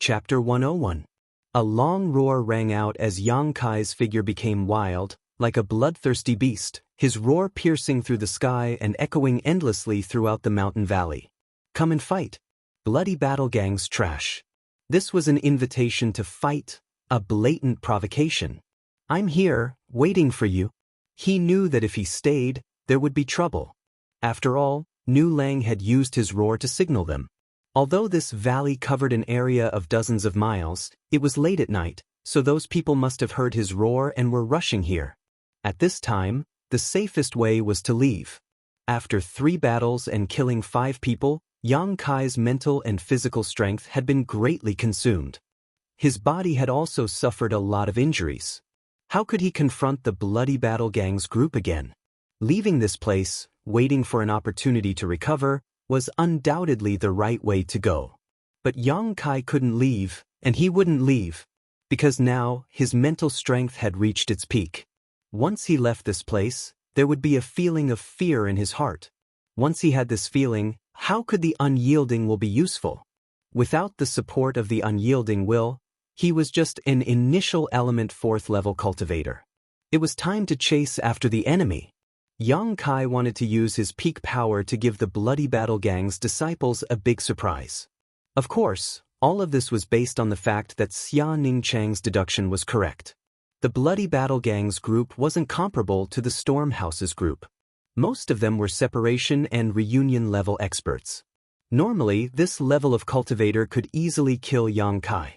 Chapter 101. A long roar rang out as Xianxia's figure became wild, like a bloodthirsty beast, his roar piercing through the sky and echoing endlessly throughout the mountain valley. Come and fight. Bloody battle gangs trash. This was an invitation to fight, a blatant provocation. I'm here, waiting for you. He knew that if he stayed, there would be trouble. After all, Nu Lang had used his roar to signal them. Although this valley covered an area of dozens of miles, it was late at night, so those people must have heard his roar and were rushing here. At this time, the safest way was to leave. After 3 battles and killing 5 people, Xianxia's mental and physical strength had been greatly consumed. His body had also suffered a lot of injuries. How could he confront the bloody battle gangs group again? Leaving this place, waiting for an opportunity to recover, was undoubtedly the right way to go. But Xianxia couldn't leave, and he wouldn't leave, because now his mental strength had reached its peak. Once he left this place, there would be a feeling of fear in his heart. Once he had this feeling, how could the unyielding will be useful? Without the support of the unyielding will, he was just an initial element 4th level cultivator. It was time to chase after the enemy. Xianxia wanted to use his peak power to give the bloody battle gang's disciples a big surprise. Of course, all of this was based on the fact that Xia Ningchang's deduction was correct. The bloody battle gang's group wasn't comparable to the Storm House's group. Most of them were separation and reunion level experts. Normally, this level of cultivator could easily kill Xianxia.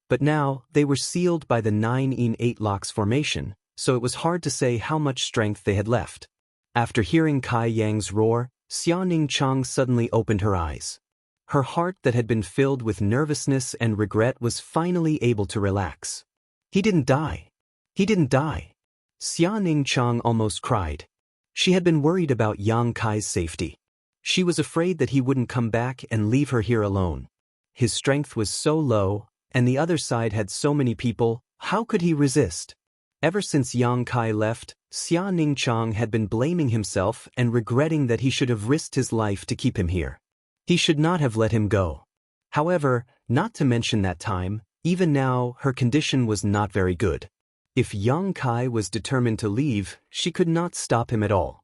But now, they were sealed by the 9 in 8 locks formation, so it was hard to say how much strength they had left. After hearing Kai Yang's roar, Xia Ningchang suddenly opened her eyes. Her heart that had been filled with nervousness and regret was finally able to relax. He didn't die. He didn't die. Xia Ningchang almost cried. She had been worried about Xianxia's safety. She was afraid that he wouldn't come back and leave her here alone. His strength was so low, and the other side had so many people, how could he resist? Ever since Xianxia left, Xia Ningchang had been blaming himself and regretting that he should have risked his life to keep him here. He should not have let him go. However, not to mention that time, even now her condition was not very good. If Xianxia was determined to leave, she could not stop him at all.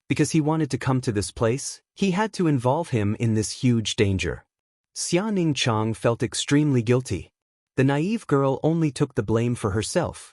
Because he wanted to come to this place, he had to involve him in this huge danger. Xia Ningchang felt extremely guilty. The naive girl only took the blame for herself.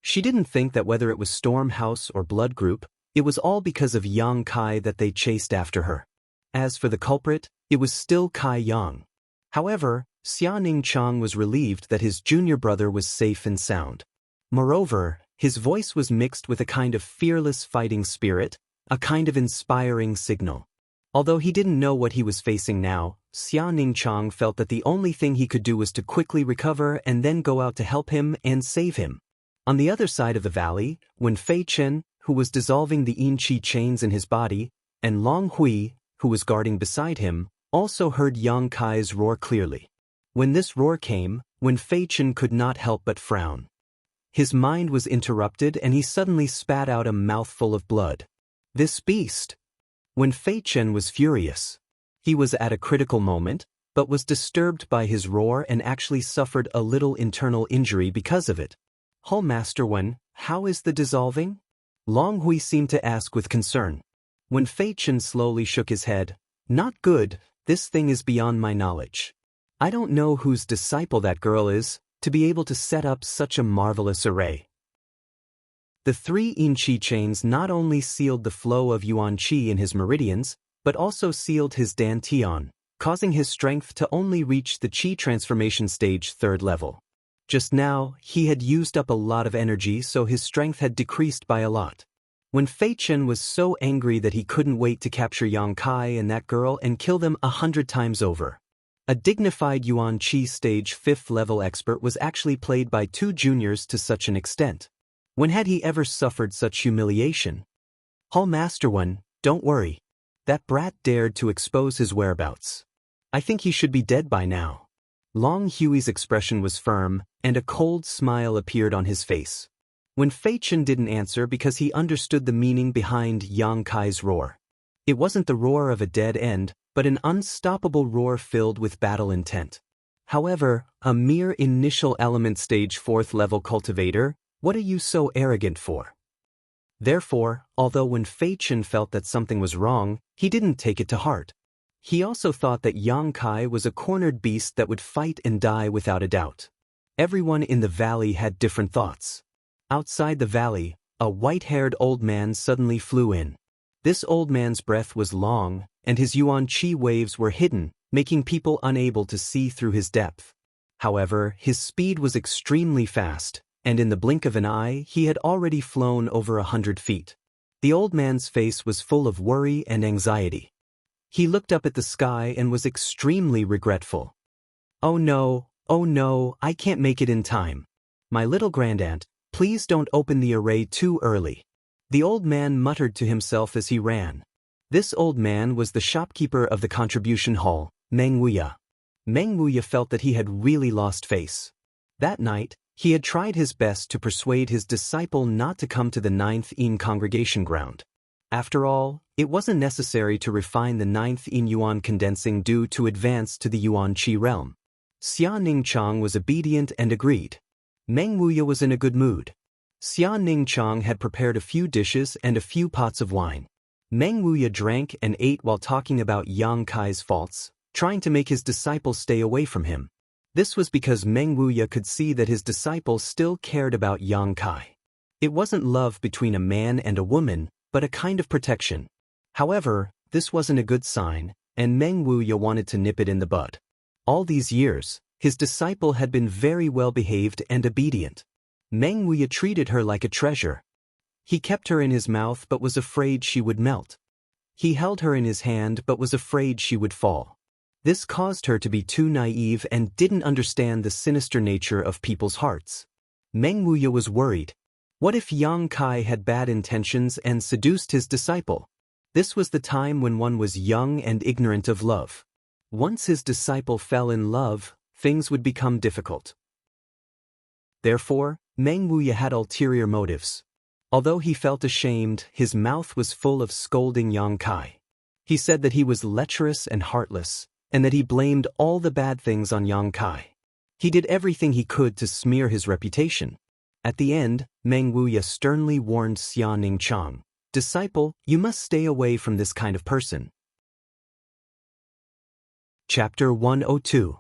She didn't think that whether it was Storm House or Blood Group, it was all because of Xianxia that they chased after her. As for the culprit, it was still Kai Yang. However, Xia Ningchang was relieved that his junior brother was safe and sound. Moreover, his voice was mixed with a kind of fearless fighting spirit, a kind of inspiring signal. Although he didn't know what he was facing now, Xia Ningchang felt that the only thing he could do was to quickly recover and then go out to help him and save him. On the other side of the valley, when Fei Chen, who was dissolving the yin qi chains in his body, and Long Hui, who was guarding beside him, also heard Xianxia's roar clearly. When this roar came, when Fei Chen could not help but frown. His mind was interrupted and he suddenly spat out a mouthful of blood. This beast! When Fei Chen was furious. He was at a critical moment, but was disturbed by his roar and actually suffered a little internal injury because of it. "Hull Master Wen, how is the dissolving?" Long Hui seemed to ask with concern. When Fei Chen slowly shook his head, "Not good, this thing is beyond my knowledge. I don't know whose disciple that girl is, to be able to set up such a marvelous array." The 3 yin qi chains not only sealed the flow of yuan qi in his meridians, but also sealed his dantian, causing his strength to only reach the qi transformation stage 3rd level. Just now, he had used up a lot of energy, so his strength had decreased by a lot. When Fei Chen was so angry that he couldn't wait to capture Xianxia and that girl and kill them 100 times over. A dignified yuan qi stage 5th level expert was actually played by 2 juniors to such an extent. When had he ever suffered such humiliation? "Hull Master Wen, don't worry. That brat dared to expose his whereabouts. I think he should be dead by now." Long Hui's expression was firm, and a cold smile appeared on his face. When Fei Chen didn't answer because he understood the meaning behind Xianxia's roar. It wasn't the roar of a dead end, but an unstoppable roar filled with battle intent. However, a mere initial element stage 4th level cultivator, what are you so arrogant for? Therefore, although when Fei Chen felt that something was wrong, he didn't take it to heart. He also thought that Yang Kai was a cornered beast that would fight and die without a doubt. Everyone in the valley had different thoughts. Outside the valley, a white-haired old man suddenly flew in. This old man's breath was long, and his yuan qi waves were hidden, making people unable to see through his depth. However, his speed was extremely fast, and in the blink of an eye he had already flown over 100 feet. The old man's face was full of worry and anxiety. He looked up at the sky and was extremely regretful. Oh no, I can't make it in time. My little grandaunt, please don't open the array too early. The old man muttered to himself as he ran. This old man was the shopkeeper of the contribution hall, Meng Wuya. Meng Wuya felt that he had really lost face. That night, he had tried his best to persuade his disciple not to come to the 9th Yin congregation ground. After all, it wasn't necessary to refine the 9th Yin yuan condensing due to advance to the yuan qi realm. Xia Ningchang was obedient and agreed. Meng Wuya was in a good mood. Xia Ningchang had prepared a few dishes and a few pots of wine. Meng Wuya drank and ate while talking about Yang Kai's faults, trying to make his disciple stay away from him. This was because Meng Wuya could see that his disciple still cared about Yang Kai. It wasn't love between a man and a woman, but a kind of protection. However, this wasn't a good sign, and Meng Wuya wanted to nip it in the bud. All these years, his disciple had been very well behaved and obedient. Meng Wuya treated her like a treasure. He kept her in his mouth but was afraid she would melt. He held her in his hand but was afraid she would fall. This caused her to be too naive and didn't understand the sinister nature of people's hearts. Meng Wuya was worried. What if Yang Kai had bad intentions and seduced his disciple? This was the time when one was young and ignorant of love. Once his disciple fell in love, things would become difficult. Therefore, Meng Wuya had ulterior motives. Although he felt ashamed, his mouth was full of scolding Yang Kai. He said that he was lecherous and heartless, and that he blamed all the bad things on Yang Kai. He did everything he could to smear his reputation. At the end, Meng Wuya sternly warned Xia Ningchang, "Disciple, you must stay away from this kind of person." Chapter 102.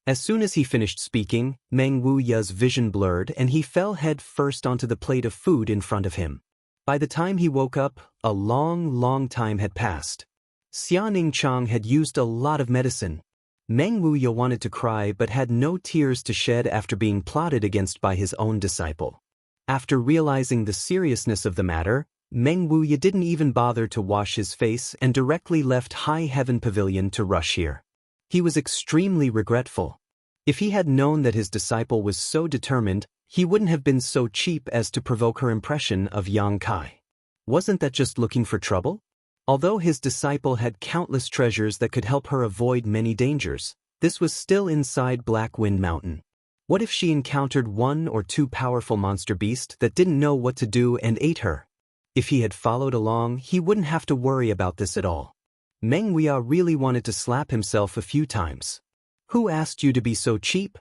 As soon as he finished speaking, Meng Wuya's vision blurred and he fell head first onto the plate of food in front of him. By the time he woke up, a long time had passed. Xia Ningchang had used a lot of medicine. Meng Wuya wanted to cry but had no tears to shed after being plotted against by his own disciple. After realizing the seriousness of the matter, Meng Wuya didn't even bother to wash his face and directly left High Heaven Pavilion to rush here. He was extremely regretful. If he had known that his disciple was so determined, he wouldn't have been so cheap as to provoke her impression of Yang Kai. Wasn't that just looking for trouble? Although his disciple had countless treasures that could help her avoid many dangers, this was still inside Black Wind Mountain. What if she encountered one or two powerful monster beasts that didn't know what to do and ate her? If he had followed along, he wouldn't have to worry about this at all. Meng Wuya really wanted to slap himself a few times. Who asked you to be so cheap?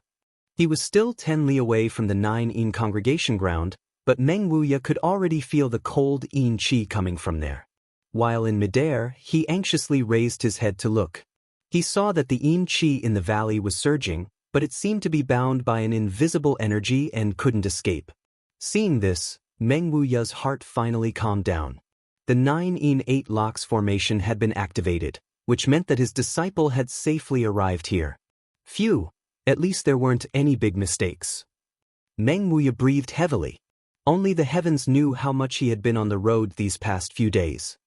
He was still 10 li away from the 9 Yin congregation ground, but Meng Wuya could already feel the cold Yin qi coming from there. While in midair, he anxiously raised his head to look. He saw that the Yin qi in the valley was surging, but it seemed to be bound by an invisible energy and couldn't escape. Seeing this, Meng Wuya's heart finally calmed down. The 9 Yin 8 locks formation had been activated, which meant that his disciple had safely arrived here. Phew, at least there weren't any big mistakes. Meng Wuya breathed heavily. Only the heavens knew how much he had been on the road these past few days.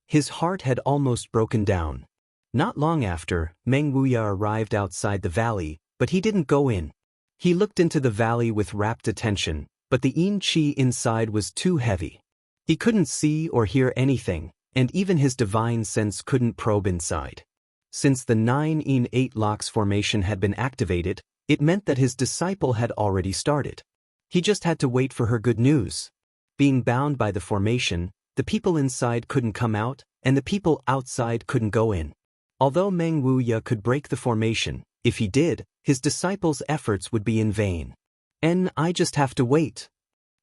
His heart had almost broken down. Not long after, Meng Wuya arrived outside the valley, but he didn't go in. He looked into the valley with rapt attention, but the Yin qi inside was too heavy. He couldn't see or hear anything, and even his divine sense couldn't probe inside. Since the 9 Yin 8 locks formation had been activated, it meant that his disciple had already started. He just had to wait for her good news. Being bound by the formation, the people inside couldn't come out, and the people outside couldn't go in. Although Meng Wuya could break the formation, if he did, his disciples' efforts would be in vain. And I just have to wait.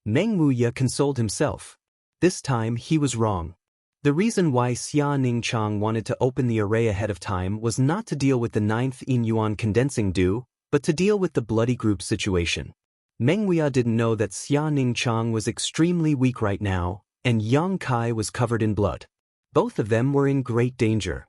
Meng Wuya consoled himself. This time he was wrong. The reason why Xia Ningchang wanted to open the array ahead of time was not to deal with the 9th Yin Yuan condensing dew, but to deal with the bloody group situation. Meng Wuya didn't know that Xia Ningchang was extremely weak right now, and Yang Kai was covered in blood. Both of them were in great danger.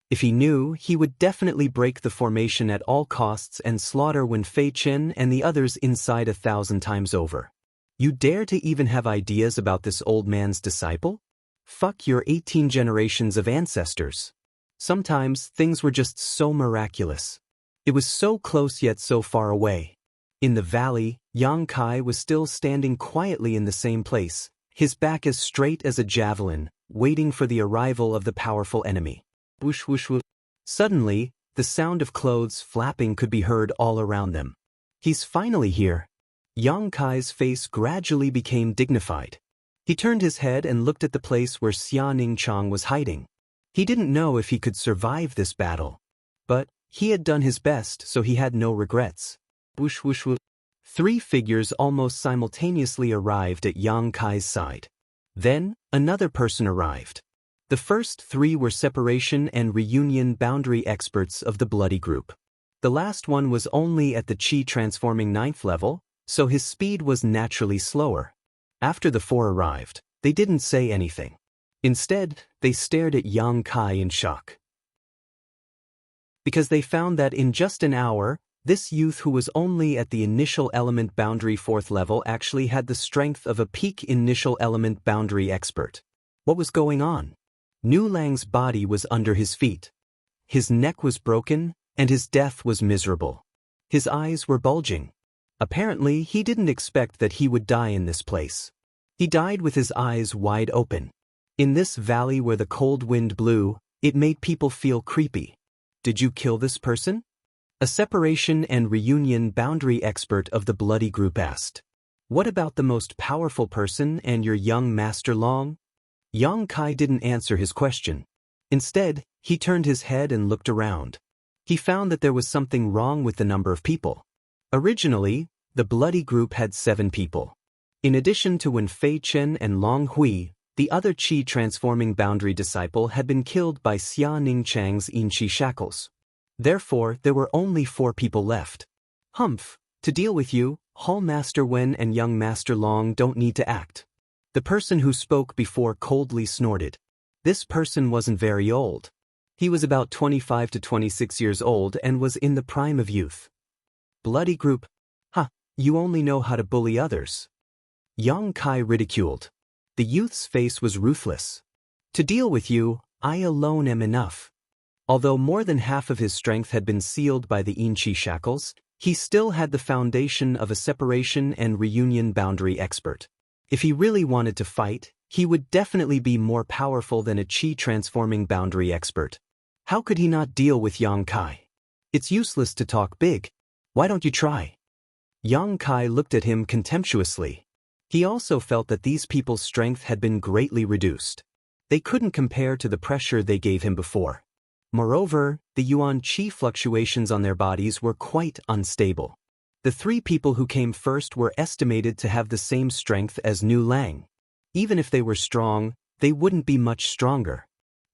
If he knew, he would definitely break the formation at all costs and slaughter Wen Fei Chen and the others inside 1,000 times over. You dare to even have ideas about this old man's disciple? Fuck your 18 generations of ancestors. Sometimes things were just so miraculous. It was so close yet so far away. In the valley, Yang Kai was still standing quietly in the same place, his back as straight as a javelin, waiting for the arrival of the powerful enemy. Whoosh whoosh whoosh. Suddenly, the sound of clothes flapping could be heard all around them. He's finally here. Yang Kai's face gradually became dignified. He turned his head and looked at the place where Xia Ningchang was hiding. He didn't know if he could survive this battle. But he had done his best, so he had no regrets. Whoosh whoosh whoosh. 3 figures almost simultaneously arrived at Yang Kai's side. Then, another person arrived. The first 3 were separation and reunion boundary experts of the bloody group. The last one was only at the Qi transforming 9th level, so his speed was naturally slower. After the 4 arrived, they didn't say anything. Instead, they stared at Yang Kai in shock. Because they found that in just an hour, this youth who was only at the initial element boundary 4th level actually had the strength of a peak initial element boundary expert. What was going on? Nu Lang's body was under his feet. His neck was broken, and his death was miserable. His eyes were bulging. Apparently, he didn't expect that he would die in this place. He died with his eyes wide open. In this valley where the cold wind blew, it made people feel creepy. Did you kill this person? A separation and reunion boundary expert of the bloody group asked. What about the most powerful person and your young master Long? Yang Kai didn't answer his question. Instead, he turned his head and looked around. He found that there was something wrong with the number of people. Originally, the bloody group had 7 people. In addition to Wen Fei Chen and Long Hui, the other Qi transforming boundary disciple had been killed by Xia Ningchang's Yin-Qi shackles. Therefore, there were only 4 people left. Humph, to deal with you, Hall Master Wen and young Master Long don't need to act. The person who spoke before coldly snorted. This person wasn't very old. He was about 25 to 26 years old and was in the prime of youth. Bloody group. Ha, you only know how to bully others. Yang Kai ridiculed. The youth's face was ruthless. To deal with you, I alone am enough. Although more than half of his strength had been sealed by the Yin-Qi shackles, he still had the foundation of a separation and reunion boundary expert. If he really wanted to fight, he would definitely be more powerful than a Qi transforming boundary expert. How could he not deal with Yang Kai? It's useless to talk big. Why don't you try? Yang Kai looked at him contemptuously. He also felt that these people's strength had been greatly reduced. They couldn't compare to the pressure they gave him before. Moreover, the Yuan Qi fluctuations on their bodies were quite unstable. The 3 people who came first were estimated to have the same strength as Nu Lang. Even if they were strong, they wouldn't be much stronger.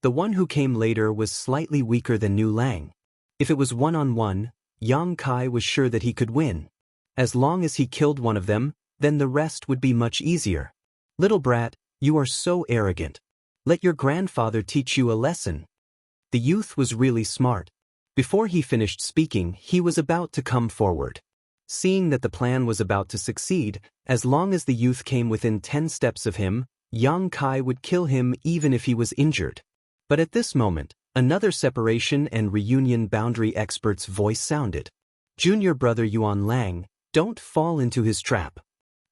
The one who came later was slightly weaker than Nu Lang. If it was one-on-one, Yang Kai was sure that he could win. As long as he killed one of them, then the rest would be much easier. Little brat, you are so arrogant. Let your grandfather teach you a lesson. The youth was really smart. Before he finished speaking, he was about to come forward. Seeing that the plan was about to succeed, as long as the youth came within 10 steps of him, Yang Kai would kill him even if he was injured. But at this moment, another separation and reunion boundary expert's voice sounded. Junior brother Yuan Lang, don't fall into his trap.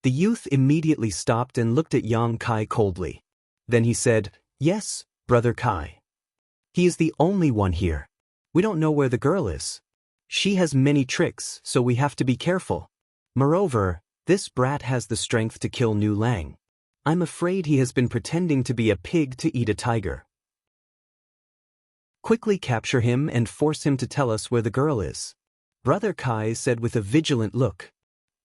The youth immediately stopped and looked at Yang Kai coldly. Then he said, Yes, brother Kai. He is the only one here. We don't know where the girl is. She has many tricks, so we have to be careful. Moreover, this brat has the strength to kill Nu Lang. I'm afraid he has been pretending to be a pig to eat a tiger. Quickly capture him and force him to tell us where the girl is. Brother Kai said with a vigilant look.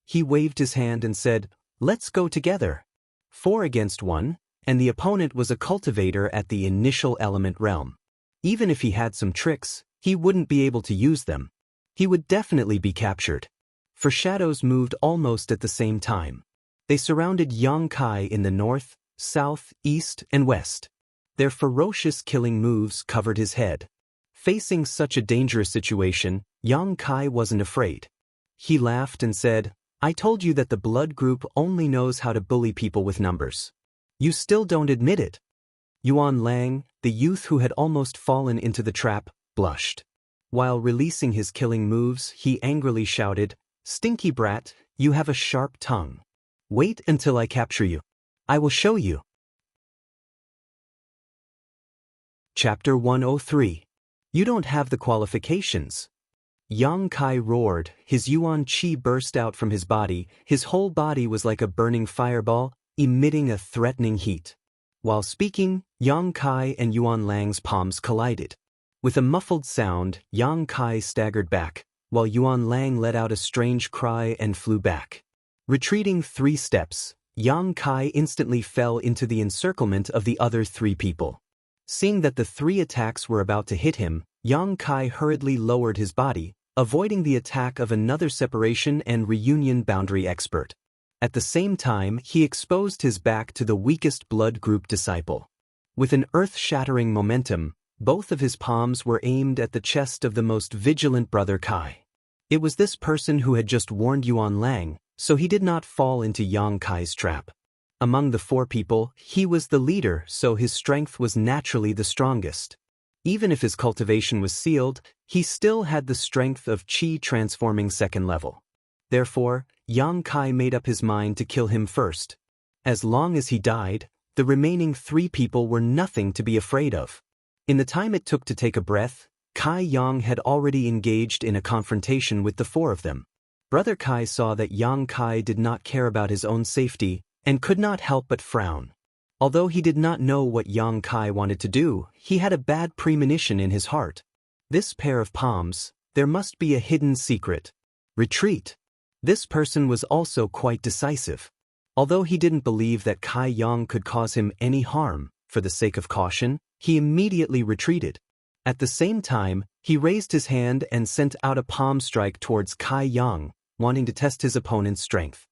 He waved his hand and said, "Let's go together." 4 against 1, and the opponent was a cultivator at the initial element realm. Even if he had some tricks, he wouldn't be able to use them. He would definitely be captured. For shadows moved almost at the same time. They surrounded Yang Kai in the north, south, east, and west. Their ferocious killing moves covered his head. Facing such a dangerous situation, Yang Kai wasn't afraid. He laughed and said, "I told you that the blood group only knows how to bully people with numbers. You still don't admit it." Yuan Lang, the youth who had almost fallen into the trap, blushed. While releasing his killing moves, he angrily shouted, "Stinky brat, you have a sharp tongue. Wait until I capture you. I will show you." Chapter 103. You don't have the qualifications. Yang Kai roared, his Yuan Qi burst out from his body, his whole body was like a burning fireball, emitting a threatening heat. While speaking, Yang Kai and Yuan Lang's palms collided. With a muffled sound, Yang Kai staggered back, while Yuan Lang let out a strange cry and flew back. Retreating 3 steps, Yang Kai instantly fell into the encirclement of the other 3 people. Seeing that the 3 attacks were about to hit him, Yang Kai hurriedly lowered his body, avoiding the attack of another separation and reunion boundary expert. At the same time, he exposed his back to the weakest blood group disciple. With an earth-shattering momentum, both of his palms were aimed at the chest of the most vigilant Brother Kai. It was this person who had just warned Yuan Lang, so he did not fall into Yang Kai's trap. Among the 4 people, he was the leader, so his strength was naturally the strongest. Even if his cultivation was sealed, he still had the strength of Qi transforming 2nd level. Therefore, Yang Kai made up his mind to kill him first. As long as he died, the remaining 3 people were nothing to be afraid of. In the time it took to take a breath, Kai Yang had already engaged in a confrontation with the 4 of them. Brother Kai saw that Yang Kai did not care about his own safety, and could not help but frown. Although he did not know what Yang Kai wanted to do, he had a bad premonition in his heart. This pair of palms, there must be a hidden secret. Retreat. This person was also quite decisive. Although he didn't believe that Kai Yang could cause him any harm, for the sake of caution, he immediately retreated. At the same time, he raised his hand and sent out a palm strike towards Kai Yang, wanting to test his opponent's strength.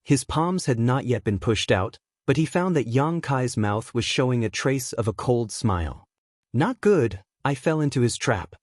His palms had not yet been pushed out, but he found that Yang Kai's mouth was showing a trace of a cold smile. "Not good, I fell into his trap."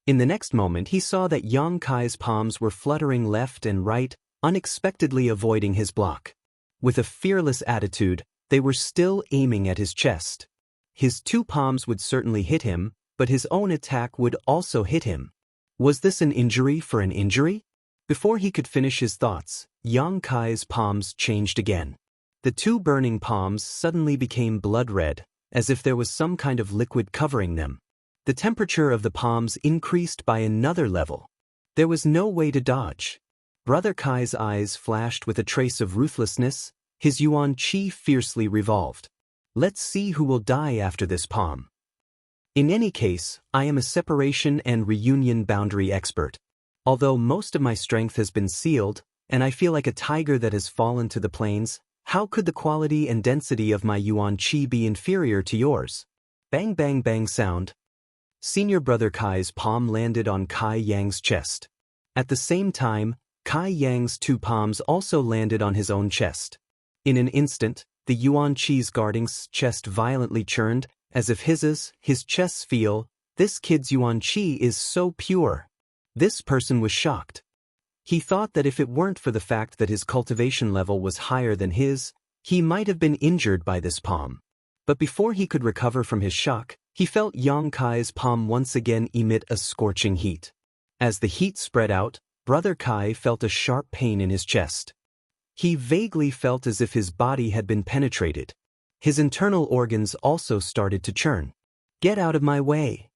In the next moment he saw that Yang Kai's palms were fluttering left and right, unexpectedly avoiding his block. With a fearless attitude, they were still aiming at his chest. His 2 palms would certainly hit him, but his own attack would also hit him. Was this an injury for an injury? Before he could finish his thoughts, Yang Kai's palms changed again. The 2 burning palms suddenly became blood red, as if there was some kind of liquid covering them. The temperature of the palms increased by another level. There was no way to dodge. Brother Kai's eyes flashed with a trace of ruthlessness, his Yuan Qi fiercely revolved. "Let's see who will die after this palm. In any case, I am a separation and reunion boundary expert. Although most of my strength has been sealed, and I feel like a tiger that has fallen to the plains, how could the quality and density of my Yuan Qi be inferior to yours?" Bang bang bang sound. Senior Brother Kai's palm landed on Kai Yang's chest. At the same time, Kai Yang's 2 palms also landed on his own chest. In an instant, the Yuan Qi's guarding's chest violently churned, as if his chest's feel, "This kid's Yuan Qi is so pure." This person was shocked. He thought that if it weren't for the fact that his cultivation level was higher than his, he might have been injured by this palm. But before he could recover from his shock, he felt Yang Kai's palm once again emit a scorching heat. As the heat spread out, Brother Kai felt a sharp pain in his chest. He vaguely felt as if his body had been penetrated. His internal organs also started to churn. "Get out of my way!"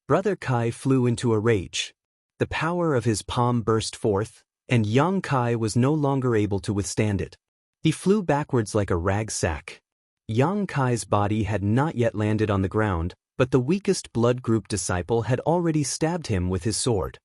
Brother Kai flew into a rage. The power of his palm burst forth, and Yang Kai was no longer able to withstand it. He flew backwards like a rag sack. Yang Kai's body had not yet landed on the ground, but the weakest blood group disciple had already stabbed him with his sword.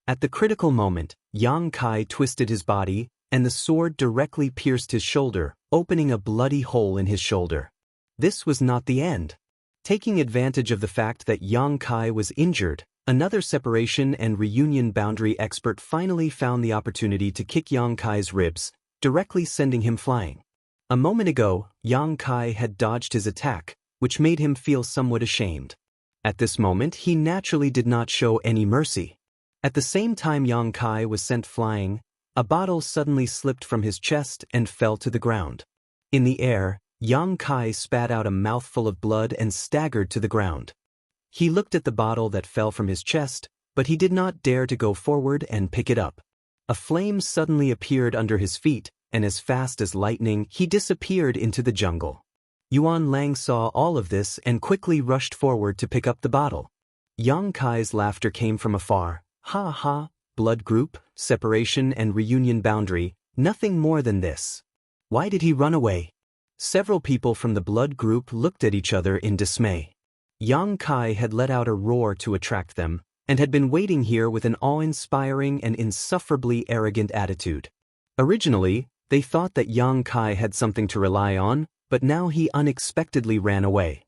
At the critical moment, Yang Kai twisted his body, and the sword directly pierced his shoulder, opening a bloody hole in his shoulder. This was not the end. Taking advantage of the fact that Yang Kai was injured, another separation and reunion boundary expert finally found the opportunity to kick Yang Kai's ribs, directly sending him flying. A moment ago, Yang Kai had dodged his attack, which made him feel somewhat ashamed. At this moment, he naturally did not show any mercy. At the same time Yang Kai was sent flying, a bottle suddenly slipped from his chest and fell to the ground. In the air, Yang Kai spat out a mouthful of blood and staggered to the ground. He looked at the bottle that fell from his chest, but he did not dare to go forward and pick it up. A flame suddenly appeared under his feet, and as fast as lightning, he disappeared into the jungle. Yuan Lang saw all of this and quickly rushed forward to pick up the bottle. Yang Kai's laughter came from afar. Ha ha, blood group, separation and reunion boundary, nothing more than this. Why did he run away? Several people from the blood group looked at each other in dismay. Yang Kai had let out a roar to attract them, and had been waiting here with an awe-inspiring and insufferably arrogant attitude. Originally, they thought that Yang Kai had something to rely on, but now he unexpectedly ran away.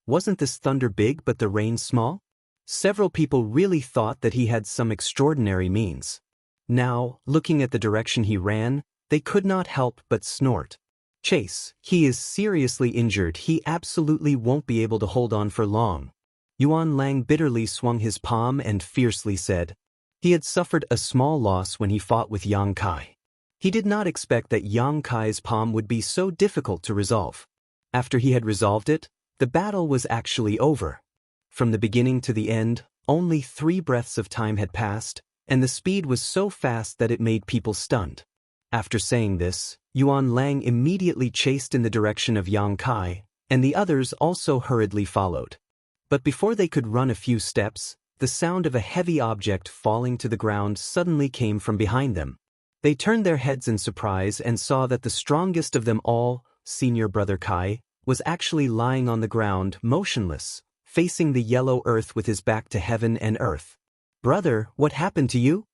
Wasn't this thunder big but the rain small? Several people really thought that he had some extraordinary means. Now, looking at the direction he ran, they could not help but snort. Chase, he is seriously injured. He absolutely won't be able to hold on for long. Yuan Lang bitterly swung his palm and fiercely said. He had suffered a small loss when he fought with Yang Kai. He did not expect that Yang Kai's palm would be so difficult to resolve. After he had resolved it, the battle was actually over. From the beginning to the end, only 3 breaths of time had passed, and the speed was so fast that it made people stunned. After saying this, Yuan Lang immediately chased in the direction of Yang Kai, and the others also hurriedly followed. But before they could run a few steps, the sound of a heavy object falling to the ground suddenly came from behind them. They turned their heads in surprise and saw that the strongest of them all, senior brother Kai, was actually lying on the ground, motionless, facing the yellow earth with his back to heaven and earth. Brother, what happened to you?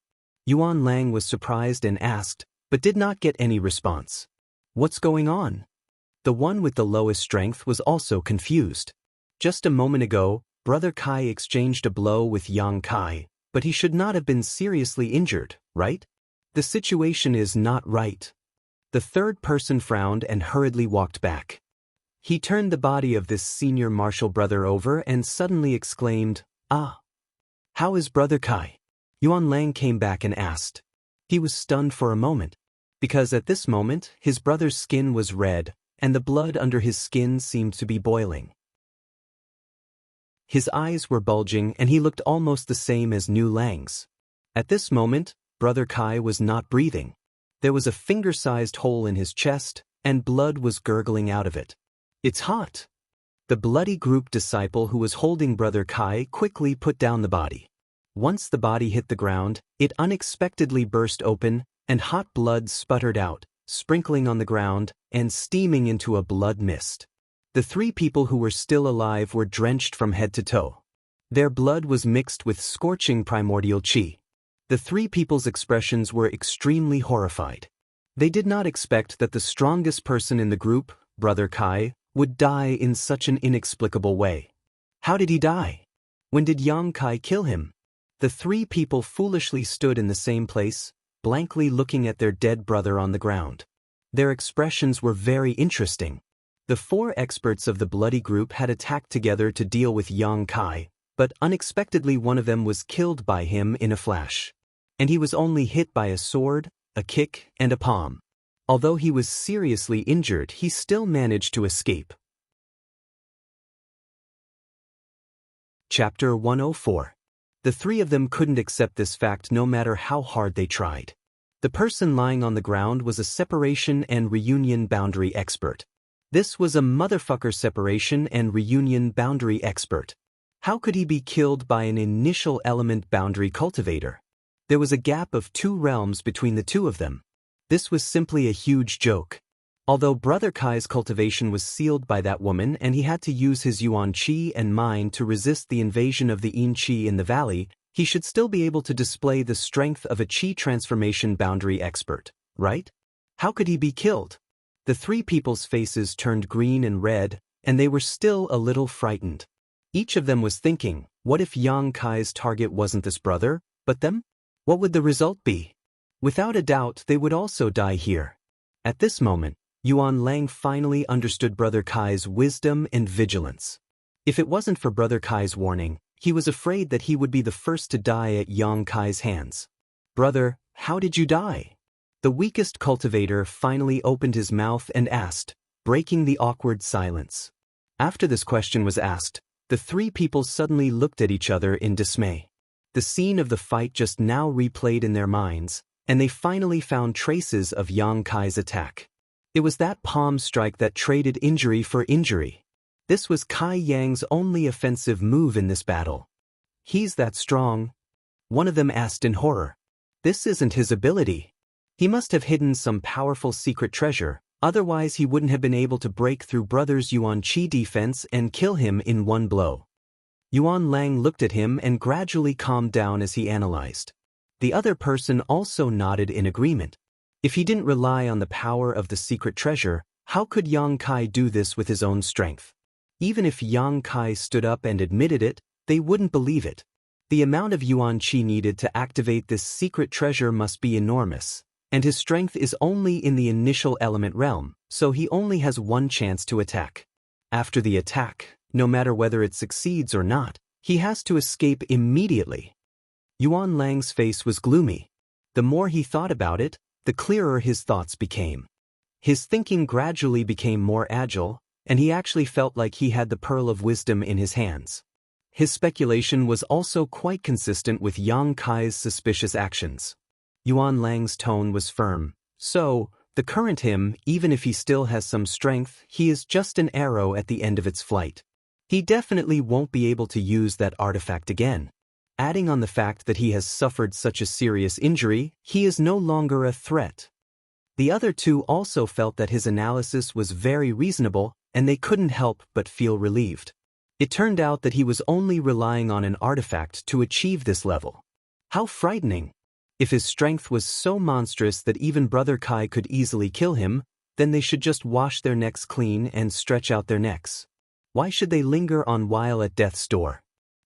Yuan Lang was surprised and asked, but did not get any response. What's going on? The one with the lowest strength was also confused. Just a moment ago, brother Kai exchanged a blow with Yang Kai, but he should not have been seriously injured, right? The situation is not right. The third person frowned and hurriedly walked back. He turned the body of this senior martial brother over and suddenly exclaimed, Ah! How is brother Kai? Yuan Lang came back and asked. He was stunned for a moment, because at this moment his brother's skin was red, and the blood under his skin seemed to be boiling. His eyes were bulging and he looked almost the same as Nu Lang's. At this moment, brother Kai was not breathing. There was a finger-sized hole in his chest, and blood was gurgling out of it. It's hot! The bloody group disciple who was holding brother Kai quickly put down the body. Once the body hit the ground, it unexpectedly burst open, and hot blood sputtered out, sprinkling on the ground, and steaming into a blood mist. The 3 people who were still alive were drenched from head to toe. Their blood was mixed with scorching primordial qi. The 3 people's expressions were extremely horrified. They did not expect that the strongest person in the group, brother Kai, would die in such an inexplicable way. How did he die? When did Yang Kai kill him? The 3 people foolishly stood in the same place, blankly looking at their dead brother on the ground. Their expressions were very interesting. The 4 experts of the bloody group had attacked together to deal with Yang Kai, but unexpectedly one of them was killed by him in a flash. And he was only hit by a sword, a kick, and a palm. Although he was seriously injured, he still managed to escape. Chapter 104. The 3 of them couldn't accept this fact no matter how hard they tried. The person lying on the ground was a separation and reunion boundary expert. This was a motherfucker separation and reunion boundary expert. How could he be killed by an initial element boundary cultivator? There was a gap of 2 realms between the 2 of them. This was simply a huge joke. Although brother Kai's cultivation was sealed by that woman and he had to use his yuan qi and mind to resist the invasion of the yin qi in the valley, He should still be able to display the strength of a chi transformation boundary expert, right? How could he be killed? The three people's faces turned green and red, and they were still a little frightened. Each of them was thinking, what if Yang Kai's target wasn't this brother, but them? What would the result be? Without a doubt, they would also die here. At this moment, Yuan Lang finally understood Brother Kai's wisdom and vigilance. If it wasn't for Brother Kai's warning, he was afraid that he would be the first to die at Yang Kai's hands. Brother, how did you die? The weakest cultivator finally opened his mouth and asked, breaking the awkward silence. After this question was asked, the three people suddenly looked at each other in dismay. The scene of the fight just now replayed in their minds, and they finally found traces of Yang Kai's attack. It was that palm strike that traded injury for injury. This was Kai Yang's only offensive move in this battle. He's that strong? One of them asked in horror. This isn't his ability. He must have hidden some powerful secret treasure, otherwise he wouldn't have been able to break through Brother's Yuan Qi defense and kill him in one blow. Yuan Lang looked at him and gradually calmed down as he analyzed. The other person also nodded in agreement. If he didn't rely on the power of the secret treasure, how could Yang Kai do this with his own strength? Even if Yang Kai stood up and admitted it, they wouldn't believe it. The amount of Yuan Qi needed to activate this secret treasure must be enormous, and his strength is only in the initial element realm, so he only has one chance to attack. After the attack, no matter whether it succeeds or not, he has to escape immediately. Yuan Lang's face was gloomy. The more he thought about it, the clearer his thoughts became. His thinking gradually became more agile, and he actually felt like he had the pearl of wisdom in his hands. His speculation was also quite consistent with Yang Kai's suspicious actions. Yuan Lang's tone was firm. So, the current him, even if he still has some strength, he is just an arrow at the end of its flight. He definitely won't be able to use that artifact again. Adding on the fact that he has suffered such a serious injury, he is no longer a threat. The other two also felt that his analysis was very reasonable, and they couldn't help but feel relieved. It turned out that he was only relying on an artifact to achieve this level. How frightening! If his strength was so monstrous that even Brother Kai could easily kill him, then they should just wash their necks clean and stretch out their necks. Why should they linger on while at death's door?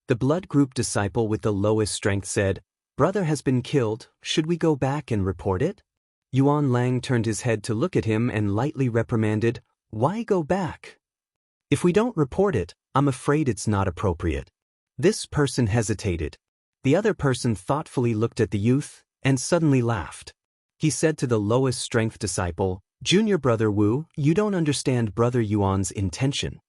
The blood group disciple with the lowest strength said, "Brother has been killed, should we go back and report it?" Yuan Lang turned his head to look at him and lightly reprimanded, "Why go back? If we don't report it, I'm afraid it's not appropriate." This person hesitated. The other person thoughtfully looked at the youth, and suddenly laughed. He said to the lowest strength disciple, "Junior Brother Wu, you don't understand Brother Yuan's intention."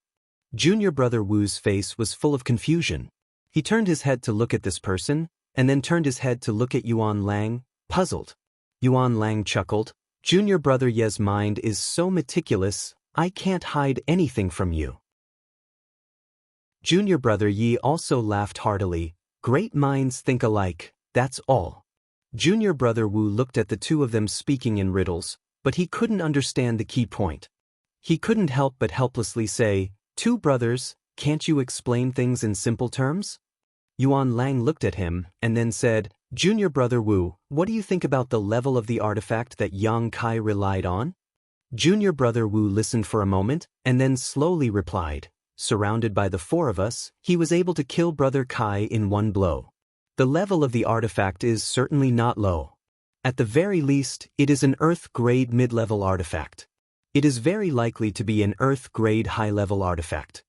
Junior Brother Wu's face was full of confusion. He turned his head to look at this person, and then turned his head to look at Yuan Lang, puzzled. Yuan Lang chuckled, "Junior Brother Ye's mind is so meticulous, I can't hide anything from you." Junior Brother Yi also laughed heartily. "Great minds think alike, that's all." Junior Brother Wu looked at the two of them speaking in riddles, but he couldn't understand the key point. He couldn't help but helplessly say, "Two brothers, can't you explain things in simple terms?" Yuan Lang looked at him, and then said, "Junior Brother Wu, what do you think about the level of the artifact that Yang Kai relied on?" Junior Brother Wu listened for a moment, and then slowly replied, "Surrounded by the four of us, he was able to kill Brother Kai in one blow. The level of the artifact is certainly not low. At the very least, it is an Earth-grade mid-level artifact. It is very likely to be an Earth-grade high-level artifact."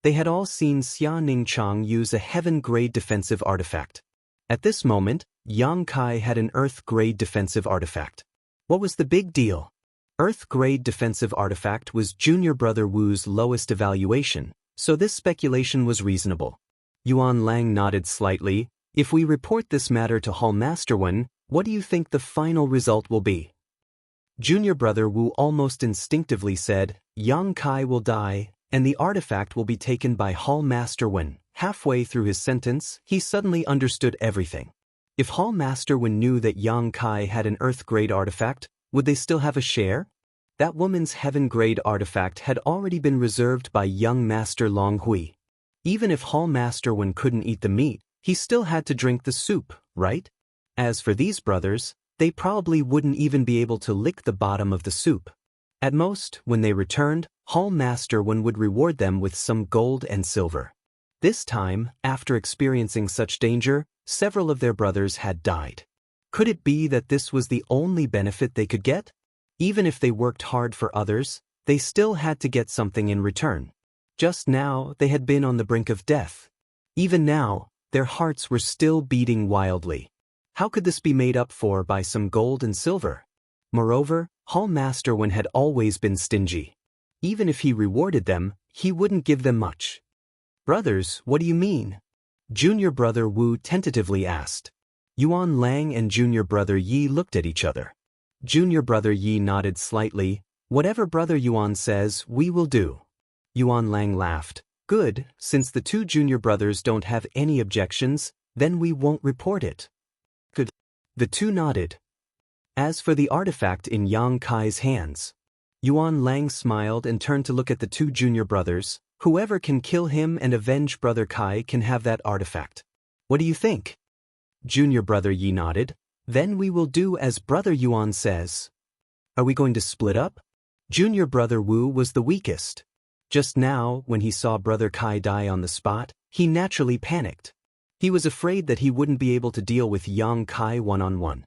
They had all seen Xia Ningchang use a Heaven-grade defensive artifact. At this moment, Yang Kai had an Earth-grade defensive artifact. What was the big deal? Earth-grade defensive artifact was Junior Brother Wu's lowest evaluation, so this speculation was reasonable. Yuan Lang nodded slightly. "If we report this matter to Hall Master Wen, what do you think the final result will be?" Junior Brother Wu almost instinctively said, "Yang Kai will die, and the artifact will be taken by Hall Master Wen." Halfway through his sentence, he suddenly understood everything. If Hall Master Wen knew that Yang Kai had an Earth-grade artifact, would they still have a share? That woman's Heaven-grade artifact had already been reserved by young Master Long Hui. Even if Hall Master Wen couldn't eat the meat, he still had to drink the soup, right? As for these brothers, they probably wouldn't even be able to lick the bottom of the soup. At most, when they returned, Hall Master Wen would reward them with some gold and silver. This time, after experiencing such danger, several of their brothers had died. Could it be that this was the only benefit they could get? Even if they worked hard for others, they still had to get something in return. Just now, they had been on the brink of death. Even now, their hearts were still beating wildly. How could this be made up for by some gold and silver? Moreover, Hall Master Wen had always been stingy. Even if he rewarded them, he wouldn't give them much. Brothers, what do you mean? Junior brother Wu tentatively asked. Yuan Lang and junior brother Yi looked at each other. Junior brother Yi nodded slightly. Whatever brother Yuan says, we will do. Yuan Lang laughed. Good, since the two junior brothers don't have any objections, then we won't report it. Good. The two nodded. As for the artifact in Yang Kai's hands, Yuan Lang smiled and turned to look at the two junior brothers. Whoever can kill him and avenge brother Kai can have that artifact. What do you think? Junior brother Yi nodded. Then we will do as brother Yuan says. Are we going to split up? Junior brother Wu was the weakest. Just now, when he saw brother Kai die on the spot, he naturally panicked. He was afraid that he wouldn't be able to deal with Yang Kai one-on-one.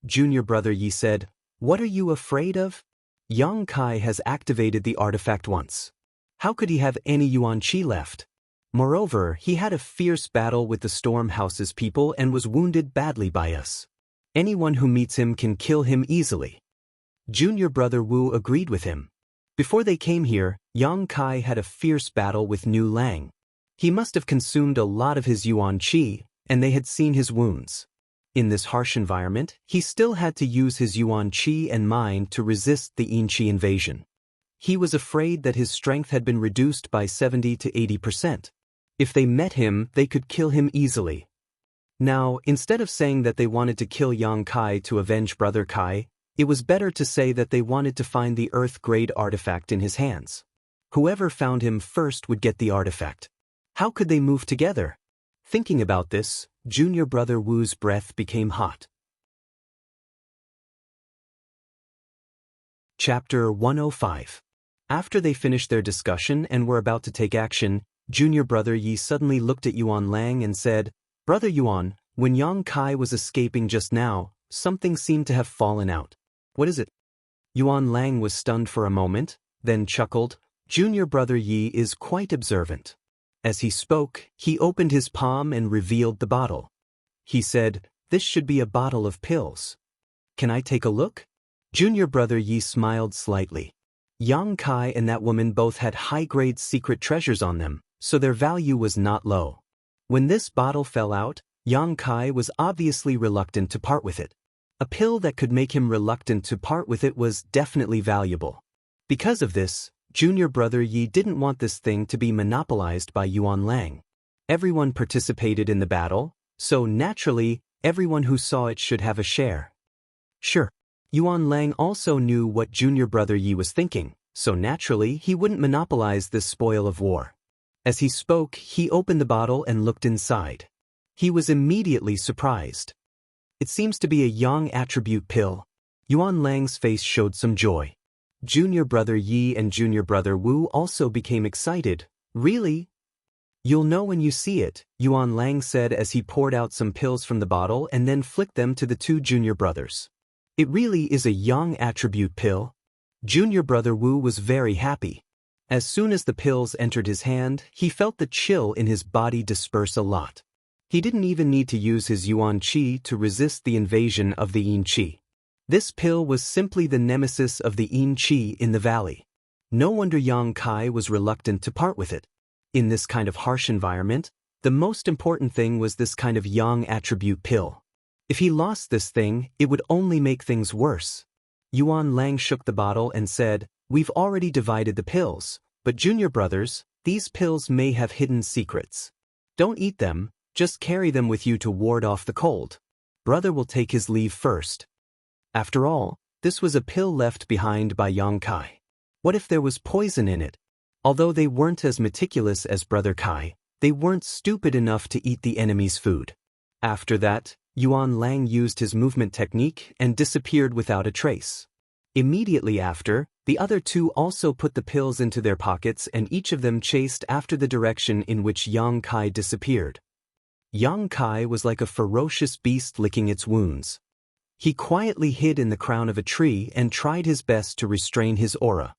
Junior brother Yi said, What are you afraid of? Yang Kai has activated the artifact once. How could he have any Yuan Qi left? Moreover, he had a fierce battle with the Storm House's people and was wounded badly by us. Anyone who meets him can kill him easily. Junior brother Wu agreed with him. Before they came here, Yang Kai had a fierce battle with Nu Lang. He must have consumed a lot of his Yuan Qi, and they had seen his wounds. In this harsh environment, he still had to use his Yuan Qi and mind to resist the Yin Qi invasion. He was afraid that his strength had been reduced by 70 to 80%. If they met him, they could kill him easily. Now, instead of saying that they wanted to kill Yang Kai to avenge brother Kai, it was better to say that they wanted to find the Earth-grade artifact in his hands. Whoever found him first would get the artifact. How could they move together? Thinking about this, junior brother Wu's breath became hot. Chapter 105. After they finished their discussion and were about to take action, junior brother Yi suddenly looked at Yuan Lang and said, Brother Yuan, when Yang Kai was escaping just now, something seemed to have fallen out. What is it? Yuan Lang was stunned for a moment, then chuckled. Junior brother Yi is quite observant. As he spoke, he opened his palm and revealed the bottle. He said, This should be a bottle of pills. Can I take a look? Junior brother Yi smiled slightly. Yang Kai and that woman both had high-grade secret treasures on them, so their value was not low. When this bottle fell out, Yang Kai was obviously reluctant to part with it. A pill that could make him reluctant to part with it was definitely valuable. Because of this, junior brother Yi didn't want this thing to be monopolized by Yuan Lang. Everyone participated in the battle, so naturally, everyone who saw it should have a share. Sure. Yuan Lang also knew what junior brother Yi was thinking, so naturally he wouldn't monopolize this spoil of war. As he spoke, he opened the bottle and looked inside. He was immediately surprised. It seems to be a Yang attribute pill. Yuan Lang's face showed some joy. Junior brother Yi and junior brother Wu also became excited. Really? You'll know when you see it, Yuan Lang said as he poured out some pills from the bottle and then flicked them to the two junior brothers. It really is a Yang attribute pill. Junior brother Wu was very happy. As soon as the pills entered his hand, he felt the chill in his body disperse a lot. He didn't even need to use his Yuan Qi to resist the invasion of the Yin Qi. This pill was simply the nemesis of the Yin Qi in the valley. No wonder Yang Kai was reluctant to part with it. In this kind of harsh environment, the most important thing was this kind of Yang attribute pill. If he lost this thing, it would only make things worse. Yuan Lang shook the bottle and said, We've already divided the pills, but junior brothers, these pills may have hidden secrets. Don't eat them, just carry them with you to ward off the cold. Brother will take his leave first. After all, this was a pill left behind by Yang Kai. What if there was poison in it? Although they weren't as meticulous as brother Kai, They weren't stupid enough to eat the enemy's food. After that, Yuan Lang used his movement technique and disappeared without a trace. Immediately after, the other two also put the pills into their pockets and each of them chased after the direction in which Yang Kai disappeared. Yang Kai was like a ferocious beast licking its wounds. He quietly hid in the crown of a tree and tried his best to restrain his aura.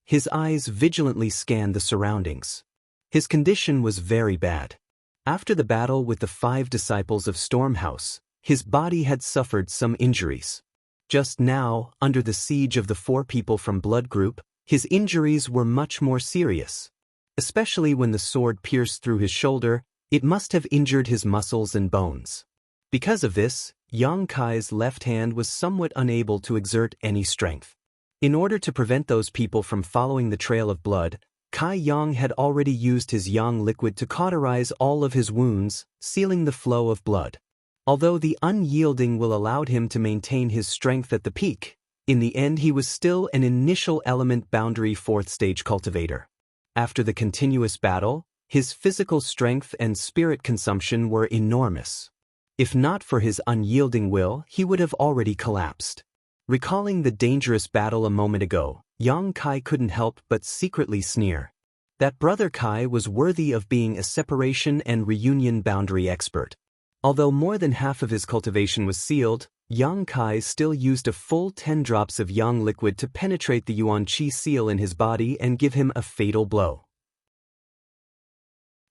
His eyes vigilantly scanned the surroundings. His condition was very bad. After the battle with the 5 disciples of Stormhouse, his body had suffered some injuries. Just now, under the siege of the 4 people from Blood Group, his injuries were much more serious. Especially when the sword pierced through his shoulder, it must have injured his muscles and bones. Because of this, Yang Kai's left hand was somewhat unable to exert any strength. In order to prevent those people from following the trail of blood, Kai Yang had already used his Yang liquid to cauterize all of his wounds, sealing the flow of blood. Although the unyielding will allowed him to maintain his strength at the peak, in the end he was still an initial element boundary 4th stage cultivator. After the continuous battle, his physical strength and spirit consumption were enormous. If not for his unyielding will, he would have already collapsed. Recalling the dangerous battle a moment ago, Yang Kai couldn't help but secretly sneer. That brother Kai was worthy of being a separation and reunion boundary expert. Although more than half of his cultivation was sealed, Yang Kai still used a full 10 drops of Yang liquid to penetrate the Yuan Qi seal in his body and give him a fatal blow.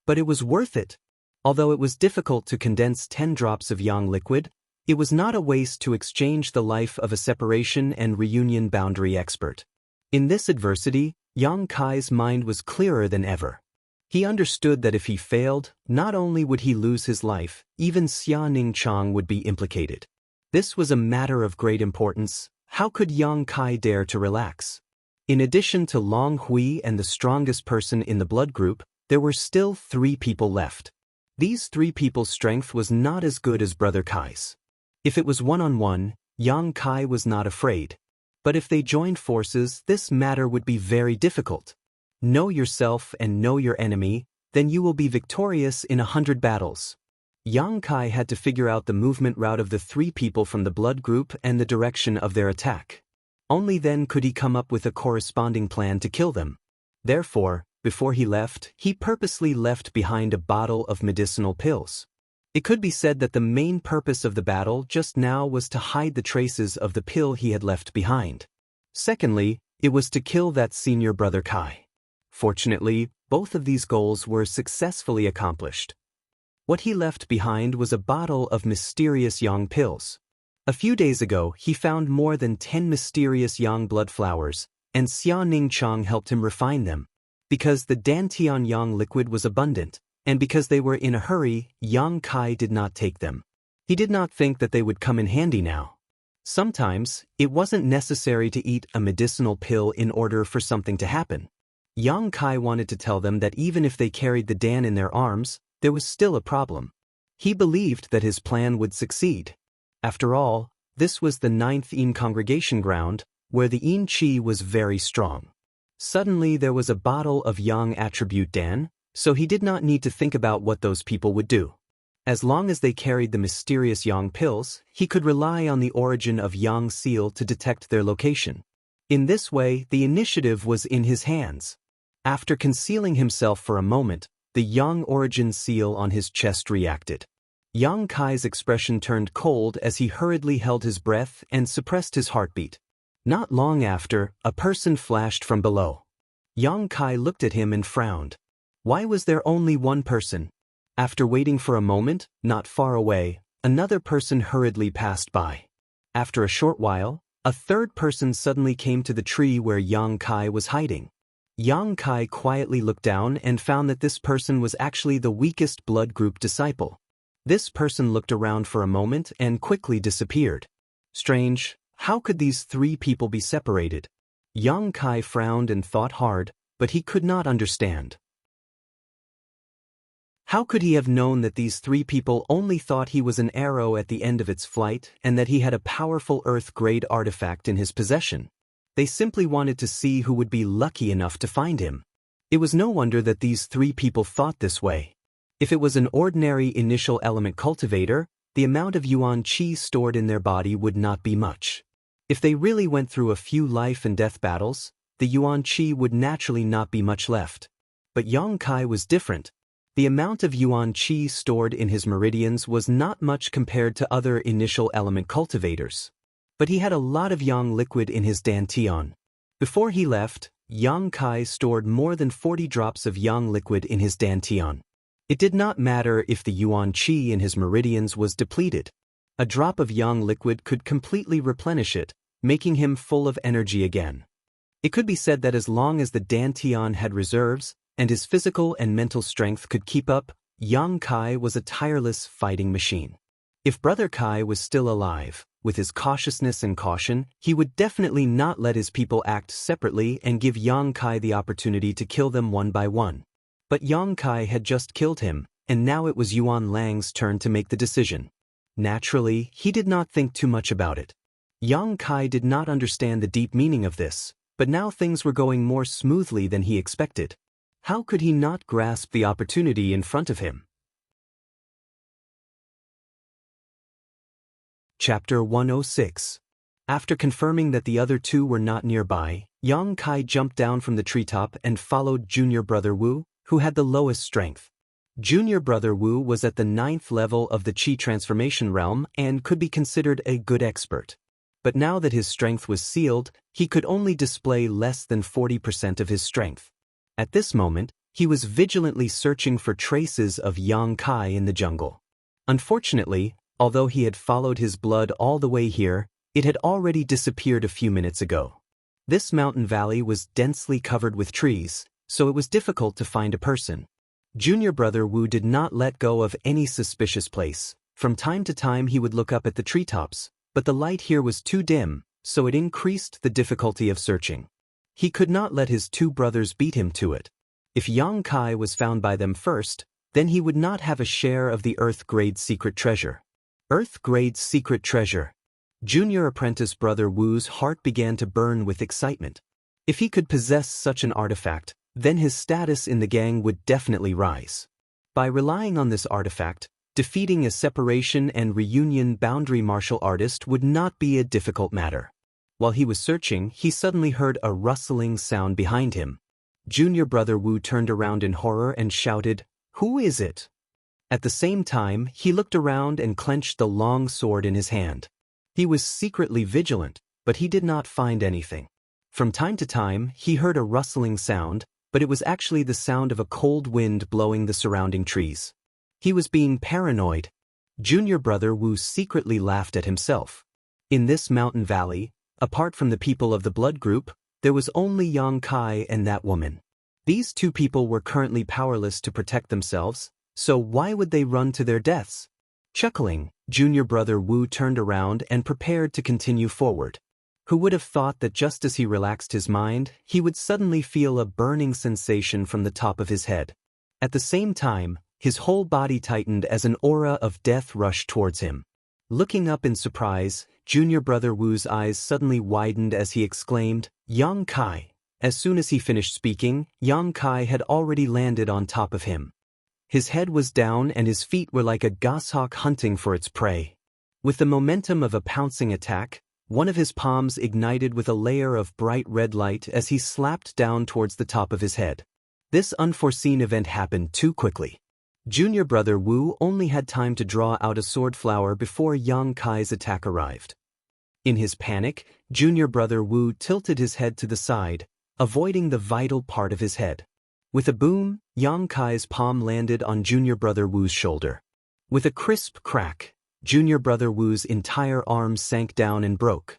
But it was worth it. Although it was difficult to condense 10 drops of Yang liquid, it was not a waste to exchange the life of a separation and reunion boundary expert. In this adversity, Yang Kai's mind was clearer than ever. He understood that if he failed, not only would he lose his life, even Xianxia would be implicated. This was a matter of great importance. How could Yang Kai dare to relax? In addition to Long Hui and the strongest person in the blood group, there were still 3 people left. These 3 people's strength was not as good as Brother Kai's. If it was one-on-one, Yang Kai was not afraid. But if they joined forces, this matter would be very difficult. Know yourself and know your enemy, then you will be victorious in 100 battles. Yang Kai had to figure out the movement route of the 3 people from the blood group and the direction of their attack. Only then could he come up with a corresponding plan to kill them. Therefore, before he left, he purposely left behind a bottle of medicinal pills. It could be said that the main purpose of the battle just now was to hide the traces of the pill he had left behind. Secondly, it was to kill that senior brother Kai. Fortunately, both of these goals were successfully accomplished. What he left behind was a bottle of mysterious Yang pills. A few days ago, he found more than 10 mysterious Yang blood flowers, and Xianxia helped him refine them. Because the Dantian Yang liquid was abundant, and because they were in a hurry, Yang Kai did not take them. He did not think that they would come in handy now. Sometimes, it wasn't necessary to eat a medicinal pill in order for something to happen. Yang Kai wanted to tell them that even if they carried the Dan in their arms, there was still a problem. He believed that his plan would succeed. After all, this was the 9th Yin congregation ground, where the Yin Qi was very strong. Suddenly there was a bottle of Yang attribute Dan, so he did not need to think about what those people would do. As long as they carried the mysterious Yang pills, he could rely on the origin of Yang seal to detect their location. In this way, the initiative was in his hands. After concealing himself for a moment, the Yang origin seal on his chest reacted. Yang Kai's expression turned cold as he hurriedly held his breath and suppressed his heartbeat. Not long after, a person flashed from below. Yang Kai looked at him and frowned. Why was there only one person? After waiting for a moment, not far away, another person hurriedly passed by. After a short while, a third person suddenly came to the tree where Yang Kai was hiding. Yang Kai quietly looked down and found that this person was actually the weakest blood group disciple. This person looked around for a moment and quickly disappeared. Strange, how could these 3 people be separated? Yang Kai frowned and thought hard, but he could not understand. How could he have known that these 3 people only thought he was an arrow at the end of its flight and that he had a powerful Earth-grade artifact in his possession? They simply wanted to see who would be lucky enough to find him. It was no wonder that these 3 people thought this way. If it was an ordinary initial element cultivator, the amount of yuan qi stored in their body would not be much. If they really went through a few life and death battles, the yuan qi would naturally not be much left. But Yang Kai was different. The amount of yuan qi stored in his meridians was not much compared to other initial element cultivators. But he had a lot of yang liquid in his dantian. Before he left, Yang Kai stored more than 40 drops of yang liquid in his dantian. It did not matter if the yuan qi in his meridians was depleted. A drop of yang liquid could completely replenish it, making him full of energy again. It could be said that as long as the dantian had reserves, and his physical and mental strength could keep up, Yang Kai was a tireless fighting machine. If Brother Kai was still alive, with his cautiousness and caution, he would definitely not let his people act separately and give Yang Kai the opportunity to kill them one by one. But Yang Kai had just killed him, and now it was Yuan Lang's turn to make the decision. Naturally, he did not think too much about it. Yang Kai did not understand the deep meaning of this, but now things were going more smoothly than he expected. How could he not grasp the opportunity in front of him? Chapter 106. After confirming that the other two were not nearby, Yang Kai jumped down from the treetop and followed Junior Brother Wu, who had the lowest strength. Junior Brother Wu was at the 9th level of the Qi transformation realm and could be considered a good expert. But now that his strength was sealed, he could only display less than 40% of his strength. At this moment, he was vigilantly searching for traces of Yang Kai in the jungle. Unfortunately, although he had followed his blood all the way here, it had already disappeared a few minutes ago. This mountain valley was densely covered with trees, so it was difficult to find a person. Junior Brother Wu did not let go of any suspicious place. From time to time he would look up at the treetops, but the light here was too dim, so it increased the difficulty of searching. He could not let his two brothers beat him to it. If Yang Kai was found by them first, then he would not have a share of the Earth-grade secret treasure. Earth-grade secret treasure. Junior apprentice Brother Wu's heart began to burn with excitement. If he could possess such an artifact, then his status in the gang would definitely rise. By relying on this artifact, defeating a separation and reunion boundary martial artist would not be a difficult matter. While he was searching, he suddenly heard a rustling sound behind him. Junior Brother Wu turned around in horror and shouted, "Who is it?" At the same time, he looked around and clenched the long sword in his hand. He was secretly vigilant, but he did not find anything. From time to time, he heard a rustling sound, but it was actually the sound of a cold wind blowing the surrounding trees. He was being paranoid. Junior Brother Wu secretly laughed at himself. In this mountain valley, apart from the people of the blood group, there was only Yang Kai and that woman. These two people were currently powerless to protect themselves, so why would they run to their deaths? Chuckling, Junior Brother Wu turned around and prepared to continue forward. Who would have thought that just as he relaxed his mind, he would suddenly feel a burning sensation from the top of his head. At the same time, his whole body tightened as an aura of death rushed towards him. Looking up in surprise, Junior Brother Wu's eyes suddenly widened as he exclaimed, "Yang Kai." As soon as he finished speaking, Yang Kai had already landed on top of him. His head was down and his feet were like a goshawk hunting for its prey. With the momentum of a pouncing attack, one of his palms ignited with a layer of bright red light as he slapped down towards the top of his head. This unforeseen event happened too quickly. Junior Brother Wu only had time to draw out a sword flower before Yang Kai's attack arrived. In his panic, Junior Brother Wu tilted his head to the side, avoiding the vital part of his head. With a boom, Yang Kai's palm landed on Junior Brother Wu's shoulder. With a crisp crack, Junior Brother Wu's entire arm sank down and broke.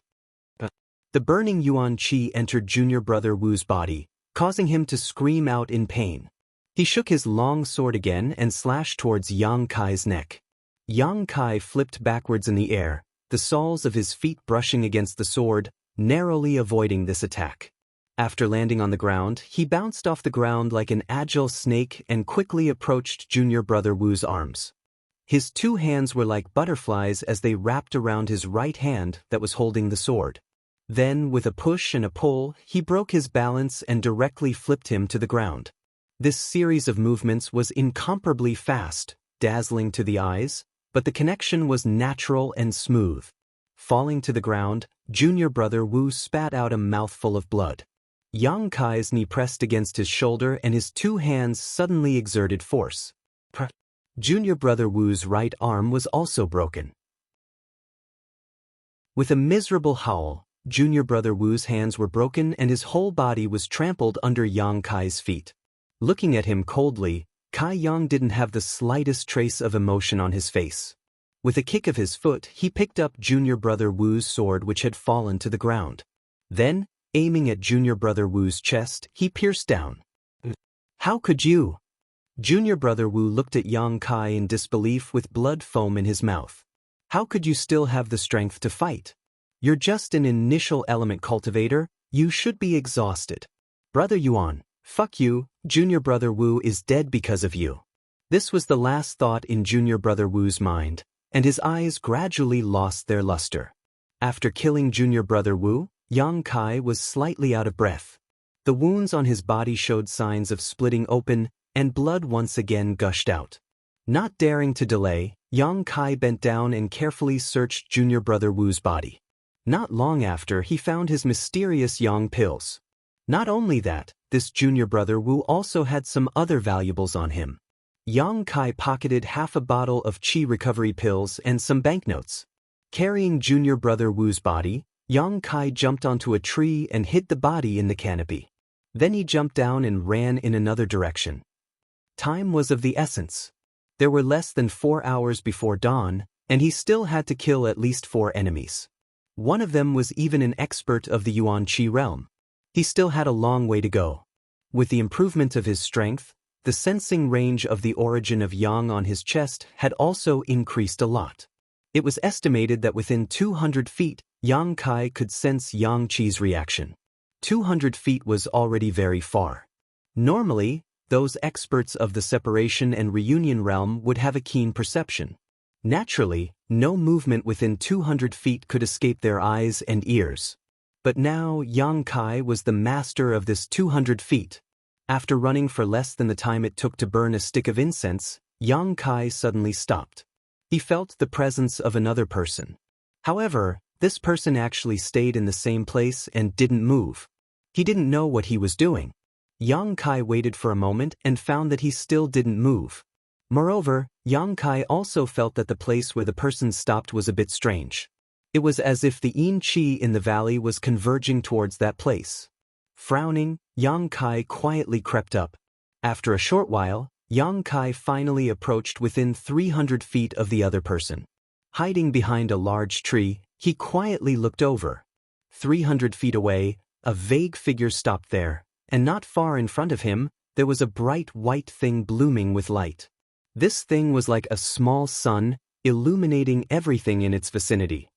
The burning yuan qi entered Junior Brother Wu's body, causing him to scream out in pain. He shook his long sword again and slashed towards Yang Kai's neck. Yang Kai flipped backwards in the air, the soles of his feet brushing against the sword, narrowly avoiding this attack. After landing on the ground, he bounced off the ground like an agile snake and quickly approached Junior Brother Wu's arms. His two hands were like butterflies as they wrapped around his right hand that was holding the sword. Then, with a push and a pull, he broke his balance and directly flipped him to the ground. This series of movements was incomparably fast, dazzling to the eyes, but the connection was natural and smooth. Falling to the ground, junior brother Wu spat out a mouthful of blood. Yang Kai's knee pressed against his shoulder and his two hands suddenly exerted force. Junior brother Wu's right arm was also broken. With a miserable howl, junior brother Wu's hands were broken and his whole body was trampled under Yang Kai's feet. Looking at him coldly, Kai Yang didn't have the slightest trace of emotion on his face. With a kick of his foot, he picked up junior brother Wu's sword which had fallen to the ground. Then, aiming at junior brother Wu's chest, he pierced down. "How could you?" Junior brother Wu looked at Yang Kai in disbelief with blood foam in his mouth. "How could you still have the strength to fight? You're just an initial element cultivator, you should be exhausted. Brother Yuan, fuck you, junior brother Wu is dead because of you." This was the last thought in junior brother Wu's mind, and his eyes gradually lost their luster. After killing junior brother Wu, Yang Kai was slightly out of breath. The wounds on his body showed signs of splitting open, and blood once again gushed out. Not daring to delay, Yang Kai bent down and carefully searched junior brother Wu's body. Not long after, he found his mysterious Yang pills. Not only that, this junior brother Wu also had some other valuables on him. Yang Kai pocketed half a bottle of Qi recovery pills and some banknotes. Carrying junior brother Wu's body, Yang Kai jumped onto a tree and hid the body in the canopy. Then he jumped down and ran in another direction. Time was of the essence. There were less than 4 hours before dawn, and he still had to kill at least 4 enemies. One of them was even an expert of the Yuan Qi realm. He still had a long way to go. With the improvement of his strength, the sensing range of the origin of Yang on his chest had also increased a lot. It was estimated that within 200 feet, Yang Kai could sense Yang Qi's reaction. 200 feet was already very far. Normally, those experts of the separation and reunion realm would have a keen perception. Naturally, no movement within 200 feet could escape their eyes and ears. But now Yang Kai was the master of this 200 feet. After running for less than the time it took to burn a stick of incense, Yang Kai suddenly stopped. He felt the presence of another person. However, this person actually stayed in the same place and didn't move. He didn't know what he was doing. Yang Kai waited for a moment and found that he still didn't move. Moreover, Yang Kai also felt that the place where the person stopped was a bit strange. It was as if the yin qi in the valley was converging towards that place. Frowning, Yang Kai quietly crept up. After a short while, Yang Kai finally approached within 300 feet of the other person. Hiding behind a large tree, he quietly looked over. 300 feet away, a vague figure stopped there, and not far in front of him, there was a bright white thing blooming with light. This thing was like a small sun, illuminating everything in its vicinity.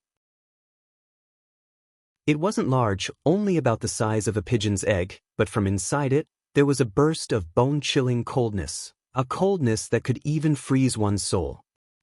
It wasn't large, only about the size of a pigeon's egg, but from inside it, there was a burst of bone-chilling coldness, a coldness that could even freeze one's soul.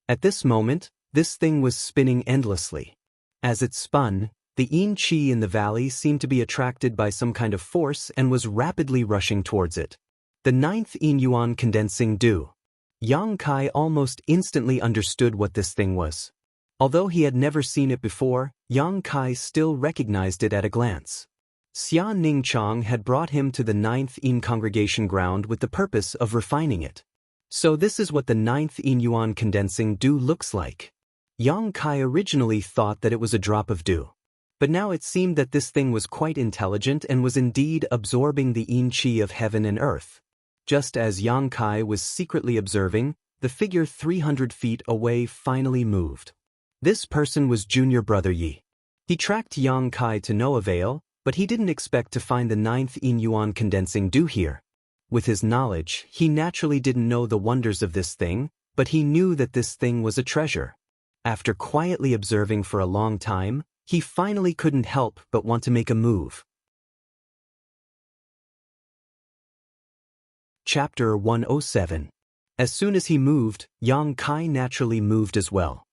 At this moment, this thing was spinning endlessly. As it spun, the yin qi in the valley seemed to be attracted by some kind of force and was rapidly rushing towards it. The 9th yin yuan condensing dew. Yang Kai almost instantly understood what this thing was. Although he had never seen it before, Yang Kai still recognized it at a glance. Xia Ningchang had brought him to the 9th yin congregation ground with the purpose of refining it. So this is what the 9th yin yuan condensing dew looks like. Yang Kai originally thought that it was a drop of dew. But now it seemed that this thing was quite intelligent and was indeed absorbing the yin qi of heaven and earth. Just as Yang Kai was secretly observing, the figure 300 feet away finally moved. This person was junior brother Yi. He tracked Yang Kai to no avail, but he didn't expect to find the 9th yin yuan condensing dew here. With his knowledge, he naturally didn't know the wonders of this thing, but he knew that this thing was a treasure. After quietly observing for a long time, he finally couldn't help but want to make a move. Chapter 107. As soon as he moved, Yang Kai naturally moved as well.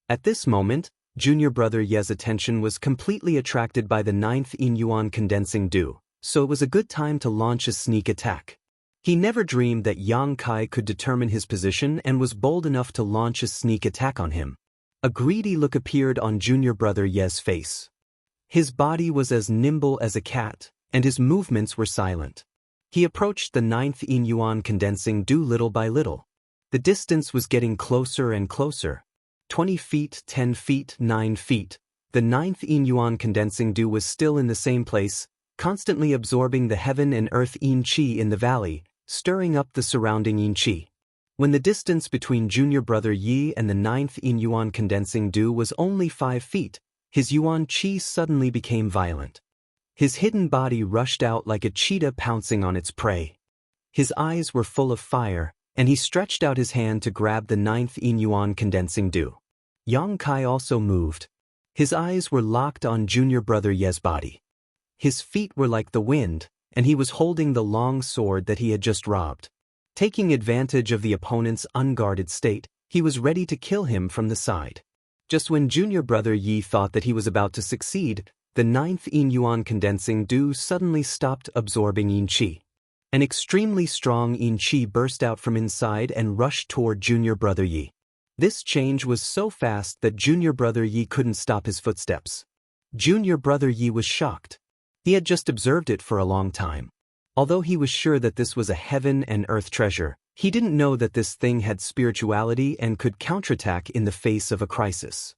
At this moment, junior brother Ye's attention was completely attracted by the 9th yin yuan condensing dew, so it was a good time to launch a sneak attack. He never dreamed that Yang Kai could determine his position and was bold enough to launch a sneak attack on him. A greedy look appeared on junior brother Ye's face. His body was as nimble as a cat, and his movements were silent. He approached the 9th Yin Yuan condensing dew little by little. The distance was getting closer and closer. 20 feet, 10 feet, 9 feet. The 9th Yin Yuan condensing dew was still in the same place, constantly absorbing the heaven and earth Yin Qi in the valley, stirring up the surrounding Yin Qi. When the distance between junior brother Yi and the 9th Yin Yuan condensing dew was only 5 feet, his Yuan Qi suddenly became violent. His hidden body rushed out like a cheetah pouncing on its prey. His eyes were full of fire, and he stretched out his hand to grab the 9th Yin Yuan condensing dew. Yang Kai also moved. His eyes were locked on junior brother Ye's body. His feet were like the wind, and he was holding the long sword that he had just robbed. Taking advantage of the opponent's unguarded state, he was ready to kill him from the side. Just when junior brother Yi thought that he was about to succeed, the 9th Yin Yuan condensing dew suddenly stopped absorbing Yin Qi. An extremely strong Yin Qi burst out from inside and rushed toward junior brother Yi. This change was so fast that junior brother Yi couldn't stop his footsteps. Junior brother Yi was shocked. He had just observed it for a long time. Although he was sure that this was a heaven and earth treasure, he didn't know that this thing had spirituality and could counterattack in the face of a crisis.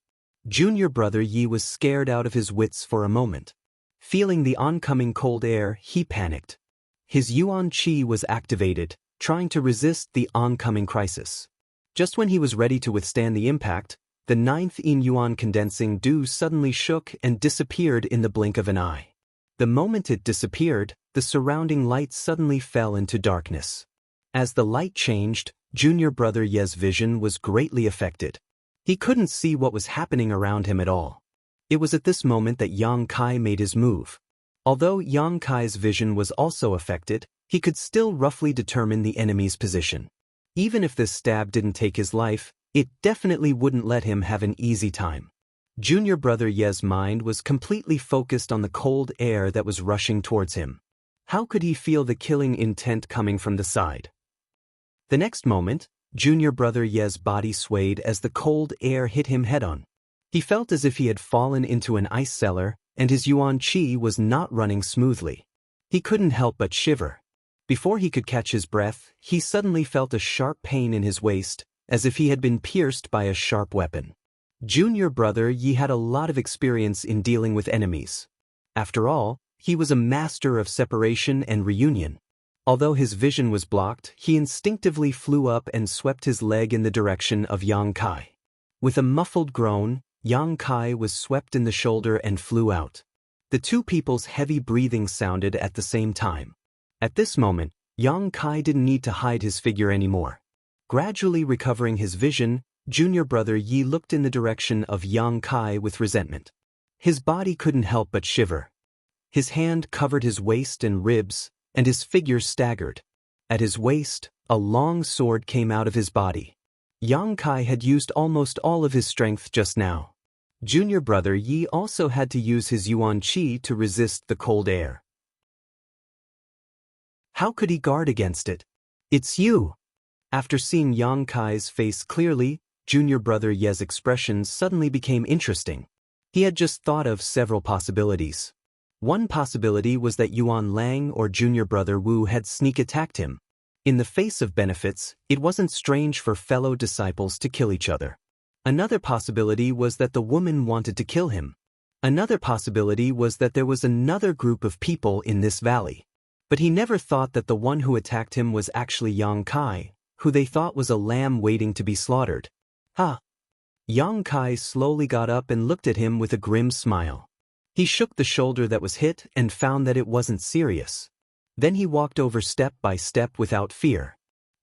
Junior brother Yi was scared out of his wits for a moment. Feeling the oncoming cold air, he panicked. His Yuan Qi was activated, trying to resist the oncoming crisis. Just when he was ready to withstand the impact, the 9th Yin Yuan condensing dew suddenly shook and disappeared in the blink of an eye. The moment it disappeared, the surrounding light suddenly fell into darkness. As the light changed, junior brother Ye's vision was greatly affected. He couldn't see what was happening around him at all. It was at this moment that Yang Kai made his move. Although Yang Kai's vision was also affected, he could still roughly determine the enemy's position. Even if this stab didn't take his life, it definitely wouldn't let him have an easy time. Junior brother Ye's mind was completely focused on the cold air that was rushing towards him. How could he feel the killing intent coming from the side? The next moment, junior brother Ye's body swayed as the cold air hit him head-on. He felt as if he had fallen into an ice cellar, and his Yuan Qi was not running smoothly. He couldn't help but shiver. Before he could catch his breath, he suddenly felt a sharp pain in his waist, as if he had been pierced by a sharp weapon. Junior brother Yi had a lot of experience in dealing with enemies. After all, he was a master of separation and reunion. Although his vision was blocked, he instinctively flew up and swept his leg in the direction of Yang Kai. With a muffled groan, Yang Kai was swept in the shoulder and flew out. The two people's heavy breathing sounded at the same time. At this moment, Yang Kai didn't need to hide his figure anymore. Gradually recovering his vision, junior brother Yi looked in the direction of Yang Kai with resentment. His body couldn't help but shiver. His hand covered his waist and ribs, and his figure staggered. At his waist, a long sword came out of his body. Yang Kai had used almost all of his strength just now. Junior brother Yi also had to use his Yuan Qi to resist the cold air. How could he guard against it? "It's you!" After seeing Yang Kai's face clearly, junior brother Ye's expression suddenly became interesting. He had just thought of several possibilities. One possibility was that Yuan Lang or junior brother Wu had sneak attacked him. In the face of benefits, it wasn't strange for fellow disciples to kill each other. Another possibility was that the woman wanted to kill him. Another possibility was that there was another group of people in this valley. But he never thought that the one who attacked him was actually Yang Kai, who they thought was a lamb waiting to be slaughtered. Ha! Yang Kai slowly got up and looked at him with a grim smile. He shook the shoulder that was hit and found that it wasn't serious. Then he walked over step by step without fear.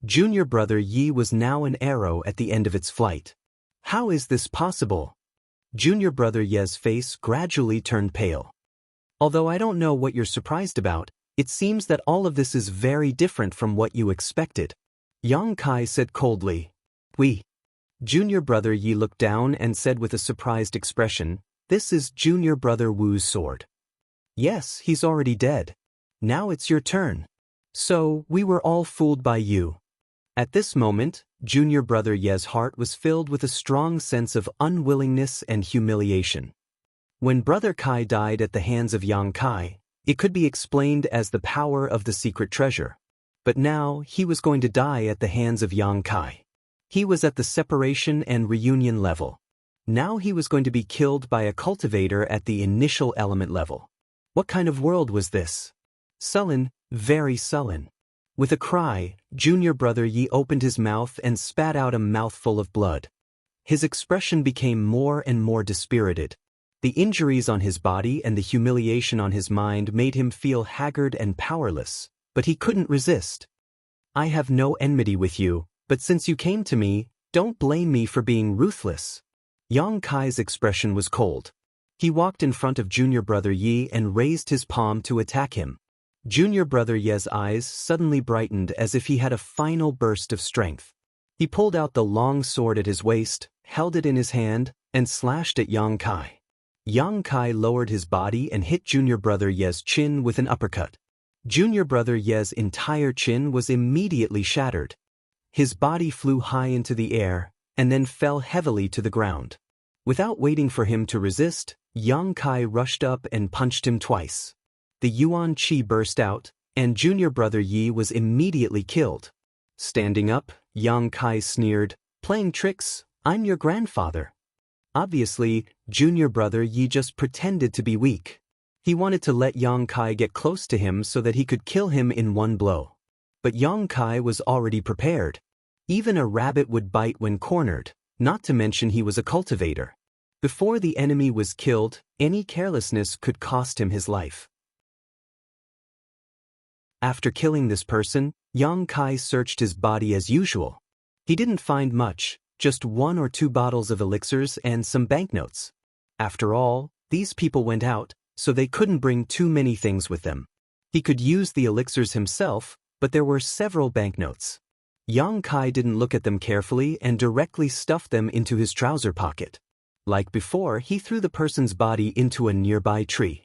Junior brother Yi was now an arrow at the end of its flight. How is this possible? Junior brother Ye's face gradually turned pale. Although I don't know what you're surprised about, it seems that all of this is very different from what you expected. Yang Kai said coldly. "We." Junior brother Yi looked down and said with a surprised expression, "This is junior brother Wu's sword." "Yes, he's already dead. Now it's your turn." So, we were all fooled by you. At this moment, junior brother Ye's heart was filled with a strong sense of unwillingness and humiliation. When brother Kai died at the hands of Yang Kai, it could be explained as the power of the secret treasure. But now, he was going to die at the hands of Yang Kai. He was at the separation and reunion level. Now he was going to be killed by a cultivator at the initial element level. What kind of world was this? Sullen, very sullen. With a cry, junior brother Yi opened his mouth and spat out a mouthful of blood. His expression became more and more dispirited. The injuries on his body and the humiliation on his mind made him feel haggard and powerless, but he couldn't resist. I have no enmity with you, but since you came to me, don't blame me for being ruthless. Yang Kai's expression was cold. He walked in front of junior brother Yi and raised his palm to attack him. Junior brother Ye's eyes suddenly brightened as if he had a final burst of strength. He pulled out the long sword at his waist, held it in his hand, and slashed at Yang Kai. Yang Kai lowered his body and hit junior brother Ye's chin with an uppercut. Junior brother Ye's entire chin was immediately shattered. His body flew high into the air, and then fell heavily to the ground. Without waiting for him to resist, Yang Kai rushed up and punched him twice. The Yuan Qi burst out, and junior brother Yi was immediately killed. Standing up, Yang Kai sneered, "Playing tricks? I'm your grandfather." Obviously, junior brother Yi just pretended to be weak. He wanted to let Yang Kai get close to him so that he could kill him in one blow. But Yang Kai was already prepared. Even a rabbit would bite when cornered, not to mention he was a cultivator. Before the enemy was killed, any carelessness could cost him his life. After killing this person, Yang Kai searched his body as usual. He didn't find much, just 1 or 2 bottles of elixirs and some banknotes. After all, these people went out, so they couldn't bring too many things with them. He could use the elixirs himself, but there were several banknotes. Yang Kai didn't look at them carefully and directly stuffed them into his trouser pocket. Like before, he threw the person's body into a nearby tree.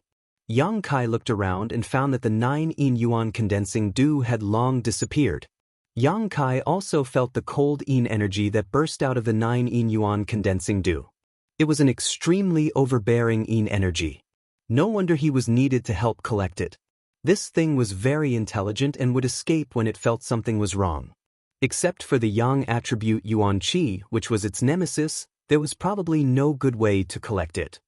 Yang Kai looked around and found that the 9 yin yuan condensing dew had long disappeared. Yang Kai also felt the cold yin energy that burst out of the 9 yin yuan condensing dew. It was an extremely overbearing yin energy. No wonder he was needed to help collect it. This thing was very intelligent and would escape when it felt something was wrong. Except for the yang attribute Yuan Qi, which was its nemesis, there was probably no good way to collect it.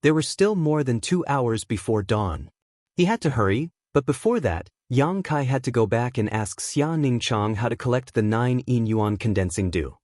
There were still more than 2 hours before dawn. He had to hurry, but before that, Yang Kai had to go back and ask Xianxia how to collect the 9 yin yuan condensing dew.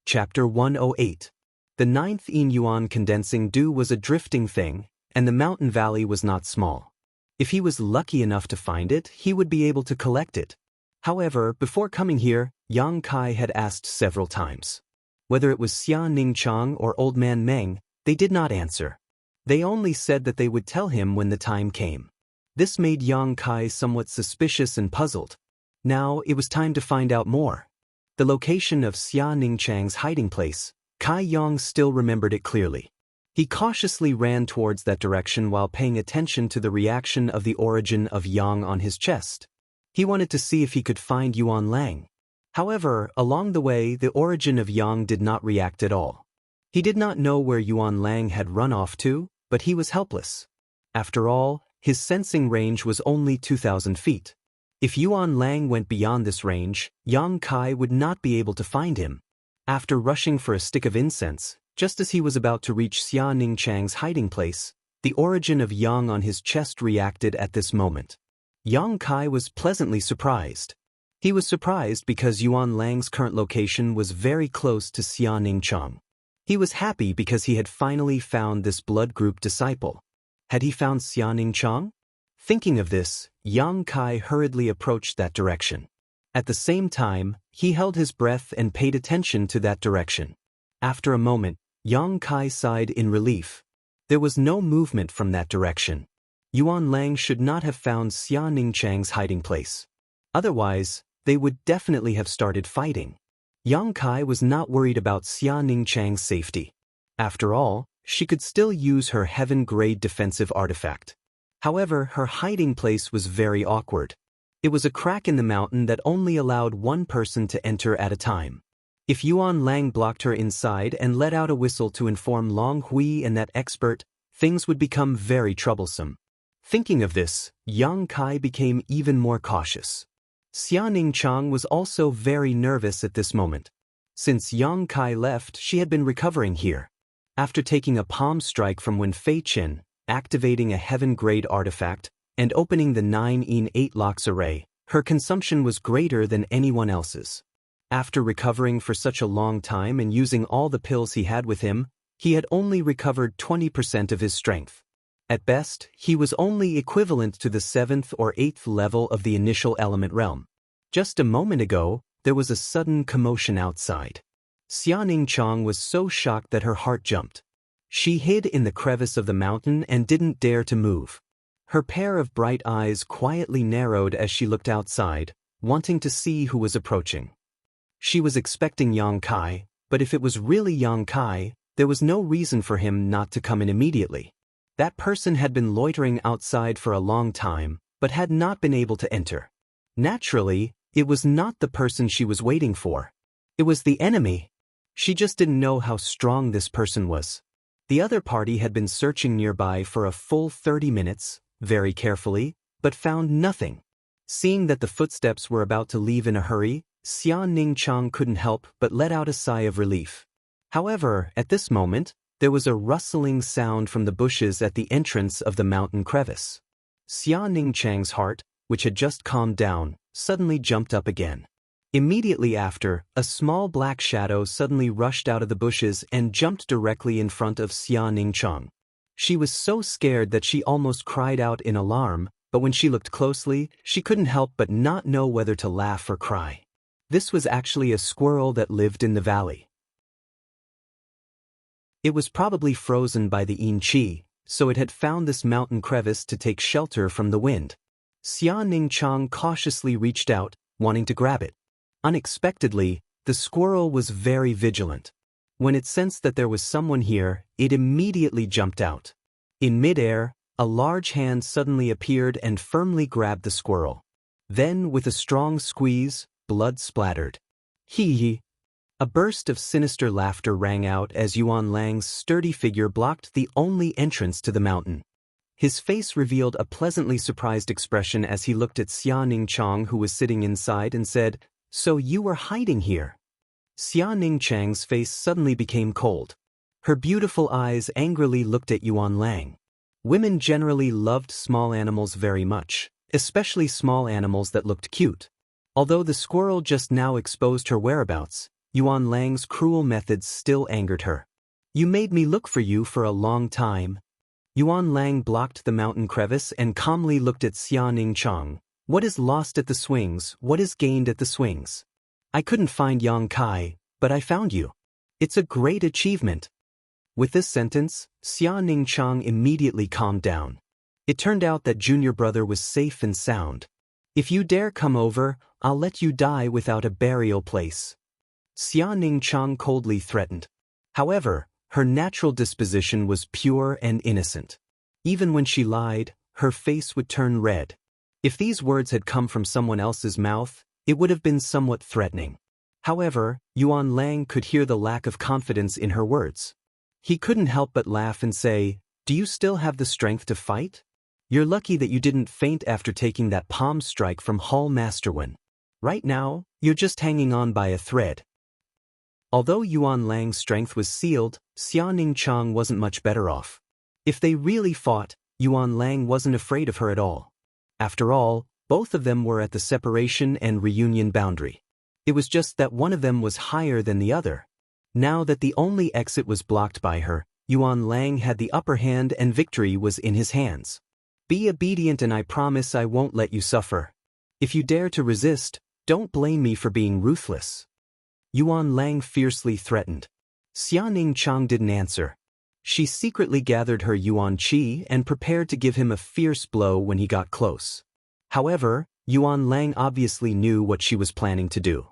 Chapter 108. The 9th yin yuan condensing dew was a drifting thing, and the mountain valley was not small. If he was lucky enough to find it, he would be able to collect it. However, before coming here, Yang Kai had asked several times. Whether it was Xianxia or Old Man Meng, they did not answer. They only said that they would tell him when the time came. This made Yang Kai somewhat suspicious and puzzled. Now it was time to find out more. The location of Xianxia's hiding place, Kai Yang still remembered it clearly. He cautiously ran towards that direction while paying attention to the reaction of the origin of Yang on his chest. He wanted to see if he could find Yuan Lang. However, along the way, the origin of Yang did not react at all. He did not know where Yuan Lang had run off to, but he was helpless. After all, his sensing range was only 2,000 feet. If Yuan Lang went beyond this range, Yang Kai would not be able to find him. After rushing for a stick of incense, just as he was about to reach Xianxia's hiding place, the origin of Yang on his chest reacted at this moment. Yang Kai was pleasantly surprised. He was surprised because Yuan Lang's current location was very close to Xianxia. He was happy because he had finally found this blood group disciple. Had he found Xianxia? Thinking of this, Yang Kai hurriedly approached that direction. At the same time, he held his breath and paid attention to that direction. After a moment, Yang Kai sighed in relief. There was no movement from that direction. Yuan Lang should not have found Xianxia's hiding place. Otherwise, they would definitely have started fighting. Yang Kai was not worried about Xianxia's safety. After all, she could still use her heaven-grade defensive artifact. However, her hiding place was very awkward. It was a crack in the mountain that only allowed one person to enter at a time. If Yuan Lang blocked her inside and let out a whistle to inform Long Hui and that expert, things would become very troublesome. Thinking of this, Yang Kai became even more cautious. Xianing Chang was also very nervous at this moment. Since Yang Kai left, she had been recovering here. After taking a palm strike from Wen Fei Chen, activating a heaven-grade artifact, and opening the 9-in-8 locks array, her consumption was greater than anyone else's. After recovering for such a long time and using all the pills he had with him, he had only recovered 20% of his strength. At best, he was only equivalent to the 7th or 8th level of the initial element realm. Just a moment ago, there was a sudden commotion outside. Xianing Chang was so shocked that her heart jumped. She hid in the crevice of the mountain and didn't dare to move. Her pair of bright eyes quietly narrowed as she looked outside, wanting to see who was approaching. She was expecting Yang Kai, but if it was really Yang Kai, there was no reason for him not to come in immediately. That person had been loitering outside for a long time, but had not been able to enter. Naturally, it was not the person she was waiting for. It was the enemy. She just didn't know how strong this person was. The other party had been searching nearby for a full 30 minutes, very carefully, but found nothing. Seeing that the footsteps were about to leave in a hurry, Xianing Chang couldn't help but let out a sigh of relief. However, at this moment, there was a rustling sound from the bushes at the entrance of the mountain crevice. Xianing Chang's heart, which had just calmed down, suddenly jumped up again. Immediately after, a small black shadow suddenly rushed out of the bushes and jumped directly in front of Xianing Chang. She was so scared that she almost cried out in alarm, but when she looked closely, she couldn't help but not know whether to laugh or cry. This was actually a squirrel that lived in the valley. It was probably frozen by the yin qi, so it had found this mountain crevice to take shelter from the wind. Xianing Chang cautiously reached out, wanting to grab it. Unexpectedly, the squirrel was very vigilant. When it sensed that there was someone here, it immediately jumped out. In midair, a large hand suddenly appeared and firmly grabbed the squirrel. Then, with a strong squeeze, blood splattered. Hee. A burst of sinister laughter rang out as Yuan Lang's sturdy figure blocked the only entrance to the mountain. His face revealed a pleasantly surprised expression as he looked at Xianing Chang, who was sitting inside, and said, "So you were hiding here?" Xianing Chang's face suddenly became cold. Her beautiful eyes angrily looked at Yuan Lang. Women generally loved small animals very much, especially small animals that looked cute. Although the squirrel just now exposed her whereabouts, Yuan Lang's cruel methods still angered her. "You made me look for you for a long time." Yuan Lang blocked the mountain crevice and calmly looked at Xianing Chang. "What is lost at the swings, what is gained at the swings? I couldn't find Yang Kai, but I found you. It's a great achievement." With this sentence, Xianing Chang immediately calmed down. It turned out that junior brother was safe and sound. "If you dare come over, I'll let you die without a burial place," Xianing Chang coldly threatened. However, her natural disposition was pure and innocent. Even when she lied, her face would turn red. If these words had come from someone else's mouth, it would have been somewhat threatening. However, Yuan Lang could hear the lack of confidence in her words. He couldn't help but laugh and say, "Do you still have the strength to fight? You're lucky that you didn't faint after taking that palm strike from Hall Master Wen. Right now, you're just hanging on by a thread." Although Yuan Lang's strength was sealed, Xianing Chang wasn't much better off. If they really fought, Yuan Lang wasn't afraid of her at all. After all, both of them were at the separation and reunion boundary. It was just that one of them was higher than the other. Now that the only exit was blocked by her, Yuan Lang had the upper hand and victory was in his hands. "Be obedient and I promise I won't let you suffer. If you dare to resist, don't blame me for being ruthless," Yuan Lang fiercely threatened. Xianing Chang didn't answer. She secretly gathered her Yuan Qi and prepared to give him a fierce blow when he got close. However, Yuan Lang obviously knew what she was planning to do.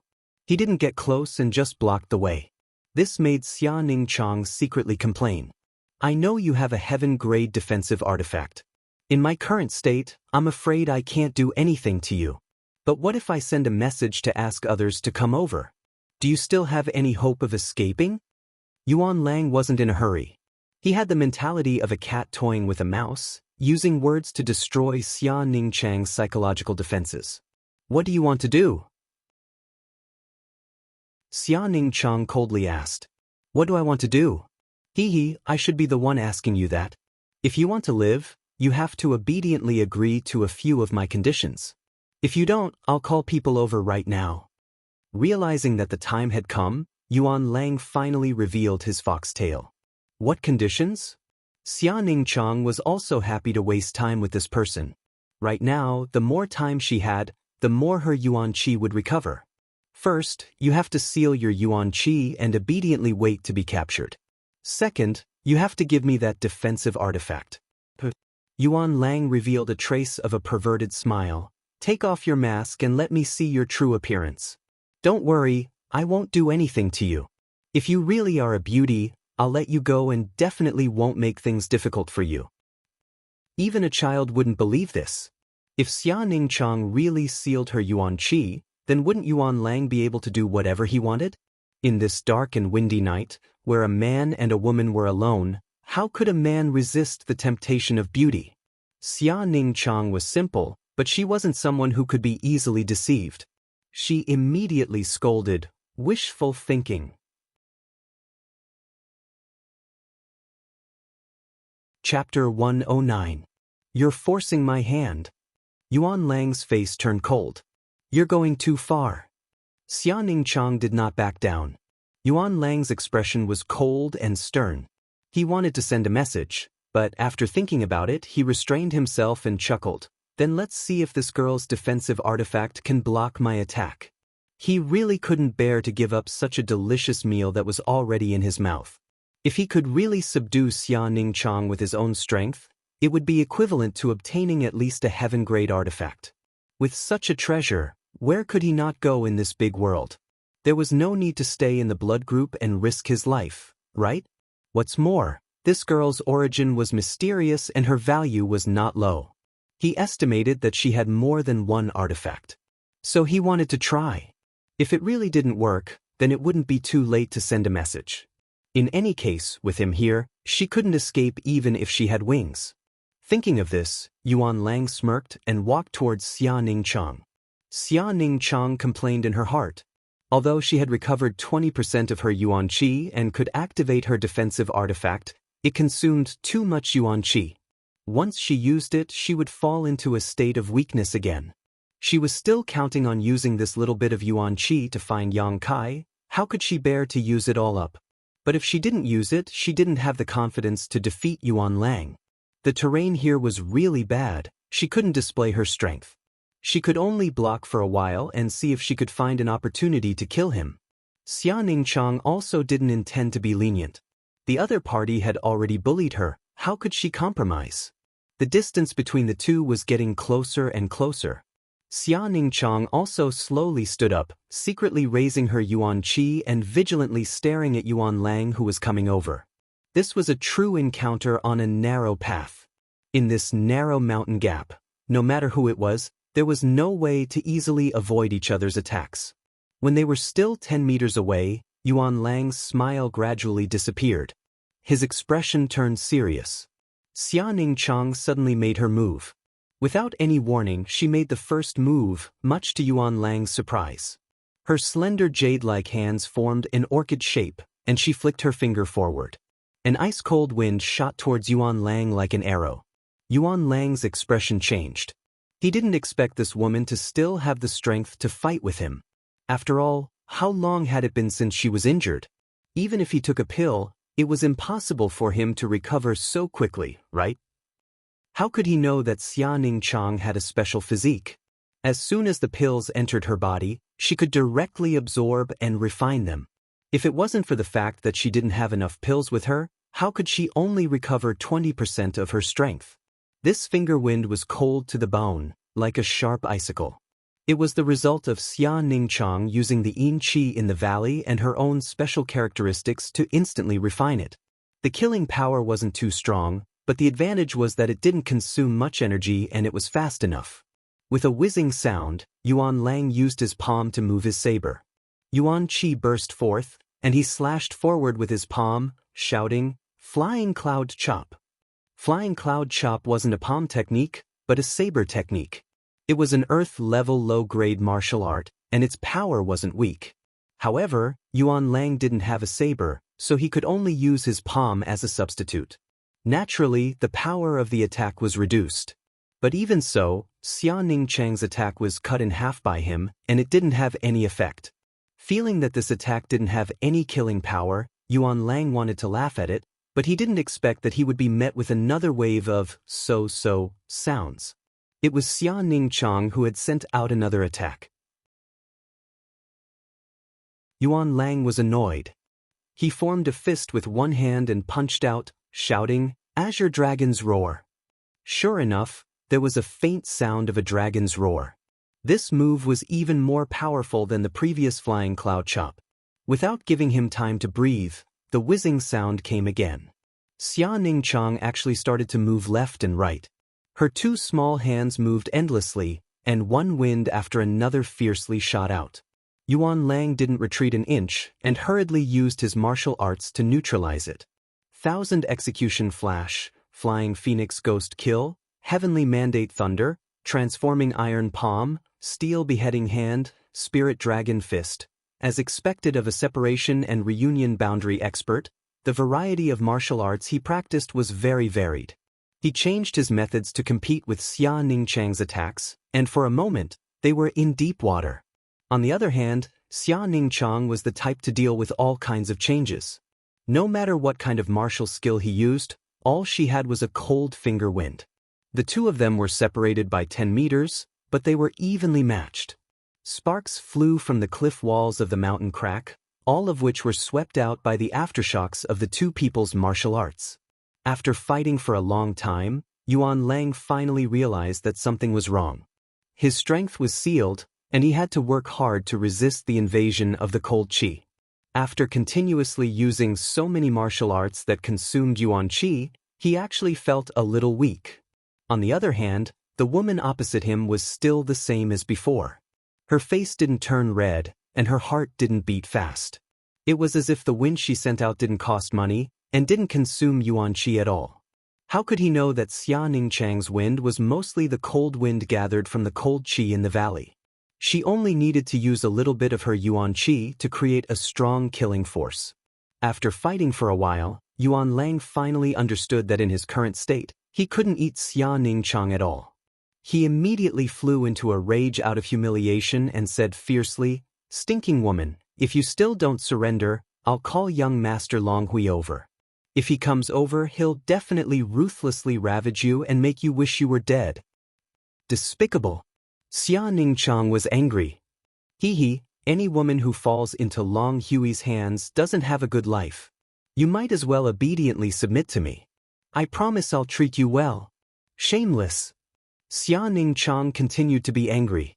He didn't get close and just blocked the way. This made Xianing Chang secretly complain. "I know you have a heaven-grade defensive artifact. In my current state, I'm afraid I can't do anything to you. But what if I send a message to ask others to come over? Do you still have any hope of escaping? Yuan Lang wasn't in a hurry. He had the mentality of a cat toying with a mouse, using words to destroy Xia Ningchang's psychological defenses. What do you want to do? Xia Ningchang coldly asked. What do I want to do? I should be the one asking you that. If you want to live, you have to obediently agree to a few of my conditions. If you don't, I'll call people over right now. Realizing that the time had come, Yuan Lang finally revealed his foxtail. What conditions? Xia Ningchang was also happy to waste time with this person. Right now, the more time she had, the more her Yuan Qi would recover. First, you have to seal your Yuan Qi and obediently wait to be captured. Second, you have to give me that defensive artifact. Yuan Lang revealed a trace of a perverted smile. Take off your mask and let me see your true appearance. Don't worry, I won't do anything to you. If you really are a beauty, I'll let you go and definitely won't make things difficult for you. Even a child wouldn't believe this. If Xia Ningchang really sealed her Yuan Qi, then wouldn't Yuan Lang be able to do whatever he wanted? In this dark and windy night, where a man and a woman were alone, how could a man resist the temptation of beauty? Xia Ningchang was simple, but she wasn't someone who could be easily deceived. She immediately scolded, wishful thinking. Chapter 109. You're forcing my hand. Yuan Lang's face turned cold. You're going too far. Xia Ningchang did not back down. Yuan Lang's expression was cold and stern. He wanted to send a message, but after thinking about it, he restrained himself and chuckled. Then let's see if this girl's defensive artifact can block my attack. He really couldn't bear to give up such a delicious meal that was already in his mouth. If he could really subdue Xia Ningchang with his own strength, it would be equivalent to obtaining at least a heaven-grade artifact. With such a treasure, where could he not go in this big world? There was no need to stay in the blood group and risk his life, right? What's more, this girl's origin was mysterious and her value was not low. He estimated that she had more than one artifact. So he wanted to try. If it really didn't work, then it wouldn't be too late to send a message. In any case, with him here, she couldn't escape even if she had wings. Thinking of this, Yuan Lang smirked and walked towards Xia Ningchang. Xia Ningchang complained in her heart. Although she had recovered 20% of her Yuan Qi and could activate her defensive artifact, it consumed too much Yuan Qi. Once she used it, she would fall into a state of weakness again. She was still counting on using this little bit of Yuan Qi to find Yang Kai. How could she bear to use it all up? But if she didn't use it, she didn't have the confidence to defeat Yuan Lang. The terrain here was really bad. She couldn't display her strength. She could only block for a while and see if she could find an opportunity to kill him. Xia Ningchang also didn't intend to be lenient. The other party had already bullied her. How could she compromise? The distance between the two was getting closer and closer. Xia Ningchang also slowly stood up, secretly raising her Yuan Qi and vigilantly staring at Yuan Lang, who was coming over. This was a true encounter on a narrow path. In this narrow mountain gap, no matter who it was, there was no way to easily avoid each other's attacks. When they were still 10 meters away, Yuan Lang's smile gradually disappeared. His expression turned serious. Xia Ningchang suddenly made her move. Without any warning, she made the first move, much to Yuan Lang's surprise. Her slender jade-like hands formed an orchid shape, and she flicked her finger forward. An ice-cold wind shot towards Yuan Lang like an arrow. Yuan Lang's expression changed. He didn't expect this woman to still have the strength to fight with him. After all, how long had it been since she was injured? Even if he took a pill, it was impossible for him to recover so quickly, right? How could he know that Xia Ningchang had a special physique? As soon as the pills entered her body, she could directly absorb and refine them. If it wasn't for the fact that she didn't have enough pills with her, how could she only recover 20% of her strength? This finger wind was cold to the bone, like a sharp icicle. It was the result of Xia Ningchang using the yin qi in the valley and her own special characteristics to instantly refine it. The killing power wasn't too strong, but the advantage was that it didn't consume much energy and it was fast enough. With a whizzing sound, Yuan Lang used his palm to move his saber. Yuan Qi burst forth, and he slashed forward with his palm, shouting, "Flying Cloud Chop." Flying Cloud Chop wasn't a palm technique, but a saber technique. It was an earth-level low-grade martial art, and its power wasn't weak. However, Yuan Lang didn't have a saber, so he could only use his palm as a substitute. Naturally, the power of the attack was reduced. But even so, Xia Ningchang's attack was cut in half by him, and it didn't have any effect. Feeling that this attack didn't have any killing power, Yuan Lang wanted to laugh at it, but he didn't expect that he would be met with another wave of so-so sounds. It was Xia Ningchang who had sent out another attack. Yuan Lang was annoyed. He formed a fist with one hand and punched out, shouting, "Azure Dragon's Roar." Sure enough, there was a faint sound of a dragon's roar. This move was even more powerful than the previous Flying Cloud Chop. Without giving him time to breathe, the whizzing sound came again. Xia Ningchang actually started to move left and right. Her two small hands moved endlessly, and one wind after another fiercely shot out. Yuan Lang didn't retreat an inch and hurriedly used his martial arts to neutralize it. Thousand Execution Flash, Flying Phoenix Ghost Kill, Heavenly Mandate Thunder, Transforming Iron Palm, Steel Beheading Hand, Spirit Dragon Fist. As expected of a separation and reunion boundary expert, the variety of martial arts he practiced was very varied. He changed his methods to compete with Xia Ningchang's attacks, and for a moment, they were in deep water. On the other hand, Xia Ningchang was the type to deal with all kinds of changes. No matter what kind of martial skill he used, all she had was a cold finger wind. The two of them were separated by 10 meters, but they were evenly matched. Sparks flew from the cliff walls of the mountain crack, all of which were swept out by the aftershocks of the two people's martial arts. After fighting for a long time, Yuan Lang finally realized that something was wrong. His strength was sealed, and he had to work hard to resist the invasion of the cold qi. After continuously using so many martial arts that consumed Yuan Qi, he actually felt a little weak. On the other hand, the woman opposite him was still the same as before. Her face didn't turn red, and her heart didn't beat fast. It was as if the wind she sent out didn't cost money, and didn't consume Yuan Qi at all. How could he know that Xia Ningchang's wind was mostly the cold wind gathered from the cold qi in the valley? She only needed to use a little bit of her Yuan Qi to create a strong killing force. After fighting for a while, Yuan Lang finally understood that in his current state, he couldn't eat Xia Ningchang at all. He immediately flew into a rage out of humiliation and said fiercely, "Stinking woman, if you still don't surrender, I'll call young Master Longhui over. If he comes over, he'll definitely ruthlessly ravage you and make you wish you were dead." Despicable. Xia Ningchang was angry. Hee, any woman who falls into Long Hui's hands doesn't have a good life. You might as well obediently submit to me. I promise I'll treat you well. Shameless. Xia Ningchang continued to be angry.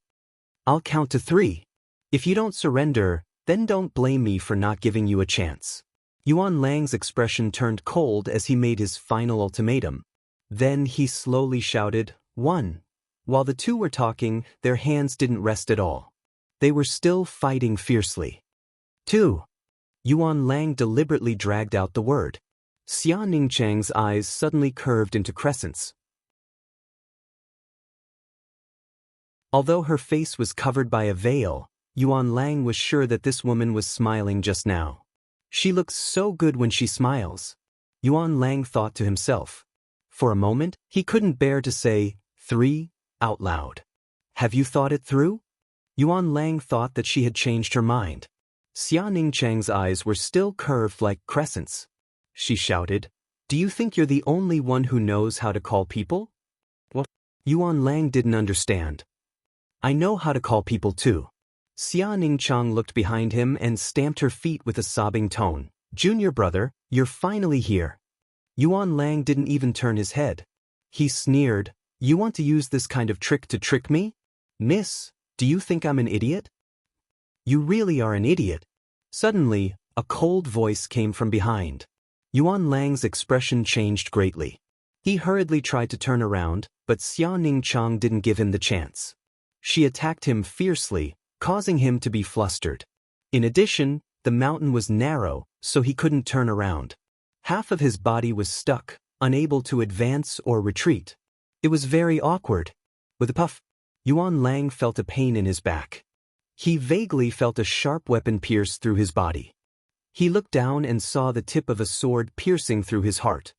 I'll count to 3. If you don't surrender, then don't blame me for not giving you a chance. Yuan Lang's expression turned cold as he made his final ultimatum. Then he slowly shouted, 1. While the two were talking, their hands didn't rest at all. They were still fighting fiercely. 2. Yuan Lang deliberately dragged out the word. Xia Ningchang's eyes suddenly curved into crescents. Although her face was covered by a veil, Yuan Lang was sure that this woman was smiling just now. She looks so good when she smiles. Yuan Lang thought to himself. For a moment, he couldn't bear to say, 3, out loud. Have you thought it through? Yuan Lang thought that she had changed her mind. Xia Ningchang's eyes were still curved like crescents. She shouted, "Do you think you're the only one who knows how to call people?" What? Yuan Lang didn't understand. I know how to call people too. Xia Ningchang looked behind him and stamped her feet with a sobbing tone. Junior brother, you're finally here. Yuan Lang didn't even turn his head. He sneered, you want to use this kind of trick to trick me? Miss, do you think I'm an idiot? You really are an idiot. Suddenly, a cold voice came from behind. Yuan Lang's expression changed greatly. He hurriedly tried to turn around, but Xianxia didn't give him the chance. She attacked him fiercely, causing him to be flustered. In addition, the mountain was narrow, so he couldn't turn around. Half of his body was stuck, unable to advance or retreat. It was very awkward. With a puff, Yuan Lang felt a pain in his back. He vaguely felt a sharp weapon pierce through his body. He looked down and saw the tip of a sword piercing through his heart.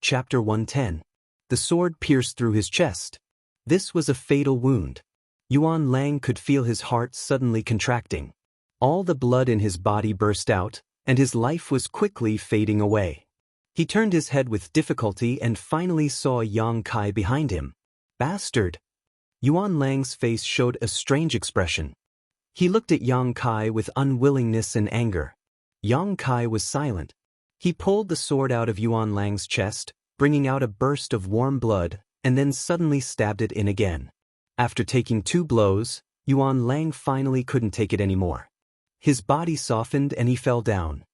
Chapter 110. The sword pierced through his chest. This was a fatal wound. Yuan Lang could feel his heart suddenly contracting. All the blood in his body burst out, and his life was quickly fading away. He turned his head with difficulty and finally saw Yang Kai behind him. Bastard! Yuan Lang's face showed a strange expression. He looked at Yang Kai with unwillingness and anger. Yang Kai was silent. He pulled the sword out of Yuan Lang's chest, bringing out a burst of warm blood, and then suddenly stabbed it in again. After taking 2 blows, Yuan Lang finally couldn't take it anymore. His body softened and he fell down.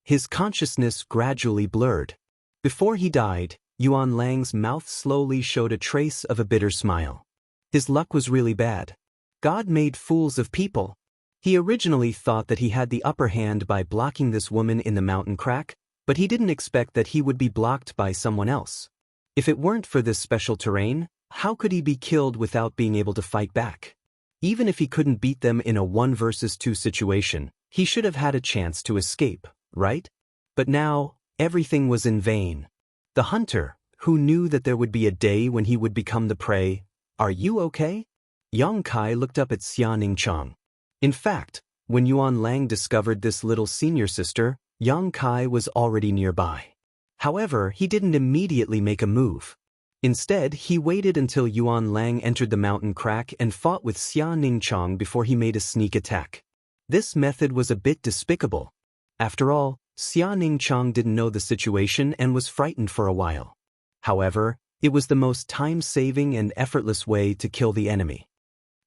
His consciousness gradually blurred. Before he died, Yuan Lang's mouth slowly showed a trace of a bitter smile. His luck was really bad. God made fools of people. He originally thought that he had the upper hand by blocking this woman in the mountain crack, but he didn't expect that he would be blocked by someone else. If it weren't for this special terrain, how could he be killed without being able to fight back? Even if he couldn't beat them in a 1 versus 2 situation, he should have had a chance to escape, right? But now, everything was in vain. The hunter, who knew that there would be a day when he would become the prey, "Are you okay?" Yang Kai looked up at Xianxia. In fact, when Yuan Lang discovered this little senior sister, Yang Kai was already nearby. However, he didn't immediately make a move. Instead, he waited until Yuan Lang entered the mountain crack and fought with Xianxia before he made a sneak attack. This method was a bit despicable. After all, Xianxia didn't know the situation and was frightened for a while. However, it was the most time-saving and effortless way to kill the enemy.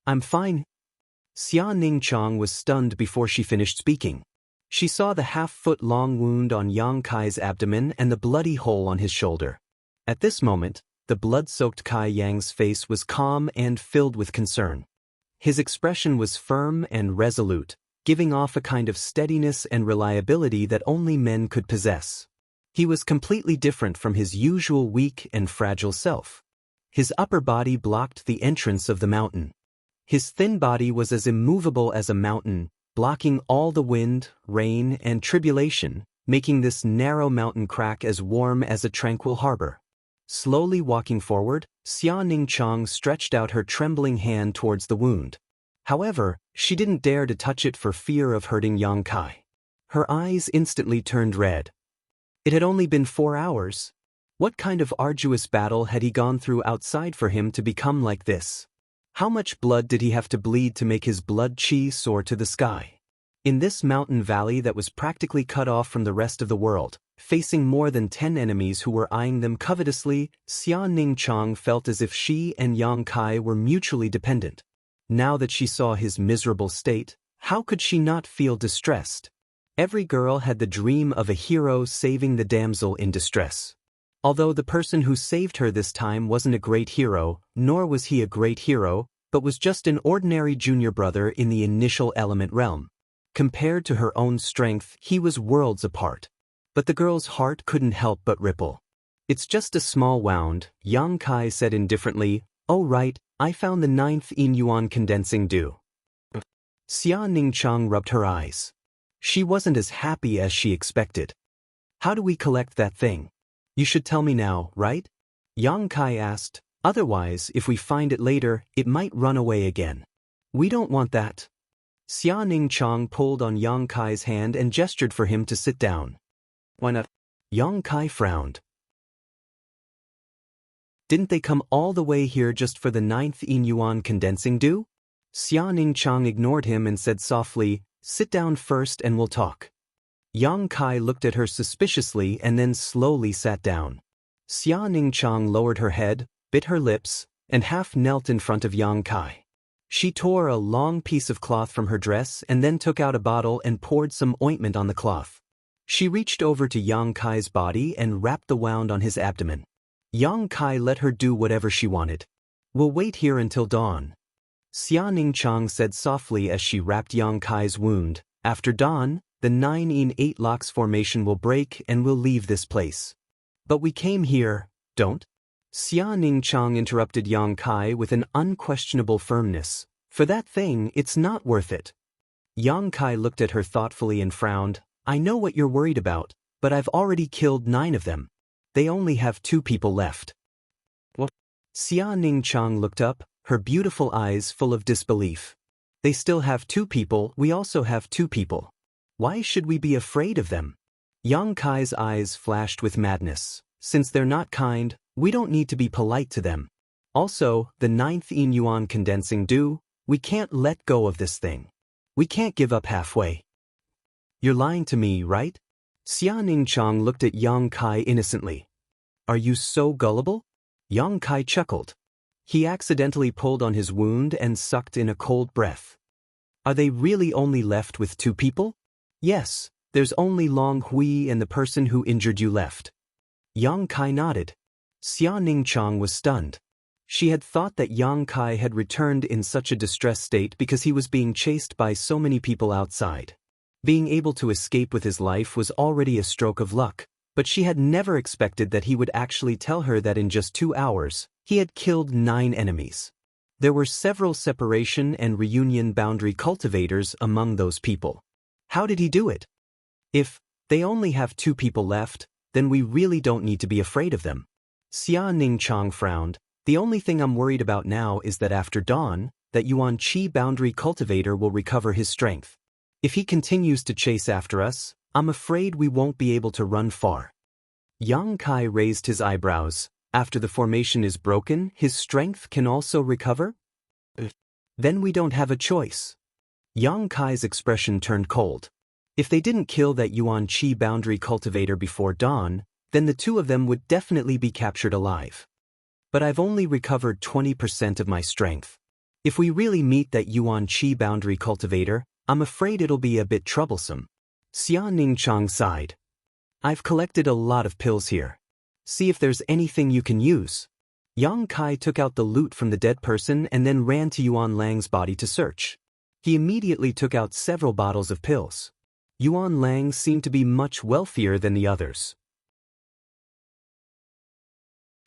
"I'm fine." Xianxia was stunned before she finished speaking. She saw the half-foot-long wound on Yang Kai's abdomen and the bloody hole on his shoulder. At this moment, the blood-soaked Kai Yang's face was calm and filled with concern. His expression was firm and resolute, giving off a kind of steadiness and reliability that only men could possess. He was completely different from his usual weak and fragile self. His upper body blocked the entrance of the mountain. His thin body was as immovable as a mountain, blocking all the wind, rain, and tribulation, making this narrow mountain crack as warm as a tranquil harbor. Slowly walking forward, Xianxia stretched out her trembling hand towards the wound. However, she didn't dare to touch it for fear of hurting Yang Kai. Her eyes instantly turned red. It had only been 4 hours. What kind of arduous battle had he gone through outside for him to become like this? How much blood did he have to bleed to make his blood chi soar to the sky? In this mountain valley that was practically cut off from the rest of the world, facing more than 10 enemies who were eyeing them covetously, Xianxia felt as if she and Yang Kai were mutually dependent. Now that she saw his miserable state, how could she not feel distressed? Every girl had the dream of a hero saving the damsel in distress. Although the person who saved her this time wasn't a great hero, nor was he a great hero, but was just an ordinary junior brother in the initial element realm. Compared to her own strength, he was worlds apart. But the girl's heart couldn't help but ripple. "It's just a small wound," Yang Kai said indifferently. "Oh right, I found the 9th in yuan condensing dew." Xianxia rubbed her eyes. She wasn't as happy as she expected. "How do we collect that thing? You should tell me now, right?" Yang Kai asked. "Otherwise, if we find it later, it might run away again." "We don't want that." Xianxia pulled on Yang Kai's hand and gestured for him to sit down. "Why not?" Yang Kai frowned. "Didn't they come all the way here just for the 9th in yuan condensing dew?" Xianxia ignored him and said softly, "Sit down first and we'll talk." Yang Kai looked at her suspiciously and then slowly sat down. Xianxia lowered her head, bit her lips, and half knelt in front of Yang Kai. She tore a long piece of cloth from her dress and then took out a bottle and poured some ointment on the cloth. She reached over to Yang Kai's body and wrapped the wound on his abdomen. Yang Kai let her do whatever she wanted. We'll wait here until dawn. Xianxia said softly as she wrapped Yang Kai's wound. After dawn, the 9 in 8 locks formation will break and we'll leave this place. But we came here, don't? Xianxia interrupted Yang Kai with an unquestionable firmness. For that thing, it's not worth it. Yang Kai looked at her thoughtfully and frowned. I know what you're worried about, but I've already killed 9 of them. They only have 2 people left. What? Xianxia looked up, her beautiful eyes full of disbelief. They still have 2 people, we also have 2 people. Why should we be afraid of them? Yang Kai's eyes flashed with madness. Since they're not kind, we don't need to be polite to them. Also, the 9th in yuan condensing dew, we can't let go of this thing. We can't give up halfway. You're lying to me, right? Xianxia looked at Yang Kai innocently. Are you so gullible? Yang Kai chuckled. He accidentally pulled on his wound and sucked in a cold breath. Are they really only left with 2 people? Yes, there's only Long Hui and the person who injured you left. Yang Kai nodded. Xianxia was stunned. She had thought that Yang Kai had returned in such a distressed state because he was being chased by so many people outside. Being able to escape with his life was already a stroke of luck, but she had never expected that he would actually tell her that in just 2 hours, he had killed 9 enemies. There were several separation and reunion boundary cultivators among those people. How did he do it? If they only have 2 people left, then we really don't need to be afraid of them. Xianxia frowned. The only thing I'm worried about now is that after dawn, that Yuan Qi boundary cultivator will recover his strength. If he continues to chase after us, I'm afraid we won't be able to run far. Yang Kai raised his eyebrows. After the formation is broken, his strength can also recover? Then we don't have a choice. Yang Kai's expression turned cold. If they didn't kill that Yuan Qi boundary cultivator before dawn, then the 2 of them would definitely be captured alive. But I've only recovered 20% of my strength. If we really meet that Yuan Qi boundary cultivator, I'm afraid it'll be a bit troublesome. Xianxia sighed. I've collected a lot of pills here. See if there's anything you can use. Yang Kai took out the loot from the dead person and then ran to Yuan Lang's body to search. He immediately took out several bottles of pills. Yuan Lang seemed to be much wealthier than the others.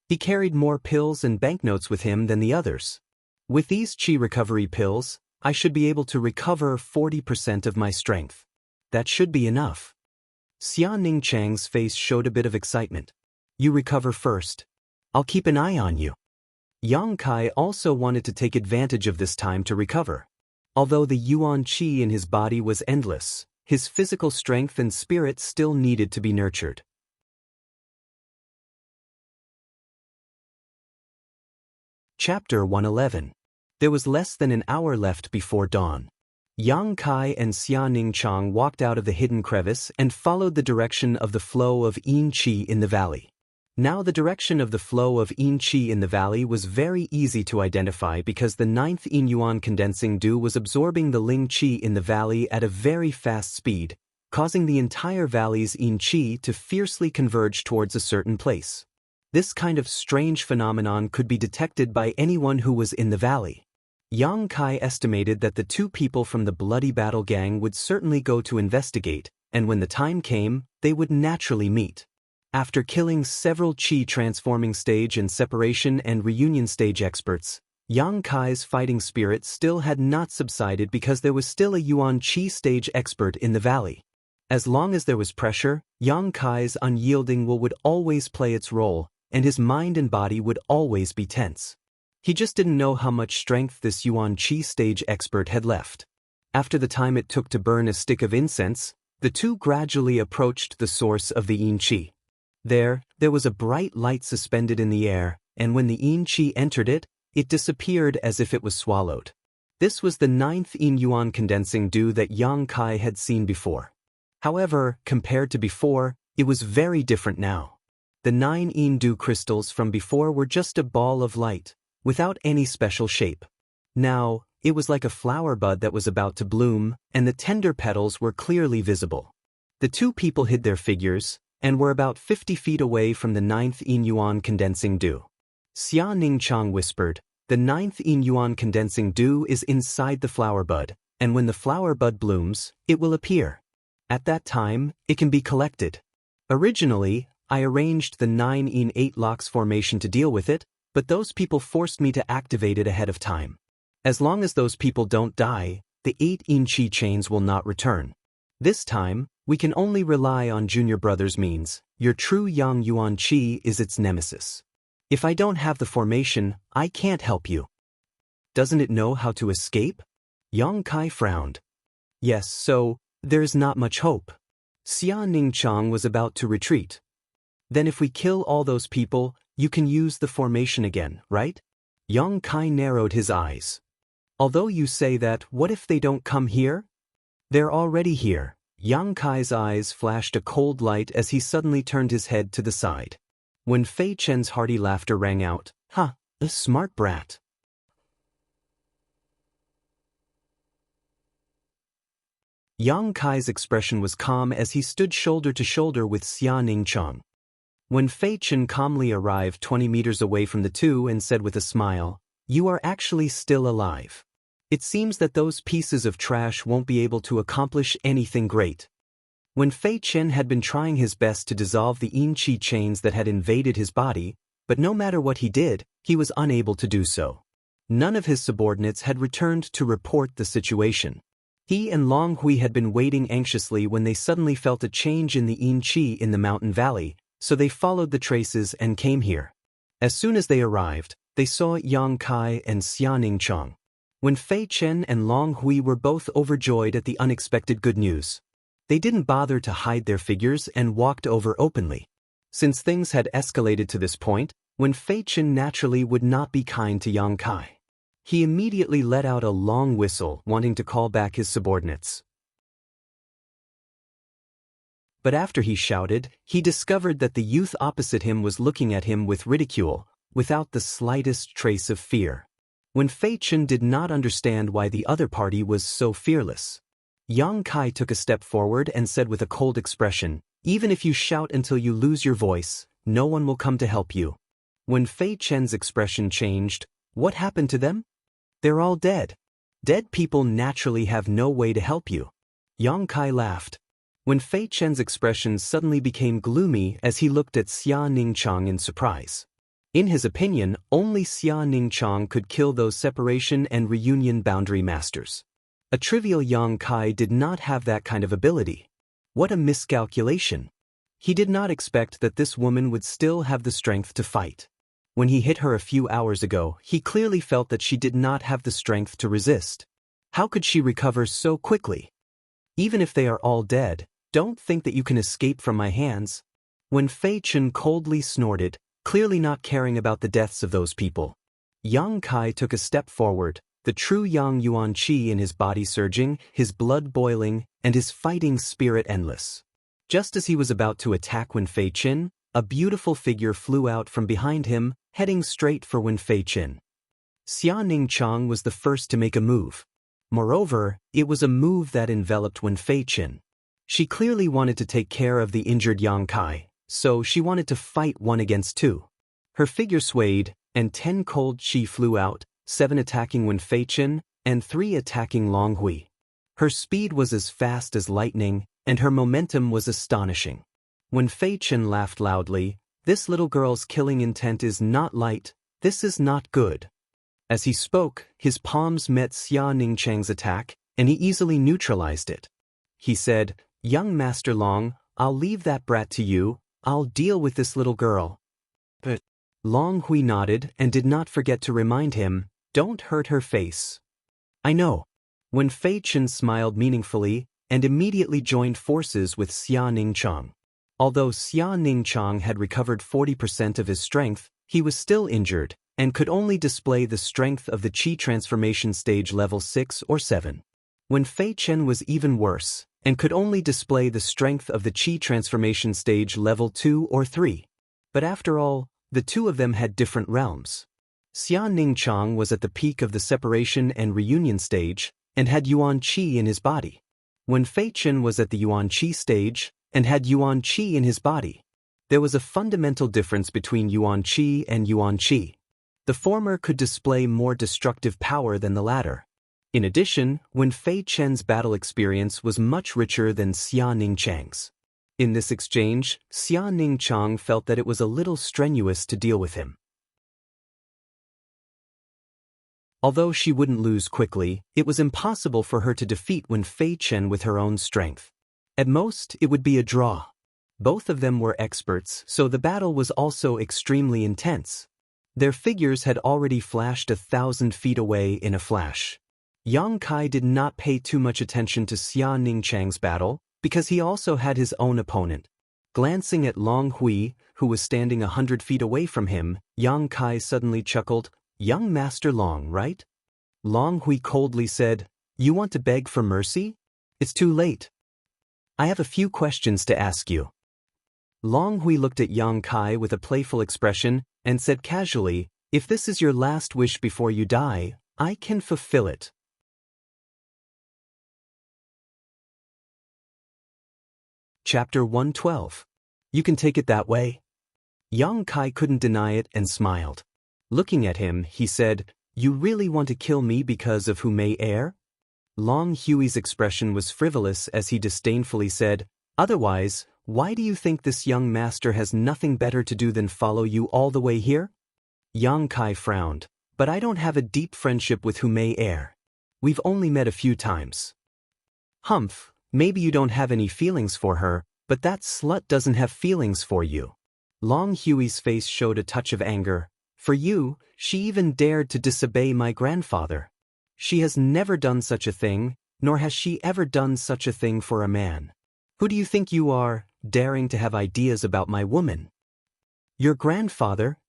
He carried more pills and banknotes with him than the others. With these qi recovery pills, I should be able to recover 40% of my strength. That should be enough. Xianxia's face showed a bit of excitement. You recover first. I'll keep an eye on you. Yang Kai also wanted to take advantage of this time to recover. Although the Yuan Qi in his body was endless, his physical strength and spirit still needed to be nurtured. Chapter 111. There was less than an hour left before dawn. Yang Kai and Xianxia walked out of the hidden crevice and followed the direction of the flow of yin qi in the valley. Now the direction of the flow of yin qi in the valley was very easy to identify because the 9th yin yuan condensing dew was absorbing the ling qi in the valley at a very fast speed, causing the entire valley's yin qi to fiercely converge towards a certain place. This kind of strange phenomenon could be detected by anyone who was in the valley. Yang Kai estimated that the 2 people from the Bloody Battle Gang would certainly go to investigate, and when the time came, they would naturally meet. After killing several qi transforming stage and separation and reunion stage experts, Yang Kai's fighting spirit still had not subsided because there was still a Yuan Qi stage expert in the valley. As long as there was pressure, Yang Kai's unyielding will would always play its role, and his mind and body would always be tense. He just didn't know how much strength this Yuan Qi stage expert had left. After the time it took to burn a stick of incense, the 2 gradually approached the source of the yin qi. There was a bright light suspended in the air, and when the yin qi entered it, it disappeared as if it was swallowed. This was the 9th yin yuan condensing dew that Yang Kai had seen before. However, compared to before, it was very different now. The 9 yin dew crystals from before were just a ball of light, without any special shape. Now, it was like a flower bud that was about to bloom, and the tender petals were clearly visible. The two people hid their figures, and were about 50 feet away from the 9th Yin Yuan condensing dew. Xianxia whispered, "The 9th Yin Yuan condensing dew is inside the flower bud, and when the flower bud blooms, it will appear. At that time, it can be collected. Originally, I arranged the 9 Yin 8 locks formation to deal with it, but those people forced me to activate it ahead of time. As long as those people don't die, the 8 Yin Qi chains will not return. This time, we can only rely on Junior Brothers means. Your true Yang Yuan Qi is its nemesis. If I don't have the formation, I can't help you." "Doesn't it know how to escape?" Yang Kai frowned. "Yes, so there's not much hope." Xianxia was about to retreat. "Then if we kill all those people, you can use the formation again, right?" Yang Kai narrowed his eyes. "Although you say that, what if they don't come here?" "They're already here." Yang Kai's eyes flashed a cold light as he suddenly turned his head to the side. When Fei Chen's hearty laughter rang out, "Ha, a smart brat." Yang Kai's expression was calm as he stood shoulder to shoulder with Xianxia. When Fei Chen calmly arrived 20 meters away from the two and said with a smile, "You are actually still alive. It seems that those pieces of trash won't be able to accomplish anything great." When Fei Chen had been trying his best to dissolve the Yin Qi chains that had invaded his body, but no matter what he did, he was unable to do so. None of his subordinates had returned to report the situation. He and Long Hui had been waiting anxiously when they suddenly felt a change in the Yin Qi in the mountain valley, so they followed the traces and came here. As soon as they arrived, they saw Yang Kai and Xianxia. When Fei Chen and Long Hui were both overjoyed at the unexpected good news, they didn't bother to hide their figures and walked over openly. Since things had escalated to this point, when Fei Chen naturally would not be kind to Yang Kai, he immediately let out a long whistle, wanting to call back his subordinates. But after he shouted, he discovered that the youth opposite him was looking at him with ridicule, without the slightest trace of fear. When Fei Chen did not understand why the other party was so fearless, Yang Kai took a step forward and said with a cold expression, "Even if you shout until you lose your voice, no one will come to help you." When Fei Chen's expression changed, "What happened to them?" "They're all dead. Dead people naturally have no way to help you." Yang Kai laughed. When Fei Chen's expression suddenly became gloomy as he looked at Xianxia in surprise. In his opinion, only Xianxia could kill those separation and reunion boundary masters. A trivial Yang Kai did not have that kind of ability. What a miscalculation. He did not expect that this woman would still have the strength to fight. When he hit her a few hours ago, he clearly felt that she did not have the strength to resist. How could she recover so quickly? "Even if they are all dead, don't think that you can escape from my hands." When Fei Chen coldly snorted, clearly not caring about the deaths of those people, Yang Kai took a step forward, the true Yang Yuan Qi in his body surging, his blood boiling, and his fighting spirit endless. Just as he was about to attack Wen Fei Chen, a beautiful figure flew out from behind him, heading straight for Wen Fei Chen. Xianxia was the first to make a move. Moreover, it was a move that enveloped Wen Fei Chen. She clearly wanted to take care of the injured Yang Kai, so she wanted to fight 1 against 2. Her figure swayed, and 10 cold qi flew out, 7 attacking Wen Fei Chen, and 3 attacking Long Hui. Her speed was as fast as lightning, and her momentum was astonishing. When Fei Chen laughed loudly, "This little girl's killing intent is not light, this is not good." As he spoke, his palms met Xianxia's attack, and he easily neutralized it. He said, "Young Master Long, I'll leave that brat to you, I'll deal with this little girl." But Long Hui nodded and did not forget to remind him, "Don't hurt her face." "I know." When Fei Chen smiled meaningfully and immediately joined forces with Xianxia. Although Xianxia had recovered 40% of his strength, he was still injured and could only display the strength of the Qi transformation stage level 6 or 7. When Fei Chen was even worse and could only display the strength of the Qi transformation stage level 2 or 3. But after all, the two of them had different realms. Xianxia was at the peak of the separation and reunion stage and had Yuan Qi in his body. When Fei Chen was at the Yuan Qi stage and had Yuan Qi in his body, there was a fundamental difference between Yuan Qi and Yuan Qi. The former could display more destructive power than the latter. In addition, when Fei Chen's battle experience was much richer than Xia Ningchang's. In this exchange, Xia Ningchang felt that it was a little strenuous to deal with him. Although she wouldn't lose quickly, it was impossible for her to defeat Wen Fei Chen with her own strength. At most, it would be a draw. Both of them were experts, so the battle was also extremely intense. Their figures had already flashed 1,000 feet away in a flash. Yang Kai did not pay too much attention to Xia Ningchang's battle, because he also had his own opponent. Glancing at Long Hui, who was standing 100 feet away from him, Yang Kai suddenly chuckled, "Young Master Long, right?" Long Hui coldly said, "You want to beg for mercy? It's too late. I have a few questions to ask you." Long Hui looked at Yang Kai with a playful expression and said casually, "If this is your last wish before you die, I can fulfill it." Chapter 112. You can take it that way. Yang Kai couldn't deny it and smiled. Looking at him, he said, "You really want to kill me because of Hu Mei Air?" Long Hui's expression was frivolous as he disdainfully said, "Otherwise, why do you think this young master has nothing better to do than follow you all the way here?" Yang Kai frowned, "But I don't have a deep friendship with Hu Mei Air. We've only met a few times." "Humph, maybe you don't have any feelings for her, but that slut doesn't have feelings for you." Long Hui's face showed a touch of anger. "For you, she even dared to disobey my grandfather. She has never done such a thing, nor has she ever done such a thing for a man. Who do you think you are, daring to have ideas about my woman?" "Your grandfather?"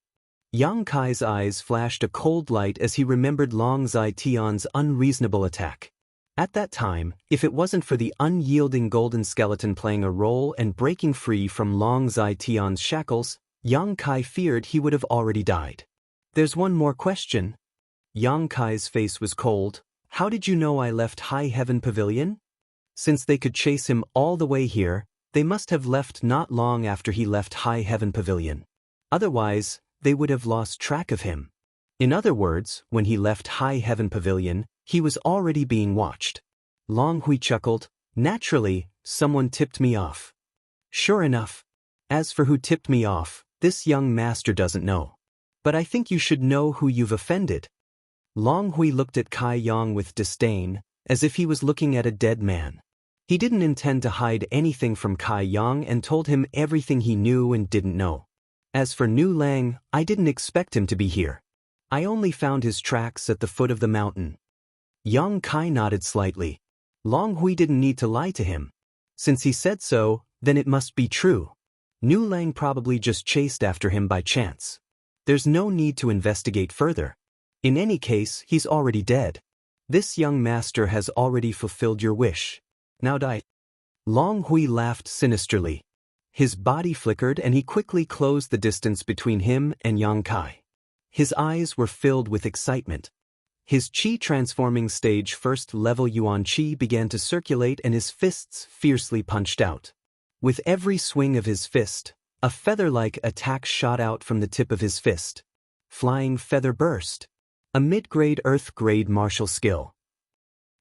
Yang Kai's eyes flashed a cold light as he remembered Long Zai Tian's unreasonable attack. At that time, if it wasn't for the unyielding golden skeleton playing a role and breaking free from Long Zai Tian's shackles, Yang Kai feared he would have already died. "There's one more question." Yang Kai's face was cold. "How did you know I left High Heaven Pavilion?" Since they could chase him all the way here, they must have left not long after he left High Heaven Pavilion. Otherwise, they would have lost track of him. In other words, when he left High Heaven Pavilion, he was already being watched. Long Hui chuckled, "Naturally, someone tipped me off." "Sure enough. As for who tipped me off, this young master doesn't know. But I think you should know who you've offended." Long Hui looked at Kai Yang with disdain, as if he was looking at a dead man. He didn't intend to hide anything from Kai Yang and told him everything he knew and didn't know. "As for Nu Lang, I didn't expect him to be here. I only found his tracks at the foot of the mountain." Yang Kai nodded slightly. Long Hui didn't need to lie to him. Since he said so, then it must be true. Nu Lang probably just chased after him by chance. There's no need to investigate further. In any case, he's already dead. This young master has already fulfilled your wish. Now die. Long Hui laughed sinisterly. His body flickered and he quickly closed the distance between him and Yang Kai. His eyes were filled with excitement. His Qi transforming stage first level Yuan Qi began to circulate and his fists fiercely punched out. With every swing of his fist, a feather-like attack shot out from the tip of his fist. Flying Feather Burst. A mid-grade earth-grade martial skill.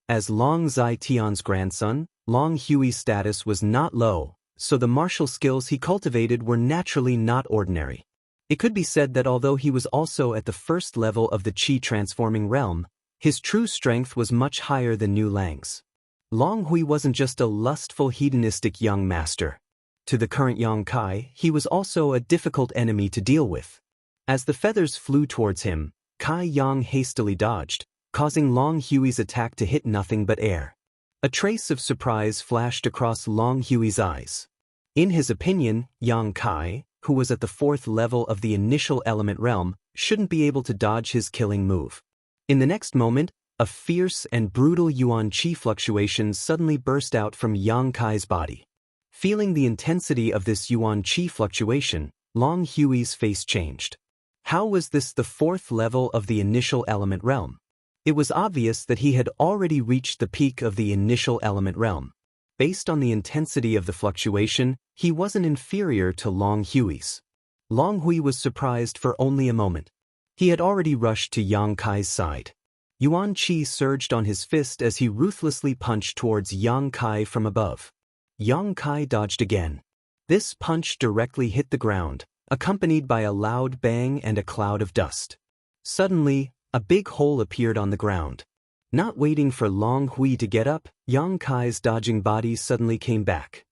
As Long Zai Tian's grandson, Long Hui's status was not low, so the martial skills he cultivated were naturally not ordinary. It could be said that although he was also at the first level of the Qi transforming realm, his true strength was much higher than Nu Lang's. Long Hui wasn't just a lustful hedonistic young master. To the current Yang Kai, he was also a difficult enemy to deal with. As the feathers flew towards him, Kai Yang hastily dodged, causing Long Hui's attack to hit nothing but air. A trace of surprise flashed across Long Hui's eyes. In his opinion, Yang Kai, who was at the fourth level of the initial element realm, shouldn't be able to dodge his killing move. In the next moment, a fierce and brutal Yuan Qi fluctuation suddenly burst out from Yang Kai's body. Feeling the intensity of this Yuan Qi fluctuation, Long Hui's face changed. How was this the fourth level of the initial element realm? It was obvious that he had already reached the peak of the initial element realm. Based on the intensity of the fluctuation, he wasn't inferior to Long Hui's. Long Hui was surprised for only a moment. He had already rushed to Yang Kai's side. Yuan Qi surged on his fist as he ruthlessly punched towards Yang Kai from above. Yang Kai dodged again. This punch directly hit the ground, accompanied by a loud bang and a cloud of dust. Suddenly, a big hole appeared on the ground. Not waiting for Long Hui to get up, Yang Kai's dodging body suddenly came back.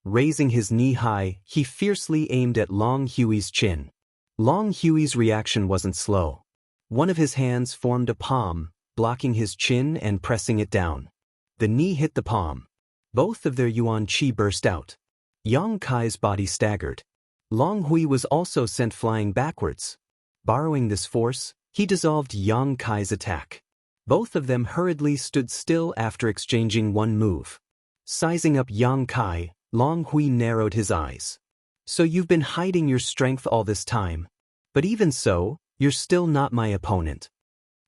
Raising his knee high, he fiercely aimed at Long Hui's chin. Long Hui's reaction wasn't slow. One of his hands formed a palm, blocking his chin and pressing it down. The knee hit the palm. Both of their Yuan Qi burst out. Yang Kai's body staggered. Long Hui was also sent flying backwards. Borrowing this force, he dissolved Yang Kai's attack. Both of them hurriedly stood still after exchanging one move. Sizing up Yang Kai, Long Hui narrowed his eyes. So you've been hiding your strength all this time. But even so, you're still not my opponent.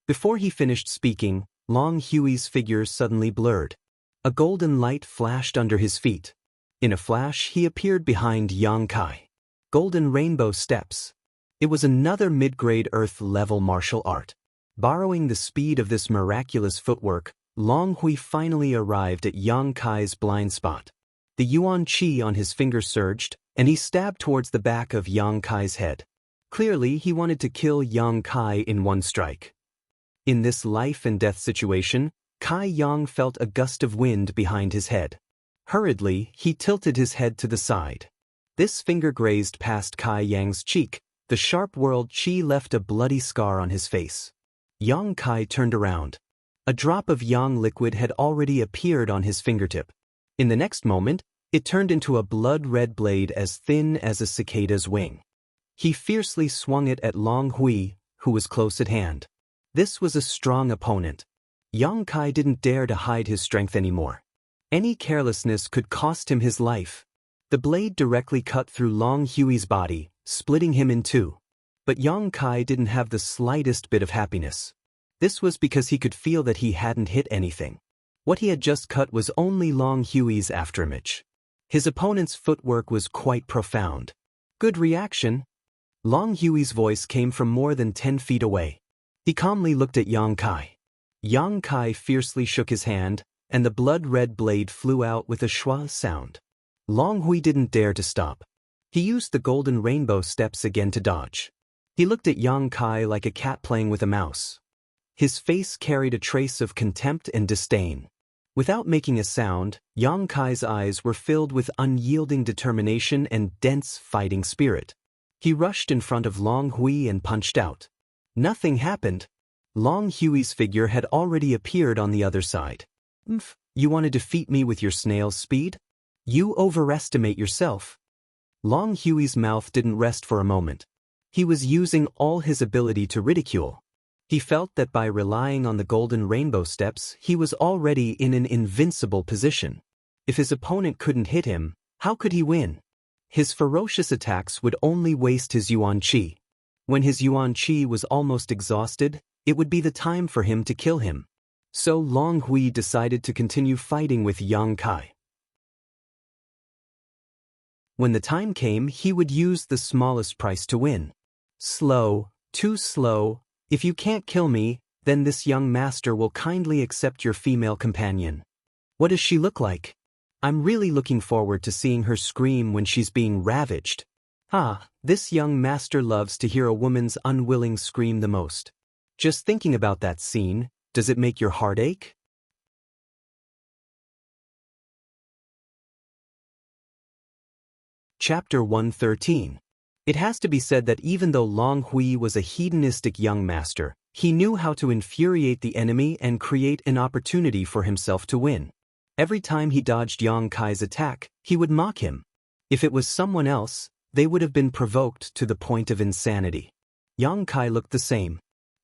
Before he finished speaking, Long Hui's figure suddenly blurred. A golden light flashed under his feet. In a flash, he appeared behind Yang Kai. Golden rainbow steps. It was another mid-grade Earth-level martial art. Borrowing the speed of this miraculous footwork, Long Hui finally arrived at Yang Kai's blind spot. The Yuan Qi on his finger surged, and he stabbed towards the back of Yang Kai's head. Clearly, he wanted to kill Yang Kai in one strike. In this life-and-death situation, Kai Yang felt a gust of wind behind his head. Hurriedly, he tilted his head to the side. This finger grazed past Kai Yang's cheek. The sharp whirled qi left a bloody scar on his face. Yang Kai turned around. A drop of yang liquid had already appeared on his fingertip. In the next moment, it turned into a blood-red blade as thin as a cicada's wing. He fiercely swung it at Long Hui, who was close at hand. This was a strong opponent. Yang Kai didn't dare to hide his strength anymore. Any carelessness could cost him his life. The blade directly cut through Long Hui's body, splitting him in two. But Yang Kai didn't have the slightest bit of happiness. This was because he could feel that he hadn't hit anything. What he had just cut was only Long Hui's afterimage. His opponent's footwork was quite profound. Good reaction. Long Hui's voice came from more than 10 feet away. He calmly looked at Yang Kai. Yang Kai fiercely shook his hand, and the blood-red blade flew out with a schwa sound. Long Hui didn't dare to stop. He used the golden rainbow steps again to dodge. He looked at Yang Kai like a cat playing with a mouse. His face carried a trace of contempt and disdain. Without making a sound, Yang Kai's eyes were filled with unyielding determination and dense fighting spirit. He rushed in front of Long Hui and punched out. Nothing happened. Long Hui's figure had already appeared on the other side. You want to defeat me with your snail's speed? You overestimate yourself. Long Hui's mouth didn't rest for a moment. He was using all his ability to ridicule. He felt that by relying on the golden rainbow steps, he was already in an invincible position. If his opponent couldn't hit him, how could he win? His ferocious attacks would only waste his Yuan Qi. When his Yuan Qi was almost exhausted, it would be the time for him to kill him. So Long Hui decided to continue fighting with Yang Kai. When the time came, he would use the smallest price to win. Slow, too slow. If you can't kill me, then this young master will kindly accept your female companion. What does she look like? I'm really looking forward to seeing her scream when she's being ravaged. This young master loves to hear a woman's unwilling scream the most. Just thinking about that scene, does it make your heart ache? Chapter 113. It has to be said that even though Long Hui was a hedonistic young master, he knew how to infuriate the enemy and create an opportunity for himself to win. Every time he dodged Yang Kai's attack, he would mock him. If it was someone else, they would have been provoked to the point of insanity. Yang Kai looked the same.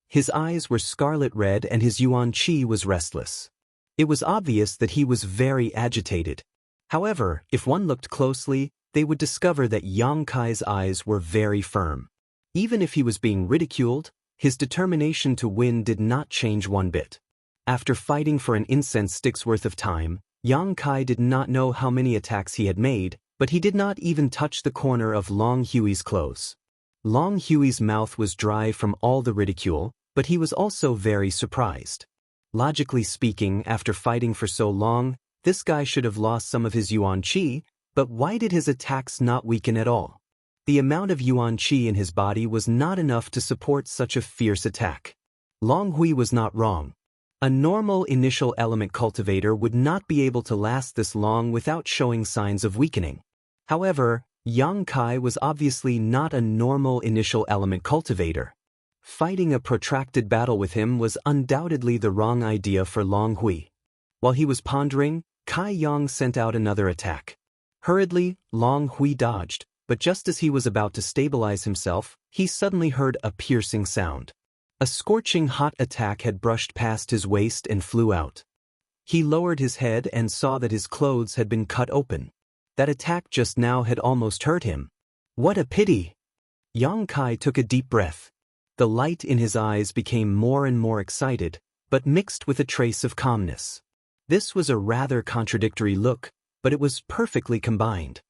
His eyes were scarlet red and his Yuan Qi was restless. It was obvious that he was very agitated. However, if one looked closely, they would discover that Yang Kai's eyes were very firm. Even if he was being ridiculed, his determination to win did not change one bit. After fighting for an incense stick's worth of time, Yang Kai did not know how many attacks he had made, but he did not even touch the corner of Long Hui's clothes. Long Hui's mouth was dry from all the ridicule, but he was also very surprised. Logically speaking, after fighting for so long, this guy should have lost some of his yuan qi, but why did his attacks not weaken at all? The amount of yuan qi in his body was not enough to support such a fierce attack. Long Hui was not wrong. A normal initial element cultivator would not be able to last this long without showing signs of weakening. However, Yang Kai was obviously not a normal initial element cultivator. Fighting a protracted battle with him was undoubtedly the wrong idea for Long Hui. While he was pondering, Kai Yang sent out another attack. Hurriedly, Long Hui dodged, but just as he was about to stabilize himself, he suddenly heard a piercing sound. A scorching hot attack had brushed past his waist and flew out. He lowered his head and saw that his clothes had been cut open. That attack just now had almost hurt him. What a pity! Yang Kai took a deep breath. The light in his eyes became more and more excited, but mixed with a trace of calmness. This was a rather contradictory look, but it was perfectly combined.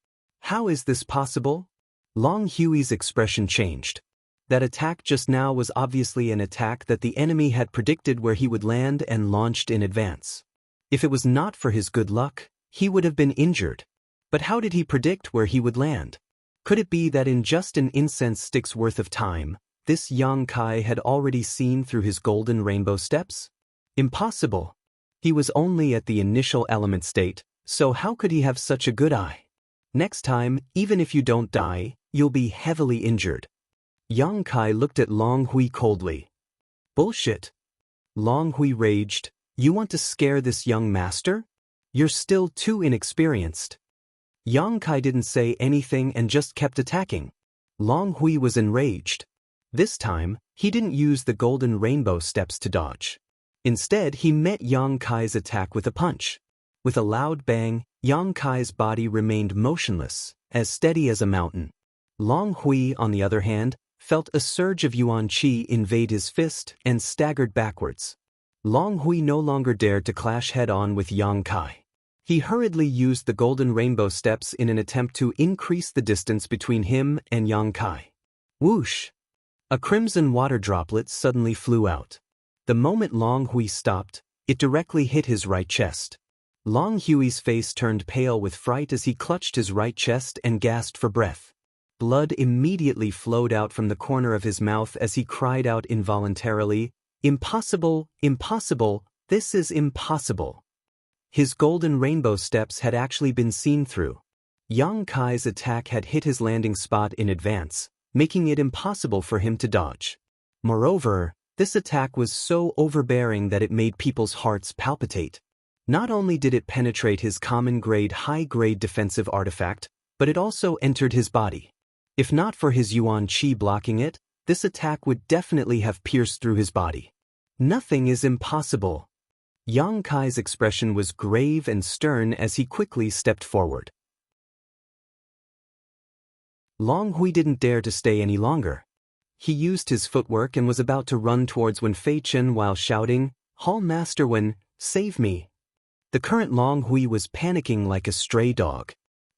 How is this possible? Long Hui's expression changed. That attack just now was obviously an attack that the enemy had predicted where he would land and launched in advance. If it was not for his good luck, he would have been injured. But how did he predict where he would land? Could it be that in just an incense stick's worth of time, this Yang Kai had already seen through his golden rainbow steps? Impossible. He was only at the initial element state, so how could he have such a good eye? Next time, even if you don't die, you'll be heavily injured. Yang Kai looked at Long Hui coldly. Bullshit. Long Hui raged. You want to scare this young master? You're still too inexperienced. Yang Kai didn't say anything and just kept attacking. Long Hui was enraged. This time, he didn't use the golden rainbow steps to dodge. Instead, he met Yang Kai's attack with a punch. With a loud bang, Yang Kai's body remained motionless, as steady as a mountain. Long Hui, on the other hand, felt a surge of yuan qi invade his fist and staggered backwards. Long Hui no longer dared to clash head-on with Yang Kai. He hurriedly used the golden rainbow steps in an attempt to increase the distance between him and Yang Kai. Whoosh! A crimson water droplet suddenly flew out. The moment Long Hui stopped, it directly hit his right chest. Long Hui's face turned pale with fright as he clutched his right chest and gasped for breath. Blood immediately flowed out from the corner of his mouth as he cried out involuntarily, "Impossible, impossible, this is impossible." His golden rainbow steps had actually been seen through. Yang Kai's attack had hit his landing spot in advance, making it impossible for him to dodge. Moreover, this attack was so overbearing that it made people's hearts palpitate. Not only did it penetrate his common-grade high-grade defensive artifact, but it also entered his body. If not for his yuan qi blocking it, this attack would definitely have pierced through his body. Nothing is impossible. Yang Kai's expression was grave and stern as he quickly stepped forward. Long Hui didn't dare to stay any longer. He used his footwork and was about to run towards Wen Fei Chen while shouting, "Hall Master Wen, save me!" The current Long Hui was panicking like a stray dog.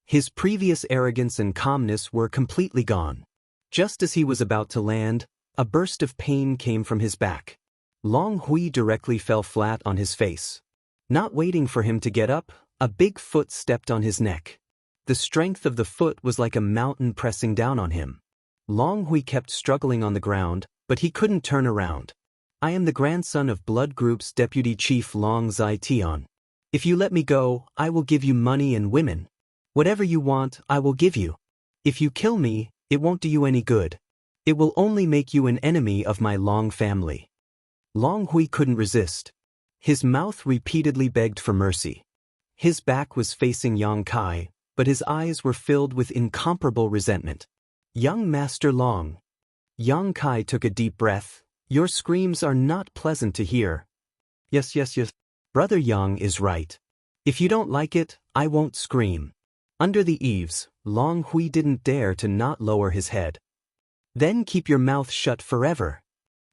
His previous arrogance and calmness were completely gone. Just as he was about to land, a burst of pain came from his back. Long Hui directly fell flat on his face. Not waiting for him to get up, a big foot stepped on his neck. The strength of the foot was like a mountain pressing down on him. Long Hui kept struggling on the ground, but he couldn't turn around. "I am the grandson of Blood Group's deputy chief Long Zai Tian. If you let me go, I will give you money and women. Whatever you want, I will give you. If you kill me, it won't do you any good. It will only make you an enemy of my Long family." Long Hui couldn't resist. His mouth repeatedly begged for mercy. His back was facing Yang Kai, but his eyes were filled with incomparable resentment. "Young Master Long." Yang Kai took a deep breath. "Your screams are not pleasant to hear." Yes. Brother Yang is right. If you don't like it, I won't scream." Under the eaves, Long Hui didn't dare to not lower his head. "Then keep your mouth shut forever."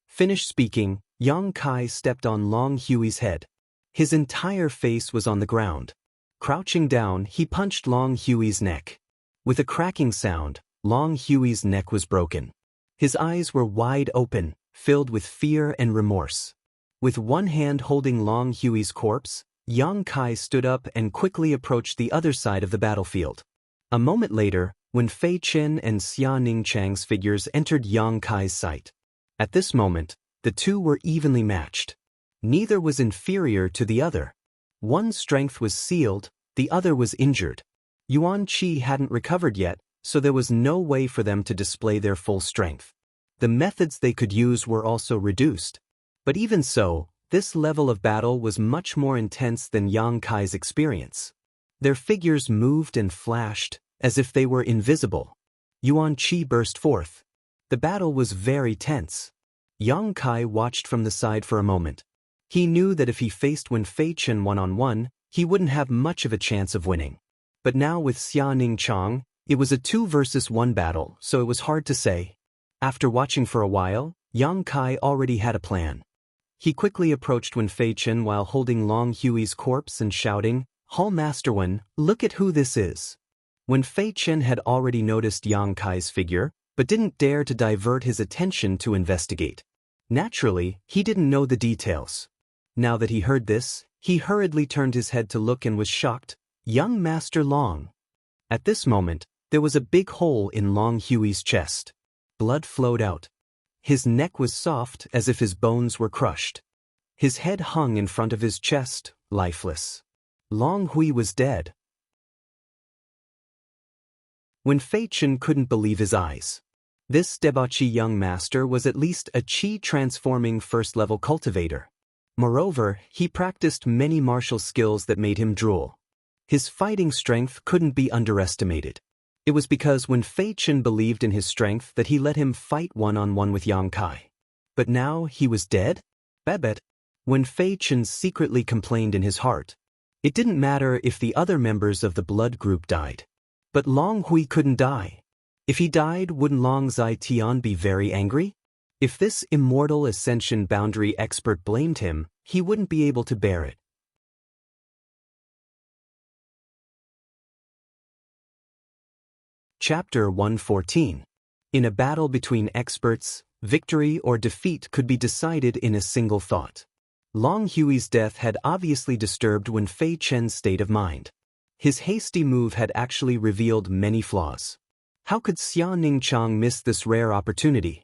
Finished speaking, Yang Kai stepped on Long Hui's head. His entire face was on the ground. Crouching down, he punched Long Hui's neck. With a cracking sound, Long Hui's neck was broken. His eyes were wide open, filled with fear and remorse. With one hand holding Long Hui's corpse, Yang Kai stood up and quickly approached the other side of the battlefield. A moment later, when Fei Chen and Xia Ningchang's figures entered Yang Kai's sight. At this moment, the two were evenly matched. Neither was inferior to the other. One's strength was sealed, the other was injured. Yuan Qi hadn't recovered yet, so there was no way for them to display their full strength. The methods they could use were also reduced. But even so, this level of battle was much more intense than Yang Kai's experience. Their figures moved and flashed, as if they were invisible. Yuan Qi burst forth. The battle was very tense. Yang Kai watched from the side for a moment. He knew that if he faced Wen Feichen one-on-one, he wouldn't have much of a chance of winning. But now with Xia Ningchang, it was a 2-versus-1 battle, so it was hard to say. After watching for a while, Yang Kai already had a plan. He quickly approached Wen Feichen while holding Long Hui's corpse and shouting, "Hall Master Wen, look at who this is." Wen Feichen had already noticed Yang Kai's figure, but didn't dare to divert his attention to investigate. Naturally, he didn't know the details. Now that he heard this, he hurriedly turned his head to look and was shocked. "Young Master Long." At this moment, there was a big hole in Long Hui's chest. Blood flowed out. His neck was soft as if his bones were crushed. His head hung in front of his chest, lifeless. Long Hui was dead. Wen Feichen couldn't believe his eyes. This debauchee young master was at least a qi-transforming first-level cultivator. Moreover, he practiced many martial skills that made him drool. His fighting strength couldn't be underestimated. It was because Wen Feichen believed in his strength that he let him fight one-on-one with Yang Kai. But now he was dead? Babet. Wen Feichen secretly complained in his heart. It didn't matter if the other members of the blood group died. But Long Hui couldn't die. If he died, wouldn't Long Zai Tian be very angry? If this immortal ascension boundary expert blamed him, he wouldn't be able to bear it. Chapter 114. In a battle between experts, victory or defeat could be decided in a single thought. Long Hui's death had obviously disturbed Wen Feichen's state of mind. His hasty move had actually revealed many flaws. How could Xia Ningchang miss this rare opportunity?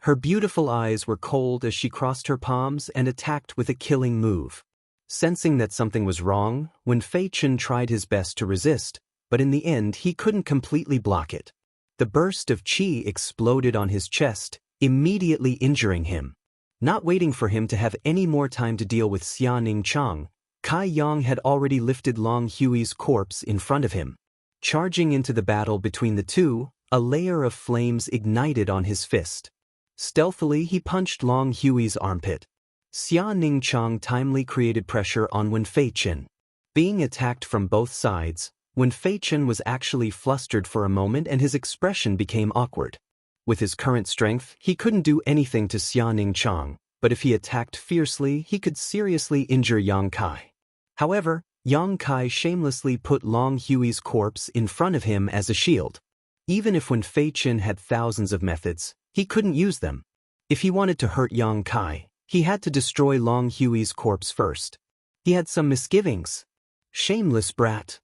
Her beautiful eyes were cold as she crossed her palms and attacked with a killing move. Sensing that something was wrong, Wen Feichen tried his best to resist, but in the end he couldn't completely block it. The burst of qi exploded on his chest, immediately injuring him. Not waiting for him to have any more time to deal with Xia Ningchang, Kai Yang had already lifted Long Hui's corpse in front of him. Charging into the battle between the two, a layer of flames ignited on his fist. Stealthily he punched Long Hui's armpit. Xia Ningchang timely created pressure on Wen Feichen. Being attacked from both sides, Wen Feichen was actually flustered for a moment and his expression became awkward. With his current strength, he couldn't do anything to Xia Ningchang, but if he attacked fiercely, he could seriously injure Yang Kai. However, Yang Kai shamelessly put Long Hui's corpse in front of him as a shield. Even if Wen Feichen had thousands of methods, he couldn't use them. If he wanted to hurt Yang Kai, he had to destroy Long Hui's corpse first. He had some misgivings. Shameless brat.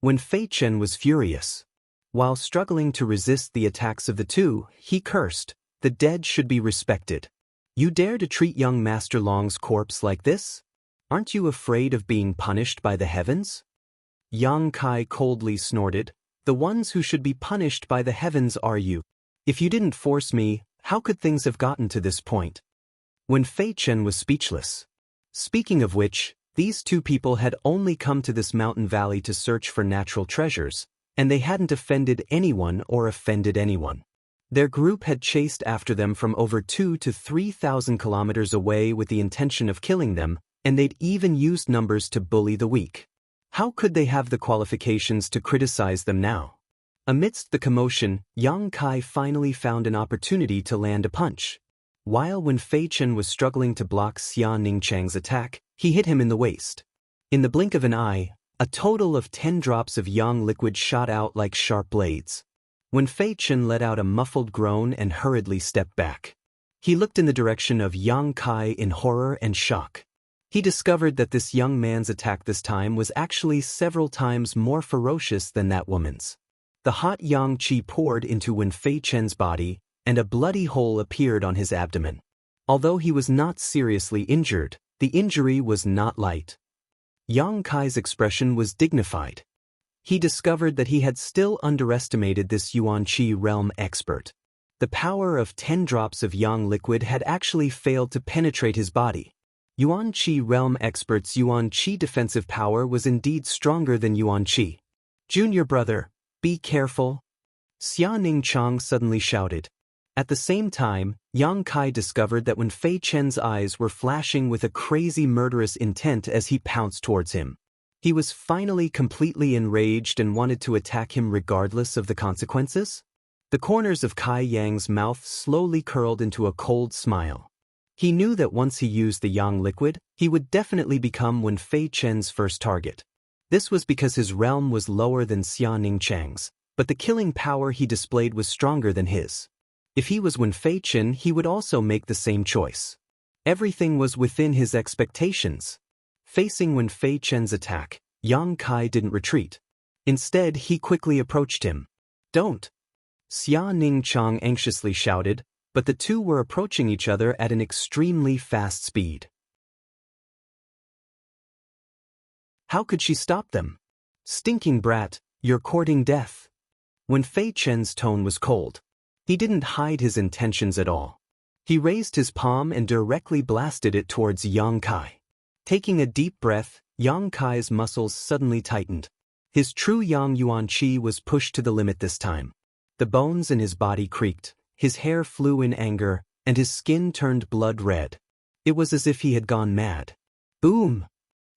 Wen Feichen was furious. While struggling to resist the attacks of the two, he cursed, "The dead should be respected. You dare to treat young Master Long's corpse like this? Aren't you afraid of being punished by the heavens?" Yang Kai coldly snorted, "The ones who should be punished by the heavens are you. If you didn't force me, how could things have gotten to this point?" Wen Feichen was speechless. Speaking of which, these two people had only come to this mountain valley to search for natural treasures, and they hadn't offended anyone or offended anyone. Their group had chased after them from over 2,000 to 3,000 kilometers away with the intention of killing them, and they'd even used numbers to bully the weak. How could they have the qualifications to criticize them now? Amidst the commotion, Yang Kai finally found an opportunity to land a punch. While Wen Feichen was struggling to block Xia Ningchang's attack, he hit him in the waist. In the blink of an eye, a total of 10 drops of yang liquid shot out like sharp blades. Wen Feichen let out a muffled groan and hurriedly stepped back. He looked in the direction of Yang Kai in horror and shock. He discovered that this young man's attack this time was actually several times more ferocious than that woman's. The hot yang qi poured into Wen Feichen's body, and a bloody hole appeared on his abdomen. Although he was not seriously injured, the injury was not light. Yang Kai's expression was dignified. He discovered that he had still underestimated this Yuan Qi realm expert. The power of 10 drops of yang liquid had actually failed to penetrate his body. Yuan Qi realm expert's Yuan Qi defensive power was indeed stronger than Yuan Qi. "Junior brother, be careful," Xia Ningchang suddenly shouted. At the same time, Yang Kai discovered that Wen Feichen's eyes were flashing with a crazy murderous intent as he pounced towards him. He was finally completely enraged and wanted to attack him regardless of the consequences. The corners of Kai Yang's mouth slowly curled into a cold smile. He knew that once he used the yang liquid, he would definitely become Wen Feichen's first target. This was because his realm was lower than Xia Ningchang's, but the killing power he displayed was stronger than his. If he was Wen Feichen, he would also make the same choice. Everything was within his expectations. Facing Wen Feichen's attack, Yang Kai didn't retreat. Instead, he quickly approached him. "Don't!" Xia Ningchang anxiously shouted, but the two were approaching each other at an extremely fast speed. How could she stop them? "Stinking brat, you're courting death." Wen Feichen's tone was cold. He didn't hide his intentions at all. He raised his palm and directly blasted it towards Yang Kai. Taking a deep breath, Yang Kai's muscles suddenly tightened. His true Yang Yuan Qi was pushed to the limit this time. The bones in his body creaked, his hair flew in anger, and his skin turned blood red. It was as if he had gone mad. Boom!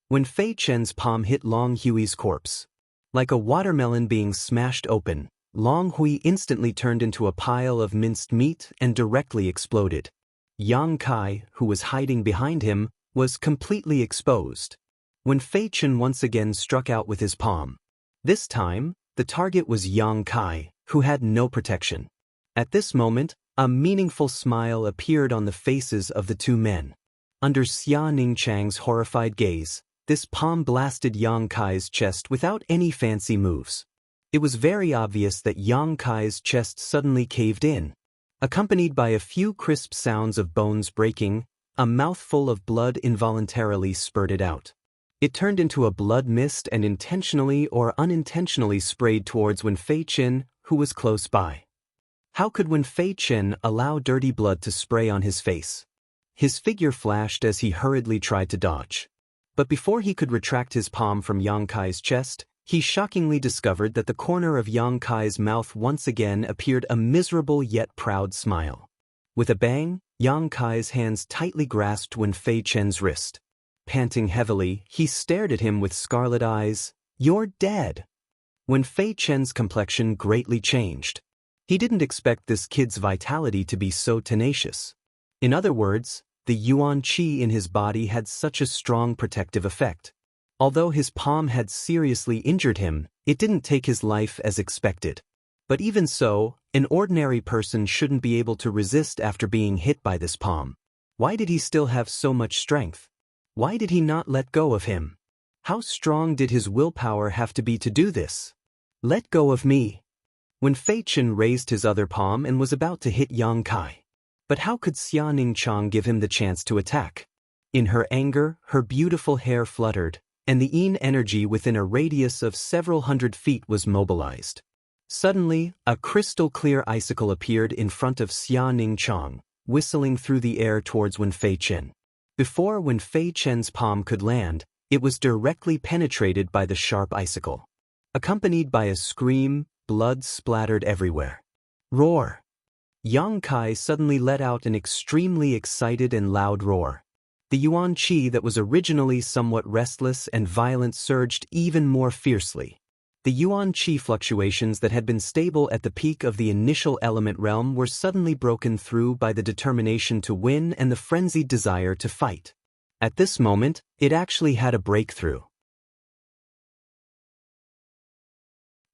Wen Feichen's palm hit Long Hui's corpse. Like a watermelon being smashed open, Long Hui instantly turned into a pile of minced meat and directly exploded. Yang Kai, who was hiding behind him, was completely exposed. Wen Feichen once again struck out with his palm. This time, the target was Yang Kai, who had no protection. At this moment, a meaningful smile appeared on the faces of the two men. Under Xia Ningchang's horrified gaze, this palm blasted Yang Kai's chest without any fancy moves. It was very obvious that Yang Kai's chest suddenly caved in. Accompanied by a few crisp sounds of bones breaking, a mouthful of blood involuntarily spurted out. It turned into a blood mist and intentionally or unintentionally sprayed towards Wen Feichen, who was close by. How could Wen Feichen allow dirty blood to spray on his face? His figure flashed as he hurriedly tried to dodge. But before he could retract his palm from Yang Kai's chest, he shockingly discovered that the corner of Yang Kai's mouth once again appeared a miserable yet proud smile. With a bang, Yang Kai's hands tightly grasped Wen Feichen's wrist. Panting heavily, he stared at him with scarlet eyes. "You're dead." Wen Feichen's complexion greatly changed. He didn't expect this kid's vitality to be so tenacious. In other words, the Yuan Qi in his body had such a strong protective effect. Although his palm had seriously injured him, it didn't take his life as expected. But even so, an ordinary person shouldn't be able to resist after being hit by this palm. Why did he still have so much strength? Why did he not let go of him? How strong did his willpower have to be to do this? "Let go of me." Wen Feichen raised his other palm and was about to hit Yang Kai. But how could Xia Ningchang give him the chance to attack? In her anger, her beautiful hair fluttered, and the yin energy within a radius of several hundred feet was mobilized. Suddenly, a crystal-clear icicle appeared in front of Xia Ningchang, whistling through the air towards Wen Feichen. Before Wen Feichen's palm could land, it was directly penetrated by the sharp icicle. Accompanied by a scream, blood splattered everywhere. Roar! Yang Kai suddenly let out an extremely excited and loud roar. The Yuan Qi that was originally somewhat restless and violent surged even more fiercely. The yuan qi fluctuations that had been stable at the peak of the initial element realm were suddenly broken through by the determination to win and the frenzied desire to fight. At this moment, it actually had a breakthrough.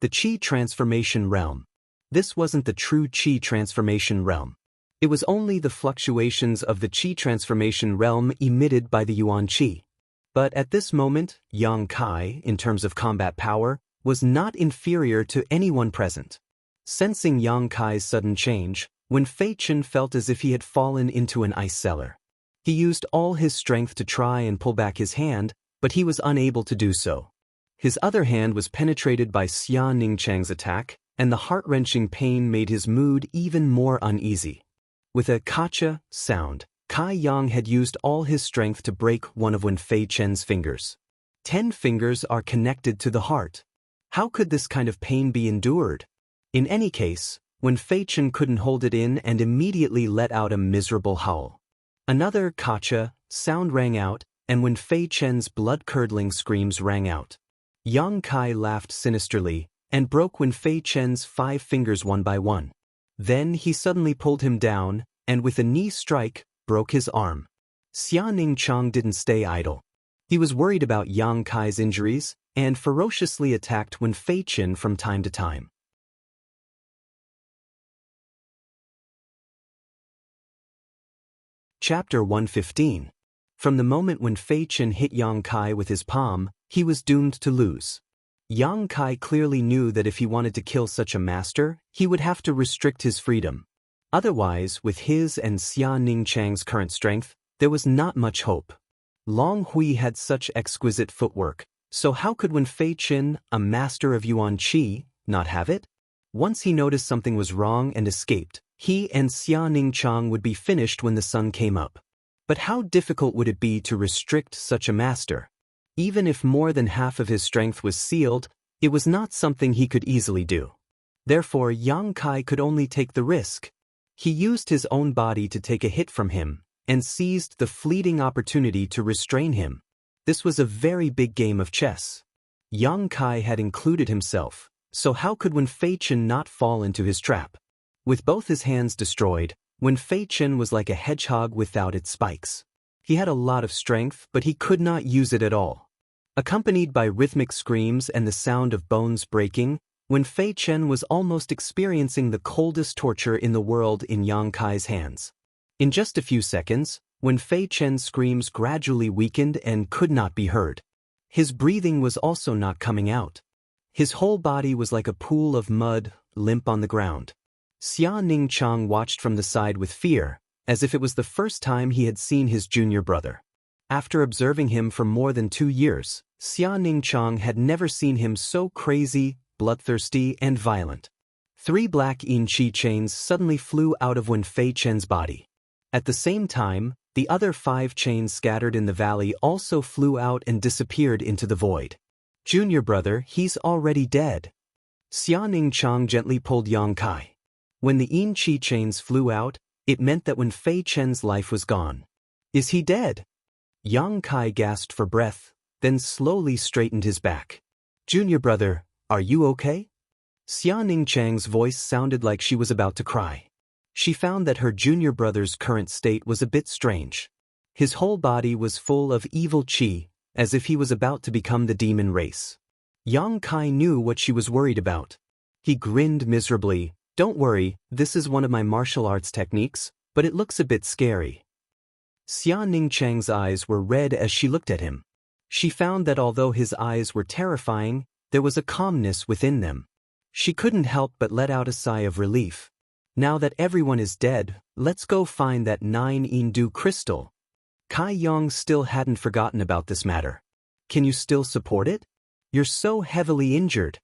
The qi transformation realm. This wasn't the true qi transformation realm. It was only the fluctuations of the qi transformation realm emitted by the yuan qi. But at this moment, Yang Kai, in terms of combat power, was not inferior to anyone present. Sensing Yang Kai's sudden change, Wen Feichen felt as if he had fallen into an ice cellar. He used all his strength to try and pull back his hand, but he was unable to do so. His other hand was penetrated by Xianxia's attack, and the heart-wrenching pain made his mood even more uneasy. With a kacha sound, Kai Yang had used all his strength to break one of Wen Feichen's fingers. 10 fingers are connected to the heart. How could this kind of pain be endured? In any case, Wen Feichen couldn't hold it in and immediately let out a miserable howl. Another kacha sound rang out, and Wen Feichen's blood-curdling screams rang out. Yang Kai laughed sinisterly and broke Wen Feichen's 5 fingers one by one. Then he suddenly pulled him down, and with a knee strike, broke his arm. Xianxia didn't stay idle. He was worried about Yang Kai's injuries and ferociously attacked Wen Feichen from time to time. Chapter 115. From the moment Wen Feichen hit Yang Kai with his palm, he was doomed to lose. Yang Kai clearly knew that if he wanted to kill such a master, he would have to restrict his freedom. Otherwise, with his and Xianxia's current strength, there was not much hope. Long Hui had such exquisite footwork, so how could Wen Feichen, a master of yuan qi, not have it? Once he noticed something was wrong and escaped, he and Xianxia would be finished when the sun came up. But how difficult would it be to restrict such a master? Even if more than half of his strength was sealed, it was not something he could easily do. Therefore, Yang Kai could only take the risk. He used his own body to take a hit from him, and seized the fleeting opportunity to restrain him. This was a very big game of chess. Yang Kai had included himself, so how could Wen Feichen not fall into his trap? With both his hands destroyed, Wen Feichen was like a hedgehog without its spikes. He had a lot of strength, but he could not use it at all. Accompanied by rhythmic screams and the sound of bones breaking, Wen Feichen was almost experiencing the coldest torture in the world in Yang Kai's hands. In just a few seconds, Wen Feichen's screams gradually weakened and could not be heard. His breathing was also not coming out. His whole body was like a pool of mud, limp on the ground. Xianxia watched from the side with fear, as if it was the first time he had seen his junior brother. After observing him for more than 2 years, Xianxia had never seen him so crazy, bloodthirsty, and violent. 3 black yin qi chains suddenly flew out of Wen Feichen's body. At the same time, the other 5 chains scattered in the valley also flew out and disappeared into the void. Junior brother, he's already dead. Xianxia gently pulled Yang Kai. When the yin qi chains flew out, it meant that Wen Feichen's life was gone. Is he dead? Yang Kai gasped for breath, then slowly straightened his back. Junior brother, are you okay? Xianxia's voice sounded like she was about to cry. She found that her junior brother's current state was a bit strange. His whole body was full of evil qi, as if he was about to become the demon race. Yang Kai knew what she was worried about. He grinned miserably. Don't worry, this is one of my martial arts techniques, but it looks a bit scary. Xianxia's eyes were red as she looked at him. She found that although his eyes were terrifying, there was a calmness within them. She couldn't help but let out a sigh of relief. Now that everyone is dead, let's go find that 9 Indu crystal. Kai Yang still hadn't forgotten about this matter. Can you still support it? You're so heavily injured.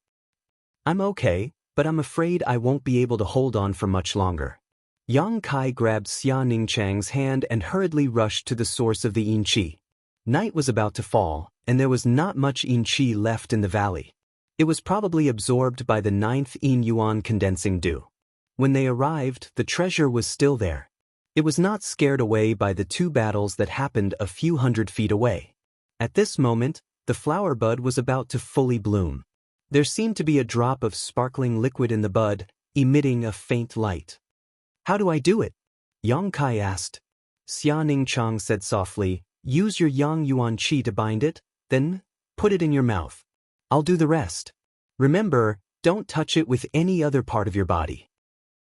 I'm okay, but I'm afraid I won't be able to hold on for much longer. Yang Kai grabbed Xianxia's hand and hurriedly rushed to the source of the yin qi. Night was about to fall, and there was not much yin qi left in the valley. It was probably absorbed by the 9th yin yuan condensing dew. When they arrived, the treasure was still there. It was not scared away by the 2 battles that happened a few hundred feet away. At this moment, the flower bud was about to fully bloom. There seemed to be a drop of sparkling liquid in the bud, emitting a faint light. "How do I do it?" Yang Kai asked. Xianxia said softly, "Use your Yang Yuan Qi to bind it, then put it in your mouth. I'll do the rest. Remember, don't touch it with any other part of your body."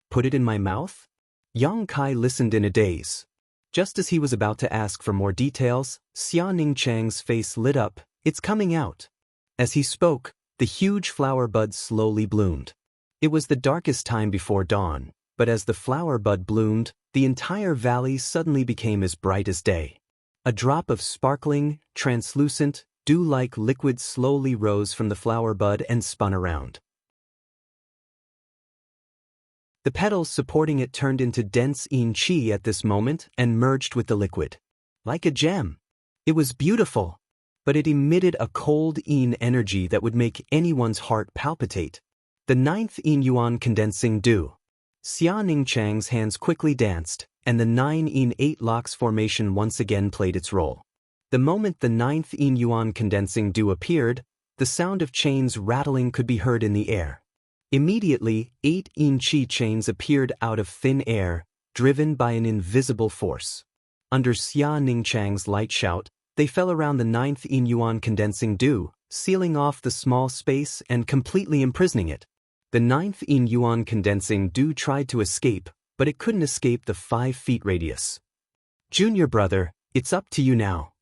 "Put it in my mouth?" Yang Kai listened in a daze. Just as he was about to ask for more details, Xianxia's face lit up. "It's coming out." As he spoke, the huge flower bud slowly bloomed. It was the darkest time before dawn, but as the flower bud bloomed, the entire valley suddenly became as bright as day. A drop of sparkling, translucent, dew-like liquid slowly rose from the flower bud and spun around. The petals supporting it turned into dense yin qi at this moment and merged with the liquid. Like a gem. It was beautiful, but it emitted a cold yin energy that would make anyone's heart palpitate. The 9th yin yuan condensing dew. Xianxia's hands quickly danced, and the 9 yin 8 locks formation once again played its role. The moment the 9th yin yuan condensing dew appeared, the sound of chains rattling could be heard in the air. Immediately, 8 yin qi chains appeared out of thin air, driven by an invisible force. Under Xianxia's light shout, they fell around the 9th yin yuan condensing dew, sealing off the small space and completely imprisoning it. The 9th yin yuan condensing dew tried to escape, but it couldn't escape the 5 feet radius. "Junior brother, it's up to you now."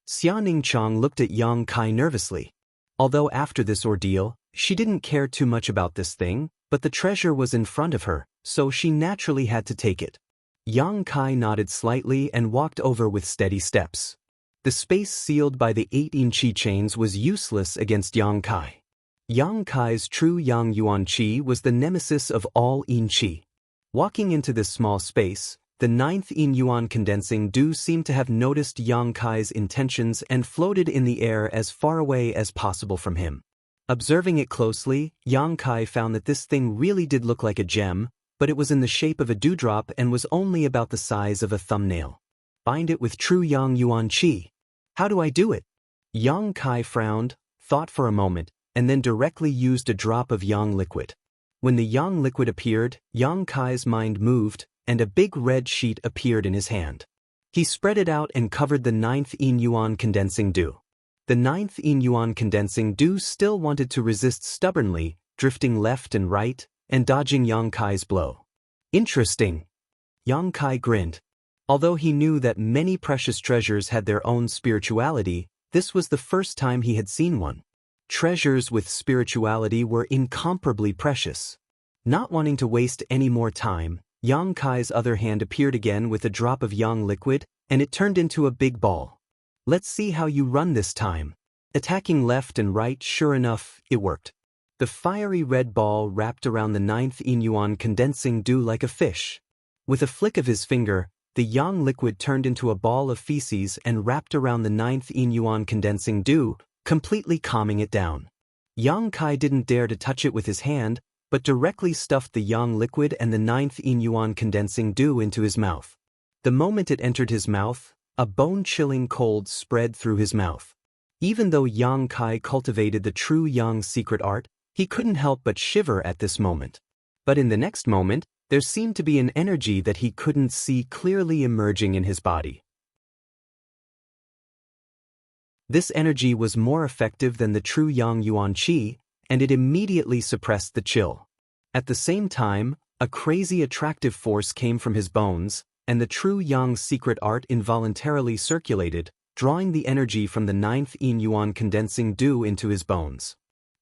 Xianxia looked at Yang Kai nervously. Although after this ordeal, she didn't care too much about this thing, but the treasure was in front of her, so she naturally had to take it. Yang Kai nodded slightly and walked over with steady steps. The space sealed by the 8 yin qi chains was useless against Yang Kai. Yang Kai's true Yang Yuan Qi was the nemesis of all yin qi. Walking into this small space, the 9th yin yuan condensing dew seemed to have noticed Yang Kai's intentions and floated in the air as far away as possible from him. Observing it closely, Yang Kai found that this thing really did look like a gem, but it was in the shape of a dewdrop and was only about the size of a thumbnail. "Bind it with true Yang Yuan Qi." "How do I do it?" Yang Kai frowned, thought for a moment, and then directly used a drop of Yang liquid. When the Yang liquid appeared, Yang Kai's mind moved, and a big red sheet appeared in his hand. He spread it out and covered the 9th yin yuan condensing dew. The 9th yin yuan condensing dew still wanted to resist stubbornly, drifting left and right, and dodging Yang Kai's blow. "Interesting." Yang Kai grinned. Although he knew that many precious treasures had their own spirituality, this was the first time he had seen one. Treasures with spirituality were incomparably precious. Not wanting to waste any more time, Yang Kai's other hand appeared again with a drop of Yang liquid, and it turned into a big ball. "Let's see how you run this time." Attacking left and right, sure enough, it worked. The fiery red ball wrapped around the 9th yin yuan condensing dew like a fish. With a flick of his finger, the Yang liquid turned into a ball of feces and wrapped around the 9th yin yuan condensing dew, completely calming it down. Yang Kai didn't dare to touch it with his hand, but directly stuffed the Yang liquid and the 9th yin yuan condensing dew into his mouth. The moment it entered his mouth, a bone-chilling cold spread through his mouth. Even though Yang Kai cultivated the true Yang secret art, he couldn't help but shiver at this moment. But in the next moment, there seemed to be an energy that he couldn't see clearly emerging in his body. This energy was more effective than the true Yang Yuan Qi, and it immediately suppressed the chill. At the same time, a crazy attractive force came from his bones, and the true Yang secret art involuntarily circulated, drawing the energy from the 9th yin yuan condensing dew into his bones.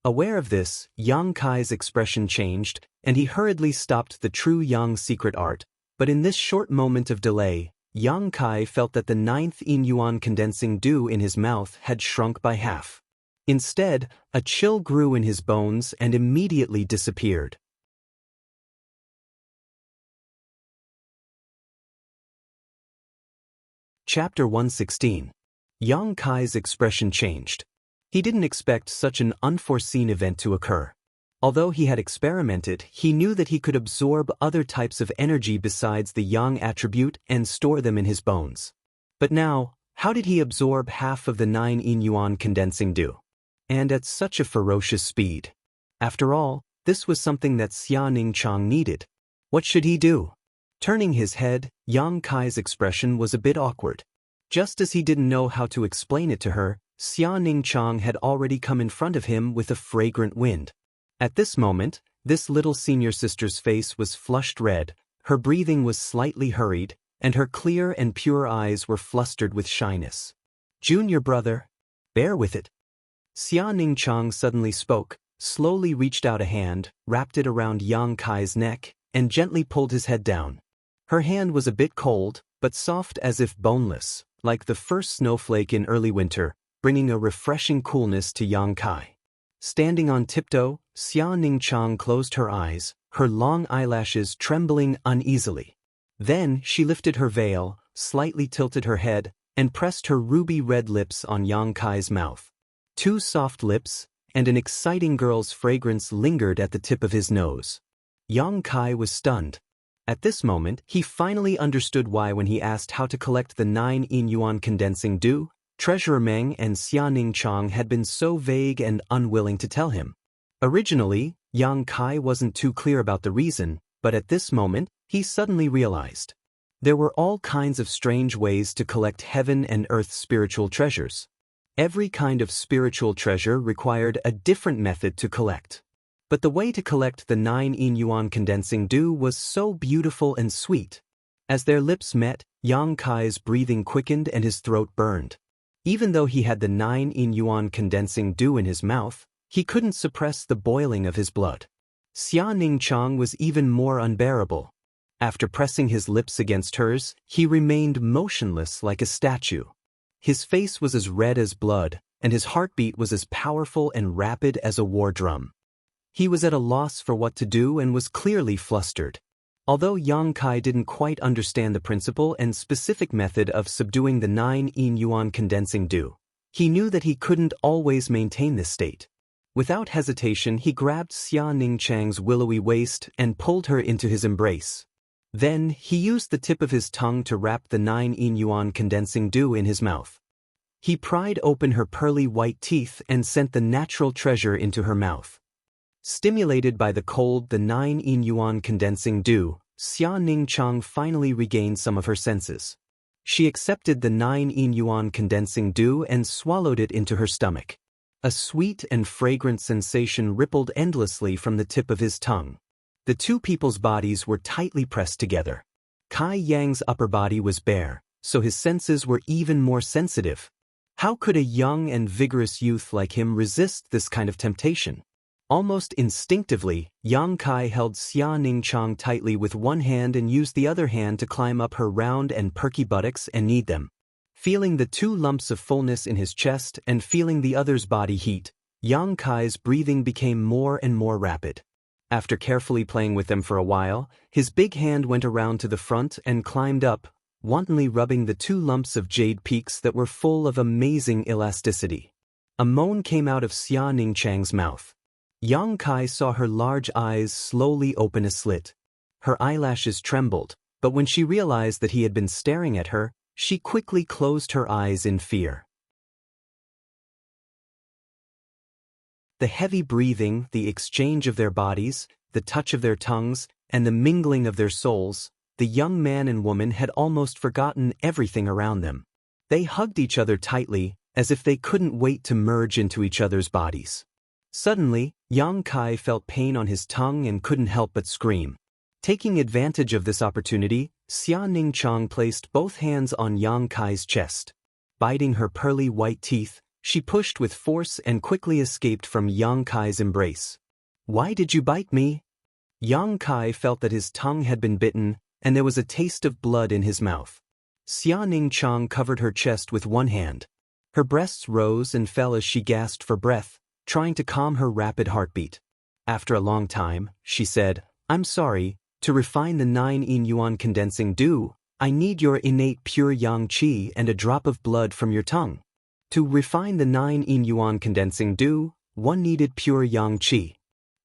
Aware of this, Yang Kai's expression changed, and he hurriedly stopped the true Yang secret art, but in this short moment of delay, Yang Kai felt that the 9th yin yuan condensing dew in his mouth had shrunk by half. Instead, a chill grew in his bones and immediately disappeared. Chapter 116. Yang Kai's expression changed. He didn't expect such an unforeseen event to occur. Although he had experimented, he knew that he could absorb other types of energy besides the Yang attribute and store them in his bones. But now, how did he absorb half of the 9 yin yuan condensing dew? And at such a ferocious speed. After all, this was something that Xianxia needed. What should he do? Turning his head, Yang Kai's expression was a bit awkward. Just as he didn't know how to explain it to her, Xianxia had already come in front of him with a fragrant wind. At this moment, this little senior sister's face was flushed red, her breathing was slightly hurried, and her clear and pure eyes were flustered with shyness. "Junior brother, bear with it." Xianxia suddenly spoke, slowly reached out a hand, wrapped it around Yang Kai's neck, and gently pulled his head down. Her hand was a bit cold, but soft as if boneless, like the first snowflake in early winter, bringing a refreshing coolness to Yang Kai. Standing on tiptoe, Xianxia closed her eyes, her long eyelashes trembling uneasily. Then she lifted her veil, slightly tilted her head, and pressed her ruby-red lips on Yang Kai's mouth. Two soft lips, and an exciting girl's fragrance lingered at the tip of his nose. Yang Kai was stunned. At this moment, he finally understood why when he asked how to collect the 9 yuan condensing dew, Treasurer Meng and Xianxia had been so vague and unwilling to tell him. Originally, Yang Kai wasn't too clear about the reason, but at this moment, he suddenly realized. There were all kinds of strange ways to collect heaven and earth spiritual treasures. Every kind of spiritual treasure required a different method to collect. But the way to collect the 9 yuan condensing dew was so beautiful and sweet. As their lips met, Yang Kai's breathing quickened and his throat burned. Even though he had the 9 yuan condensing dew in his mouth, he couldn't suppress the boiling of his blood. Xianxia was even more unbearable. After pressing his lips against hers, he remained motionless like a statue. His face was as red as blood, and his heartbeat was as powerful and rapid as a war drum. He was at a loss for what to do and was clearly flustered. Although Yang Kai didn't quite understand the principle and specific method of subduing the 9 yuan condensing dew, he knew that he couldn't always maintain this state. Without hesitation, he grabbed Xianxia's willowy waist and pulled her into his embrace. Then, he used the tip of his tongue to wrap the 9 yuan condensing dew in his mouth. He pried open her pearly white teeth and sent the natural treasure into her mouth. Stimulated by the cold, the 9 yuan condensing dew, Xianxia finally regained some of her senses. She accepted the 9 yuan condensing dew and swallowed it into her stomach. A sweet and fragrant sensation rippled endlessly from the tip of his tongue. The two people's bodies were tightly pressed together. Kai Yang's upper body was bare, so his senses were even more sensitive. How could a young and vigorous youth like him resist this kind of temptation? Almost instinctively, Yang Kai held Xianxia tightly with one hand and used the other hand to climb up her round and perky buttocks and knead them. Feeling the two lumps of fullness in his chest and feeling the other's body heat, Yang Kai's breathing became more and more rapid. After carefully playing with them for a while, his big hand went around to the front and climbed up, wantonly rubbing the two lumps of jade peaks that were full of amazing elasticity. A moan came out of Xianxia's mouth. Yang Kai saw her large eyes slowly open a slit. Her eyelashes trembled, but when she realized that he had been staring at her, she quickly closed her eyes in fear. The heavy breathing, the exchange of their bodies, the touch of their tongues, and the mingling of their souls, the young man and woman had almost forgotten everything around them. They hugged each other tightly, as if they couldn't wait to merge into each other's bodies. Suddenly, Yang Kai felt pain on his tongue and couldn't help but scream. Taking advantage of this opportunity, Xianxia placed both hands on Yang Kai's chest. Biting her pearly white teeth, she pushed with force and quickly escaped from Yang Kai's embrace. "Why did you bite me?" Yang Kai felt that his tongue had been bitten, and there was a taste of blood in his mouth. Xianxia covered her chest with one hand. Her breasts rose and fell as she gasped for breath, trying to calm her rapid heartbeat. After a long time, she said, "I'm sorry, to refine the 9 yuan condensing dew, I need your innate pure yang qi and a drop of blood from your tongue. To refine the 9 yuan condensing dew, one needed pure yang qi.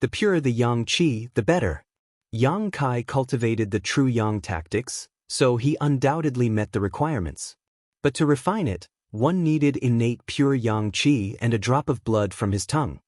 The purer the yang qi, the better." Yang Kai cultivated the true yang tactics, so he undoubtedly met the requirements. But to refine it, one needed innate pure yang qi and a drop of blood from his tongue.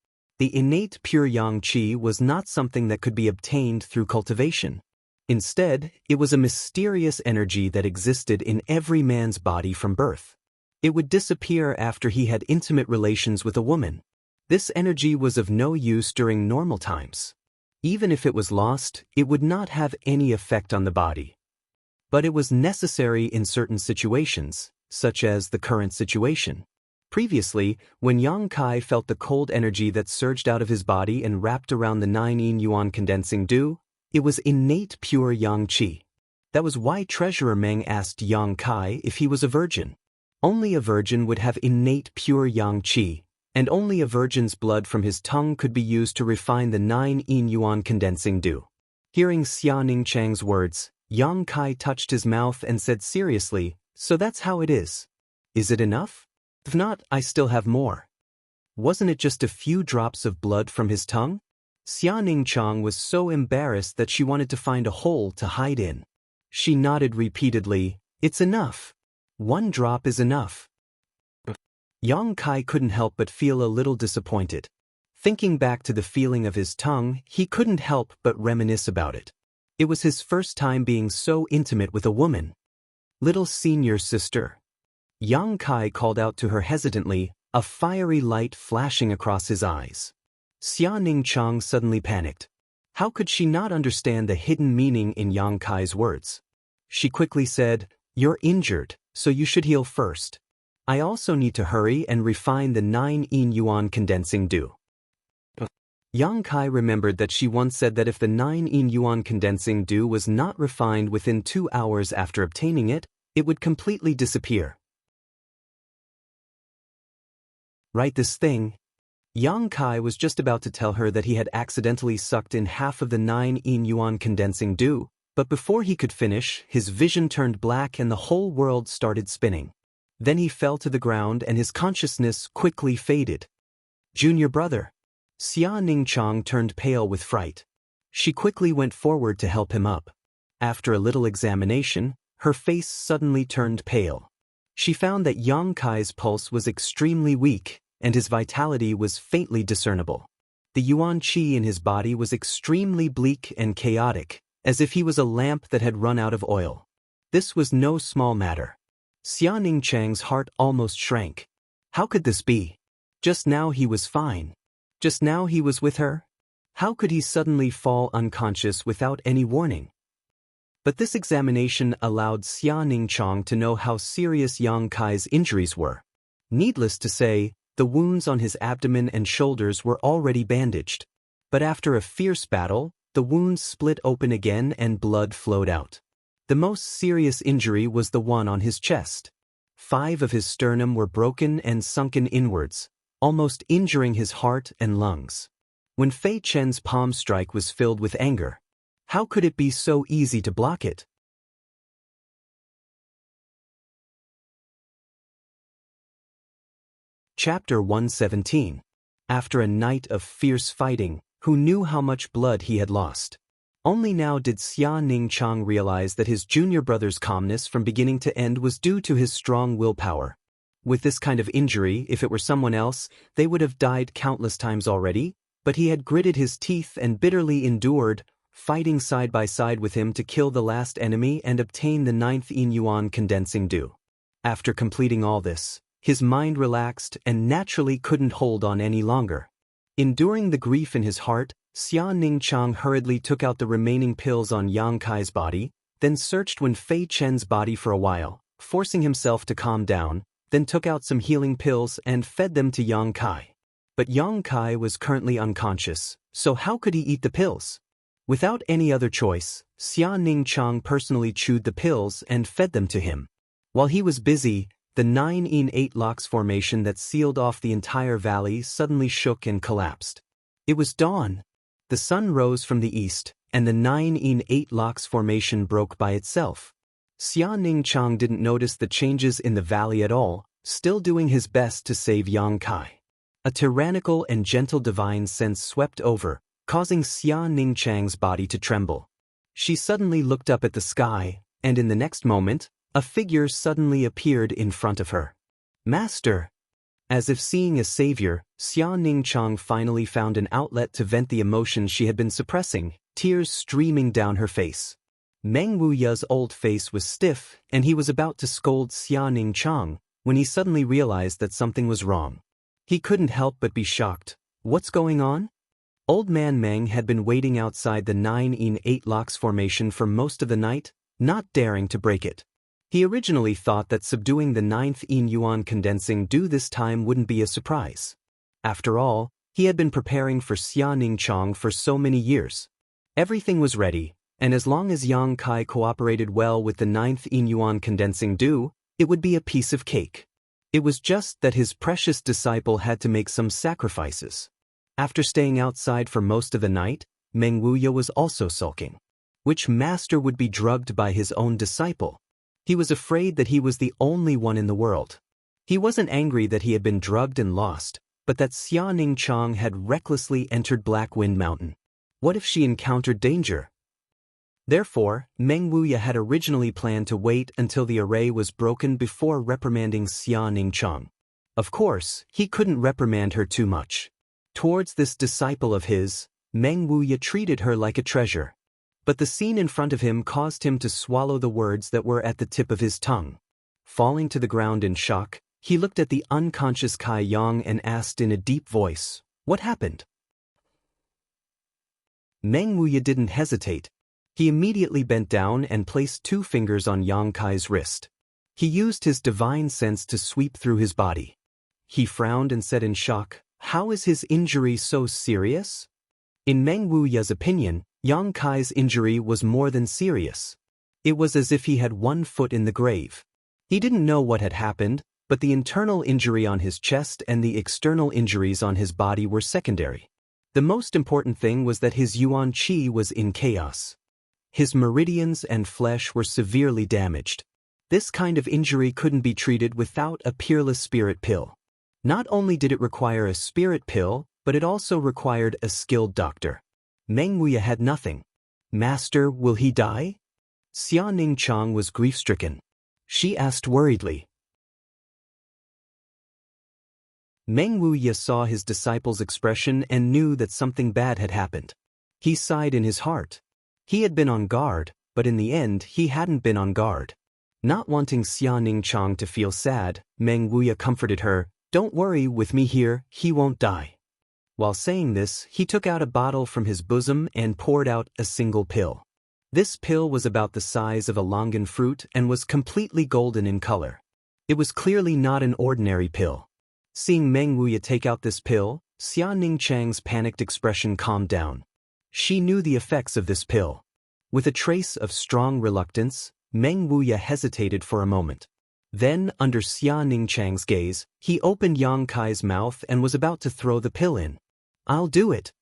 The innate pure yang qi was not something that could be obtained through cultivation. Instead, it was a mysterious energy that existed in every man's body from birth. It would disappear after he had intimate relations with a woman. This energy was of no use during normal times. Even if it was lost, it would not have any effect on the body. But it was necessary in certain situations, such as the current situation. Previously, when Yang Kai felt the cold energy that surged out of his body and wrapped around the 9 yin yuan condensing dew, it was innate pure yang qi. That was why Treasurer Meng asked Yang Kai if he was a virgin. Only a virgin would have innate pure yang qi, and only a virgin's blood from his tongue could be used to refine the 9 yin yuan condensing dew. Hearing Xia Chang's words, Yang Kai touched his mouth and said seriously, "So that's how it is. Is it enough? If not, I still have more." Wasn't it just a few drops of blood from his tongue? Xia Chang was so embarrassed that she wanted to find a hole to hide in. She nodded repeatedly, "It's enough. 1 drop is enough." Yang Kai couldn't help but feel a little disappointed. Thinking back to the feeling of his tongue, he couldn't help but reminisce about it. It was his first time being so intimate with a woman. "Little senior sister." Yang Kai called out to her hesitantly, a fiery light flashing across his eyes. Xia Chang suddenly panicked. How could she not understand the hidden meaning in Yang Kai's words? She quickly said, "You're injured, so you should heal first. I also need to hurry and refine the 9 yin yuan condensing dew." Yang Kai remembered that she once said that if the 9 yin yuan condensing dew was not refined within 2 hours after obtaining it, it would completely disappear. Right this thing. Yang Kai was just about to tell her that he had accidentally sucked in half of the 9 yin yuan condensing dew, but before he could finish, his vision turned black and the whole world started spinning. Then he fell to the ground and his consciousness quickly faded. "Junior brother." Xia Chang turned pale with fright. She quickly went forward to help him up. After a little examination, her face suddenly turned pale. She found that Yang Kai's pulse was extremely weak, and his vitality was faintly discernible. The yuan qi in his body was extremely bleak and chaotic, as if he was a lamp that had run out of oil. This was no small matter. Xia Chang's heart almost shrank. How could this be? Just now he was fine. Just now he was with her. How could he suddenly fall unconscious without any warning? But this examination allowed Xia Chang to know how serious Yang Kai's injuries were. Needless to say, the wounds on his abdomen and shoulders were already bandaged. But after a fierce battle, the wounds split open again and blood flowed out. The most serious injury was the one on his chest. 5 of his sternum were broken and sunken inwards, almost injuring his heart and lungs. When Fei Chen's palm strike was filled with anger, how could it be so easy to block it? Chapter 117. After a night of fierce fighting, who knew how much blood he had lost? Only now did Xia Chang realize that his junior brother's calmness from beginning to end was due to his strong willpower. With this kind of injury, if it were someone else, they would have died countless times already, but he had gritted his teeth and bitterly endured, fighting side by side with him to kill the last enemy and obtain the 9th yin yuan condensing dew. After completing all this, his mind relaxed and naturally couldn't hold on any longer. Enduring the grief in his heart, Xia Chang hurriedly took out the remaining pills on Yang Kai's body, then searched Wen Fei Chen's body for a while, forcing himself to calm down, then took out some healing pills and fed them to Yang Kai. But Yang Kai was currently unconscious, so how could he eat the pills? Without any other choice, Xia Chang personally chewed the pills and fed them to him. While he was busy, the 9 in 8 locks formation that sealed off the entire valley suddenly shook and collapsed. It was dawn. The sun rose from the east, and the 9 in 8 locks formation broke by itself. Xia Chang didn't notice the changes in the valley at all, still doing his best to save Yang Kai. A tyrannical and gentle divine sense swept over, causing Xia Chang's body to tremble. She suddenly looked up at the sky, and in the next moment, a figure suddenly appeared in front of her. "Master!" As if seeing a savior, Xianxia finally found an outlet to vent the emotions she had been suppressing, tears streaming down her face. Meng Wuya's old face was stiff, and he was about to scold Xianxia when he suddenly realized that something was wrong. He couldn't help but be shocked. What's going on? Old Man Meng had been waiting outside the 9-in-8 locks formation for most of the night, not daring to break it. He originally thought that subduing the 9th-in yuan condensing do this time wouldn't be a surprise. After all, he had been preparing for Xianxia for so many years. Everything was ready, and as long as Yang Kai cooperated well with the 9th-in yuan condensing do, it would be a piece of cake. It was just that his precious disciple had to make some sacrifices. After staying outside for most of the night, Meng Wuya was also sulking. Which master would be drugged by his own disciple? He was afraid that he was the only one in the world. He wasn't angry that he had been drugged and lost, but that Xianxia had recklessly entered Black Wind Mountain. What if she encountered danger? Therefore, Meng Wuya had originally planned to wait until the array was broken before reprimanding Xianxia. Of course, he couldn't reprimand her too much. Towards this disciple of his, Meng Wuya treated her like a treasure. But the scene in front of him caused him to swallow the words that were at the tip of his tongue. Falling to the ground in shock, he looked at the unconscious Kai Yang and asked in a deep voice, "What happened?" Meng Wuya didn't hesitate. He immediately bent down and placed 2 fingers on Yang Kai's wrist. He used his divine sense to sweep through his body. He frowned and said in shock, "How is his injury so serious?" In Meng Wuya's opinion, Yang Kai's injury was more than serious. It was as if he had 1 foot in the grave. He didn't know what had happened, but the internal injury on his chest and the external injuries on his body were secondary. The most important thing was that his yuan qi was in chaos. His meridians and flesh were severely damaged. This kind of injury couldn't be treated without a peerless spirit pill. Not only did it require a spirit pill, but it also required a skilled doctor. Meng Wuya had nothing. "Master, will he die?" Xianxia was grief-stricken. She asked worriedly. Meng Wuya saw his disciple's expression and knew that something bad had happened. He sighed in his heart. He had been on guard, but in the end he hadn't been on guard. Not wanting Xianxia to feel sad, Meng Wuya comforted her, "Don't worry with me here, he won't die." While saying this, he took out a bottle from his bosom and poured out a single pill. This pill was about the size of a longan fruit and was completely golden in color. It was clearly not an ordinary pill. Seeing Meng Wuya take out this pill, Xianxia's panicked expression calmed down. She knew the effects of this pill. With a trace of strong reluctance, Meng Wuya hesitated for a moment. Then, under Xianxia's gaze, he opened Yang Kai's mouth and was about to throw the pill in. "I'll do it."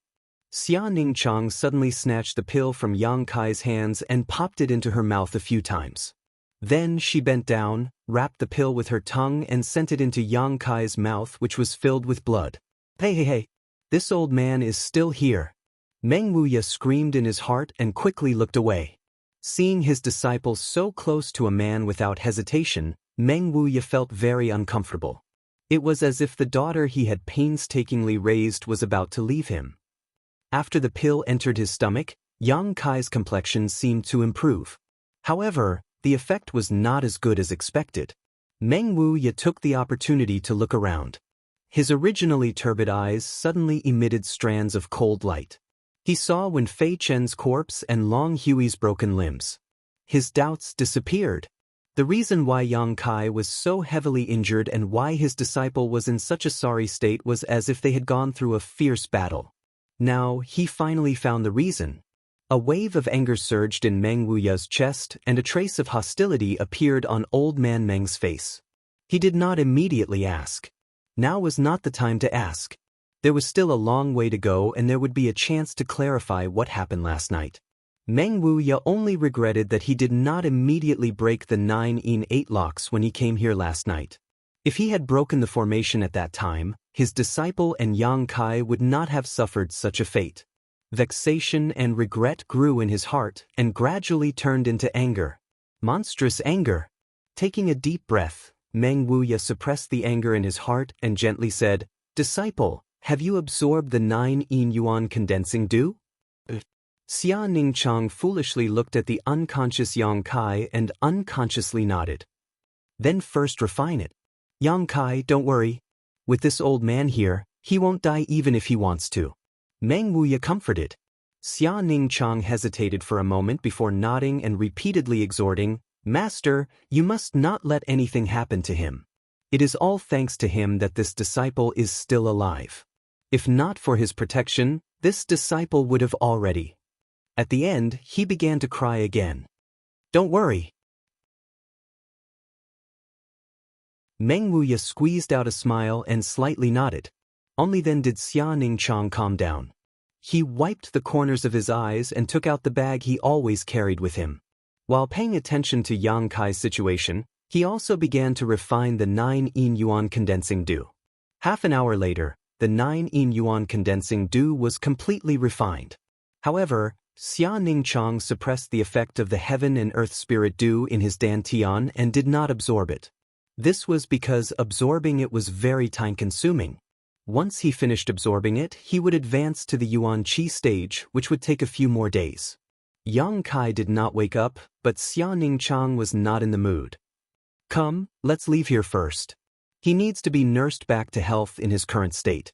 Xianxia suddenly snatched the pill from Yang Kai's hands and popped it into her mouth a few times. Then she bent down, wrapped the pill with her tongue and sent it into Yang Kai's mouth, which was filled with blood. Hey, this old man is still here." Meng Wuya screamed in his heart and quickly looked away. Seeing his disciple so close to a man without hesitation, Meng Wuya felt very uncomfortable. It was as if the daughter he had painstakingly raised was about to leave him. After the pill entered his stomach, Yang Kai's complexion seemed to improve. However, the effect was not as good as expected. Meng Wuya took the opportunity to look around. His originally turbid eyes suddenly emitted strands of cold light. He saw Wen Fei Chen's corpse and Long Hui's broken limbs. His doubts disappeared. The reason why Yang Kai was so heavily injured and why his disciple was in such a sorry state was as if they had gone through a fierce battle. Now, he finally found the reason. A wave of anger surged in Meng Wuya's chest and a trace of hostility appeared on Old Man Meng's face. He did not immediately ask. Now was not the time to ask. There was still a long way to go and there would be a chance to clarify what happened last night. Meng Wuya only regretted that he did not immediately break the 9-in-8 locks when he came here last night. If he had broken the formation at that time, his disciple and Yang Kai would not have suffered such a fate. Vexation and regret grew in his heart and gradually turned into anger. Monstrous anger. Taking a deep breath, Meng Wuya suppressed the anger in his heart and gently said, "Disciple, have you absorbed the 9 yin yuan condensing dew?" Xia Ningchang foolishly looked at the unconscious Yang Kai and unconsciously nodded. "Then first refine it. Yang Kai, don't worry. With this old man here, he won't die even if he wants to." Meng Wuya comforted. Xia Ningchang hesitated for a moment before nodding and repeatedly exhorting, "Master, you must not let anything happen to him. It is all thanks to him that this disciple is still alive. If not for his protection, this disciple would have already." At the end, he began to cry again. "Don't worry." Meng Wuya squeezed out a smile and slightly nodded. Only then did Xia Ningchang calm down. He wiped the corners of his eyes and took out the bag he always carried with him. While paying attention to Yang Kai's situation, he also began to refine the 9 yin yuan condensing dew. Half an hour later, the 9 yin yuan condensing dew was completely refined. However, Xia Ningchang suppressed the effect of the heaven and earth spirit dew in his dantian and did not absorb it. This was because absorbing it was very time-consuming. Once he finished absorbing it, he would advance to the Yuan Qi stage, which would take a few more days. Yang Kai did not wake up, but Xia Ningchang was not in the mood. "Come, let's leave here first. He needs to be nursed back to health in his current state."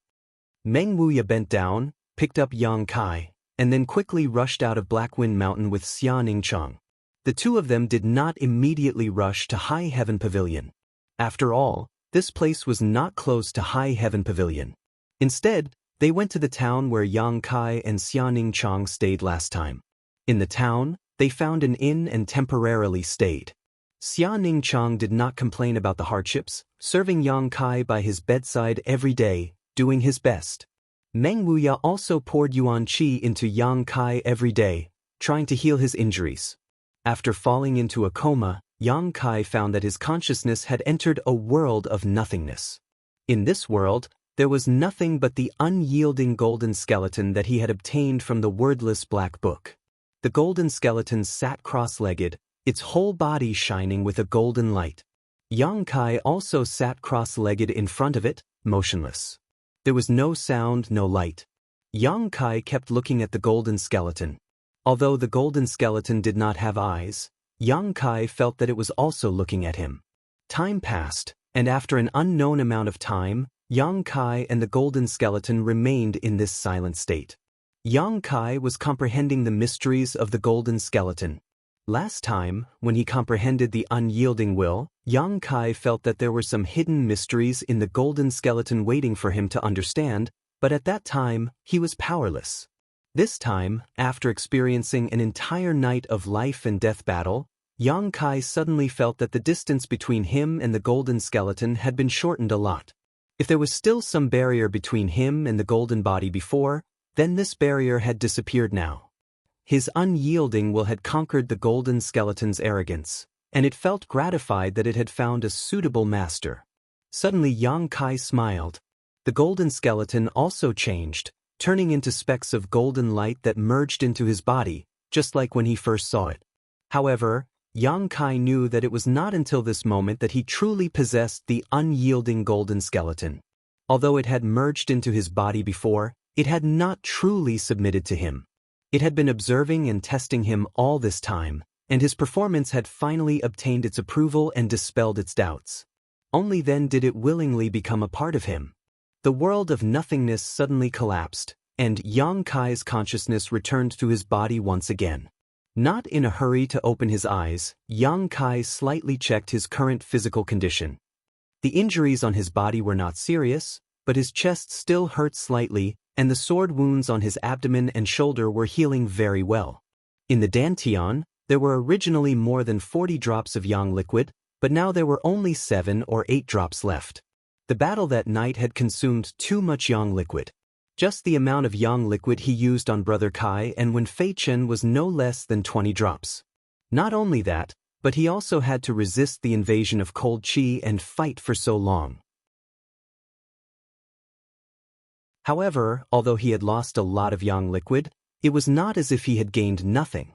Meng Wuya bent down, picked up Yang Kai, and then quickly rushed out of Blackwind Mountain with Xia Ningchang. The two of them did not immediately rush to High Heaven Pavilion. After all, this place was not close to High Heaven Pavilion. Instead, they went to the town where Yang Kai and Xia Ningchang stayed last time. In the town, they found an inn and temporarily stayed. Xia Ningchang did not complain about the hardships, serving Yang Kai by his bedside every day, doing his best. Meng Wuya also poured Yuan Qi into Yang Kai every day, trying to heal his injuries. After falling into a coma, Yang Kai found that his consciousness had entered a world of nothingness. In this world, there was nothing but the unyielding golden skeleton that he had obtained from the wordless black book. The golden skeleton sat cross-legged, its whole body shining with a golden light. Yang Kai also sat cross-legged in front of it, motionless. There was no sound, no light. Yang Kai kept looking at the golden skeleton. Although the golden skeleton did not have eyes, Yang Kai felt that it was also looking at him. Time passed, and after an unknown amount of time, Yang Kai and the golden skeleton remained in this silent state. Yang Kai was comprehending the mysteries of the golden skeleton. Last time, when he comprehended the unyielding will, Yang Kai felt that there were some hidden mysteries in the golden skeleton waiting for him to understand, but at that time, he was powerless. This time, after experiencing an entire night of life and death battle, Yang Kai suddenly felt that the distance between him and the golden skeleton had been shortened a lot. If there was still some barrier between him and the golden body before, then this barrier had disappeared now. His unyielding will had conquered the golden skeleton's arrogance, and it felt gratified that it had found a suitable master. Suddenly Yang Kai smiled. The golden skeleton also changed, turning into specks of golden light that merged into his body, just like when he first saw it. However, Yang Kai knew that it was not until this moment that he truly possessed the unyielding golden skeleton. Although it had merged into his body before, it had not truly submitted to him. It had been observing and testing him all this time, and his performance had finally obtained its approval and dispelled its doubts. Only then did it willingly become a part of him. The world of nothingness suddenly collapsed, and Yang Kai's consciousness returned to his body once again. Not in a hurry to open his eyes, Yang Kai slightly checked his current physical condition. The injuries on his body were not serious, but his chest still hurt slightly, and the sword wounds on his abdomen and shoulder were healing very well. In the dantian, there were originally more than 40 drops of yang liquid, but now there were only 7 or 8 drops left. The battle that night had consumed too much yang liquid. Just the amount of yang liquid he used on Brother Kai and when Fei Chen was no less than 20 drops. Not only that, but he also had to resist the invasion of cold qi and fight for so long. However, although he had lost a lot of yang liquid, it was not as if he had gained nothing.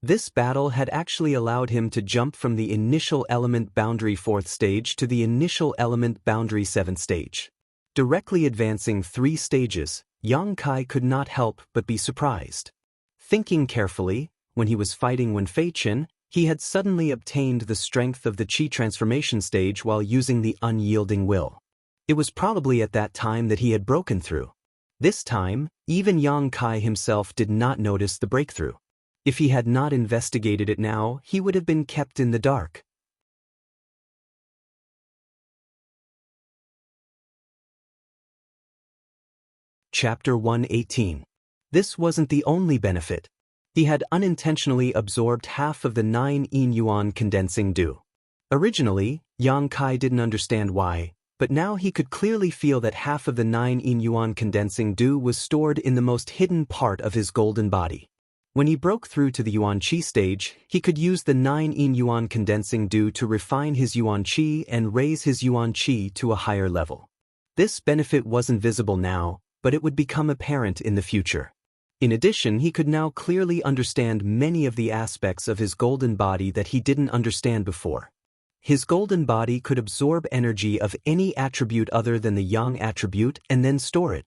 This battle had actually allowed him to jump from the initial element boundary 4th stage to the initial element boundary 7th stage. Directly advancing 3 stages, Yang Kai could not help but be surprised. Thinking carefully, when he was fighting Wenfei Qin, he had suddenly obtained the strength of the Qi transformation stage while using the unyielding will. It was probably at that time that he had broken through. This time, even Yang Kai himself did not notice the breakthrough. If he had not investigated it now, he would have been kept in the dark. Chapter 118. This wasn't the only benefit. He had unintentionally absorbed half of the 9 yin yuan condensing dew. Originally, Yang Kai didn't understand why, but now he could clearly feel that half of the 9 yin yuan condensing dew was stored in the most hidden part of his golden body. When he broke through to the Yuan Qi stage, he could use the 9 yin yuan condensing dew to refine his Yuan Qi and raise his Yuan Qi to a higher level. This benefit wasn't visible now, but it would become apparent in the future. In addition, he could now clearly understand many of the aspects of his golden body that he didn't understand before. His golden body could absorb energy of any attribute other than the yang attribute and then store it.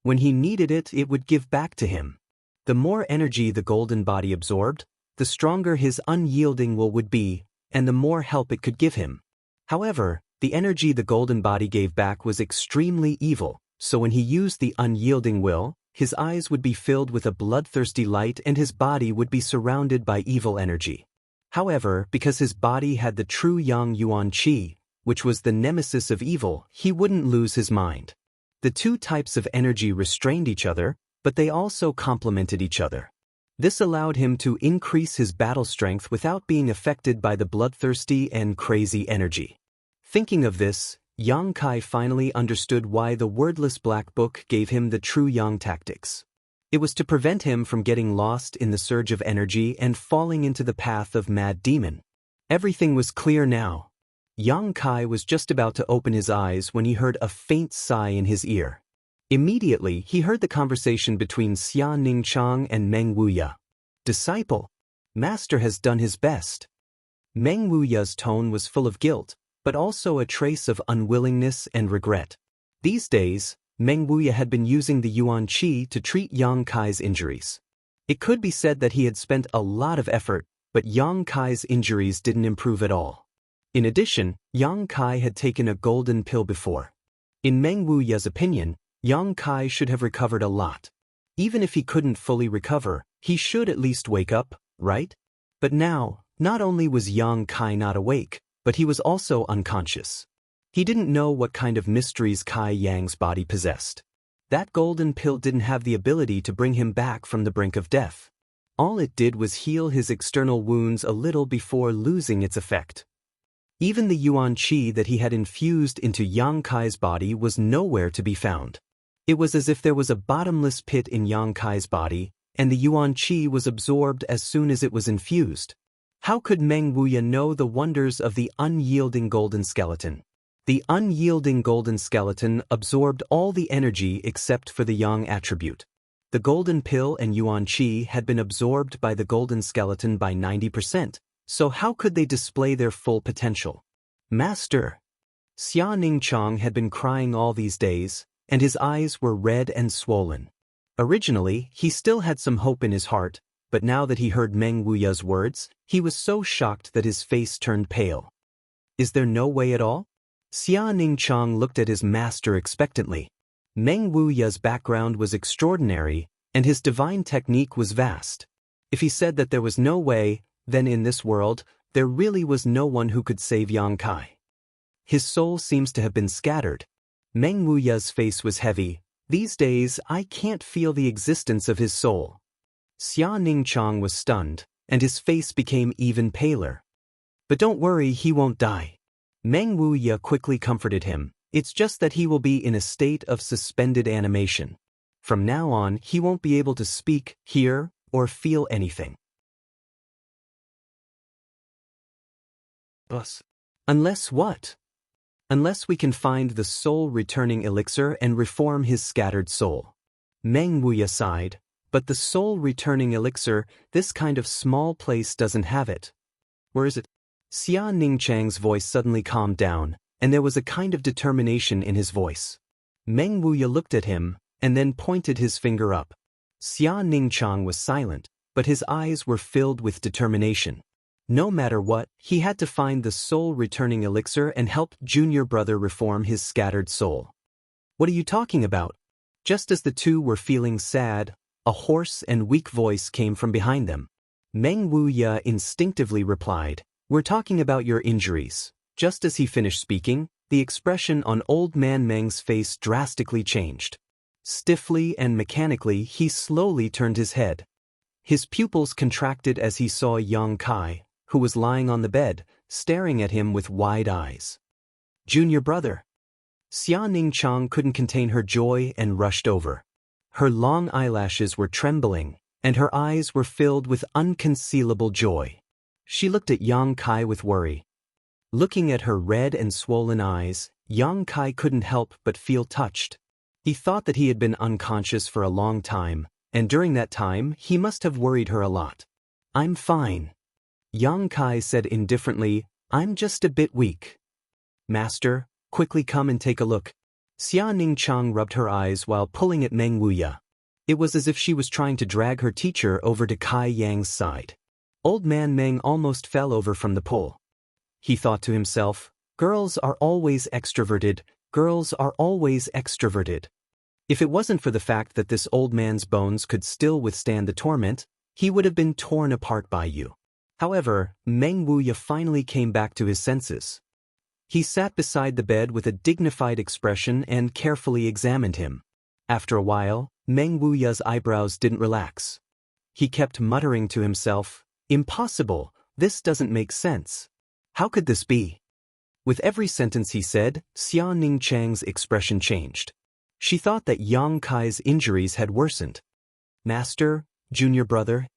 When he needed it, it would give back to him. The more energy the golden body absorbed, the stronger his unyielding will would be, and the more help it could give him. However, the energy the golden body gave back was extremely evil, so when he used the unyielding will, his eyes would be filled with a bloodthirsty light and his body would be surrounded by evil energy. However, because his body had the true Yang Yuan Qi, which was the nemesis of evil, he wouldn't lose his mind. The two types of energy restrained each other, but they also complemented each other. This allowed him to increase his battle strength without being affected by the bloodthirsty and crazy energy. Thinking of this, Yang Kai finally understood why the wordless black book gave him the true Yang tactics. It was to prevent him from getting lost in the surge of energy and falling into the path of mad demon. Everything was clear now. Yang Kai was just about to open his eyes when he heard a faint sigh in his ear. Immediately, he heard the conversation between Xianxia and Meng Wuya. "Disciple, Master has done his best." Meng Wuya's tone was full of guilt, but also a trace of unwillingness and regret. These days, Meng Wuya had been using the Yuan Qi to treat Yang Kai's injuries. It could be said that he had spent a lot of effort, but Yang Kai's injuries didn't improve at all. In addition, Yang Kai had taken a golden pill before. In Meng Wuya's opinion, Yang Kai should have recovered a lot. Even if he couldn't fully recover, he should at least wake up, right? But now, not only was Yang Kai not awake, but he was also unconscious. He didn't know what kind of mysteries Kai Yang's body possessed. That golden pill didn't have the ability to bring him back from the brink of death. All it did was heal his external wounds a little before losing its effect. Even the Yuan Qi that he had infused into Yang Kai's body was nowhere to be found. It was as if there was a bottomless pit in Yang Kai's body, and the Yuan Qi was absorbed as soon as it was infused. How could Meng Wuya know the wonders of the unyielding golden skeleton? The unyielding golden skeleton absorbed all the energy except for the Yang attribute. The golden pill and Yuan Qi had been absorbed by the golden skeleton by 90%, so how could they display their full potential? "Master!" Xianxia had been crying all these days, and his eyes were red and swollen. Originally, he still had some hope in his heart, but now that he heard Meng Wuya's words, he was so shocked that his face turned pale. "Is there no way at all?" Xianxia looked at his master expectantly. Meng Wuya's background was extraordinary, and his divine technique was vast. If he said that there was no way, then in this world, there really was no one who could save Yang Kai. His soul seems to have been scattered. Meng Wuya's face was heavy. "These days, I can't feel the existence of his soul." Xianxia was stunned, and his face became even paler. "But don't worry, he won't die." Meng Wuya quickly comforted him. "It's just that he will be in a state of suspended animation. From now on, he won't be able to speak, hear, or feel anything." Unless what? Unless we can find the soul-returning elixir and reform his scattered soul. Meng Wuya sighed. But the soul-returning elixir, this kind of small place doesn't have it. Where is it? Xia Ningchang's voice suddenly calmed down, and there was a kind of determination in his voice. Meng Wuya looked at him, and then pointed his finger up. Xia Ningchang was silent, but his eyes were filled with determination. No matter what, he had to find the soul-returning elixir and help junior brother reform his scattered soul. What are you talking about? Just as the two were feeling sad, a hoarse and weak voice came from behind them. Meng Wuya instinctively replied, "We're talking about your injuries." Just as he finished speaking, the expression on old man Meng's face drastically changed. Stiffly and mechanically, he slowly turned his head. His pupils contracted as he saw Yang Kai, who was lying on the bed, staring at him with wide eyes. "Junior brother." Xia Ningchang couldn't contain her joy and rushed over. Her long eyelashes were trembling, and her eyes were filled with unconcealable joy. She looked at Yang Kai with worry. Looking at her red and swollen eyes, Yang Kai couldn't help but feel touched. He thought that he had been unconscious for a long time, and during that time he must have worried her a lot. "I'm fine." Yang Kai said indifferently, "I'm just a bit weak." "Master, quickly come and take a look." Xia Ningchang rubbed her eyes while pulling at Meng Wuya. It was as if she was trying to drag her teacher over to Kai Yang's side. Old man Meng almost fell over from the pull. He thought to himself, "Girls are always extroverted, girls are always extroverted." If it wasn't for the fact that this old man's bones could still withstand the torment, he would have been torn apart by you. However, Meng Wuya finally came back to his senses. He sat beside the bed with a dignified expression and carefully examined him. After a while, Meng Wuya's eyebrows didn't relax. He kept muttering to himself, "Impossible, this doesn't make sense. How could this be?" With every sentence he said, Xia Ningchang's expression changed. She thought that Yang Kai's injuries had worsened. "Master, junior brother?"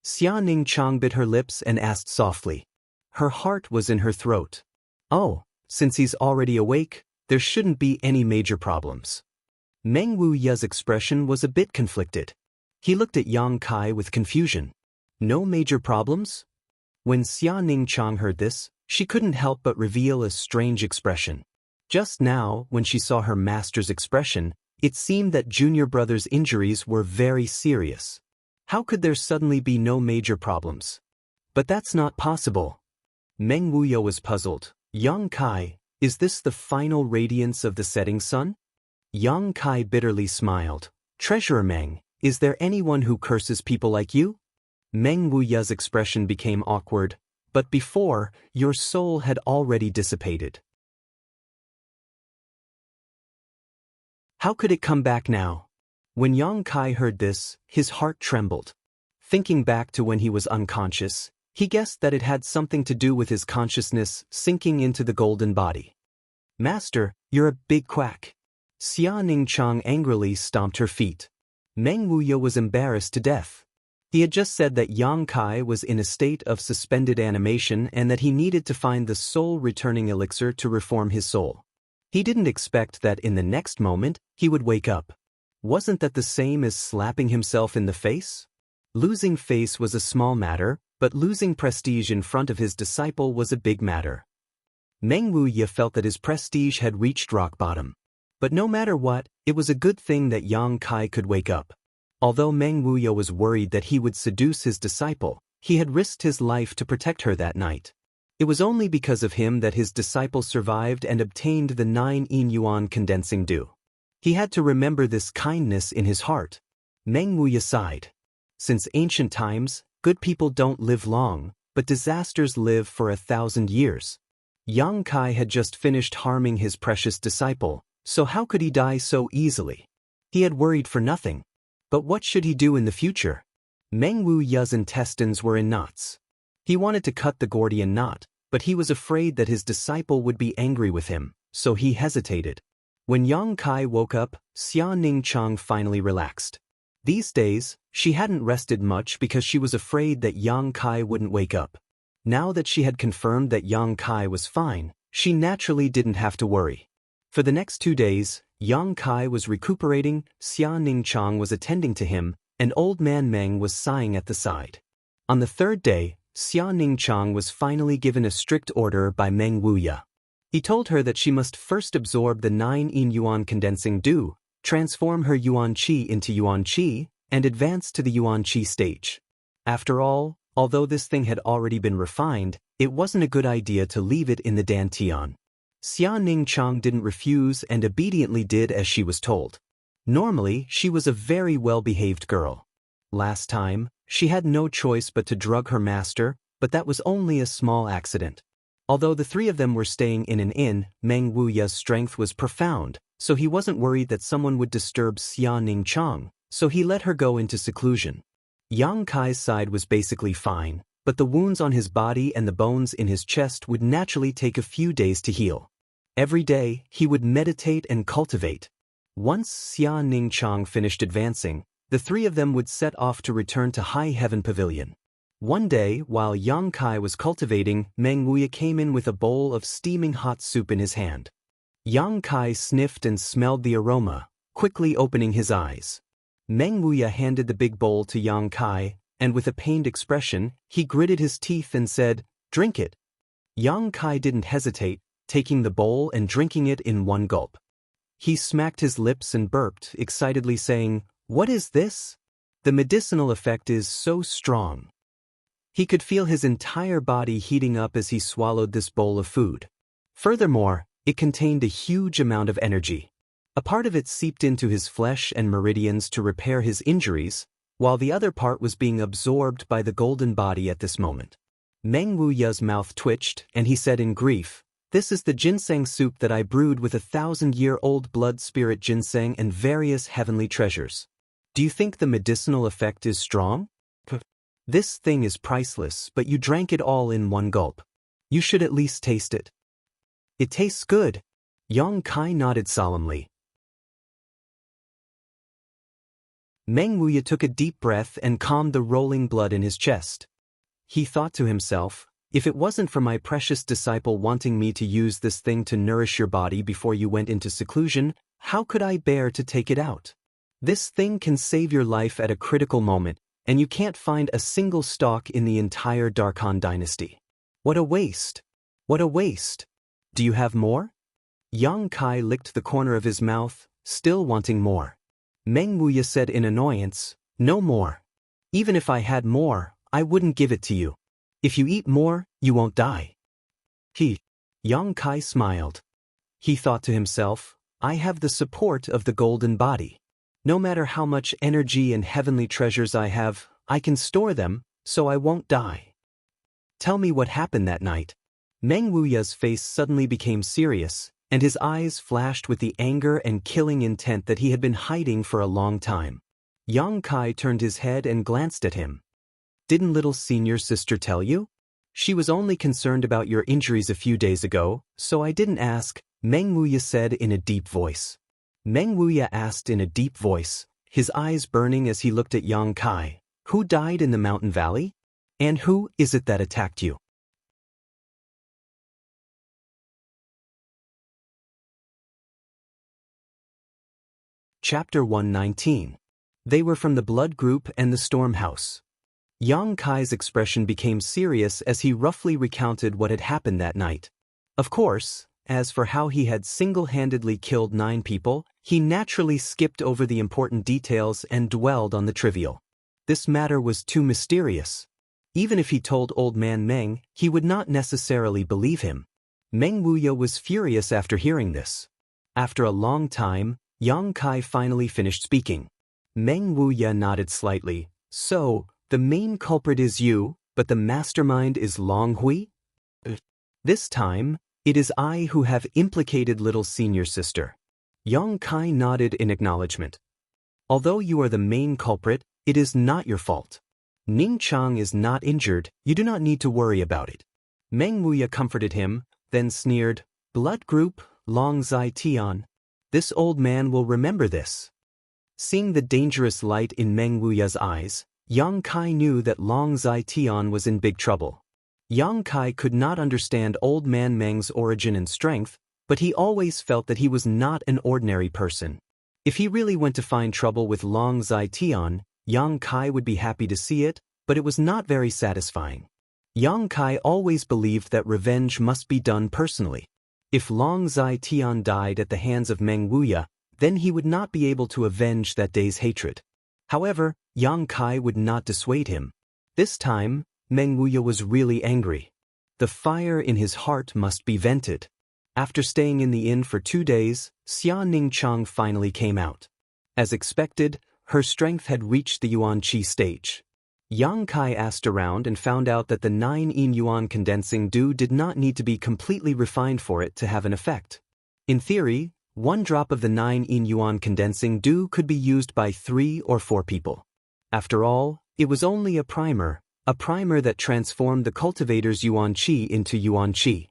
Xia Ningchang bit her lips and asked softly. Her heart was in her throat. "Oh, since he's already awake, there shouldn't be any major problems." Meng Wuya's expression was a bit conflicted. He looked at Yang Kai with confusion. "No major problems?" When Xia Ningchang heard this, she couldn't help but reveal a strange expression. Just now, when she saw her master's expression, it seemed that junior brother's injuries were very serious. How could there suddenly be no major problems? But that's not possible. Meng Wuya was puzzled. "Yang Kai, is this the final radiance of the setting sun?" Yang Kai bitterly smiled. "Treasurer Meng, is there anyone who curses people like you?" Meng Wuya's expression became awkward. "But before, your soul had already dissipated. How could it come back now?" When Yang Kai heard this, his heart trembled. Thinking back to when he was unconscious, he guessed that it had something to do with his consciousness sinking into the golden body. "Master, you're a big quack." Xia Ningchang angrily stomped her feet. Meng Wuya was embarrassed to death. He had just said that Yang Kai was in a state of suspended animation and that he needed to find the soul-returning elixir to reform his soul. He didn't expect that in the next moment, he would wake up. Wasn't that the same as slapping himself in the face? Losing face was a small matter, but losing prestige in front of his disciple was a big matter. Meng Wuya felt that his prestige had reached rock bottom. But no matter what, it was a good thing that Yang Kai could wake up. Although Meng Wuya was worried that he would seduce his disciple, he had risked his life to protect her that night. It was only because of him that his disciple survived and obtained the 9 yin-yuan condensing dew. He had to remember this kindness in his heart. Meng Wuya sighed. Since ancient times, good people don't live long, but disasters live for 1,000 years. Yang Kai had just finished harming his precious disciple, so how could he die so easily? He had worried for nothing. But what should he do in the future? Meng Wuya's intestines were in knots. He wanted to cut the Gordian knot, but he was afraid that his disciple would be angry with him, so he hesitated. When Yang Kai woke up, Xia Ningchang finally relaxed. These days, she hadn't rested much because she was afraid that Yang Kai wouldn't wake up. Now that she had confirmed that Yang Kai was fine, she naturally didn't have to worry. For the next 2 days, Yang Kai was recuperating, Xia Ningchang was attending to him, and old man Meng was sighing at the side. On the third day, Xia Ningchang was finally given a strict order by Meng Wuya. He told her that she must first absorb the 9 yin yuan condensing dew, transform her yuan qi into yuan qi, and advance to the yuan qi stage. After all, although this thing had already been refined, it wasn't a good idea to leave it in the dantian. Xia Ningchang didn't refuse and obediently did as she was told. Normally, she was a very well-behaved girl. Last time, she had no choice but to drug her master, but that was only a small accident. Although the 3 of them were staying in an inn, Meng Wuya's strength was profound, so he wasn't worried that someone would disturb Xia Ningchang, so he let her go into seclusion. Yang Kai's side was basically fine, but the wounds on his body and the bones in his chest would naturally take a few days to heal. Every day, he would meditate and cultivate. Once Xia Ningchang finished advancing, the 3 of them would set off to return to High Heaven Pavilion. One day, while Yang Kai was cultivating, Meng Wuya came in with a bowl of steaming hot soup in his hand. Yang Kai sniffed and smelled the aroma, quickly opening his eyes. Meng Wuya handed the big bowl to Yang Kai, and with a pained expression, he gritted his teeth and said, "Drink it." Yang Kai didn't hesitate, taking the bowl and drinking it in one gulp. He smacked his lips and burped, excitedly saying, "What is this? The medicinal effect is so strong." He could feel his entire body heating up as he swallowed this bowl of food. Furthermore, it contained a huge amount of energy. A part of it seeped into his flesh and meridians to repair his injuries, while the other part was being absorbed by the golden body at this moment. Meng Wuya's mouth twitched, and he said in grief, "This is the ginseng soup that I brewed with 1,000-year-old blood spirit ginseng and various heavenly treasures. Do you think the medicinal effect is strong? This thing is priceless, but you drank it all in one gulp. You should at least taste it." "It tastes good." Yang Kai nodded solemnly. Meng Wuya took a deep breath and calmed the rolling blood in his chest. He thought to himself, "If it wasn't for my precious disciple wanting me to use this thing to nourish your body before you went into seclusion, how could I bear to take it out? This thing can save your life at a critical moment, and you can't find a single stalk in the entire Darkhan dynasty. What a waste! What a waste! Do you have more?" Yang Kai licked the corner of his mouth, still wanting more. Meng Wuya said in annoyance, "No more. Even if I had more, I wouldn't give it to you. If you eat more, you won't die." Yang Kai smiled. He thought to himself, "I have the support of the golden body. No matter how much energy and heavenly treasures I have, I can store them, so I won't die." "Tell me what happened that night." Meng Wuya's face suddenly became serious, and his eyes flashed with the anger and killing intent that he had been hiding for a long time. Yang Kai turned his head and glanced at him. "Didn't little senior sister tell you? She was only concerned about your injuries a few days ago, so I didn't ask," Meng Wuya said in a deep voice. Meng Wuya asked in a deep voice, his eyes burning as he looked at Yang Kai, "Who died in the mountain valley? And who is it that attacked you?" Chapter 119. They were from the blood group and the storm house. Yang Kai's expression became serious as he roughly recounted what had happened that night. Of course, as for how he had single-handedly killed 9 people, he naturally skipped over the important details and dwelled on the trivial. This matter was too mysterious. Even if he told old man Meng, he would not necessarily believe him. Meng Wuya was furious after hearing this. After a long time, Yang Kai finally finished speaking. Meng Wuya nodded slightly. "So, the main culprit is you, but the mastermind is Long Hui? This time, it is I who have implicated little senior sister." Yang Kai nodded in acknowledgement. "Although you are the main culprit, it is not your fault. Ning Chang is not injured, you do not need to worry about it." Meng Wuya comforted him, then sneered, "Blood group, Long Zai Tian. This old man will remember this." Seeing the dangerous light in Meng Wuya's eyes, Yang Kai knew that Long Zai Tian was in big trouble. Yang Kai could not understand old man Meng's origin and strength, but he always felt that he was not an ordinary person. If he really went to find trouble with Long Zai Tian, Yang Kai would be happy to see it, but it was not very satisfying. Yang Kai always believed that revenge must be done personally. If Long Zai Tian died at the hands of Meng Wuya, then he would not be able to avenge that day's hatred. However, Yang Kai would not dissuade him. This time, Meng Wuya was really angry. The fire in his heart must be vented. After staying in the inn for 2 days, Xia Ningchang finally came out. As expected, her strength had reached the Yuan Qi stage. Yang Kai asked around and found out that the 9 yuan condensing dew did not need to be completely refined for it to have an effect. In theory, 1 drop of the 9 yuan condensing dew could be used by 3 or 4 people. After all, it was only a primer that transformed the cultivator's Yuan Qi into Yuan Qi.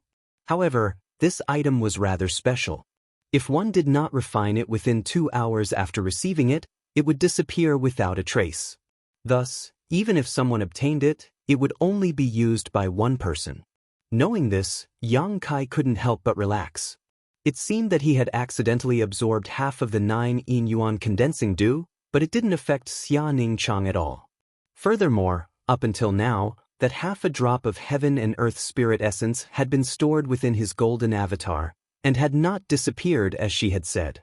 However, this item was rather special. If one did not refine it within 2 hours after receiving it, it would disappear without a trace. Thus, even if someone obtained it, it would only be used by 1 person. Knowing this, Yang Kai couldn't help but relax. It seemed that he had accidentally absorbed half of the 9 yuan condensing dew, but it didn't affect Xia Ningchang at all. Furthermore, up until now, that half a drop of heaven and earth spirit essence had been stored within his golden avatar, and had not disappeared as she had said.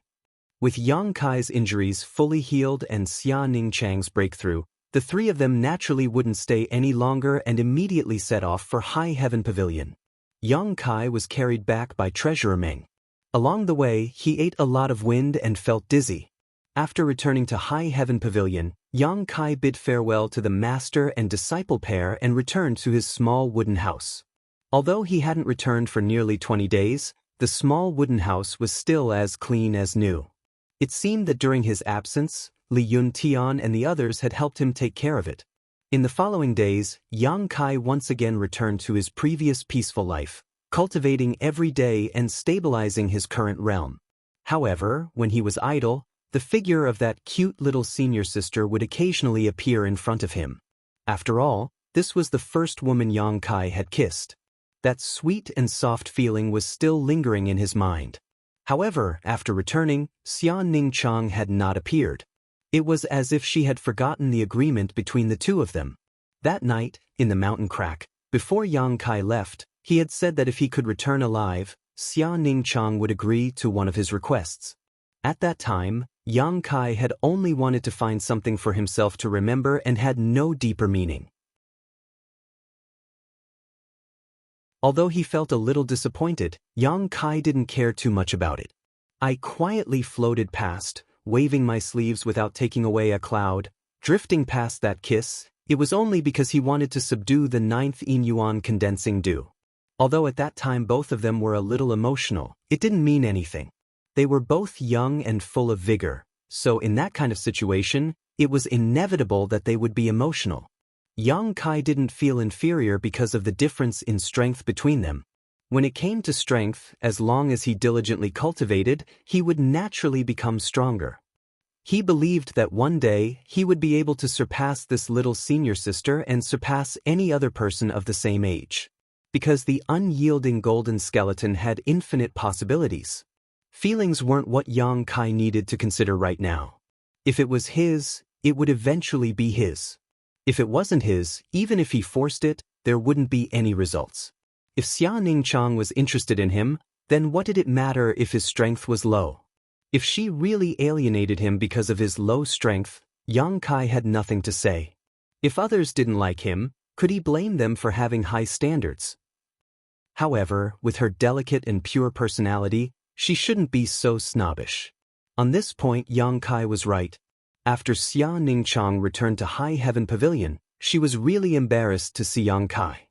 With Yang Kai's injuries fully healed and Xia Ningchang's breakthrough, the 3 of them naturally wouldn't stay any longer and immediately set off for High Heaven Pavilion. Yang Kai was carried back by Treasurer Meng. Along the way, he ate a lot of wind and felt dizzy. After returning to High Heaven Pavilion, Yang Kai bid farewell to the master and disciple pair and returned to his small wooden house. Although he hadn't returned for nearly 20 days, the small wooden house was still as clean as new. It seemed that during his absence, Li Yuntian and the others had helped him take care of it. In the following days, Yang Kai once again returned to his previous peaceful life, cultivating every day and stabilizing his current realm. However, when he was idle, the figure of that cute little senior sister would occasionally appear in front of him. After all, this was the first woman Yang Kai had kissed. That sweet and soft feeling was still lingering in his mind. However, after returning, Xia Ningchang had not appeared. It was as if she had forgotten the agreement between the 2 of them. That night, in the mountain crack, before Yang Kai left, he had said that if he could return alive, Xia Ningchang would agree to one of his requests. At that time, Yang Kai had only wanted to find something for himself to remember and had no deeper meaning. Although he felt a little disappointed, Yang Kai didn't care too much about it. I quietly floated past, waving my sleeves without taking away a cloud, drifting past that kiss. It was only because he wanted to subdue the 9 yuan condensing dew. Although at that time both of them were a little emotional, it didn't mean anything. They were both young and full of vigor, so in that kind of situation, it was inevitable that they would be emotional. Yang Kai didn't feel inferior because of the difference in strength between them. When it came to strength, as long as he diligently cultivated, he would naturally become stronger. He believed that one day he would be able to surpass this little senior sister and surpass any other person of the same age. Because the unyielding golden skeleton had infinite possibilities. Feelings weren't what Yang Kai needed to consider right now. If it was his, it would eventually be his. If it wasn't his, even if he forced it, there wouldn't be any results. If Xia Ningchang was interested in him, then what did it matter if his strength was low? If she really alienated him because of his low strength, Yang Kai had nothing to say. If others didn't like him, could he blame them for having high standards? However, with her delicate and pure personality, she shouldn't be so snobbish. On this point, Yang Kai was right. After Xia Ningchang returned to High Heaven Pavilion, she was really embarrassed to see Yang Kai.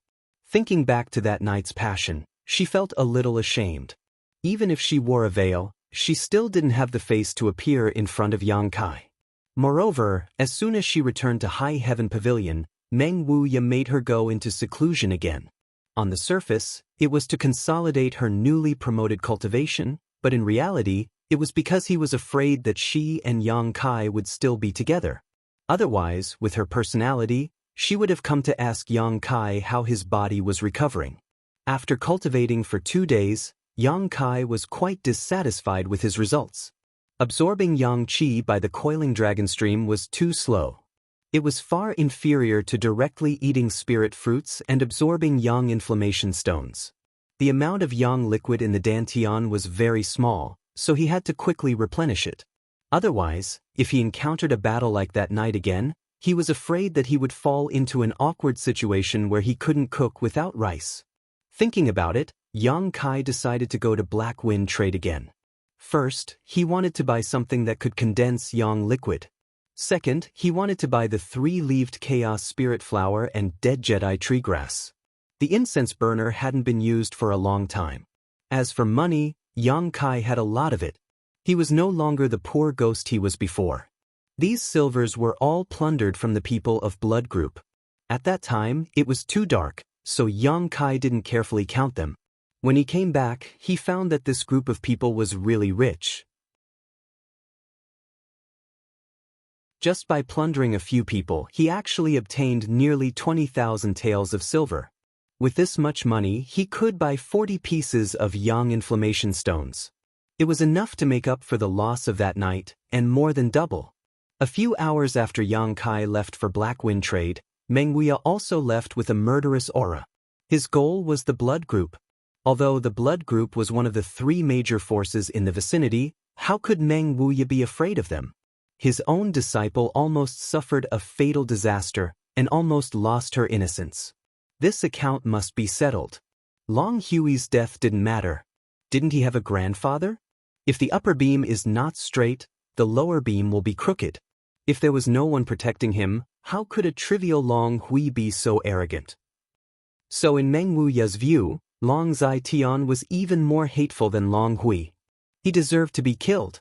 Thinking back to that night's passion, she felt a little ashamed. Even if she wore a veil, she still didn't have the face to appear in front of Yang Kai. Moreover, as soon as she returned to High Heaven Pavilion, Meng Wuya made her go into seclusion again. On the surface, it was to consolidate her newly promoted cultivation, but in reality, it was because he was afraid that she and Yang Kai would still be together. Otherwise, with her personality, she would have come to ask Yang Kai how his body was recovering. After cultivating for 2 days, Yang Kai was quite dissatisfied with his results. Absorbing Yang Qi by the coiling dragon stream was too slow. It was far inferior to directly eating spirit fruits and absorbing yang inflammation stones. The amount of yang liquid in the dantian was very small, so he had to quickly replenish it. Otherwise, if he encountered a battle like that night again, he was afraid that he would fall into an awkward situation where he couldn't cook without rice. Thinking about it, Yang Kai decided to go to Black Wind Trade again. First, he wanted to buy something that could condense yang liquid. Second, he wanted to buy the 3-leaved Chaos Spirit Flower and Dead Jedi Tree Grass. The incense burner hadn't been used for a long time. As for money, Yang Kai had a lot of it. He was no longer the poor ghost he was before. These silvers were all plundered from the people of Blood Group. At that time, it was too dark, so Yang Kai didn't carefully count them. When he came back, he found that this group of people was really rich. Just by plundering a few people, he actually obtained nearly 20,000 taels of silver. With this much money, he could buy 40 pieces of yang inflammation stones. It was enough to make up for the loss of that night, and more than double. A few hours after Yang Kai left for Black Wind Trade, Meng Wuya also left with a murderous aura. His goal was the Blood Group. Although the Blood Group was one of the 3 major forces in the vicinity, how could Meng Wuya be afraid of them? His own disciple almost suffered a fatal disaster and almost lost her innocence. This account must be settled. Long Hui's death didn't matter. Didn't he have a grandfather? If the upper beam is not straight, the lower beam will be crooked. If there was no one protecting him, how could a trivial Long Hui be so arrogant? So in Meng Wuya's view, Long Zai Tian was even more hateful than Long Hui. He deserved to be killed.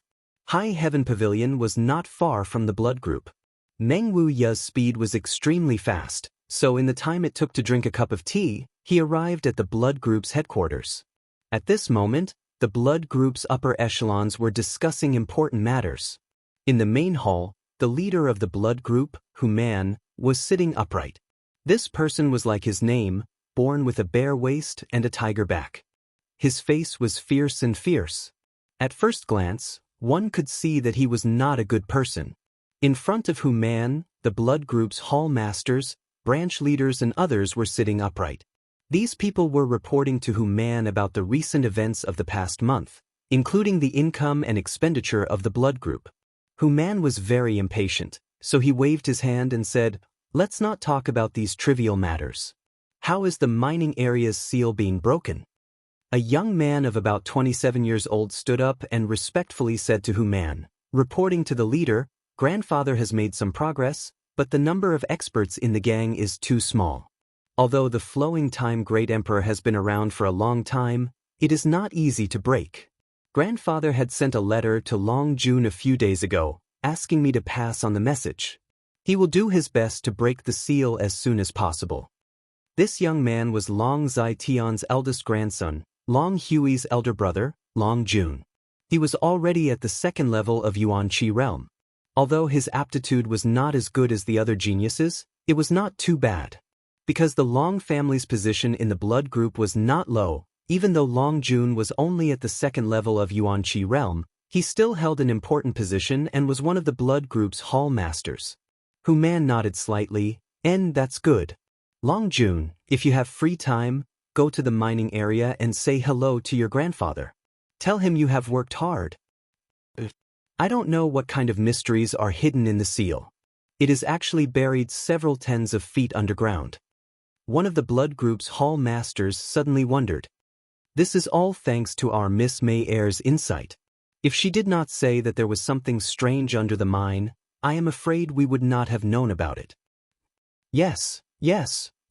High Heaven Pavilion was not far from the Blood Group. Meng Wuya's speed was extremely fast, so in the time it took to drink a cup of tea, he arrived at the Blood Group's headquarters. At this moment, the Blood Group's upper echelons were discussing important matters. In the main hall, the leader of the Blood Group, Human, was sitting upright. This person was like his name, born with a bare waist and a tiger back. His face was fierce and fierce. At first glance, one could see that he was not a good person. In front of Human, the Blood Group's hall masters, branch leaders and others were sitting upright. These people were reporting to Human about the recent events of the past month, including the income and expenditure of the Blood Group. Human was very impatient, so he waved his hand and said, "Let's not talk about these trivial matters. How is the mining area's seal being broken?" A young man of about 27 years old stood up and respectfully said to Human, reporting to the leader, "Grandfather has made some progress, but the number of experts in the gang is too small. Although the Flowing Time Great Emperor has been around for a long time, it is not easy to break. Grandfather had sent a letter to Long Jun a few days ago, asking me to pass on the message. He will do his best to break the seal as soon as possible." This young man was Long Zai Tian's eldest grandson, Long Hui's elder brother, Long Jun. He was already at the 2nd level of Yuan Qi realm. Although his aptitude was not as good as the other geniuses, it was not too bad. Because the Long family's position in the Blood Group was not low, even though Long Jun was only at the 2nd level of Yuan Qi realm, he still held an important position and was one of the Blood Group's hall masters. Human nodded slightly, "And that's good. Long Jun, if you have free time, go to the mining area and say hello to your grandfather. Tell him you have worked hard. I don't know what kind of mysteries are hidden in the seal. It is actually buried several tens of feet underground." One of the Blood Group's hall masters suddenly wondered. This is all thanks to our Miss May Air's insight. If she did not say that there was something strange under the mine, I am afraid we would not have known about it. Yes.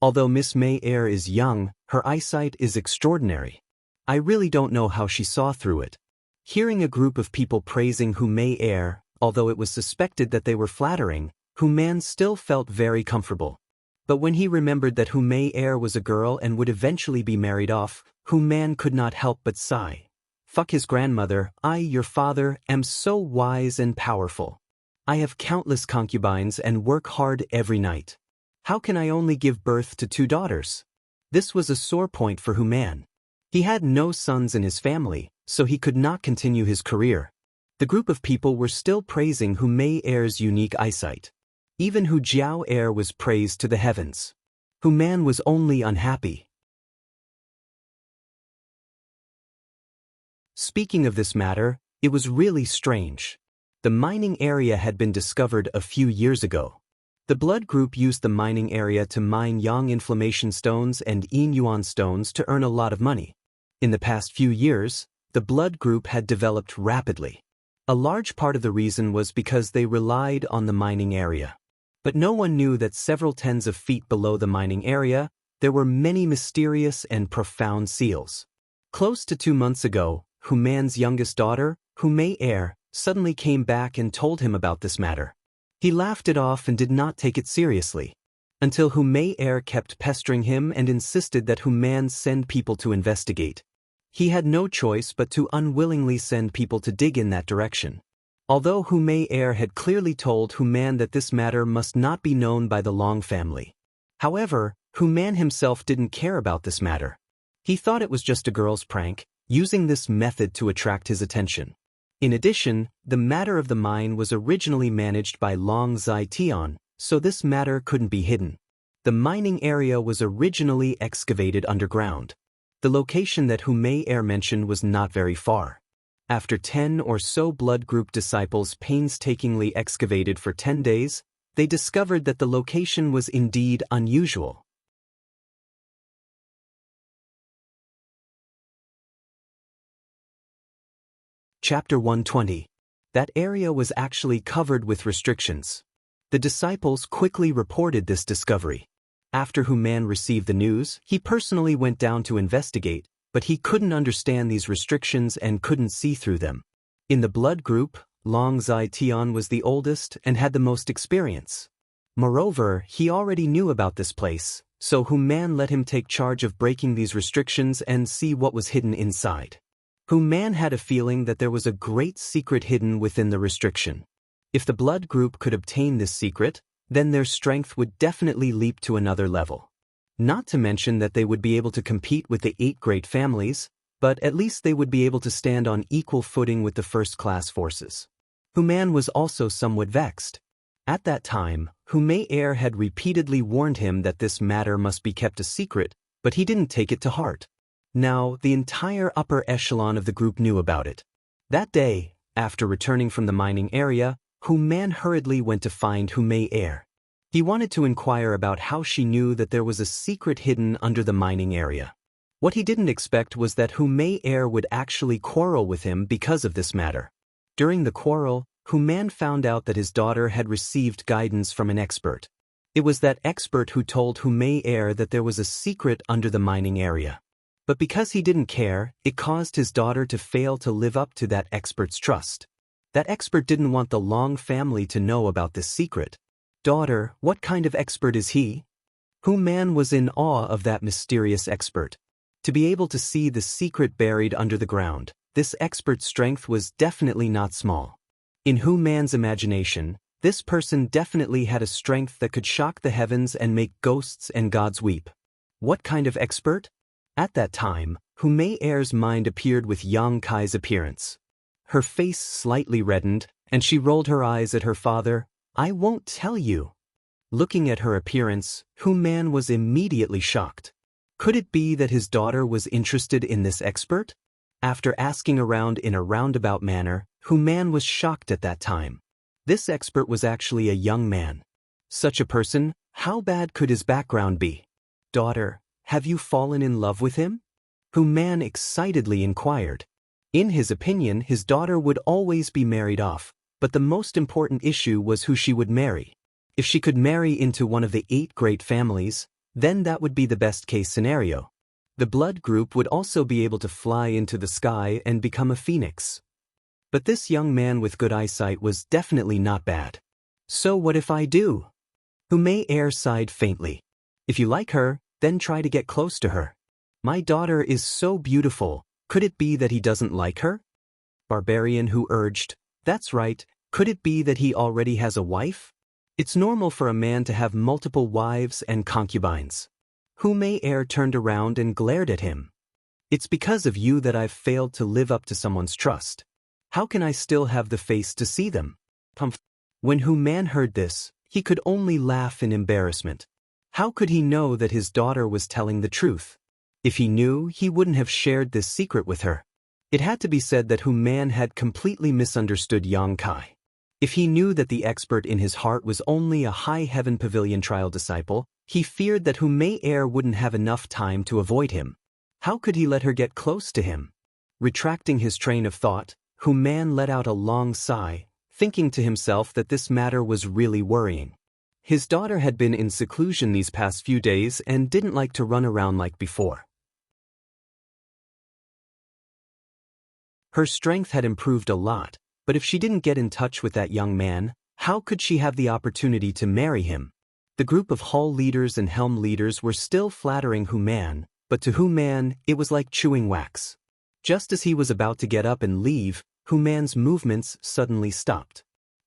Although Miss May Air is young, her eyesight is extraordinary. I really don't know how she saw through it. Hearing a group of people praising Hu Mei Air, although it was suspected that they were flattering, Human still felt very comfortable. But when he remembered that Hu Mei Air was a girl and would eventually be married off, Human could not help but sigh. Fuck his grandmother, I, your father, am so wise and powerful. I have countless concubines and work hard every night. How can I only give birth to 2 daughters? This was a sore point for Human. He had no sons in his family, so he could not continue his career. The group of people were still praising Hu Mei Air's unique eyesight. Even Hu Jiao heir was praised to the heavens. Hu Man was only unhappy. Speaking of this matter, it was really strange. The mining area had been discovered a few years ago. The blood group used the mining area to mine yang inflammation stones and yin yuan stones to earn a lot of money. In the past few years, the blood group had developed rapidly. A large part of the reason was because they relied on the mining area. But no one knew that several tens of feet below the mining area, there were many mysterious and profound seals. Close to 2 months ago, Hu Man's youngest daughter, Hu Mei heir, suddenly came back and told him about this matter. He laughed it off and did not take it seriously, until Hu Mei heir kept pestering him and insisted that Hu Man send people to investigate. He had no choice but to unwillingly send people to dig in that direction. Although Hu Mei heir had clearly told Hu Man that this matter must not be known by the Long family. However, Hu Man himself didn't care about this matter. He thought it was just a girl's prank, using this method to attract his attention. In addition, the matter of the mine was originally managed by Long Zai Tian, so this matter couldn't be hidden. The mining area was originally excavated underground. The location that Hu Mei heir mentioned was not very far. After 10 or so blood group disciples painstakingly excavated for 10 days, they discovered that the location was indeed unusual. Chapter 120. That area was actually covered with restrictions. The disciples quickly reported this discovery. After Hu Man received the news, he personally went down to investigate, but he couldn't understand these restrictions and couldn't see through them. In the blood group, Long Zai Tian was the oldest and had the most experience. Moreover, he already knew about this place, so Hu Man let him take charge of breaking these restrictions and see what was hidden inside. Hu Man had a feeling that there was a great secret hidden within the restriction. If the blood group could obtain this secret, then their strength would definitely leap to another level. Not to mention that they would be able to compete with the 8 great families, but at least they would be able to stand on equal footing with the first-class forces. Hu Man was also somewhat vexed. At that time, Hu Mei heir had repeatedly warned him that this matter must be kept a secret, but he didn't take it to heart. Now, the entire upper echelon of the group knew about it. That day, after returning from the mining area, Hu Man hurriedly went to find Hu Mei heir. He wanted to inquire about how she knew that there was a secret hidden under the mining area. What he didn't expect was that Hu Mei heir would actually quarrel with him because of this matter. During the quarrel, Hu Man found out that his daughter had received guidance from an expert. It was that expert who told Hu Mei heir that there was a secret under the mining area. But because he didn't care, it caused his daughter to fail to live up to that expert's trust. That expert didn't want the Long family to know about this secret. Daughter, what kind of expert is he? Hu Man was in awe of that mysterious expert. To be able to see the secret buried under the ground, this expert's strength was definitely not small. In Hu Man's imagination, this person definitely had a strength that could shock the heavens and make ghosts and gods weep. What kind of expert? At that time, Hu Mei heir's mind appeared with Yang Kai's appearance. Her face slightly reddened, and she rolled her eyes at her father. I won't tell you. Looking at her appearance, Hu Man was immediately shocked. Could it be that his daughter was interested in this expert? After asking around in a roundabout manner, Hu Man was shocked at that time. This expert was actually a young man. Such a person, how bad could his background be? Daughter, have you fallen in love with him? Hu Man excitedly inquired. In his opinion, his daughter would always be married off, but the most important issue was who she would marry. If she could marry into one of the 8 great families, then that would be the best-case scenario. The blood group would also be able to fly into the sky and become a phoenix. But this young man with good eyesight was definitely not bad. So what if I do? Hu Mei heir sighed faintly. If you like her, then try to get close to her. My daughter is so beautiful, could it be that he doesn't like her? Barbarian Hu urged, that's right, could it be that he already has a wife? It's normal for a man to have multiple wives and concubines. Hu Mei heir turned around and glared at him. It's because of you that I've failed to live up to someone's trust. How can I still have the face to see them? When Hu Man heard this, he could only laugh in embarrassment. How could he know that his daughter was telling the truth? If he knew, he wouldn't have shared this secret with her. It had to be said that Hu Man had completely misunderstood Yang Kai. If he knew that the expert in his heart was only a High Heaven Pavilion trial disciple, he feared that Hu Mei wouldn't have enough time to avoid him. How could he let her get close to him? Retracting his train of thought, Hu Man let out a long sigh, thinking to himself that this matter was really worrying. His daughter had been in seclusion these past few days and didn't like to run around like before. Her strength had improved a lot, but if she didn't get in touch with that young man, how could she have the opportunity to marry him? The group of hall leaders and helm leaders were still flattering Hu Man, but to Hu Man, it was like chewing wax. Just as he was about to get up and leave, Hu Man's movements suddenly stopped.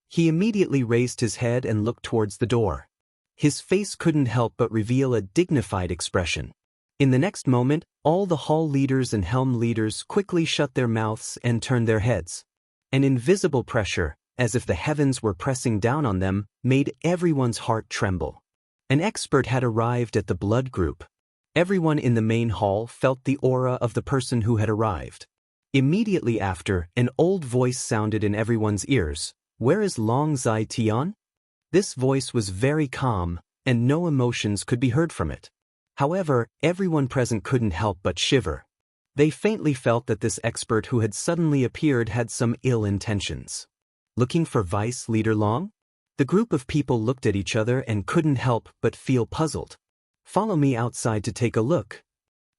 He immediately raised his head and looked towards the door. His face couldn't help but reveal a dignified expression. In the next moment, all the hall leaders and helm leaders quickly shut their mouths and turned their heads. An invisible pressure, as if the heavens were pressing down on them, made everyone's heart tremble. An expert had arrived at the blood group. Everyone in the main hall felt the aura of the person who had arrived. Immediately after, an old voice sounded in everyone's ears. "Where is Long Zai Tian?" This voice was very calm, and no emotions could be heard from it. However, everyone present couldn't help but shiver. They faintly felt that this expert who had suddenly appeared had some ill intentions. Looking for Vice Leader Long? The group of people looked at each other and couldn't help but feel puzzled. "Follow me outside to take a look."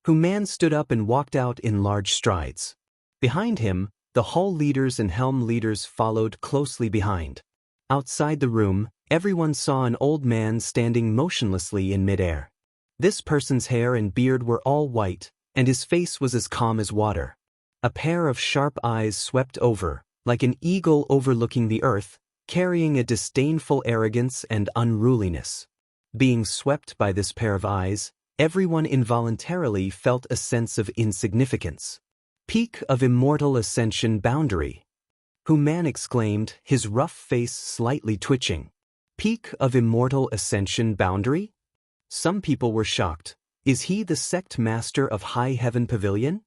Hu Man stood up and walked out in large strides. Behind him, the hall leaders and helm leaders followed closely behind. Outside the room, everyone saw an old man standing motionlessly in midair. This person's hair and beard were all white, and his face was as calm as water. A pair of sharp eyes swept over, like an eagle overlooking the earth, carrying a disdainful arrogance and unruliness. Being swept by this pair of eyes, everyone involuntarily felt a sense of insignificance. "Peak of Immortal Ascension Boundary," Hu Man exclaimed, his rough face slightly twitching. "Peak of Immortal Ascension Boundary?" Some people were shocked. Is he the sect master of High Heaven Pavilion?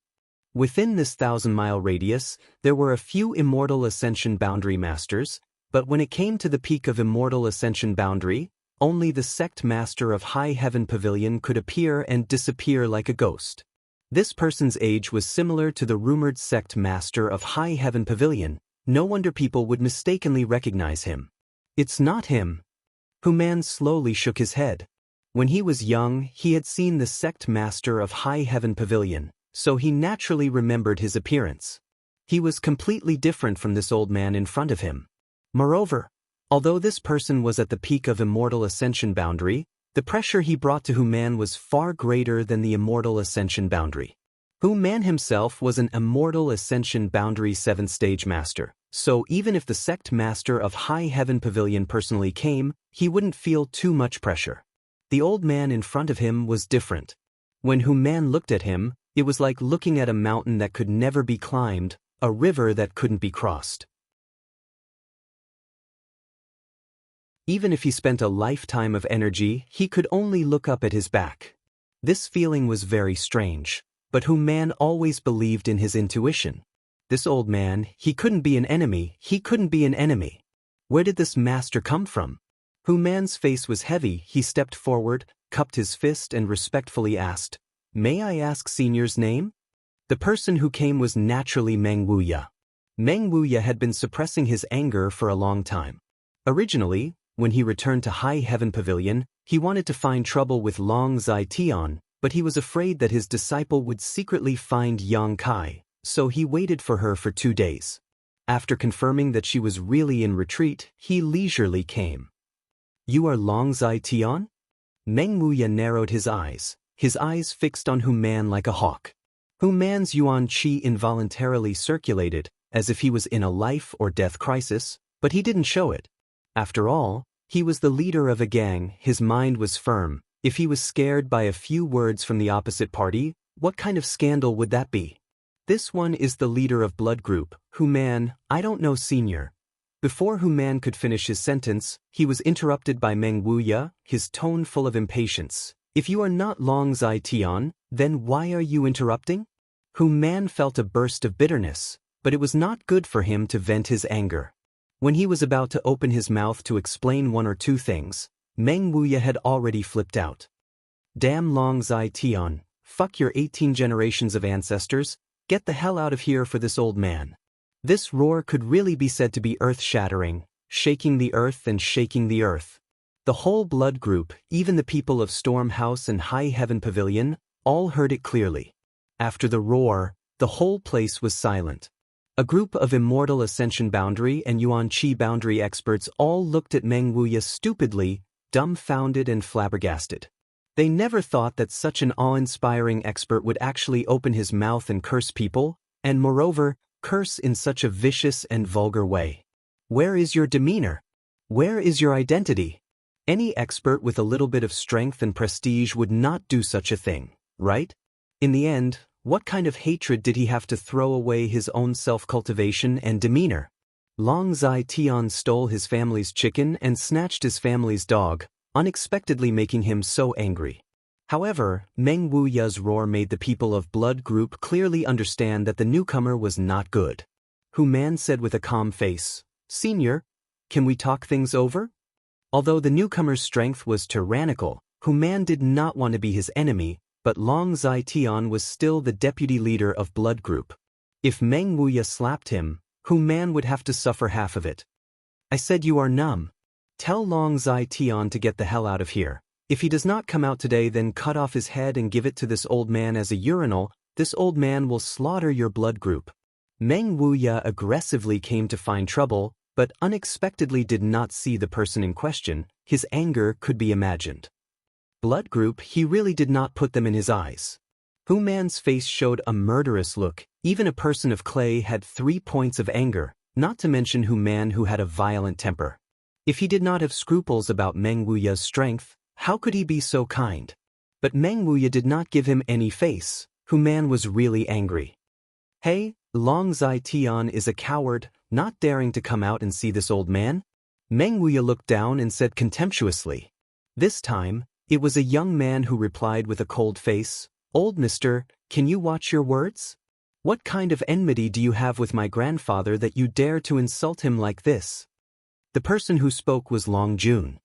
Within this 1,000-mile radius, there were a few Immortal Ascension Boundary masters, but when it came to the Peak of Immortal Ascension Boundary, only the sect master of High Heaven Pavilion could appear and disappear like a ghost. This person's age was similar to the rumored sect master of High Heaven Pavilion. No wonder people would mistakenly recognize him. "It's not him." Hu Man slowly shook his head. When he was young, he had seen the sect master of High Heaven Pavilion, so he naturally remembered his appearance. He was completely different from this old man in front of him. Moreover, although this person was at the peak of Immortal Ascension Boundary, the pressure he brought to Hu Man was far greater than the Immortal Ascension Boundary. Hu Man himself was an Immortal Ascension Boundary 7th Stage Master, so even if the sect master of High Heaven Pavilion personally came, he wouldn't feel too much pressure. The old man in front of him was different. When Hu Man looked at him, it was like looking at a mountain that could never be climbed, a river that couldn't be crossed. Even if he spent a lifetime of energy, he could only look up at his back. This feeling was very strange, but Hu Man always believed in his intuition. This old man, he couldn't be an enemy, Where did this master come from? Hu Man's face was heavy. He stepped forward, cupped his fist and respectfully asked, "May I ask Senior's name?" The person who came was naturally Meng Wuya. Meng Wuya had been suppressing his anger for a long time. Originally, when he returned to High Heaven Pavilion, he wanted to find trouble with Long Zai Tian, but he was afraid that his disciple would secretly find Yang Kai, so he waited for her for 2 days. After confirming that she was really in retreat, he leisurely came. "You are Long Zai Tian?" Meng Wuya narrowed his eyes fixed on Hu Man like a hawk. Hu Man's yuan qi involuntarily circulated, as if he was in a life or death crisis, but he didn't show it. After all, he was the leader of a gang, his mind was firm. If he was scared by a few words from the opposite party, what kind of scandal would that be? "This one is the leader of Blood Group, Hu Man, I don't know Senior." Before Hu Man could finish his sentence, he was interrupted by Meng Wuya, his tone full of impatience. If you are not Long Zai Tian, then why are you interrupting? Hu Man felt a burst of bitterness, but it was not good for him to vent his anger. When he was about to open his mouth to explain one or two things, Meng Wuya had already flipped out. Damn Long Zai Tian, fuck your 18 generations of ancestors, get the hell out of here for this old man. This roar could really be said to be earth-shattering, shaking the earth and shaking the earth. The whole blood group, even the people of Storm House and High Heaven Pavilion, all heard it clearly. After the roar, the whole place was silent. A group of Immortal Ascension Boundary and Yuan Qi Boundary experts all looked at Meng Wuya stupidly, dumbfounded and flabbergasted. They never thought that such an awe-inspiring expert would actually open his mouth and curse people, and moreover, curse in such a vicious and vulgar way. Where is your demeanor? Where is your identity? Any expert with a little bit of strength and prestige would not do such a thing, right? In the end, what kind of hatred did he have to throw away his own self-cultivation and demeanor? Long Zai Tian stole his family's chicken and snatched his family's dog, unexpectedly making him so angry. However, Meng Wuya's roar made the people of Blood Group clearly understand that the newcomer was not good. Hu Man said with a calm face, "Senior, can we talk things over?" Although the newcomer's strength was tyrannical, Hu Man did not want to be his enemy, but Long Zai Tian was still the deputy leader of Blood Group. If Meng Wuya slapped him, Hu Man would have to suffer half of it. "I said you are numb. Tell Long Zai Tian to get the hell out of here. If he does not come out today, then cut off his head and give it to this old man as a urinal. This old man will slaughter your blood group." Meng Wuya aggressively came to find trouble, but unexpectedly did not see the person in question. His anger could be imagined. Blood group, he really did not put them in his eyes. Hu Man's face showed a murderous look. Even a person of clay had 3 points of anger, not to mention Hu Man, who had a violent temper. If he did not have scruples about Meng Wuya's strength, how could he be so kind? But Meng Wuya did not give him any face. Hu Man was really angry. "Hey, Long Zai Tian is a coward, not daring to come out and see this old man?" Meng Wuya looked down and said contemptuously. This time, it was a young man who replied with a cold face, "Old mister, can you watch your words? What kind of enmity do you have with my grandfather that you dare to insult him like this?" The person who spoke was Long Jun.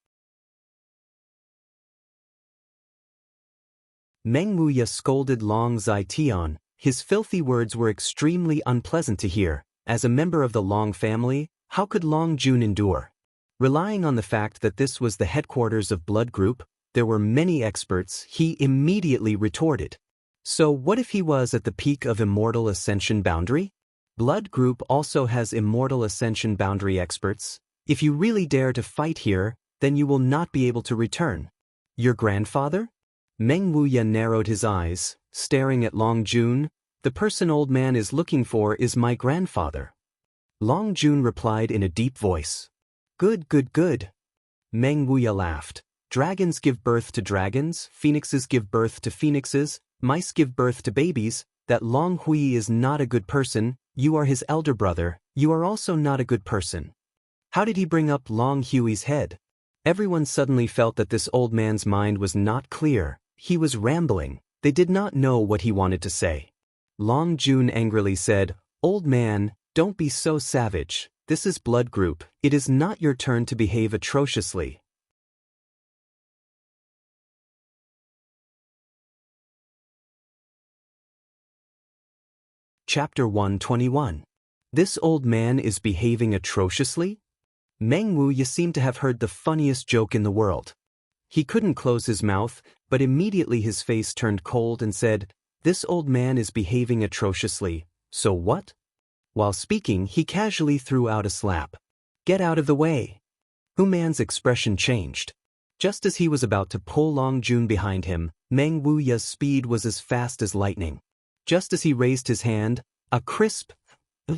Meng Wuya scolded Long Zai Tian. His filthy words were extremely unpleasant to hear. As a member of the Long family, how could Long Jun endure? Relying on the fact that this was the headquarters of Blood Group, there were many experts, he immediately retorted. So what if he was at the peak of Immortal Ascension Boundary? Blood Group also has Immortal Ascension Boundary experts. If you really dare to fight here, then you will not be able to return. Your grandfather? Meng Wuya narrowed his eyes, staring at Long Jun. "The person old man is looking for is my grandfather." Long Jun replied in a deep voice. "Good, good, good." Meng Wuya laughed. "Dragons give birth to dragons, phoenixes give birth to phoenixes, mice give birth to babies. That Long Hui is not a good person. You are his elder brother. You are also not a good person." How did he bring up Long Hui's head? Everyone suddenly felt that this old man's mind was not clear. He was rambling. They did not know what he wanted to say. Long Jun angrily said, "Old man, don't be so savage. This is Blood Group. It is not your turn to behave atrociously." Chapter 121. This old man is behaving atrociously? Meng Wuya seemed to have heard the funniest joke in the world. He couldn't close his mouth, but immediately his face turned cold and said, "This old man is behaving atrociously. So what?" While speaking, he casually threw out a slap. "Get out of the way." Hu Man's expression changed. Just as he was about to pull Long Jun behind him, Meng Wuya's speed was as fast as lightning. Just as he raised his hand, a crisp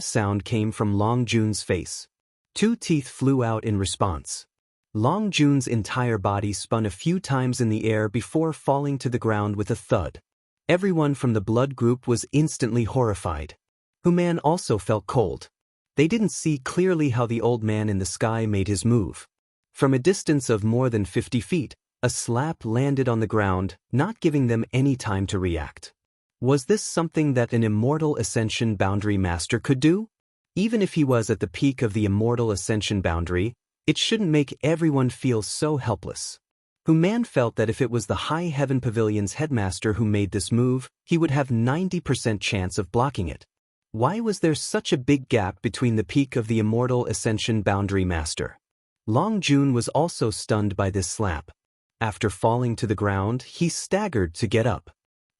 sound came from Long Jun's face. 2 teeth flew out in response. Long Jun's entire body spun a few times in the air before falling to the ground with a thud. Everyone from the Blood Group was instantly horrified. Hu Man also felt cold. They didn't see clearly how the old man in the sky made his move. From a distance of more than 50 feet, a slap landed on the ground, not giving them any time to react. Was this something that an immortal Ascension Boundary Master could do? Even if he was at the peak of the immortal Ascension Boundary, it shouldn't make everyone feel so helpless. Human felt that if it was the High Heaven Pavilion's headmaster who made this move, he would have 90% chance of blocking it. Why was there such a big gap between the peak of the immortal Ascension Boundary Master? Long Jun was also stunned by this slap. After falling to the ground, he staggered to get up.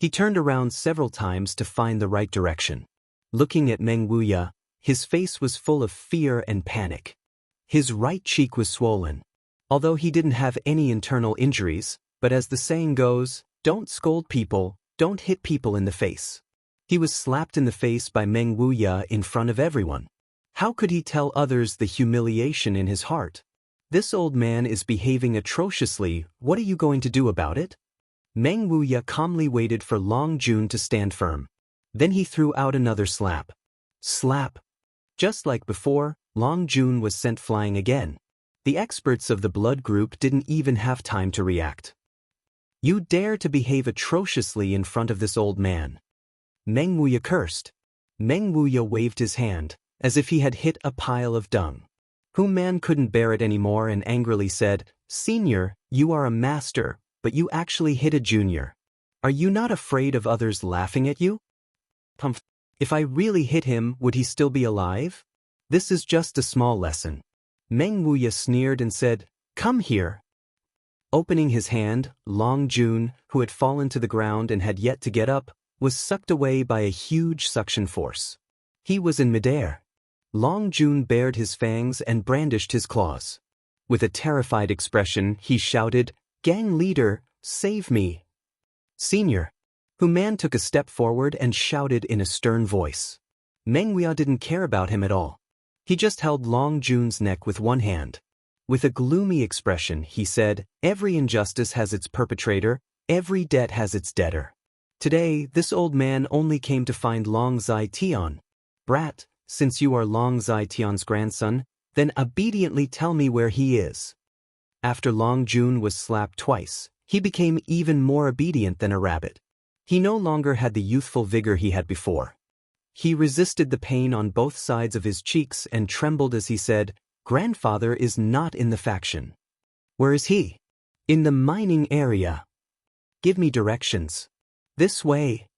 He turned around several times to find the right direction. Looking at Meng Wuya, his face was full of fear and panic. His right cheek was swollen. Although he didn't have any internal injuries, but as the saying goes, don't scold people, don't hit people in the face. He was slapped in the face by Meng Wuya in front of everyone. How could he tell others the humiliation in his heart? This old man is behaving atrociously, what are you going to do about it? Meng Wuya calmly waited for Long Jun to stand firm. Then he threw out another slap. Slap! Just like before, Long Jun was sent flying again. The experts of the blood group didn't even have time to react. You dare to behave atrociously in front of this old man. Meng Wuya cursed. Meng Wuya waved his hand, as if he had hit a pile of dung. Man couldn't bear it anymore and angrily said, Senior, you are a master, but you actually hit a junior. Are you not afraid of others laughing at you? If I really hit him, would he still be alive? This is just a small lesson. Meng Wuya sneered and said, Come here. Opening his hand, Long Jun, who had fallen to the ground and had yet to get up, was sucked away by a huge suction force. He was in midair. Long Jun bared his fangs and brandished his claws. With a terrified expression, he shouted, Gang leader, save me. Senior. Man took a step forward and shouted in a stern voice. Meng Wuya didn't care about him at all. He just held Long Jun's neck with one hand. With a gloomy expression, he said, Every injustice has its perpetrator, every debt has its debtor. Today, this old man only came to find Long Zai Tian. Brat, since you are Long Zai Tian's grandson, then obediently tell me where he is. After Long Jun was slapped twice, he became even more obedient than a rabbit. He no longer had the youthful vigor he had before. He resisted the pain on both sides of his cheeks and trembled as he said, Grandfather is not in the faction. Where is he? In the mining area. Give me directions. This way.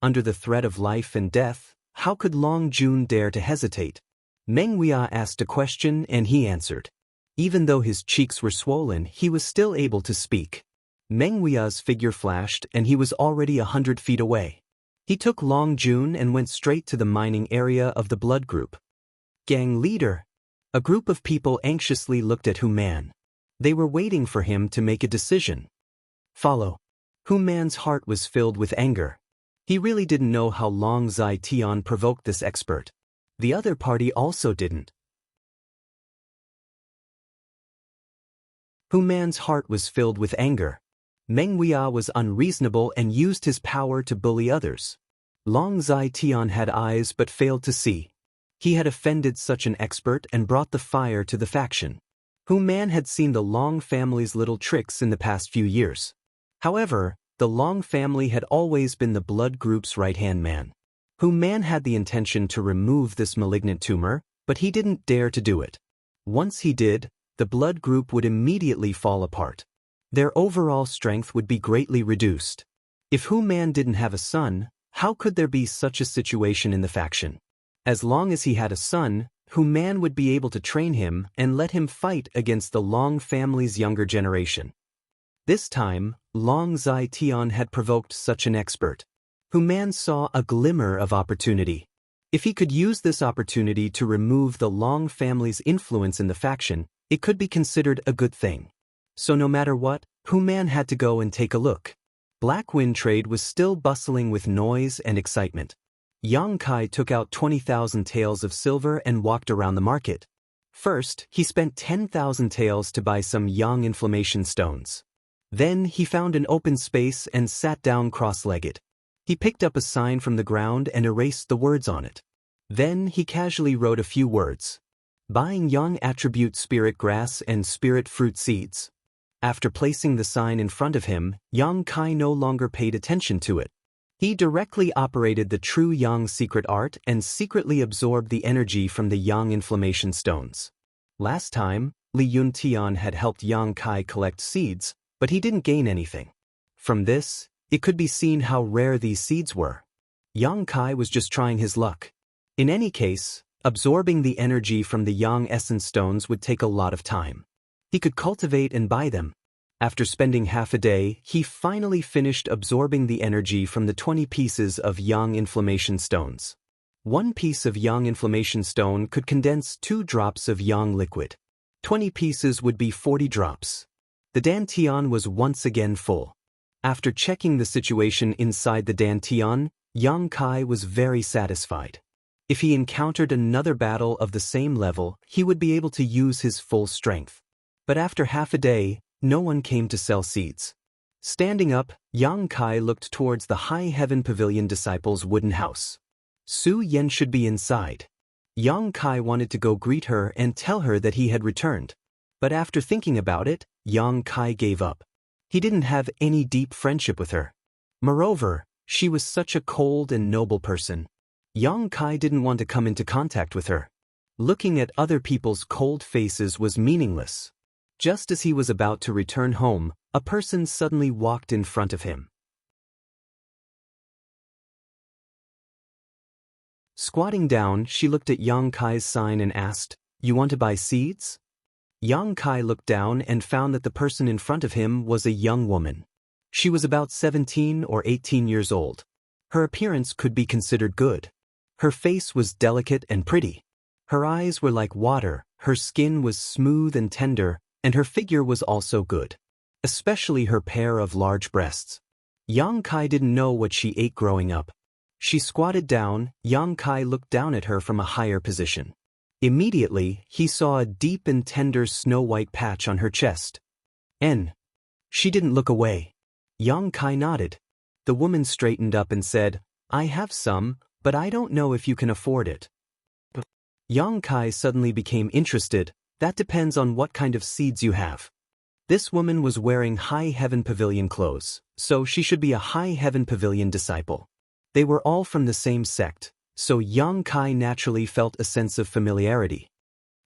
Under the threat of life and death, how could Long Jun dare to hesitate? Meng Wuya asked a question and he answered. Even though his cheeks were swollen, he was still able to speak. Meng Wuya's figure flashed and he was already 100 feet away. He took Long Jun and went straight to the mining area of the blood group. Gang leader. A group of people anxiously looked at Man. They were waiting for him to make a decision. Follow. Man's heart was filled with anger. He really didn't know how Long Zai Tian provoked this expert. The other party also didn't. Man's heart was filled with anger. Meng Wuya was unreasonable and used his power to bully others. Long Zai Tian had eyes but failed to see. He had offended such an expert and brought the fire to the faction. Man had seen the Long family's little tricks in the past few years. However, the Long family had always been the blood group's right-hand man. Man had the intention to remove this malignant tumor, but he didn't dare to do it. Once he did, the blood group would immediately fall apart. Their overall strength would be greatly reduced. If Man didn't have a son, how could there be such a situation in the faction? As long as he had a son, Man would be able to train him and let him fight against the Long family's younger generation. This time, Long Zai Tian had provoked such an expert. Man saw a glimmer of opportunity. If he could use this opportunity to remove the Long family's influence in the faction, it could be considered a good thing. So no matter what, Man had to go and take a look. Black Wind Trade was still bustling with noise and excitement. Yang Kai took out 20,000 taels of silver and walked around the market. First, he spent 10,000 taels to buy some Yang inflammation stones. Then he found an open space and sat down cross-legged. He picked up a sign from the ground and erased the words on it. Then he casually wrote a few words. Buying Yang attribute spirit grass and spirit fruit seeds. After placing the sign in front of him, Yang Kai no longer paid attention to it. He directly operated the true Yang secret art and secretly absorbed the energy from the Yang inflammation stones. Last time, Li Yuntian had helped Yang Kai collect seeds, but he didn't gain anything. From this, it could be seen how rare these seeds were. Yang Kai was just trying his luck. In any case, absorbing the energy from the Yang essence stones would take a lot of time. He could cultivate and buy them. After spending half a day, he finally finished absorbing the energy from the 20 pieces of Yang inflammation stones. One piece of Yang inflammation stone could condense 2 drops of Yang liquid. 20 pieces would be 40 drops. The dantian was once again full. After checking the situation inside the dantian, Yang Kai was very satisfied. If he encountered another battle of the same level, he would be able to use his full strength. But after half a day, no one came to sell seeds. Standing up, Yang Kai looked towards the High Heaven Pavilion disciples' wooden house. Su Yan should be inside. Yang Kai wanted to go greet her and tell her that he had returned. But after thinking about it, Yang Kai gave up. He didn't have any deep friendship with her. Moreover, she was such a cold and noble person. Yang Kai didn't want to come into contact with her. Looking at other people's cold faces was meaningless. Just as he was about to return home, a person suddenly walked in front of him. Squatting down, she looked at Yang Kai's sign and asked, "You want to buy seeds?" Yang Kai looked down and found that the person in front of him was a young woman. She was about 17 or 18 years old. Her appearance could be considered good. Her face was delicate and pretty. Her eyes were like water, her skin was smooth and tender, and her figure was also good. Especially her pair of large breasts. Yang Kai didn't know what she ate growing up. She squatted down. Yang Kai looked down at her from a higher position. Immediately, he saw a deep and tender snow-white patch on her chest. She didn't look away. Yang Kai nodded. The woman straightened up and said, "I have some, but I don't know if you can afford it." Yang Kai suddenly became interested. "That depends on what kind of seeds you have." This woman was wearing High Heaven Pavilion clothes, so she should be a High Heaven Pavilion disciple. They were all from the same sect, so Yang Kai naturally felt a sense of familiarity.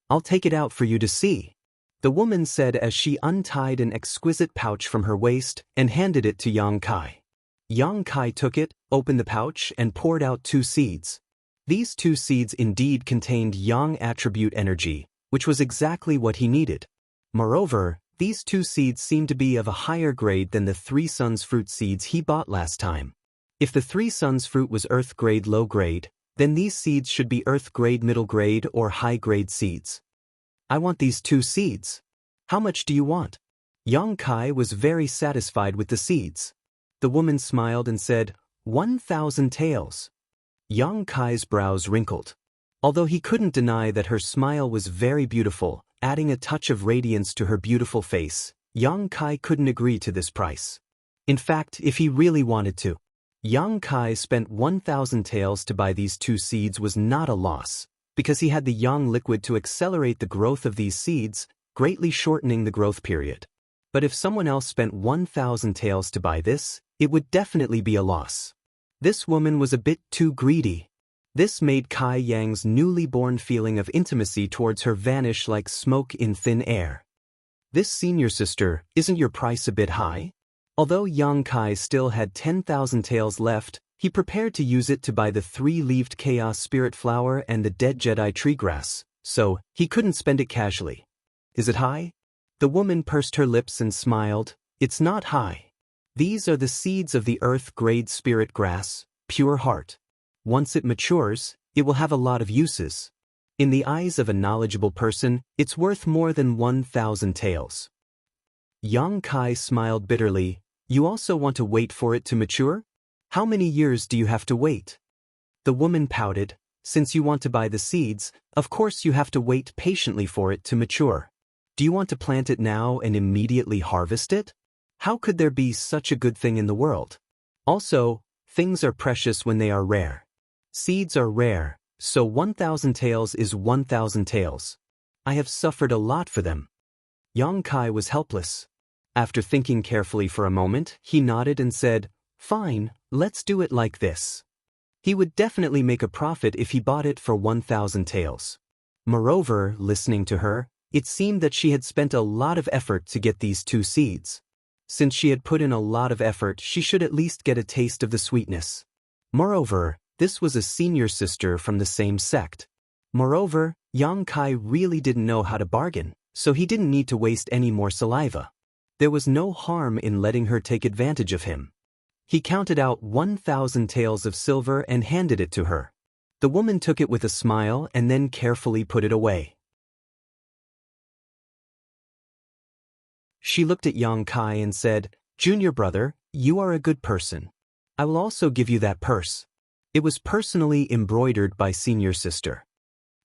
"I'll take it out for you to see," the woman said as she untied an exquisite pouch from her waist and handed it to Yang Kai. Yang Kai took it, opened the pouch, and poured out 2 seeds. These 2 seeds indeed contained Yang attribute energy, which was exactly what he needed. Moreover, these 2 seeds seemed to be of a higher grade than the 3 Suns fruit seeds he bought last time. If the 3 Suns fruit was Earth grade low grade, then these seeds should be Earth grade middle grade or high grade seeds. "I want these 2 seeds. How much do you want?" Yang Kai was very satisfied with the seeds. The woman smiled and said, 1,000 taels. Yang Kai's brows wrinkled. Although he couldn't deny that her smile was very beautiful, adding a touch of radiance to her beautiful face, Yang Kai couldn't agree to this price. In fact, if he really wanted to, Yang Kai spent 1,000 taels to buy these 2 seeds was not a loss, because he had the Yang liquid to accelerate the growth of these seeds, greatly shortening the growth period. But if someone else spent 1,000 taels to buy this, it would definitely be a loss. This woman was a bit too greedy. This made Kai Yang's newly born feeling of intimacy towards her vanish like smoke in thin air. "This senior sister, isn't your price a bit high?" Although Yang Kai still had 10,000 taels left, he prepared to use it to buy the 3-leaved Chaos Spirit Flower and the Dead Jedi Tree Grass, so he couldn't spend it casually. "Is it high?" The woman pursed her lips and smiled. "It's not high. These are the seeds of the Earth grade Spirit Grass, Pure Heart. Once it matures, it will have a lot of uses. In the eyes of a knowledgeable person, it's worth more than 1,000 taels." Yang Kai smiled bitterly. "You also want to wait for it to mature? How many years do you have to wait?" The woman pouted. "Since you want to buy the seeds, of course you have to wait patiently for it to mature. Do you want to plant it now and immediately harvest it? How could there be such a good thing in the world? Also, things are precious when they are rare. Seeds are rare, So 1,000 taels is 1,000 taels. I have suffered a lot for them. Yang Kai was helpless. After thinking carefully for a moment, he nodded and said, "Fine, let's do it like this." He would definitely make a profit if he bought it for 1,000 taels. Moreover, listening to her, it seemed that she had spent a lot of effort to get these 2 seeds. Since she had put in a lot of effort, she should at least get a taste of the sweetness. Moreover, this was a senior sister from the same sect. Moreover, Yang Kai really didn't know how to bargain, so he didn't need to waste any more saliva. There was no harm in letting her take advantage of him. He counted out 1,000 taels of silver and handed it to her. The woman took it with a smile and then carefully put it away. She looked at Yang Kai and said, "Junior brother, you are a good person. I will also give you that purse." It was personally embroidered by senior sister.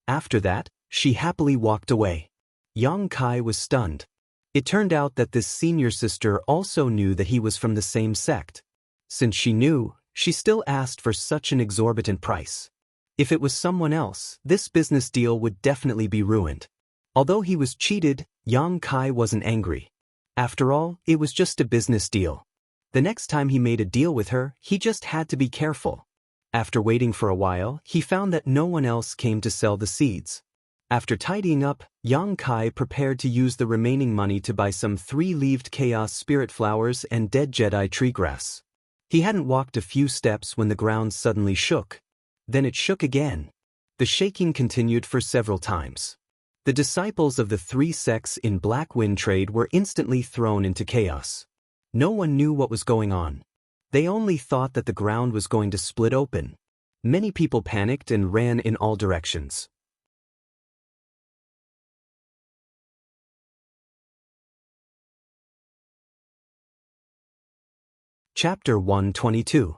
After that, she happily walked away. Yang Kai was stunned. It turned out that this senior sister also knew that he was from the same sect. Since she knew, she still asked for such an exorbitant price. If it was someone else, this business deal would definitely be ruined. Although he was cheated, Yang Kai wasn't angry. After all, it was just a business deal. The next time he made a deal with her, he just had to be careful. After waiting for a while, he found that no one else came to sell the seeds. After tidying up, Yang Kai prepared to use the remaining money to buy some 3-leaved chaos spirit flowers and dead Jedi tree grass. He hadn't walked a few steps when the ground suddenly shook. Then it shook again. The shaking continued for several times. The disciples of the 3 sects in Black Wind Trade were instantly thrown into chaos. No one knew what was going on. They only thought that the ground was going to split open. Many people panicked and ran in all directions. Chapter 122.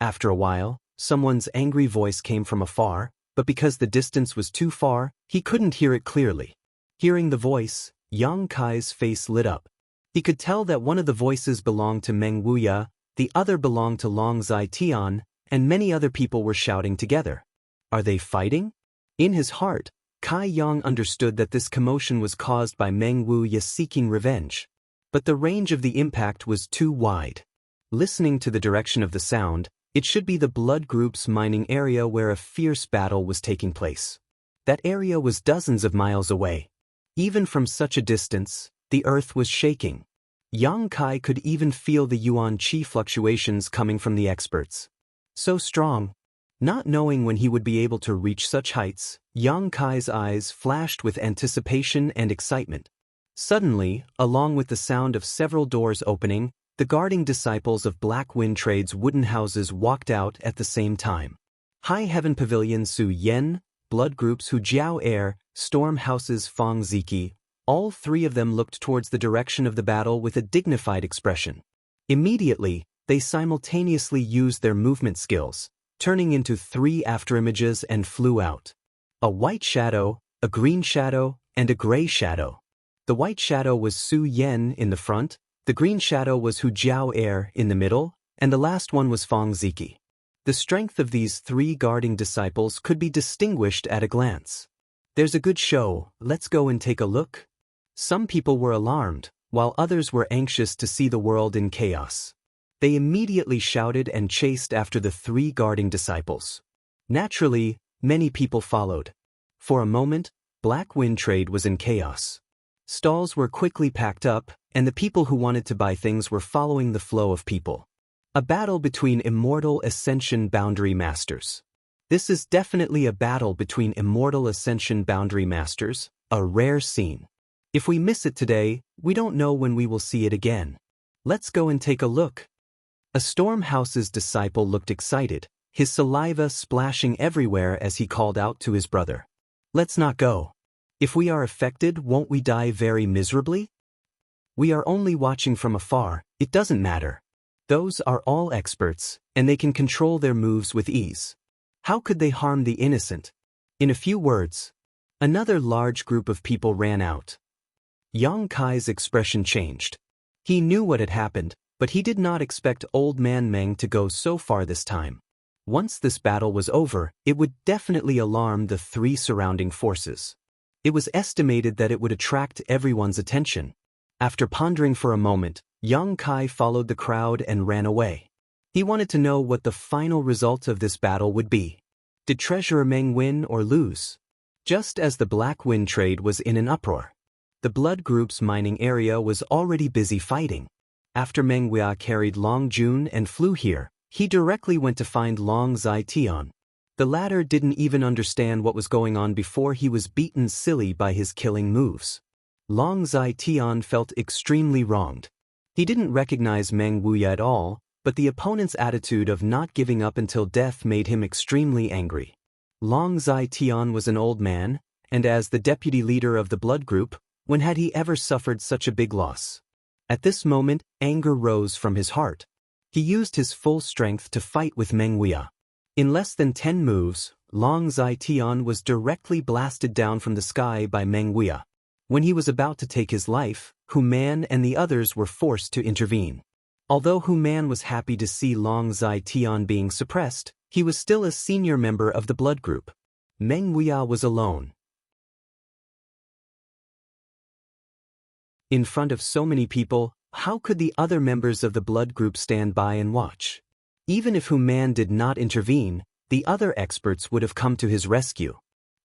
After a while, someone's angry voice came from afar, but because the distance was too far, he couldn't hear it clearly. Hearing the voice, Yang Kai's face lit up. He could tell that one of the voices belonged to Meng Wuya, the other belonged to Long Zai Tian, and many other people were shouting together. Are they fighting? In his heart, Kai Yang understood that this commotion was caused by Meng Wuya seeking revenge. But the range of the impact was too wide. Listening to the direction of the sound, it should be the blood group's mining area where a fierce battle was taking place. That area was dozens of miles away. Even from such a distance, the earth was shaking. Yang Kai could even feel the yuan qi fluctuations coming from the experts. So strong. Not knowing when he would be able to reach such heights, Yang Kai's eyes flashed with anticipation and excitement. Suddenly, along with the sound of several doors opening, the guarding disciples of Black Wind Trade's wooden houses walked out at the same time. High Heaven Pavilion Su Yen, blood groups Hu Jiao Air, storm houses Fong Ziki, all 3 of them looked towards the direction of the battle with a dignified expression. Immediately, they simultaneously used their movement skills, turning into 3 afterimages and flew out. A white shadow, a green shadow, and a gray shadow. The white shadow was Su Yen in the front, the green shadow was Hu Jiao Air in the middle, and the last one was Fong Ziki. The strength of these 3 guarding disciples could be distinguished at a glance. There's a good show, let's go and take a look. Some people were alarmed, while others were anxious to see the world in chaos. They immediately shouted and chased after the 3 guarding disciples. Naturally, many people followed. For a moment, Black Wind Trade was in chaos. Stalls were quickly packed up, and the people who wanted to buy things were following the flow of people. A battle between immortal Ascension Boundary Masters. This is definitely a battle between immortal Ascension Boundary Masters, a rare scene. If we miss it today, we don't know when we will see it again. Let's go and take a look. A Stormhouse's disciple looked excited, his saliva splashing everywhere as he called out to his brother. Let's not go. If we are affected, won't we die very miserably? We are only watching from afar, it doesn't matter. Those are all experts, and they can control their moves with ease. How could they harm the innocent? In a few words, another large group of people ran out. Yang Kai's expression changed. He knew what had happened, but he did not expect Old Man Meng to go so far this time. Once this battle was over, it would definitely alarm the 3 surrounding forces. It was estimated that it would attract everyone's attention. After pondering for a moment, Yang Kai followed the crowd and ran away. He wanted to know what the final result of this battle would be. Did Treasurer Meng win or lose? Just as the Black Wind trade was in an uproar, the Blood Group's mining area was already busy fighting. After Meng Wuxia carried Long Jun and flew here, he directly went to find Long Zai-Tian. The latter didn't even understand what was going on before he was beaten silly by his killing moves. Long Zai-Tian felt extremely wronged. He didn't recognize Meng Wuxia at all, but the opponent's attitude of not giving up until death made him extremely angry. Long Zai-Tian was an old man, and as the deputy leader of the Blood Group, when had he ever suffered such a big loss? At this moment, anger rose from his heart. He used his full strength to fight with Meng Wuxia. In less than 10 moves, Long Zai-Tian was directly blasted down from the sky by Meng Wuxia. When he was about to take his life, Hu Man and the others were forced to intervene. Although Hu Man was happy to see Long Zai-Tian being suppressed, he was still a senior member of the Blood Group. Meng Wuxia was alone. In front of so many people, how could the other members of the Blood Group stand by and watch? Even if Hu Man did not intervene, the other experts would have come to his rescue.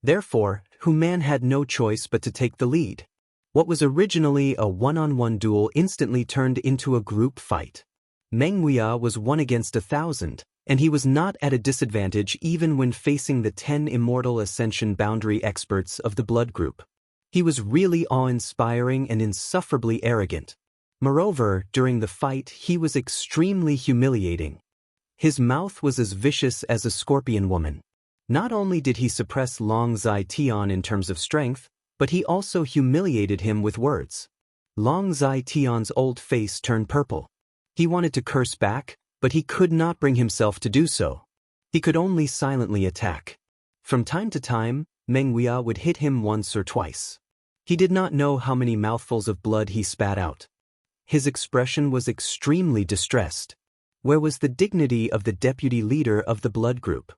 Therefore, Hu Man had no choice but to take the lead. What was originally a one-on-one duel instantly turned into a group fight. Meng Wuxia was 1 against 1,000, and he was not at a disadvantage even when facing the 10 immortal ascension boundary experts of the Blood Group. He was really awe-inspiring and insufferably arrogant. Moreover, during the fight, he was extremely humiliating. His mouth was as vicious as a scorpion woman. Not only did he suppress Long Zai-Tian in terms of strength, but he also humiliated him with words. Long Zai-Tian's old face turned purple. He wanted to curse back, but he could not bring himself to do so. He could only silently attack. From time to time, Meng Wuxia would hit him once or twice. He did not know how many mouthfuls of blood he spat out. His expression was extremely distressed. Where was the dignity of the deputy leader of the Blood Group?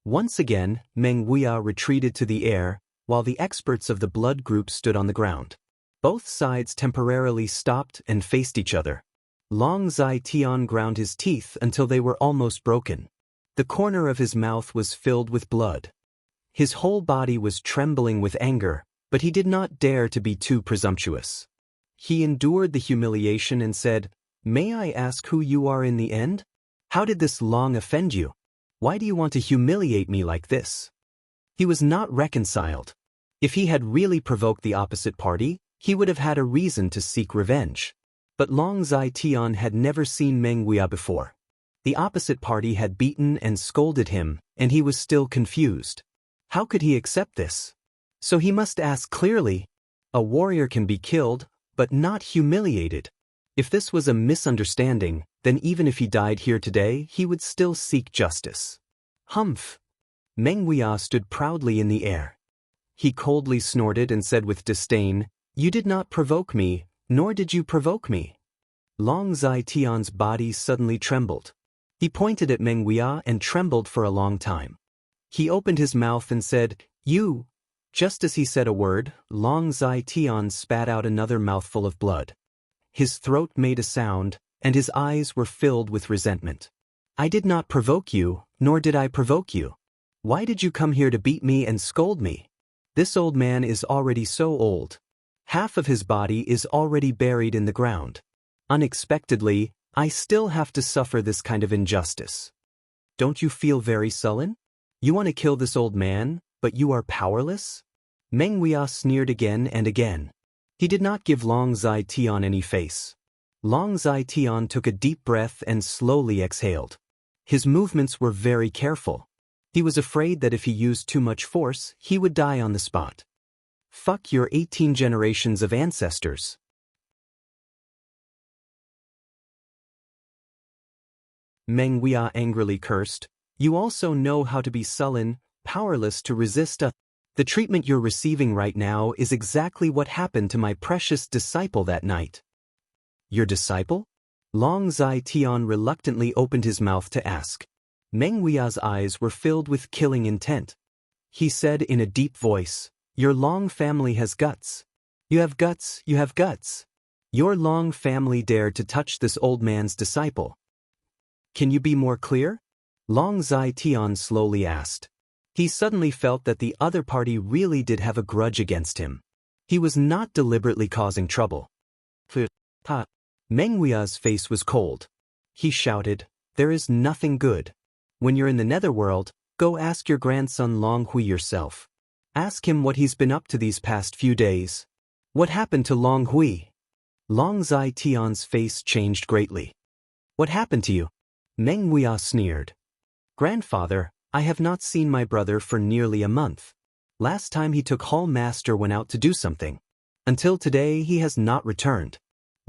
Once again, Meng Wuxia retreated to the air, while the experts of the Blood Group stood on the ground. Both sides temporarily stopped and faced each other. Long Zai-Tian ground his teeth until they were almost broken. The corner of his mouth was filled with blood. His whole body was trembling with anger, but he did not dare to be too presumptuous. He endured the humiliation and said, "May I ask who you are in the end? How did this Long offend you? Why do you want to humiliate me like this?" He was not reconciled. If he had really provoked the opposite party, he would have had a reason to seek revenge. But Long Zai-Tian had never seen Meng Wuxia before. The opposite party had beaten and scolded him, and he was still confused. How could he accept this? So he must ask clearly. A warrior can be killed, but not humiliated. If this was a misunderstanding, then even if he died here today, he would still seek justice. Humph! Meng Wuxia stood proudly in the air. He coldly snorted and said with disdain, "You did not provoke me, nor did you provoke me." Long Zai-Tian's body suddenly trembled. He pointed at Meng Wuxia and trembled for a long time. He opened his mouth and said, "You." Just as he said a word, Long Zai-Tian spat out another mouthful of blood. His throat made a sound, and his eyes were filled with resentment. "I did not provoke you, nor did I provoke you. Why did you come here to beat me and scold me? This old man is already so old. Half of his body is already buried in the ground. Unexpectedly, I still have to suffer this kind of injustice. Don't you feel very sullen? You want to kill this old man, but you are powerless?" Meng Wuxia sneered again and again. He did not give Long Zai-Tian any face. Long Zai-Tian took a deep breath and slowly exhaled. His movements were very careful. He was afraid that if he used too much force, he would die on the spot. Fuck your 18 generations of ancestors. Meng Wuxia angrily cursed. "You also know how to be sullen, powerless to resist The treatment you're receiving right now is exactly what happened to my precious disciple that night." "Your disciple?" Long Zai-Tian reluctantly opened his mouth to ask. Meng Wuya's eyes were filled with killing intent. He said in a deep voice, "Your Long family has guts. You have guts, you have guts. Your Long family dared to touch this old man's disciple. Can you be more clear?" Long Zai-Tian slowly asked. He suddenly felt that the other party really did have a grudge against him. He was not deliberately causing trouble. Meng Wuya's face was cold. He shouted, "There is nothing good. When you're in the netherworld, go ask your grandson Long Hui yourself. Ask him what he's been up to these past few days. What happened to Long Hui?" Long Zai-Tian's face changed greatly. "What happened to you?" Meng Wuya sneered. "Grandfather, I have not seen my brother for nearly a month. Last time he took Hall Master went out to do something. Until today he has not returned."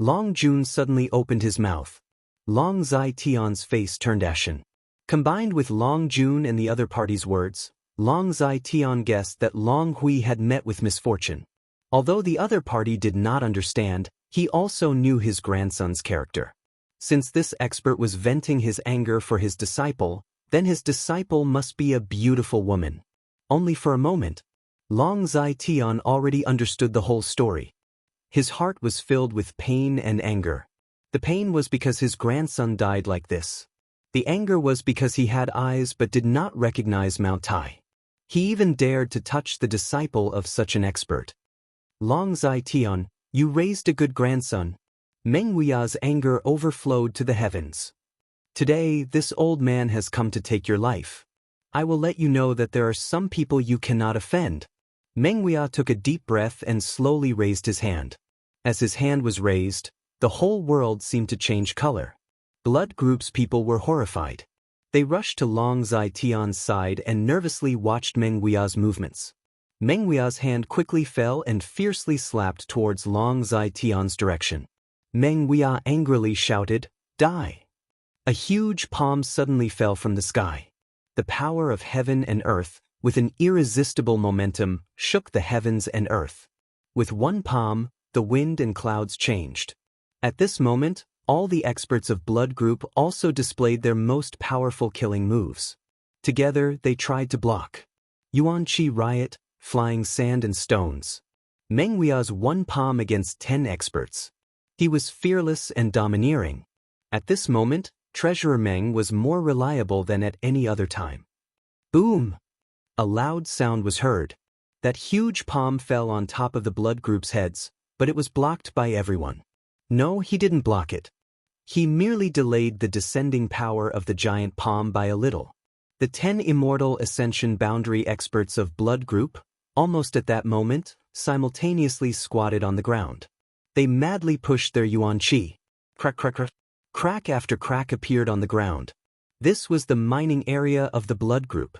Long Jun suddenly opened his mouth. Long Zai-Tian's face turned ashen. Combined with Long Jun and the other party's words, Long Zai-Tian guessed that Long Hui had met with misfortune. Although the other party did not understand, he also knew his grandson's character. Since this expert was venting his anger for his disciple, then his disciple must be a beautiful woman. Only for a moment, Long Zai-Tian already understood the whole story. His heart was filled with pain and anger. The pain was because his grandson died like this. The anger was because he had eyes but did not recognize Mount Tai. He even dared to touch the disciple of such an expert. "Long Zai-Tian, you raised a good grandson." Meng Wuya's anger overflowed to the heavens. "Today, this old man has come to take your life. I will let you know that there are some people you cannot offend." Meng Wuya took a deep breath and slowly raised his hand. As his hand was raised, the whole world seemed to change color. Blood Group's people were horrified. They rushed to Long Zai-Tian's side and nervously watched Meng Wuya's movements. Meng Wuya's hand quickly fell and fiercely slapped towards Long Zai-Tian's direction. Meng Wuya angrily shouted, "Die!" A huge palm suddenly fell from the sky. The power of heaven and earth, with an irresistible momentum, shook the heavens and earth. With one palm, the wind and clouds changed. At this moment, all the experts of Blood Group also displayed their most powerful killing moves. Together, they tried to block. Yuan-Chi riot, flying sand and stones. Meng Wuya's one palm against 10 experts. He was fearless and domineering. At this moment, Treasurer Meng was more reliable than at any other time. Boom! A loud sound was heard. That huge palm fell on top of the Blood Group's heads, but it was blocked by everyone. No, he didn't block it. He merely delayed the descending power of the giant palm by a little. The 10 immortal ascension boundary experts of Blood Group, almost at that moment, simultaneously squatted on the ground. They madly pushed their Yuan-Chi. Crack, crack, crack. Crack after crack appeared on the ground. This was the mining area of the Blood Group.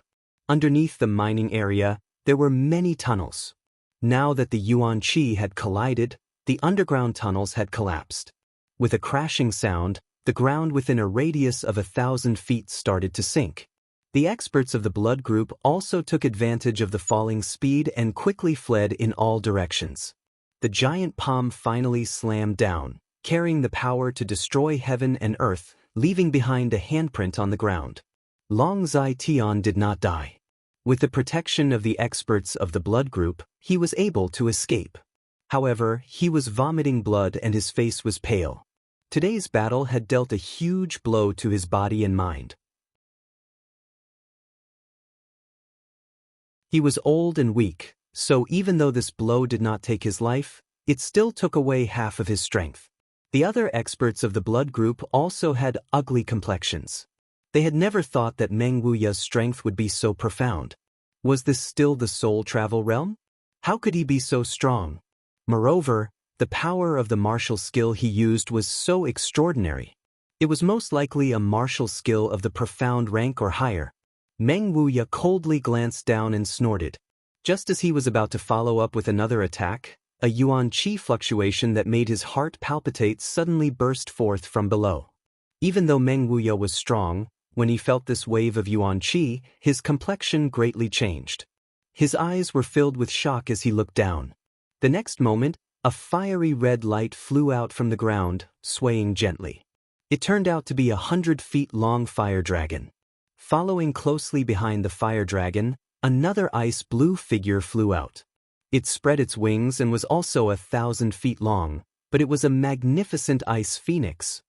Underneath the mining area, there were many tunnels. Now that the Yuan-Chi had collided, the underground tunnels had collapsed. With a crashing sound, the ground within a radius of 1,000 feet started to sink. The experts of the Blood Group also took advantage of the falling speed and quickly fled in all directions. The giant palm finally slammed down, carrying the power to destroy heaven and earth, leaving behind a handprint on the ground. Long Zai-Tian did not die. With the protection of the experts of the Blood Group, he was able to escape. However, he was vomiting blood and his face was pale. Today's battle had dealt a huge blow to his body and mind. He was old and weak, so even though this blow did not take his life, it still took away half of his strength. The other experts of the Blood Group also had ugly complexions. They had never thought that Meng Wuya's strength would be so profound. Was this still the soul travel realm? How could he be so strong? Moreover, the power of the martial skill he used was so extraordinary. It was most likely a martial skill of the profound rank or higher. Meng Wuya coldly glanced down and snorted. Just as he was about to follow up with another attack, a Yuan-Chi fluctuation that made his heart palpitate suddenly burst forth from below. Even though Meng Wuya was strong, when he felt this wave of Yuan-Chi, his complexion greatly changed. His eyes were filled with shock as he looked down. The next moment, a fiery red light flew out from the ground, swaying gently. It turned out to be a 100 feet long fire dragon. Following closely behind the fire dragon, another ice blue figure flew out. It spread its wings and was also 1,000 feet long, but it was a magnificent ice phoenix.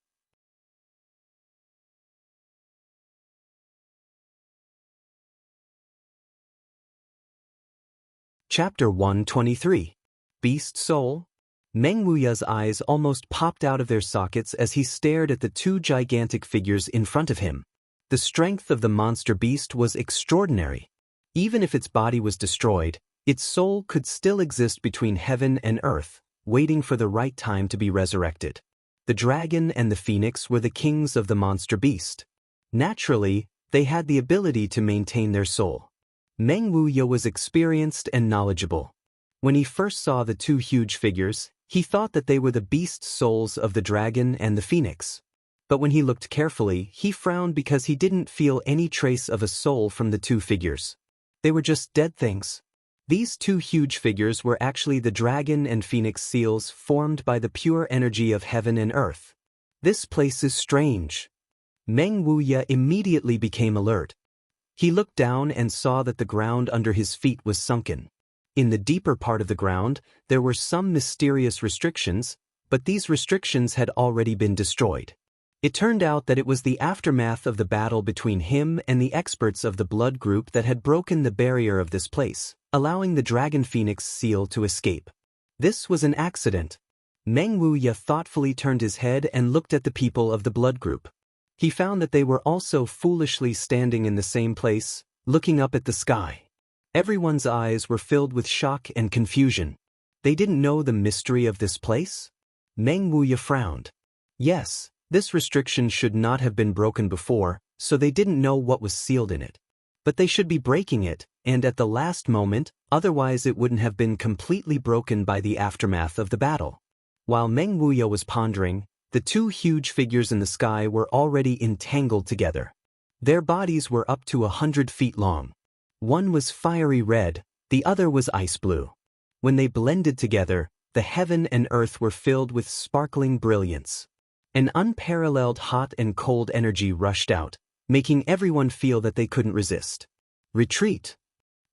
Chapter 123. Beast Soul? Meng Wuya's eyes almost popped out of their sockets as he stared at the two gigantic figures in front of him. The strength of the monster beast was extraordinary. Even if its body was destroyed, its soul could still exist between heaven and earth, waiting for the right time to be resurrected. The dragon and the phoenix were the kings of the monster beast. Naturally, they had the ability to maintain their soul. Meng Wuya was experienced and knowledgeable. When he first saw the two huge figures, he thought that they were the beast souls of the dragon and the phoenix. But when he looked carefully, he frowned because he didn't feel any trace of a soul from the two figures. They were just dead things. These two huge figures were actually the dragon and phoenix seals formed by the pure energy of heaven and earth. This place is strange. Meng Wuya immediately became alert. He looked down and saw that the ground under his feet was sunken. In the deeper part of the ground, there were some mysterious restrictions, but these restrictions had already been destroyed. It turned out that it was the aftermath of the battle between him and the experts of the blood group that had broken the barrier of this place, allowing the dragon phoenix seal to escape. This was an accident. Meng Wuya thoughtfully turned his head and looked at the people of the blood group. He found that they were also foolishly standing in the same place, looking up at the sky. Everyone's eyes were filled with shock and confusion. They didn't know the mystery of this place? Meng Wuya frowned. Yes, this restriction should not have been broken before, so they didn't know what was sealed in it. But they should be breaking it, and at the last moment, otherwise it wouldn't have been completely broken by the aftermath of the battle. While Meng Wuya was pondering, the two huge figures in the sky were already entangled together. Their bodies were up to 100 feet long. One was fiery red, the other was ice blue. When they blended together, the heaven and earth were filled with sparkling brilliance. An unparalleled hot and cold energy rushed out, making everyone feel that they couldn't resist. Retreat!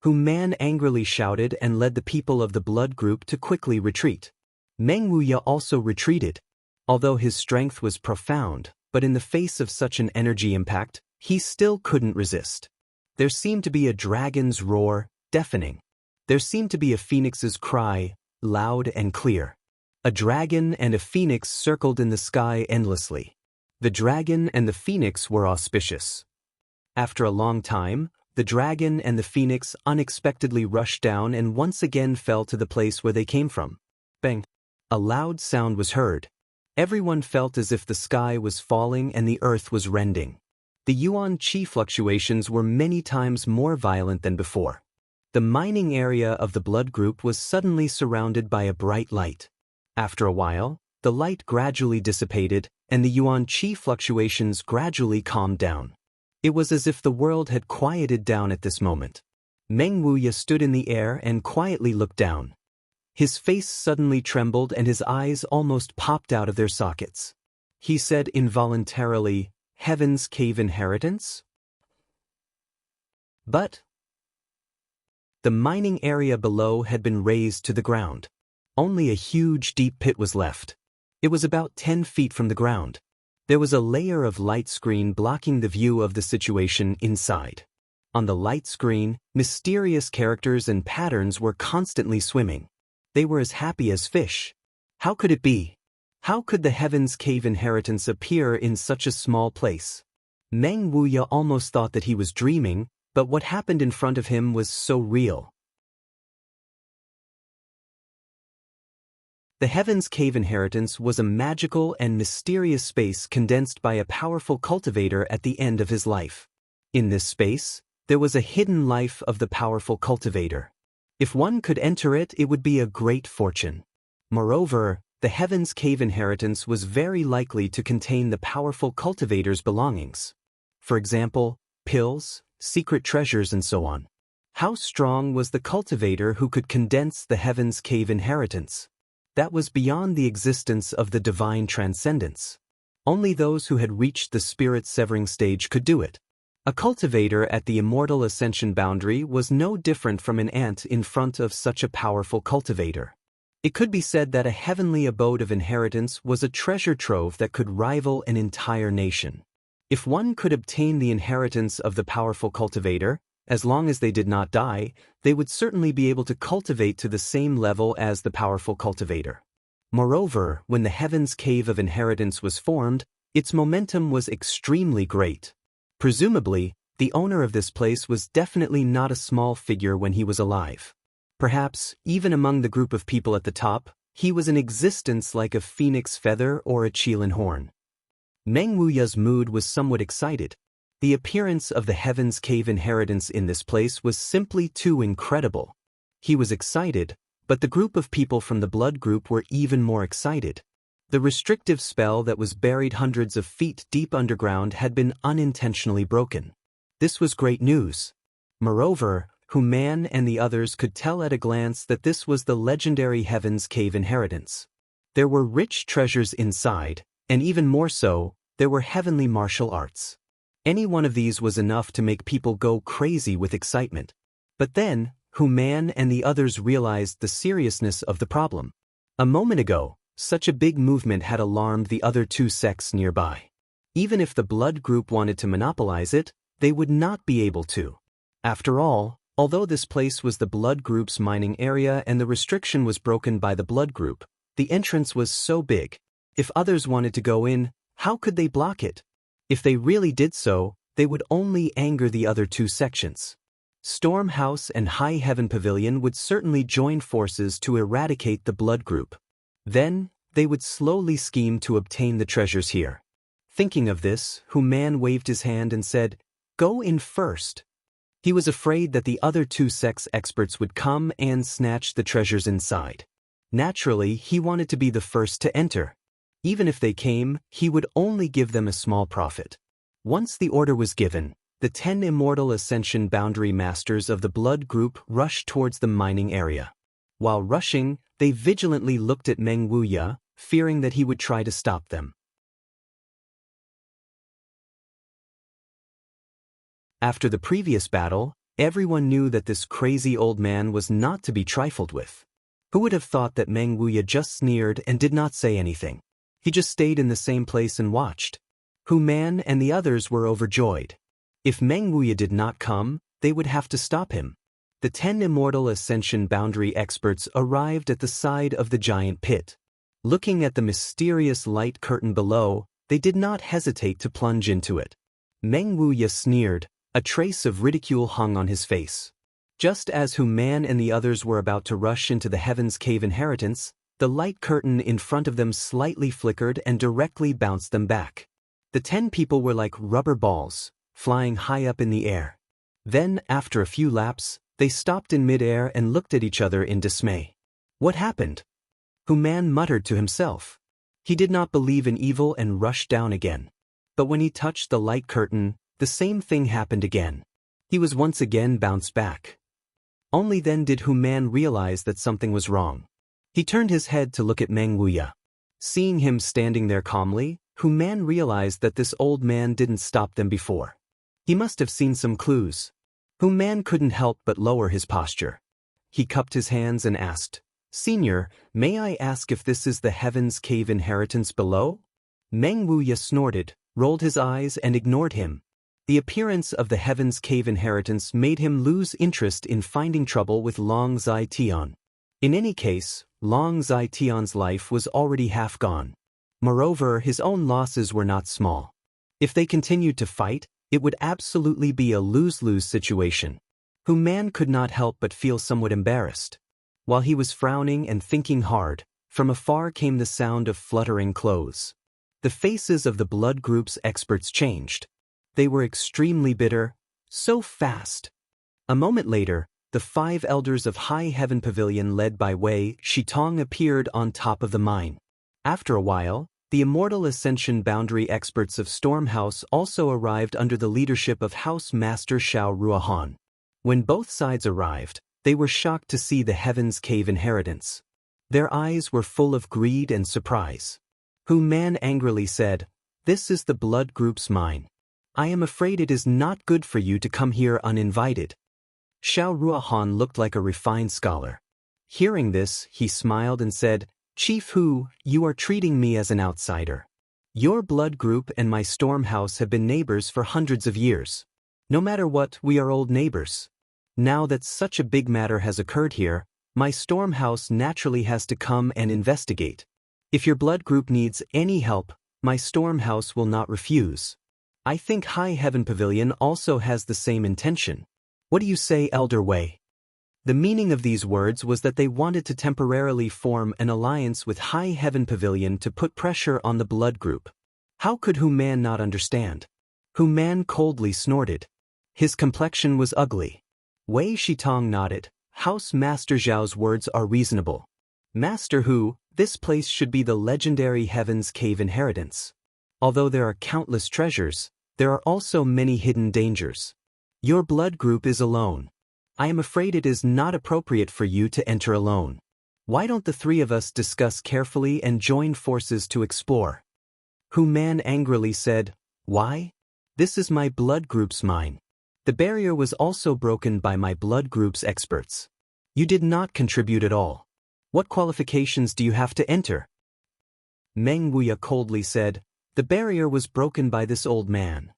Hu Man angrily shouted and led the people of the blood group to quickly retreat. Meng Wuya also retreated. Although his strength was profound, but in the face of such an energy impact, he still couldn't resist. There seemed to be a dragon's roar, deafening. There seemed to be a phoenix's cry, loud and clear. A dragon and a phoenix circled in the sky endlessly. The dragon and the phoenix were auspicious. After a long time, the dragon and the phoenix unexpectedly rushed down and once again fell to the place where they came from. Bang! A loud sound was heard. Everyone felt as if the sky was falling and the earth was rending. The yuan qi fluctuations were many times more violent than before. The mining area of the blood group was suddenly surrounded by a bright light. After a while, the light gradually dissipated, and the yuan qi fluctuations gradually calmed down. It was as if the world had quieted down at this moment. Meng Wuya stood in the air and quietly looked down. His face suddenly trembled and his eyes almost popped out of their sockets. He said involuntarily, "Heaven's cave inheritance?" But the mining area below had been razed to the ground. Only a huge deep pit was left. It was about 10 feet from the ground. There was a layer of light screen blocking the view of the situation inside. On the light screen, mysterious characters and patterns were constantly swimming. They were as happy as fish. How could it be? How could the Heaven's Cave inheritance appear in such a small place? Meng Wuya almost thought that he was dreaming, but what happened in front of him was so real. The Heaven's Cave inheritance was a magical and mysterious space condensed by a powerful cultivator at the end of his life. In this space, there was a hidden life of the powerful cultivator. If one could enter it, it would be a great fortune. Moreover, the Heaven's Cave inheritance was very likely to contain the powerful cultivator's belongings. For example, pills, secret treasures, and so on. How strong was the cultivator who could condense the Heaven's Cave inheritance? That was beyond the existence of the divine transcendence. Only those who had reached the spirit-severing stage could do it. A cultivator at the immortal ascension boundary was no different from an ant in front of such a powerful cultivator. It could be said that a heavenly abode of inheritance was a treasure trove that could rival an entire nation. If one could obtain the inheritance of the powerful cultivator, as long as they did not die, they would certainly be able to cultivate to the same level as the powerful cultivator. Moreover, when the Heaven's Cave of Inheritance was formed, its momentum was extremely great. Presumably, the owner of this place was definitely not a small figure when he was alive. Perhaps, even among the group of people at the top, he was in existence like a phoenix feather or a Qilin horn. Meng Wuya's mood was somewhat excited. The appearance of the Heaven's Cave inheritance in this place was simply too incredible. He was excited, but the group of people from the blood group were even more excited. The restrictive spell that was buried hundreds of feet deep underground had been unintentionally broken. This was great news. Moreover, Human and the others could tell at a glance that this was the legendary Heaven's Cave inheritance. There were rich treasures inside, and even more so, there were heavenly martial arts. Any one of these was enough to make people go crazy with excitement. But then, Human and the others realized the seriousness of the problem. A moment ago, such a big movement had alarmed the other two sects nearby. Even if the blood group wanted to monopolize it, they would not be able to. After all, although this place was the blood group's mining area and the restriction was broken by the blood group, the entrance was so big. If others wanted to go in, how could they block it? If they really did so, they would only anger the other two sections. Storm House and High Heaven Pavilion would certainly join forces to eradicate the blood group. Then, they would slowly scheme to obtain the treasures here. Thinking of this, Human waved his hand and said, "Go in first." He was afraid that the other two sects experts would come and snatch the treasures inside. Naturally, he wanted to be the first to enter. Even if they came, he would only give them a small profit. Once the order was given, the 10 immortal ascension boundary masters of the blood group rushed towards the mining area. While rushing, they vigilantly looked at Meng Wuya, fearing that he would try to stop them. After the previous battle, everyone knew that this crazy old man was not to be trifled with. Who would have thought that Meng Wuya just sneered and did not say anything? He just stayed in the same place and watched. Human and the others were overjoyed. If Meng Wuya did not come, they would have to stop him. The 10 immortal ascension boundary experts arrived at the side of the giant pit. Looking at the mysterious light curtain below, they did not hesitate to plunge into it. Meng Wuya sneered, a trace of ridicule hung on his face. Just as Human and the others were about to rush into the Heaven's Cave inheritance, the light curtain in front of them slightly flickered and directly bounced them back. The 10 people were like rubber balls, flying high up in the air. Then, after a few laps, they stopped in midair and looked at each other in dismay. What happened? Human muttered to himself. He did not believe in evil and rushed down again. But when he touched the light curtain, the same thing happened again. He was once again bounced back. Only then did Human realize that something was wrong. He turned his head to look at Meng Wuya. Seeing him standing there calmly, Human realized that this old man didn't stop them before. He must have seen some clues. Human couldn't help but lower his posture. He cupped his hands and asked, "Senior, may I ask if this is the Heaven's Cave inheritance below?" Meng Wuya snorted, rolled his eyes and ignored him. The appearance of the Heaven's Cave inheritance made him lose interest in finding trouble with Long Zai Tian. In any case, Long Zai Tian's life was already half gone. Moreover, his own losses were not small. If they continued to fight, it would absolutely be a lose-lose situation. Human could not help but feel somewhat embarrassed. While he was frowning and thinking hard, from afar came the sound of fluttering clothes. The faces of the blood group's experts changed. They were extremely bitter, so fast. A moment later, the 5 elders of High Heaven Pavilion led by Wei Shitong appeared on top of the mine. After a while, the immortal ascension boundary experts of Storm House also arrived under the leadership of House Master Xiao Ruohan. When both sides arrived, they were shocked to see the Heaven's Cave inheritance. Their eyes were full of greed and surprise. Human angrily said, "This is the blood group's mine. I am afraid it is not good for you to come here uninvited. Xiao Ruohan looked like a refined scholar. Hearing this, he smiled and said, Chief Hu, you are treating me as an outsider. Your blood group and my storm house have been neighbors for hundreds of years. No matter what, we are old neighbors. Now that such a big matter has occurred here, my storm house naturally has to come and investigate. If your blood group needs any help, my storm house will not refuse. I think High Heaven Pavilion also has the same intention. What do you say, Elder Wei? The meaning of these words was that they wanted to temporarily form an alliance with High Heaven Pavilion to put pressure on the blood group. How could Hu Man not understand? Hu Man coldly snorted. His complexion was ugly. Wei Shitong nodded. House Master Zhao's words are reasonable. Master Hu, this place should be the legendary Heaven's Cave inheritance. Although there are countless treasures, there are also many hidden dangers. Your blood group is alone. I am afraid it is not appropriate for you to enter alone. Why don't the three of us discuss carefully and join forces to explore? Hu Man angrily said, Why? This is my blood group's mine. The barrier was also broken by my blood group's experts. You did not contribute at all. What qualifications do you have to enter? Meng Wuya coldly said, The barrier was broken by this old man.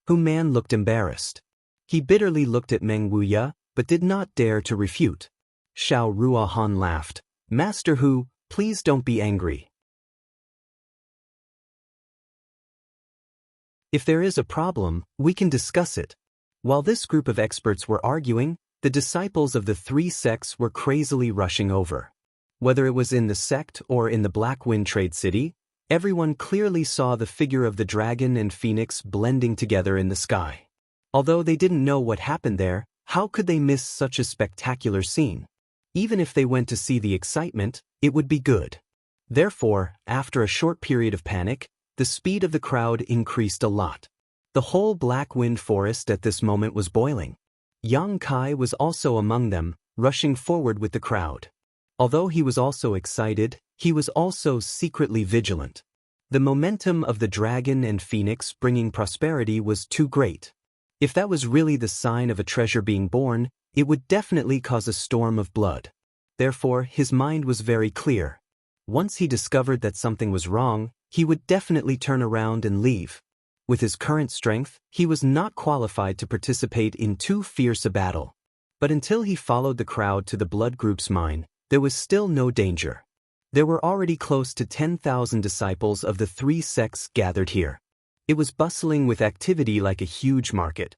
Hu Man looked embarrassed. He bitterly looked at Meng Wuya, but did not dare to refute. Xiao Ruohan laughed. Master Hu, please don't be angry. If there is a problem, we can discuss it. While this group of experts were arguing, the disciples of the three sects were crazily rushing over. Whether it was in the sect or in the Black Wind Trade City, everyone clearly saw the figure of the dragon and phoenix blending together in the sky. Although they didn't know what happened there, how could they miss such a spectacular scene? Even if they went to see the excitement, it would be good. Therefore, after a short period of panic, the speed of the crowd increased a lot. The whole Black Wind Forest at this moment was boiling. Yang Kai was also among them, rushing forward with the crowd. Although he was also excited, he was also secretly vigilant. The momentum of the dragon and phoenix bringing prosperity was too great. If that was really the sign of a treasure being born, it would definitely cause a storm of blood. Therefore, his mind was very clear. Once he discovered that something was wrong, he would definitely turn around and leave. With his current strength, he was not qualified to participate in too fierce a battle. But until he followed the crowd to the blood group's mine, there was still no danger. There were already close to 10,000 disciples of the three sects gathered here. It was bustling with activity like a huge market.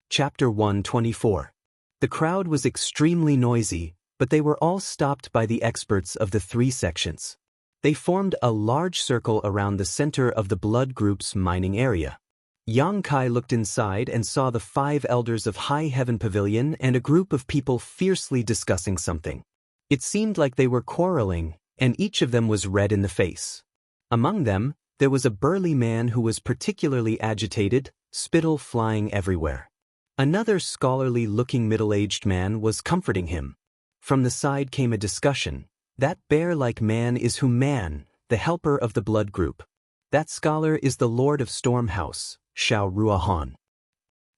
Chapter 124. The crowd was extremely noisy, but they were all stopped by the experts of the three sections. They formed a large circle around the center of the blood group's mining area. Yang Kai looked inside and saw the 5 elders of High Heaven Pavilion and a group of people fiercely discussing something. It seemed like they were quarreling, and each of them was red in the face. Among them, there was a burly man who was particularly agitated, spittle flying everywhere. Another scholarly-looking middle-aged man was comforting him. From the side came a discussion. That bear-like man is Hu Man, the helper of the blood group. That scholar is the Lord of Stormhouse, Xiao Ruohan.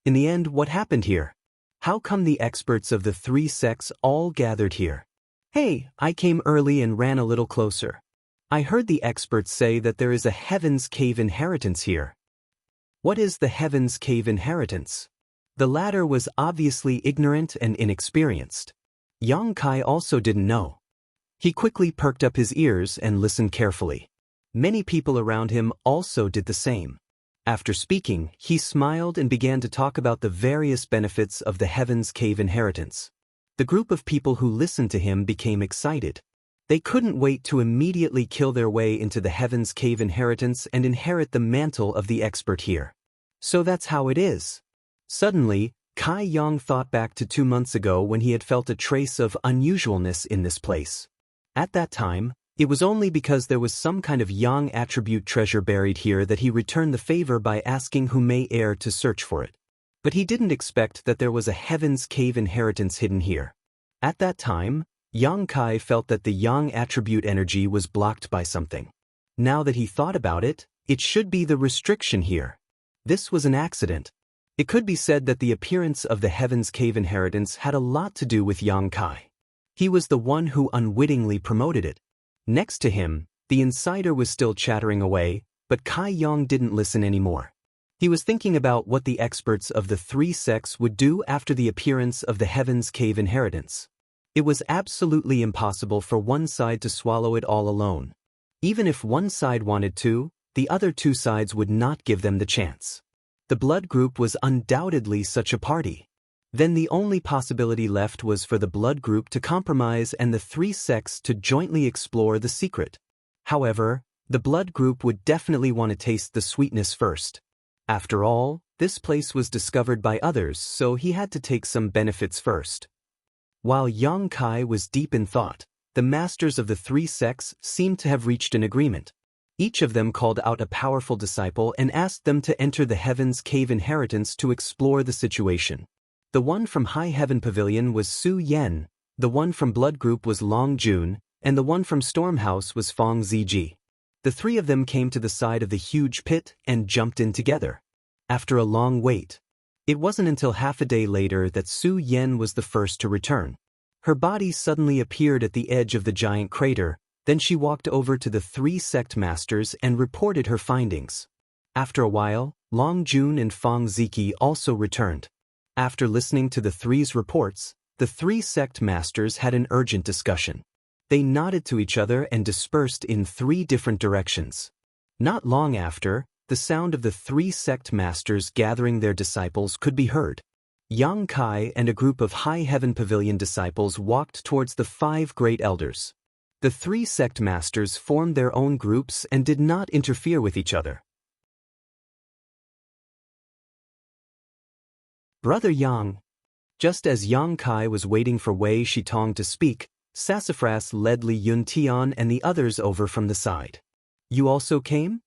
In the end, what happened here? How come the experts of the three sects all gathered here? Hey, I came early and ran a little closer. I heard the experts say that there is a Heaven's Cave inheritance here. What is the Heaven's Cave inheritance? The latter was obviously ignorant and inexperienced. Yang Kai also didn't know. He quickly perked up his ears and listened carefully. Many people around him also did the same. After speaking, he smiled and began to talk about the various benefits of the Heaven's Cave inheritance. The group of people who listened to him became excited. They couldn't wait to immediately kill their way into the Heaven's Cave inheritance and inherit the mantle of the expert here. So that's how it is. Suddenly, Kai Yang thought back to 2 months ago when he had felt a trace of unusualness in this place. At that time, it was only because there was some kind of Yang attribute treasure buried here that he returned the favor by asking Hu Mei Heir to search for it. But he didn't expect that there was a Heaven's Cave inheritance hidden here. At that time, Yang Kai felt that the yang attribute energy was blocked by something. Now that he thought about it, it should be the restriction here. This was an accident. It could be said that the appearance of the Heaven's Cave inheritance had a lot to do with Yang Kai. He was the one who unwittingly promoted it. Next to him, the insider was still chattering away, but Kai Yang didn't listen anymore. He was thinking about what the experts of the three sects would do after the appearance of the Heaven's Cave inheritance. It was absolutely impossible for one side to swallow it all alone. Even if one side wanted to, the other two sides would not give them the chance. The blood group was undoubtedly such a party. Then the only possibility left was for the blood group to compromise and the three sects to jointly explore the secret. However, the blood group would definitely want to taste the sweetness first. After all, this place was discovered by others, so he had to take some benefits first. While Yang Kai was deep in thought, the masters of the three sects seemed to have reached an agreement. Each of them called out a powerful disciple and asked them to enter the Heaven's Cave inheritance to explore the situation. The one from High Heaven Pavilion was Su Yen, the one from Blood Group was Long Jun, and the one from Storm House was Fong Ziji. The three of them came to the side of the huge pit and jumped in together. After a long wait, it wasn't until half a day later that Su Yen was the first to return. Her body suddenly appeared at the edge of the giant crater. Then she walked over to the three sect masters and reported her findings. After a while, Long Jun and Fong Ziki also returned. After listening to the three's reports, the three sect masters had an urgent discussion. They nodded to each other and dispersed in three different directions. Not long after, the sound of the three sect masters gathering their disciples could be heard. Yang Kai and a group of High Heaven Pavilion disciples walked towards the five great elders. The three sect masters formed their own groups and did not interfere with each other. Brother Yang. Just as Yang Kai was waiting for Wei Shitong to speak, Sassafras led Li Yuntian and the others over from the side. You also came?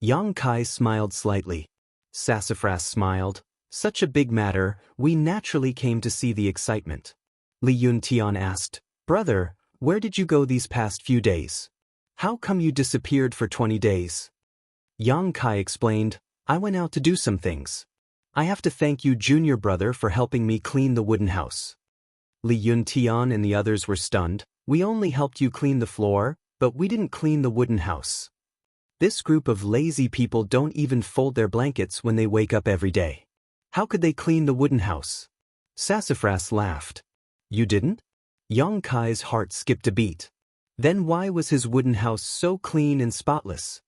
Yang Kai smiled slightly. Sassafras smiled. Such a big matter, we naturally came to see the excitement. Li Yuntian asked, Brother, where did you go these past few days? How come you disappeared for 20 days? Yang Kai explained, I went out to do some things. I have to thank you, junior brother, for helping me clean the wooden house. Li Yuntian and the others were stunned. We only helped you clean the floor, but we didn't clean the wooden house. This group of lazy people don't even fold their blankets when they wake up every day. How could they clean the wooden house? Sassafras laughed. You didn't? Yang Kai's heart skipped a beat. Then why was his wooden house so clean and spotless?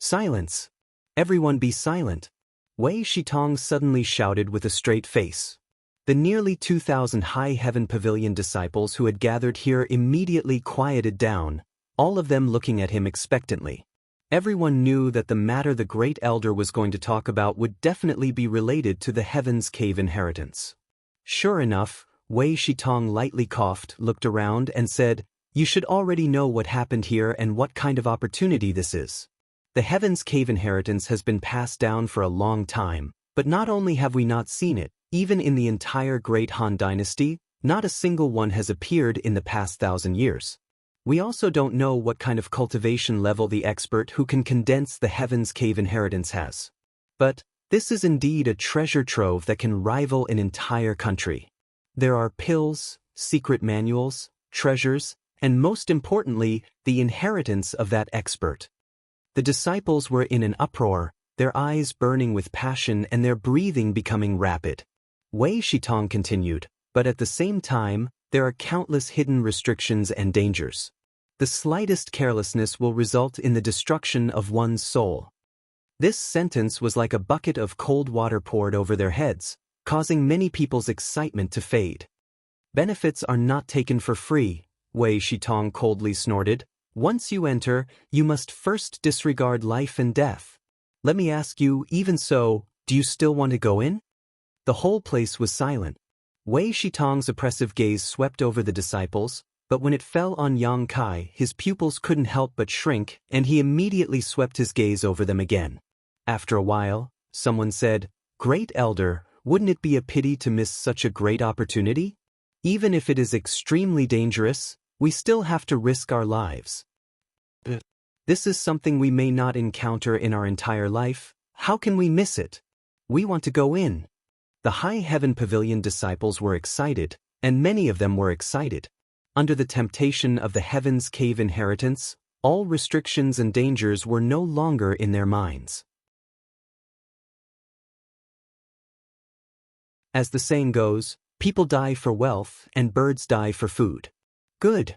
Silence. Everyone be silent. Wei Shitong suddenly shouted with a straight face. The nearly 2,000 High Heaven Pavilion disciples who had gathered here immediately quieted down, all of them looking at him expectantly. Everyone knew that the matter the great elder was going to talk about would definitely be related to the Heaven's Cave inheritance. Sure enough, Wei Shitong lightly coughed, looked around, and said, You should already know what happened here and what kind of opportunity this is. The Heaven's Cave inheritance has been passed down for a long time, but not only have we not seen it, even in the entire Great Han Dynasty, not a single one has appeared in the past 1,000 years. We also don't know what kind of cultivation level the expert who can condense the Heaven's Cave inheritance has. But this is indeed a treasure trove that can rival an entire country. There are pills, secret manuals, treasures, and most importantly, the inheritance of that expert. The disciples were in an uproar, their eyes burning with passion and their breathing becoming rapid. Wei Shitong continued, but at the same time, there are countless hidden restrictions and dangers. The slightest carelessness will result in the destruction of one's soul. This sentence was like a bucket of cold water poured over their heads, causing many people's excitement to fade. Benefits are not taken for free, Wei Shitong coldly snorted. Once you enter, you must first disregard life and death. Let me ask you, even so, do you still want to go in? The whole place was silent. Wei Shitong's oppressive gaze swept over the disciples, but when it fell on Yang Kai, his pupils couldn't help but shrink, and he immediately swept his gaze over them again. After a while, someone said, Great Elder, wouldn't it be a pity to miss such a great opportunity? Even if it is extremely dangerous, we still have to risk our lives. This is something we may not encounter in our entire life. How can we miss it? We want to go in. The High Heaven Pavilion disciples were excited, and many of them were excited. Under the temptation of the Heaven's Cave inheritance, all restrictions and dangers were no longer in their minds. As the saying goes, people die for wealth and birds die for food. Good.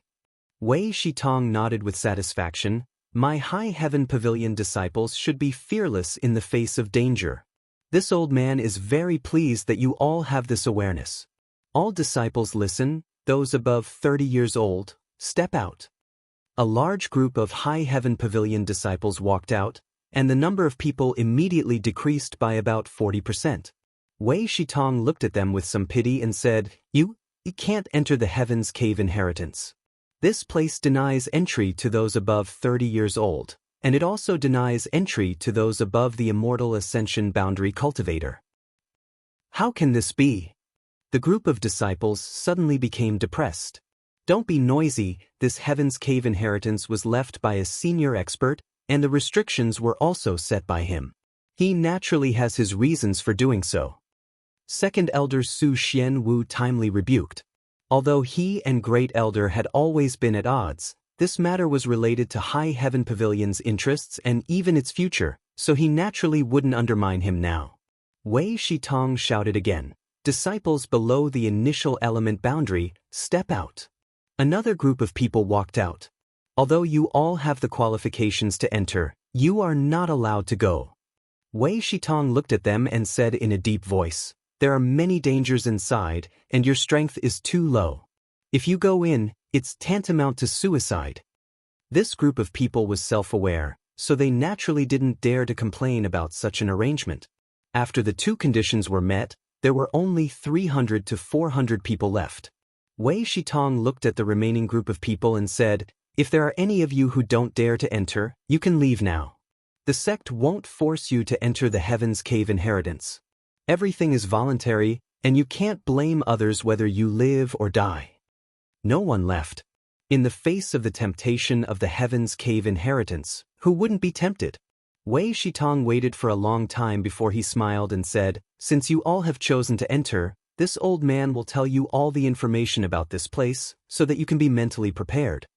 Wei Shitong nodded with satisfaction. My High Heaven Pavilion disciples should be fearless in the face of danger. This old man is very pleased that you all have this awareness. All disciples listen, those above 30 years old, step out. A large group of High Heaven Pavilion disciples walked out, and the number of people immediately decreased by about 40%. Wei Shitong looked at them with some pity and said, You can't enter the Heaven's Cave inheritance. This place denies entry to those above 30 years old, and it also denies entry to those above the immortal ascension boundary cultivator. How can this be? The group of disciples suddenly became depressed. Don't be noisy, this Heaven's Cave inheritance was left by a senior expert, and the restrictions were also set by him. He naturally has his reasons for doing so. Second Elder Su Xian Wu timely rebuked. Although he and Great Elder had always been at odds, this matter was related to High Heaven Pavilion's interests and even its future, so he naturally wouldn't undermine him now. Wei Shitong shouted again, Disciples below the initial element boundary, step out. Another group of people walked out. Although you all have the qualifications to enter, you are not allowed to go. Wei Shitong looked at them and said in a deep voice, There are many dangers inside, and your strength is too low. If you go in, it's tantamount to suicide. This group of people was self-aware, so they naturally didn't dare to complain about such an arrangement. After the two conditions were met, there were only 300 to 400 people left. Wei Shitong looked at the remaining group of people and said, If there are any of you who don't dare to enter, you can leave now. The sect won't force you to enter the Heaven's Cave inheritance. Everything is voluntary, and you can't blame others whether you live or die. No one left. In the face of the temptation of the Heaven's Cave inheritance, who wouldn't be tempted? Wei Shitong waited for a long time before he smiled and said, Since you all have chosen to enter, this old man will tell you all the information about this place, so that you can be mentally prepared.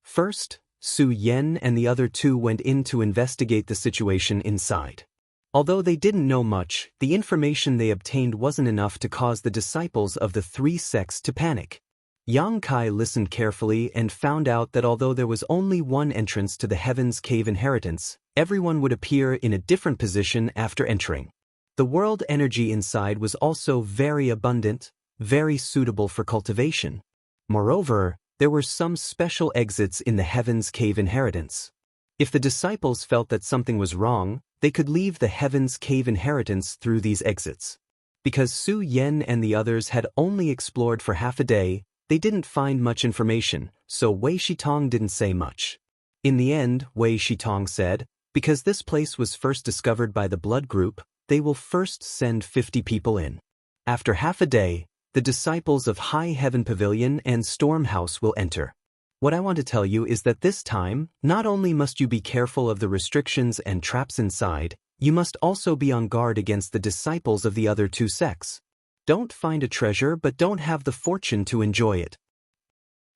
First, Su Yen and the other two went in to investigate the situation inside. Although they didn't know much, the information they obtained wasn't enough to cause the disciples of the three sects to panic. Yang Kai listened carefully and found out that although there was only one entrance to the Heaven's Cave inheritance, everyone would appear in a different position after entering. The world energy inside was also very abundant, very suitable for cultivation. Moreover, there were some special exits in the Heaven's Cave inheritance. If the disciples felt that something was wrong, they could leave the Heaven's Cave inheritance through these exits. Because Su Yen and the others had only explored for half a day, they didn't find much information, so Wei Shitong didn't say much. In the end, Wei Shitong said, Because this place was first discovered by the blood group, they will first send 50 people in. After half a day, the disciples of High Heaven Pavilion and Storm House will enter. What I want to tell you is that this time, not only must you be careful of the restrictions and traps inside, you must also be on guard against the disciples of the other two sects. Don't find a treasure but don't have the fortune to enjoy it.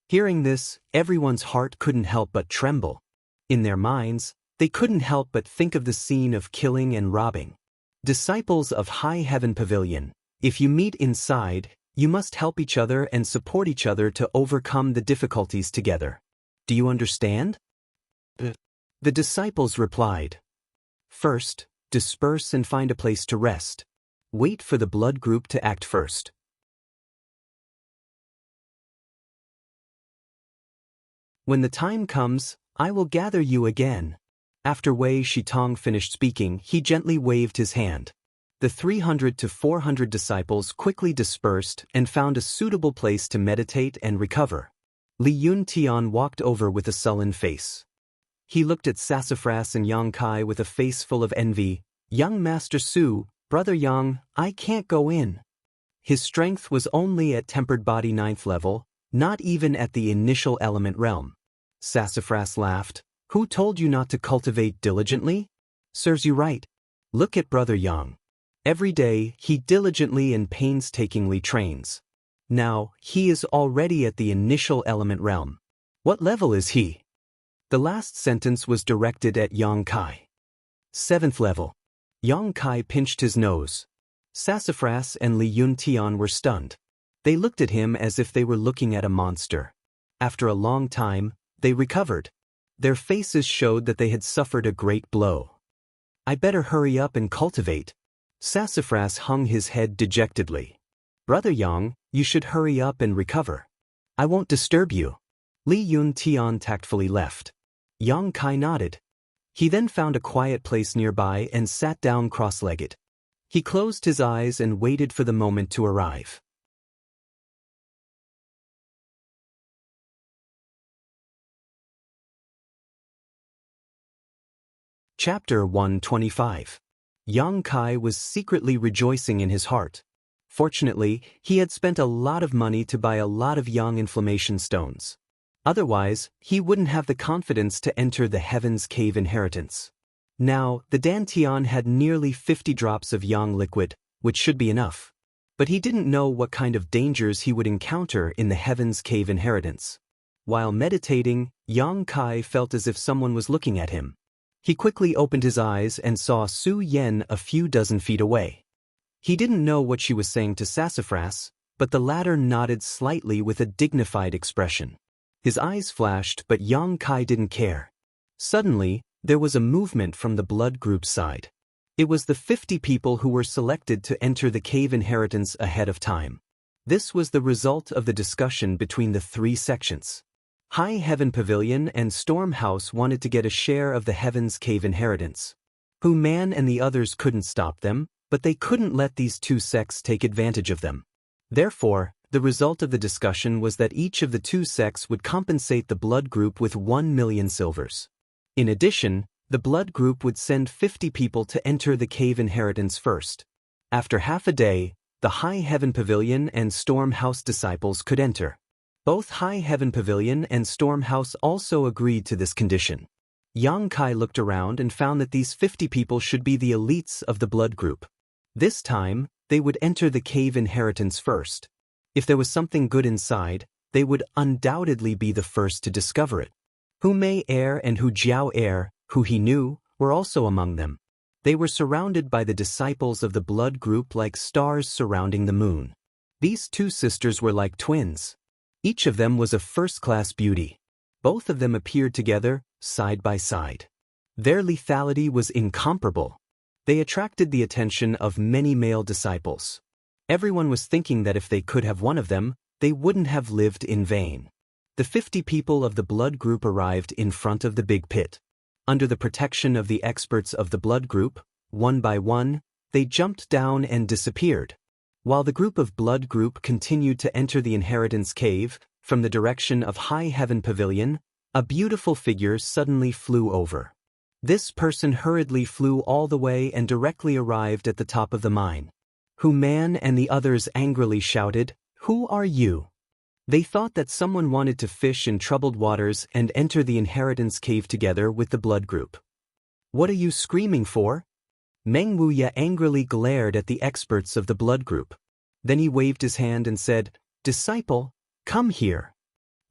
Hearing this, everyone's heart couldn't help but tremble. In their minds, they couldn't help but think of the scene of killing and robbing. Disciples of High Heaven Pavilion, if you meet inside, you must help each other and support each other to overcome the difficulties together. Do you understand? The disciples replied. First, disperse and find a place to rest. Wait for the blood group to act first. When the time comes, I will gather you again. After Wei Shitong finished speaking, he gently waved his hand. The 300 to 400 disciples quickly dispersed and found a suitable place to meditate and recover. Li Yuntian walked over with a sullen face. He looked at Sassafras and Yang Kai with a face full of envy. Young Master Su, Brother Yang, I can't go in. His strength was only at tempered body 9th level, not even at the initial element realm. Sassafras laughed. Who told you not to cultivate diligently? Serves you right. Look at Brother Yang. Every day, he diligently and painstakingly trains. Now, he is already at the initial element realm. What level is he? The last sentence was directed at Yang Kai. 7th level. Yang Kai pinched his nose. Sassafras and Li Yuntian were stunned. They looked at him as if they were looking at a monster. After a long time, they recovered. Their faces showed that they had suffered a great blow. I better hurry up and cultivate. Sassafras hung his head dejectedly. Brother Yang, you should hurry up and recover. I won't disturb you. Li Yuntian tactfully left. Yang Kai nodded. He then found a quiet place nearby and sat down cross-legged. He closed his eyes and waited for the moment to arrive. Chapter 125. Yang Kai was secretly rejoicing in his heart. Fortunately, he had spent a lot of money to buy a lot of yang inflammation stones. Otherwise, he wouldn't have the confidence to enter the Heaven's Cave inheritance. Now, the Dantian had nearly 50 drops of yang liquid, which should be enough. But he didn't know what kind of dangers he would encounter in the Heaven's Cave inheritance. While meditating, Yang Kai felt as if someone was looking at him. He quickly opened his eyes and saw Su Yen a few dozen feet away. He didn't know what she was saying to Sassafras, but the latter nodded slightly with a dignified expression. His eyes flashed, but Yang Kai didn't care. Suddenly, there was a movement from the blood group side. It was the 50 people who were selected to enter the cave inheritance ahead of time. This was the result of the discussion between the 3 sections. High Heaven Pavilion and Storm House wanted to get a share of the Heaven's Cave inheritance. Hu Man and the others couldn't stop them, but they couldn't let these 2 sects take advantage of them. Therefore, the result of the discussion was that each of the 2 sects would compensate the blood group with 1 million silvers. In addition, the blood group would send 50 people to enter the cave inheritance first. After half a day, the High Heaven Pavilion and Storm House disciples could enter. Both High Heaven Pavilion and Storm House also agreed to this condition. Yang Kai looked around and found that these 50 people should be the elites of the blood group. This time, they would enter the cave inheritance first. If there was something good inside, they would undoubtedly be the first to discover it. Hu Mei Air and Hu Jiao Air, who he knew, were also among them. They were surrounded by the disciples of the blood group like stars surrounding the moon. These 2 sisters were like twins. Each of them was a first-class beauty. Both of them appeared together, side by side. Their lethality was incomparable. They attracted the attention of many male disciples. Everyone was thinking that if they could have one of them, they wouldn't have lived in vain. The 50 people of the blood group arrived in front of the big pit. Under the protection of the experts of the blood group, one by one, they jumped down and disappeared. While the group of blood group continued to enter the inheritance cave, from the direction of High Heaven Pavilion, a beautiful figure suddenly flew over. This person hurriedly flew all the way and directly arrived at the top of the mine. Hu Man and the others angrily shouted, "Who are you?" They thought that someone wanted to fish in troubled waters and enter the inheritance cave together with the blood group. "What are you screaming for?" Meng Wuya angrily glared at the experts of the blood group. Then he waved his hand and said, "Disciple, come here."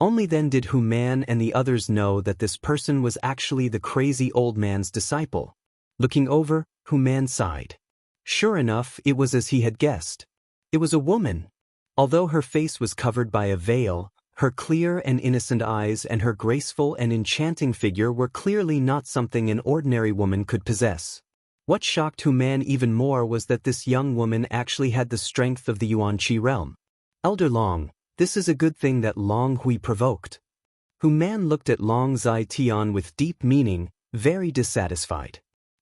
Only then did Hu Man and the others know that this person was actually the crazy old man's disciple. Looking over, Hu Man sighed. Sure enough, it was as he had guessed. It was a woman. Although her face was covered by a veil, her clear and innocent eyes and her graceful and enchanting figure were clearly not something an ordinary woman could possess. What shocked Hu Man even more was that this young woman actually had the strength of the Yuanqi realm. Elder Long, this is a good thing that Long Hui provoked. Hu Man looked at Long Zai Tian with deep meaning, very dissatisfied.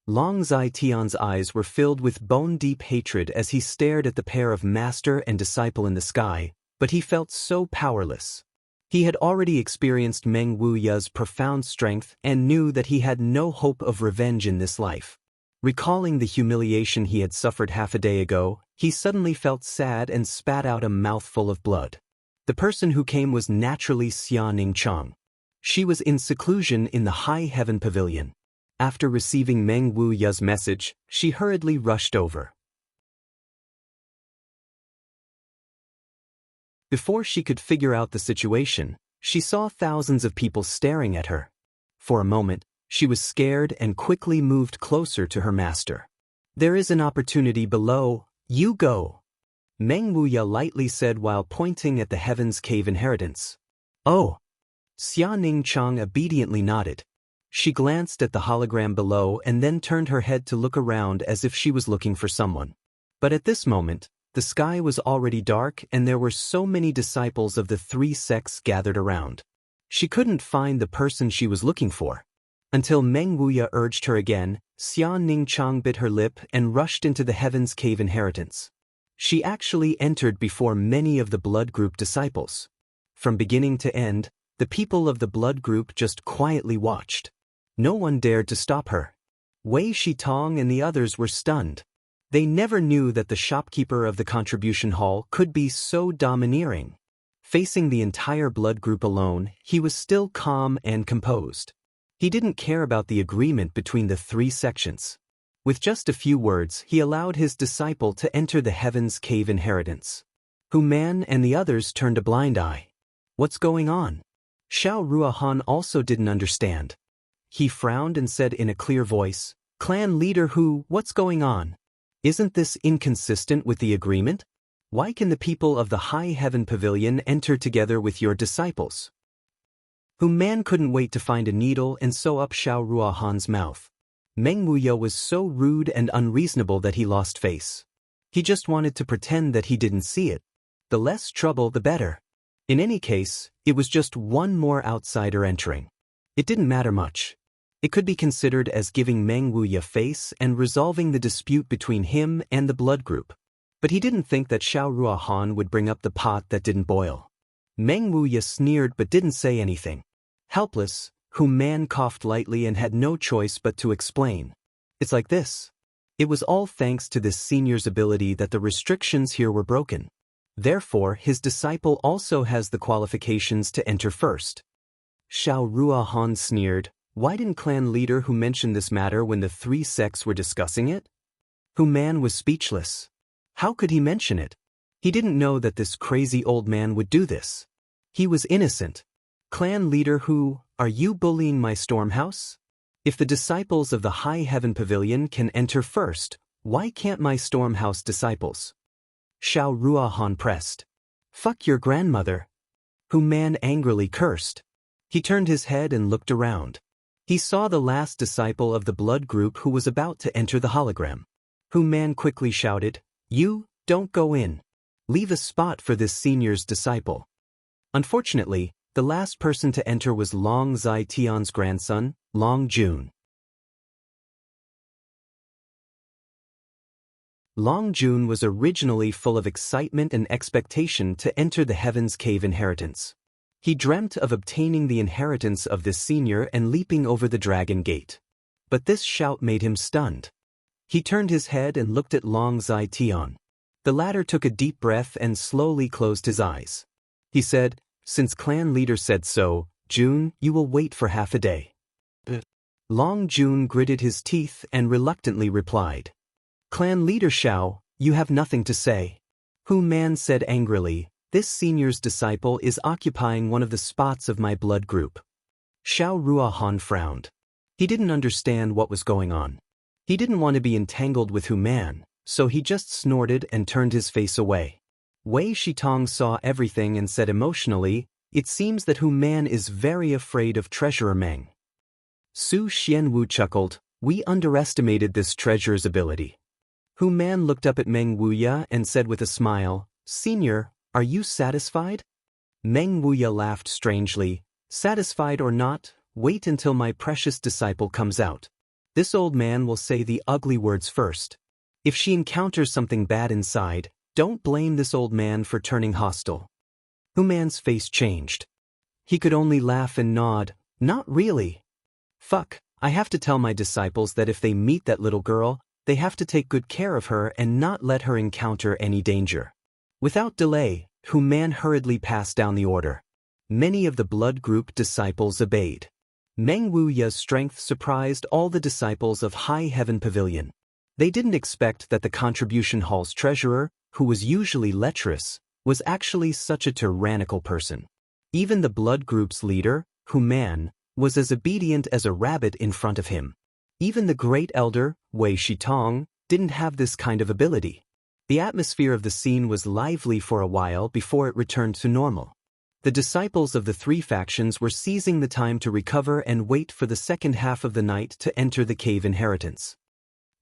Long Zai Tian's eyes were filled with bone-deep hatred as he stared at the pair of master and disciple in the sky, but he felt so powerless. He had already experienced Meng Wuya's profound strength and knew that he had no hope of revenge in this life. Recalling the humiliation he had suffered half a day ago, He suddenly felt sad and spat out a mouthful of blood. The person who came was naturally Xianxia. She was in seclusion in the High Heaven Pavilion. After receiving Meng Wuya's message, she hurriedly rushed over. Before she could figure out the situation, she saw thousands of people staring at her. For a moment, she was scared and quickly moved closer to her master. "There is an opportunity below, you go," Meng Wuya lightly said while pointing at the Heaven's Cave inheritance. "Oh." Xianxia obediently nodded. She glanced at the hologram below and then turned her head to look around as if she was looking for someone. But at this moment, the sky was already dark and there were so many disciples of the three sects gathered around. She couldn't find the person she was looking for. Until Meng Wuya urged her again, Xianxia bit her lip and rushed into the Heaven's Cave inheritance. She actually entered before many of the blood group disciples. From beginning to end, the people of the blood group just quietly watched. No one dared to stop her. Wei Shitong and the others were stunned. They never knew that the shopkeeper of the contribution hall could be so domineering. Facing the entire blood group alone, he was still calm and composed. He didn't care about the agreement between the three sections. With just a few words, he allowed his disciple to enter the Heaven's Cave inheritance. Hu Man and the others turned a blind eye. What's going on? Xiao Ruohan also didn't understand. He frowned and said in a clear voice, "Clan leader Hu, what's going on? Isn't this inconsistent with the agreement? Why can the people of the High Heaven Pavilion enter together with your disciples?" Hu Man couldn't wait to find a needle and sew up Xiao Ruohan's mouth. Meng Wuya was so rude and unreasonable that he lost face. He just wanted to pretend that he didn't see it. The less trouble, the better. In any case, it was just one more outsider entering. It didn't matter much. It could be considered as giving Meng Wuya face and resolving the dispute between him and the blood group. But he didn't think that Xiao Ruohan would bring up the pot that didn't boil. Meng Wuya sneered but didn't say anything. Helpless, Hu Man coughed lightly and had no choice but to explain. "It's like this. It was all thanks to this senior's ability that the restrictions here were broken. Therefore, his disciple also has the qualifications to enter first." Xiao Ruohan sneered. Why didn't clan leader Hu mention this matter when the three sects were discussing it? Hu Man was speechless. How could he mention it? He didn't know that this crazy old man would do this. He was innocent. "Clan leader Hu, are you bullying my stormhouse? If the disciples of the High Heaven Pavilion can enter first, why can't my stormhouse disciples?" Xiao Ruohan pressed. "Fuck your grandmother." Hu Man angrily cursed. He turned his head and looked around. He saw the last disciple of the blood group who was about to enter the hologram. Hu Man quickly shouted, "You, don't go in. Leave a spot for this senior's disciple." Unfortunately, the last person to enter was Long Zai Tian's grandson, Long Jun. Long Jun was originally full of excitement and expectation to enter the Heaven's Cave inheritance. He dreamt of obtaining the inheritance of this senior and leaping over the dragon gate. But this shout made him stunned. He turned his head and looked at Long Zai Tian. The latter took a deep breath and slowly closed his eyes. He said, "Since clan leader said so, Jun, you will wait for half a day." Long Jun gritted his teeth and reluctantly replied, "Clan leader Xiao, you have nothing to say." Hu Man said angrily, "This senior's disciple is occupying one of the spots of my blood group." Xiao Ruohan frowned. He didn't understand what was going on. He didn't want to be entangled with Hu Man, so he just snorted and turned his face away. Wei Shitong saw everything and said emotionally, "It seems that Hu Man is very afraid of Treasurer Meng." Su Xianwu chuckled, "We underestimated this treasurer's ability." Hu Man looked up at Meng Wuya and said with a smile, "Senior, are you satisfied?" Meng Wuya laughed strangely. "Satisfied or not, wait until my precious disciple comes out. This old man will say the ugly words first. If she encounters something bad inside, don't blame this old man for turning hostile." Hu Man's face changed. He could only laugh and nod, "Not really. Fuck, I have to tell my disciples that if they meet that little girl, they have to take good care of her and not let her encounter any danger. Without delay, Hu Man hurriedly passed down the order. Many of the blood group disciples obeyed. Meng Wuya's strength surprised all the disciples of High Heaven Pavilion. They didn't expect that the contribution hall's treasurer, who was usually lecherous, was actually such a tyrannical person. Even the blood group's leader, Hu Man, was as obedient as a rabbit in front of him. Even the great elder, Wei Shitong, didn't have this kind of ability. The atmosphere of the scene was lively for a while before it returned to normal. The disciples of the three factions were seizing the time to recover and wait for the second half of the night to enter the cave inheritance.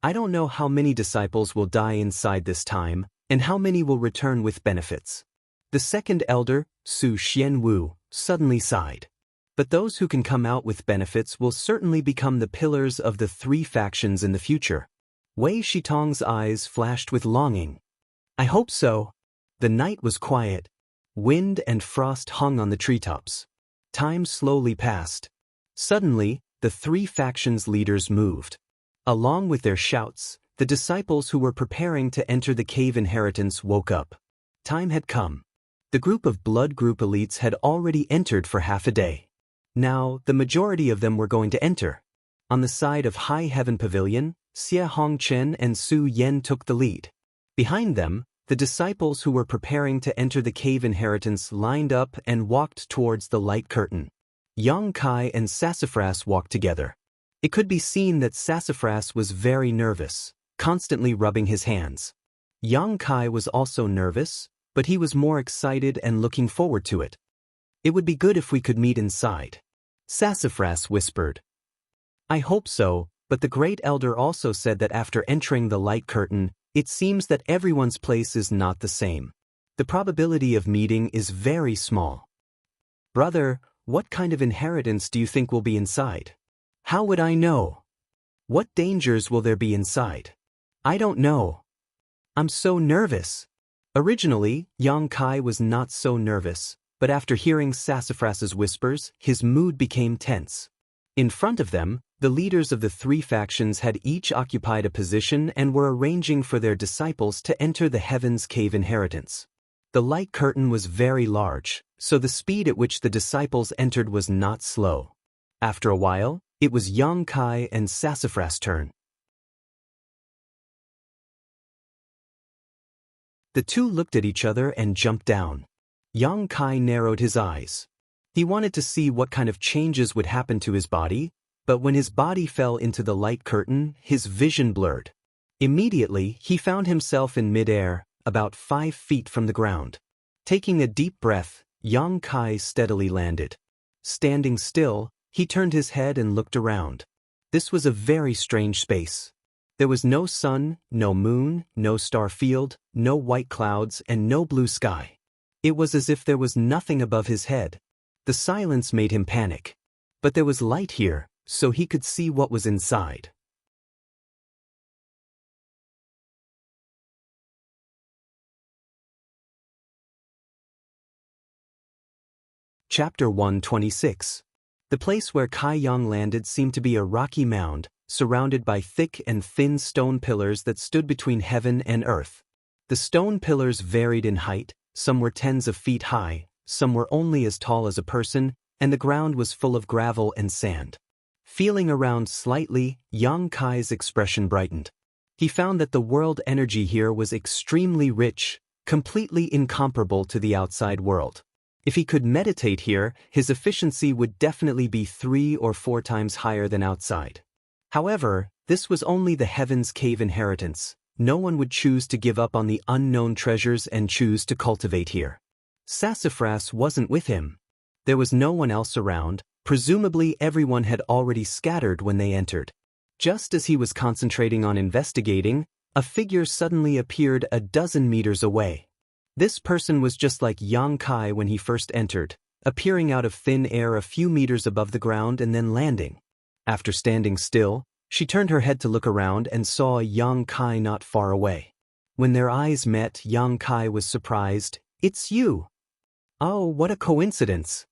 I don't know how many disciples will die inside this time, and how many will return with benefits. The second elder, Su Xianwu, suddenly sighed. But those who can come out with benefits will certainly become the pillars of the three factions in the future. Wei Shitong's eyes flashed with longing. I hope so. The night was quiet. Wind and frost hung on the treetops. Time slowly passed. Suddenly, the three factions' leaders moved. Along with their shouts, the disciples who were preparing to enter the cave inheritance woke up. Time had come. The group of blood group elites had already entered for half a day. Now, the majority of them were going to enter. On the side of High Heaven Pavilion, Xie Hongchen and Su Yen took the lead. Behind them, the disciples who were preparing to enter the cave inheritance lined up and walked towards the light curtain. Yang Kai and Sassafras walked together. It could be seen that Sassafras was very nervous, constantly rubbing his hands. Yang Kai was also nervous, but he was more excited and looking forward to it. It would be good if we could meet inside. Sassafras whispered. I hope so, but the great elder also said that after entering the light curtain, it seems that everyone's place is not the same. The probability of meeting is very small. Brother, what kind of inheritance do you think will be inside? How would I know? What dangers will there be inside? I don't know. I'm so nervous. Originally, Yang Kai was not so nervous, but after hearing Sassafras's whispers, his mood became tense. In front of them, the leaders of the three factions had each occupied a position and were arranging for their disciples to enter the Heaven's Cave inheritance. The light curtain was very large, so the speed at which the disciples entered was not slow. After a while, it was Yang Kai and Sassafras' turn. The two looked at each other and jumped down. Yang Kai narrowed his eyes. He wanted to see what kind of changes would happen to his body, but when his body fell into the light curtain, his vision blurred. Immediately, he found himself in midair, about 5 feet from the ground. Taking a deep breath, Yang Kai steadily landed. Standing still, he turned his head and looked around. This was a very strange space. There was no sun, no moon, no star field, no white clouds, and no blue sky. It was as if there was nothing above his head. The silence made him panic. But there was light here, so he could see what was inside. Chapter 126. The place where Kai Yang landed seemed to be a rocky mound, surrounded by thick and thin stone pillars that stood between heaven and earth. The stone pillars varied in height, some were tens of feet high, some were only as tall as a person, and the ground was full of gravel and sand. Feeling around slightly, Yang Kai's expression brightened. He found that the world energy here was extremely rich, completely incomparable to the outside world. If he could meditate here, his efficiency would definitely be 3 or 4 times higher than outside. However, this was only the Heaven's Cave inheritance. No one would choose to give up on the unknown treasures and choose to cultivate here. Sassafras wasn't with him. There was no one else around. Presumably everyone had already scattered when they entered. Just as he was concentrating on investigating, a figure suddenly appeared a dozen meters away. This person was just like Yang Kai when he first entered, appearing out of thin air a few meters above the ground and then landing. After standing still, she turned her head to look around and saw Yang Kai not far away. When their eyes met, Yang Kai was surprised. "It's you." "Oh, what a coincidence."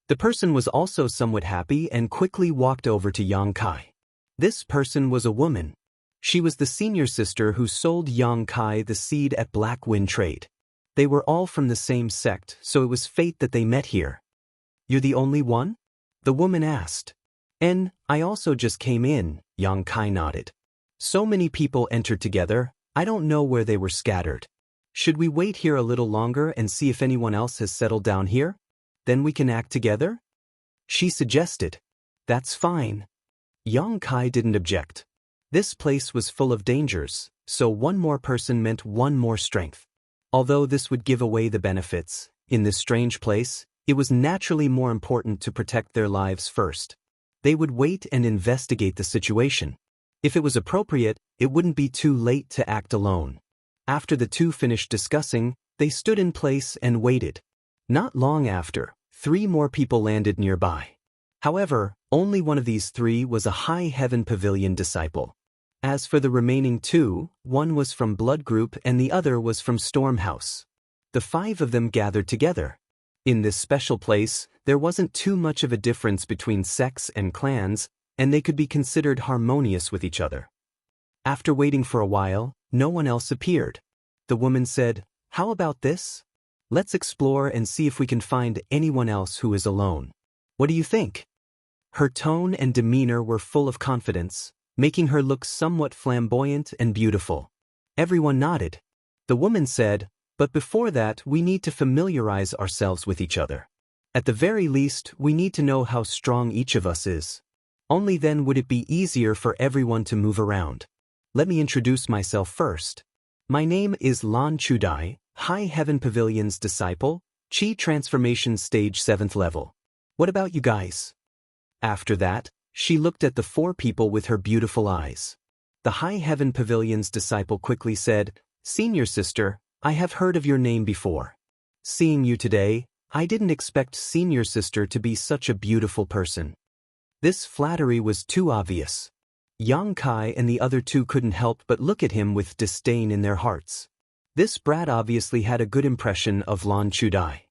The person was also somewhat happy and quickly walked over to Yang Kai. This person was a woman. She was the senior sister who sold Yang Kai the seed at Black Wind Trade. They were all from the same sect, so it was fate that they met here. You're the only one? The woman asked. I also just came in, Yang Kai nodded. So many people entered together, I don't know where they were scattered. Should we wait here a little longer and see if anyone else has settled down here? Then we can act together? She suggested. That's fine. Yang Kai didn't object. This place was full of dangers, so one more person meant one more strength. Although this would give away the benefits, in this strange place, it was naturally more important to protect their lives first. They would wait and investigate the situation. If it was appropriate, it wouldn't be too late to act alone. After the two finished discussing, they stood in place and waited. Not long after, 3 more people landed nearby. However, only one of these 3 was a High Heaven Pavilion disciple. As for the remaining 2, one was from Blood Group and the other was from Storm House. The 5 of them gathered together. In this special place, there wasn't too much of a difference between sects and clans, and they could be considered harmonious with each other. After waiting for a while, no one else appeared. The woman said, "How about this? Let's explore and see if we can find anyone else who is alone. What do you think?" Her tone and demeanor were full of confidence, making her look somewhat flamboyant and beautiful. Everyone nodded. The woman said, "But before that, we need to familiarize ourselves with each other. At the very least, we need to know how strong each of us is. Only then would it be easier for everyone to move around. Let me introduce myself first. My name is Lan Chudai, High Heaven Pavilion's disciple, Chi Transformation Stage 7th level. What about you guys?" After that, she looked at the 4 people with her beautiful eyes. The High Heaven Pavilion's disciple quickly said, "Senior sister, I have heard of your name before. Seeing you today, I didn't expect senior sister to be such a beautiful person." This flattery was too obvious. Yang Kai and the other 2 couldn't help but look at him with disdain in their hearts. This brat obviously had a good impression of Lan Chudai.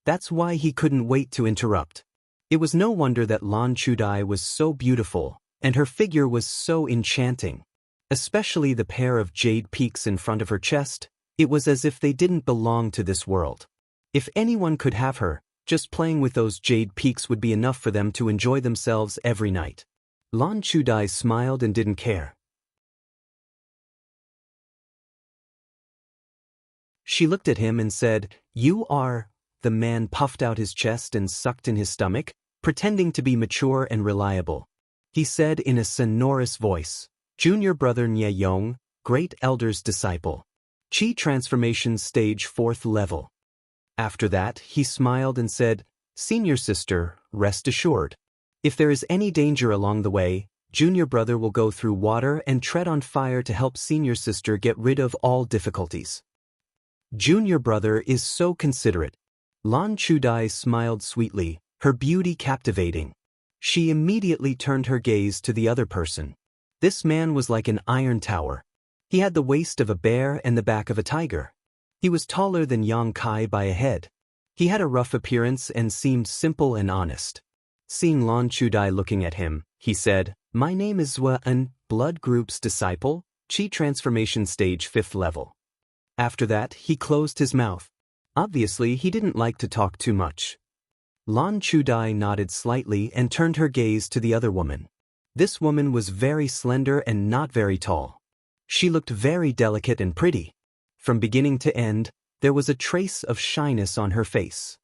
That's why he couldn't wait to interrupt. It was no wonder that Lan Chudai was so beautiful, and her figure was so enchanting. Especially the pair of jade peaks in front of her chest, it was as if they didn't belong to this world. If anyone could have her, just playing with those jade peaks would be enough for them to enjoy themselves every night. Lan Chudai smiled and didn't care. She looked at him and said, "You are..." The man puffed out his chest and sucked in his stomach, pretending to be mature and reliable. He said in a sonorous voice, "Junior brother Nye Yong, Great Elder's disciple. Chi Transformation Stage 4th level." After that, he smiled and said, "Senior sister, rest assured. If there is any danger along the way, junior brother will go through water and tread on fire to help senior sister get rid of all difficulties." Junior brother is so considerate. Lan Chudai smiled sweetly, her beauty captivating. She immediately turned her gaze to the other person. This man was like an iron tower. He had the waist of a bear and the back of a tiger. He was taller than Yang Kai by a head. He had a rough appearance and seemed simple and honest. Seeing Lan Chudai looking at him, he said, "My name is Zwa-an, Blood Group's disciple, Chi Transformation Stage 5th level." After that, he closed his mouth. Obviously, he didn't like to talk too much. Lan Chudai nodded slightly and turned her gaze to the other woman. This woman was very slender and not very tall. She looked very delicate and pretty. From beginning to end, there was a trace of shyness on her face.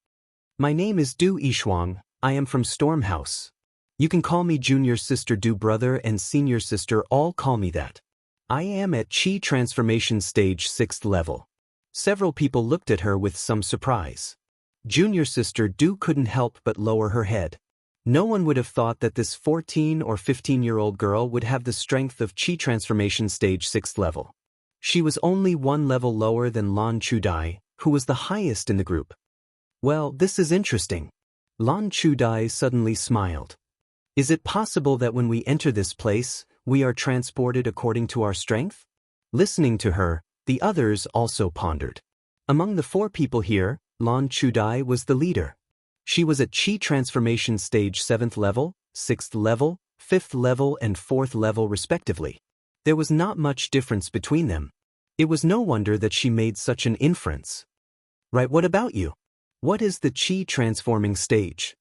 "My name is Du Yishuang, I am from Storm House. You can call me junior sister Du brother and senior sister all call me that. I am at Chi Transformation Stage 6th level." Several people looked at her with some surprise. Junior sister Du couldn't help but lower her head. No one would have thought that this 14 or 15-year-old girl would have the strength of Chi Transformation Stage 6th level. She was only 1 level lower than Lan Chudai, who was the highest in the group. "Well, this is interesting." Lan Chudai suddenly smiled. "Is it possible that when we enter this place, we are transported according to our strength?" Listening to her, the others also pondered. Among the 4 people here, Lan Chudai was the leader. She was at Chi Transformation Stage 7th level, 6th level, 5th level and 4th level respectively. There was not much difference between them. It was no wonder that she made such an inference. Right, what about you? What is the qi transforming stage?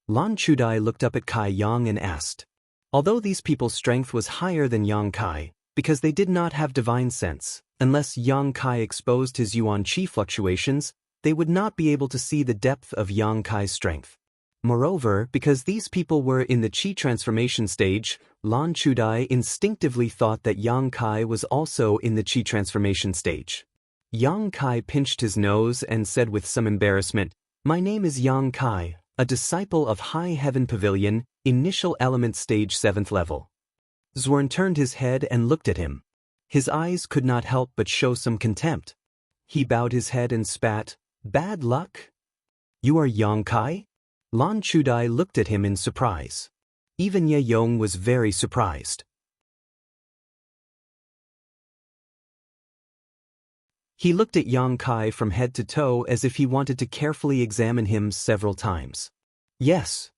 Lan Chudai looked up at Kai Yang and asked. Although these people's strength was higher than Yang Kai, because they did not have divine sense, unless Yang Kai exposed his yuan qi fluctuations, they would not be able to see the depth of Yang Kai's strength. Moreover, because these people were in the qi transformation stage, Lan Chudai instinctively thought that Yang Kai was also in the qi transformation stage. Yang Kai pinched his nose and said with some embarrassment, "My name is Yang Kai, a disciple of High Heaven Pavilion, initial element stage 7th level." Zhuan turned his head and looked at him. His eyes could not help but show some contempt. He bowed his head and spat, "Bad luck? You are Yang Kai?" Lan Chudai looked at him in surprise. Even Ye Yong was very surprised. He looked at Yang Kai from head to toe as if he wanted to carefully examine him several times. Yes.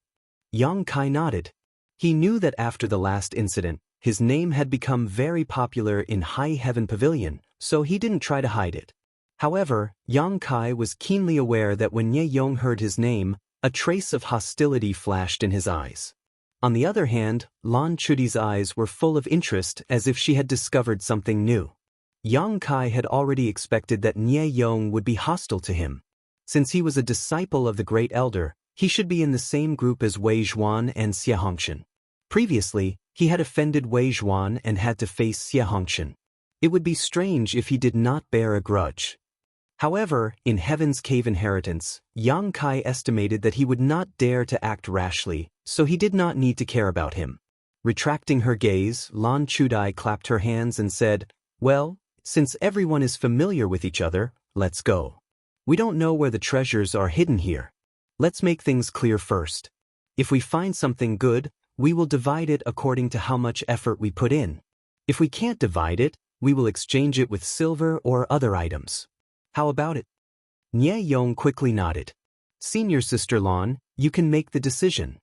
Yang Kai nodded. He knew that after the last incident, his name had become very popular in High Heaven Pavilion, so he didn't try to hide it. However, Yang Kai was keenly aware that when Ye Yong heard his name, a trace of hostility flashed in his eyes. On the other hand, Lan Chudai's eyes were full of interest as if she had discovered something new. Yang Kai had already expected that Ye Yong would be hostile to him. Since he was a disciple of the Great Elder, he should be in the same group as Wei Zhuan and Xianxia. Previously, he had offended Wei Zhuan and had to face Xianxia. It would be strange if he did not bear a grudge. However, in Heaven's Cave Inheritance, Yang Kai estimated that he would not dare to act rashly, so he did not need to care about him. Retracting her gaze, Lan Chudai clapped her hands and said, "Well, since everyone is familiar with each other, let's go. We don't know where the treasures are hidden here. Let's make things clear first. If we find something good, we will divide it according to how much effort we put in. If we can't divide it, we will exchange it with silver or other items. How about it?" Nye Yong quickly nodded. "Senior Sister Lan, you can make the decision."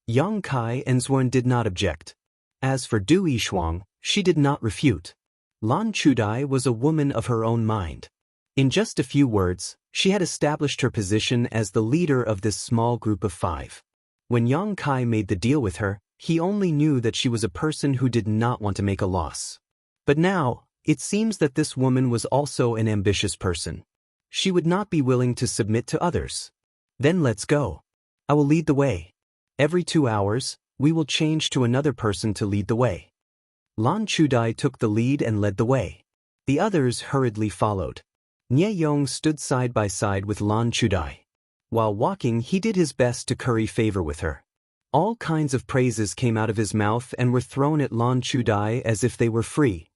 Yang Kai and Zhuan did not object. As for Du Yishuang, she did not refute. Lan Chudai was a woman of her own mind. In just a few words, she had established her position as the leader of this small group of 5. When Yang Kai made the deal with her, he only knew that she was a person who did not want to make a loss. But now, it seems that this woman was also an ambitious person. She would not be willing to submit to others. Then let's go. I will lead the way. Every 2 hours, we will change to another person to lead the way. Lan Chudai took the lead and led the way. The others hurriedly followed. Nye Yong stood side by side with Lan Chudai. While walking, he did his best to curry favor with her. All kinds of praises came out of his mouth and were thrown at Lan Chudai as if they were free.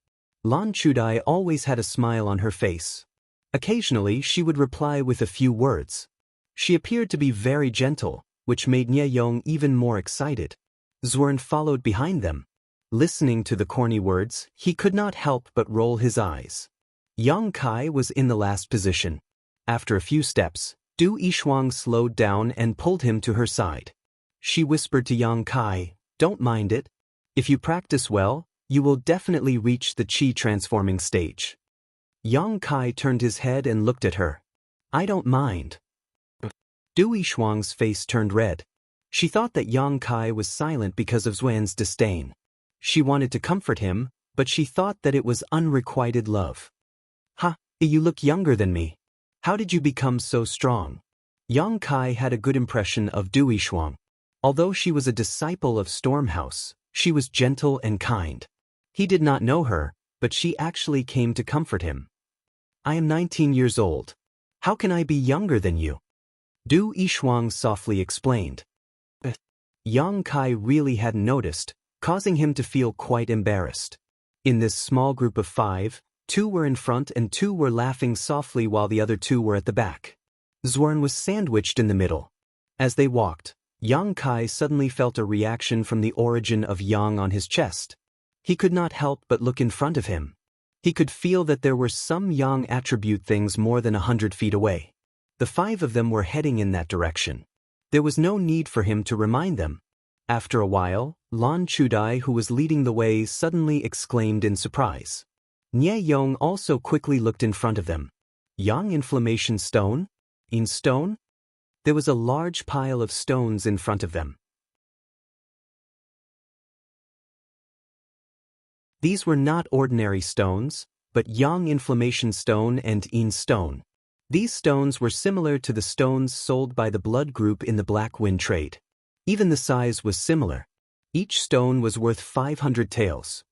Lan Chudai always had a smile on her face. Occasionally, she would reply with a few words. She appeared to be very gentle, which made Nye Yong even more excited. Zhuan followed behind them. Listening to the corny words, he could not help but roll his eyes. Yang Kai was in the last position. After a few steps, Du Yishuang slowed down and pulled him to her side. She whispered to Yang Kai, "Don't mind it. If you practice well, you will definitely reach the qi transforming stage." Yang Kai turned his head and looked at her. "I don't mind." Du Yishuang's face turned red. She thought that Yang Kai was silent because of Zhuan's disdain. She wanted to comfort him, but she thought that it was unrequited love. "Ha, you look younger than me. How did you become so strong?" Yang Kai had a good impression of Du Yishuang. Although she was a disciple of Stormhouse, she was gentle and kind. He did not know her, but she actually came to comfort him. "I am 19 years old. How can I be younger than you?" Du Yishuang softly explained. Yang Kai really hadn't noticed, causing him to feel quite embarrassed. In this small group of 5, 2 were in front and 2 were laughing softly while the other 2 were at the back. Zhuan was sandwiched in the middle. As they walked, Yang Kai suddenly felt a reaction from the origin of Yang on his chest. He could not help but look in front of him. He could feel that there were some Yang attribute things more than 100 feet away. The 5 of them were heading in that direction. There was no need for him to remind them. After a while, Lan Chudai, who was leading the way, suddenly exclaimed in surprise. Nie Yong also quickly looked in front of them. Yang inflammation stone? In stone? There was a large pile of stones in front of them. These were not ordinary stones, but Yang inflammation stone and Yin stone. These stones were similar to the stones sold by the blood group in the Black Wind trade. Even the size was similar. Each stone was worth 500 taels.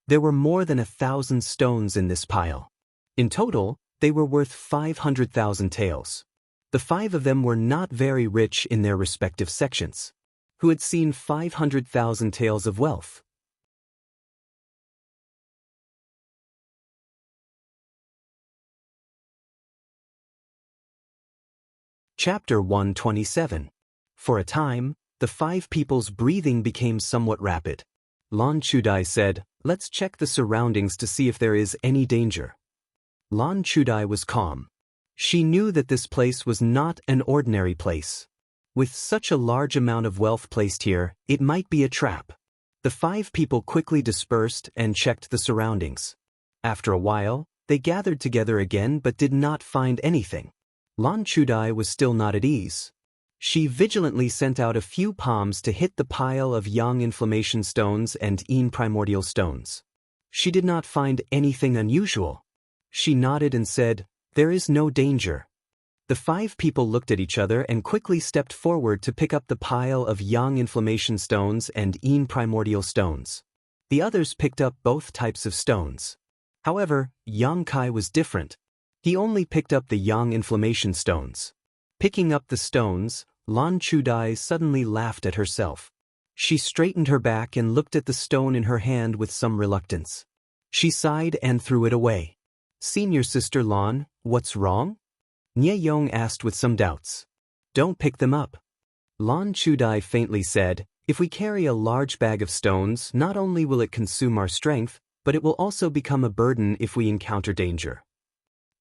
There were more than 1,000 stones in this pile. In total, they were worth 500,000 taels. The 5 of them were not very rich in their respective sections. Who had seen 500,000 taels of wealth? Chapter 127. For a time, the 5 people's breathing became somewhat rapid. Lan Chudai said, "Let's check the surroundings to see if there is any danger." Lan Chudai was calm. She knew that this place was not an ordinary place. With such a large amount of wealth placed here, it might be a trap. The 5 people quickly dispersed and checked the surroundings. After a while, they gathered together again but did not find anything. Lan Chudai was still not at ease. She vigilantly sent out a few palms to hit the pile of Yang inflammation stones and Yin primordial stones. She did not find anything unusual. She nodded and said, "There is no danger." The 5 people looked at each other and quickly stepped forward to pick up the pile of Yang inflammation stones and Yin primordial stones. The others picked up both types of stones. However, Yang Kai was different. He only picked up the Yang inflammation stones. Picking up the stones, Lan Chudai suddenly laughed at herself. She straightened her back and looked at the stone in her hand with some reluctance. She sighed and threw it away. "Senior sister Lan, what's wrong?" Nie Yong asked with some doubts. "Don't pick them up." Lan Chudai faintly said, "If we carry a large bag of stones, not only will it consume our strength, but it will also become a burden if we encounter danger."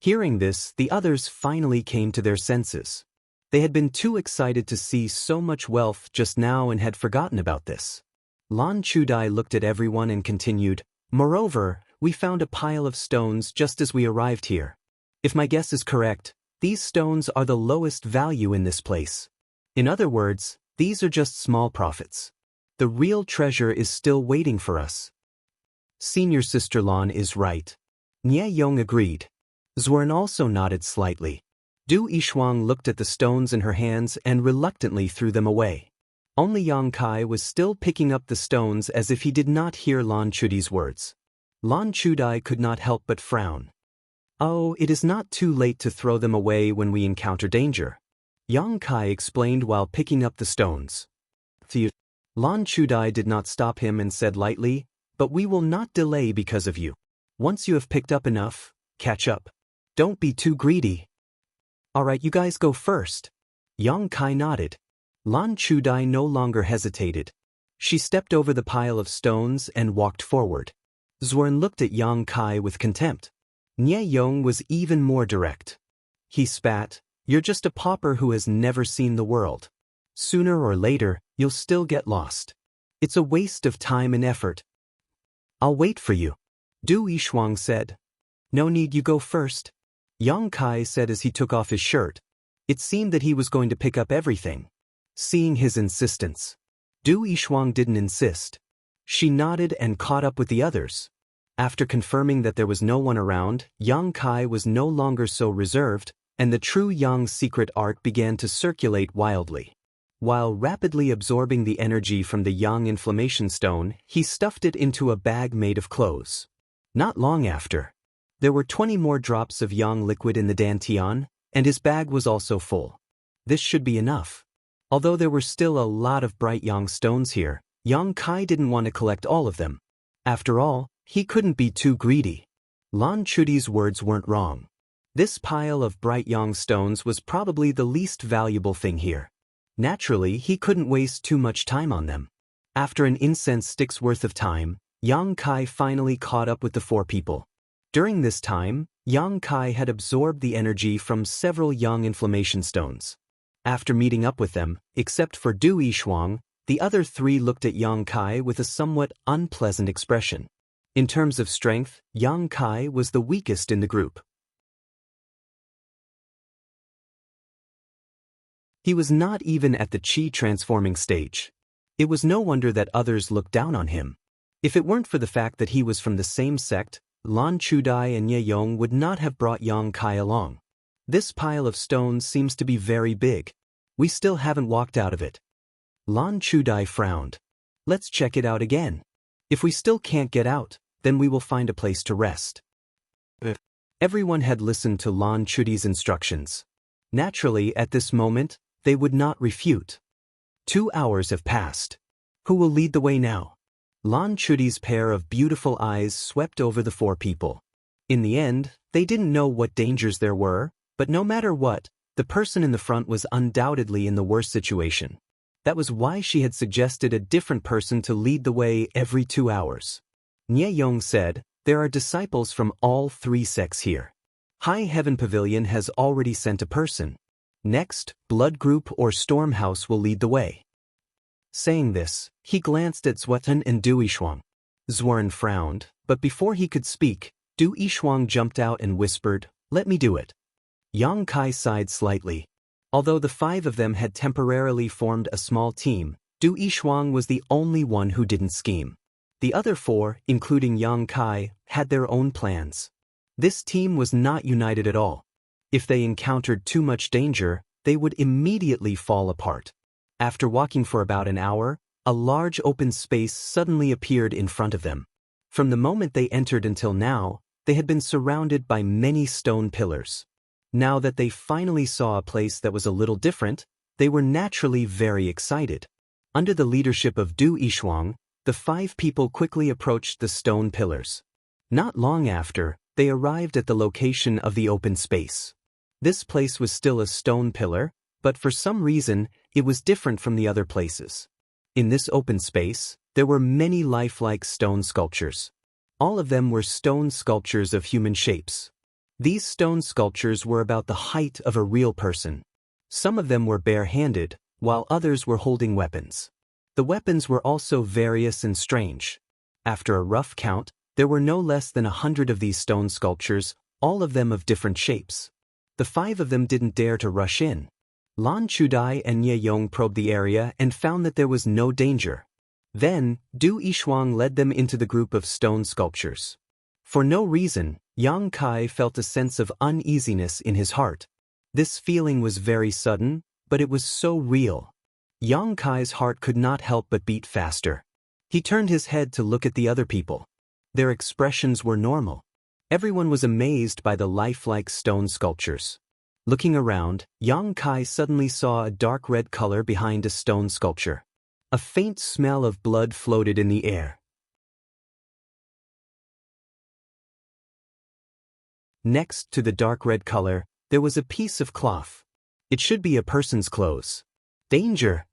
Hearing this, the others finally came to their senses. They had been too excited to see so much wealth just now and had forgotten about this. Lan Chudai looked at everyone and continued, "Moreover, we found a pile of stones just as we arrived here. If my guess is correct, these stones are the lowest value in this place. In other words, these are just small profits. The real treasure is still waiting for us." Senior sister Lan is right. Nie Yong agreed. Zhuan also nodded slightly. Du Yishuang looked at the stones in her hands and reluctantly threw them away. Only Yang Kai was still picking up the stones as if he did not hear Lan Chudai's words. Lan Chudai could not help but frown. "Oh, it is not too late to throw them away when we encounter danger," Yang Kai explained while picking up the stones. Lan Chudai did not stop him and said lightly, "But we will not delay because of you. Once you have picked up enough, catch up. Don't be too greedy." "All right, you guys go first." Yang Kai nodded. Lan Chudai no longer hesitated. She stepped over the pile of stones and walked forward. Zhuan looked at Yang Kai with contempt. Nie Yong was even more direct. He spat, "You're just a pauper who has never seen the world. Sooner or later, you'll still get lost. It's a waste of time and effort." "I'll wait for you," Du Yishuang said. "No need, you go first," Yang Kai said as he took off his shirt. It seemed that he was going to pick up everything. Seeing his insistence, Du Yishuang didn't insist. She nodded and caught up with the others. After confirming that there was no one around, Yang Kai was no longer so reserved, and the true Yang secret art began to circulate wildly. While rapidly absorbing the energy from the Yang inflammation stone, he stuffed it into a bag made of clothes. Not long after, there were 20 more drops of Yang liquid in the dantian, and his bag was also full. This should be enough. Although there were still a lot of bright Yang stones here, Yang Kai didn't want to collect all of them. After all, he couldn't be too greedy. Lan Chudai's words weren't wrong. This pile of bright Yang stones was probably the least valuable thing here. Naturally, he couldn't waste too much time on them. After an incense stick's worth of time, Yang Kai finally caught up with the 4 people. During this time, Yang Kai had absorbed the energy from several Yang inflammation stones. After meeting up with them, except for Du Yishuang, The other three looked at Yang Kai with a somewhat unpleasant expression. In terms of strength, Yang Kai was the weakest in the group. He was not even at the qi transforming stage. It was no wonder that others looked down on him. If it weren't for the fact that he was from the same sect, Lan Chudai and Ye Yong would not have brought Yang Kai along. This pile of stones seems to be very big. We still haven't walked out of it. Lan Chudai frowned. Let's check it out again. If we still can't get out, then we will find a place to rest. Everyone had listened to Lan Chudai's instructions. Naturally, at this moment, they would not refute. 2 hours have passed. Who will lead the way now? Lan Chudai's pair of beautiful eyes swept over the 4 people. In the end, they didn't know what dangers there were, but no matter what, the person in the front was undoubtedly in the worst situation. That was why she had suggested a different person to lead the way every 2 hours. Nye Yong said, "There are disciples from all 3 sects here. High Heaven Pavilion has already sent a person. Next, Blood Group or Stormhouse will lead the way." Saying this, he glanced at Zhuotan and Du Yishuang. Zhuoran frowned, but before he could speak, Du Yishuang jumped out and whispered, "Let me do it." Yang Kai sighed slightly. Although the 5 of them had temporarily formed a small team, Du Yishuang was the only one who didn't scheme. The other 4, including Yang Kai, had their own plans. This team was not united at all. If they encountered too much danger, they would immediately fall apart. After walking for about an hour, a large open space suddenly appeared in front of them. From the moment they entered until now, they had been surrounded by many stone pillars. Now that they finally saw a place that was a little different, they were naturally very excited. Under the leadership of Du Yishuang, the 5 people quickly approached the stone pillars. Not long after, they arrived at the location of the open space. This place was still a stone pillar, but for some reason, it was different from the other places. In this open space, there were many lifelike stone sculptures. All of them were stone sculptures of human shapes. These stone sculptures were about the height of a real person. Some of them were bare-handed, while others were holding weapons. The weapons were also various and strange. After a rough count, there were no less than 100 of these stone sculptures, all of them of different shapes. The 5 of them didn't dare to rush in. Lan Chudai and Ye Yong probed the area and found that there was no danger. Then, Du Yishuang led them into the group of stone sculptures. For no reason, Yang Kai felt a sense of uneasiness in his heart. This feeling was very sudden, but it was so real. Yang Kai's heart could not help but beat faster. He turned his head to look at the other people. Their expressions were normal. Everyone was amazed by the lifelike stone sculptures. Looking around, Yang Kai suddenly saw a dark red color behind a stone sculpture. A faint smell of blood floated in the air. Next to the dark red color, there was a piece of cloth. It should be a person's clothes. Danger!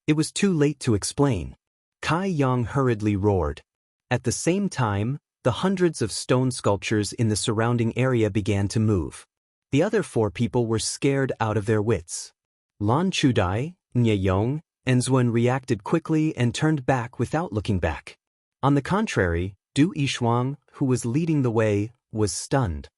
It was too late to explain. Kai Yang hurriedly roared. At the same time, the hundreds of stone sculptures in the surrounding area began to move. The other 4 people were scared out of their wits. Lan Chudai, Nye Yong, and Zhuan reacted quickly and turned back without looking back. On the contrary, Du Yishuang, who was leading the way, was stunned.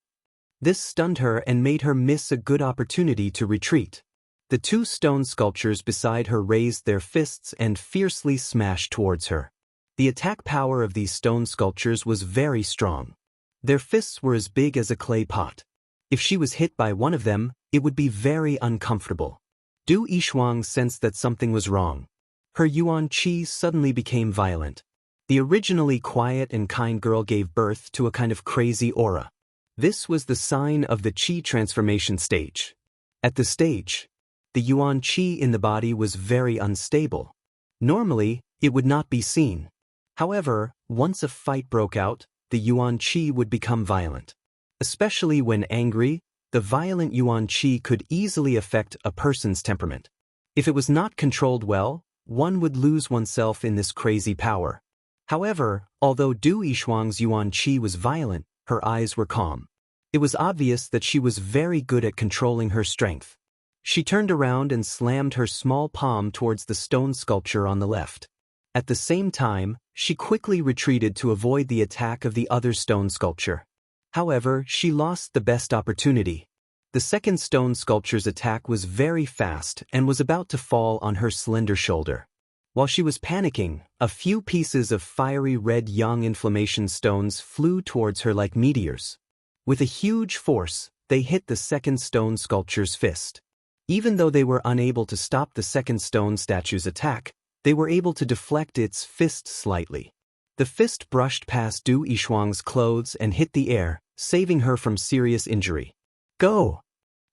This stunned her and made her miss a good opportunity to retreat. The 2 stone sculptures beside her raised their fists and fiercely smashed towards her. The attack power of these stone sculptures was very strong. Their fists were as big as a clay pot. If she was hit by one of them, it would be very uncomfortable. Du Yishuang sensed that something was wrong. Her yuan qi suddenly became violent. The originally quiet and kind girl gave birth to a kind of crazy aura. This was the sign of the qi transformation stage. At the stage, the yuan qi in the body was very unstable. Normally, it would not be seen. However, once a fight broke out, the yuan qi would become violent. Especially when angry, the violent yuan qi could easily affect a person's temperament. If it was not controlled well, one would lose oneself in this crazy power. However, although Du Yishuang's yuan qi was violent, her eyes were calm. It was obvious that she was very good at controlling her strength. She turned around and slammed her small palm towards the stone sculpture on the left. At the same time, she quickly retreated to avoid the attack of the other stone sculpture. However, she lost the best opportunity. The second stone sculpture's attack was very fast and was about to fall on her slender shoulder. While she was panicking, a few pieces of fiery red yang inflammation stones flew towards her like meteors. With a huge force, they hit the second stone sculpture's fist. Even though they were unable to stop the second stone statue's attack, they were able to deflect its fist slightly. The fist brushed past Du Yishuang's clothes and hit the air, saving her from serious injury. "Go!"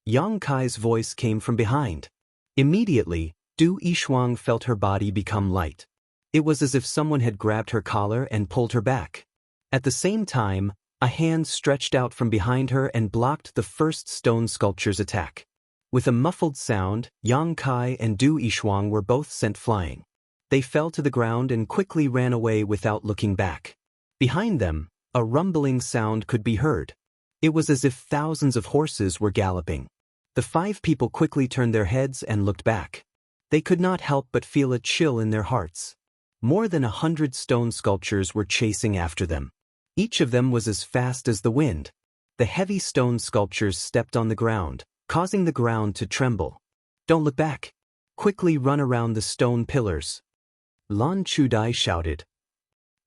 Yang Kai's voice came from behind. Immediately, Du Yishuang felt her body become light. It was as if someone had grabbed her collar and pulled her back. At the same time, a hand stretched out from behind her and blocked the first stone sculpture's attack. With a muffled sound, Yang Kai and Du Yishuang were both sent flying. They fell to the ground and quickly ran away without looking back. Behind them, a rumbling sound could be heard. It was as if thousands of horses were galloping. The 5 people quickly turned their heads and looked back. They could not help but feel a chill in their hearts. More than 100 stone sculptures were chasing after them. Each of them was as fast as the wind. The heavy stone sculptures stepped on the ground, causing the ground to tremble. "Don't look back. Quickly run around the stone pillars," Lan Chudai shouted.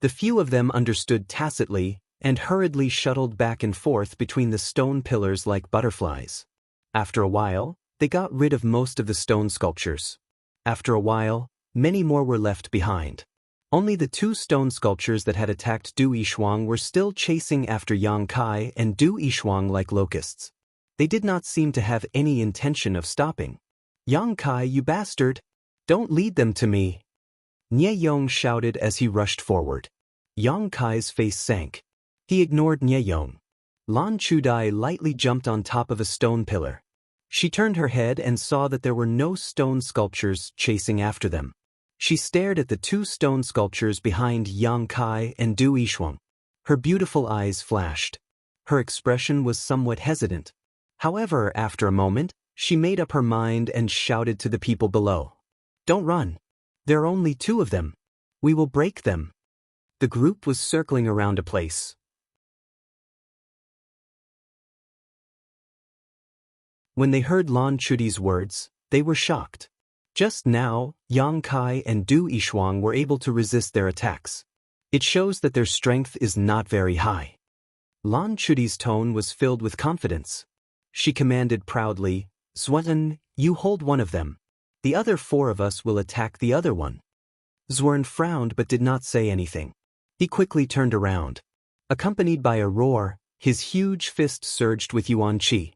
The few of them understood tacitly and hurriedly shuttled back and forth between the stone pillars like butterflies. After a while, they got rid of most of the stone sculptures. After a while, many more were left behind. Only the 2 stone sculptures that had attacked Du Yishuang were still chasing after Yang Kai and Du Yishuang like locusts. They did not seem to have any intention of stopping. "Yang Kai, you bastard! Don't lead them to me!" Nie Yong shouted as he rushed forward. Yang Kai's face sank. He ignored Nie Yong. Lan Chudai lightly jumped on top of a stone pillar. She turned her head and saw that there were no stone sculptures chasing after them. She stared at the 2 stone sculptures behind Yang Kai and Du Yishuang. Her beautiful eyes flashed. Her expression was somewhat hesitant. However, after a moment, she made up her mind and shouted to the people below. "Don't run. There are only 2 of them. We will break them." The group was circling around a place. When they heard Lan Chudi's words, they were shocked. Just now, Yang Kai and Du Yishuang were able to resist their attacks. It shows that their strength is not very high. Lan Chudi's tone was filled with confidence. She commanded proudly, "Zwern, you hold one of them. The other 4 of us will attack the other one." Zwern frowned but did not say anything. He quickly turned around. Accompanied by a roar, his huge fist surged with yuan qi.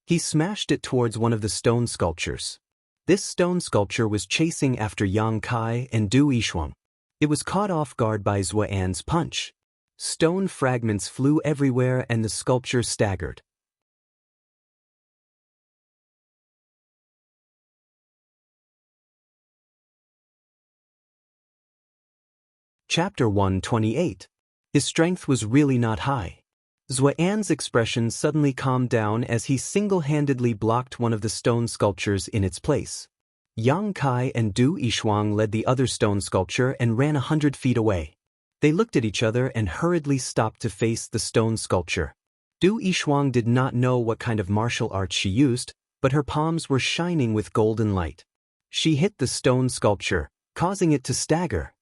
He smashed it towards one of the stone sculptures. This stone sculpture was chasing after Yang Kai and Du Yishuang. It was caught off guard by Zuan's punch. Stone fragments flew everywhere and the sculpture staggered. Chapter 128. His strength was really not high. Zuan's expression suddenly calmed down as he single-handedly blocked one of the stone sculptures in its place. Yang Kai and Du Yishuang led the other stone sculpture and ran 100 feet away. They looked at each other and hurriedly stopped to face the stone sculpture. Du Yishuang did not know what kind of martial arts she used, but her palms were shining with golden light. She hit the stone sculpture, causing it to stagger.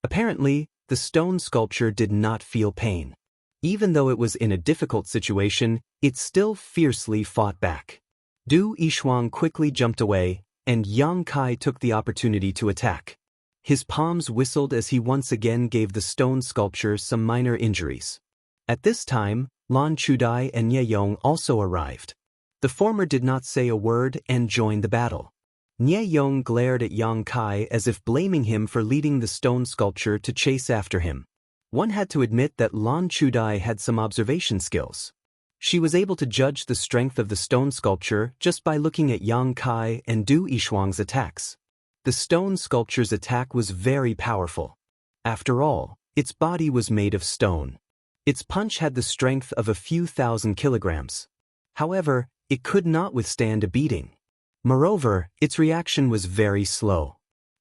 Apparently, the stone sculpture did not feel pain. Even though it was in a difficult situation, it still fiercely fought back. Du Yishuang quickly jumped away, and Yang Kai took the opportunity to attack. His palms whistled as he once again gave the stone sculpture some minor injuries. At this time, Lan Chudai and Nie Yong also arrived. The former did not say a word and joined the battle. Nie Yong glared at Yang Kai as if blaming him for leading the stone sculpture to chase after him. One had to admit that Lan Chudai had some observation skills. She was able to judge the strength of the stone sculpture just by looking at Yang Kai and Du Yishuang's attacks. The stone sculpture's attack was very powerful. After all, its body was made of stone. Its punch had the strength of a few thousand kilograms. However, it could not withstand a beating. Moreover, its reaction was very slow.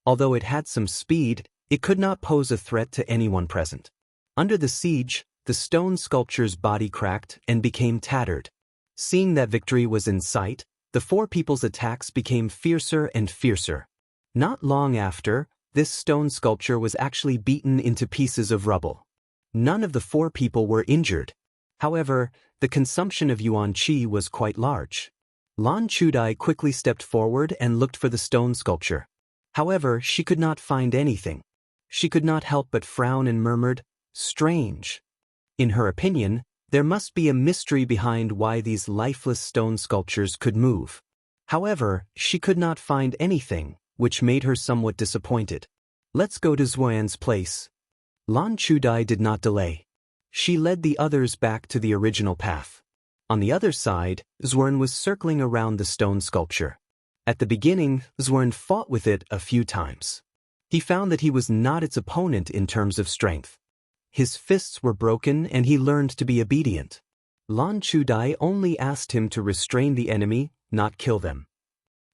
Although it had some speed, it could not pose a threat to anyone present. Under the siege, the stone sculpture's body cracked and became tattered. Seeing that victory was in sight, the four people's attacks became fiercer and fiercer. Not long after, this stone sculpture was actually beaten into pieces of rubble. None of the four people were injured. However, the consumption of yuan qi was quite large. Lan Chudai quickly stepped forward and looked for the stone sculpture. However, she could not find anything. She could not help but frown and murmured, "Strange." In her opinion, there must be a mystery behind why these lifeless stone sculptures could move. However, she could not find anything, which made her somewhat disappointed. "Let's go to Xuan's place." Lan Chudai did not delay. She led the others back to the original path. On the other side, Xuan was circling around the stone sculpture. At the beginning, Xuan fought with it a few times. He found that he was not its opponent in terms of strength. His fists were broken and he learned to be obedient. Lan Chudai only asked him to restrain the enemy, not kill them.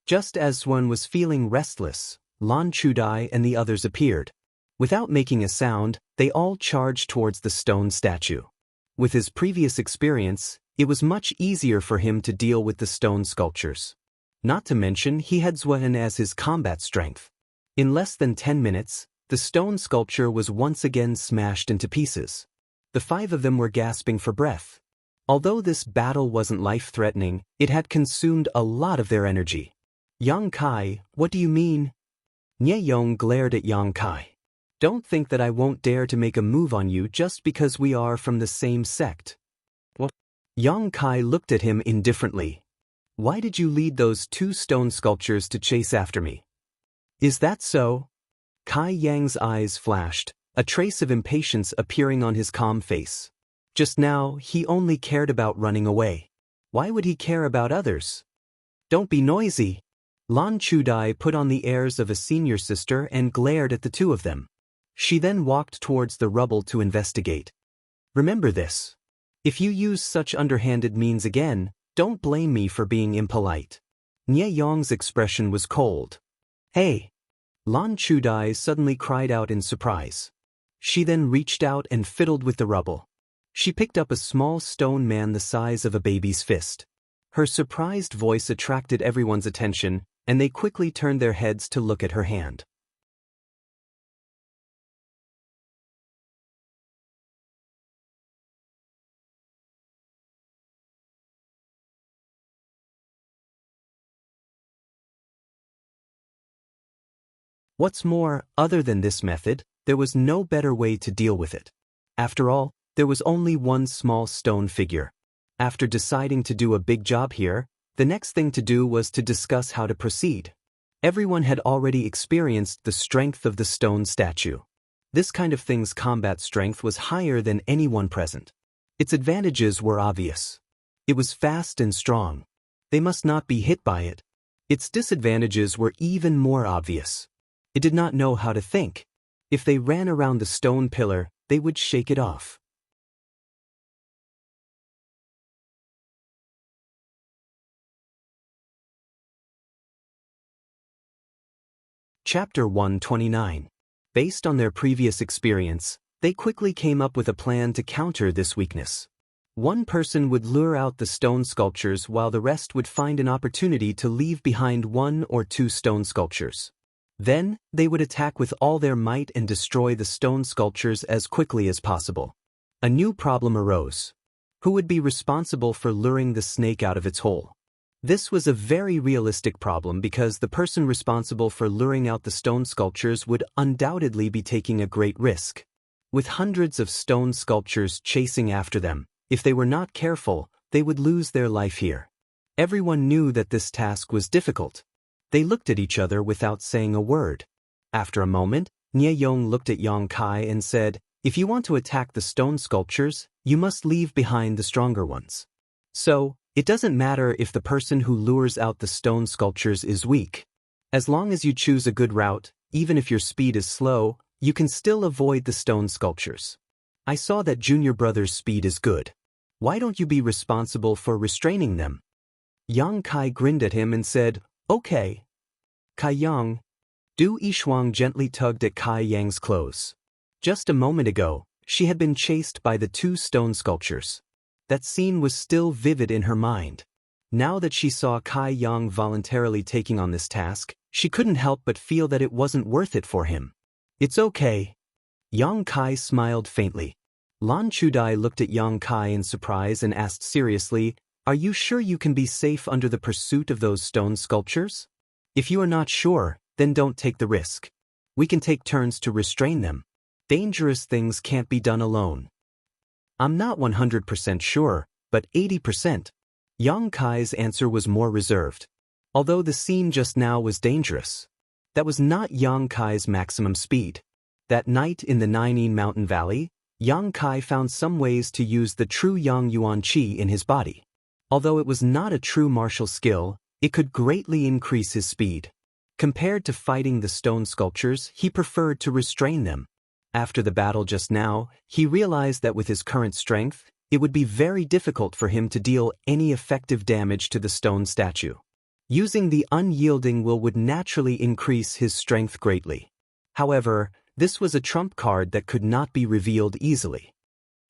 Just as Xuan was feeling restless, Lan Chudai and the others appeared. Without making a sound, they all charged towards the stone statue. With his previous experience, it was much easier for him to deal with the stone sculptures. Not to mention, he had Xuan as his combat strength. In less than 10 minutes, the stone sculpture was once again smashed into pieces. The five of them were gasping for breath. Although this battle wasn't life-threatening, it had consumed a lot of their energy. "Yang Kai, what do you mean?" Nye Yong glared at Yang Kai. "Don't think that I won't dare to make a move on you just because we are from the same sect." "What?" Yang Kai looked at him indifferently. "Why did you lead those two stone sculptures to chase after me?" "Is that so?" Kai Yang's eyes flashed, a trace of impatience appearing on his calm face. Just now, he only cared about running away. Why would he care about others? "Don't be noisy." Lan Chudai put on the airs of a senior sister and glared at the two of them. She then walked towards the rubble to investigate. "Remember this. If you use such underhanded means again, don't blame me for being impolite." Nye Yong's expression was cold. "Hey!" Lan Chudai suddenly cried out in surprise. She then reached out and fiddled with the rubble. She picked up a small stone man the size of a baby's fist. Her surprised voice attracted everyone's attention, and they quickly turned their heads to look at her hand. What's more, other than this method, there was no better way to deal with it. After all, there was only one small stone figure. After deciding to do a big job here, the next thing to do was to discuss how to proceed. Everyone had already experienced the strength of the stone statue. This kind of thing's combat strength was higher than anyone present. Its advantages were obvious. It was fast and strong. They must not be hit by it. Its disadvantages were even more obvious. It did not know how to think. If they ran around the stone pillar, they would shake it off. Chapter 129. Based on their previous experience, they quickly came up with a plan to counter this weakness. One person would lure out the stone sculptures while the rest would find an opportunity to leave behind one or two stone sculptures. Then, they would attack with all their might and destroy the stone sculptures as quickly as possible. A new problem arose. Who would be responsible for luring the snake out of its hole? This was a very realistic problem because the person responsible for luring out the stone sculptures would undoubtedly be taking a great risk. With hundreds of stone sculptures chasing after them, if they were not careful, they would lose their life here. Everyone knew that this task was difficult. They looked at each other without saying a word. After a moment, Nye Yong looked at Yang Kai and said, "If you want to attack the stone sculptures, you must leave behind the stronger ones. So, it doesn't matter if the person who lures out the stone sculptures is weak. As long as you choose a good route, even if your speed is slow, you can still avoid the stone sculptures. I saw that Junior Brother's speed is good. Why don't you be responsible for restraining them?" Yang Kai grinned at him and said, Okay. Kai Yang. Du Yishuang gently tugged at Kai Yang's clothes. Just a moment ago, she had been chased by the two stone sculptures. That scene was still vivid in her mind. Now that she saw Kai Yang voluntarily taking on this task, she couldn't help but feel that it wasn't worth it for him. It's okay. Yang Kai smiled faintly. Lan Chudai looked at Yang Kai in surprise and asked seriously, "Are you sure you can be safe under the pursuit of those stone sculptures? If you are not sure, then don't take the risk. We can take turns to restrain them. Dangerous things can't be done alone." "I'm not 100% sure, but 80%. Yang Kai's answer was more reserved. Although the scene just now was dangerous, that was not Yang Kai's maximum speed. That night in the Ninein Mountain Valley, Yang Kai found some ways to use the true Yang Yuan Qi in his body. Although it was not a true martial skill, it could greatly increase his speed. Compared to fighting the stone sculptures, he preferred to restrain them. After the battle just now, he realized that with his current strength, it would be very difficult for him to deal any effective damage to the stone statue. Using the unyielding will would naturally increase his strength greatly. However, this was a trump card that could not be revealed easily.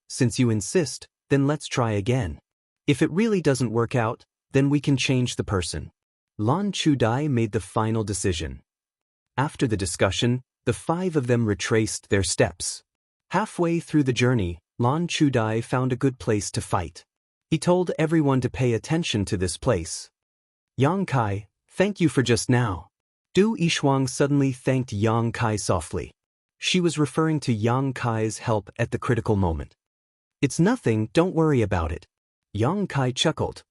Since you insist, then let's try again. If it really doesn't work out, then we can change the person. Lan Chudai made the final decision. After the discussion, the five of them retraced their steps. Halfway through the journey, Lan Chudai found a good place to fight. He told everyone to pay attention to this place. "Yang Kai, thank you for just now." Du Yishuang suddenly thanked Yang Kai softly. She was referring to Yang Kai's help at the critical moment. "It's nothing, don't worry about it." Yang Kai chuckled.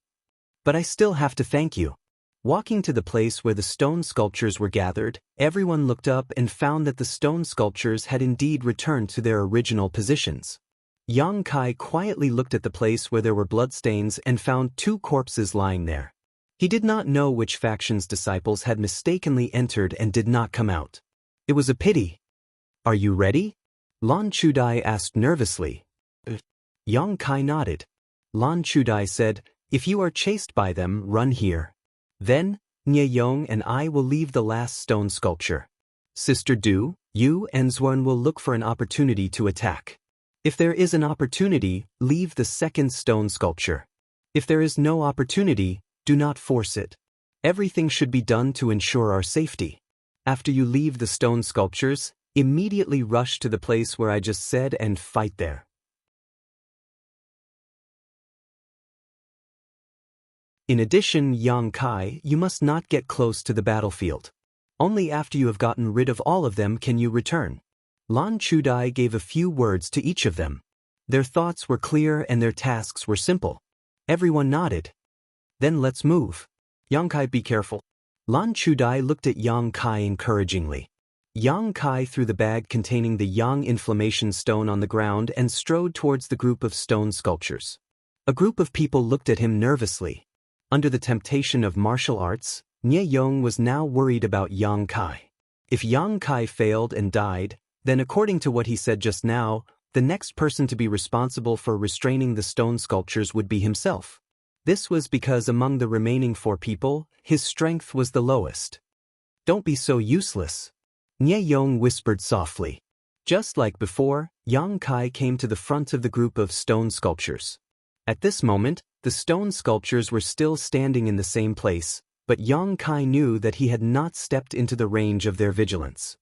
"But I still have to thank you." Walking to the place where the stone sculptures were gathered, everyone looked up and found that the stone sculptures had indeed returned to their original positions. Yang Kai quietly looked at the place where there were bloodstains and found two corpses lying there. He did not know which faction's disciples had mistakenly entered and did not come out. It was a pity. "Are you ready?" Lan Chudai asked nervously. Yang Kai nodded. Lan Chudai said, "If you are chased by them, run here. Then, Nye Yong and I will leave the last stone sculpture. Sister Du, you and Zwen will look for an opportunity to attack. If there is an opportunity, leave the second stone sculpture. If there is no opportunity, do not force it. Everything should be done to ensure our safety. After you leave the stone sculptures, immediately rush to the place where I just said and fight there." In addition, Yang Kai, you must not get close to the battlefield. Only after you have gotten rid of all of them can you return. Lan Chudai gave a few words to each of them. Their thoughts were clear and their tasks were simple. Everyone nodded. "Then let's move. Yang Kai, be careful." Lan Chudai looked at Yang Kai encouragingly. Yang Kai threw the bag containing the Yang inflammation stone on the ground and strode towards the group of stone sculptures. A group of people looked at him nervously. Under the temptation of martial arts, Nye Yong was now worried about Yang Kai. If Yang Kai failed and died, then according to what he said just now, the next person to be responsible for restraining the stone sculptures would be himself. This was because among the remaining four people, his strength was the lowest. "Don't be so useless," Nye Yong whispered softly. Just like before, Yang Kai came to the front of the group of stone sculptures. At this moment, the stone sculptures were still standing in the same place, but Yang Kai knew that he had not stepped into the range of their vigilance.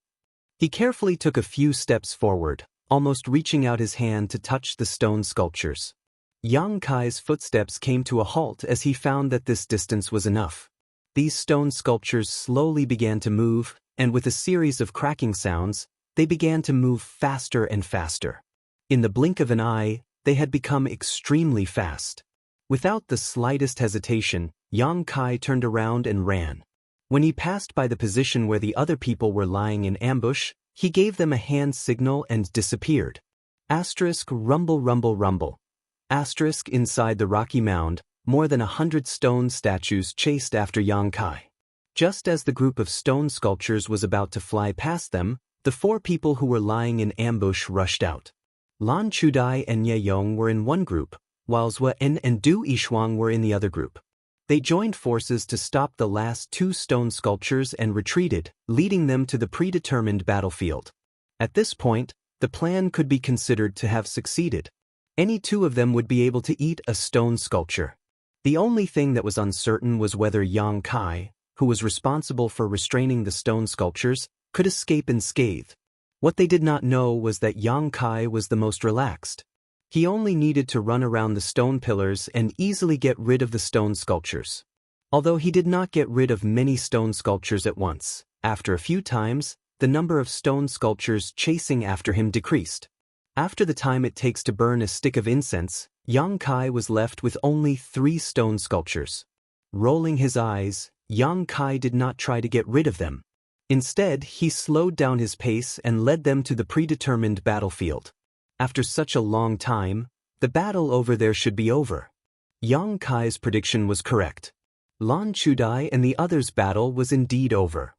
He carefully took a few steps forward, almost reaching out his hand to touch the stone sculptures. Yang Kai's footsteps came to a halt as he found that this distance was enough. These stone sculptures slowly began to move, and with a series of cracking sounds, they began to move faster and faster. In the blink of an eye, they had become extremely fast. Without the slightest hesitation, Yang Kai turned around and ran. When he passed by the position where the other people were lying in ambush, he gave them a hand signal and disappeared. Asterisk rumble rumble rumble. Asterisk inside the rocky mound, more than 100 stone statues chased after Yang Kai. Just as the group of stone sculptures was about to fly past them, the four people who were lying in ambush rushed out. Lan Chudai and Nye Yong were in one group, while Zwen and Du Yishuang were in the other group. They joined forces to stop the last two stone sculptures and retreated, leading them to the predetermined battlefield. At this point, the plan could be considered to have succeeded. Any two of them would be able to eat a stone sculpture. The only thing that was uncertain was whether Yang Kai, who was responsible for restraining the stone sculptures, could escape unscathed. What they did not know was that Yang Kai was the most relaxed. He only needed to run around the stone pillars and easily get rid of the stone sculptures. Although he did not get rid of many stone sculptures at once, after a few times, the number of stone sculptures chasing after him decreased. After the time it takes to burn a stick of incense, Yang Kai was left with only 3 stone sculptures. Rolling his eyes, Yang Kai did not try to get rid of them. Instead, he slowed down his pace and led them to the predetermined battlefield. After such a long time, the battle over there should be over. Yang Kai's prediction was correct. Lan Chudai and the others' battle was indeed over.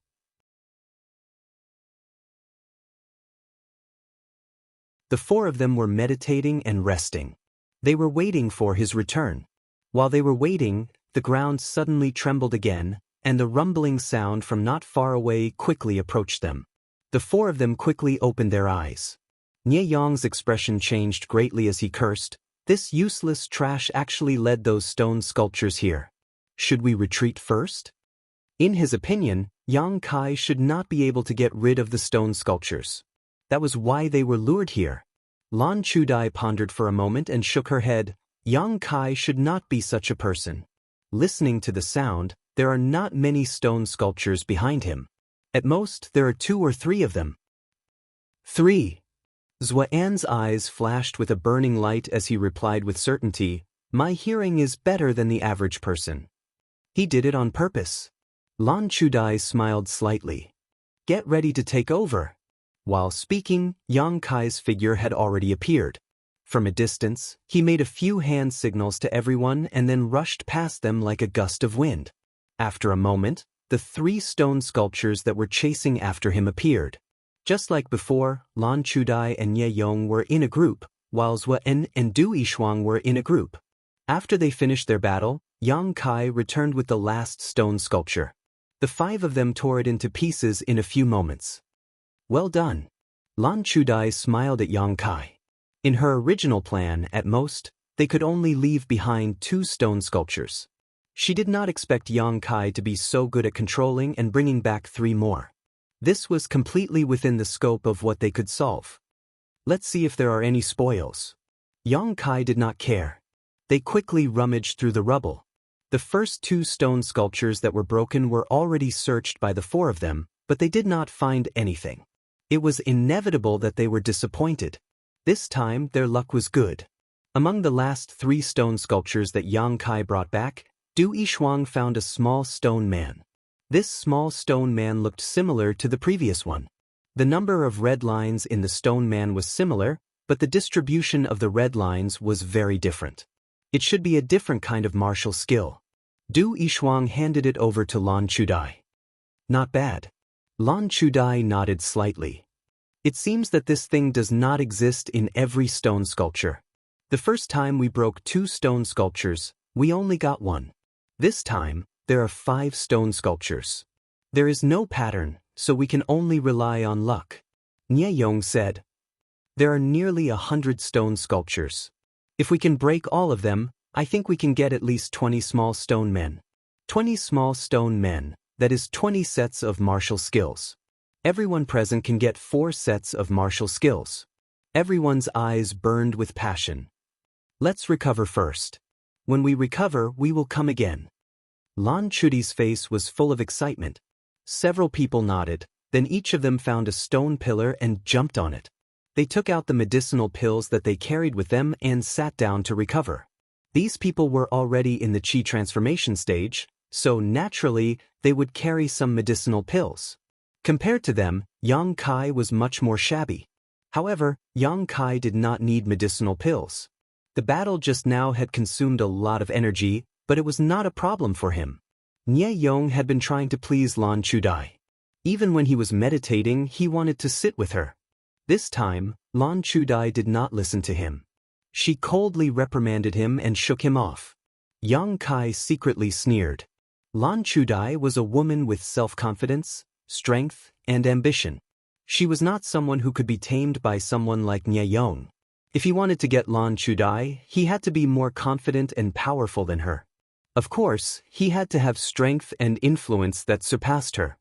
The 4 of them were meditating and resting. They were waiting for his return. While they were waiting, the ground suddenly trembled again, and the rumbling sound from not far away quickly approached them. The 4 of them quickly opened their eyes. Nie Yong's expression changed greatly as he cursed. This useless trash actually led those stone sculptures here. Should we retreat first? In his opinion, Yang Kai should not be able to get rid of the stone sculptures. That was why they were lured here. Lan Chudai pondered for a moment and shook her head. Yang Kai should not be such a person. Listening to the sound, there are not many stone sculptures behind him. At most, there are 2 or 3 of them. 3. Xuan's eyes flashed with a burning light as he replied with certainty, "My hearing is better than the average person." He did it on purpose. Lan Chudai smiled slightly. "Get ready to take over." While speaking, Yang Kai's figure had already appeared. From a distance, he made a few hand signals to everyone and then rushed past them like a gust of wind. After a moment, the 3 stone sculptures that were chasing after him appeared. Just like before, Lan Chudai and Nie Yong were in a group, while Xuan and Du Yishuang were in a group. After they finished their battle, Yang Kai returned with the last stone sculpture. The 5 of them tore it into pieces in a few moments. "Well done." Lan Chudai smiled at Yang Kai. In her original plan, at most, they could only leave behind 2 stone sculptures. She did not expect Yang Kai to be so good at controlling and bringing back 3 more. This was completely within the scope of what they could solve. Let's see if there are any spoils. Yang Kai did not care. They quickly rummaged through the rubble. The first 2 stone sculptures that were broken were already searched by the 4 of them, but they did not find anything. It was inevitable that they were disappointed. This time, their luck was good. Among the last 3 stone sculptures that Yang Kai brought back, Du Yishuang found a small stone man. This small stone man looked similar to the previous one. The number of red lines in the stone man was similar, but the distribution of the red lines was very different. It should be a different kind of martial skill. Du Yishuang handed it over to Lan Chudai. "Not bad." Lan Chudai nodded slightly. "It seems that this thing does not exist in every stone sculpture. The first time we broke 2 stone sculptures, we only got 1. This time, there are 5 stone sculptures. There is no pattern, so we can only rely on luck." Nie Yong said. "There are nearly 100 stone sculptures. If we can break all of them, I think we can get at least 20 small stone men. 20 small stone men, that is 20 sets of martial skills. Everyone present can get 4 sets of martial skills." Everyone's eyes burned with passion. "Let's recover first. When we recover, we will come again." Lan Chudai's face was full of excitement. Several people nodded, then each of them found a stone pillar and jumped on it. They took out the medicinal pills that they carried with them and sat down to recover. These people were already in the Qi transformation stage, so naturally, they would carry some medicinal pills. Compared to them, Yang Kai was much more shabby. However, Yang Kai did not need medicinal pills. The battle just now had consumed a lot of energy, but it was not a problem for him. Nie Yong had been trying to please Lan Chudai. Even when he was meditating, he wanted to sit with her. This time, Lan Chudai did not listen to him. She coldly reprimanded him and shook him off. Yang Kai secretly sneered. Lan Chudai was a woman with self-confidence, strength, and ambition. She was not someone who could be tamed by someone like Nye Yong. If he wanted to get Lan Chudai, he had to be more confident and powerful than her. Of course, he had to have strength and influence that surpassed her.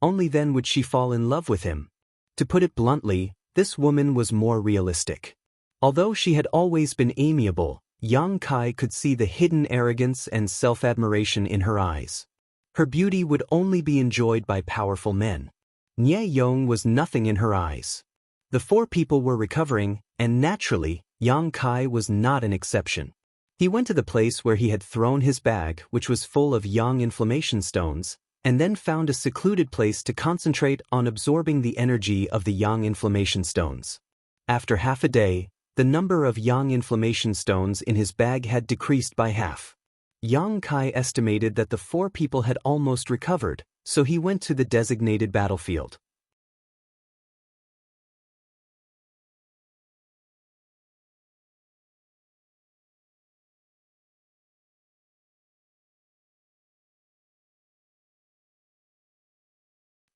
Only then would she fall in love with him. To put it bluntly, this woman was more realistic. Although she had always been amiable, Yang Kai could see the hidden arrogance and self-admiration in her eyes. Her beauty would only be enjoyed by powerful men. Nye Yong was nothing in her eyes. The four people were recovering, and naturally, Yang Kai was not an exception. He went to the place where he had thrown his bag, which was full of yang inflammation stones, and then found a secluded place to concentrate on absorbing the energy of the yang inflammation stones. After half a day, the number of yang inflammation stones in his bag had decreased by half. Yang Kai estimated that the four people had almost recovered, so he went to the designated battlefield.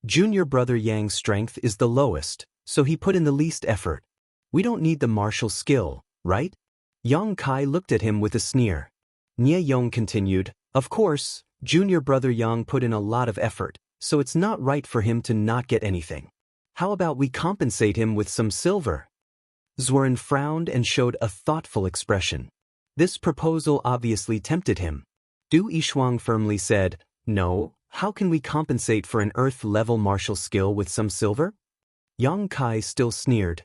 Junior brother Yang's strength is the lowest, so he put in the least effort. We don't need the martial skill, right? Yang Kai looked at him with a sneer. Nye Yong continued, of course, junior brother Yang put in a lot of effort, so it's not right for him to not get anything. How about we compensate him with some silver? Zhuan frowned and showed a thoughtful expression. This proposal obviously tempted him. Du Yishuang firmly said, no, how can we compensate for an earth-level martial skill with some silver? Yang Kai still sneered.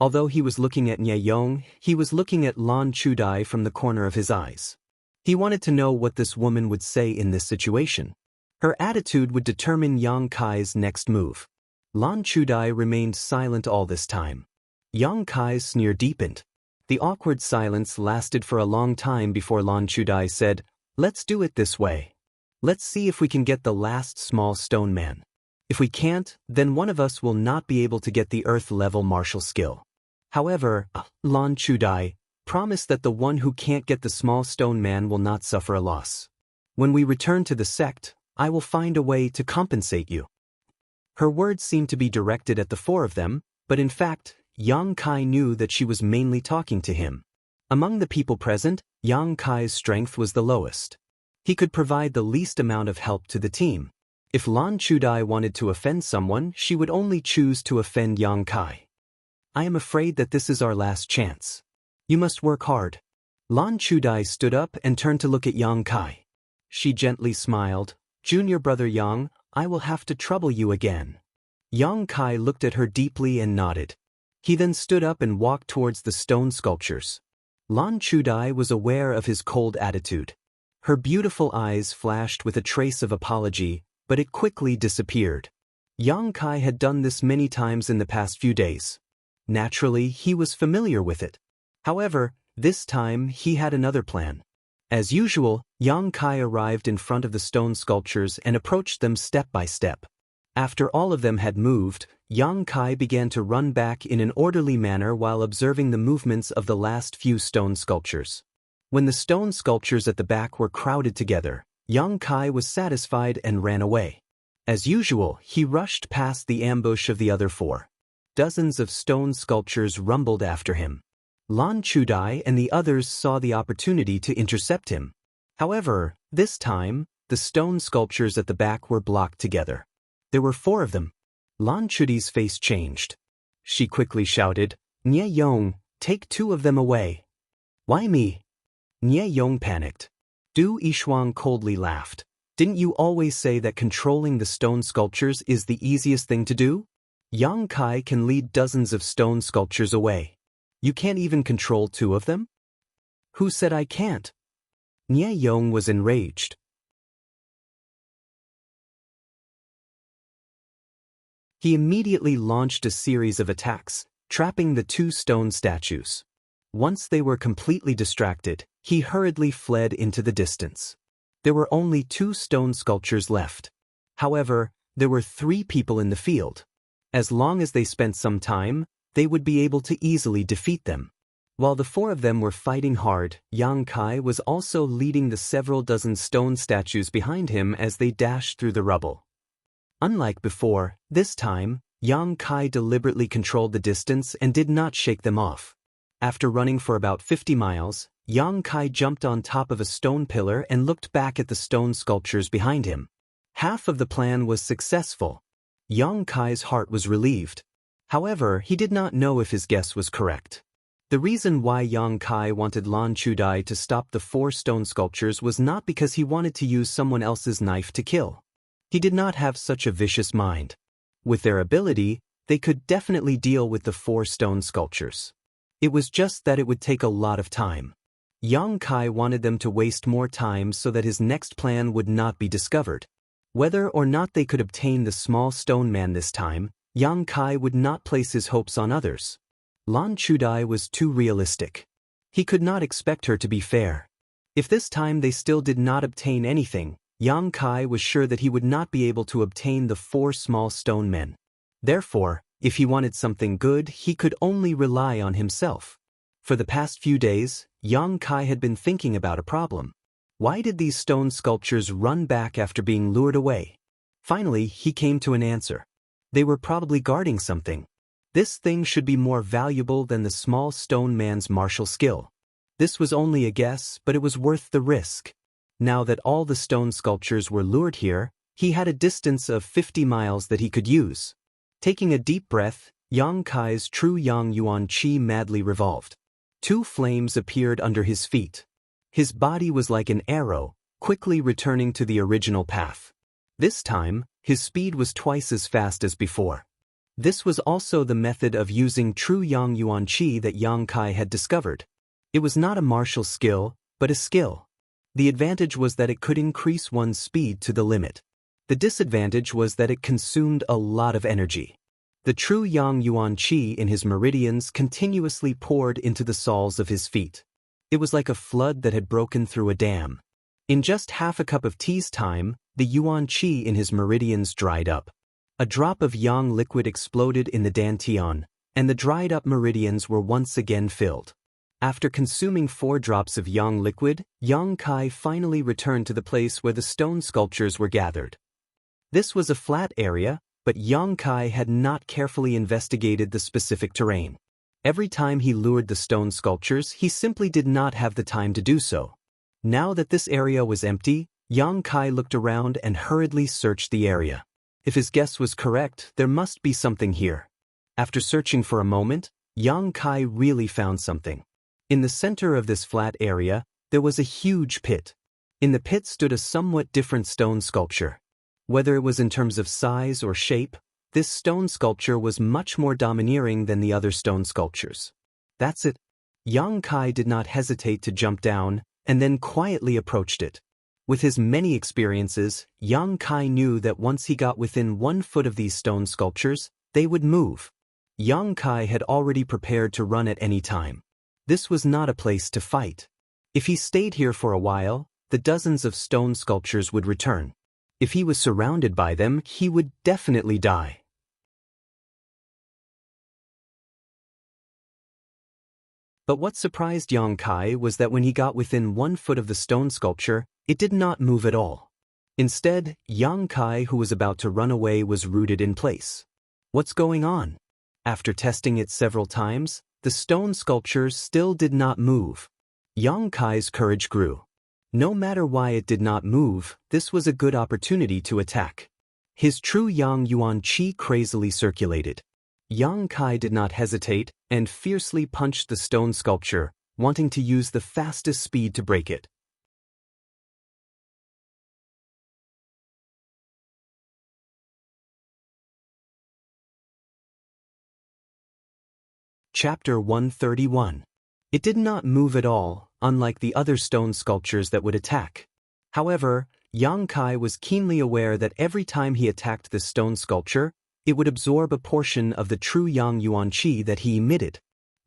Although he was looking at Nye Yong, he was looking at Lan Chudai from the corner of his eyes. He wanted to know what this woman would say in this situation. Her attitude would determine Yang Kai's next move. Lan Chudai remained silent all this time. Yang Kai's sneer deepened. The awkward silence lasted for a long time before Lan Chudai said, let's do it this way. Let's see if we can get the last small stone man. If we can't, then one of us will not be able to get the earth-level martial skill. However, Lan Chudai, promise that the one who can't get the small stone man will not suffer a loss. When we return to the sect, I will find a way to compensate you. Her words seemed to be directed at the four of them, but in fact, Yang Kai knew that she was mainly talking to him. Among the people present, Yang Kai's strength was the lowest. He could provide the least amount of help to the team. If Lan Chudai wanted to offend someone, she would only choose to offend Yang Kai. I am afraid that this is our last chance. You must work hard. Lan Chudai stood up and turned to look at Yang Kai. She gently smiled. Junior brother Yang, I will have to trouble you again. Yang Kai looked at her deeply and nodded. He then stood up and walked towards the stone sculptures. Lan Chudai was aware of his cold attitude. Her beautiful eyes flashed with a trace of apology, but it quickly disappeared. Yang Kai had done this many times in the past few days. Naturally, he was familiar with it. However, this time he had another plan. As usual, Yang Kai arrived in front of the stone sculptures and approached them step by step. After all of them had moved, Yang Kai began to run back in an orderly manner while observing the movements of the last few stone sculptures. When the stone sculptures at the back were crowded together, Yang Kai was satisfied and ran away. As usual, he rushed past the ambush of the other four. Dozens of stone sculptures rumbled after him. Lan Chudai and the others saw the opportunity to intercept him. However, this time, the stone sculptures at the back were blocked together. There were four of them. Lan Chudai's face changed. She quickly shouted, Nye Yong, take two of them away. Why me? Nye Yong panicked. Du Yishuang coldly laughed. Didn't you always say that controlling the stone sculptures is the easiest thing to do? Yang Kai can lead dozens of stone sculptures away. You can't even control two of them? Who said I can't? Nye Yong was enraged. He immediately launched a series of attacks, trapping the two stone statues. Once they were completely distracted, he hurriedly fled into the distance. There were only two stone sculptures left. However, there were three people in the field. As long as they spent some time, they would be able to easily defeat them. While the four of them were fighting hard, Yang Kai was also leading the several dozen stone statues behind him as they dashed through the rubble. Unlike before, this time, Yang Kai deliberately controlled the distance and did not shake them off. After running for about 50 miles, Yang Kai jumped on top of a stone pillar and looked back at the stone sculptures behind him. Half of the plan was successful. Yang Kai's heart was relieved. However, he did not know if his guess was correct. The reason why Yang Kai wanted Lan Chudai to stop the 4 stone sculptures was not because he wanted to use someone else's knife to kill. He did not have such a vicious mind. With their ability, they could definitely deal with the 4 stone sculptures. It was just that it would take a lot of time. Yang Kai wanted them to waste more time so that his next plan would not be discovered. Whether or not they could obtain the small stone man this time, Yang Kai would not place his hopes on others. Lan Chudai was too realistic. He could not expect her to be fair. If this time they still did not obtain anything, Yang Kai was sure that he would not be able to obtain the 4 small stone men. Therefore, if he wanted something good, he could only rely on himself. For the past few days, Yang Kai had been thinking about a problem. Why did these stone sculptures run back after being lured away? Finally, he came to an answer. They were probably guarding something. This thing should be more valuable than the small stone man's martial skill. This was only a guess, but it was worth the risk. Now that all the stone sculptures were lured here, he had a distance of 50 miles that he could use. Taking a deep breath, Yang Kai's true Yang Yuan Qi madly revolved. 2 flames appeared under his feet. His body was like an arrow, quickly returning to the original path. This time, his speed was twice as fast as before. This was also the method of using true Yang Yuan Qi that Yang Kai had discovered. It was not a martial skill, but a skill. The advantage was that it could increase one's speed to the limit. The disadvantage was that it consumed a lot of energy. The true Yang Yuan Qi in his meridians continuously poured into the soles of his feet. It was like a flood that had broken through a dam. In just half a cup of tea's time, the Yuan Qi in his meridians dried up. A drop of Yang liquid exploded in the dantian, and the dried-up meridians were once again filled. After consuming 4 drops of Yang liquid, Yang Kai finally returned to the place where the stone sculptures were gathered. This was a flat area, but Yang Kai had not carefully investigated the specific terrain. Every time he lured the stone sculptures, he simply did not have the time to do so. Now that this area was empty, Yang Kai looked around and hurriedly searched the area. If his guess was correct, there must be something here. After searching for a moment, Yang Kai really found something. In the center of this flat area, there was a huge pit. In the pit stood a somewhat different stone sculpture. Whether it was in terms of size or shape, this stone sculpture was much more domineering than the other stone sculptures. That's it. Yang Kai did not hesitate to jump down, and then quietly approached it. With his many experiences, Yang Kai knew that once he got within 1 foot of these stone sculptures, they would move. Yang Kai had already prepared to run at any time. This was not a place to fight. If he stayed here for a while, the dozens of stone sculptures would return. If he was surrounded by them, he would definitely die. But what surprised Yang Kai was that when he got within 1 foot of the stone sculpture, it did not move at all. Instead, Yang Kai, who was about to run away, was rooted in place. What's going on? After testing it several times, the stone sculpture still did not move. Yang Kai's courage grew. No matter why it did not move, this was a good opportunity to attack. His true Yang Yuan Qi crazily circulated. Yang Kai did not hesitate and fiercely punched the stone sculpture, wanting to use the fastest speed to break it. Chapter 131. It did not move at all, unlike the other stone sculptures that would attack. However, Yang Kai was keenly aware that every time he attacked the stone sculpture, it would absorb a portion of the true Yang Yuan Qi that he emitted.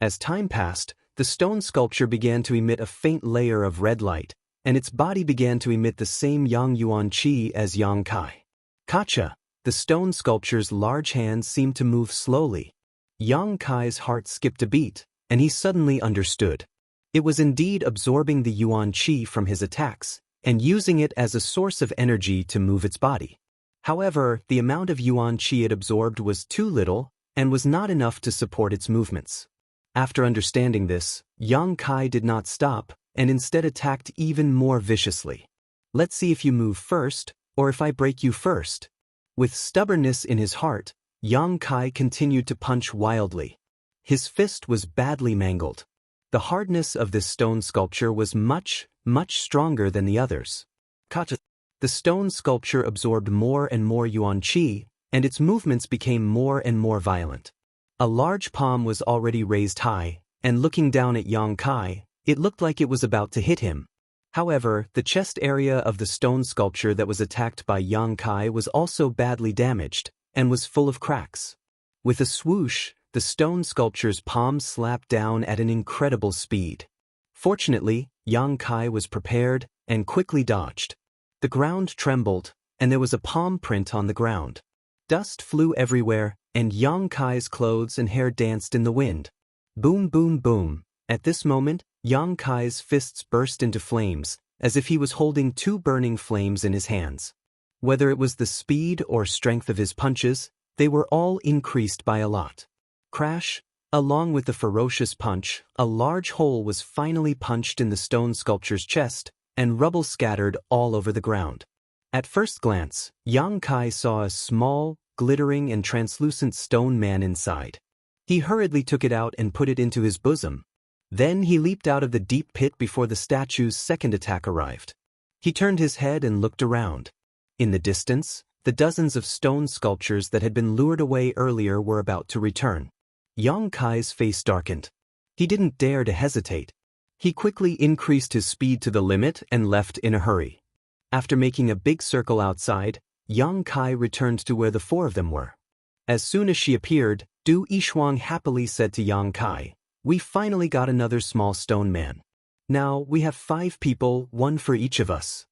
As time passed, the stone sculpture began to emit a faint layer of red light, and its body began to emit the same Yang Yuan Qi as Yang Kai. Kacha, the stone sculpture's large hands seemed to move slowly. Yang Kai's heart skipped a beat, and he suddenly understood. It was indeed absorbing the yuan qi from his attacks, and using it as a source of energy to move its body. However, the amount of yuan qi it absorbed was too little, and was not enough to support its movements. After understanding this, Yang Kai did not stop, and instead attacked even more viciously. Let's see if you move first, or if I break you first. With stubbornness in his heart, Yang Kai continued to punch wildly. His fist was badly mangled. The hardness of this stone sculpture was much stronger than the others. The stone sculpture absorbed more and more yuan qi, and its movements became more and more violent. A large palm was already raised high, and looking down at Yang Kai, it looked like it was about to hit him. However, the chest area of the stone sculpture that was attacked by Yang Kai was also badly damaged, and was full of cracks. With a swoosh, the stone sculpture's palm slapped down at an incredible speed. Fortunately, Yang Kai was prepared, and quickly dodged. The ground trembled, and there was a palm print on the ground. Dust flew everywhere, and Yang Kai's clothes and hair danced in the wind. Boom, boom, boom. At this moment, Yang Kai's fists burst into flames, as if he was holding two burning flames in his hands. Whether it was the speed or strength of his punches, they were all increased by a lot. Crash! Along with the ferocious punch, a large hole was finally punched in the stone sculpture's chest, and rubble scattered all over the ground. At first glance, Yang Kai saw a small, glittering and translucent stone man inside. He hurriedly took it out and put it into his bosom. Then he leaped out of the deep pit before the statue's second attack arrived. He turned his head and looked around. In the distance, the dozens of stone sculptures that had been lured away earlier were about to return. Yang Kai's face darkened. He didn't dare to hesitate. He quickly increased his speed to the limit and left in a hurry. After making a big circle outside, Yang Kai returned to where the four of them were. As soon as she appeared, Du Yishuang happily said to Yang Kai, "We finally got another small stone man. Now we have 5 people, 1 for each of us."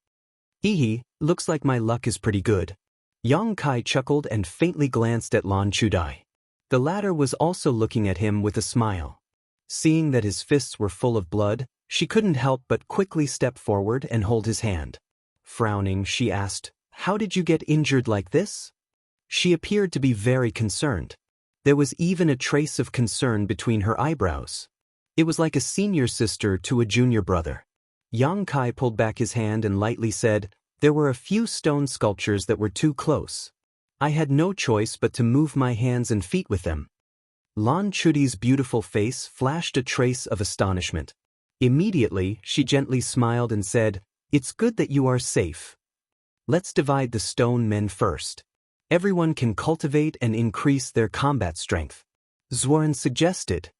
"Hee, looks like my luck is pretty good." Yang Kai chuckled and faintly glanced at Lan Chudai. The latter was also looking at him with a smile. Seeing that his fists were full of blood, she couldn't help but quickly step forward and hold his hand. Frowning, she asked, "How did you get injured like this?" She appeared to be very concerned. There was even a trace of concern between her eyebrows. It was like a senior sister to a junior brother. Yang Kai pulled back his hand and lightly said, "There were a few stone sculptures that were too close. I had no choice but to move my hands and feet with them." Lan Chudi's beautiful face flashed a trace of astonishment. Immediately, she gently smiled and said, "It's good that you are safe. Let's divide the stone men first. Everyone can cultivate and increase their combat strength," Zhuan suggested.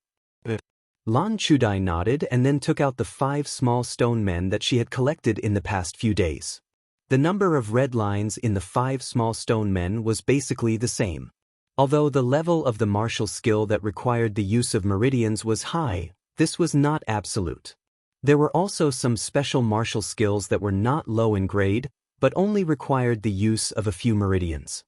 Lan Chudai nodded and then took out the 5 small stone men that she had collected in the past few days. The number of red lines in the 5 small stone men was basically the same. Although the level of the martial skill that required the use of meridians was high, this was not absolute. There were also some special martial skills that were not low in grade, but only required the use of a few meridians.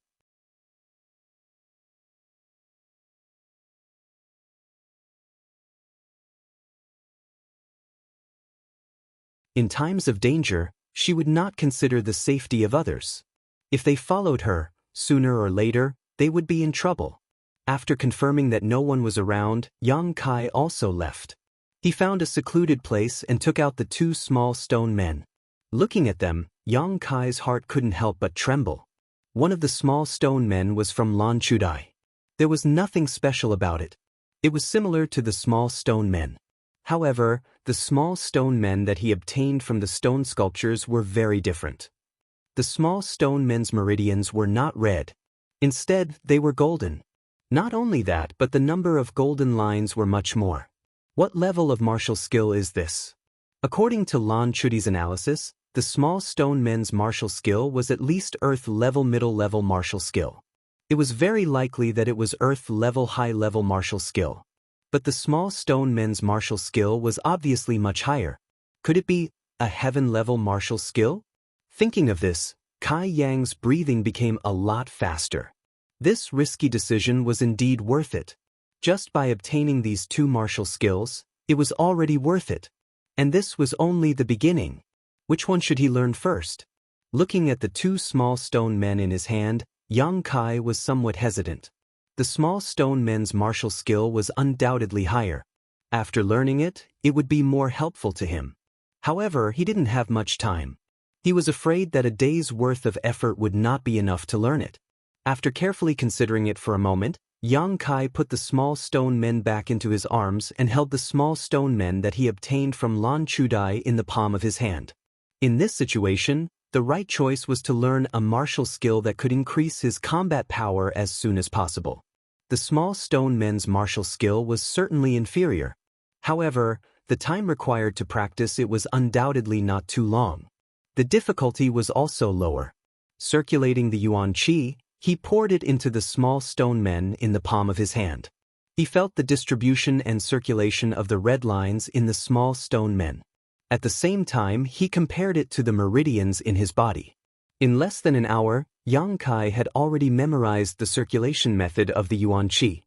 In times of danger, she would not consider the safety of others. If they followed her, sooner or later, they would be in trouble. After confirming that no one was around, Yang Kai also left. He found a secluded place and took out the 2 small stone men. Looking at them, Yang Kai's heart couldn't help but tremble. One of the small stone men was from Lan Chudai. There was nothing special about it. It was similar to the small stone men. However, the small stone men that he obtained from the stone sculptures were very different. The small stone men's meridians were not red. Instead, they were golden. Not only that, but the number of golden lines were much more. What level of martial skill is this? According to Lan Chudi's analysis, the small stone men's martial skill was at least Earth level middle level martial skill. It was very likely that it was Earth level high level martial skill. But the small stone men's martial skill was obviously much higher. Could it be a heaven-level martial skill? Thinking of this, Kai Yang's breathing became a lot faster. This risky decision was indeed worth it. Just by obtaining these 2 martial skills, it was already worth it. And this was only the beginning. Which one should he learn first? Looking at the 2 small stone men in his hand, young Kai was somewhat hesitant. The small stone men's martial skill was undoubtedly higher. After learning it, it would be more helpful to him. However, he didn't have much time. He was afraid that a day's worth of effort would not be enough to learn it. After carefully considering it for a moment, young Kai put the small stone men back into his arms and held the small stone men that he obtained from Lan Chudai in the palm of his hand. In this situation, the right choice was to learn a martial skill that could increase his combat power as soon as possible. The small stone men's martial skill was certainly inferior. However, the time required to practice it was undoubtedly not too long. The difficulty was also lower. Circulating the yuan qi, he poured it into the small stone men in the palm of his hand. He felt the distribution and circulation of the red lines in the small stone men. At the same time, he compared it to the meridians in his body. In less than an hour, Yang Kai had already memorized the circulation method of the yuan qi.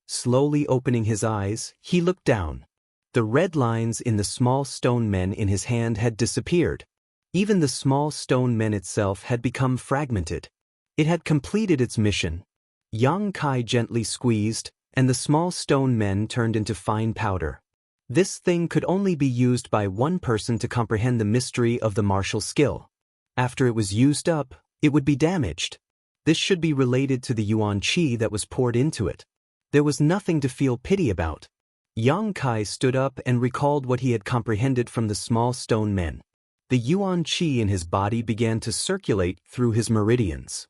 Slowly opening his eyes, he looked down. The red lines in the small stone men in his hand had disappeared. Even the small stone men itself had become fragmented. It had completed its mission. Yang Kai gently squeezed, and the small stone men turned into fine powder. This thing could only be used by one person to comprehend the mystery of the martial skill. After it was used up, it would be damaged. This should be related to the yuan qi that was poured into it. There was nothing to feel pity about. Yang Kai stood up and recalled what he had comprehended from the small stone men. The yuan qi in his body began to circulate through his meridians.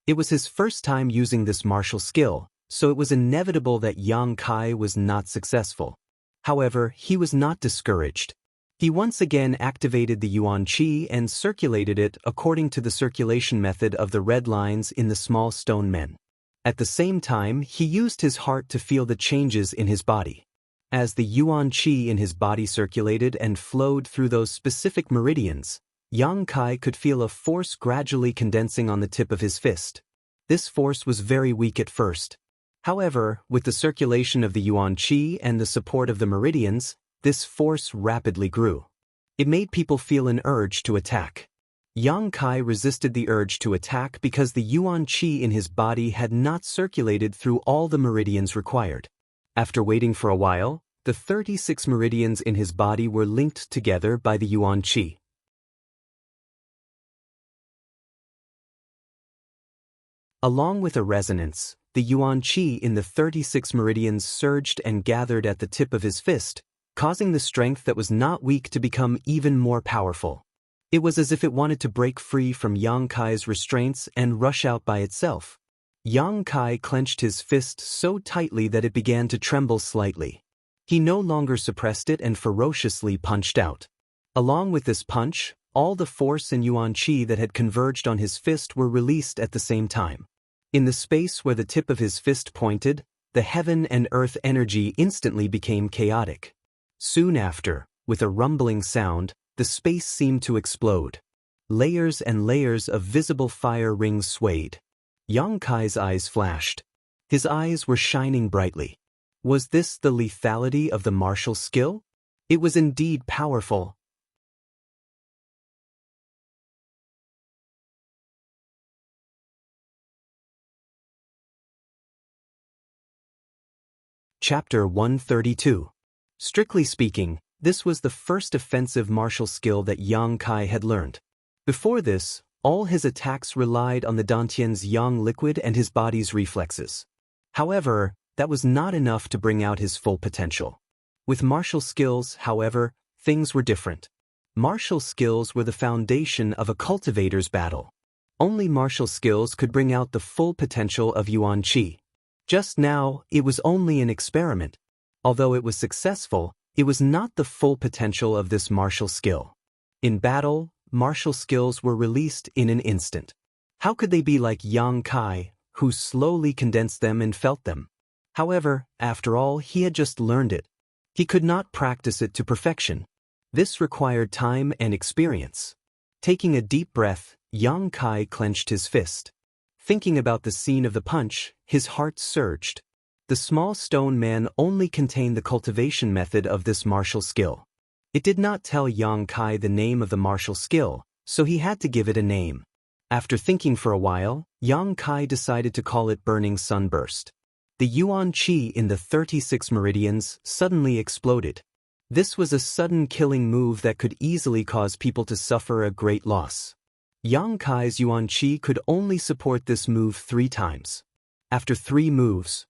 It was his first time using this martial skill, so it was inevitable that Yang Kai was not successful. However, he was not discouraged. He once again activated the yuan qi and circulated it according to the circulation method of the red lines in the small stone men. At the same time, he used his heart to feel the changes in his body. As the yuan qi in his body circulated and flowed through those specific meridians, Yang Kai could feel a force gradually condensing on the tip of his fist. This force was very weak at first. However, with the circulation of the yuan qi and the support of the meridians, this force rapidly grew. It made people feel an urge to attack. Yang Kai resisted the urge to attack because the yuan qi in his body had not circulated through all the meridians required. After waiting for a while, the 36 meridians in his body were linked together by the yuan qi. Along with a resonance, the yuan qi in the 36 meridians surged and gathered at the tip of his fist, causing the strength that was not weak to become even more powerful. It was as if it wanted to break free from Yang Kai's restraints and rush out by itself. Yang Kai clenched his fist so tightly that it began to tremble slightly. He no longer suppressed it and ferociously punched out. Along with this punch, all the force and yuan qi that had converged on his fist were released at the same time. In the space where the tip of his fist pointed, the heaven and earth energy instantly became chaotic. Soon after, with a rumbling sound, the space seemed to explode. Layers and layers of visible fire rings swayed. Yang Kai's eyes flashed. His eyes were shining brightly. Was this the lethality of the martial skill? It was indeed powerful. Chapter 132. Strictly speaking, this was the first offensive martial skill that Yang Kai had learned. Before this, all his attacks relied on the Dantian's yang liquid and his body's reflexes. However, that was not enough to bring out his full potential. With martial skills, however, things were different. Martial skills were the foundation of a cultivator's battle. Only martial skills could bring out the full potential of yuan qi. Just now, it was only an experiment. Although it was successful, it was not the full potential of this martial skill. In battle, martial skills were released in an instant. How could they be like Yang Kai, who slowly condensed them and felt them? However, after all, he had just learned it. He could not practice it to perfection. This required time and experience. Taking a deep breath, Yang Kai clenched his fist. Thinking about the scene of the punch, his heart surged. The small stone man only contained the cultivation method of this martial skill. It did not tell Yang Kai the name of the martial skill, so he had to give it a name. After thinking for a while, Yang Kai decided to call it Burning Sunburst. The Yuan Qi in the 36 meridians suddenly exploded. This was a sudden killing move that could easily cause people to suffer a great loss. Yang Kai's Yuan Qi could only support this move 3 times. After 3 moves,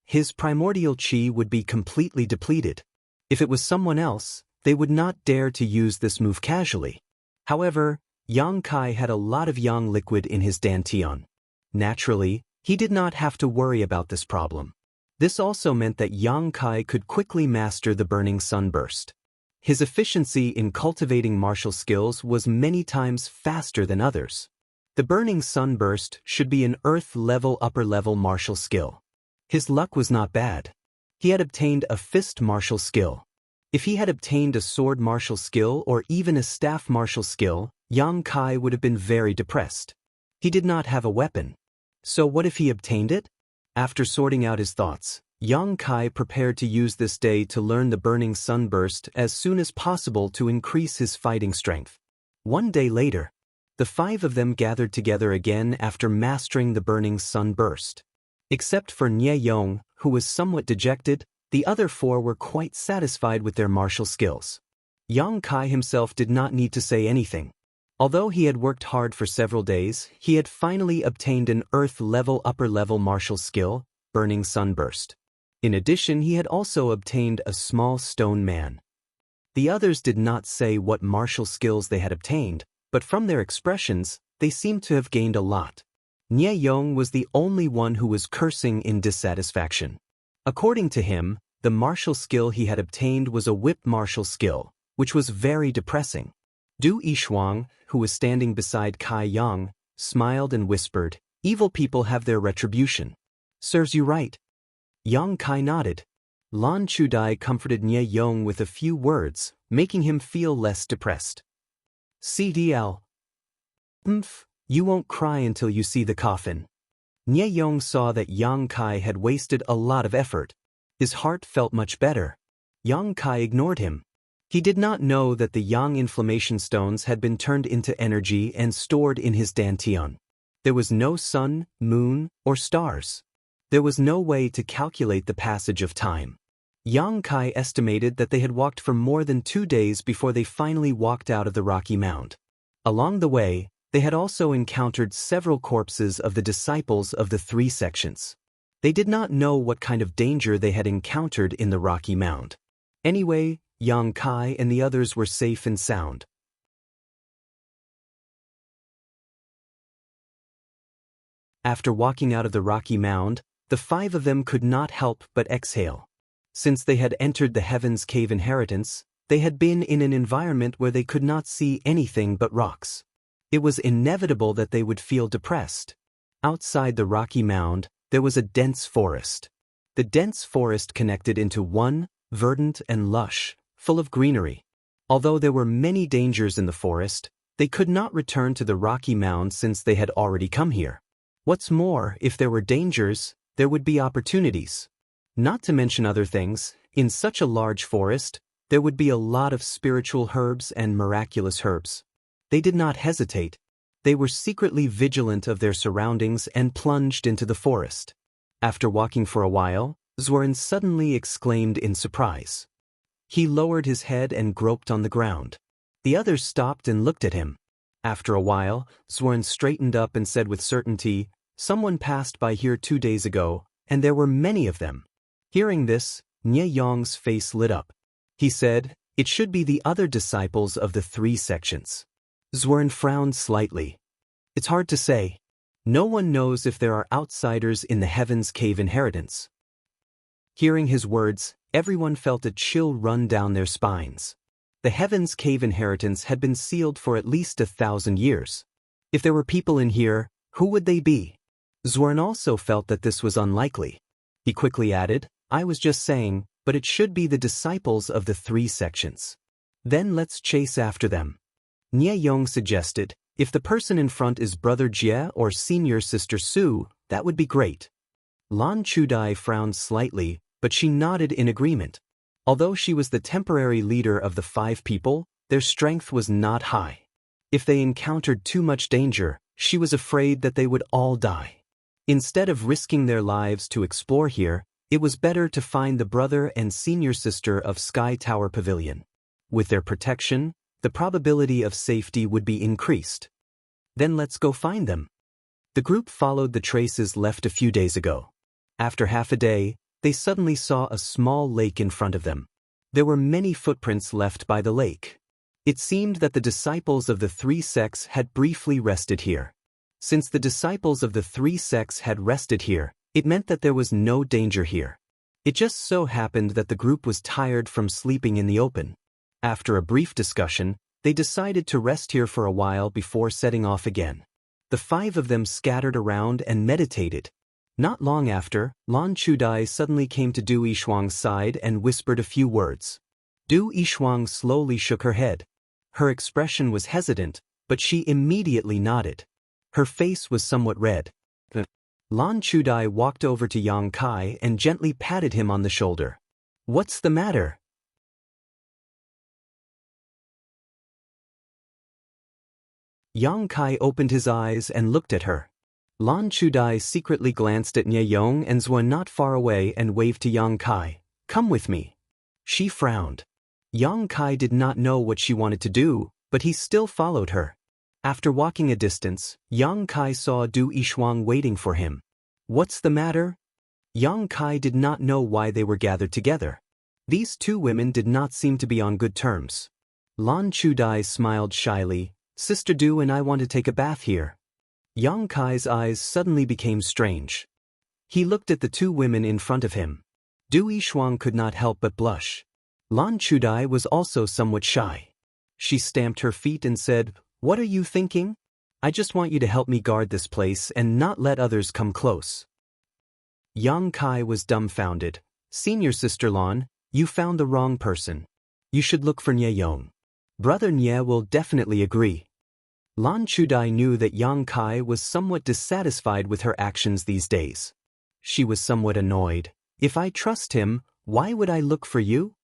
his primordial Qi would be completely depleted. If it was someone else, they would not dare to use this move casually. However, Yang Kai had a lot of Yang liquid in his dantian. Naturally, he did not have to worry about this problem. This also meant that Yang Kai could quickly master the Burning Sunburst. His efficiency in cultivating martial skills was many times faster than others. The Burning Sunburst should be an earth-level upper-level martial skill. His luck was not bad. He had obtained a fist martial skill. If he had obtained a sword martial skill or even a staff martial skill, Yang Kai would have been very depressed. He did not have a weapon. So what if he obtained it? After sorting out his thoughts, Yang Kai prepared to use this day to learn the Burning Sunburst as soon as possible to increase his fighting strength. One day later, the 5 of them gathered together again after mastering the Burning Sunburst. Except for Nie Yong, who was somewhat dejected, the other 4 were quite satisfied with their martial skills. Yang Kai himself did not need to say anything. Although he had worked hard for several days, he had finally obtained an earth-level upper-level martial skill, Burning Sunburst. In addition, he had also obtained a small stone man. The others did not say what martial skills they had obtained, but from their expressions, they seemed to have gained a lot. Nie Yong was the only one who was cursing in dissatisfaction. According to him, the martial skill he had obtained was a whip martial skill, which was very depressing. Du Yishuang, who was standing beside Kai Yang, smiled and whispered, "Evil people have their retribution. Serves you right." Yang Kai nodded. Lan Chudai comforted Nie Yong with a few words, making him feel less depressed. CDL. You won't cry until you see the coffin. Nie Yong saw that Yang Kai had wasted a lot of effort. His heart felt much better. Yang Kai ignored him. He did not know that the Yang inflammation stones had been turned into energy and stored in his dantian. There was no sun, moon, or stars. There was no way to calculate the passage of time. Yang Kai estimated that they had walked for more than 2 days before they finally walked out of the rocky mound. Along the way, they had also encountered several corpses of the disciples of the 3 sections. They did not know what kind of danger they had encountered in the rocky mound. Anyway, Yang Kai and the others were safe and sound. After walking out of the rocky mound, the 5 of them could not help but exhale. Since they had entered the Heaven's Cave inheritance, they had been in an environment where they could not see anything but rocks. It was inevitable that they would feel depressed. Outside the rocky mound, there was a dense forest. The dense forest connected into one, verdant and lush, full of greenery. Although there were many dangers in the forest, they could not return to the rocky mound since they had already come here. What's more, if there were dangers, there would be opportunities. Not to mention other things, in such a large forest, there would be a lot of spiritual herbs and miraculous herbs. They did not hesitate. They were secretly vigilant of their surroundings and plunged into the forest. After walking for a while, Zworen suddenly exclaimed in surprise. He lowered his head and groped on the ground. The others stopped and looked at him. After a while, Zworen straightened up and said with certainty, "Someone passed by here 2 days ago, and there were many of them." Hearing this, Nie Yong's face lit up. He said, "It should be the other disciples of the 3 sections." Zworen frowned slightly. "It's hard to say. No one knows if there are outsiders in the Heaven's Cave inheritance." Hearing his words, everyone felt a chill run down their spines. The Heaven's Cave inheritance had been sealed for at least 1,000 years. If there were people in here, who would they be? Zworen also felt that this was unlikely. He quickly added, "I was just saying, but it should be the disciples of the 3 sections. Then let's chase after them." Nie Yong suggested, "If the person in front is Brother Jie or Senior Sister Su, that would be great." Lan Chudai frowned slightly, but she nodded in agreement. Although she was the temporary leader of the 5 people, their strength was not high. If they encountered too much danger, she was afraid that they would all die. Instead of risking their lives to explore here, it was better to find the brother and senior sister of Sky Tower Pavilion. With their protection, the probability of safety would be increased. Then let's go find them. The group followed the traces left a few days ago. After half a day, they suddenly saw a small lake in front of them. There were many footprints left by the lake. It seemed that the disciples of the 3 sects had briefly rested here. Since the disciples of the 3 sects had rested here, it meant that there was no danger here. It just so happened that the group was tired from sleeping in the open. After a brief discussion, they decided to rest here for a while before setting off again. The 5 of them scattered around and meditated. Not long after, Lan Chudai suddenly came to Du Yishuang's side and whispered a few words. Du Yishuang slowly shook her head. Her expression was hesitant, but she immediately nodded. Her face was somewhat red. Lan Chudai walked over to Yang Kai and gently patted him on the shoulder. "What's the matter?" Yang Kai opened his eyes and looked at her. Lan Chudai secretly glanced at Nye Yong and Zua not far away and waved to Yang Kai. "Come with me." She frowned. Yang Kai did not know what she wanted to do, but he still followed her. After walking a distance, Yang Kai saw Du Yishuang waiting for him. "What's the matter?" Yang Kai did not know why they were gathered together. These 2 women did not seem to be on good terms. Lan Chudai smiled shyly. "Sister Du and I want to take a bath here." Yang Kai's eyes suddenly became strange. He looked at the 2 women in front of him. Du Yishuang could not help but blush. Lan Chudai was also somewhat shy. She stamped her feet and said, "What are you thinking? I just want you to help me guard this place and not let others come close." Yang Kai was dumbfounded. "Senior sister Lan, you found the wrong person. You should look for Nye Yong. Brother Nye will definitely agree." Lan Chudai knew that Yang Kai was somewhat dissatisfied with her actions these days. She was somewhat annoyed. "If I trust him, why would I look for you?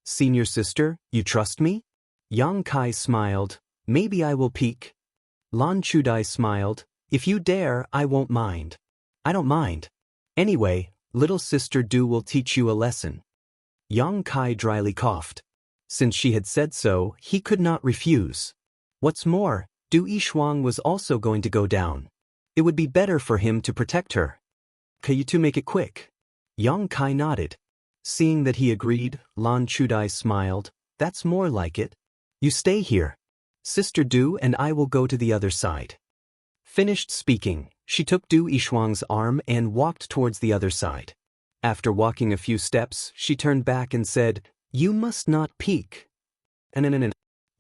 Senior sister, you trust me?" Yang Kai smiled. "Maybe I will peek." Lan Chudai smiled. "If you dare, I won't mind." "I don't mind. Anyway, little sister Du will teach you a lesson." Yang Kai dryly coughed. Since she had said so, he could not refuse. What's more, Du Yishuang was also going to go down. It would be better for him to protect her. "Can you 2 make it quick?" Yang Kai nodded. Seeing that he agreed, Lan Chudai smiled. "That's more like it. You stay here. Sister Du and I will go to the other side." Finished speaking, she took Du Yishuang's arm and walked towards the other side. After walking a few steps, she turned back and said, "You must not peek."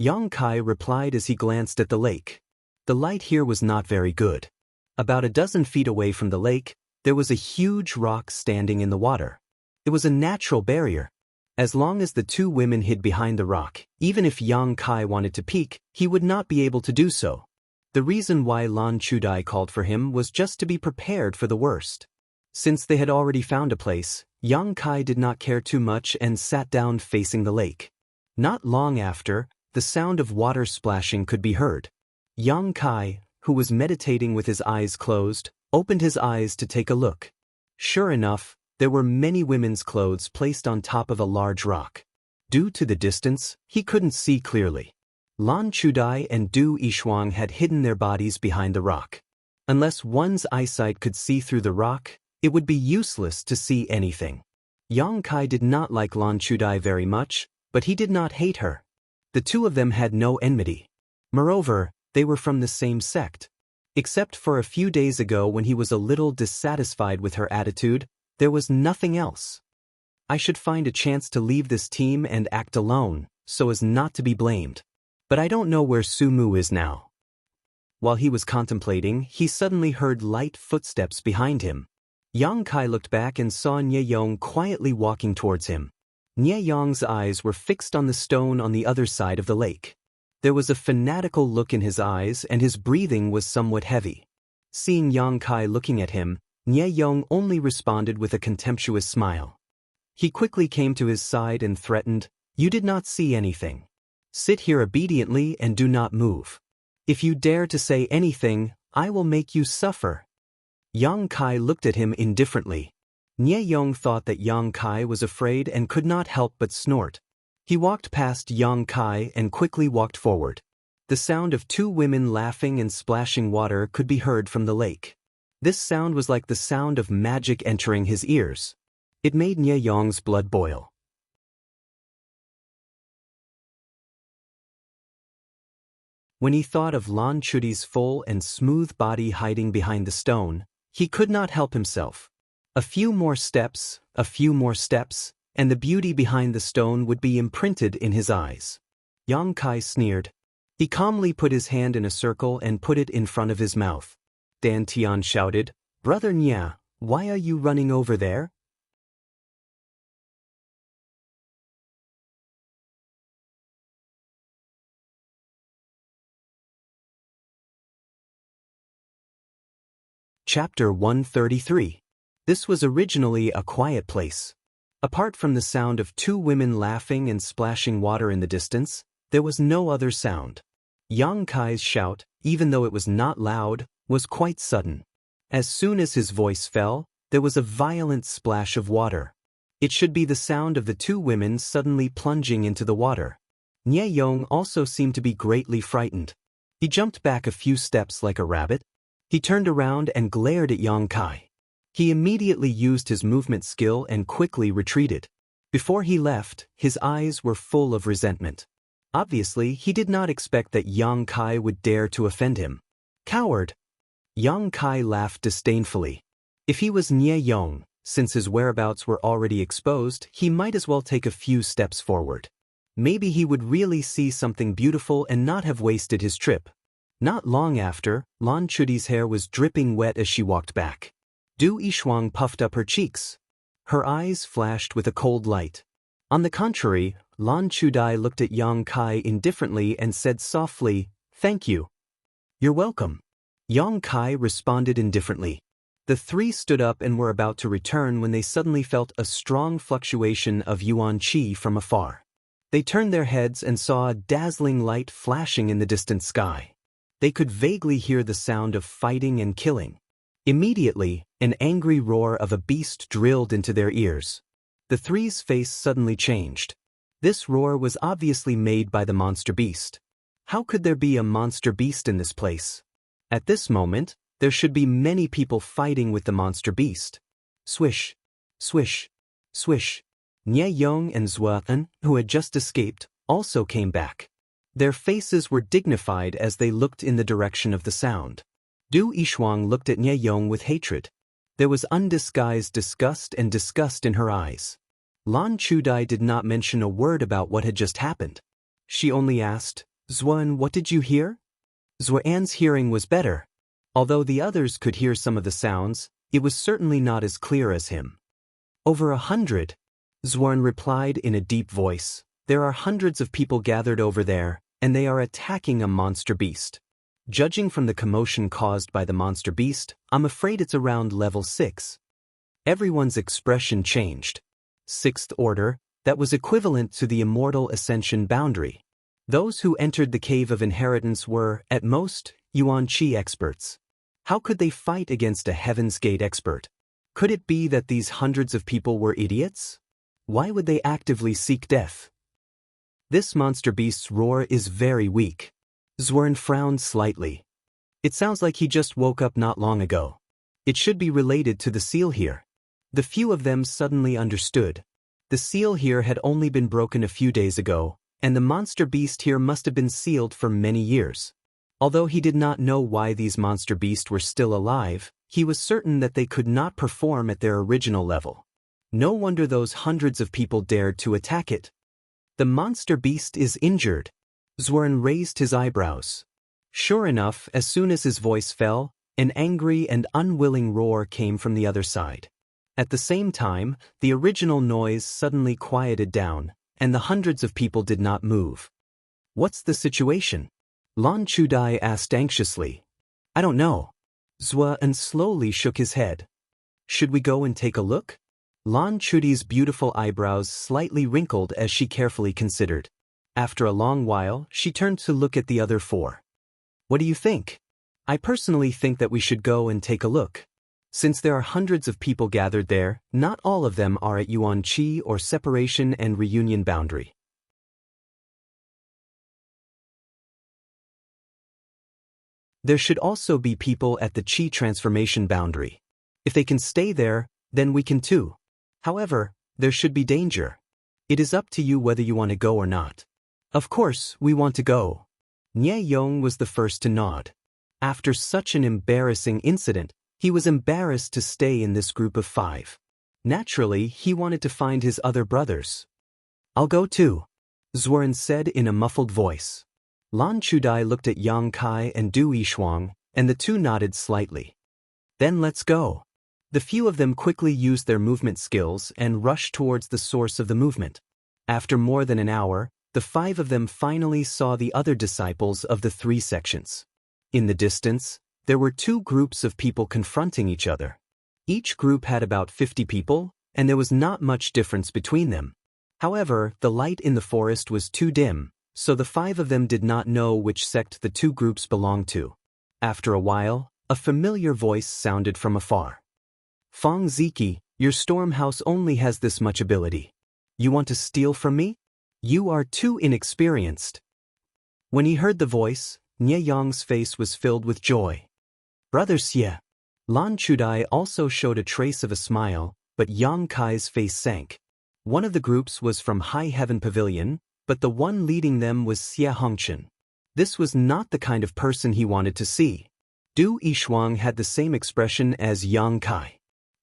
Yang Kai replied as he glanced at the lake. The light here was not very good. About a dozen feet away from the lake, there was a huge rock standing in the water. It was a natural barrier. As long as the 2 women hid behind the rock, even if Yang Kai wanted to peek, he would not be able to do so. The reason why Lan Chudai called for him was just to be prepared for the worst. Since they had already found a place, Yang Kai did not care too much and sat down facing the lake. Not long after, the sound of water splashing could be heard. Yang Kai, who was meditating with his eyes closed, opened his eyes to take a look. Sure enough, there were many women's clothes placed on top of a large rock. Due to the distance, he couldn't see clearly. Lan Chudai and Du Yishuang had hidden their bodies behind the rock. Unless one's eyesight could see through the rock, it would be useless to see anything. Yang Kai did not like Lan Chudai very much, but he did not hate her. The 2 of them had no enmity. Moreover, they were from the same sect. Except for a few days ago when he was a little dissatisfied with her attitude, there was nothing else. I should find a chance to leave this team and act alone, so as not to be blamed. But I don't know where Sumu is now. While he was contemplating, he suddenly heard light footsteps behind him. Yang Kai looked back and saw Nye Yong quietly walking towards him. Nye Yong's eyes were fixed on the stone on the other side of the lake. There was a fanatical look in his eyes and his breathing was somewhat heavy. Seeing Yang Kai looking at him, Nie Yong only responded with a contemptuous smile. He quickly came to his side and threatened, "You did not see anything. Sit here obediently and do not move. If you dare to say anything, I will make you suffer." Yang Kai looked at him indifferently. Nie Yong thought that Yang Kai was afraid and could not help but snort. He walked past Yang Kai and quickly walked forward. The sound of two women laughing and splashing water could be heard from the lake. This sound was like the sound of magic entering his ears. It made Nie Yong's blood boil. When he thought of Lan Chudi's full and smooth body hiding behind the stone, he could not help himself. A few more steps, and the beauty behind the stone would be imprinted in his eyes. Yang Kai sneered. He calmly put his hand in a circle and put it in front of his mouth. Dan Tian shouted, "Brother Nya, why are you running over there?" Chapter 133. This was originally a quiet place. Apart from the sound of two women laughing and splashing water in the distance, there was no other sound. Yang Kai's shout, even though it was not loud, was quite sudden. As soon as his voice fell, there was a violent splash of water. It should be the sound of the two women suddenly plunging into the water. Nie Yong also seemed to be greatly frightened. He jumped back a few steps like a rabbit. He turned around and glared at Yang Kai. He immediately used his movement skill and quickly retreated. Before he left, his eyes were full of resentment. Obviously, he did not expect that Yang Kai would dare to offend him. Coward! Yang Kai laughed disdainfully. If he was Nie Yong, since his whereabouts were already exposed, he might as well take a few steps forward. Maybe he would really see something beautiful and not have wasted his trip. Not long after, Lan Chudi's hair was dripping wet as she walked back. Du Yishuang puffed up her cheeks. Her eyes flashed with a cold light. On the contrary, Lan Chudai looked at Yang Kai indifferently and said softly, "Thank you." "You're welcome." Yang Kai responded indifferently. The three stood up and were about to return when they suddenly felt a strong fluctuation of yuan qi from afar. They turned their heads and saw a dazzling light flashing in the distant sky. They could vaguely hear the sound of fighting and killing. Immediately, an angry roar of a beast drilled into their ears. The three's face suddenly changed. This roar was obviously made by the monster beast. How could there be a monster beast in this place? At this moment, there should be many people fighting with the monster beast. Swish, swish, swish. Nie Yong and Zuan, who had just escaped, also came back. Their faces were dignified as they looked in the direction of the sound. Du Yishuang looked at Nie Yong with hatred. There was undisguised disgust in her eyes. Lan Chudai did not mention a word about what had just happened. She only asked, "Zuan, what did you hear?" Zuan's hearing was better. Although the others could hear some of the sounds, it was certainly not as clear as him. "Over 100. Zuan replied in a deep voice. "There are hundreds of people gathered over there, and they are attacking a monster beast. Judging from the commotion caused by the monster beast, I'm afraid it's around level 6. Everyone's expression changed. 6th order, that was equivalent to the immortal ascension boundary. Those who entered the Cave of Inheritance were, at most, Yuan Qi experts. How could they fight against a Heaven's Gate expert? Could it be that these hundreds of people were idiots? Why would they actively seek death? This monster beast's roar is very weak." Zuan frowned slightly. "It sounds like he just woke up not long ago. It should be related to the seal here." The few of them suddenly understood. The seal here had only been broken a few days ago, and the monster beast here must have been sealed for many years. Although he did not know why these monster beasts were still alive, he was certain that they could not perform at their original level. No wonder those hundreds of people dared to attack it. The monster beast is injured. Zuan raised his eyebrows. Sure enough, as soon as his voice fell, an angry and unwilling roar came from the other side. At the same time, the original noise suddenly quieted down, and the hundreds of people did not move. "What's the situation?" Lan Chudai asked anxiously. "I don't know." Zuan slowly shook his head. Should we go and take a look? Lan Chudi's beautiful eyebrows slightly wrinkled as she carefully considered. After a long while, she turned to look at the other four. What do you think? I personally think that we should go and take a look. Since there are hundreds of people gathered there, not all of them are at Yuan Qi or separation and reunion boundary. There should also be people at the Qi transformation boundary. If they can stay there, then we can too. However, there should be danger. It is up to you whether you want to go or not. Of course, we want to go. Nie Yong was the first to nod. After such an embarrassing incident, he was embarrassed to stay in this group of 5. Naturally, he wanted to find his other brothers. I'll go too, Zuoren said in a muffled voice. Lan Chudai looked at Yang Kai and Du Yishuang, and the two nodded slightly. Then let's go. The few of them quickly used their movement skills and rushed towards the source of the movement. After more than an hour, the 5 of them finally saw the other disciples of the 3 sections. In the distance, there were 2 groups of people confronting each other. Each group had about 50 people, and there was not much difference between them. However, the light in the forest was too dim, so the 5 of them did not know which sect the 2 groups belonged to. After a while, a familiar voice sounded from afar. Fang Ziki, your storm house only has this much ability. You want to steal from me? You are too inexperienced. When he heard the voice, Nie Yong's face was filled with joy. Brother Xie. Lan Chudai also showed a trace of a smile, but Yang Kai's face sank. One of the groups was from High Heaven Pavilion, but the one leading them was Xie Hongchen. This was not the kind of person he wanted to see. Du Yishuang had the same expression as Yang Kai.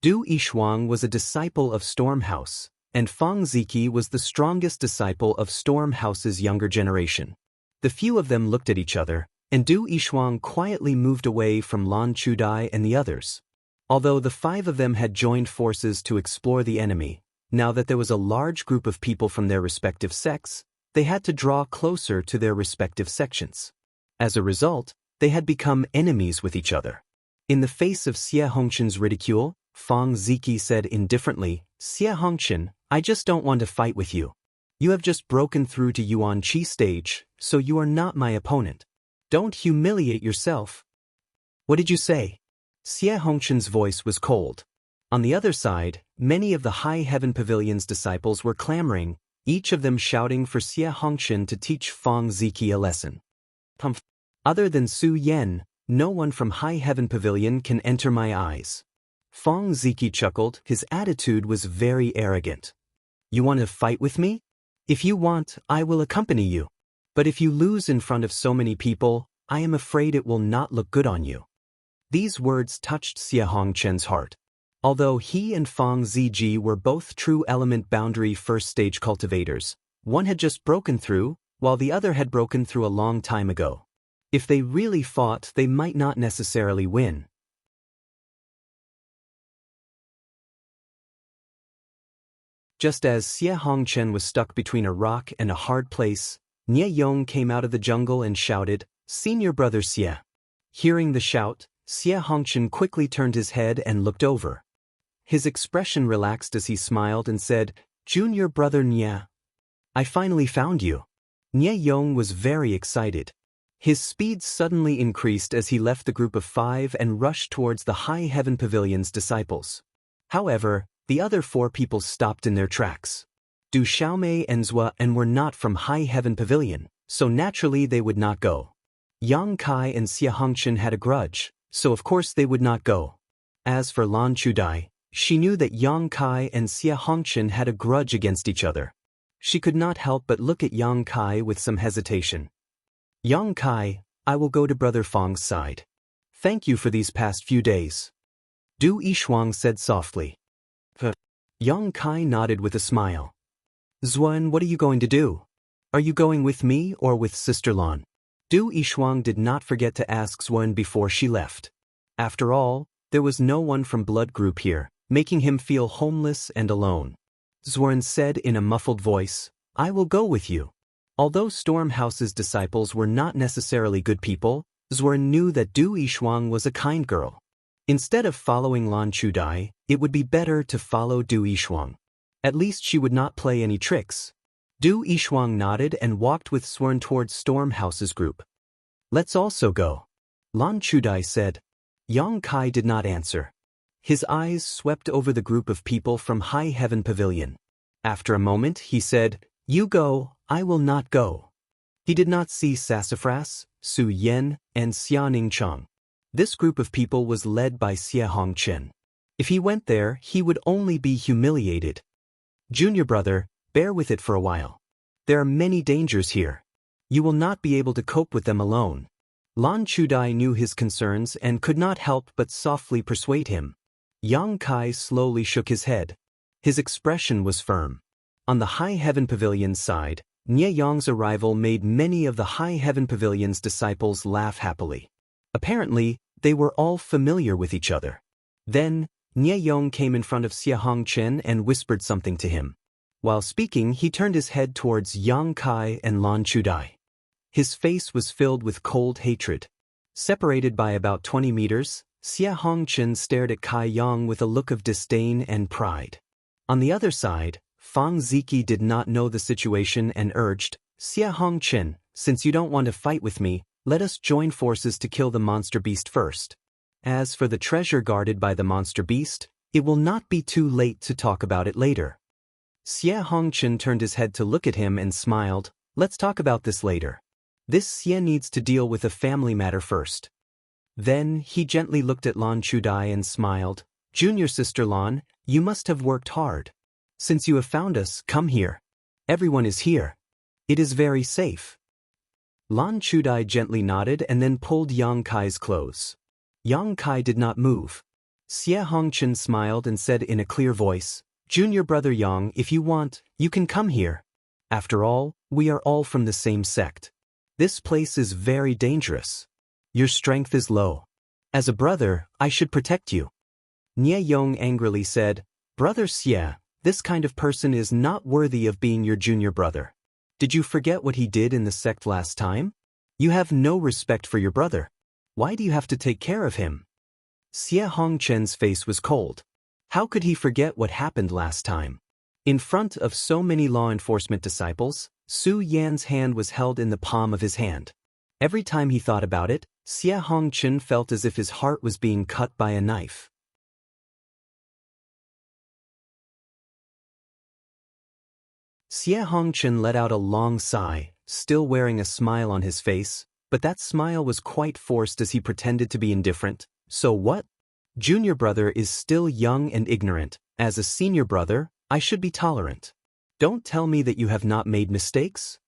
Du Yishuang was a disciple of Storm House, and Fang Ziki was the strongest disciple of Storm House's younger generation. The few of them looked at each other, and Du Yishuang quietly moved away from Lan Chudai and the others. Although the 5 of them had joined forces to explore the enemy, now that there was a large group of people from their respective sects, they had to draw closer to their respective sections. As a result, they had become enemies with each other. In the face of Xie Hongchen's ridicule, Fang Ziki said indifferently, Xie Hongchen, I just don't want to fight with you. You have just broken through to Yuan Qi stage, so you are not my opponent. Don't humiliate yourself. What did you say? Xie Hongchen's voice was cold. On the other side, many of the High Heaven Pavilion's disciples were clamoring, each of them shouting for Xie Hongchen to teach Fang Ziki a lesson. Other than Su Yen, no one from High Heaven Pavilion can enter my eyes. Fang Ziki chuckled, his attitude was very arrogant. You want to fight with me? If you want, I will accompany you. But if you lose in front of so many people, I am afraid it will not look good on you. These words touched Xie Hongchen's heart. Although he and Fang Ziji were both true element boundary first stage cultivators, one had just broken through, while the other had broken through a long time ago. If they really fought, they might not necessarily win. Just as Xie Hongchen was stuck between a rock and a hard place, Nie Yong came out of the jungle and shouted, Senior brother Xie. Hearing the shout, Xie Hongchen quickly turned his head and looked over. His expression relaxed as he smiled and said, Junior brother Nie. I finally found you. Nie Yong was very excited. His speed suddenly increased as he left the group of 5 and rushed towards the High Heaven Pavilion's disciples. However, the other 4 people stopped in their tracks. Du Xiaomei and Zhua and were not from High Heaven Pavilion, so naturally they would not go. Yang Kai and Xie Hongchen had a grudge, so of course they would not go. As for Lan Chudai, she knew that Yang Kai and Xie Hongchen had a grudge against each other. She could not help but look at Yang Kai with some hesitation. Yang Kai, I will go to Brother Fang's side. Thank you for these past few days. Du Yishuang said softly. Yang Kai nodded with a smile. Zuan, what are you going to do? Are you going with me or with Sister Lan? Du Yishuang did not forget to ask Zuan before she left. After all, there was no one from blood group here, making him feel homeless and alone. Zuan said in a muffled voice, I will go with you. Although Storm House's disciples were not necessarily good people, Zuan knew that Du Yishuang was a kind girl. Instead of following Lan Chudai, it would be better to follow Du Yishuang. At least she would not play any tricks. Du Yishuang nodded and walked with Swern towards Stormhouse's group. Let's also go, Lan Chudai said. Yang Kai did not answer. His eyes swept over the group of people from High Heaven Pavilion. After a moment, he said, "You go, I will not go." He did not see Sassafras, Su Yen, and Xia Ningchang. This group of people was led by Xie Hongchen. If he went there, he would only be humiliated. Junior brother, bear with it for a while. There are many dangers here. You will not be able to cope with them alone. Lan Chudai knew his concerns and could not help but softly persuade him. Yang Kai slowly shook his head. His expression was firm. On the High Heaven Pavilion's side, Nie Yong's arrival made many of the High Heaven Pavilion's disciples laugh happily. Apparently, they were all familiar with each other. Then, Nie Yong came in front of Xie Hongchen and whispered something to him. While speaking, he turned his head towards Yang Kai and Lan Chudai. His face was filled with cold hatred. Separated by about 20 meters, Xie Hongchen stared at Kai Yang with a look of disdain and pride. On the other side, Fang Ziki did not know the situation and urged, "Xie Hongchen, since you don't want to fight with me, let us join forces to kill the monster beast first. As for the treasure guarded by the monster beast, it will not be too late to talk about it later." Xie Hongchen turned his head to look at him and smiled, "Let's talk about this later. This Xie needs to deal with a family matter first." Then he gently looked at Lan Chudai and smiled, "Junior sister Lan, you must have worked hard. Since you have found us, come here. Everyone is here. It is very safe." Lan Chudai gently nodded and then pulled Yang Kai's clothes. Yang Kai did not move. Xie Hongchen smiled and said in a clear voice, "Junior brother Yang, if you want, you can come here. After all, we are all from the same sect. This place is very dangerous. Your strength is low. As a brother, I should protect you." Nie Yong angrily said, "Brother Xie, this kind of person is not worthy of being your junior brother. Did you forget what he did in the sect last time? You have no respect for your brother. Why do you have to take care of him?" Xie Hongchen's face was cold. How could he forget what happened last time? In front of so many law enforcement disciples, Su Yan's hand was held in the palm of his hand. Every time he thought about it, Xie Hongchen felt as if his heart was being cut by a knife. Xie Hongchen let out a long sigh, still wearing a smile on his face, but that smile was quite forced as he pretended to be indifferent. "So what? Junior brother is still young and ignorant. As a senior brother, I should be tolerant. Don't tell me that you have not made mistakes?"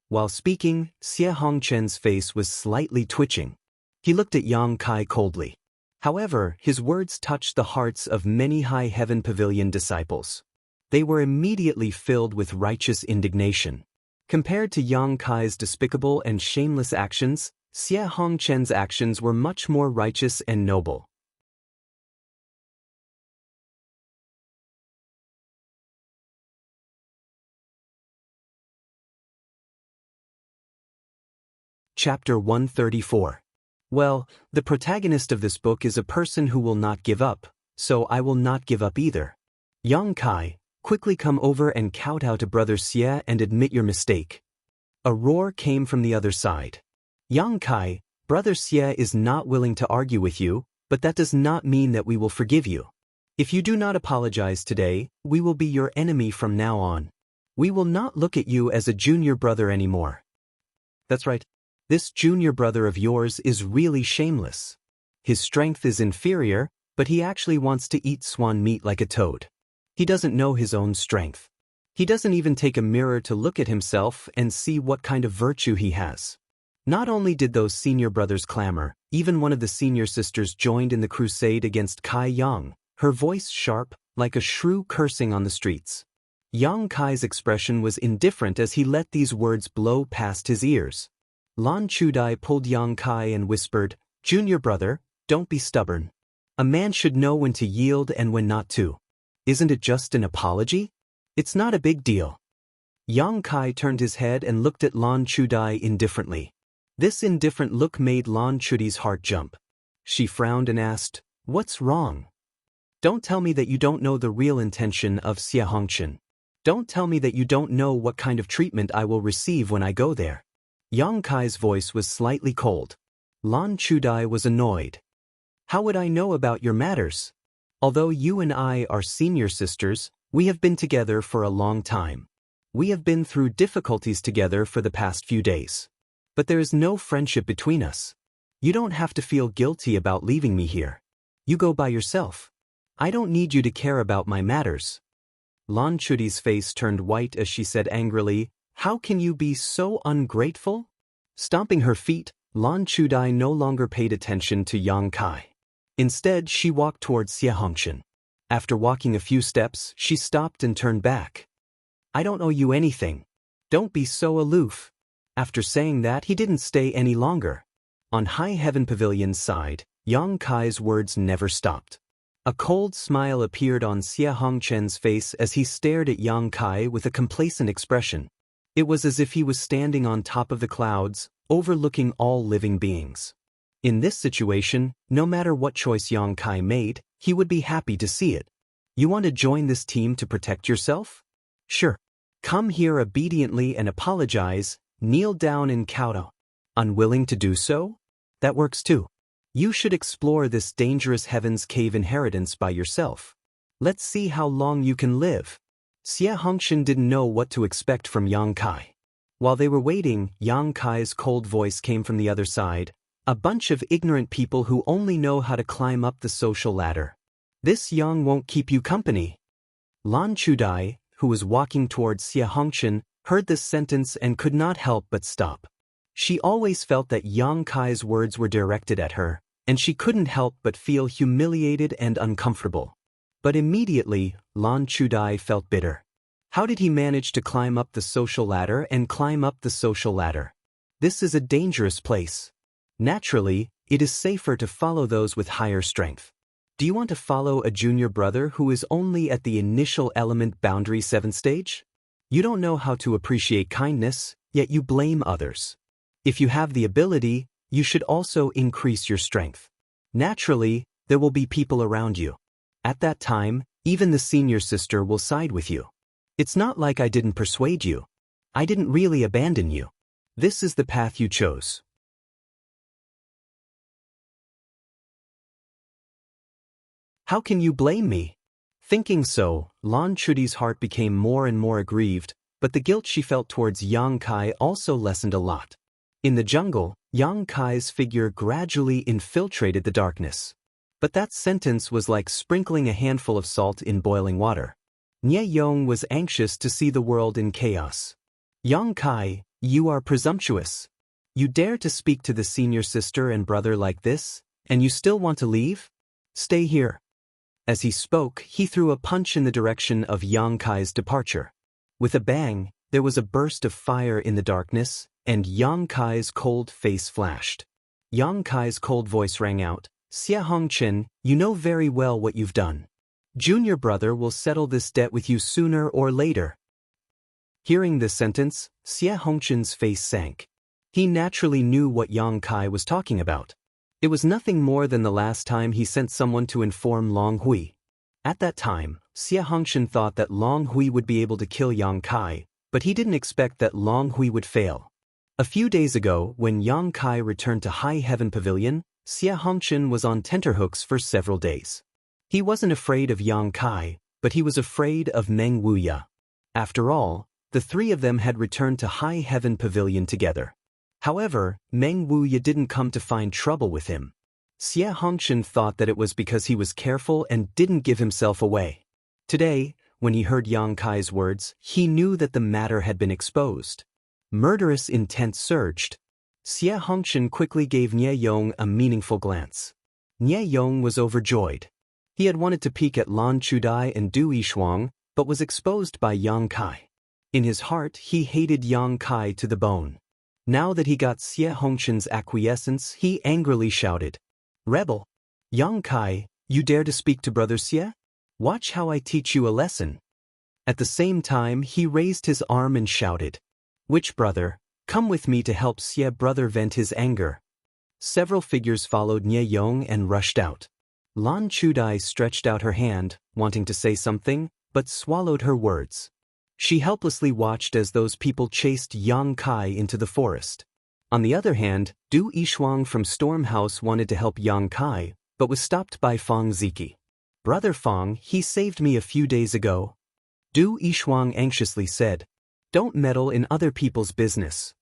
While speaking, Xie Hongchen's face was slightly twitching. He looked at Yang Kai coldly. However, his words touched the hearts of many High Heaven Pavilion disciples. They were immediately filled with righteous indignation. Compared to Yang Kai's despicable and shameless actions, Xie Hongchen's actions were much more righteous and noble. Chapter 134. Well, the protagonist of this book is a person who will not give up, so I will not give up either. Yang Kai, quickly come over and kowtow to Brother Xie and admit your mistake. A roar came from the other side. Yang Kai, Brother Xie is not willing to argue with you, but that does not mean that we will forgive you. If you do not apologize today, we will be your enemy from now on. We will not look at you as a junior brother anymore. That's right. This junior brother of yours is really shameless. His strength is inferior, but he actually wants to eat swan meat like a toad. He doesn't know his own strength. He doesn't even take a mirror to look at himself and see what kind of virtue he has. Not only did those senior brothers clamor, even one of the senior sisters joined in the crusade against Kai Yang, her voice sharp, like a shrew cursing on the streets. Yang Kai's expression was indifferent as he let these words blow past his ears. Lan Chudai pulled Yang Kai and whispered, "Junior brother, don't be stubborn. A man should know when to yield and when not to. Isn't it just an apology? It's not a big deal." Yang Kai turned his head and looked at Lan Chudai indifferently. This indifferent look made Lan Chudai's heart jump. She frowned and asked, What's wrong? Don't tell me that you don't know the real intention of Xianxia. Don't tell me that you don't know what kind of treatment I will receive when I go there. Yang Kai's voice was slightly cold. Lan Chudai was annoyed. How would I know about your matters? Although you and I are senior sisters, we have been together for a long time. We have been through difficulties together for the past few days. But there is no friendship between us. You don't have to feel guilty about leaving me here. You go by yourself. I don't need you to care about my matters. Lan Chudi's face turned white as she said angrily, How can you be so ungrateful? Stomping her feet, Lan Chudai no longer paid attention to Yang Kai. Instead, she walked towards Xianxia. After walking a few steps, she stopped and turned back. I don't owe you anything. Don't be so aloof. After saying that, he didn't stay any longer. On High Heaven Pavilion's side, Yang Kai's words never stopped. A cold smile appeared on Xianxia's face as he stared at Yang Kai with a complacent expression. It was as if he was standing on top of the clouds, overlooking all living beings. In this situation, no matter what choice Yang Kai made, he would be happy to see it. You want to join this team to protect yourself? Sure. Come here obediently and apologize, kneel down and kowtow. Unwilling to do so? That works too. You should explore this dangerous Heaven's Cave inheritance by yourself. Let's see how long you can live. Xianxia didn't know what to expect from Yang Kai. While they were waiting, Yang Kai's cold voice came from the other side. A bunch of ignorant people who only know how to climb up the social ladder. This Yang won't keep you company. Lan Chudai, who was walking towards Xianxia, heard this sentence and could not help but stop. She always felt that Yang Kai's words were directed at her, and she couldn't help but feel humiliated and uncomfortable. But immediately, Lan Chudai felt bitter. How did he manage to climb up the social ladder and climb up the social ladder? This is a dangerous place. Naturally, it is safer to follow those with higher strength. Do you want to follow a junior brother who is only at the initial element boundary 7 stage? You don't know how to appreciate kindness, yet you blame others. If you have the ability, you should also increase your strength. Naturally, there will be people around you. At that time, even the senior sister will side with you. It's not like I didn't persuade you. I didn't really abandon you. This is the path you chose. How can you blame me? Thinking so, Lan Chudi's heart became more and more aggrieved, but the guilt she felt towards Yang Kai also lessened a lot. In the jungle, Yang Kai's figure gradually infiltrated the darkness. But that sentence was like sprinkling a handful of salt in boiling water. Nie Yong was anxious to see the world in chaos. Yang Kai, you are presumptuous. You dare to speak to the senior sister and brother like this, and you still want to leave? Stay here. As he spoke, he threw a punch in the direction of Yang Kai's departure. With a bang, there was a burst of fire in the darkness, and Yang Kai's cold face flashed. Yang Kai's cold voice rang out, Xianxia, you know very well what you've done. Junior brother will settle this debt with you sooner or later. Hearing this sentence, Xianxia's face sank. He naturally knew what Yang Kai was talking about. It was nothing more than the last time he sent someone to inform Long Hui. At that time, Xianxia thought that Long Hui would be able to kill Yang Kai, but he didn't expect that Long Hui would fail. A few days ago, when Yang Kai returned to High Heaven Pavilion, Xianxia was on tenterhooks for several days. He wasn't afraid of Yang Kai, but he was afraid of Meng Wuya. After all, the three of them had returned to High Heaven Pavilion together. However, Meng Wuya didn't come to find trouble with him. Xianxia thought that it was because he was careful and didn't give himself away. Today, when he heard Yang Kai's words, he knew that the matter had been exposed. Murderous intent surged. Xianxia quickly gave Nie Yong a meaningful glance. Nie Yong was overjoyed. He had wanted to peek at Lan Chudai and Du Yishuang, but was exposed by Yang Kai. In his heart, he hated Yang Kai to the bone. Now that he got Xianxia's acquiescence, he angrily shouted, Rebel! Yang Kai, you dare to speak to Brother Xie? Watch how I teach you a lesson. At the same time, he raised his arm and shouted, Which brother? Come with me to help Xie brother vent his anger. Several figures followed Nie Yong and rushed out. Lan Chudai stretched out her hand, wanting to say something, but swallowed her words. She helplessly watched as those people chased Yang Kai into the forest. On the other hand, Du Yishuang from Storm House wanted to help Yang Kai, but was stopped by Fang Ziki. "Brother Fang, he saved me a few days ago." Du Yishuang anxiously said, "Don't meddle in other people's business."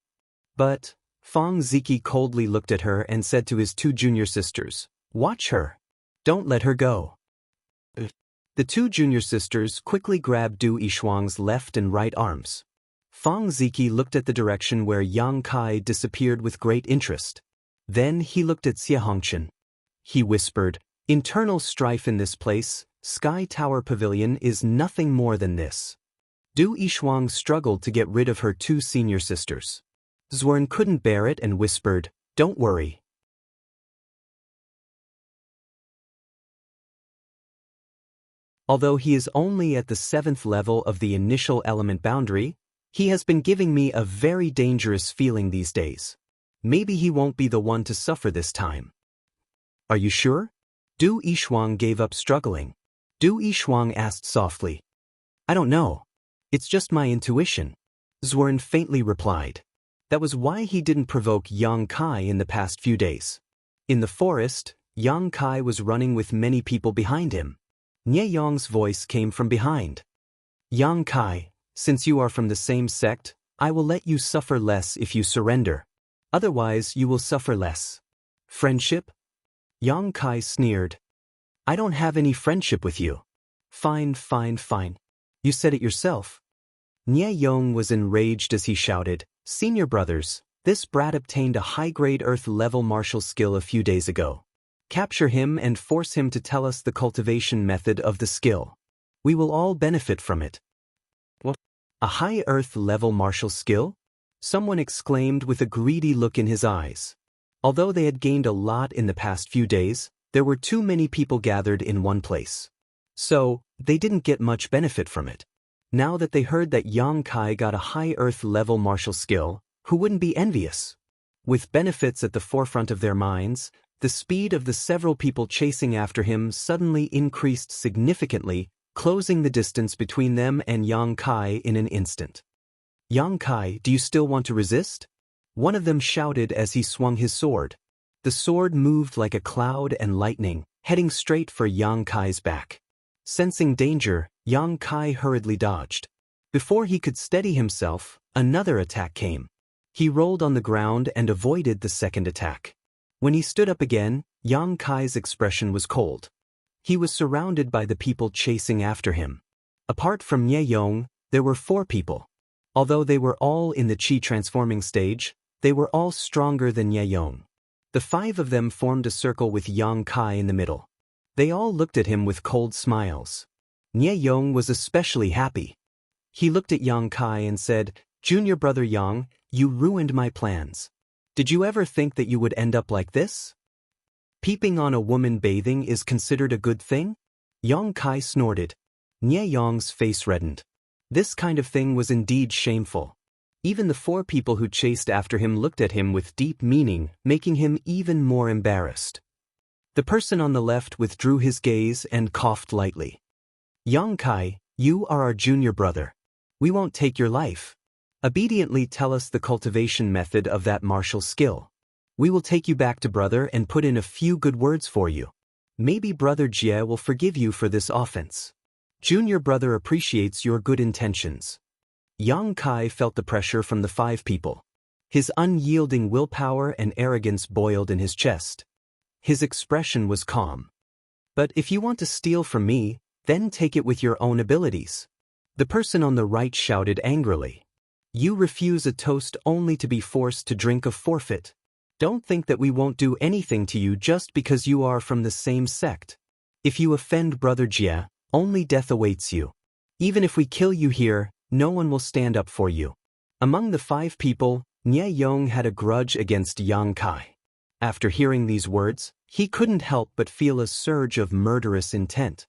But Fang Ziki coldly looked at her and said to his two junior sisters, "Watch her. Don't let her go." The two junior sisters quickly grabbed Du Yishuang's left and right arms. Fang Ziki looked at the direction where Yang Kai disappeared with great interest. Then he looked at Xianxia. He whispered, "Internal strife in this place, Sky Tower Pavilion is nothing more than this." Du Yishuang struggled to get rid of her two senior sisters. Zhuan couldn't bear it and whispered, "Don't worry." Although he is only at the 7th level of the initial element boundary, he has been giving me a very dangerous feeling these days. Maybe he won't be the one to suffer this time. "Are you sure?" Du Yishuang gave up struggling. Du Yishuang asked softly. "I don't know. It's just my intuition," Zhuan faintly replied. That was why he didn't provoke Yang Kai in the past few days. In the forest, Yang Kai was running with many people behind him. Nie Yong's voice came from behind. "Yang Kai, since you are from the same sect, I will let you suffer less if you surrender. Otherwise you will suffer less." "Friendship?" Yang Kai sneered. "I don't have any friendship with you." Fine. You said it yourself." Nie Yong was enraged as he shouted, "Senior brothers, this brat obtained a high-grade Earth-level martial skill a few days ago. Capture him and force him to tell us the cultivation method of the skill. We will all benefit from it." "What? A high Earth-level martial skill?" someone exclaimed with a greedy look in his eyes. Although they had gained a lot in the past few days, there were too many people gathered in one place. So, they didn't get much benefit from it. Now that they heard that Yang Kai got a high Earth-level martial skill, who wouldn't be envious? With benefits at the forefront of their minds, the speed of the several people chasing after him suddenly increased significantly, closing the distance between them and Yang Kai in an instant. "Yang Kai, do you still want to resist?" one of them shouted as he swung his sword. The sword moved like a cloud and lightning, heading straight for Yang Kai's back. Sensing danger, Yang Kai hurriedly dodged. Before he could steady himself, another attack came. He rolled on the ground and avoided the second attack. When he stood up again, Yang Kai's expression was cold. He was surrounded by the people chasing after him. Apart from Nie Yong, there were 4 people. Although they were all in the Qi transforming stage, they were all stronger than Nie Yong. The 5 of them formed a circle with Yang Kai in the middle. They all looked at him with cold smiles. Nie Yong was especially happy. He looked at Yang Kai and said, "Junior brother Yang, you ruined my plans. Did you ever think that you would end up like this? Peeping on a woman bathing is considered a good thing?" Yang Kai snorted. Nie Yong's face reddened. This kind of thing was indeed shameful. Even the 4 people who chased after him looked at him with deep meaning, making him even more embarrassed. The person on the left withdrew his gaze and coughed lightly. "Yang Kai, you are our junior brother. We won't take your life. Obediently tell us the cultivation method of that martial skill. We will take you back to brother and put in a few good words for you. Maybe brother Jie will forgive you for this offense. Junior brother appreciates your good intentions." Yang Kai felt the pressure from the 5 people. His unyielding willpower and arrogance boiled in his chest. His expression was calm. "But if you want to steal from me, then take it with your own abilities." The person on the right shouted angrily. "You refuse a toast only to be forced to drink a forfeit. Don't think that we won't do anything to you just because you are from the same sect. If you offend brother Jie, only death awaits you. Even if we kill you here, no one will stand up for you." Among the 5 people, Nie Yong had a grudge against Yang Kai. After hearing these words, he couldn't help but feel a surge of murderous intent.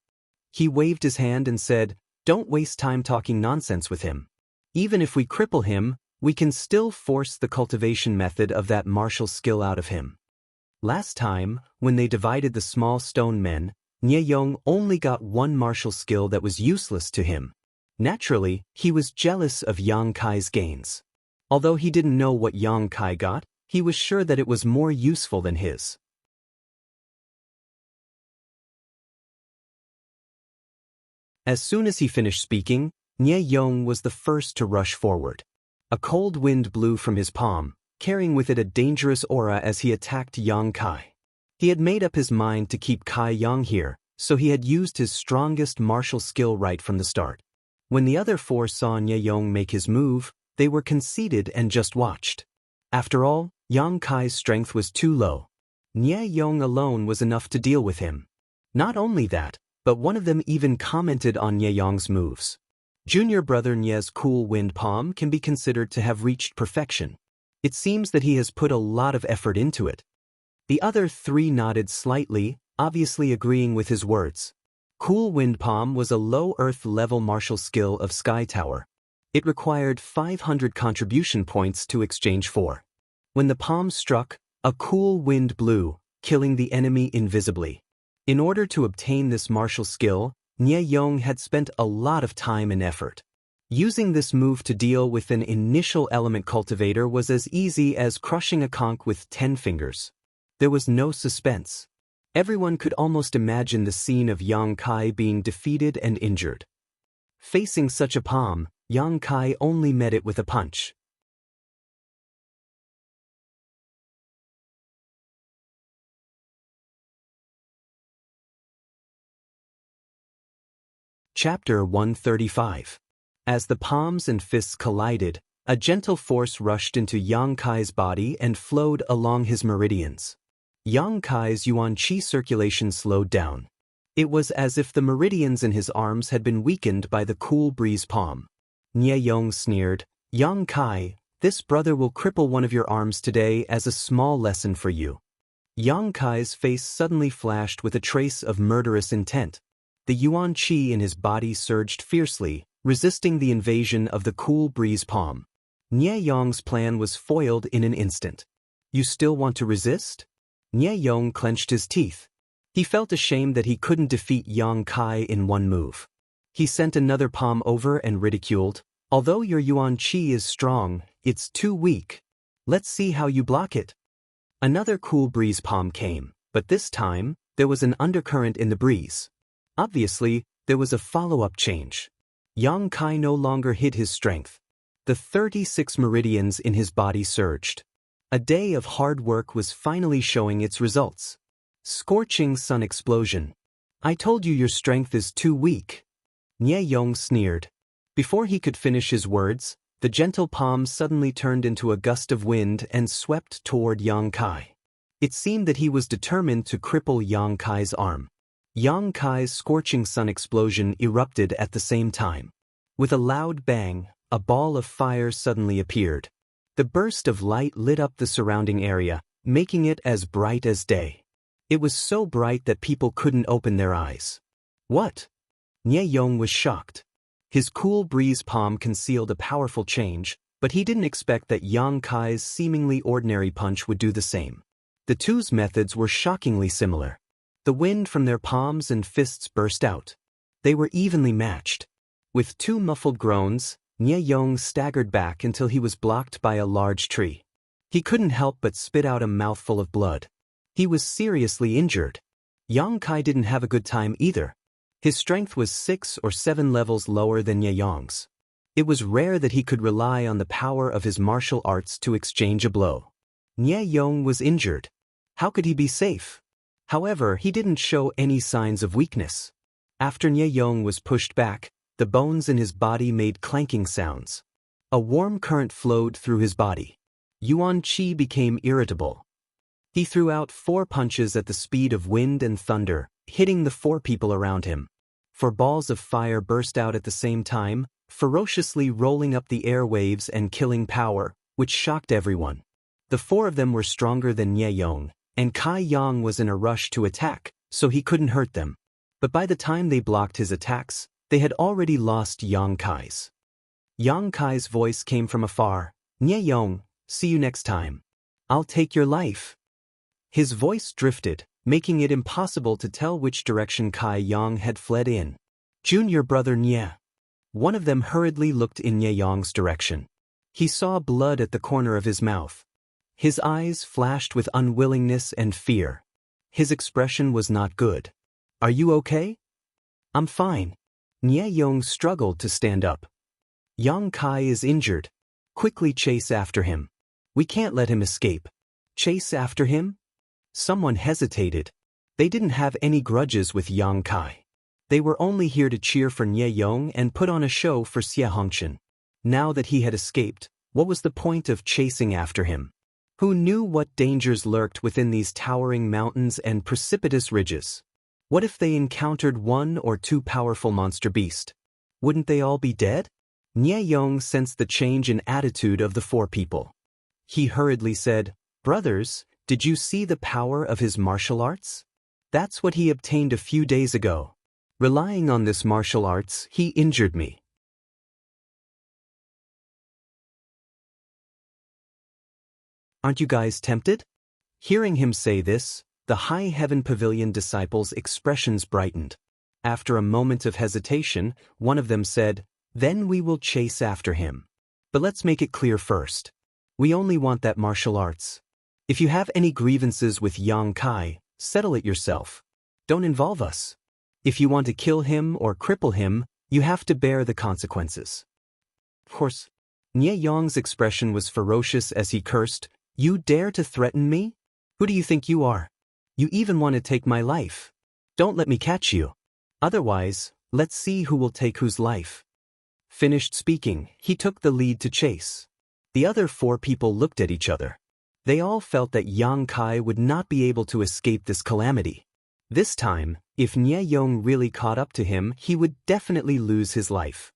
He waved his hand and said, "Don't waste time talking nonsense with him. Even if we cripple him, we can still force the cultivation method of that martial skill out of him." Last time, when they divided the small stone men, Nie Yong only got one martial skill that was useless to him. Naturally, he was jealous of Yang Kai's gains. Although he didn't know what Yang Kai got, he was sure that it was more useful than his. As soon as he finished speaking, Nie Yong was the first to rush forward. A cold wind blew from his palm, carrying with it a dangerous aura as he attacked Yang Kai. He had made up his mind to keep Kai Yang here, so he had used his strongest martial skill right from the start. When the other four saw Nie Yong make his move, they were conceited and just watched. After all, Yang Kai's strength was too low. Nie Yong alone was enough to deal with him. Not only that, but one of them even commented on Nie Yong's moves. Junior brother Nie's cool wind palm can be considered to have reached perfection. It seems that he has put a lot of effort into it. The other three nodded slightly, obviously agreeing with his words. Cool wind palm was a low earth level martial skill of Sky Tower. It required 500 contribution points to exchange for. When the palm struck, a cool wind blew, killing the enemy invisibly. In order to obtain this martial skill, Nie Yong had spent a lot of time and effort. Using this move to deal with an initial element cultivator was as easy as crushing a conch with 10 fingers. There was no suspense. Everyone could almost imagine the scene of Yang Kai being defeated and injured. Facing such a palm, Yang Kai only met it with a punch. Chapter 135. As the palms and fists collided, a gentle force rushed into Yang Kai's body and flowed along his meridians. Yang Kai's yuan qi circulation slowed down. It was as if the meridians in his arms had been weakened by the cool breeze palm. Nie Yong sneered, "Yang Kai, this brother will cripple one of your arms today as a small lesson for you." Yang Kai's face suddenly flashed with a trace of murderous intent. The yuan qi in his body surged fiercely, resisting the invasion of the cool breeze palm. Nie Yong's plan was foiled in an instant. "You still want to resist?" Nie Yong clenched his teeth. He felt ashamed that he couldn't defeat Yang Kai in one move. He sent another palm over and ridiculed, "Although your yuan qi is strong, it's too weak. Let's see how you block it." Another cool breeze palm came, but this time, there was an undercurrent in the breeze. Obviously, there was a follow-up change. Yang Kai no longer hid his strength. The 36 meridians in his body surged. A day of hard work was finally showing its results. Scorching sun explosion. "I told you your strength is too weak." Nie Yong sneered. Before he could finish his words, the gentle palm suddenly turned into a gust of wind and swept toward Yang Kai. It seemed that he was determined to cripple Yang Kai's arm. Yang Kai's scorching sun explosion erupted at the same time. With a loud bang, a ball of fire suddenly appeared. The burst of light lit up the surrounding area, making it as bright as day. It was so bright that people couldn't open their eyes. "What?" Nie Yong was shocked. His cool breeze palm concealed a powerful change, but he didn't expect that Yang Kai's seemingly ordinary punch would do the same. The two's methods were shockingly similar. The wind from their palms and fists burst out. They were evenly matched. With two muffled groans, Nie Yong staggered back until he was blocked by a large tree. He couldn't help but spit out a mouthful of blood. He was seriously injured. Yang Kai didn't have a good time either. His strength was 6 or 7 levels lower than Nie Yong's. It was rare that he could rely on the power of his martial arts to exchange a blow. Nie Yong was injured. How could he be safe? However, he didn't show any signs of weakness. After Nie Yong was pushed back, the bones in his body made clanking sounds. A warm current flowed through his body. Yuan Qi became irritable. He threw out 4 punches at the speed of wind and thunder, hitting the 4 people around him. 4 balls of fire burst out at the same time, ferociously rolling up the airwaves and killing power, which shocked everyone. The 4 of them were stronger than Nie Yong, and Kai Yang was in a rush to attack, so he couldn't hurt them. But by the time they blocked his attacks, they had already lost Yang Kai's. Yang Kai's voice came from afar. "Nie Yong, see you next time. I'll take your life." His voice drifted, making it impossible to tell which direction Kai Yang had fled in. Junior brother Nye. One of them hurriedly looked in Nye Yang's direction. He saw blood at the corner of his mouth. His eyes flashed with unwillingness and fear. His expression was not good. Are you okay? I'm fine. Nye Yong struggled to stand up. Yang Kai is injured. Quickly chase after him. We can't let him escape. Chase after him? Someone hesitated. They didn't have any grudges with Yang Kai. They were only here to cheer for Nye Yong and put on a show for Xianxia. Now that he had escaped, what was the point of chasing after him? Who knew what dangers lurked within these towering mountains and precipitous ridges? What if they encountered one or two powerful monster beasts? Wouldn't they all be dead? Nye Yong sensed the change in attitude of the four people. He hurriedly said, "Brothers, did you see the power of his martial arts? That's what he obtained a few days ago. Relying on this martial arts, he injured me. Aren't you guys tempted?" Hearing him say this, the High Heaven Pavilion disciples' expressions brightened. After a moment of hesitation, one of them said, "Then we will chase after him. But let's make it clear first. We only want that martial arts. If you have any grievances with Yang Kai, settle it yourself. Don't involve us. If you want to kill him or cripple him, you have to bear the consequences." Of course, Nye Yong's expression was ferocious as he cursed, "You dare to threaten me? Who do you think you are? You even want to take my life. Don't let me catch you. Otherwise, let's see who will take whose life." Finished speaking, he took the lead to chase. The other four people looked at each other. They all felt that Yang Kai would not be able to escape this calamity. This time, if Nye Yong really caught up to him, he would definitely lose his life.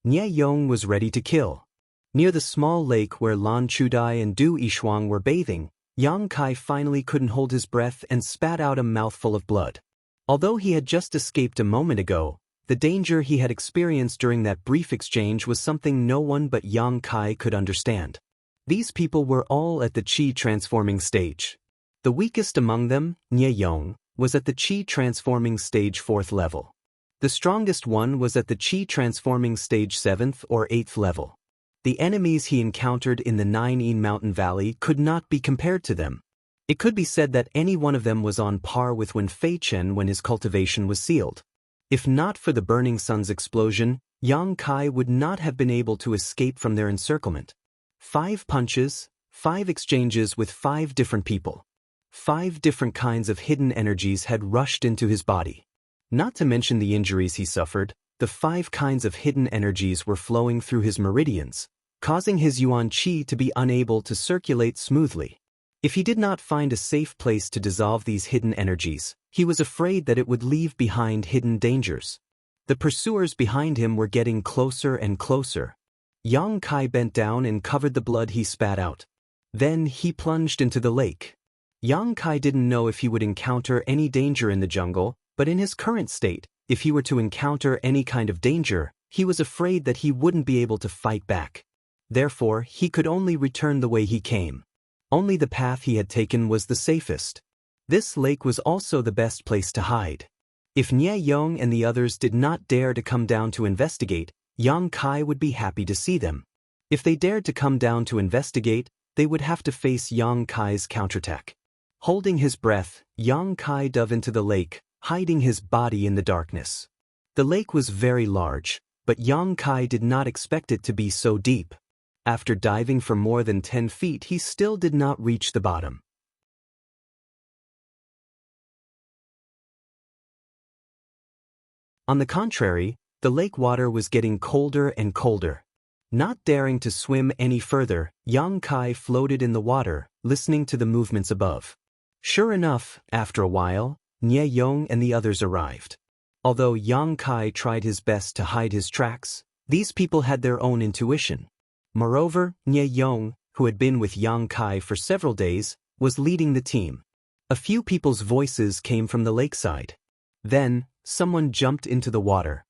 Nye Yong was ready to kill. Near the small lake where Lan Chudai and Du Yishuang were bathing, Yang Kai finally couldn't hold his breath and spat out a mouthful of blood. Although he had just escaped a moment ago, the danger he had experienced during that brief exchange was something no one but Yang Kai could understand. These people were all at the Qi transforming stage. The weakest among them, Nye Yong, was at the Qi transforming stage 4th level. The strongest one was at the Qi transforming stage 7th or 8th level. The enemies he encountered in the Nine Mountain Valley could not be compared to them. It could be said that any one of them was on par with Wen Fei Chen when his cultivation was sealed. If not for the Burning Sun's explosion, Yang Kai would not have been able to escape from their encirclement. 5 punches, 5 exchanges with 5 different people. 5 different kinds of hidden energies had rushed into his body. Not to mention the injuries he suffered, the 5 kinds of hidden energies were flowing through his meridians, causing his Yuan Qi to be unable to circulate smoothly. If he did not find a safe place to dissolve these hidden energies, he was afraid that it would leave behind hidden dangers. The pursuers behind him were getting closer and closer. Yang Kai bent down and covered the blood he spat out. Then he plunged into the lake. Yang Kai didn't know if he would encounter any danger in the jungle, but in his current state, if he were to encounter any kind of danger, he was afraid that he wouldn't be able to fight back. Therefore, he could only return the way he came. Only the path he had taken was the safest. This lake was also the best place to hide. If Nye Yong and the others did not dare to come down to investigate, Yang Kai would be happy to see them. If they dared to come down to investigate, they would have to face Yang Kai's counterattack. Holding his breath, Yang Kai dove into the lake, hiding his body in the darkness. The lake was very large, but Yang Kai did not expect it to be so deep. After diving for more than 10 feet, he still did not reach the bottom. On the contrary, the lake water was getting colder and colder. Not daring to swim any further, Yang Kai floated in the water, listening to the movements above. Sure enough, after a while, Nye Yong and the others arrived. Although Yang Kai tried his best to hide his tracks, these people had their own intuition. Moreover, Nye Yong, who had been with Yang Kai for several days, was leading the team. A few people's voices came from the lakeside. Then, someone jumped into the water.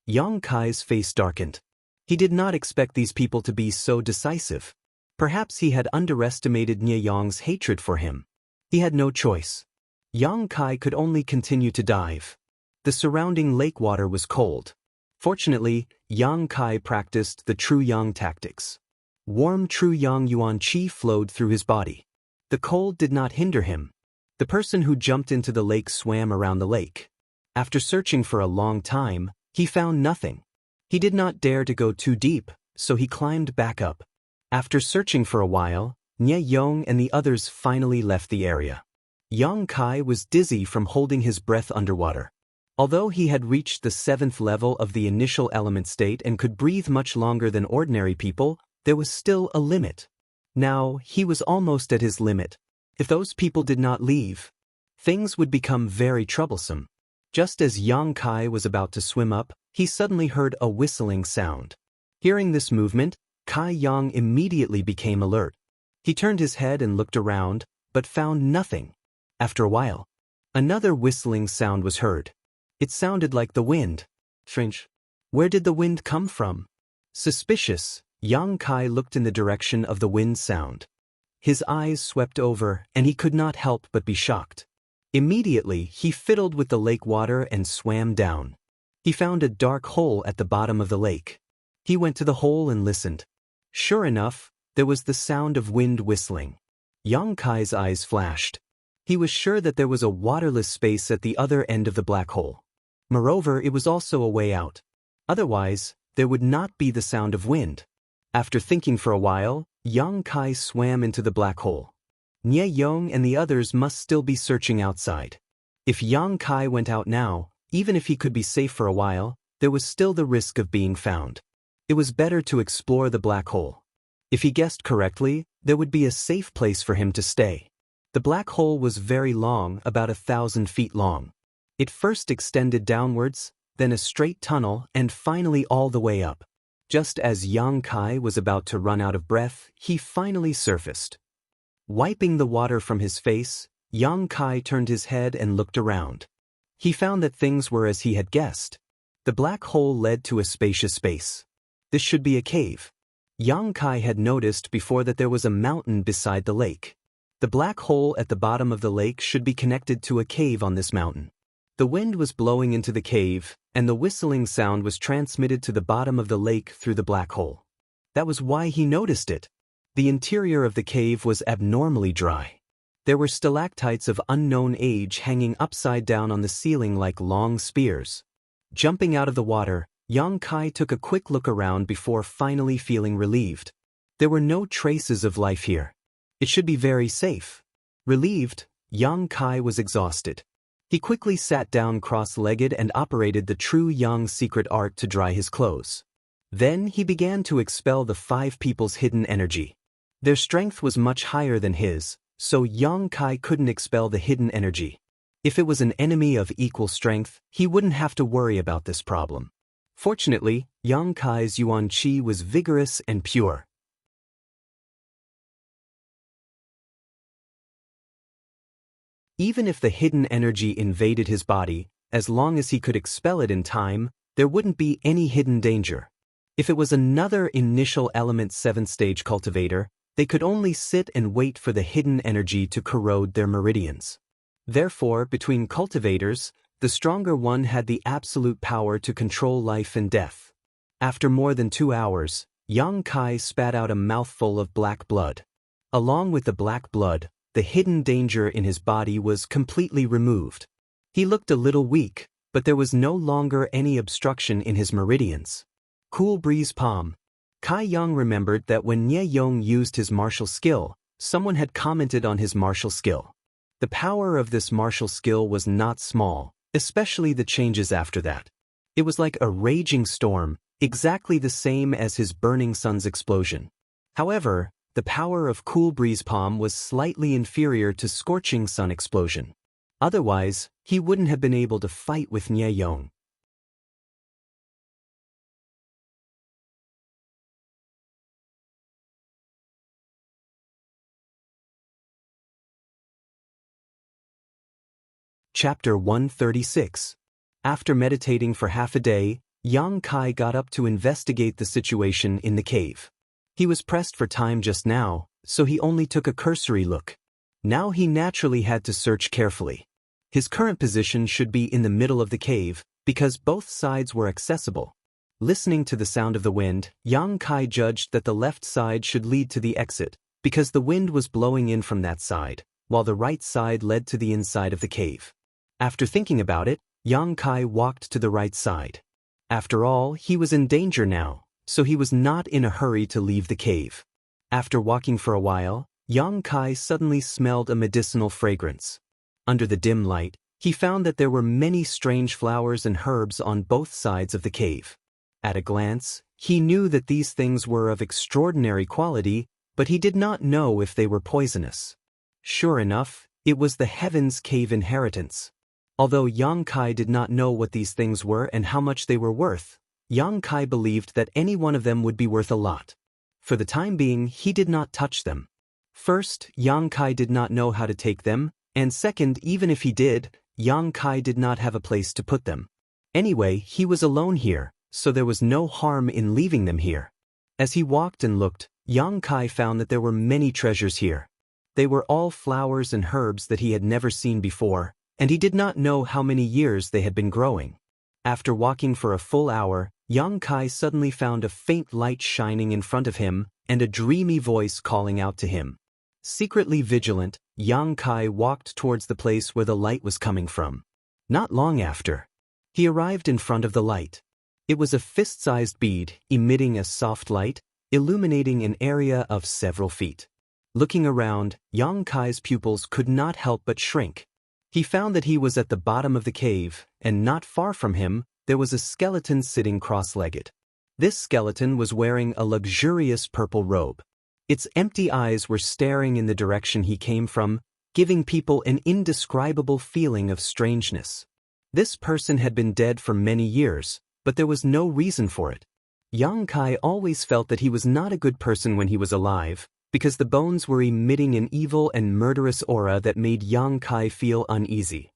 Yang Kai's face darkened. He did not expect these people to be so decisive. Perhaps he had underestimated Nye Yong's hatred for him. He had no choice. Yang Kai could only continue to dive. The surrounding lake water was cold. Fortunately, Yang Kai practiced the true yang tactics. Warm true yang yuan qi flowed through his body. The cold did not hinder him. The person who jumped into the lake swam around the lake. After searching for a long time, he found nothing. He did not dare to go too deep, so he climbed back up. After searching for a while, Nye Yong and the others finally left the area. Yang Kai was dizzy from holding his breath underwater. Although he had reached the 7th level of the initial element state and could breathe much longer than ordinary people, there was still a limit. Now, he was almost at his limit. If those people did not leave, things would become very troublesome. Just as Yang Kai was about to swim up, he suddenly heard a whistling sound. Hearing this movement, Kai Yang immediately became alert. He turned his head and looked around, but found nothing. After a while, another whistling sound was heard. It sounded like the wind. Strange. Where did the wind come from? Suspicious, Yang Kai looked in the direction of the wind sound. His eyes swept over, and he could not help but be shocked. Immediately, he fiddled with the lake water and swam down. He found a dark hole at the bottom of the lake. He went to the hole and listened. Sure enough, there was the sound of wind whistling. Yang Kai's eyes flashed. He was sure that there was a waterless space at the other end of the black hole. Moreover, it was also a way out. Otherwise, there would not be the sound of wind. After thinking for a while, Yang Kai swam into the black hole. Nye Yong and the others must still be searching outside. If Yang Kai went out now, even if he could be safe for a while, there was still the risk of being found. It was better to explore the black hole. If he guessed correctly, there would be a safe place for him to stay. The black hole was very long, about 1,000 feet long. It first extended downwards, then a straight tunnel, and finally all the way up. Just as Yang Kai was about to run out of breath, he finally surfaced. Wiping the water from his face, Yang Kai turned his head and looked around. He found that things were as he had guessed. The black hole led to a spacious space. This should be a cave. Yang Kai had noticed before that there was a mountain beside the lake. The black hole at the bottom of the lake should be connected to a cave on this mountain. The wind was blowing into the cave, and the whistling sound was transmitted to the bottom of the lake through the black hole. That was why he noticed it. The interior of the cave was abnormally dry. There were stalactites of unknown age hanging upside down on the ceiling like long spears. Jumping out of the water, Yang Kai took a quick look around before finally feeling relieved. There were no traces of life here. It should be very safe. Relieved, Yang Kai was exhausted. He quickly sat down cross-legged and operated the true Yang secret art to dry his clothes. Then he began to expel the 5 people's hidden energy. Their strength was much higher than his, so Yang Kai couldn't expel the hidden energy. If it was an enemy of equal strength, he wouldn't have to worry about this problem. Fortunately, Yang Kai's yuan qi was vigorous and pure. Even if the hidden energy invaded his body, as long as he could expel it in time, there wouldn't be any hidden danger. If it was another initial element 7th stage cultivator, they could only sit and wait for the hidden energy to corrode their meridians. Therefore, between cultivators, the stronger one had the absolute power to control life and death. After more than 2 hours, Yang Kai spat out a mouthful of black blood. Along with the black blood, the hidden danger in his body was completely removed. He looked a little weak, but there was no longer any obstruction in his meridians. Cool breeze palm. Kai Yang remembered that when Nye Yong used his martial skill, someone had commented on his martial skill. The power of this martial skill was not small, especially the changes after that. It was like a raging storm, exactly the same as his burning sun's explosion. However, the power of cool breeze palm was slightly inferior to scorching sun explosion. Otherwise, he wouldn't have been able to fight with Nye Yong. Chapter 136. After meditating for half a day, Yang Kai got up to investigate the situation in the cave. He was pressed for time just now, so he only took a cursory look. Now he naturally had to search carefully. His current position should be in the middle of the cave, because both sides were accessible. Listening to the sound of the wind, Yang Kai judged that the left side should lead to the exit, because the wind was blowing in from that side, while the right side led to the inside of the cave. After thinking about it, Yang Kai walked to the right side. After all, he was in danger now, so he was not in a hurry to leave the cave. After walking for a while, Yang Kai suddenly smelled a medicinal fragrance. Under the dim light, he found that there were many strange flowers and herbs on both sides of the cave. At a glance, he knew that these things were of extraordinary quality, but he did not know if they were poisonous. Sure enough, it was the Heaven's Cave inheritance. Although Yang Kai did not know what these things were and how much they were worth, Yang Kai believed that any one of them would be worth a lot. For the time being, he did not touch them. First, Yang Kai did not know how to take them, and second, even if he did, Yang Kai did not have a place to put them. Anyway, he was alone here, so there was no harm in leaving them here. As he walked and looked, Yang Kai found that there were many treasures here. They were all flowers and herbs that he had never seen before, and he did not know how many years they had been growing. After walking for a full hour, Yang Kai suddenly found a faint light shining in front of him and a dreamy voice calling out to him. Secretly vigilant, Yang Kai walked towards the place where the light was coming from. Not long after, he arrived in front of the light. It was a fist-sized bead, emitting a soft light, illuminating an area of several feet. Looking around, Yang Kai's pupils could not help but shrink. He found that he was at the bottom of the cave, and not far from him, there was a skeleton sitting cross-legged. This skeleton was wearing a luxurious purple robe. Its empty eyes were staring in the direction he came from, giving people an indescribable feeling of strangeness. This person had been dead for many years, but there was no reason for it. Yang Kai always felt that he was not a good person when he was alive, because the bones were emitting an evil and murderous aura that made Yang Kai feel uneasy.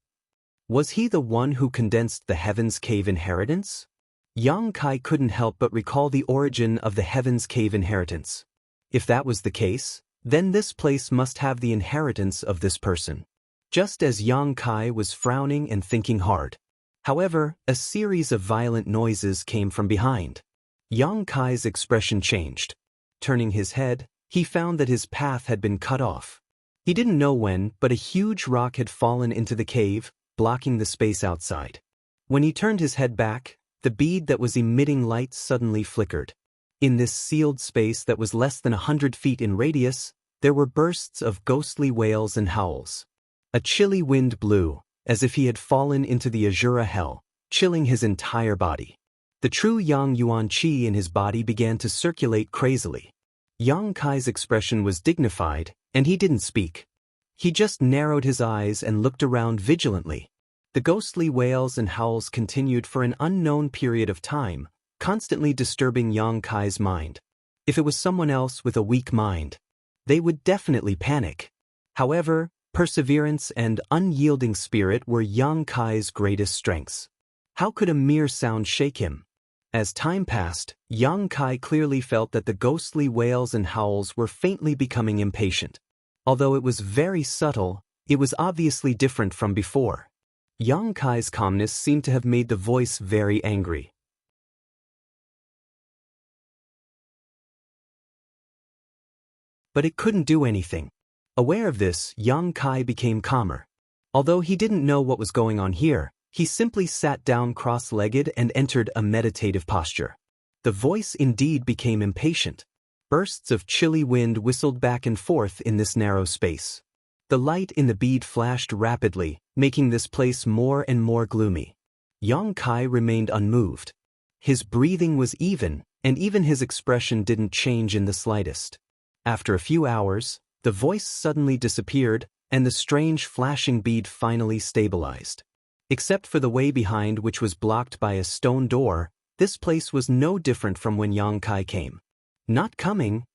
Was he the one who condensed the Heaven's Cave inheritance? Yang Kai couldn't help but recall the origin of the Heaven's Cave inheritance. If that was the case, then this place must have the inheritance of this person. Just as Yang Kai was frowning and thinking hard. However, a series of violent noises came from behind. Yang Kai's expression changed. Turning his head, he found that his path had been cut off. He didn't know when, but a huge rock had fallen into the cave, blocking the space outside. When he turned his head back, the bead that was emitting light suddenly flickered. In this sealed space that was less than 100 feet in radius, there were bursts of ghostly wails and howls. A chilly wind blew, as if he had fallen into the Azura hell, chilling his entire body. The true Yang Yuan Qi in his body began to circulate crazily. Yang Kai's expression was dignified, and he didn't speak. He just narrowed his eyes and looked around vigilantly. The ghostly wails and howls continued for an unknown period of time, constantly disturbing Yang Kai's mind. If it was someone else with a weak mind, they would definitely panic. However, perseverance and unyielding spirit were Yang Kai's greatest strengths. How could a mere sound shake him? As time passed, Yang Kai clearly felt that the ghostly wails and howls were faintly becoming impatient. Although it was very subtle, it was obviously different from before. Yang Kai's calmness seemed to have made the voice very angry. But it couldn't do anything. Aware of this, Yang Kai became calmer. Although he didn't know what was going on here, he simply sat down cross-legged and entered a meditative posture. The voice indeed became impatient. Bursts of chilly wind whistled back and forth in this narrow space. The light in the bead flashed rapidly, making this place more and more gloomy. Yang Kai remained unmoved. His breathing was even, and even his expression didn't change in the slightest. After a few hours, the voice suddenly disappeared, and the strange flashing bead finally stabilized. Except for the way behind, which was blocked by a stone door, this place was no different from when Yang Kai came. Not coming?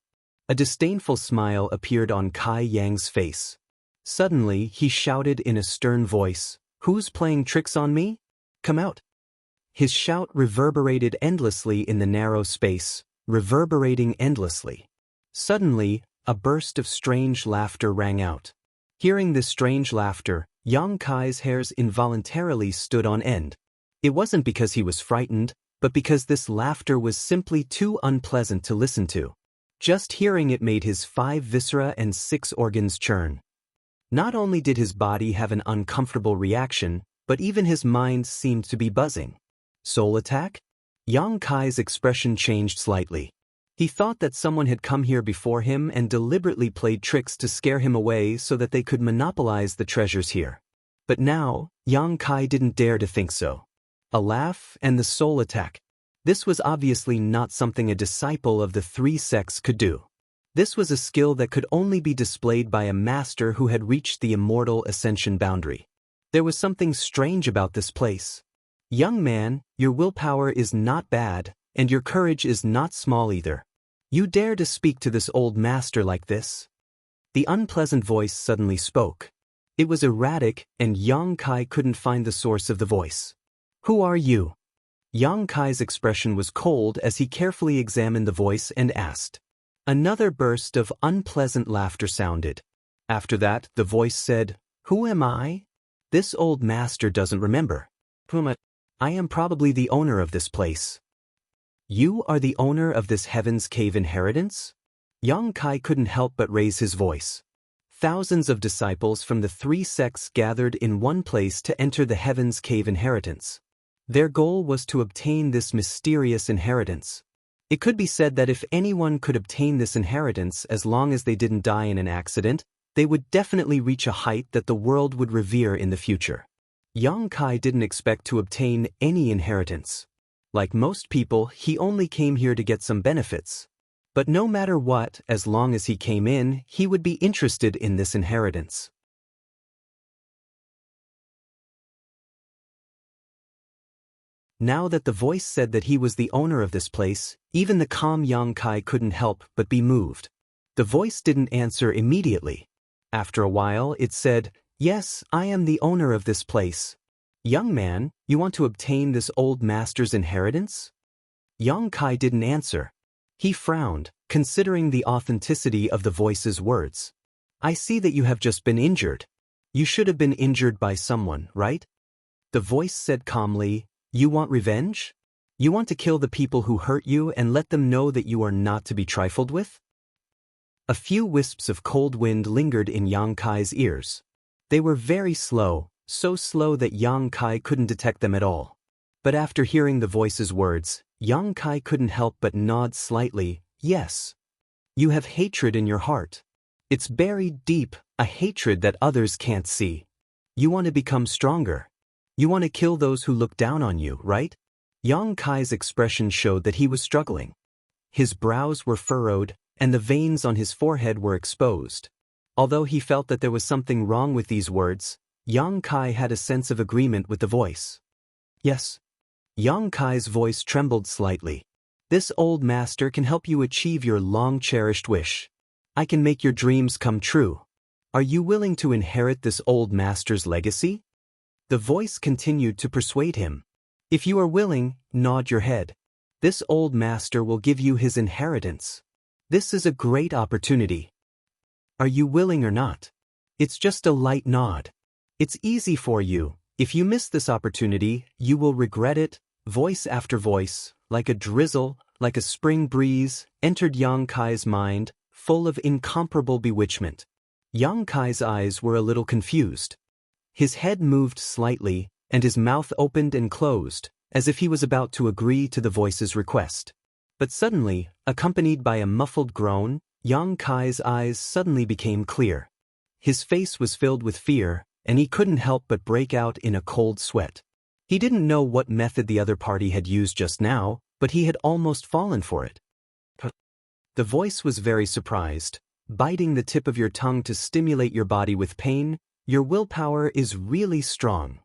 A disdainful smile appeared on Kai Yang's face. Suddenly, he shouted in a stern voice, "Who's playing tricks on me? Come out!" His shout reverberated endlessly in the narrow space, reverberating endlessly. Suddenly, a burst of strange laughter rang out. Hearing this strange laughter, Yang Kai's hairs involuntarily stood on end. It wasn't because he was frightened, but because this laughter was simply too unpleasant to listen to. Just hearing it made his 5 viscera and 6 organs churn. Not only did his body have an uncomfortable reaction, but even his mind seemed to be buzzing. Soul attack? Yang Kai's expression changed slightly. He thought that someone had come here before him and deliberately played tricks to scare him away so that they could monopolize the treasures here. But now, Yang Kai didn't dare to think so. A laugh and the soul attack. This was obviously not something a disciple of the 3 sects could do. This was a skill that could only be displayed by a master who had reached the immortal ascension boundary. There was something strange about this place. Young man, your willpower is not bad, and your courage is not small either. You dare to speak to this old master like this? The unpleasant voice suddenly spoke. It was erratic, and Yang Kai couldn't find the source of the voice. Who are you? Yang Kai's expression was cold as he carefully examined the voice and asked. Another burst of unpleasant laughter sounded. After that, the voice said, Who am I? This old master doesn't remember. I am probably the owner of this place. You are the owner of this Heaven's Cave inheritance? Yang Kai couldn't help but raise his voice. Thousands of disciples from the 3 sects gathered in one place to enter the Heaven's Cave inheritance. Their goal was to obtain this mysterious inheritance. It could be said that if anyone could obtain this inheritance as long as they didn't die in an accident, they would definitely reach a height that the world would revere in the future. Yang Kai didn't expect to obtain any inheritance. Like most people, he only came here to get some benefits. But no matter what, as long as he came in, he would be interested in this inheritance. Now that the voice said that he was the owner of this place, even the calm Yang Kai couldn't help but be moved. The voice didn't answer immediately. After a while, it said, Yes, I am the owner of this place. Young man, you want to obtain this old master's inheritance? Yang Kai didn't answer. He frowned, considering the authenticity of the voice's words. I see that you have just been injured. You should have been injured by someone, right? The voice said calmly, You want revenge? You want to kill the people who hurt you and let them know that you are not to be trifled with? A few wisps of cold wind lingered in Yang Kai's ears. They were very slow, so slow that Yang Kai couldn't detect them at all. But after hearing the voice's words, Yang Kai couldn't help but nod slightly, Yes. You have hatred in your heart. It's buried deep, a hatred that others can't see. You want to become stronger. You want to kill those who look down on you, right? Yang Kai's expression showed that he was struggling. His brows were furrowed, and the veins on his forehead were exposed. Although he felt that there was something wrong with these words, Yang Kai had a sense of agreement with the voice. Yes. Yang Kai's voice trembled slightly. This old master can help you achieve your long-cherished wish. I can make your dreams come true. Are you willing to inherit this old master's legacy? The voice continued to persuade him. If you are willing, nod your head. This old master will give you his inheritance. This is a great opportunity. Are you willing or not? It's just a light nod. It's easy for you. If you miss this opportunity, you will regret it. Voice after voice, like a drizzle, like a spring breeze, entered Yang Kai's mind, full of incomparable bewitchment. Yang Kai's eyes were a little confused. His head moved slightly, and his mouth opened and closed, as if he was about to agree to the voice's request. But suddenly, accompanied by a muffled groan, Yang Kai's eyes suddenly became clear. His face was filled with fear, and he couldn't help but break out in a cold sweat. He didn't know what method the other party had used just now, but he had almost fallen for it. The voice was very surprised. Biting the tip of your tongue to stimulate your body with pain, your willpower is really strong.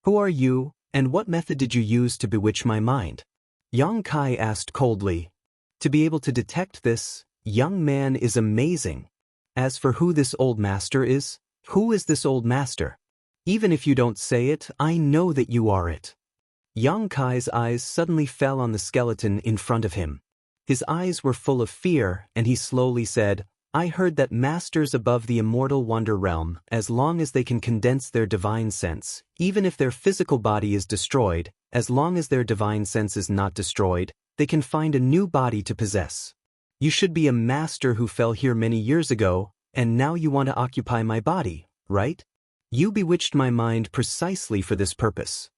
Who are you, and what method did you use to bewitch my mind? Yang Kai asked coldly. To be able to detect this, young man is amazing. As for who this old master is, who is this old master? Even if you don't say it, I know that you are it. Yang Kai's eyes suddenly fell on the skeleton in front of him. His eyes were full of fear, and he slowly said, I heard that masters above the immortal wonder realm, as long as they can condense their divine sense, even if their physical body is destroyed, as long as their divine sense is not destroyed, they can find a new body to possess. You should be a master who fell here many years ago, and now you want to occupy my body, right? You bewitched my mind precisely for this purpose.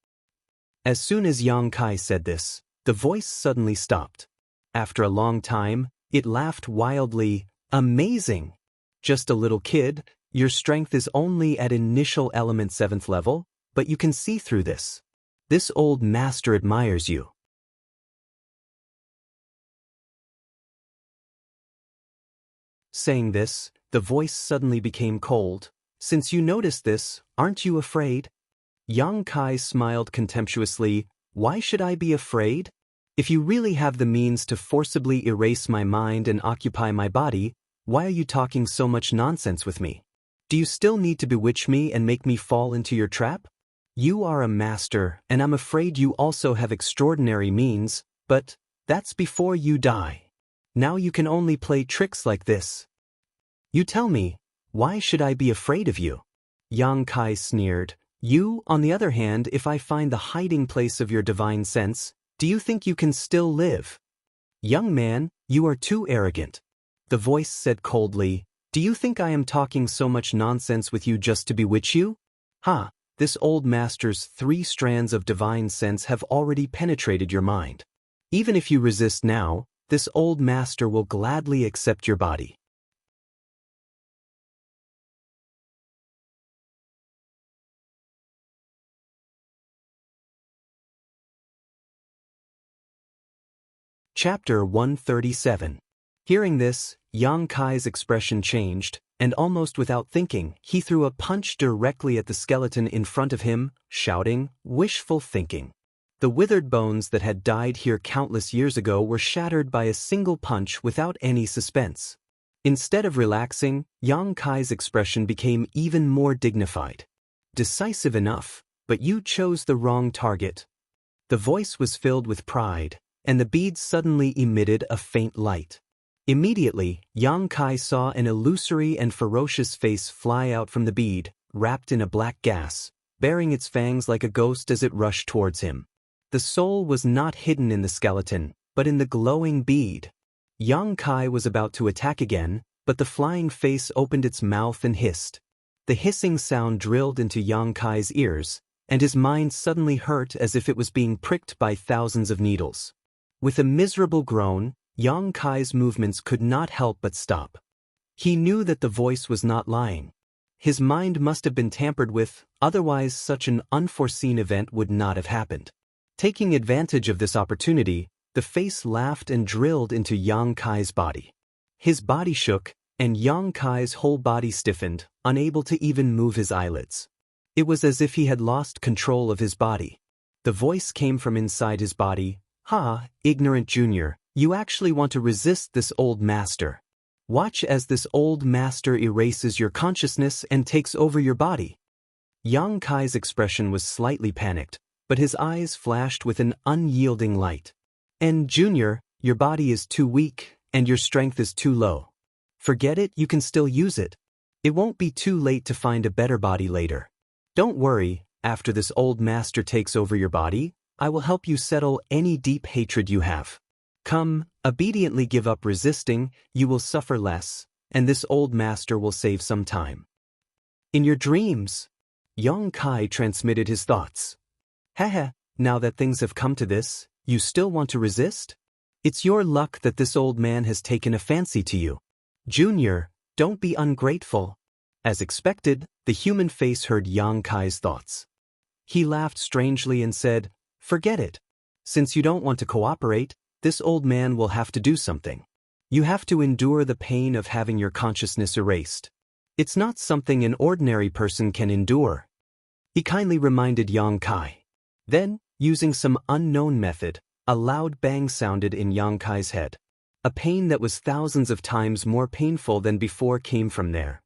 As soon as Xianxia said this, the voice suddenly stopped. After a long time, it laughed wildly. Amazing! Just a little kid, your strength is only at initial element 7th level, but you can see through this. This old master admires you. Saying this, the voice suddenly became cold. Since you noticed this, aren't you afraid? Xianxia smiled contemptuously. Why should I be afraid? If you really have the means to forcibly erase my mind and occupy my body, why are you talking so much nonsense with me? Do you still need to bewitch me and make me fall into your trap? You are a master, and I'm afraid you also have extraordinary means, but that's before you die. Now you can only play tricks like this. You tell me, why should I be afraid of you? Xianxia sneered. You, on the other hand, if I find the hiding place of your divine sense, do you think you can still live? Young man, you are too arrogant. The voice said coldly, do you think I am talking so much nonsense with you just to bewitch you? Ha, this old master's 3 strands of divine sense have already penetrated your mind. Even if you resist now, this old master will gladly accept your body. Chapter 137. Hearing this, Xianxia's expression changed, and almost without thinking, he threw a punch directly at the skeleton in front of him, shouting, wishful thinking. The withered bones that had died here countless years ago were shattered by a single punch without any suspense. Instead of relaxing, Xianxia's expression became even more dignified. Decisive enough, but you chose the wrong target. The voice was filled with pride, and the bead suddenly emitted a faint light. Immediately, Xianxia saw an illusory and ferocious face fly out from the bead, wrapped in a black gas, baring its fangs like a ghost as it rushed towards him. The soul was not hidden in the skeleton, but in the glowing bead. Xianxia was about to attack again, but the flying face opened its mouth and hissed. The hissing sound drilled into Xianxia's ears, and his mind suddenly hurt as if it was being pricked by thousands of needles. With a miserable groan, Xianxia's movements could not help but stop. He knew that the voice was not lying. His mind must have been tampered with, otherwise such an unforeseen event would not have happened. Taking advantage of this opportunity, the face laughed and drilled into Xianxia's body. His body shook, and Xianxia's whole body stiffened, unable to even move his eyelids. It was as if he had lost control of his body. The voice came from inside his body. Ha, ignorant junior, you actually want to resist this old master. Watch as this old master erases your consciousness and takes over your body. Xianxia's expression was slightly panicked, but his eyes flashed with an unyielding light. And junior, your body is too weak, and your strength is too low. Forget it, you can still use it. It won't be too late to find a better body later. Don't worry, after this old master takes over your body, I will help you settle any deep hatred you have. Come, obediently give up resisting, you will suffer less, and this old master will save some time. In your dreams, Xianxia transmitted his thoughts. Haha, now that things have come to this, you still want to resist? It's your luck that this old man has taken a fancy to you. Junior, don't be ungrateful. As expected, the human face heard Xianxia's thoughts. He laughed strangely and said, forget it. Since you don't want to cooperate, this old man will have to do something. You have to endure the pain of having your consciousness erased. It's not something an ordinary person can endure. He kindly reminded Xianxia. Then, using some unknown method, a loud bang sounded in Xianxia's head. A pain that was thousands of times more painful than before came from there.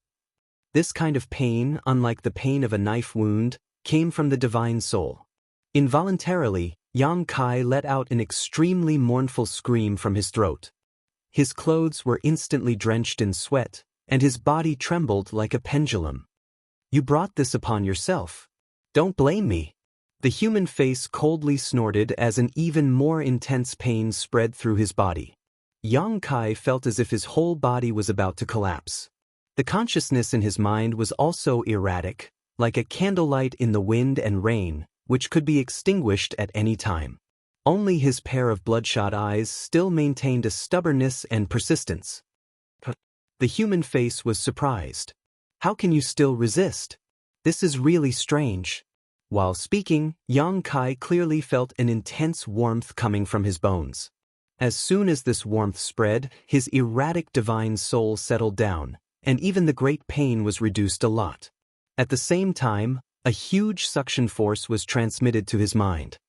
This kind of pain, unlike the pain of a knife wound, came from the divine soul. Involuntarily, Xianxia let out an extremely mournful scream from his throat. His clothes were instantly drenched in sweat, and his body trembled like a pendulum. "You brought this upon yourself. Don't blame me." The human face coldly snorted as an even more intense pain spread through his body. Yang Kai felt as if his whole body was about to collapse. The consciousness in his mind was also erratic, like a candlelight in the wind and rain, which could be extinguished at any time. Only his pair of bloodshot eyes still maintained a stubbornness and persistence. The human face was surprised. "How can you still resist? This is really strange." While speaking, Yang Kai clearly felt an intense warmth coming from his bones. As soon as this warmth spread, his erratic divine soul settled down, and even the great pain was reduced a lot. At the same time, a huge suction force was transmitted to his mind.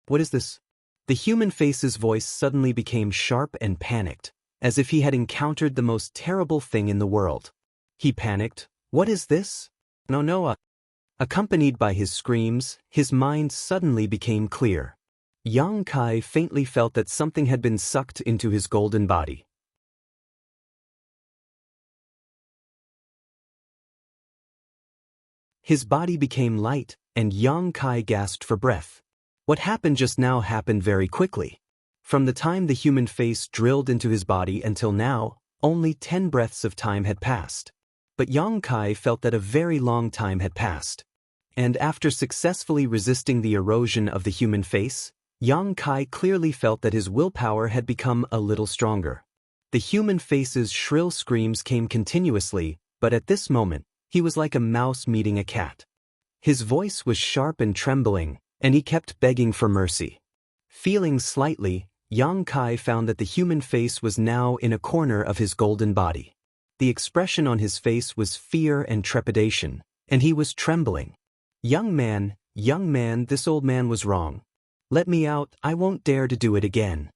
"What is this?" The human face's voice suddenly became sharp and panicked, as if he had encountered the most terrible thing in the world. He panicked. "What is this?" No. Accompanied by his screams, his mind suddenly became clear. Yang Kai faintly felt that something had been sucked into his golden body. His body became light, and Yang Kai gasped for breath. What happened just now happened very quickly. From the time the human face drilled into his body until now, only 10 breaths of time had passed. But Yang Kai felt that a very long time had passed. And after successfully resisting the erosion of the human face, Yang Kai clearly felt that his willpower had become a little stronger. The human face's shrill screams came continuously, but at this moment, he was like a mouse meeting a cat. His voice was sharp and trembling, and he kept begging for mercy. Feeling slightly, Yang Kai found that the human face was now in a corner of his golden body. The expression on his face was fear and trepidation, and he was trembling. Young man, this old man was wrong. Let me out, I won't dare to do it again."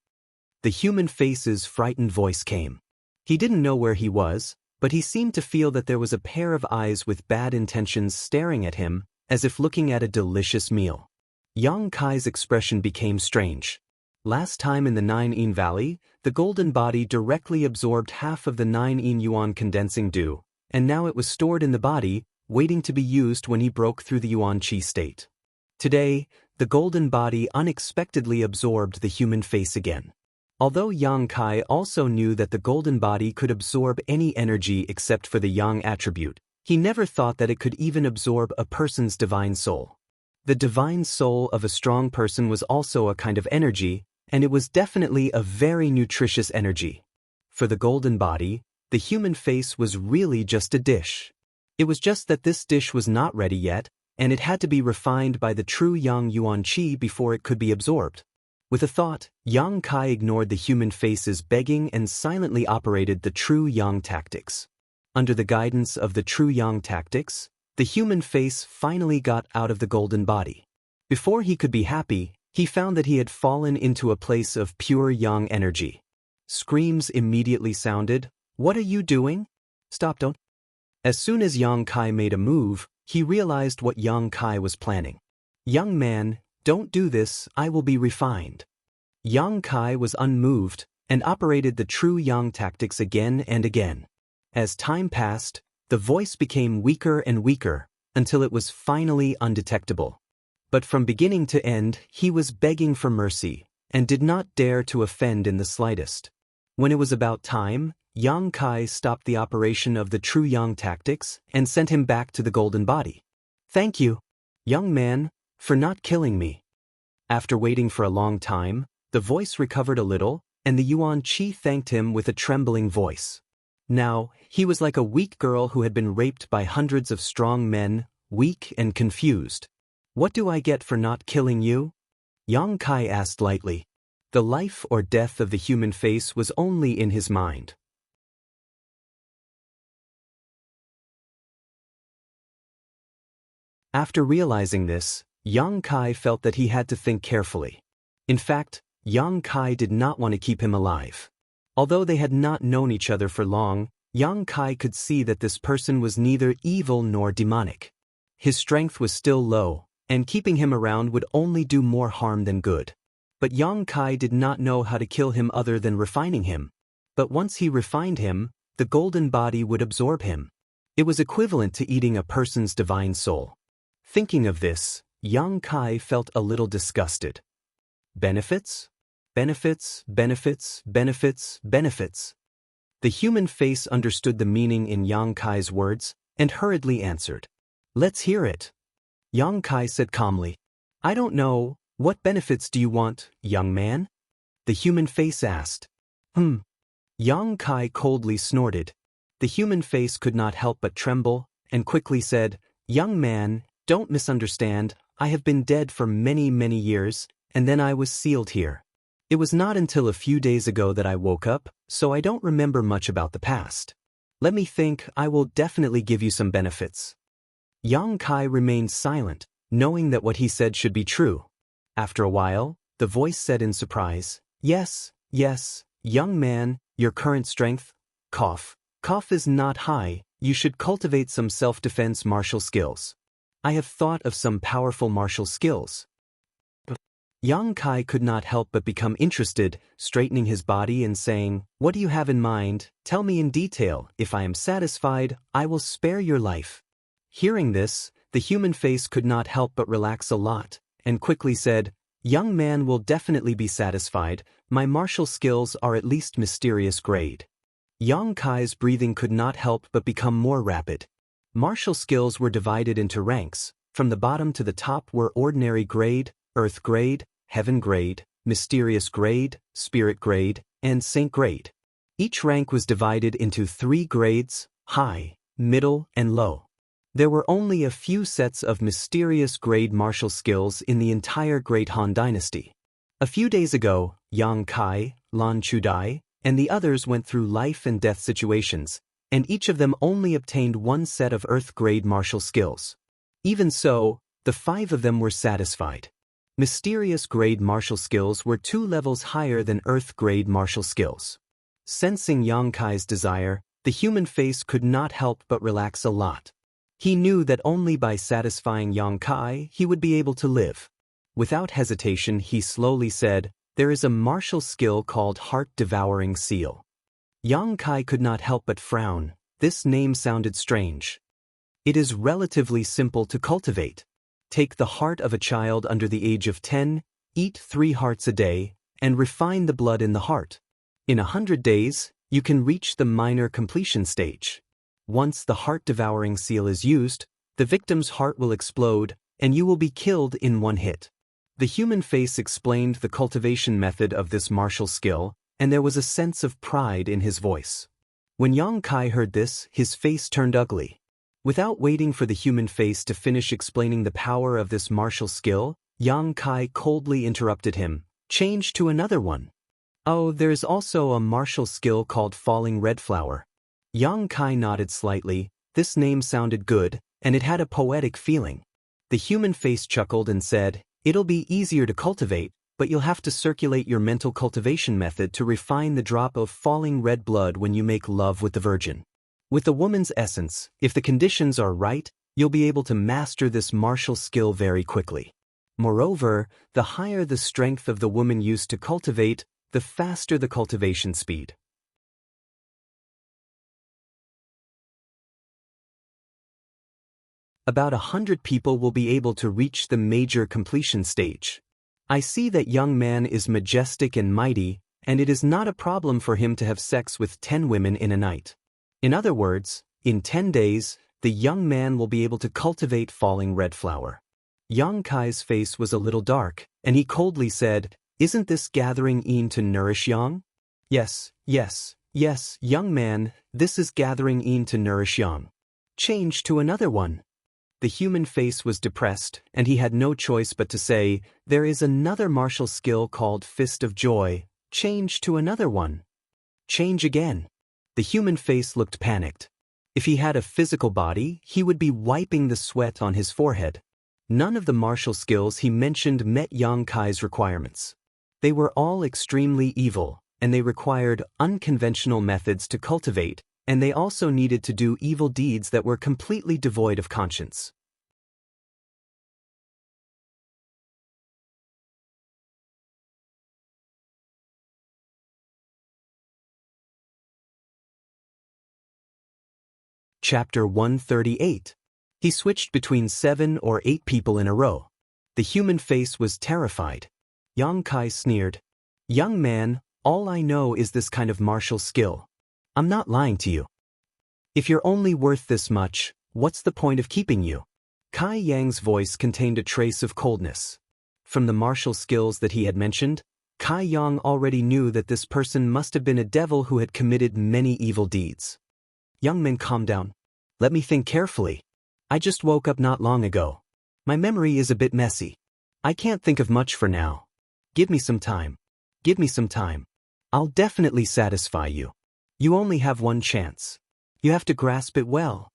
The human face's frightened voice came. He didn't know where he was, but he seemed to feel that there was a pair of eyes with bad intentions staring at him, as if looking at a delicious meal. Yang Kai's expression became strange. Last time in the 9-yin Valley, the golden body directly absorbed half of the 9-yin yuan condensing dew, and now it was stored in the body, waiting to be used when he broke through the yuan qi state. Today, the golden body unexpectedly absorbed the human face again. Although Yang Kai also knew that the golden body could absorb any energy except for the yang attribute, he never thought that it could even absorb a person's divine soul. The divine soul of a strong person was also a kind of energy, and it was definitely a very nutritious energy. For the golden body, the human face was really just a dish. It was just that this dish was not ready yet, and it had to be refined by the true yang yuan qi before it could be absorbed. With a thought, Yang Kai ignored the human face's begging and silently operated the true yang tactics. Under the guidance of the true yang tactics, the human face finally got out of the golden body. Before he could be happy, he found that he had fallen into a place of pure yang energy. Screams immediately sounded. "What are you doing? Stop, don't." As soon as Yang Kai made a move, he realized what Yang Kai was planning. "Young man, don't do this, I will be refined." Yang Kai was unmoved and operated the true yang tactics again and again. As time passed, the voice became weaker and weaker, until it was finally undetectable. But from beginning to end, he was begging for mercy, and did not dare to offend in the slightest. When it was about time, Yang Kai stopped the operation of the true yang tactics and sent him back to the golden body. "Thank you, young man, for not killing me." After waiting for a long time, the voice recovered a little, and the yuan qi thanked him with a trembling voice. Now, he was like a weak girl who had been raped by hundreds of strong men, weak and confused. "What do I get for not killing you?" Yang Kai asked lightly. The life or death of the human face was only in his mind. After realizing this, Yang Kai felt that he had to think carefully. In fact, Yang Kai did not want to keep him alive. Although they had not known each other for long, Yang Kai could see that this person was neither evil nor demonic. His strength was still low, and keeping him around would only do more harm than good. But Yang Kai did not know how to kill him other than refining him. But once he refined him, the golden body would absorb him. It was equivalent to eating a person's divine soul. Thinking of this, Yang Kai felt a little disgusted. Benefits? Benefits, benefits, benefits, benefits. The human face understood the meaning in Yang Kai's words and hurriedly answered. Let's hear it. Yang Kai said calmly. I don't know, what benefits do you want, young man? The human face asked. Yang Kai coldly snorted. The human face could not help but tremble, and quickly said, Young man, don't misunderstand, I have been dead for many, many years, and then I was sealed here. It was not until a few days ago that I woke up, so I don't remember much about the past. Let me think, I will definitely give you some benefits. Yang Kai remained silent, knowing that what he said should be true. After a while, the voice said in surprise, Yes, yes, young man, your current strength, cough is not high, you should cultivate some self-defense martial skills. I have thought of some powerful martial skills. Yang Kai could not help but become interested, straightening his body and saying, What do you have in mind? Tell me in detail. If I am satisfied, I will spare your life. Hearing this, the human face could not help but relax a lot, and quickly said, Young man will definitely be satisfied, my martial skills are at least mysterious grade. Yang Kai's breathing could not help but become more rapid. Martial skills were divided into ranks, from the bottom to the top were ordinary grade, earth grade, heaven grade, mysterious grade, spirit grade, and saint grade. Each rank was divided into 3 grades, high, middle, and low. There were only a few sets of mysterious grade martial skills in the entire Great Han Dynasty. A few days ago, Yang Kai, Lan Chudai, and the others went through life and death situations, and each of them only obtained 1 set of earth grade martial skills. Even so, the 5 of them were satisfied. Mysterious grade martial skills were 2 levels higher than earth grade martial skills. Sensing Yang Kai's desire, the human face could not help but relax a lot. He knew that only by satisfying Yang Kai he would be able to live. Without hesitation he slowly said, There is a martial skill called Heart-Devouring Seal. Yang Kai could not help but frown. This name sounded strange. It is relatively simple to cultivate. Take the heart of a child under the age of 10, eat 3 hearts a day, and refine the blood in the heart. In 100 days, you can reach the minor completion stage. Once the heart-devouring seal is used, the victim's heart will explode, and you will be killed in 1 hit. The human face explained the cultivation method of this martial skill, and there was a sense of pride in his voice. When Yang Kai heard this, his face turned ugly. Without waiting for the human face to finish explaining the power of this martial skill, Yang Kai coldly interrupted him, Change to another one. Oh, there is also a martial skill called Falling Red Flower. Yang Kai nodded slightly. This name sounded good, and it had a poetic feeling. The human face chuckled and said, It'll be easier to cultivate, but you'll have to circulate your mental cultivation method to refine the drop of falling red blood when you make love with the virgin. With the woman's essence, if the conditions are right, you'll be able to master this martial skill very quickly. Moreover, the higher the strength of the woman used to cultivate, the faster the cultivation speed. About 100 people will be able to reach the major completion stage. I see that young man is majestic and mighty, and it is not a problem for him to have sex with 10 women in a night. In other words, in 10 days, the young man will be able to cultivate Falling Red Flower. Yang Kai's face was a little dark, and he coldly said, Isn't this gathering in to nourish Yang? Yes, yes, yes, young man, this is gathering in to nourish Yang. Change to another one. The human face was depressed, and he had no choice but to say, There is another martial skill called Fist of Joy. Change to another one. Change again. The human face looked panicked. If he had a physical body, he would be wiping the sweat on his forehead. None of the martial skills he mentioned met Yang Kai's requirements. They were all extremely evil, and they required unconventional methods to cultivate, and they also needed to do evil deeds that were completely devoid of conscience. Chapter 138. He switched between 7 or 8 people in a row. The human face was terrified. Xianxia sneered. "Young man, all I know is this kind of martial skill. I'm not lying to you. If you're only worth this much, what's the point of keeping you?" Kai Yang's voice contained a trace of coldness. From the martial skills that he had mentioned, Kai Yang already knew that this person must have been a devil who had committed many evil deeds. "Young man, calm down. Let me think carefully. I just woke up not long ago. My memory is a bit messy. I can't think of much for now. Give me some time. Give me some time. I'll definitely satisfy you. You only have one chance. You have to grasp it well."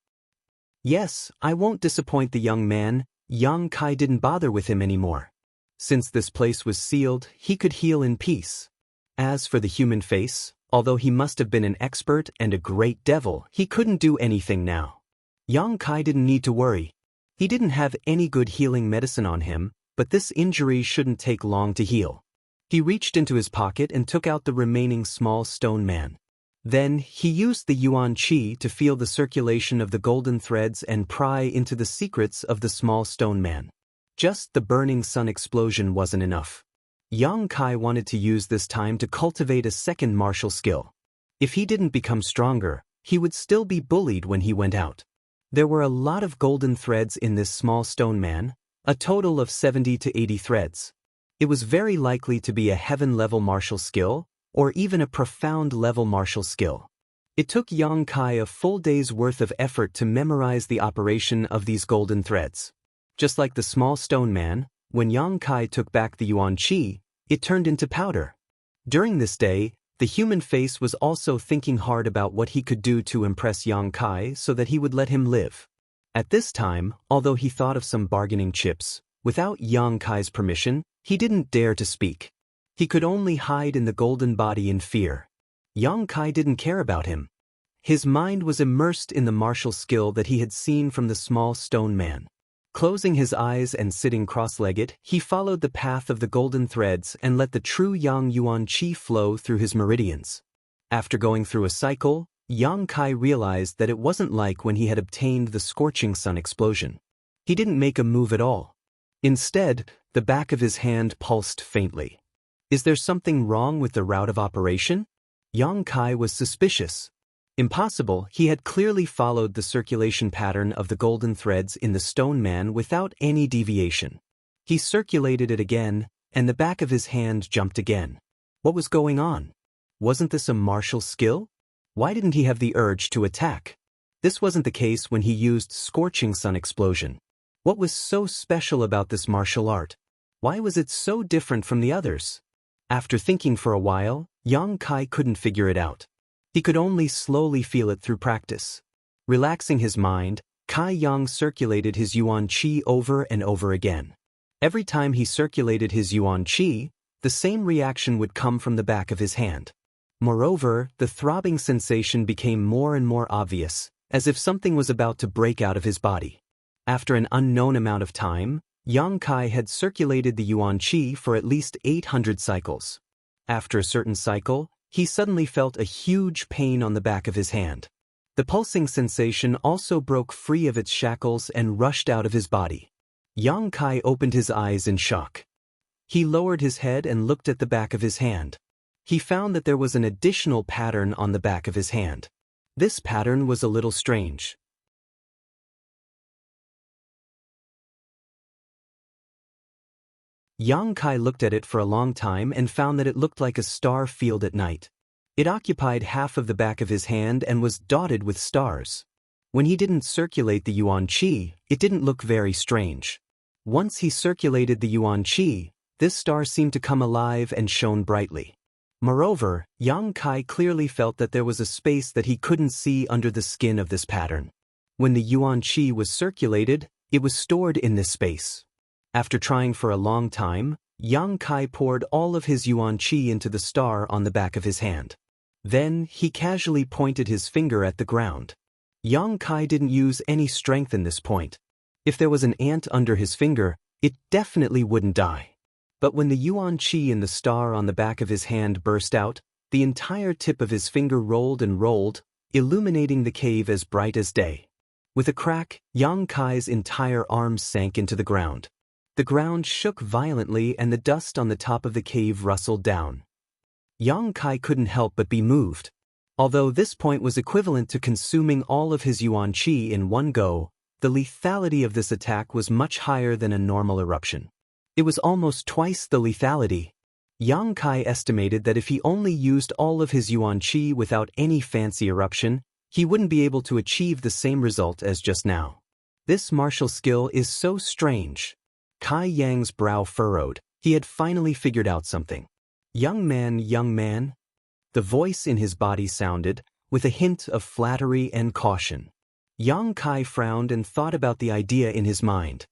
Yes, I won't disappoint the young man. Xianxia didn't bother with him anymore. Since this place was sealed, he could heal in peace. As for the human face, although he must have been an expert and a great devil, he couldn't do anything now. Xianxia didn't need to worry. He didn't have any good healing medicine on him, but this injury shouldn't take long to heal. He reached into his pocket and took out the remaining small stone man. Then, he used the yuan qi to feel the circulation of the golden threads and pry into the secrets of the small stone man. Just the burning sun explosion wasn't enough. Xianxia wanted to use this time to cultivate a second martial skill. If he didn't become stronger, he would still be bullied when he went out. There were a lot of golden threads in this small stone man, a total of 70 to 80 threads. It was very likely to be a heaven-level martial skill, or even a profound-level martial skill. It took Xianxia a full day's worth of effort to memorize the operation of these golden threads. Just like the small stone man, when Xianxia took back the yuan qi, it turned into powder. During this day, the human face was also thinking hard about what he could do to impress Xianxia so that he would let him live. At this time, although he thought of some bargaining chips, without Xianxia's permission, he didn't dare to speak. He could only hide in the golden body in fear. Xianxia didn't care about him. His mind was immersed in the martial skill that he had seen from the small stone man. Closing his eyes and sitting cross-legged, he followed the path of the golden threads and let the true Yang Yuan Qi flow through his meridians. After going through a cycle, Xianxia realized that it wasn't like when he had obtained the scorching sun explosion. He didn't make a move at all. Instead, the back of his hand pulsed faintly. Is there something wrong with the route of operation? Xianxia was suspicious. Impossible, he had clearly followed the circulation pattern of the golden threads in the stone man without any deviation. He circulated it again, and the back of his hand jumped again. What was going on? Wasn't this a martial skill? Why didn't he have the urge to attack? This wasn't the case when he used scorching sun explosion. What was so special about this martial art? Why was it so different from the others? After thinking for a while, Xianxia couldn't figure it out. He could only slowly feel it through practice. Relaxing his mind, Kai Yang circulated his yuan qi over and over again. Every time he circulated his yuan qi, the same reaction would come from the back of his hand. Moreover, the throbbing sensation became more and more obvious, as if something was about to break out of his body. After an unknown amount of time, Xianxia had circulated the yuan qi for at least 800 cycles. After a certain cycle, he suddenly felt a huge pain on the back of his hand. The pulsing sensation also broke free of its shackles and rushed out of his body. Xianxia opened his eyes in shock. He lowered his head and looked at the back of his hand. He found that there was an additional pattern on the back of his hand. This pattern was a little strange. Xianxia looked at it for a long time and found that it looked like a star field at night. It occupied half of the back of his hand and was dotted with stars. When he didn't circulate the yuan qi, it didn't look very strange. Once he circulated the yuan qi, this star seemed to come alive and shone brightly. Moreover, Xianxia clearly felt that there was a space that he couldn't see under the skin of this pattern. When the yuan qi was circulated, it was stored in this space. After trying for a long time, Xianxia poured all of his yuan qi into the star on the back of his hand. Then, he casually pointed his finger at the ground. Xianxia didn't use any strength in this point. If there was an ant under his finger, it definitely wouldn't die. But when the yuan qi in the star on the back of his hand burst out, the entire tip of his finger rolled and rolled, illuminating the cave as bright as day. With a crack, Yang Kai's entire arms sank into the ground. The ground shook violently and the dust on the top of the cave rustled down. Yang Kai couldn't help but be moved. Although this point was equivalent to consuming all of his yuan qi in one go, the lethality of this attack was much higher than a normal eruption. It was almost twice the lethality. Yang Kai estimated that if he only used all of his yuan qi without any fancy eruption, he wouldn't be able to achieve the same result as just now. This martial skill is so strange. Kai Yang's brow furrowed. He had finally figured out something. Young man, the voice in his body sounded, with a hint of flattery and caution. Yang Kai frowned and thought about the idea in his mind.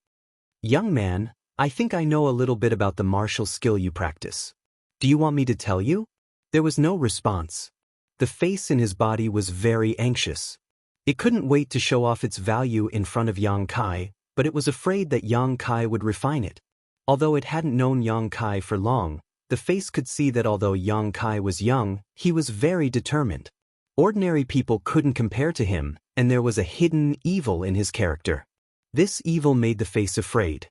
Young man, I think I know a little bit about the martial skill you practice. Do you want me to tell you? There was no response. The face in his body was very anxious. It couldn't wait to show off its value in front of Yang Kai, but it was afraid that Yang Kai would refine it. Although it hadn't known Yang Kai for long, the face could see that although Yang Kai was young, he was very determined. Ordinary people couldn't compare to him, and there was a hidden evil in his character. This evil made the face afraid.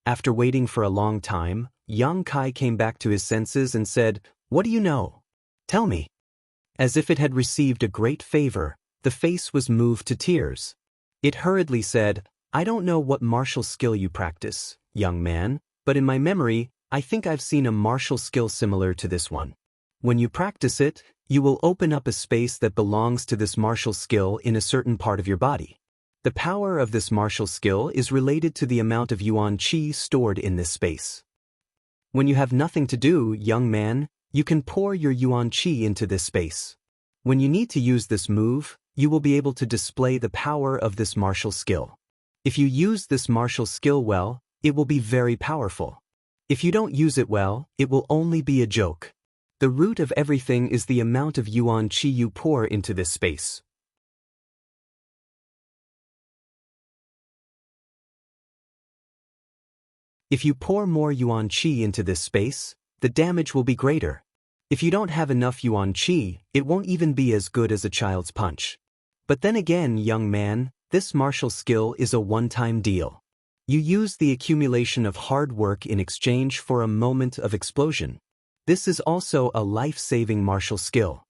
After waiting for a long time, Yang Kai came back to his senses and said, "What do you know? Tell me." As if it had received a great favor, the face was moved to tears. It hurriedly said, "I don't know what martial skill you practice, young man, but in my memory, I think I've seen a martial skill similar to this one. When you practice it, you will open up a space that belongs to this martial skill in a certain part of your body. The power of this martial skill is related to the amount of yuan qi stored in this space. When you have nothing to do, young man, you can pour your yuan qi into this space. When you need to use this move, you will be able to display the power of this martial skill. If you use this martial skill well, it will be very powerful. If you don't use it well, it will only be a joke. The root of everything is the amount of yuan qi you pour into this space. If you pour more yuan qi into this space, the damage will be greater. If you don't have enough yuan qi, it won't even be as good as a child's punch. But then again, young man, this martial skill is a one-time deal. You use the accumulation of hard work in exchange for a moment of explosion. This is also a life-saving martial skill.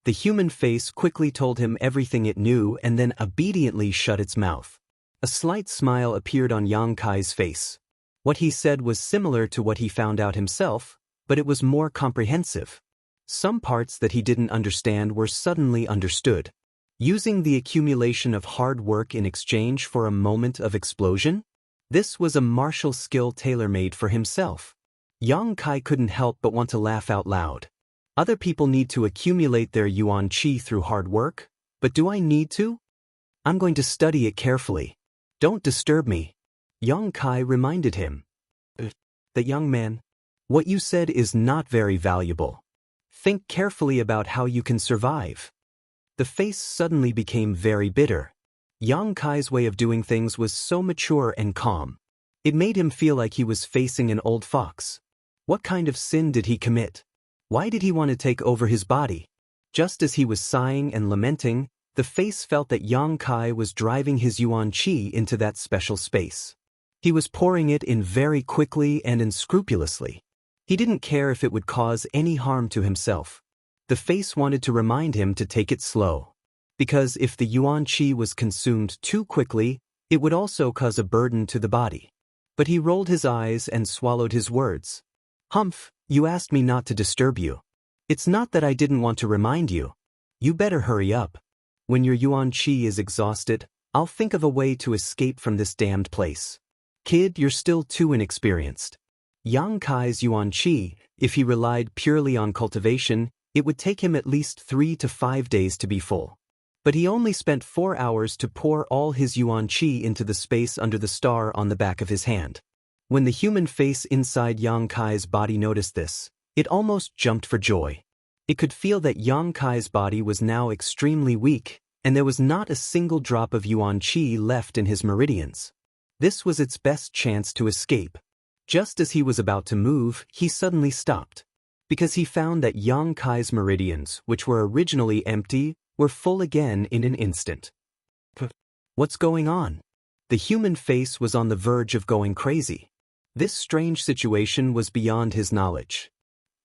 The human face quickly told him everything it knew and then obediently shut its mouth. A slight smile appeared on Yang Kai's face. What he said was similar to what he found out himself, but it was more comprehensive. Some parts that he didn't understand were suddenly understood. Using the accumulation of hard work in exchange for a moment of explosion? This was a martial skill tailor-made for himself. Yang Kai couldn't help but want to laugh out loud. Other people need to accumulate their yuan qi through hard work, but do I need to? I'm going to study it carefully. Don't disturb me. Yang Kai reminded him. The young man, what you said is not very valuable. Think carefully about how you can survive. The face suddenly became very bitter. Yang Kai's way of doing things was so mature and calm. It made him feel like he was facing an old fox. What kind of sin did he commit? Why did he want to take over his body? Just as he was sighing and lamenting, the face felt that Yang Kai was driving his yuan qi into that special space. He was pouring it in very quickly and unscrupulously. He didn't care if it would cause any harm to himself. The face wanted to remind him to take it slow. Because if the yuan qi was consumed too quickly, it would also cause a burden to the body. But he rolled his eyes and swallowed his words. Humph, you asked me not to disturb you. It's not that I didn't want to remind you. You better hurry up. When your yuan qi is exhausted, I'll think of a way to escape from this damned place. Kid, you're still too inexperienced. Yang Kai's yuan qi, if he relied purely on cultivation, it would take him at least 3 to 5 days to be full. But he only spent 4 hours to pour all his yuan qi into the space under the star on the back of his hand. When the human face inside Yang Kai's body noticed this, it almost jumped for joy. It could feel that Yang Kai's body was now extremely weak, and there was not a single drop of yuan qi left in his meridians. This was its best chance to escape. Just as he was about to move, he suddenly stopped. Because he found that Yang Kai's meridians, which were originally empty, were full again in an instant. What's going on? The human face was on the verge of going crazy. This strange situation was beyond his knowledge.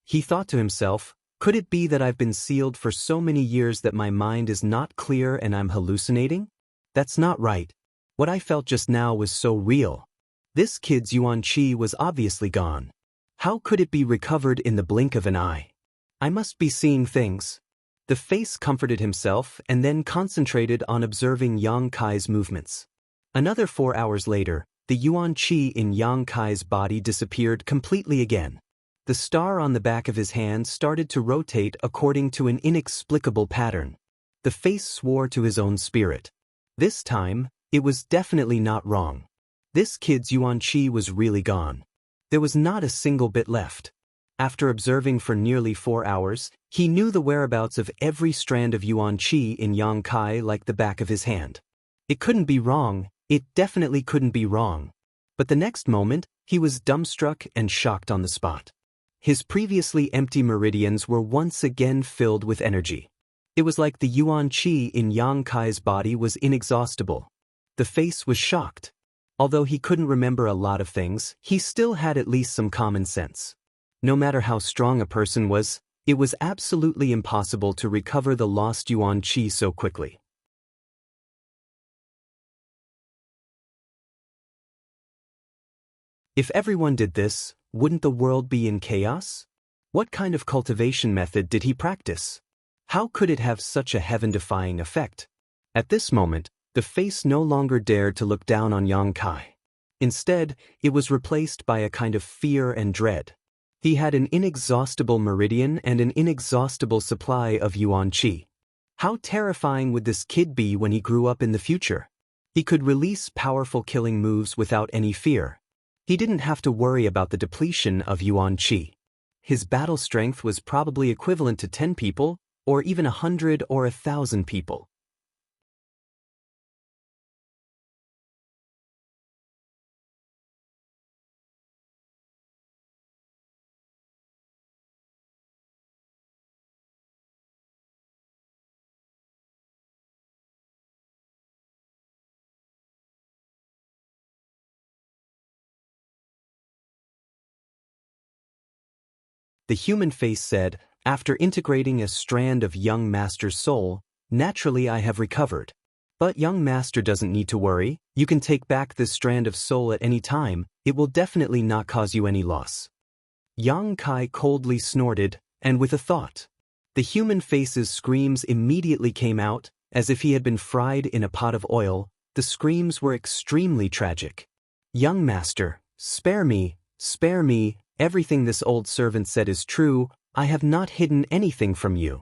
He thought to himself, could it be that I've been sealed for so many years that my mind is not clear and I'm hallucinating? That's not right. What I felt just now was so real. This kid's Yuan Qi was obviously gone. How could it be recovered in the blink of an eye? I must be seeing things. The face comforted himself and then concentrated on observing Yang Kai's movements. Another 4 hours later, the Yuan Qi in Yang Kai's body disappeared completely again. The star on the back of his hand started to rotate according to an inexplicable pattern. The face swore to his own spirit. This time, it was definitely not wrong. This kid's Yuan Qi was really gone. There was not a single bit left. After observing for nearly 4 hours, he knew the whereabouts of every strand of Yuan Qi in Yang Kai like the back of his hand. It couldn't be wrong, it definitely couldn't be wrong. But the next moment, he was dumbstruck and shocked on the spot. His previously empty meridians were once again filled with energy. It was like the Yuan Qi in Yang Kai's body was inexhaustible. The face was shocked. Although he couldn't remember a lot of things, he still had at least some common sense. No matter how strong a person was, it was absolutely impossible to recover the lost Yuan Qi so quickly. If everyone did this, wouldn't the world be in chaos? What kind of cultivation method did he practice? How could it have such a heaven-defying effect? At this moment, the face no longer dared to look down on Yang Kai. Instead, it was replaced by a kind of fear and dread. He had an inexhaustible meridian and an inexhaustible supply of Yuan Qi. How terrifying would this kid be when he grew up in the future? He could release powerful killing moves without any fear. He didn't have to worry about the depletion of Yuan Qi. His battle strength was probably equivalent to 10 people, or even 100 or 1,000 people. The human face said, after integrating a strand of young master's soul, naturally I have recovered. But young master doesn't need to worry, you can take back this strand of soul at any time, it will definitely not cause you any loss. Yang Kai coldly snorted, and with a thought. The human face's screams immediately came out, as if he had been fried in a pot of oil. The screams were extremely tragic. Young master, spare me, everything this old servant said is true, I have not hidden anything from you.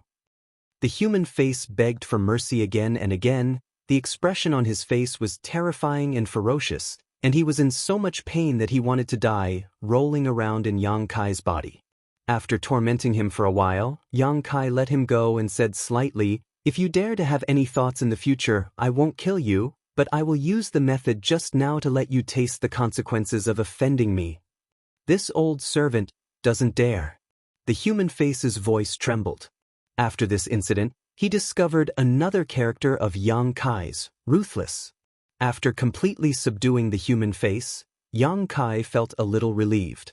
The human face begged for mercy again and again, the expression on his face was terrifying and ferocious, and he was in so much pain that he wanted to die, rolling around in Yang Kai's body. After tormenting him for a while, Yang Kai let him go and said slightly, if you dare to have any thoughts in the future, I won't kill you, but I will use the method just now to let you taste the consequences of offending me. This old servant doesn't dare. The human face's voice trembled. After this incident, he discovered another character of Yang Kai's, ruthless. After completely subduing the human face, Yang Kai felt a little relieved.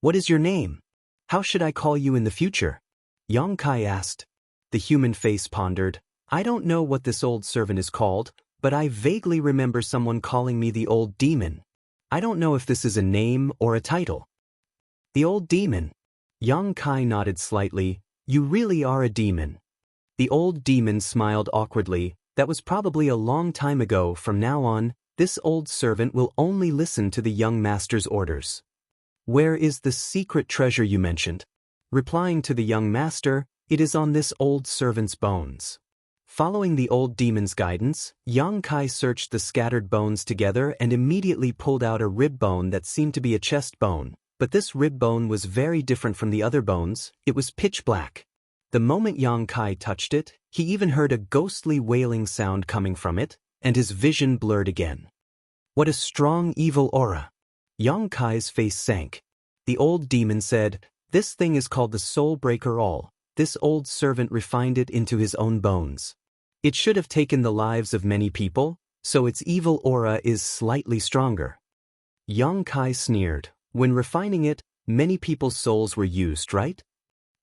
What is your name? How should I call you in the future? Yang Kai asked. The human face pondered. I don't know what this old servant is called, but I vaguely remember someone calling me the old demon. I don't know if this is a name or a title. The old demon. Yang Kai nodded slightly. You really are a demon. The old demon smiled awkwardly. That was probably a long time ago. From now on, this old servant will only listen to the young master's orders. Where is the secret treasure you mentioned? Replying to the young master, it is on this old servant's bones. Following the old demon's guidance, Yang Kai searched the scattered bones together and immediately pulled out a rib bone that seemed to be a chest bone, but this rib bone was very different from the other bones, it was pitch black. The moment Yang Kai touched it, he even heard a ghostly wailing sound coming from it, and his vision blurred again. What a strong evil aura! Yang Kai's face sank. The old demon said, this thing is called the soul breaker all. This old servant refined it into his own bones. It should have taken the lives of many people, so its evil aura is slightly stronger. Yang Kai sneered. When refining it, many people's souls were used, right?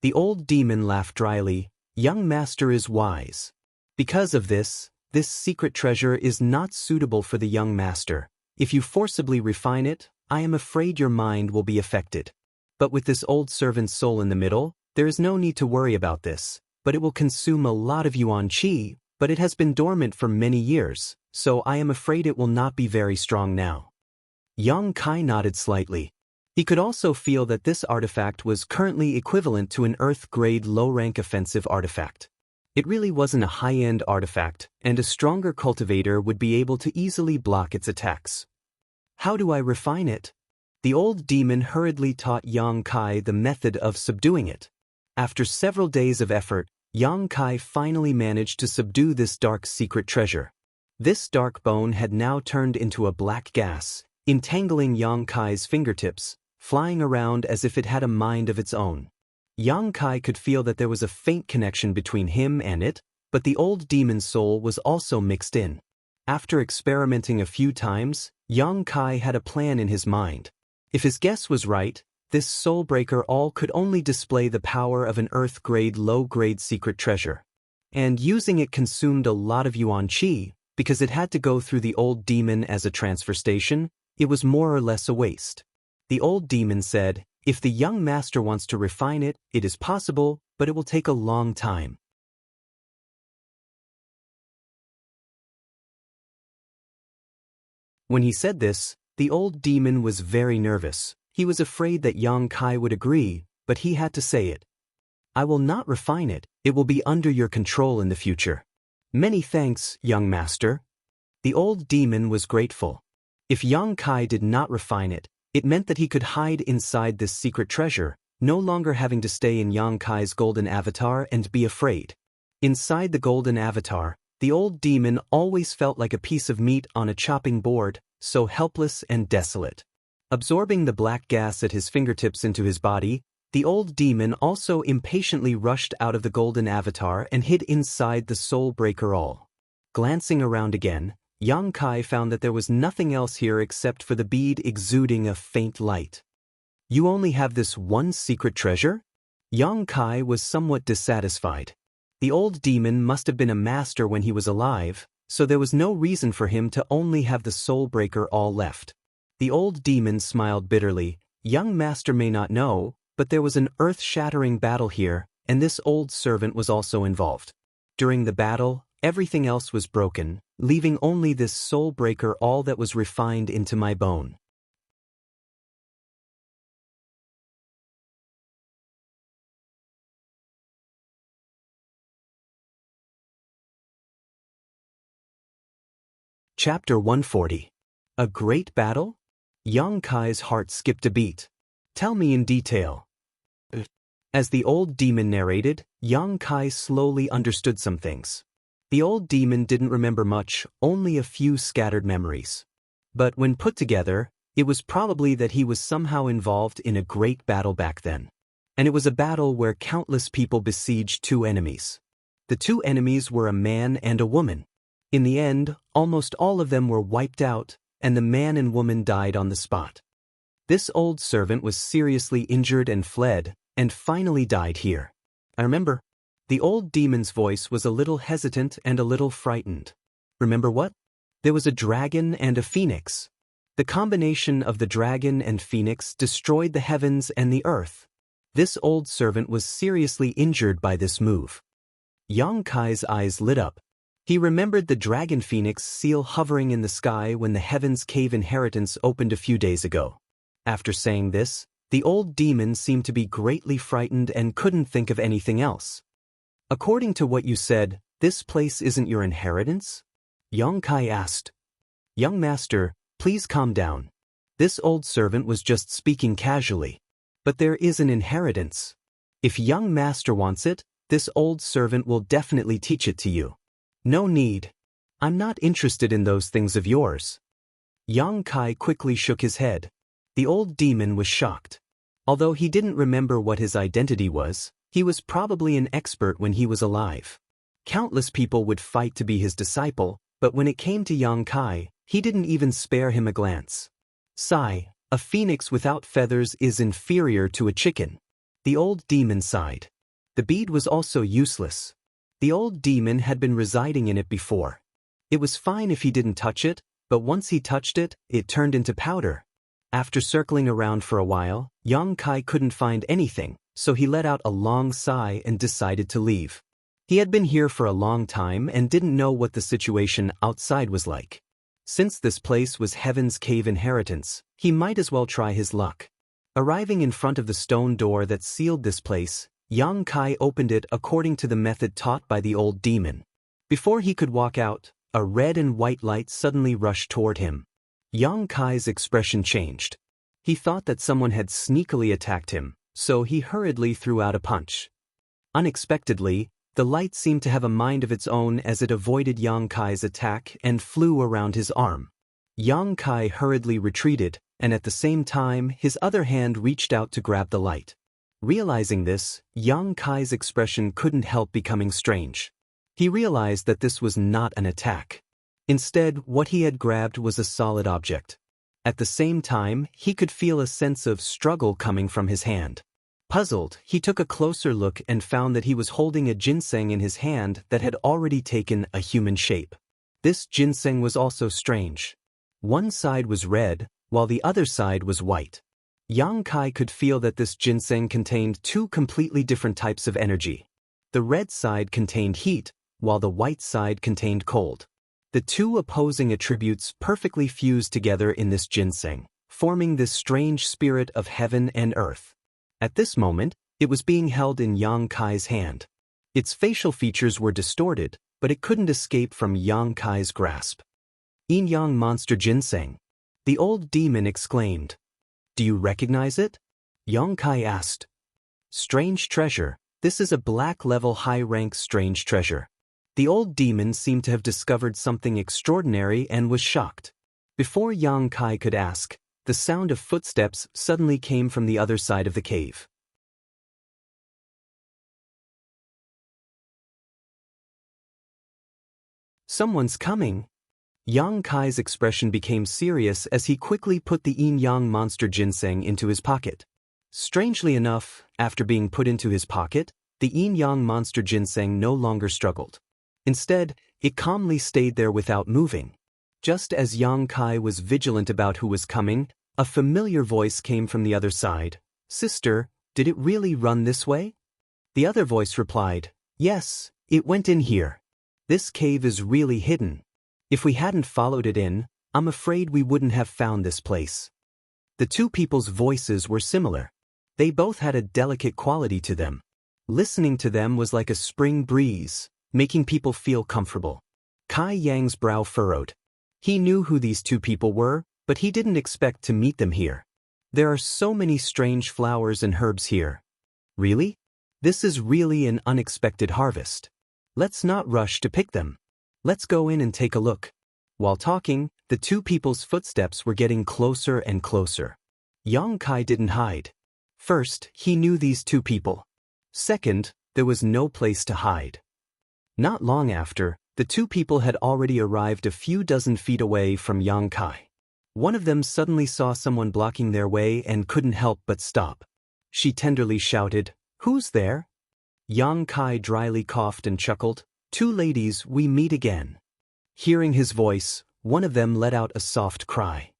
The old demon laughed dryly. Young master is wise. Because of this secret treasure is not suitable for the young master. If you forcibly refine it, I am afraid your mind will be affected. But with this old servant's soul in the middle, there is no need to worry about this, but it will consume a lot of yuan qi, but it has been dormant for many years, so I am afraid it will not be very strong now. Yang Kai nodded slightly. He could also feel that this artifact was currently equivalent to an Earth-grade low-rank offensive artifact. It really wasn't a high-end artifact, and a stronger cultivator would be able to easily block its attacks. How do I refine it? The old demon hurriedly taught Yang Kai the method of subduing it. After several days of effort, Yang Kai finally managed to subdue this dark secret treasure. This dark bone had now turned into a black gas, entangling Yang Kai's fingertips, flying around as if it had a mind of its own. Yang Kai could feel that there was a faint connection between him and it, but the old demon's soul was also mixed in. After experimenting a few times, Yang Kai had a plan in his mind. If his guess was right, this soul-breaker all could only display the power of an Earth-grade low-grade secret treasure. And using it consumed a lot of yuan qi, because it had to go through the old demon as a transfer station, it was more or less a waste. The old demon said, if the young master wants to refine it, it is possible, but it will take a long time. When he said this, the old demon was very nervous. He was afraid that Yang Kai would agree, but he had to say it. I will not refine it, it will be under your control in the future. Many thanks, young master. The old demon was grateful. If Yang Kai did not refine it, it meant that he could hide inside this secret treasure, no longer having to stay in Yang Kai's golden avatar and be afraid. Inside the golden avatar, the old demon always felt like a piece of meat on a chopping board, so helpless and desolate. Absorbing the black gas at his fingertips into his body, the old demon also impatiently rushed out of the golden avatar and hid inside the soul-breaker all. Glancing around again, Yang Kai found that there was nothing else here except for the bead exuding a faint light. You only have this one secret treasure? Yang Kai was somewhat dissatisfied. The old demon must have been a master when he was alive, so there was no reason for him to only have the soul-breaker all left. The old demon smiled bitterly. Young master may not know, but there was an earth-shattering battle here, and this old servant was also involved. During the battle, everything else was broken, leaving only this soul-breaker all that was refined into my bone. Chapter 140. A Great Battle? Yang Kai's heart skipped a beat. Tell me in detail. As the old demon narrated, Yang Kai slowly understood some things. The old demon didn't remember much, only a few scattered memories. But when put together, it was probably that he was somehow involved in a great battle back then. And it was a battle where countless people besieged two enemies. The two enemies were a man and a woman. In the end, almost all of them were wiped out, and the man and woman died on the spot. This old servant was seriously injured and fled, and finally died here. I remember. The old demon's voice was a little hesitant and a little frightened. Remember what? There was a dragon and a phoenix. The combination of the dragon and phoenix destroyed the heavens and the earth. This old servant was seriously injured by this move. Yang Kai's eyes lit up. He remembered the dragon phoenix seal hovering in the sky when the Heaven's Cave inheritance opened a few days ago. After saying this, the old demon seemed to be greatly frightened and couldn't think of anything else. According to what you said, this place isn't your inheritance? Yang Kai asked. Young master, please calm down. This old servant was just speaking casually. But there is an inheritance. If young master wants it, this old servant will definitely teach it to you. No need. I'm not interested in those things of yours. Yang Kai quickly shook his head. The old demon was shocked. Although he didn't remember what his identity was, he was probably an expert when he was alive. Countless people would fight to be his disciple, but when it came to Yang Kai, he didn't even spare him a glance. Sigh, a phoenix without feathers is inferior to a chicken. The old demon sighed. The bead was also useless. The old demon had been residing in it before. It was fine if he didn't touch it, but once he touched it, it turned into powder. After circling around for a while, Yang Kai couldn't find anything, so he let out a long sigh and decided to leave. He had been here for a long time and didn't know what the situation outside was like. Since this place was Heaven's Cave inheritance, he might as well try his luck. Arriving in front of the stone door that sealed this place, Yang Kai opened it according to the method taught by the old demon. Before he could walk out, a red and white light suddenly rushed toward him. Yang Kai's expression changed. He thought that someone had sneakily attacked him, so he hurriedly threw out a punch. Unexpectedly, the light seemed to have a mind of its own as it avoided Yang Kai's attack and flew around his arm. Yang Kai hurriedly retreated, and at the same time his other hand reached out to grab the light. Realizing this, Yang Kai's expression couldn't help becoming strange. He realized that this was not an attack. Instead, what he had grabbed was a solid object. At the same time, he could feel a sense of struggle coming from his hand. Puzzled, he took a closer look and found that he was holding a ginseng in his hand that had already taken a human shape. This ginseng was also strange. One side was red, while the other side was white. Yang Kai could feel that this ginseng contained two completely different types of energy. The red side contained heat, while the white side contained cold. The two opposing attributes perfectly fused together in this ginseng, forming this strange spirit of heaven and earth. At this moment, it was being held in Yang Kai's hand. Its facial features were distorted, but it couldn't escape from Yang Kai's grasp. Yin-Yang Monster Ginseng. The old demon exclaimed. Do you recognize it? Yang Kai asked. Strange treasure. This is a black-level high-rank strange treasure. The old demon seemed to have discovered something extraordinary and was shocked. Before Yang Kai could ask, the sound of footsteps suddenly came from the other side of the cave. Someone's coming. Yang Kai's expression became serious as he quickly put the yin-yang monster ginseng into his pocket. Strangely enough, after being put into his pocket, the yin-yang monster ginseng no longer struggled. Instead, it calmly stayed there without moving. Just as Yang Kai was vigilant about who was coming, a familiar voice came from the other side. Sister, did it really run this way? The other voice replied, Yes, it went in here. This cave is really hidden. If we hadn't followed it in, I'm afraid we wouldn't have found this place. The two people's voices were similar. They both had a delicate quality to them. Listening to them was like a spring breeze, making people feel comfortable. Kai Yang's brow furrowed. He knew who these two people were, but he didn't expect to meet them here. There are so many strange flowers and herbs here. Really? This is really an unexpected harvest. Let's not rush to pick them. Let's go in and take a look. While talking, the two people's footsteps were getting closer and closer. Yang Kai didn't hide. First, he knew these two people. Second, there was no place to hide. Not long after, the two people had already arrived a few dozen feet away from Yang Kai. One of them suddenly saw someone blocking their way and couldn't help but stop. She tenderly shouted, Who's there? Yang Kai dryly coughed and chuckled, Two ladies, we meet again. Hearing his voice, one of them let out a soft cry.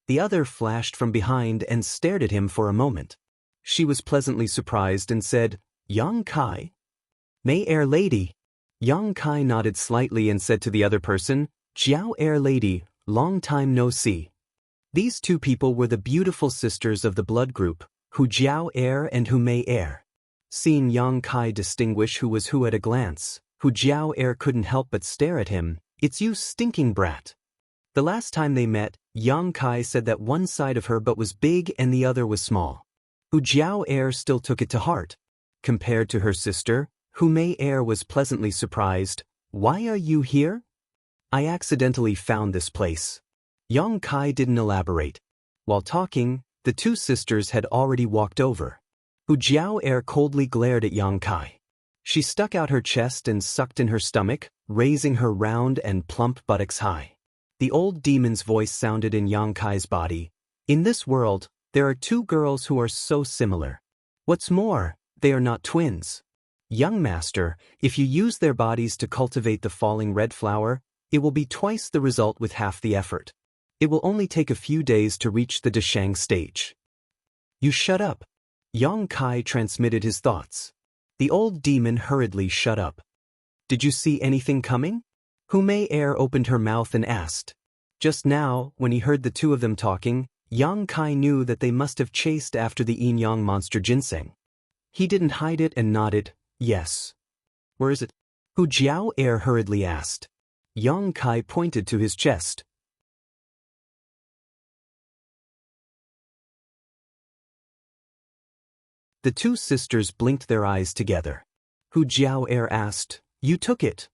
The other flashed from behind and stared at him for a moment. She was pleasantly surprised and said, Yang Kai? May Air Lady. Yang Kai nodded slightly and said to the other person, Jiao Air Lady, long time no see. These two people were the beautiful sisters of the blood group, Hu Jiao Air and Hu Mei Air. Seeing Yang Kai distinguish who was who at a glance, Hu Jiao Air couldn't help but stare at him. It's you stinking brat. The last time they met, Yang Kai said that one side of her butt was big and the other was small. Hu Jiao Air still took it to heart. Compared to her sister, Hu Mei Air was pleasantly surprised. Why are you here? I accidentally found this place. Yang Kai didn't elaborate. While talking, the two sisters had already walked over. Hu Jiao Air coldly glared at Yang Kai. She stuck out her chest and sucked in her stomach, raising her round and plump buttocks high. The old demon's voice sounded in Xianxia's body. In this world, there are two girls who are so similar. What's more, they are not twins. Young master, if you use their bodies to cultivate the falling red flower, it will be twice the result with half the effort. It will only take a few days to reach the Deshang stage. You shut up. Xianxia transmitted his thoughts. The old demon hurriedly shut up. Did you see anything coming? Hu Mei Er opened her mouth and asked. Just now, when he heard the two of them talking, Xianxia knew that they must have chased after the yin-yang monster ginseng. He didn't hide it and nodded, yes. Where is it? Hu Jiao Er hurriedly asked. Xianxia pointed to his chest. The two sisters blinked their eyes together. Hu Jiao Er asked, You took it.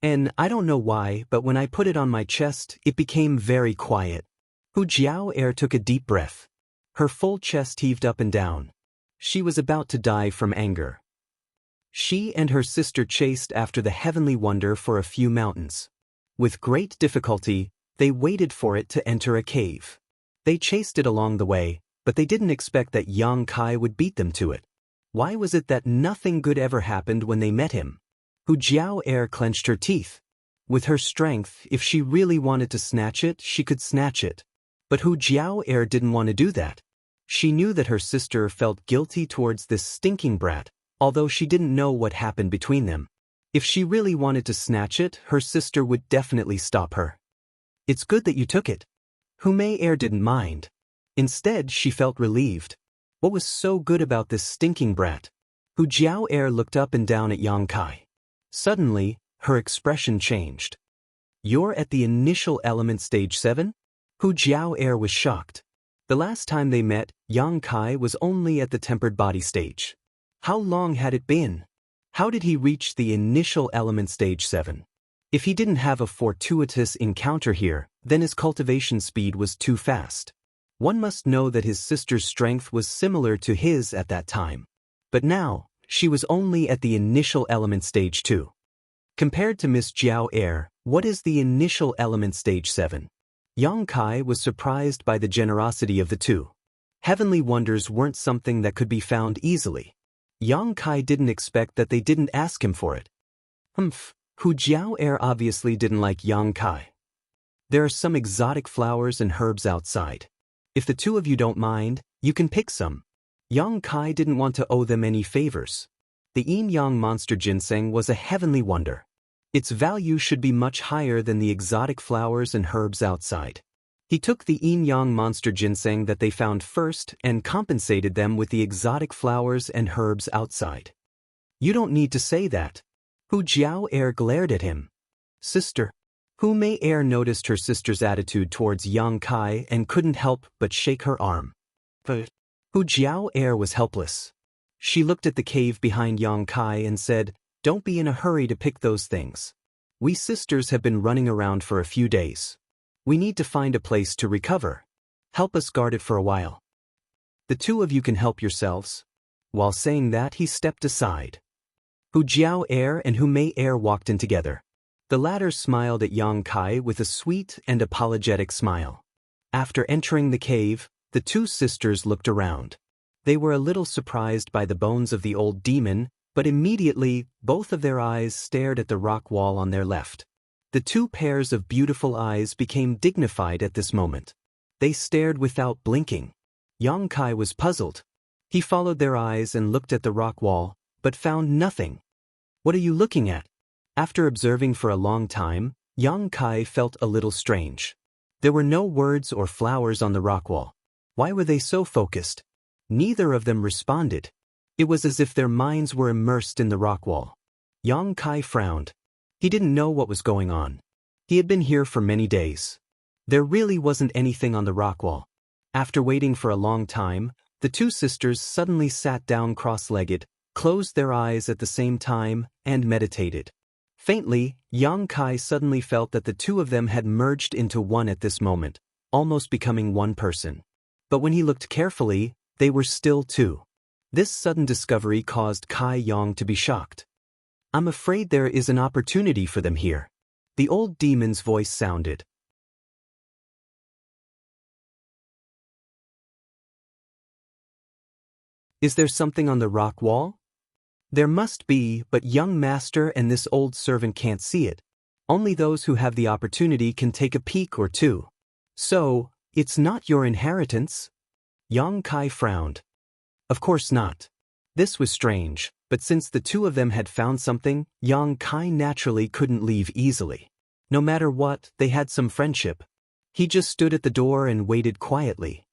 And I don't know why, but when I put it on my chest, it became very quiet. Hu Jiao Er took a deep breath. Her full chest heaved up and down. She was about to die from anger. She and her sister chased after the heavenly wonder for a few mountains. With great difficulty, they waited for it to enter a cave. They chased it along the way, but they didn't expect that Xianxia would beat them to it. Why was it that nothing good ever happened when they met him? Hu Jiao Er clenched her teeth. With her strength, if she really wanted to snatch it, she could snatch it. But Hu Jiao Er didn't want to do that. She knew that her sister felt guilty towards this stinking brat, although she didn't know what happened between them. If she really wanted to snatch it, her sister would definitely stop her. It's good that you took it. Hu Mei Er didn't mind. Instead, she felt relieved. What was so good about this stinking brat? Hu Jiao Er looked up and down at Xianxia. Suddenly, her expression changed. You're at the initial element stage 7? Hu Jiao Er was shocked. The last time they met, Xianxia was only at the tempered body stage. How long had it been? How did he reach the initial element stage 7? If he didn't have a fortuitous encounter here, then his cultivation speed was too fast. One must know that his sister's strength was similar to his at that time. But now, she was only at the initial element stage 2. Compared to Miss Jiao Er, what is the initial element stage 7? Xianxia was surprised by the generosity of the two. Heavenly wonders weren't something that could be found easily. Xianxia didn't expect that they didn't ask him for it. Hu Jiao Er obviously didn't like Xianxia. There are some exotic flowers and herbs outside. If the two of you don't mind, you can pick some. Xianxia didn't want to owe them any favors. The yin-yang monster ginseng was a heavenly wonder. Its value should be much higher than the exotic flowers and herbs outside. He took the yin-yang monster ginseng that they found first and compensated them with the exotic flowers and herbs outside. You don't need to say that. Hu Jiao Er glared at him. Sister. Hu Mei Er noticed her sister's attitude towards Xianxia and couldn't help but shake her arm. But Hu Jiao Er was helpless. She looked at the cave behind Xianxia and said, Don't be in a hurry to pick those things. We sisters have been running around for a few days. We need to find a place to recover. Help us guard it for a while. The two of you can help yourselves. While saying that, he stepped aside. Hu Jiao Er and Hu Mei Er walked in together. The latter smiled at Xianxia with a sweet and apologetic smile. After entering the cave, the two sisters looked around. They were a little surprised by the bones of the old demon, but immediately, both of their eyes stared at the rock wall on their left. The two pairs of beautiful eyes became dignified at this moment. They stared without blinking. Xianxia was puzzled. He followed their eyes and looked at the rock wall, but found nothing. What are you looking at? After observing for a long time, Xianxia felt a little strange. There were no words or flowers on the rock wall. Why were they so focused? Neither of them responded. It was as if their minds were immersed in the rock wall. Xianxia frowned. He didn't know what was going on. He had been here for many days. There really wasn't anything on the rock wall. After waiting for a long time, the two sisters suddenly sat down cross-legged, closed their eyes at the same time, and meditated. Faintly, Xianxia suddenly felt that the two of them had merged into one at this moment, almost becoming one person. But when he looked carefully, they were still two. This sudden discovery caused Kai Yang to be shocked. I'm afraid there is an opportunity for them here. The old demon's voice sounded. Is there something on the rock wall? There must be, but young master and this old servant can't see it. Only those who have the opportunity can take a peek or two. So, it's not your inheritance? Yang Kai frowned. Of course not. This was strange, but since the two of them had found something, Yang Kai naturally couldn't leave easily. No matter what, they had some friendship. He just stood at the door and waited quietly.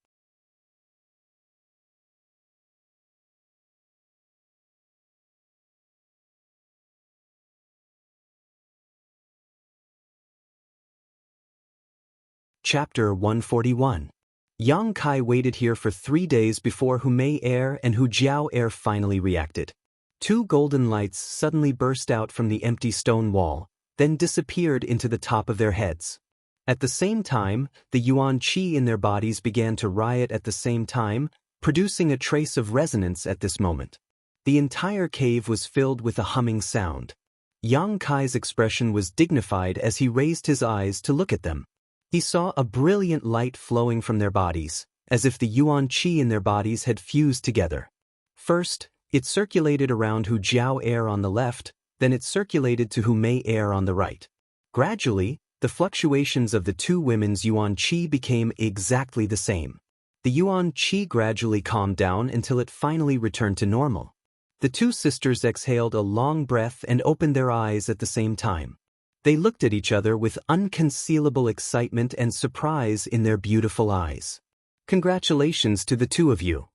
Chapter 141. Yang Kai waited here for 3 days before Hu Mei Air and Hu Jiao Air finally reacted. Two golden lights suddenly burst out from the empty stone wall, then disappeared into the top of their heads. At the same time, the yuan qi in their bodies began to riot at the same time, producing a trace of resonance at this moment. The entire cave was filled with a humming sound. Yang Kai's expression was dignified as he raised his eyes to look at them. He saw a brilliant light flowing from their bodies, as if the yuan qi in their bodies had fused together. First, it circulated around Hu Jiao Air on the left, then it circulated to Hu Mei Air on the right. Gradually, the fluctuations of the two women's yuan qi became exactly the same. The yuan qi gradually calmed down until it finally returned to normal. The two sisters exhaled a long breath and opened their eyes at the same time. They looked at each other with unconcealable excitement and surprise in their beautiful eyes. Congratulations to the two of you.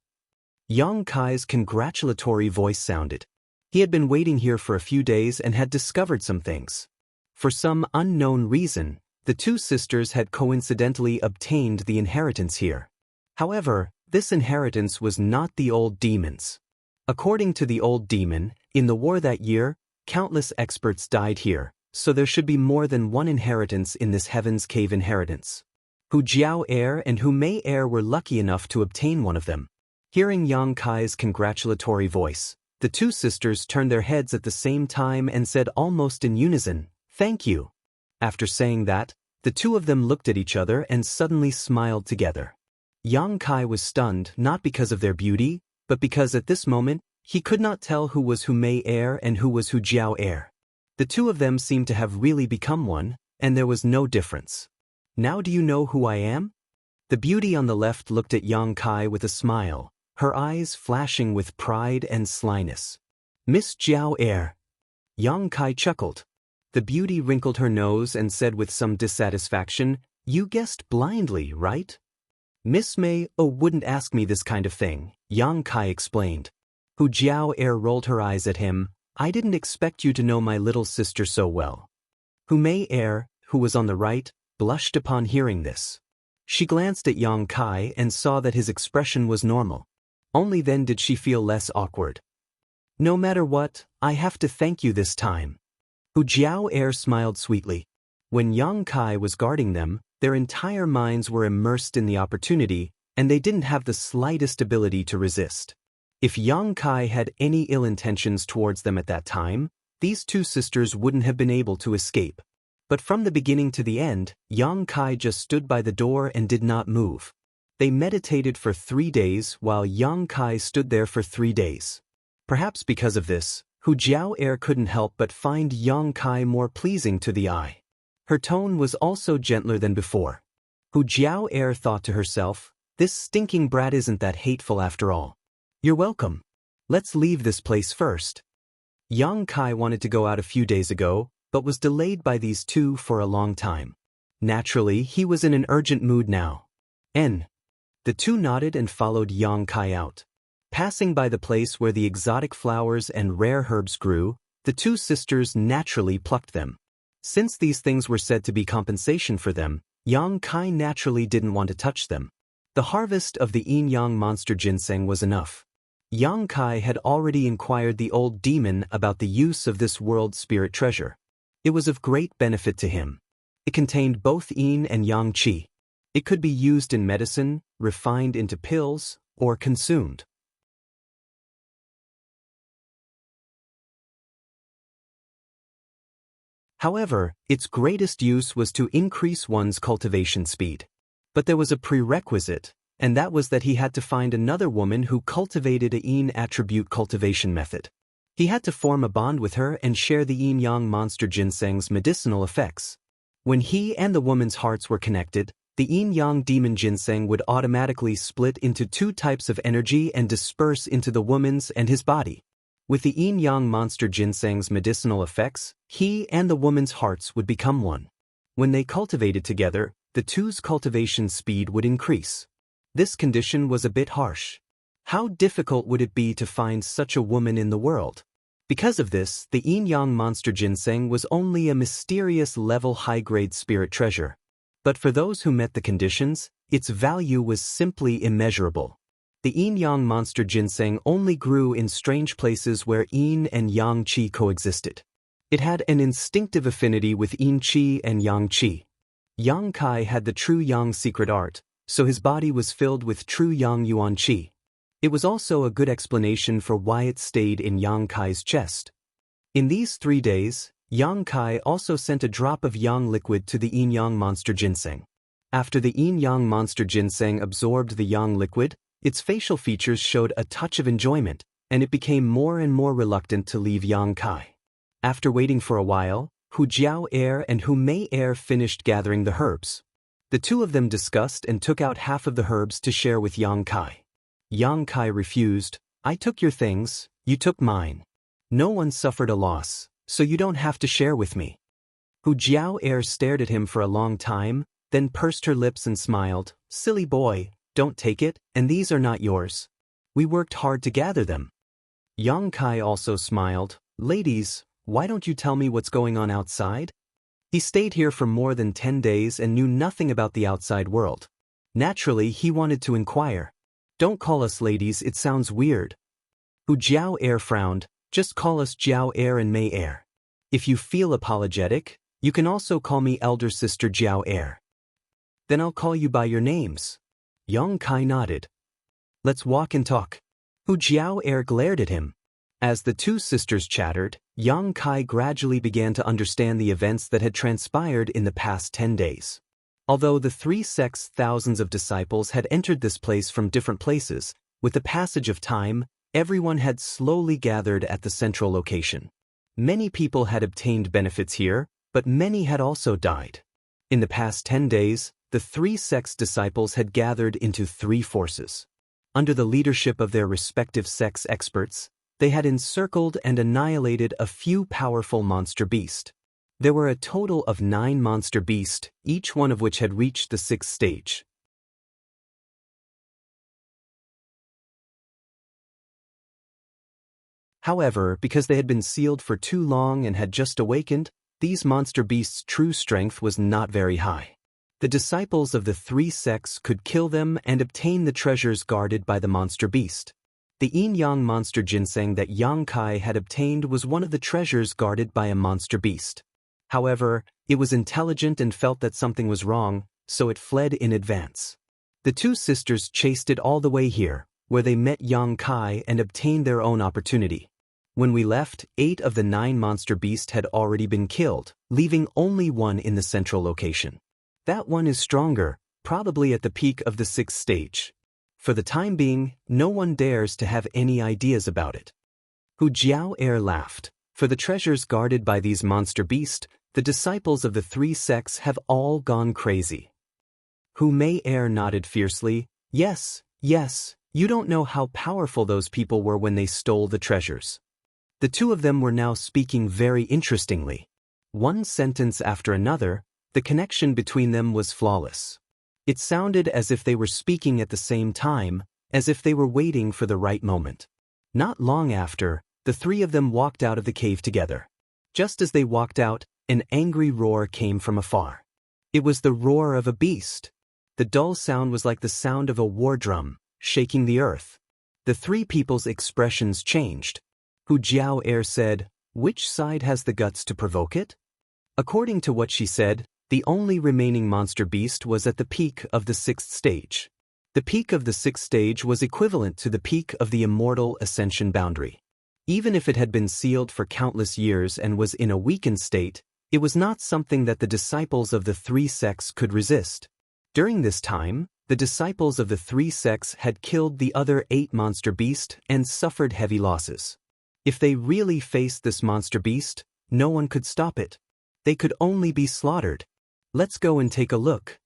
Yang Kai's congratulatory voice sounded. He had been waiting here for a few days and had discovered some things. For some unknown reason, the two sisters had coincidentally obtained the inheritance here. However, this inheritance was not the old demon's. According to the old demon, in the war that year, countless experts died here, so there should be more than one inheritance in this Heaven's Cave inheritance. Hu Jiao Air and Hu Mei Air were lucky enough to obtain one of them. Hearing Yang Kai's congratulatory voice, the two sisters turned their heads at the same time and said almost in unison, "Thank you." After saying that, the two of them looked at each other and suddenly smiled together. Yang Kai was stunned not because of their beauty, but because at this moment, he could not tell who was Hu Mei Air and who was Hu Jiao Air. The two of them seemed to have really become one, and there was no difference. Now do you know who I am? The beauty on the left looked at Yang Kai with a smile, her eyes flashing with pride and slyness. Miss Jiao Air. Yang Kai chuckled. The beauty wrinkled her nose and said with some dissatisfaction, "You guessed blindly, right?" Miss Mei wouldn't ask me this kind of thing, Yang Kai explained. Hu Jiao Air rolled her eyes at him. I didn't expect you to know my little sister so well. Hu Mei Air, who was on the right, blushed upon hearing this. She glanced at Yang Kai and saw that his expression was normal. Only then did she feel less awkward. No matter what, I have to thank you this time. Hu Jiao Air smiled sweetly. When Yang Kai was guarding them, their entire minds were immersed in the opportunity, and they didn't have the slightest ability to resist. If Yang Kai had any ill intentions towards them at that time, these two sisters wouldn't have been able to escape. But from the beginning to the end, Yang Kai just stood by the door and did not move. They meditated for 3 days while Yang Kai stood there for 3 days. Perhaps because of this, Hu Jiao Air couldn't help but find Yang Kai more pleasing to the eye. Her tone was also gentler than before. Hu Jiao Air thought to herself, this stinking brat isn't that hateful after all. You're welcome. Let's leave this place first. Yang Kai wanted to go out a few days ago, but was delayed by these two for a long time. Naturally, he was in an urgent mood now. The two nodded and followed Yang Kai out. Passing by the place where the exotic flowers and rare herbs grew, the two sisters naturally plucked them. Since these things were said to be compensation for them, Yang Kai naturally didn't want to touch them. The harvest of the yin-yang monster ginseng was enough. Yang Kai had already inquired the old demon about the use of this world spirit treasure. It was of great benefit to him. It contained both yin and yang qi. It could be used in medicine, refined into pills, or consumed. However, its greatest use was to increase one's cultivation speed. But there was a prerequisite, and that was that he had to find another woman who cultivated a yin attribute cultivation method. He had to form a bond with her and share the yin-yang monster ginseng's medicinal effects. When he and the woman's hearts were connected, the yin-yang demon ginseng would automatically split into two types of energy and disperse into the woman's and his body. With the yin-yang monster ginseng's medicinal effects, he and the woman's hearts would become one. When they cultivated together, the two's cultivation speed would increase. This condition was a bit harsh. How difficult would it be to find such a woman in the world? Because of this, the yin-yang monster ginseng was only a mysterious level high-grade spirit treasure. But for those who met the conditions, its value was simply immeasurable. The yin-yang monster ginseng only grew in strange places where yin and yang qi coexisted. It had an instinctive affinity with yin qi and yang qi. Yang Kai had the true yang secret art, so his body was filled with true yang yuan qi. It was also a good explanation for why it stayed in Yang Kai's chest. In these 3 days, Yang Kai also sent a drop of yang liquid to the yin-yang monster ginseng. After the yin-yang monster ginseng absorbed the yang liquid, its facial features showed a touch of enjoyment, and it became more and more reluctant to leave Yang Kai. After waiting for a while, Hu Jiao Air and Hu Mei Air finished gathering the herbs. The two of them discussed and took out half of the herbs to share with Yang Kai. Yang Kai refused. "I took your things, you took mine. No one suffered a loss, so you don't have to share with me." Hu Jiao Air stared at him for a long time, then pursed her lips and smiled. "Silly boy, don't take it, and these are not yours. We worked hard to gather them." Yang Kai also smiled. "Ladies, why don't you tell me what's going on outside?" He stayed here for more than 10 days and knew nothing about the outside world. Naturally, he wanted to inquire. "Don't call us ladies, it sounds weird." Hu Jiao Air frowned. "Just call us Jiao Air and Mei Air. If you feel apologetic, you can also call me elder sister Jiao Air." "Then I'll call you by your names." Yang Kai nodded. "Let's walk and talk." Hu Jiao Air glared at him. As the two sisters chattered, Yang Kai gradually began to understand the events that had transpired in the past 10 days. Although the 3 sects' thousands of disciples had entered this place from different places, with the passage of time, everyone had slowly gathered at the central location. Many people had obtained benefits here, but many had also died. In the past 10 days, the 3 sects' disciples had gathered into 3 forces. Under the leadership of their respective sects' experts, they had encircled and annihilated a few powerful monster beasts. There were a total of 9 monster beasts, each one of which had reached the 6th stage. However, because they had been sealed for too long and had just awakened, these monster beasts' true strength was not very high. The disciples of the 3 sects could kill them and obtain the treasures guarded by the monster beast. The yin-yang monster ginseng that Yang Kai had obtained was one of the treasures guarded by a monster beast. However, it was intelligent and felt that something was wrong, so it fled in advance. The 2 sisters chased it all the way here, where they met Yang Kai and obtained their own opportunity. When we left, 8 of the 9 monster beasts had already been killed, leaving only one in the central location. That one is stronger, probably at the peak of the 6th stage. For the time being, no one dares to have any ideas about it. Hu Jiao Air laughed. For the treasures guarded by these monster beasts, the disciples of the 3 sects have all gone crazy. Hu Mei Air nodded fiercely. Yes, you don't know how powerful those people were when they stole the treasures. The 2 of them were now speaking very interestingly. One sentence after another, the connection between them was flawless. It sounded as if they were speaking at the same time, as if they were waiting for the right moment. Not long after, the 3 of them walked out of the cave together. Just as they walked out, an angry roar came from afar. It was the roar of a beast. The dull sound was like the sound of a war drum, shaking the earth. The 3 people's expressions changed. Hu Jiao Air said, "Which side has the guts to provoke it?" According to what she said, the only remaining monster beast was at the peak of the 6th stage. The peak of the 6th stage was equivalent to the peak of the immortal ascension boundary. Even if it had been sealed for countless years and was in a weakened state, It was not something that the disciples of the three sects could resist. During this time, the disciples of the three sects had killed the other 8 monster beasts and suffered heavy losses. If they really faced this monster beast, no one could stop it. They could only be slaughtered. Let's go and take a look.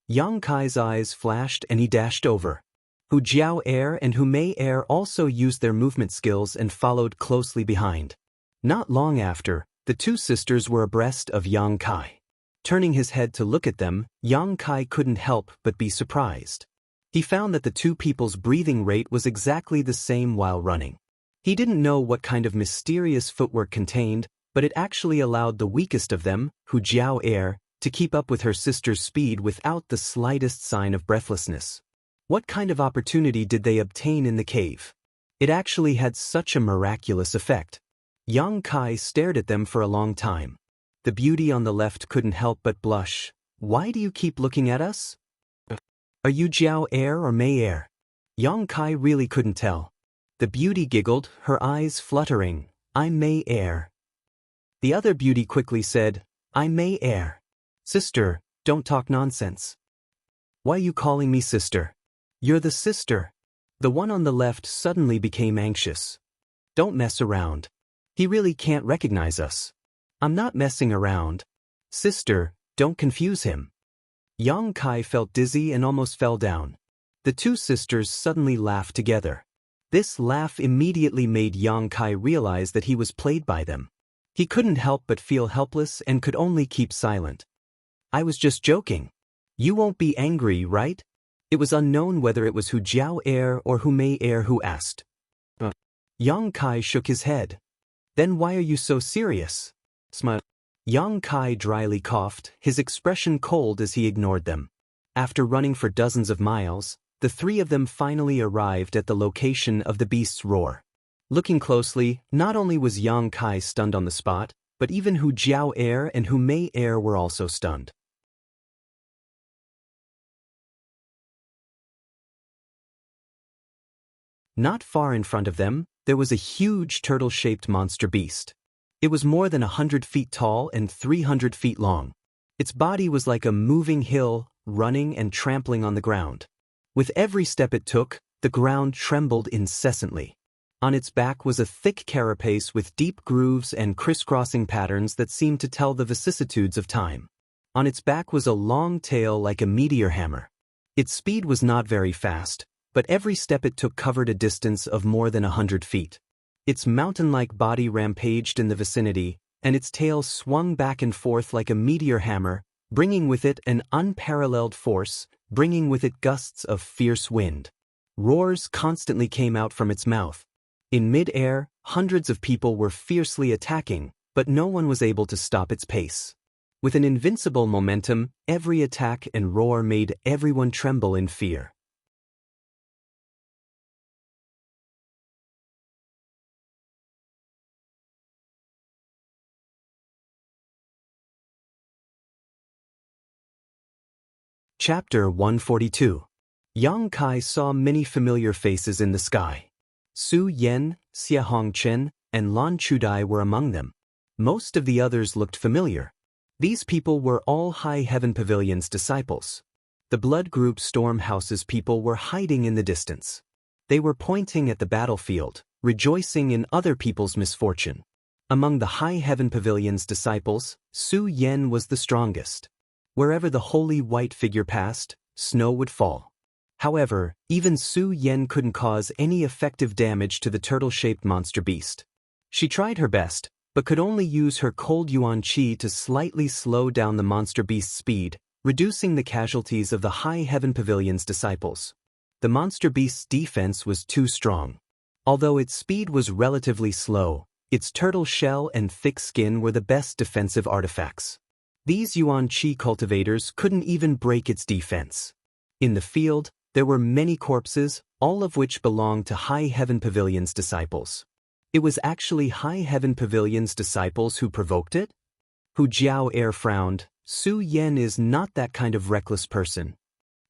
Yang Kai's eyes flashed and he dashed over. Hu Jiao Air and Hu Mei Air also used their movement skills and followed closely behind. Not long after, the 2 sisters were abreast of Yang Kai. Turning his head to look at them, Yang Kai couldn't help but be surprised. He found that the 2 people's breathing rate was exactly the same while running. He didn't know what kind of mysterious footwork contained, but it actually allowed the weakest of them, Hu Jiao Air, to keep up with her sister's speed without the slightest sign of breathlessness. What kind of opportunity did they obtain in the cave? It actually had such a miraculous effect. Yang Kai stared at them for a long time. The beauty on the left couldn't help but blush. Why do you keep looking at us? Are you Jiao Air or Mei Air? Yang Kai really couldn't tell. The beauty giggled, her eyes fluttering. I'm Mei Air. The other beauty quickly said, I'm Mei Air. Sister, don't talk nonsense. Why are you calling me sister? You're the sister. The one on the left suddenly became anxious. Don't mess around. He really can't recognize us. I'm not messing around. Sister, don't confuse him. Yang Kai felt dizzy and almost fell down. The 2 sisters suddenly laughed together. This laugh immediately made Yang Kai realize that he was played by them. He couldn't help but feel helpless and could only keep silent. I was just joking. You won't be angry, right? It was unknown whether it was Hu Jiao Air or Hu Mei Air who asked. Yang Kai shook his head. Then why are you so serious? Smile. Yang Kai dryly coughed, his expression cold as he ignored them. After running for dozens of miles, the 3 of them finally arrived at the location of the beast's roar. Looking closely, not only was Yang Kai stunned on the spot, but even Hu Jiao Air and Hu Mei Air were also stunned. Not far in front of them, there was a huge turtle-shaped monster beast. It was more than 100 feet tall and 300 feet long. Its body was like a moving hill, running and trampling on the ground. With every step it took, the ground trembled incessantly. On its back was a thick carapace with deep grooves and crisscrossing patterns that seemed to tell the vicissitudes of time. On its back was a long tail like a meteor hammer. Its speed was not very fast, but every step it took covered a distance of more than 100 feet. Its mountain-like body rampaged in the vicinity, and its tail swung back and forth like a meteor hammer, bringing with it an unparalleled force, bringing with it gusts of fierce wind. Roars constantly came out from its mouth. In mid-air, hundreds of people were fiercely attacking, but no one was able to stop its pace. With an invincible momentum, every attack and roar made everyone tremble in fear. Chapter 142. Yang Kai saw many familiar faces in the sky. Su Yan, Xia Hongchen, and Lan Chudai were among them. Most of the others looked familiar. These people were all High Heaven Pavilion's disciples. The Blood Group Stormhouse's people were hiding in the distance. They were pointing at the battlefield, rejoicing in other people's misfortune. Among the High Heaven Pavilion's disciples, Su Yan was the strongest. Wherever the holy white figure passed, snow would fall. However, even Su Yan couldn't cause any effective damage to the turtle-shaped monster beast. She tried her best, but could only use her cold yuan qi to slightly slow down the monster beast's speed, reducing the casualties of the High Heaven Pavilion's disciples. The monster beast's defense was too strong. Although its speed was relatively slow, its turtle shell and thick skin were the best defensive artifacts. These yuan qi cultivators couldn't even break its defense. In the field, there were many corpses, all of which belonged to High Heaven Pavilion's disciples. It was actually High Heaven Pavilion's disciples who provoked it? Hu Jiao Air frowned. Su Yan is not that kind of reckless person.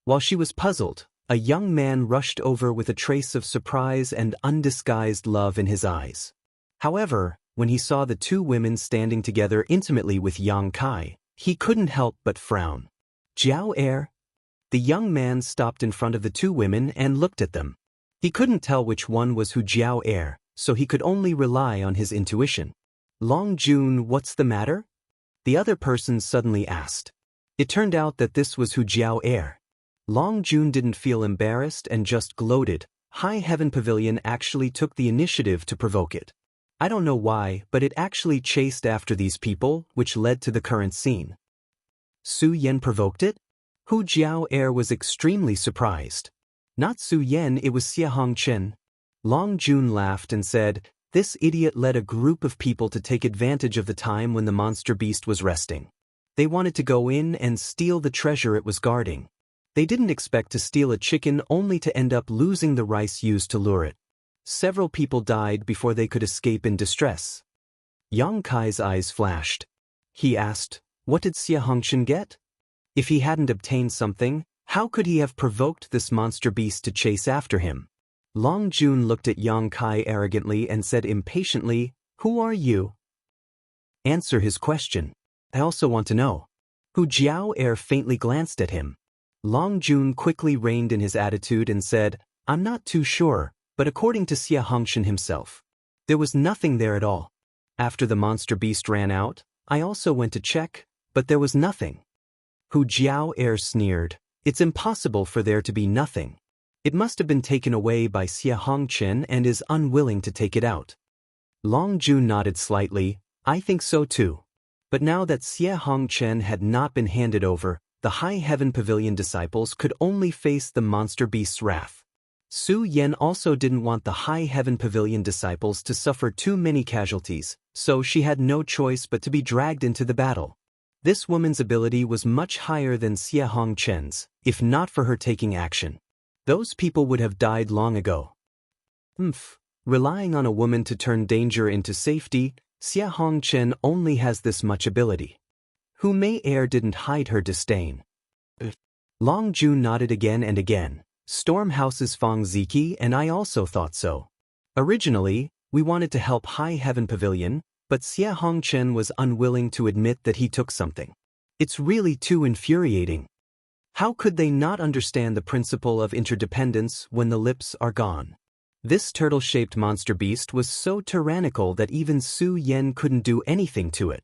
While she was puzzled, a young man rushed over with a trace of surprise and undisguised love in his eyes. However, When he saw the two women standing together intimately with Yang Kai, he couldn't help but frown. Jiao Er? The young man stopped in front of the two women and looked at them. He couldn't tell which one was Hu Jiao Er, so he could only rely on his intuition. Long Jun, what's the matter? The other person suddenly asked. It turned out that this was Hu Jiao Er. Long Jun didn't feel embarrassed and just gloated. High Heaven Pavilion actually took the initiative to provoke it. I don't know why, but it actually chased after these people, which led to the current scene. Su Yan provoked it? Hu Jiao Er was extremely surprised. Not Su Yan, it was Xia Hongchen. Long Jun laughed and said, this idiot led a group of people to take advantage of the time when the monster beast was resting. They wanted to go in and steal the treasure it was guarding. They didn't expect to steal a chicken only to end up losing the rice used to lure it. Several people died before they could escape in distress. Yang Kai's eyes flashed. He asked, what did Xia Hongchen get? If he hadn't obtained something, how could he have provoked this monster beast to chase after him? Long Jun looked at Yang Kai arrogantly and said impatiently, who are you? Answer his question. I also want to know. Hu Jiao Er faintly glanced at him. Long Jun quickly reined in his attitude and said, I'm not too sure, but according to Xia Hongchen himself, there was nothing there at all. After the monster beast ran out, I also went to check, but there was nothing. Hu Jiao Er sneered, it's impossible for there to be nothing. It must have been taken away by Xia Hongchen and is unwilling to take it out. Long Jun nodded slightly, I think so too. But now that Xia Hongchen had not been handed over, the High Heaven Pavilion disciples could only face the monster beast's wrath. Su Yan also didn't want the High Heaven Pavilion disciples to suffer too many casualties, so she had no choice but to be dragged into the battle. This woman's ability was much higher than Xia Hongchen's. If not for her taking action, those people would have died long ago. Relying on a woman to turn danger into safety, Xia Hongchen only has this much ability. Hu Mei Er didn't hide her disdain. Long Jun nodded again and again. Stormhouse's Fang Ziki and I also thought so. Originally, we wanted to help High Heaven Pavilion, but Xia Hongchen was unwilling to admit that he took something. It's really too infuriating. How could they not understand the principle of interdependence when the lips are gone? This turtle-shaped monster beast was so tyrannical that even Su Yan couldn't do anything to it.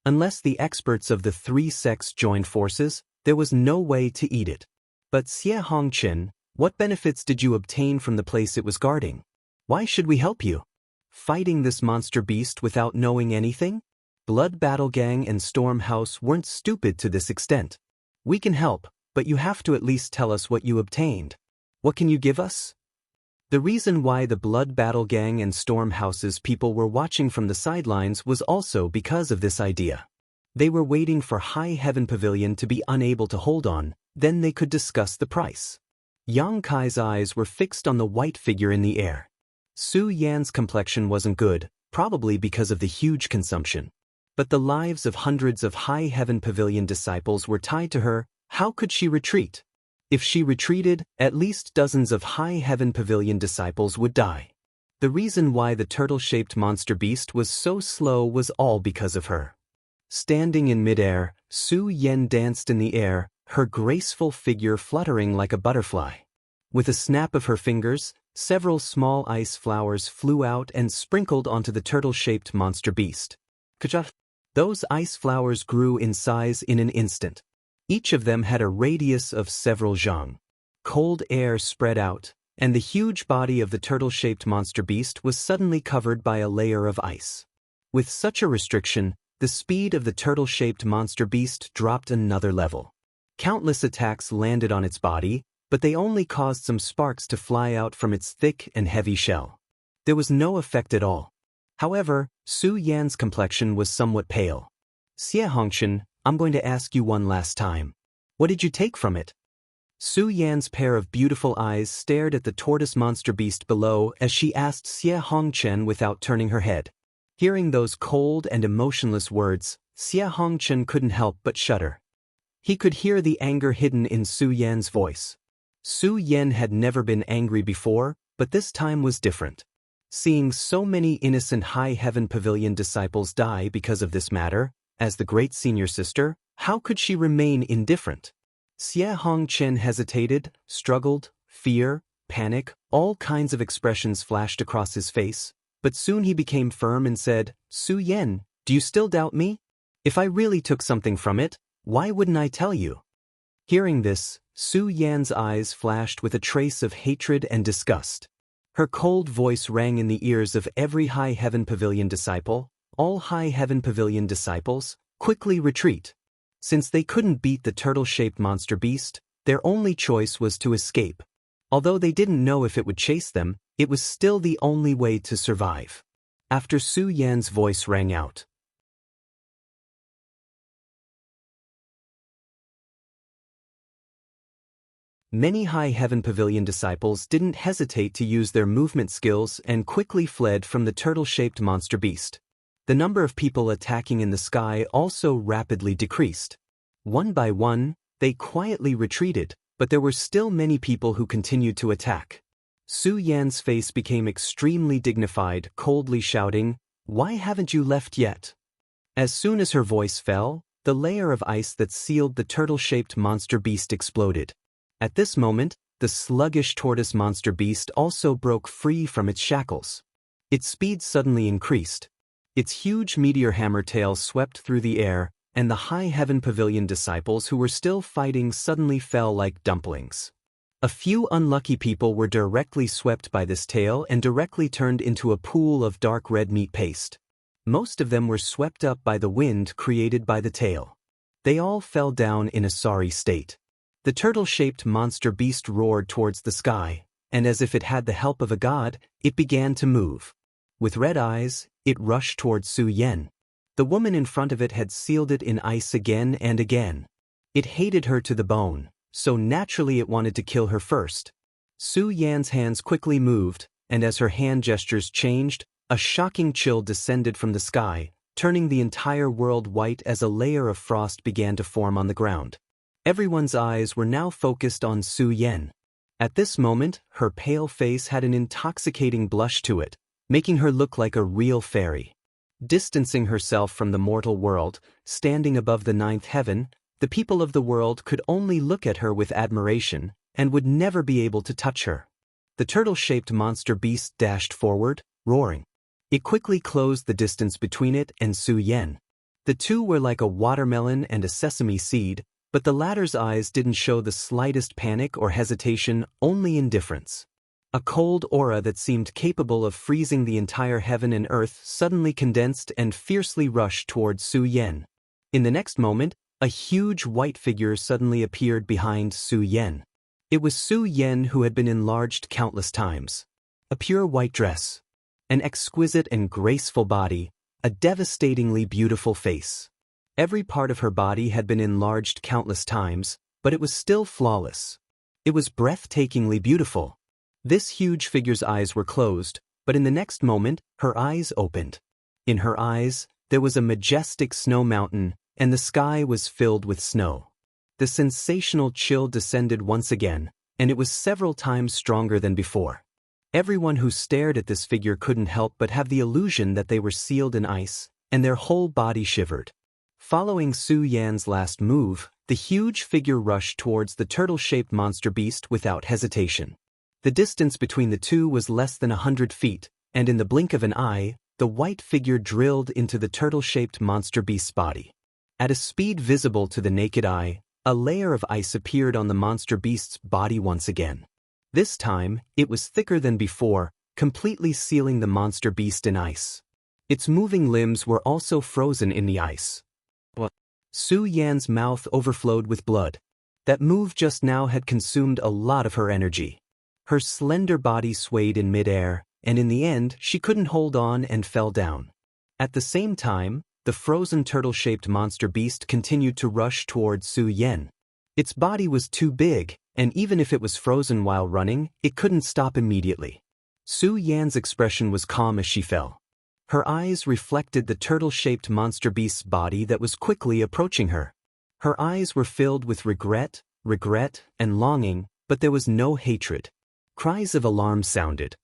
Unless the experts of the three sects joined forces, there was no way to eat it. But Xia Hongchen, what benefits did you obtain from the place it was guarding? Why should we help you? Fighting this monster beast without knowing anything? Blood Battle Gang and Storm House weren't stupid to this extent. We can help, but you have to at least tell us what you obtained. What can you give us? The reason why the Blood Battle Gang and Storm House's people were watching from the sidelines was also because of this idea. They were waiting for High Heaven Pavilion to be unable to hold on, then they could discuss the price. Yang Kai's eyes were fixed on the white figure in the air. Su Yan's complexion wasn't good, probably because of the huge consumption. But the lives of hundreds of High Heaven Pavilion disciples were tied to her. How could she retreat? If she retreated, at least dozens of High Heaven Pavilion disciples would die. The reason why the turtle-shaped monster beast was so slow was all because of her. Standing in midair, Su Yan danced in the air, her graceful figure fluttering like a butterfly. With a snap of her fingers, several small ice flowers flew out and sprinkled onto the turtle-shaped monster beast. Ka-cha! Those ice flowers grew in size in an instant. Each of them had a radius of several zhang. Cold air spread out, and the huge body of the turtle-shaped monster beast was suddenly covered by a layer of ice. With such a restriction, the speed of the turtle-shaped monster beast dropped another level. Countless attacks landed on its body, but they only caused some sparks to fly out from its thick and heavy shell. There was no effect at all. However, Su Yan's complexion was somewhat pale. Xia Hongchen, I'm going to ask you one last time. What did you take from it? Su Yan's pair of beautiful eyes stared at the tortoise monster beast below as she asked Xia Hongchen without turning her head. Hearing those cold and emotionless words, Xia Hongchen couldn't help but shudder. He could hear the anger hidden in Su Yan's voice. Su Yan had never been angry before, but this time was different. Seeing so many innocent High Heaven Pavilion disciples die because of this matter, as the great senior sister, how could she remain indifferent? Xie Hongchen hesitated, struggled, fear, panic, all kinds of expressions flashed across his face, but soon he became firm and said, "Su Yan, do you still doubt me? If I really took something from it, why wouldn't I tell you?" Hearing this, Su Yan's eyes flashed with a trace of hatred and disgust. Her cold voice rang in the ears of every High Heaven Pavilion disciple. All High Heaven Pavilion disciples, quickly retreat. Since they couldn't beat the turtle-shaped monster beast, their only choice was to escape. Although they didn't know if it would chase them, it was still the only way to survive. After Su Yan's voice rang out, many High Heaven Pavilion disciples didn't hesitate to use their movement skills and quickly fled from the turtle-shaped monster beast. The number of people attacking in the sky also rapidly decreased. One by one, they quietly retreated, but there were still many people who continued to attack. Su Yan's face became extremely dignified, coldly shouting, "Why haven't you left yet?" As soon as her voice fell, the layer of ice that sealed the turtle-shaped monster beast exploded. At this moment, the sluggish tortoise monster beast also broke free from its shackles. Its speed suddenly increased. Its huge meteor hammer tail swept through the air, and the High Heaven Pavilion disciples who were still fighting suddenly fell like dumplings. A few unlucky people were directly swept by this tail and directly turned into a pool of dark red meat paste. Most of them were swept up by the wind created by the tail. They all fell down in a sorry state. The turtle-shaped monster beast roared towards the sky, and as if it had the help of a god, it began to move. With red eyes, it rushed towards Su Yan. The woman in front of it had sealed it in ice again and again. It hated her to the bone, so naturally it wanted to kill her first. Su Yan's hands quickly moved, and as her hand gestures changed, a shocking chill descended from the sky, turning the entire world white as a layer of frost began to form on the ground. Everyone's eyes were now focused on Su Yan. At this moment, her pale face had an intoxicating blush to it, making her look like a real fairy. Distancing herself from the mortal world, standing above the ninth heaven, the people of the world could only look at her with admiration, and would never be able to touch her. The turtle-shaped monster beast dashed forward, roaring. It quickly closed the distance between it and Su Yan. The two were like a watermelon and a sesame seed, but the latter's eyes didn't show the slightest panic or hesitation, only indifference. A cold aura that seemed capable of freezing the entire heaven and earth suddenly condensed and fiercely rushed towards Su Yan. In the next moment, a huge white figure suddenly appeared behind Su Yan. It was Su Yan who had been enlarged countless times. A pure white dress, an exquisite and graceful body, a devastatingly beautiful face. Every part of her body had been enlarged countless times, but it was still flawless. It was breathtakingly beautiful. This huge figure's eyes were closed, but in the next moment, her eyes opened. In her eyes, there was a majestic snow mountain, and the sky was filled with snow. The sensational chill descended once again, and it was several times stronger than before. Everyone who stared at this figure couldn't help but have the illusion that they were sealed in ice, and their whole body shivered. Following Su Yan's last move, the huge figure rushed towards the turtle-shaped monster beast without hesitation. The distance between the two was less than 100 feet, and in the blink of an eye, the white figure drilled into the turtle-shaped monster beast's body. At a speed visible to the naked eye, a layer of ice appeared on the monster beast's body once again. This time, it was thicker than before, completely sealing the monster beast in ice. Its moving limbs were also frozen in the ice. Su Yan's mouth overflowed with blood. That move just now had consumed a lot of her energy. Her slender body swayed in midair, and in the end, she couldn't hold on and fell down. At the same time, the frozen turtle-shaped monster beast continued to rush towards Su Yan. Its body was too big, and even if it was frozen while running, it couldn't stop immediately. Su Yan's expression was calm as she fell. Her eyes reflected the turtle-shaped monster beast's body that was quickly approaching her. Her eyes were filled with regret, and longing, but there was no hatred. Cries of alarm sounded.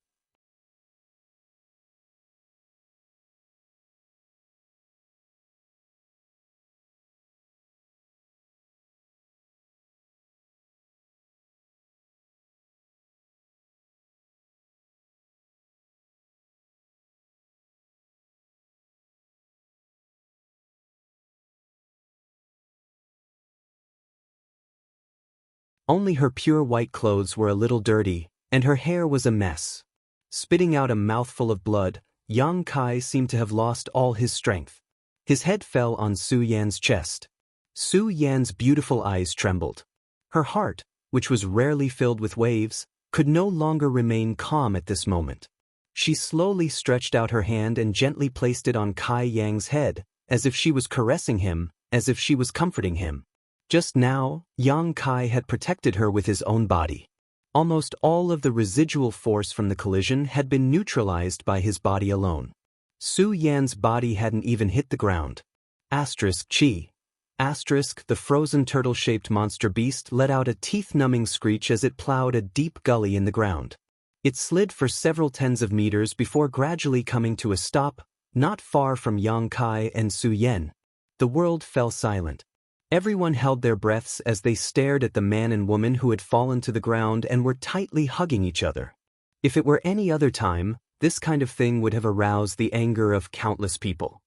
Only her pure white clothes were a little dirty, and her hair was a mess. Spitting out a mouthful of blood, Yang Kai seemed to have lost all his strength. His head fell on Su Yan's chest. Su Yan's beautiful eyes trembled. Her heart, which was rarely filled with waves, could no longer remain calm at this moment. She slowly stretched out her hand and gently placed it on Kai Yang's head, as if she was caressing him, as if she was comforting him. Just now, Yang Kai had protected her with his own body. Almost all of the residual force from the collision had been neutralized by his body alone. Su Yan's body hadn't even hit the ground. Chi. The frozen turtle-shaped monster beast let out a teeth-numbing screech as it plowed a deep gully in the ground. It slid for several tens of meters before gradually coming to a stop, not far from Yang Kai and Su Yan. The world fell silent. Everyone held their breaths as they stared at the man and woman who had fallen to the ground and were tightly hugging each other. If it were any other time, this kind of thing would have aroused the anger of countless people.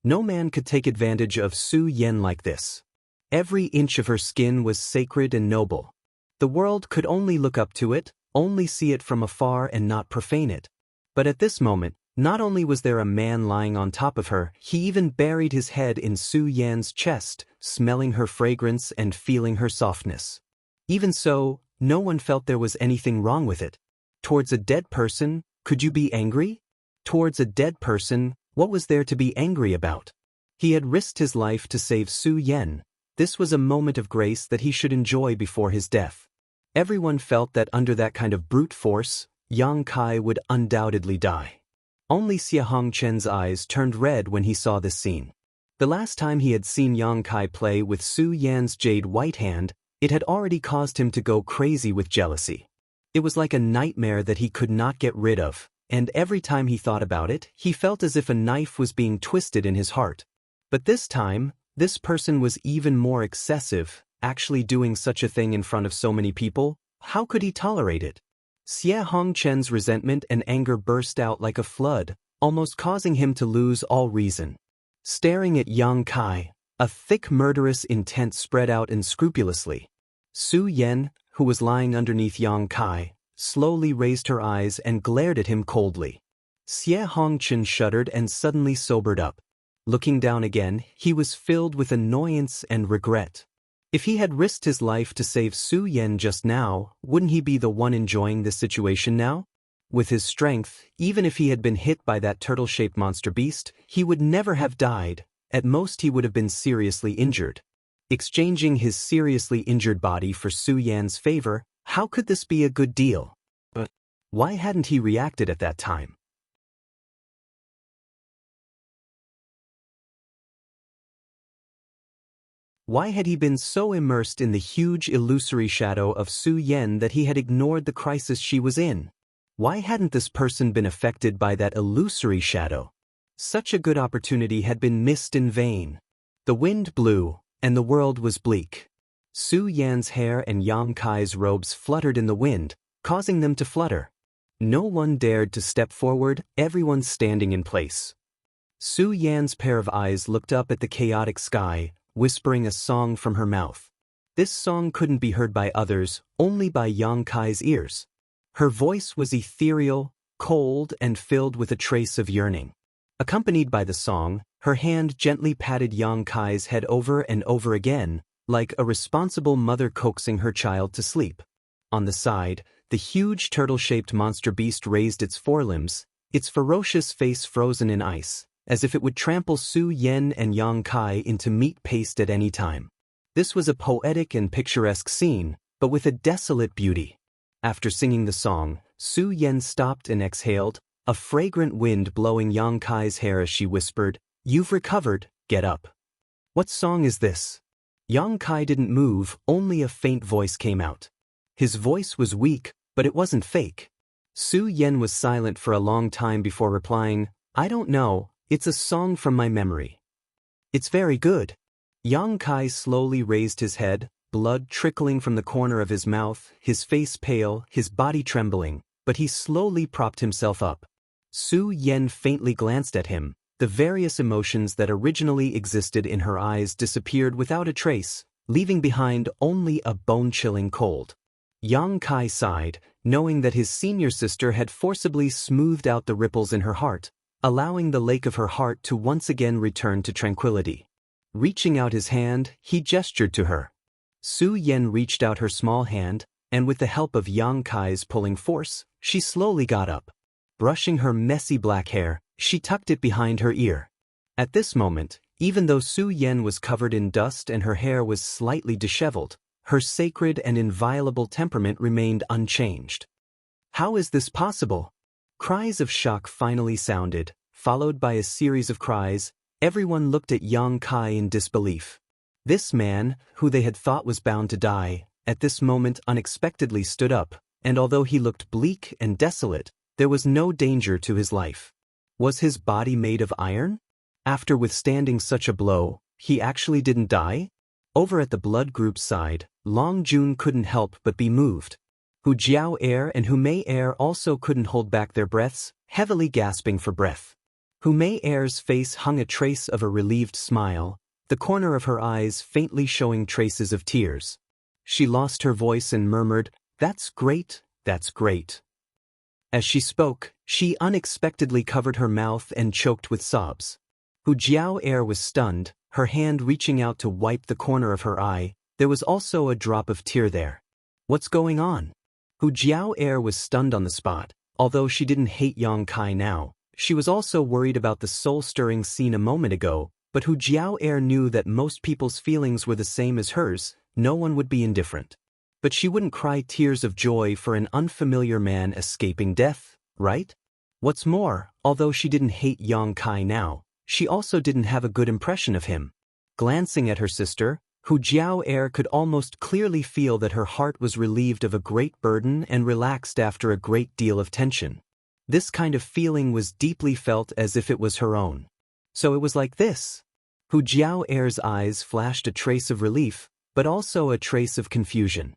No man could take advantage of Su Yan like this. Every inch of her skin was sacred and noble. The world could only look up to it, only see it from afar and not profane it. But at this moment, not only was there a man lying on top of her, he even buried his head in Su Yan's chest, smelling her fragrance and feeling her softness. Even so, no one felt there was anything wrong with it. Towards a dead person, could you be angry? Towards a dead person, what was there to be angry about? He had risked his life to save Su Yan. This was a moment of grace that he should enjoy before his death. Everyone felt that under that kind of brute force, Yang Kai would undoubtedly die. Only Xianxia's eyes turned red when he saw this scene. The last time he had seen Yang Kai play with Su Yan's jade white hand, it had already caused him to go crazy with jealousy. It was like a nightmare that he could not get rid of, and every time he thought about it, he felt as if a knife was being twisted in his heart. But this time, this person was even more excessive, actually doing such a thing in front of so many people. How could he tolerate it? Xianxia's resentment and anger burst out like a flood, almost causing him to lose all reason. Staring at Yang Kai, a thick murderous intent spread out unscrupulously. Su Yan, who was lying underneath Yang Kai, slowly raised her eyes and glared at him coldly. Xianxia shuddered and suddenly sobered up. Looking down again, he was filled with annoyance and regret. If he had risked his life to save Su Yan just now, wouldn't he be the one enjoying this situation now? With his strength, even if he had been hit by that turtle-shaped monster beast, he would never have died. At most he would have been seriously injured. Exchanging his seriously injured body for Su Yan's favor, how could this be a good deal? But why hadn't he reacted at that time? Why had he been so immersed in the huge illusory shadow of Su Yan that he had ignored the crisis she was in? Why hadn't this person been affected by that illusory shadow? Such a good opportunity had been missed in vain. The wind blew, and the world was bleak. Su Yan's hair and Yang Kai's robes fluttered in the wind, causing them to flutter. No one dared to step forward, everyone standing in place. Su Yan's pair of eyes looked up at the chaotic sky, whispering a song from her mouth. This song couldn't be heard by others, only by Yang Kai's ears. Her voice was ethereal, cold, and filled with a trace of yearning. Accompanied by the song, her hand gently patted Yang Kai's head over and over again, like a responsible mother coaxing her child to sleep. On the side, the huge turtle-shaped monster beast raised its forelimbs, its ferocious face frozen in ice, as if it would trample Su Yan and Yang Kai into meat paste at any time. This was a poetic and picturesque scene, but with a desolate beauty. After singing the song, Su Yan stopped and exhaled, a fragrant wind blowing Yang Kai's hair as she whispered, "You've recovered, get up." "What song is this?" Yang Kai didn't move, only a faint voice came out. His voice was weak, but it wasn't fake. Su Yen was silent for a long time before replying, "I don't know, it's a song from my memory." "It's very good." Yang Kai slowly raised his head, blood trickling from the corner of his mouth, his face pale, his body trembling, but he slowly propped himself up. Su Yen faintly glanced at him. The various emotions that originally existed in her eyes disappeared without a trace, leaving behind only a bone-chilling cold. Yang Kai sighed, knowing that his senior sister had forcibly smoothed out the ripples in her heart, allowing the lake of her heart to once again return to tranquility. Reaching out his hand, he gestured to her. Su Yen reached out her small hand, and with the help of Yang Kai's pulling force, she slowly got up. Brushing her messy black hair, she tucked it behind her ear. At this moment, even though Su Yen was covered in dust and her hair was slightly disheveled, her sacred and inviolable temperament remained unchanged. "How is this possible?" Cries of shock finally sounded, followed by a series of cries. Everyone looked at Yang Kai in disbelief. This man, who they had thought was bound to die, at this moment unexpectedly stood up, and although he looked bleak and desolate, there was no danger to his life. Was his body made of iron? After withstanding such a blow, he actually didn't die? Over at the blood group's side, Long Jun couldn't help but be moved. Hu Jiao Air and Hu Mei Air also couldn't hold back their breaths, heavily gasping for breath. Hu Mei Air's face hung a trace of a relieved smile, the corner of her eyes faintly showing traces of tears. She lost her voice and murmured, "That's great, that's great." As she spoke, she unexpectedly covered her mouth and choked with sobs. Hu Jiao Air was stunned, her hand reaching out to wipe the corner of her eye. There was also a drop of tear there. "What's going on?" Hu Jiao Air was stunned on the spot. Although she didn't hate Yang Kai now, she was also worried about the soul-stirring scene a moment ago, but Hu Jiao Air knew that most people's feelings were the same as hers. No one would be indifferent. But she wouldn't cry tears of joy for an unfamiliar man escaping death, right? What's more, although she didn't hate Yang Kai now, she also didn't have a good impression of him. Glancing at her sister, Hu Jiao Air could almost clearly feel that her heart was relieved of a great burden and relaxed after a great deal of tension. This kind of feeling was deeply felt as if it was her own. So it was like this. Hu Jiao Air's eyes flashed a trace of relief, but also a trace of confusion.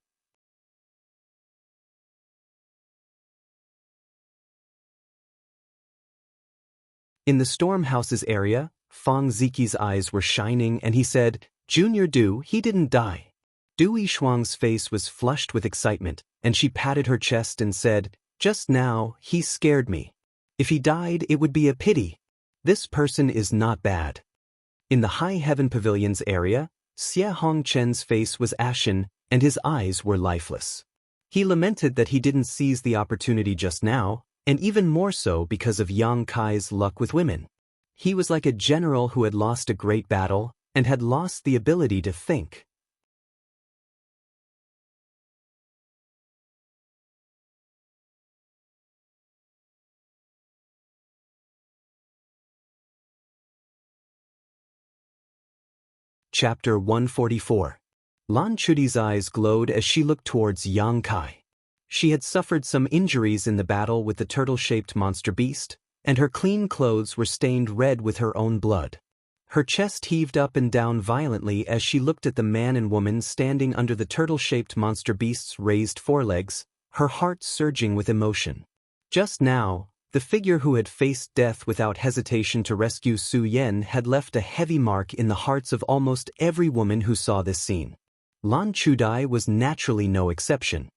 In the Stormhouse's area, Fang Ziqi's eyes were shining and he said, "Junior Du, he didn't die." Du Yishuang's face was flushed with excitement, and she patted her chest and said, "Just now, he scared me. If he died, it would be a pity. This person is not bad." In the High Heaven Pavilion's area, Xie Hongchen's face was ashen, and his eyes were lifeless. He lamented that he didn't seize the opportunity just now, and even more so because of Yang Kai's luck with women. He was like a general who had lost a great battle, and had lost the ability to think. Chapter 144. Lan Chudi's eyes glowed as she looked towards Yang Kai. She had suffered some injuries in the battle with the turtle-shaped monster beast, and her clean clothes were stained red with her own blood. Her chest heaved up and down violently as she looked at the man and woman standing under the turtle-shaped monster beast's raised forelegs, her heart surging with emotion. Just now, the figure who had faced death without hesitation to rescue Su Yen had left a heavy mark in the hearts of almost every woman who saw this scene. Lan Chudai was naturally no exception.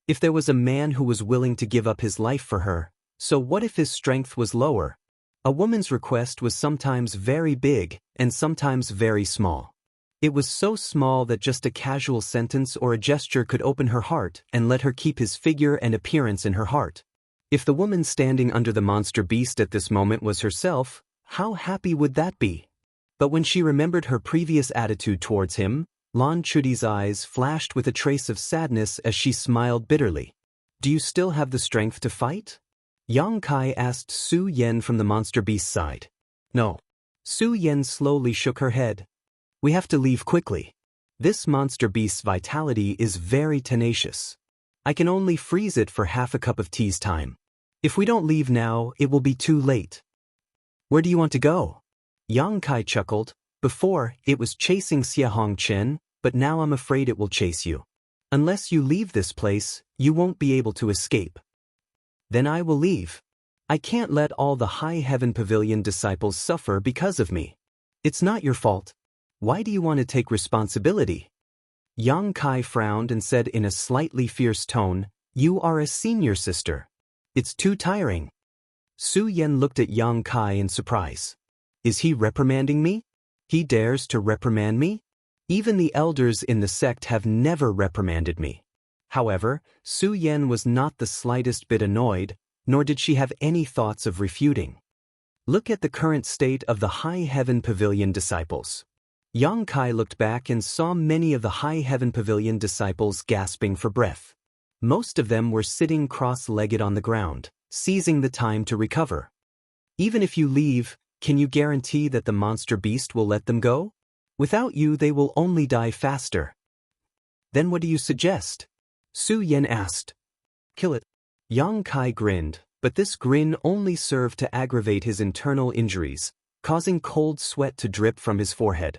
If there was a man who was willing to give up his life for her, so what if his strength was lower? A woman's request was sometimes very big and sometimes very small. It was so small that just a casual sentence or a gesture could open her heart and let her keep his figure and appearance in her heart. If the woman standing under the monster beast at this moment was herself, how happy would that be? But when she remembered her previous attitude towards him, Lan Chudi's eyes flashed with a trace of sadness as she smiled bitterly. "Do you still have the strength to fight?" Yang Kai asked Su Yen from the monster beast's side. "No." Su Yen slowly shook her head. "We have to leave quickly. This monster beast's vitality is very tenacious." I can only freeze it for half a cup of tea's time. If we don't leave now, it will be too late. Where do you want to go? Yang Kai chuckled. Before, it was chasing Xianxia, but now I'm afraid it will chase you. Unless you leave this place, you won't be able to escape. Then I will leave. I can't let all the High Heaven Pavilion disciples suffer because of me. It's not your fault. Why do you want to take responsibility? Yang Kai frowned and said in a slightly fierce tone, You are a senior sister. It's too tiring. Su Yan looked at Yang Kai in surprise. Is he reprimanding me? He dares to reprimand me? Even the elders in the sect have never reprimanded me. However, Su Yan was not the slightest bit annoyed, nor did she have any thoughts of refuting. Look at the current state of the High Heaven Pavilion disciples. Yang Kai looked back and saw many of the High Heaven Pavilion disciples gasping for breath. Most of them were sitting cross-legged on the ground, seizing the time to recover. Even if you leave, can you guarantee that the monster beast will let them go? Without you, they will only die faster. Then what do you suggest? Su Yan asked. Kill it. Yang Kai grinned, but this grin only served to aggravate his internal injuries, causing cold sweat to drip from his forehead.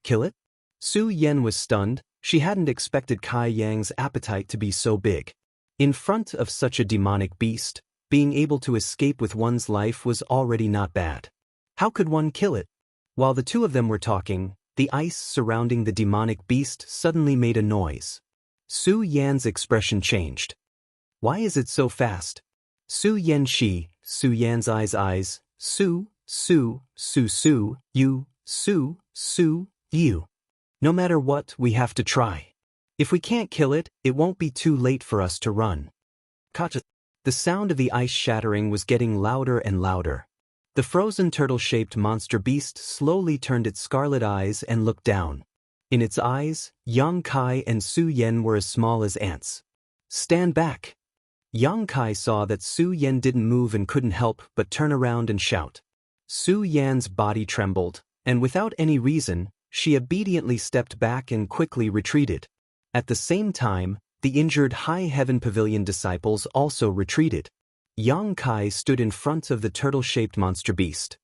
Kill it? Su Yan was stunned. She hadn't expected Kai Yang's appetite to be so big. In front of such a demonic beast, being able to escape with one's life was already not bad. How could one kill it? While the two of them were talking, the ice surrounding the demonic beast suddenly made a noise. Su Yan's expression changed. Why is it so fast? Su Yan Shi, Su Yan's eyes, Su, you. No matter what, we have to try. If we can't kill it, it won't be too late for us to run. Kacha. The sound of the ice shattering was getting louder and louder. The frozen turtle-shaped monster beast slowly turned its scarlet eyes and looked down. In its eyes, Yang Kai and Su Yan were as small as ants. Stand back. Yang Kai saw that Su Yan didn't move and couldn't help but turn around and shout. Su Yan's body trembled, and without any reason, she obediently stepped back and quickly retreated. At the same time, the injured High Heaven Pavilion disciples also retreated. Yang Kai stood in front of the turtle-shaped monster beast.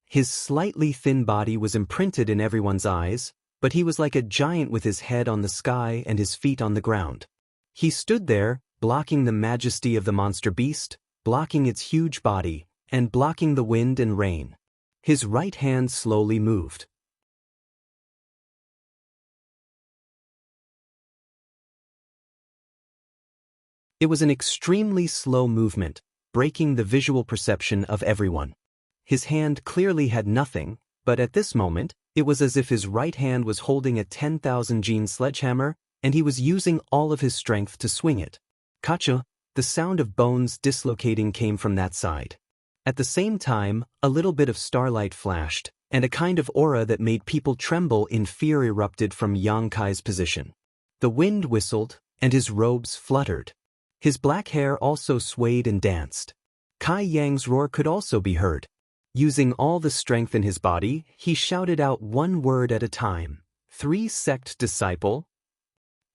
His slightly thin body was imprinted in everyone's eyes, but he was like a giant with his head on the sky and his feet on the ground. He stood there, blocking the majesty of the monster beast, blocking its huge body, and blocking the wind and rain. His right hand slowly moved. It was an extremely slow movement, breaking the visual perception of everyone. His hand clearly had nothing, but at this moment, it was as if his right hand was holding a 10,000-gene sledgehammer, and he was using all of his strength to swing it. Kacha, the sound of bones dislocating came from that side. At the same time, a little bit of starlight flashed, and a kind of aura that made people tremble in fear erupted from Yang Kai's position. The wind whistled, and his robes fluttered. His black hair also swayed and danced. Kai Yang's roar could also be heard. Using all the strength in his body, he shouted out one word at a time. 3 sect disciple.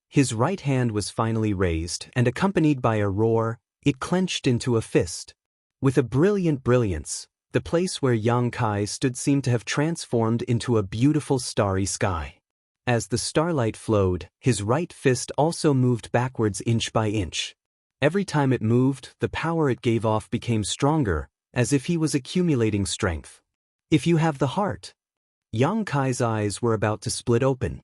His right hand was finally raised, and accompanied by a roar, it clenched into a fist. With a brilliant brilliance, the place where Yang Kai stood seemed to have transformed into a beautiful starry sky. As the starlight flowed, his right fist also moved backwards inch by inch. Every time it moved, the power it gave off became stronger, as if he was accumulating strength. If you have the heart. Yang Kai's eyes were about to split open.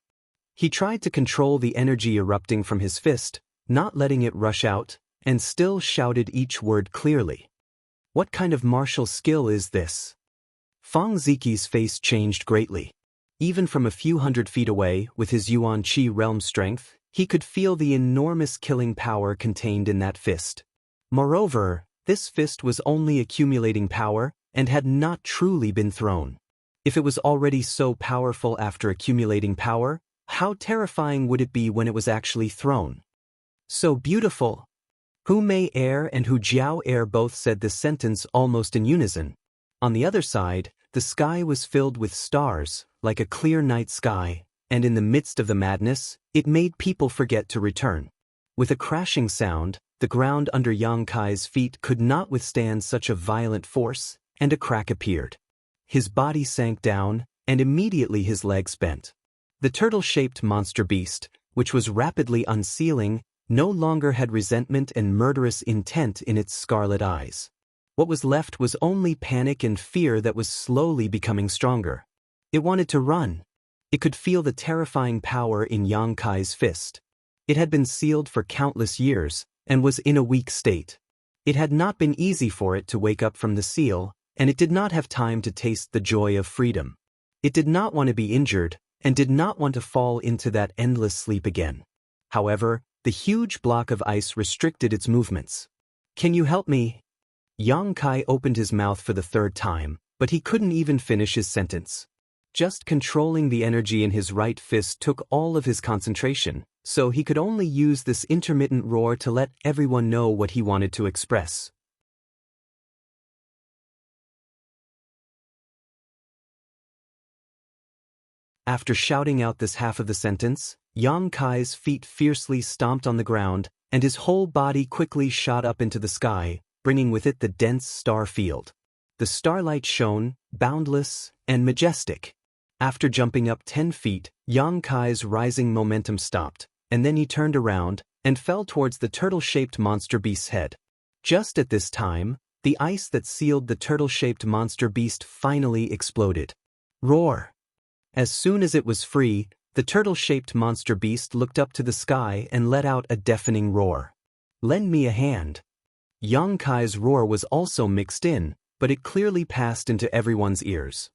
He tried to control the energy erupting from his fist, not letting it rush out, and still shouted each word clearly. What kind of martial skill is this? Fang Ziqi's face changed greatly. Even from a few hundred feet away, with his Yuan Qi realm strength, he could feel the enormous killing power contained in that fist. Moreover, this fist was only accumulating power and had not truly been thrown. If it was already so powerful after accumulating power, how terrifying would it be when it was actually thrown? So beautiful. Hu Mei Air and Hu Jiao Air both said this sentence almost in unison. On the other side, the sky was filled with stars, like a clear night sky, and in the midst of the madness, it made people forget to return. With a crashing sound, the ground under Yang Kai's feet could not withstand such a violent force, and a crack appeared. His body sank down, and immediately his legs bent. The turtle-shaped monster beast, which was rapidly unsealing, no longer had resentment and murderous intent in its scarlet eyes. What was left was only panic and fear that was slowly becoming stronger. It wanted to run. It could feel the terrifying power in Yang Kai's fist. It had been sealed for countless years, and was in a weak state. It had not been easy for it to wake up from the seal, and it did not have time to taste the joy of freedom. It did not want to be injured, and did not want to fall into that endless sleep again. However, the huge block of ice restricted its movements. "Can you help me?" Yang Kai opened his mouth for the third time, but he couldn't even finish his sentence. Just controlling the energy in his right fist took all of his concentration, so he could only use this intermittent roar to let everyone know what he wanted to express. After shouting out this half of the sentence, Yang Kai's feet fiercely stomped on the ground, and his whole body quickly shot up into the sky, bringing with it the dense star field. The starlight shone, boundless, and majestic. After jumping up 10 feet, Yang Kai's rising momentum stopped, and then he turned around and fell towards the turtle-shaped monster beast's head. Just at this time, the ice that sealed the turtle-shaped monster beast finally exploded. Roar! As soon as it was free, the turtle-shaped monster beast looked up to the sky and let out a deafening roar. "Lend me a hand." Yang Kai's roar was also mixed in, but it clearly passed into everyone's ears.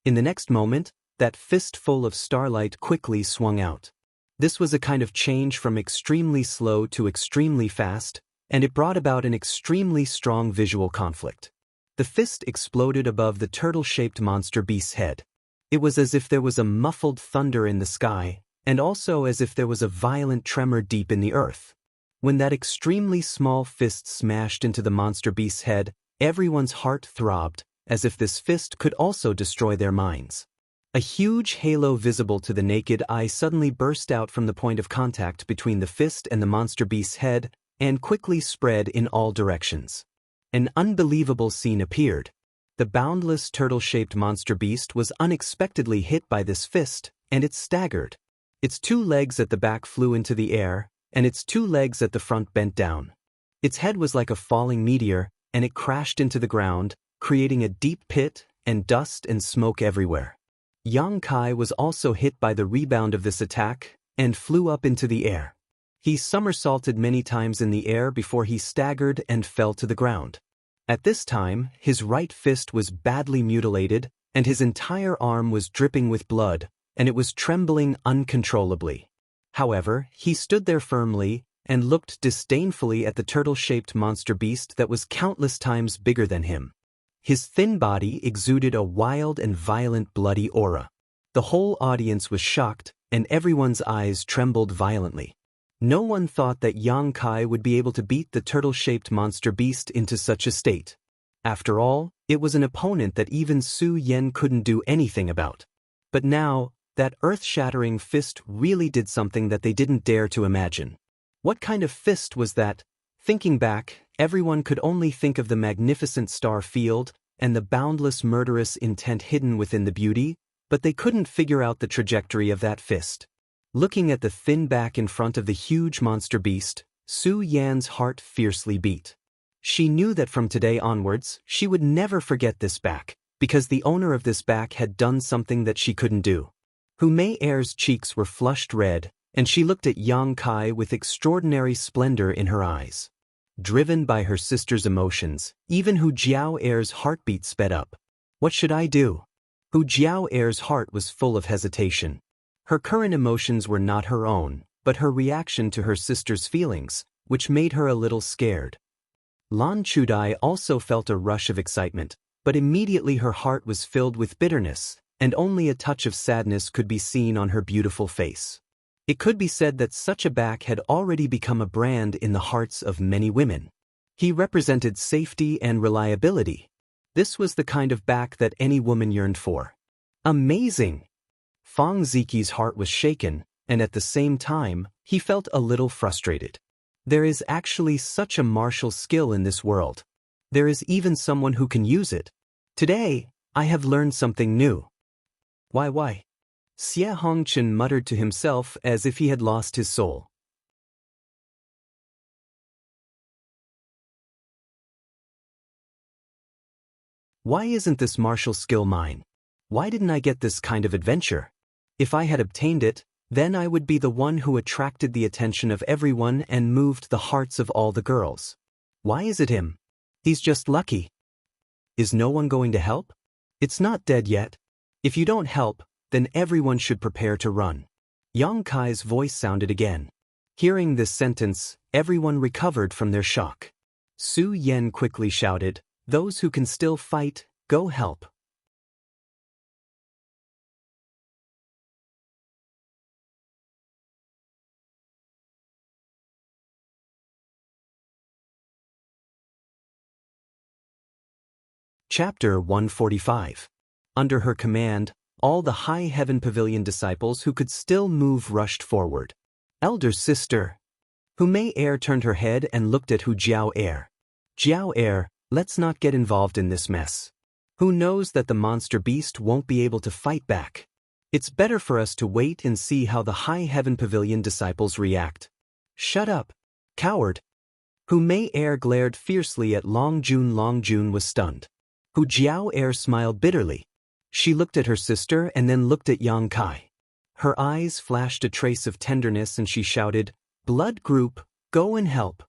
In the next moment, that fistful of starlight quickly swung out. This was a kind of change from extremely slow to extremely fast, and it brought about an extremely strong visual conflict. The fist exploded above the turtle-shaped monster beast's head. It was as if there was a muffled thunder in the sky, and also as if there was a violent tremor deep in the earth. When that extremely small fist smashed into the monster beast's head, everyone's heart throbbed, as if this fist could also destroy their minds. A huge halo visible to the naked eye suddenly burst out from the point of contact between the fist and the monster beast's head, and quickly spread in all directions. An unbelievable scene appeared. The boundless turtle-shaped monster beast was unexpectedly hit by this fist, and it staggered. Its 2 legs at the back flew into the air, and its 2 legs at the front bent down. Its head was like a falling meteor, and it crashed into the ground, creating a deep pit and dust and smoke everywhere. Yang Kai was also hit by the rebound of this attack, and flew up into the air. He somersaulted many times in the air before he staggered and fell to the ground. At this time, his right fist was badly mutilated, and his entire arm was dripping with blood, and it was trembling uncontrollably. However, he stood there firmly, and looked disdainfully at the turtle-shaped monster beast that was countless times bigger than him. His thin body exuded a wild and violent bloody aura. The whole audience was shocked, and everyone's eyes trembled violently. No one thought that Yang Kai would be able to beat the turtle-shaped monster beast into such a state. After all, it was an opponent that even Su Yan couldn't do anything about. But now, that earth-shattering fist really did something that they didn't dare to imagine. What kind of fist was that? Thinking back, everyone could only think of the magnificent star field and the boundless murderous intent hidden within the beauty, but they couldn't figure out the trajectory of that fist. Looking at the thin back in front of the huge monster beast, Su Yan's heart fiercely beat. She knew that from today onwards, she would never forget this back, because the owner of this back had done something that she couldn't do. Hu Mei Er's cheeks were flushed red, and she looked at Yang Kai with extraordinary splendor in her eyes. Driven by her sister's emotions, even Hu Jiao Er's heartbeat sped up. What should I do? Hu Jiao Er's heart was full of hesitation. Her current emotions were not her own, but her reaction to her sister's feelings, which made her a little scared. Lan Chudai also felt a rush of excitement, but immediately her heart was filled with bitterness, and only a touch of sadness could be seen on her beautiful face. It could be said that such a back had already become a brand in the hearts of many women. He represented safety and reliability. This was the kind of back that any woman yearned for. Amazing! Fang Ziqi's heart was shaken, and at the same time, he felt a little frustrated. There is actually such a martial skill in this world. There is even someone who can use it. Today, I have learned something new. Why? Xianxia muttered to himself as if he had lost his soul. Why isn't this martial skill mine? Why didn't I get this kind of adventure? If I had obtained it, then I would be the one who attracted the attention of everyone and moved the hearts of all the girls. Why is it him? He's just lucky. Is no one going to help? It's not dead yet. If you don't help, then everyone should prepare to run. Yang Kai's voice sounded again. Hearing this sentence, everyone recovered from their shock. Su Yen quickly shouted, "Those who can still fight, go help." Chapter 145. Under her command, all the High Heaven Pavilion disciples who could still move rushed forward. Elder sister. Hu Mei Er turned her head and looked at Hu Jiao Er. Jiao Er, let's not get involved in this mess. Who knows that the monster beast won't be able to fight back? It's better for us to wait and see how the High Heaven Pavilion disciples react. Shut up, coward. Hu Mei Er glared fiercely at Long Jun. Long Jun was stunned. Hu Jiao Er smiled bitterly. She looked at her sister and then looked at Yang Kai. Her eyes flashed a trace of tenderness and she shouted, "Blood group, go and help."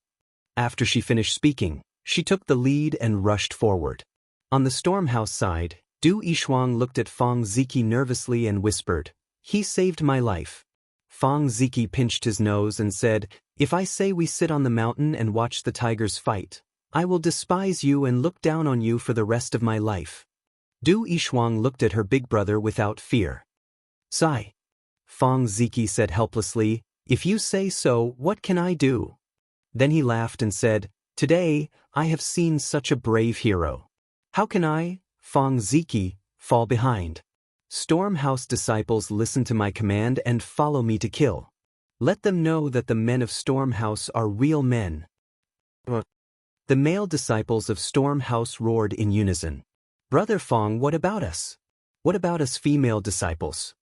After she finished speaking, she took the lead and rushed forward. On the Stormhouse side, Du Yishuang looked at Fang Ziki nervously and whispered, "He saved my life." Fang Ziki pinched his nose and said, "If I say we sit on the mountain and watch the tigers fight, I will despise you and look down on you for the rest of my life." Du Yishuang looked at her big brother without fear. "Sigh." Fang Ziki said helplessly, "If you say so, what can I do?" Then he laughed and said, "Today, I have seen such a brave hero. How can I, Fang Ziki, fall behind? Stormhouse disciples listen to my command and follow me to kill. Let them know that the men of Stormhouse are real men." The male disciples of Stormhouse roared in unison. "Brother Fang, what about us? What about us female disciples?"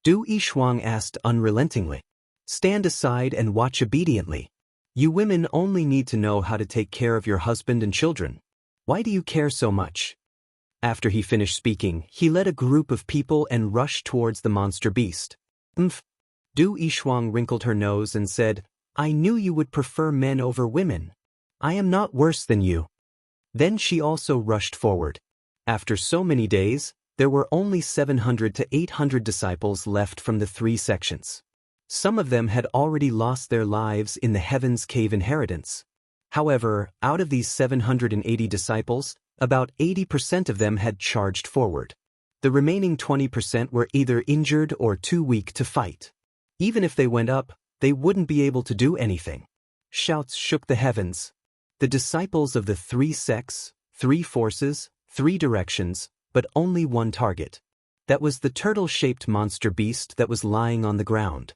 Du Yishuang asked unrelentingly. "Stand aside and watch obediently. You women only need to know how to take care of your husband and children. Why do you care so much?" After he finished speaking, he led a group of people and rushed towards the monster beast. Du Yishuang wrinkled her nose and said, "I knew you would prefer men over women. I am not worse than you." Then she also rushed forward. After so many days, there were only 700 to 800 disciples left from the 3 sections. Some of them had already lost their lives in the Heaven's Cave inheritance. However, out of these 780 disciples, about 80% of them had charged forward. The remaining 20% were either injured or too weak to fight. Even if they went up, they wouldn't be able to do anything. Shouts shook the heavens. The disciples of the 3 sects, 3 forces, 3 directions, but only one target. That was the turtle-shaped monster beast that was lying on the ground.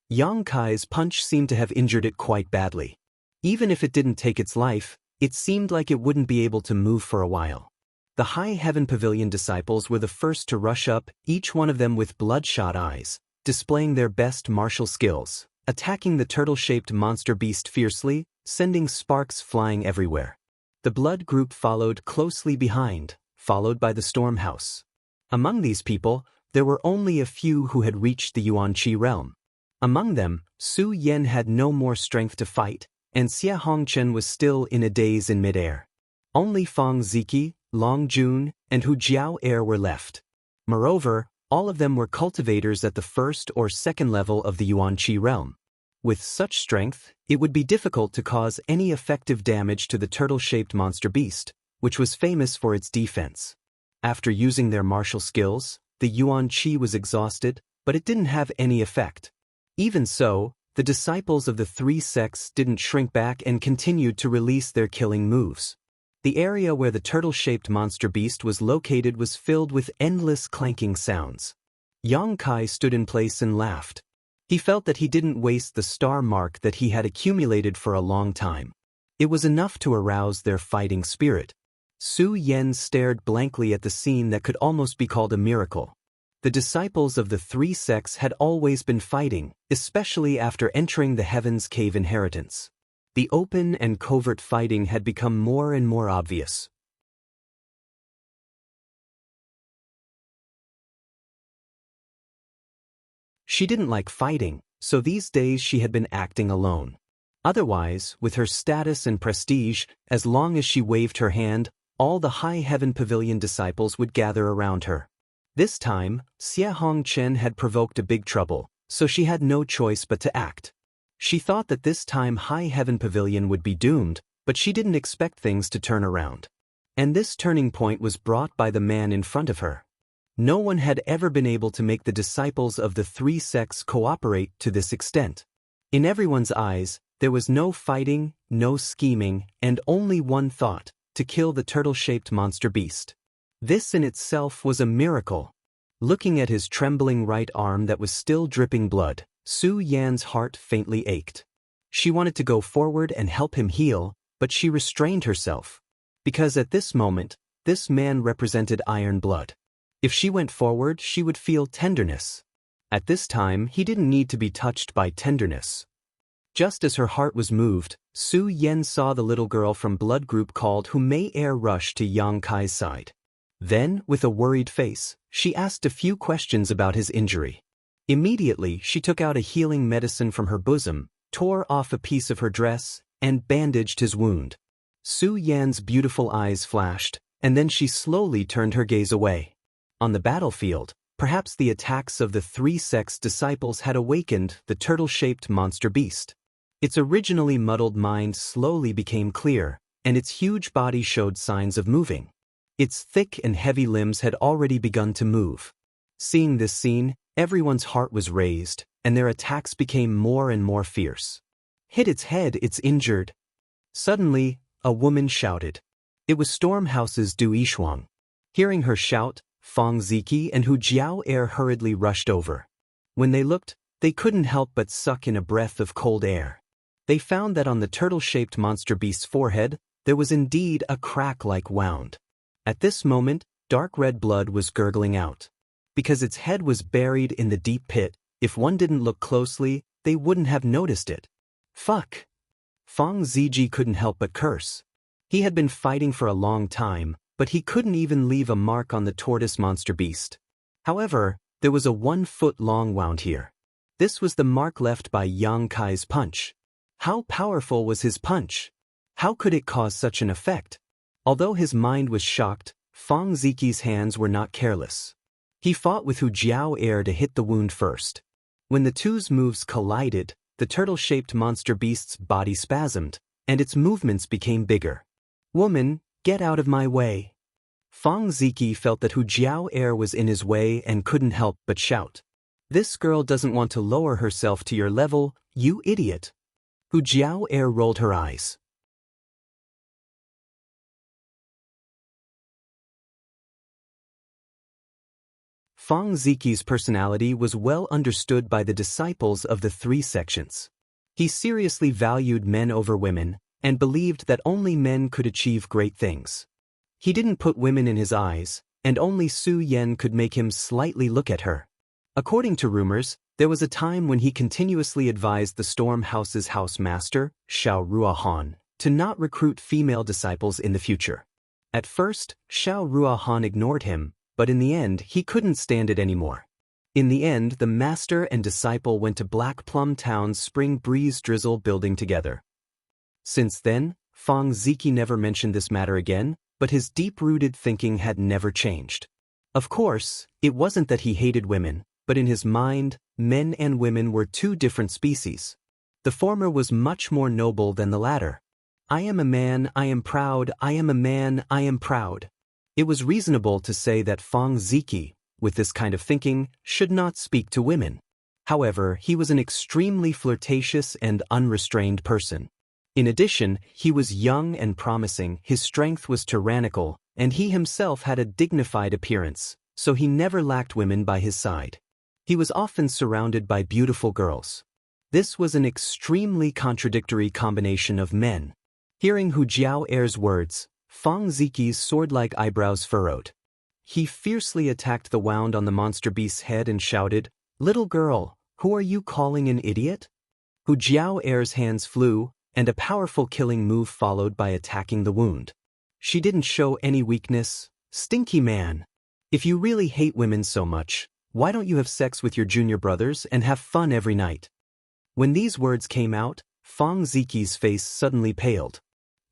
Yang Kai's punch seemed to have injured it quite badly. Even if it didn't take its life, it seemed like it wouldn't be able to move for a while. The High Heaven Pavilion disciples were the first to rush up, each one of them with bloodshot eyes, displaying their best martial skills, attacking the turtle-shaped monster beast fiercely, sending sparks flying everywhere. The blood group followed closely behind, followed by the Stormhouse. Among these people, there were only a few who had reached the Yuanqi realm. Among them, Su Yen had no more strength to fight, and Xianxia was still in a daze in midair. Only Fang Ziki, Long Jun, and Hu Jiao Er were left. Moreover, all of them were cultivators at the 1st or 2nd level of the Yuanqi realm. With such strength, it would be difficult to cause any effective damage to the turtle-shaped monster beast, which was famous for its defense. After using their martial skills, the Yuanqi was exhausted, but it didn't have any effect. Even so, the disciples of the 3 sects didn't shrink back and continued to release their killing moves. The area where the turtle-shaped monster beast was located was filled with endless clanking sounds. Yang Kai stood in place and laughed. He felt that he didn't waste the star mark that he had accumulated for a long time. It was enough to arouse their fighting spirit. Su Yan stared blankly at the scene that could almost be called a miracle. The disciples of the three sects had always been fighting, especially after entering the Heaven's Cave inheritance. The open and covert fighting had become more and more obvious. She didn't like fighting, so these days she had been acting alone. Otherwise, with her status and prestige, as long as she waved her hand, all the High Heaven Pavilion disciples would gather around her. This time, Xie Hongchen had provoked a big trouble, so she had no choice but to act. She thought that this time High Heaven Pavilion would be doomed, but she didn't expect things to turn around. And this turning point was brought by the man in front of her. No one had ever been able to make the disciples of the three sects cooperate to this extent. In everyone's eyes, there was no fighting, no scheming, and only one thought: to kill the turtle-shaped monster beast. This in itself was a miracle. Looking at his trembling right arm that was still dripping blood, Su Yan's heart faintly ached. She wanted to go forward and help him heal, but she restrained herself. Because at this moment, this man represented iron blood. If she went forward, she would feel tenderness. At this time, he didn't need to be touched by tenderness. Just as her heart was moved, Su Yan saw the little girl from blood group called Hu Mei Air rush to Yang Kai's side. Then, with a worried face, she asked a few questions about his injury. Immediately, she took out a healing medicine from her bosom, tore off a piece of her dress, and bandaged his wound. Su Yan's beautiful eyes flashed, and then she slowly turned her gaze away. On the battlefield, perhaps the attacks of the three sects' disciples had awakened the turtle-shaped monster beast. Its originally muddled mind slowly became clear, and its huge body showed signs of moving. Its thick and heavy limbs had already begun to move. Seeing this scene, everyone's heart was raised, and their attacks became more and more fierce. Hit its head, it's injured. Suddenly, a woman shouted. It was Stormhouse's Du Yishuang. Hearing her shout, Fang Ziki and Hu Jiao Air hurriedly rushed over. When they looked, they couldn't help but suck in a breath of cold air. They found that on the turtle-shaped monster beast's forehead, there was indeed a crack like wound. At this moment, dark red blood was gurgling out. Because its head was buried in the deep pit, if one didn't look closely, they wouldn't have noticed it. Fuck! Fang Ziji couldn't help but curse. He had been fighting for a long time, but he couldn't even leave a mark on the tortoise monster beast. However, there was a 1-foot-long wound here. This was the mark left by Yang Kai's punch. How powerful was his punch? How could it cause such an effect? Although his mind was shocked, Fang Ziki's hands were not careless. He fought with Hu Jiao Air to hit the wound first. When the two's moves collided, the turtle-shaped monster beast's body spasmed, and its movements became bigger. Woman, get out of my way. Fang Ziki felt that Hu Jiao Air was in his way and couldn't help but shout. This girl doesn't want to lower herself to your level, you idiot. Hu Jiao Air rolled her eyes. Fang Ziki's personality was well understood by the disciples of the three sections. He seriously valued men over women, and believed that only men could achieve great things. He didn't put women in his eyes, and only Su Yan could make him slightly look at her. According to rumors, there was a time when he continuously advised the Storm House's house master, Xiao Ruahan, to not recruit female disciples in the future. At first, Xiao Ruahan ignored him, but in the end he couldn't stand it anymore. In the end, the master and disciple went to Black Plum Town's Spring Breeze Drizzle building together. Since then, Fang Ziki never mentioned this matter again, but his deep-rooted thinking had never changed. Of course, it wasn't that he hated women, but in his mind, men and women were two different species. The former was much more noble than the latter. I am a man, I am proud, I am a man, I am proud. It was reasonable to say that Fang Ziki, with this kind of thinking, should not speak to women. However, he was an extremely flirtatious and unrestrained person. In addition, he was young and promising, his strength was tyrannical, and he himself had a dignified appearance, so he never lacked women by his side. He was often surrounded by beautiful girls. This was an extremely contradictory combination of men. Hearing Hu Jiao Er's words, Fang Ziqi's sword-like eyebrows furrowed. He fiercely attacked the wound on the monster beast's head and shouted, "Little girl, who are you calling an idiot?" Hu Jiao Er's hands flew, and a powerful killing move followed by attacking the wound. She didn't show any weakness. "Stinky man. If you really hate women so much, why don't you have sex with your junior brothers and have fun every night?" When these words came out, Fang Ziqi's face suddenly paled.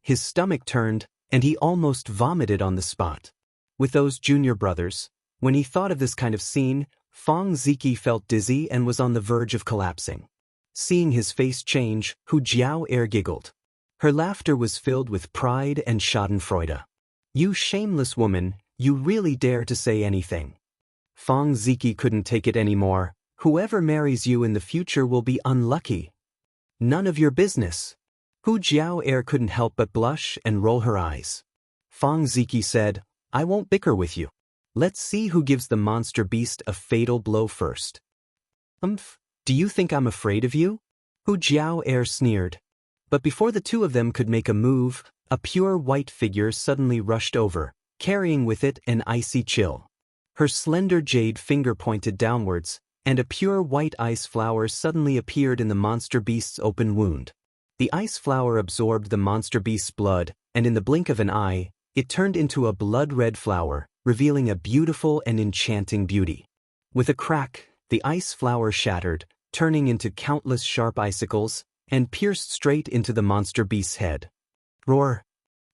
His stomach turned, and he almost vomited on the spot. With those junior brothers, when he thought of this kind of scene, Fang Ziqi felt dizzy and was on the verge of collapsing. Seeing his face change, Hu Jiao Er giggled. Her laughter was filled with pride and schadenfreude. "You shameless woman, you really dare to say anything." Fang Ziqi couldn't take it anymore. "Whoever marries you in the future will be unlucky." "None of your business." Hu Jiao Er couldn't help but blush and roll her eyes. Fang Ziqi said, "I won't bicker with you. Let's see who gives the monster beast a fatal blow first." Do you think I'm afraid of you?" Hu Jiao Er sneered. But before the two of them could make a move, a pure white figure suddenly rushed over, carrying with it an icy chill. Her slender jade finger pointed downwards, and a pure white ice flower suddenly appeared in the monster beast's open wound. The ice flower absorbed the monster beast's blood, and in the blink of an eye, it turned into a blood-red flower, revealing a beautiful and enchanting beauty. With a crack, the ice flower shattered, turning into countless sharp icicles, and pierced straight into the monster beast's head. Roar!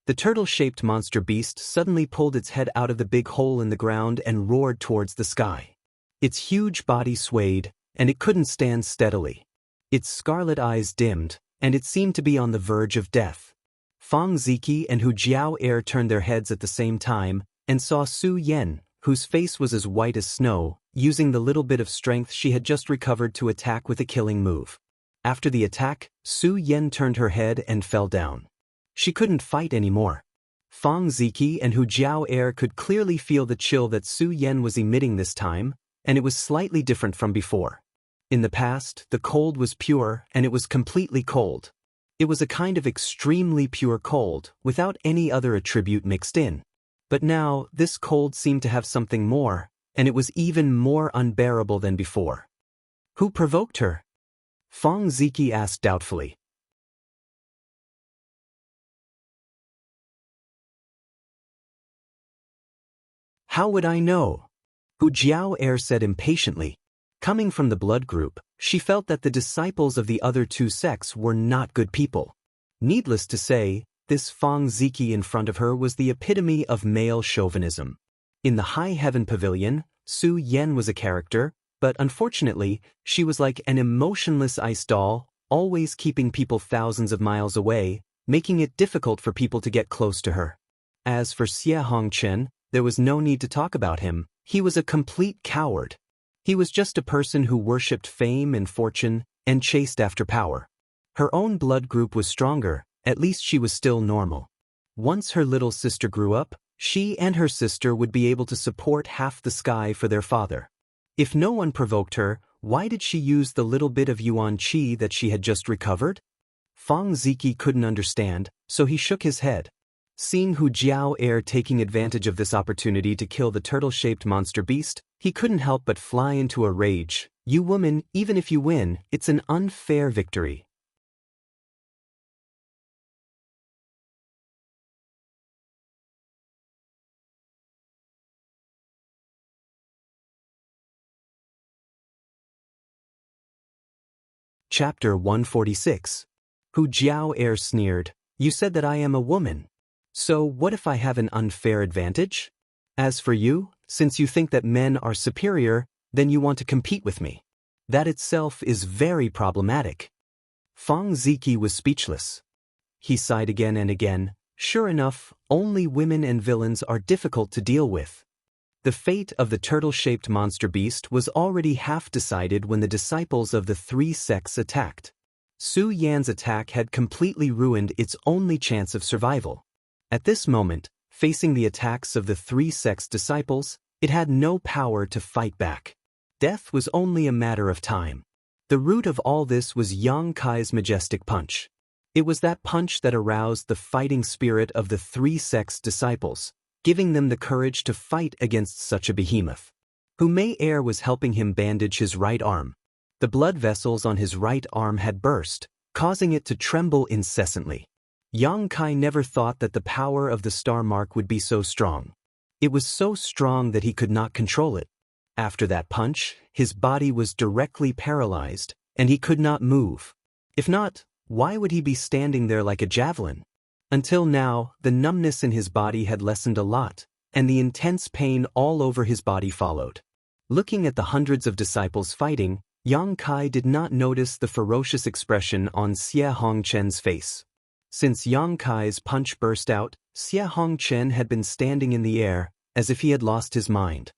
The turtle-shaped monster beast suddenly pulled its head out of the big hole in the ground and roared towards the sky. Its huge body swayed, and it couldn't stand steadily. Its scarlet eyes dimmed, and it seemed to be on the verge of death. Fang Ziqi and Hu Jiao Er turned their heads at the same time, and saw Su Yan, whose face was as white as snow, using the little bit of strength she had just recovered to attack with a killing move. After the attack, Su Yan turned her head and fell down. She couldn't fight anymore. Fang Ziqi and Hu Jiao Er could clearly feel the chill that Su Yan was emitting this time, and it was slightly different from before. In the past, the cold was pure, and it was completely cold. It was a kind of extremely pure cold, without any other attribute mixed in. But now, this cold seemed to have something more, and it was even more unbearable than before. "Who provoked her?" Fang Ziqi asked doubtfully. "How would I know?" Hu Jiao Er said impatiently. Coming from the blood group, she felt that the disciples of the other two sects were not good people. Needless to say, this Fang Ziqi in front of her was the epitome of male chauvinism. In the High Heaven Pavilion, Su Yan was a character, but unfortunately, she was like an emotionless ice doll, always keeping people thousands of miles away, making it difficult for people to get close to her. As for Xie Hongchen, there was no need to talk about him. He was a complete coward. He was just a person who worshipped fame and fortune and chased after power. Her own blood group was stronger, at least she was still normal. Once her little sister grew up, she and her sister would be able to support half the sky for their father. If no one provoked her, why did she use the little bit of yuan qi that she had just recovered? Fang Ziqi couldn't understand, so he shook his head. Seeing Hu Jiao Er taking advantage of this opportunity to kill the turtle-shaped monster beast, he couldn't help but fly into a rage. "You woman, even if you win, it's an unfair victory." Chapter 146. Hu Jiao Er sneered, "You said that I am a woman. So what if I have an unfair advantage? As for you, since you think that men are superior, then you want to compete with me. That itself is very problematic." Fang Ziqi was speechless. He sighed again and again. Sure enough, only women and villains are difficult to deal with. The fate of the turtle-shaped monster beast was already half decided when the disciples of the three sects attacked. Su Yan's attack had completely ruined its only chance of survival. At this moment, facing the attacks of the three sects' disciples, it had no power to fight back. Death was only a matter of time. The root of all this was Yang Kai's majestic punch. It was that punch that aroused the fighting spirit of the three sects' disciples, giving them the courage to fight against such a behemoth. Hu Mei Er was helping him bandage his right arm. The blood vessels on his right arm had burst, causing it to tremble incessantly. Yang Kai never thought that the power of the star mark would be so strong. It was so strong that he could not control it. After that punch, his body was directly paralyzed, and he could not move. If not, why would he be standing there like a javelin? Until now, the numbness in his body had lessened a lot, and the intense pain all over his body followed. Looking at the hundreds of disciples fighting, Yang Kai did not notice the ferocious expression on Xie Hongchen's face. Since Yang Kai's punch burst out, Xie Hongchen had been standing in the air, as if he had lost his mind.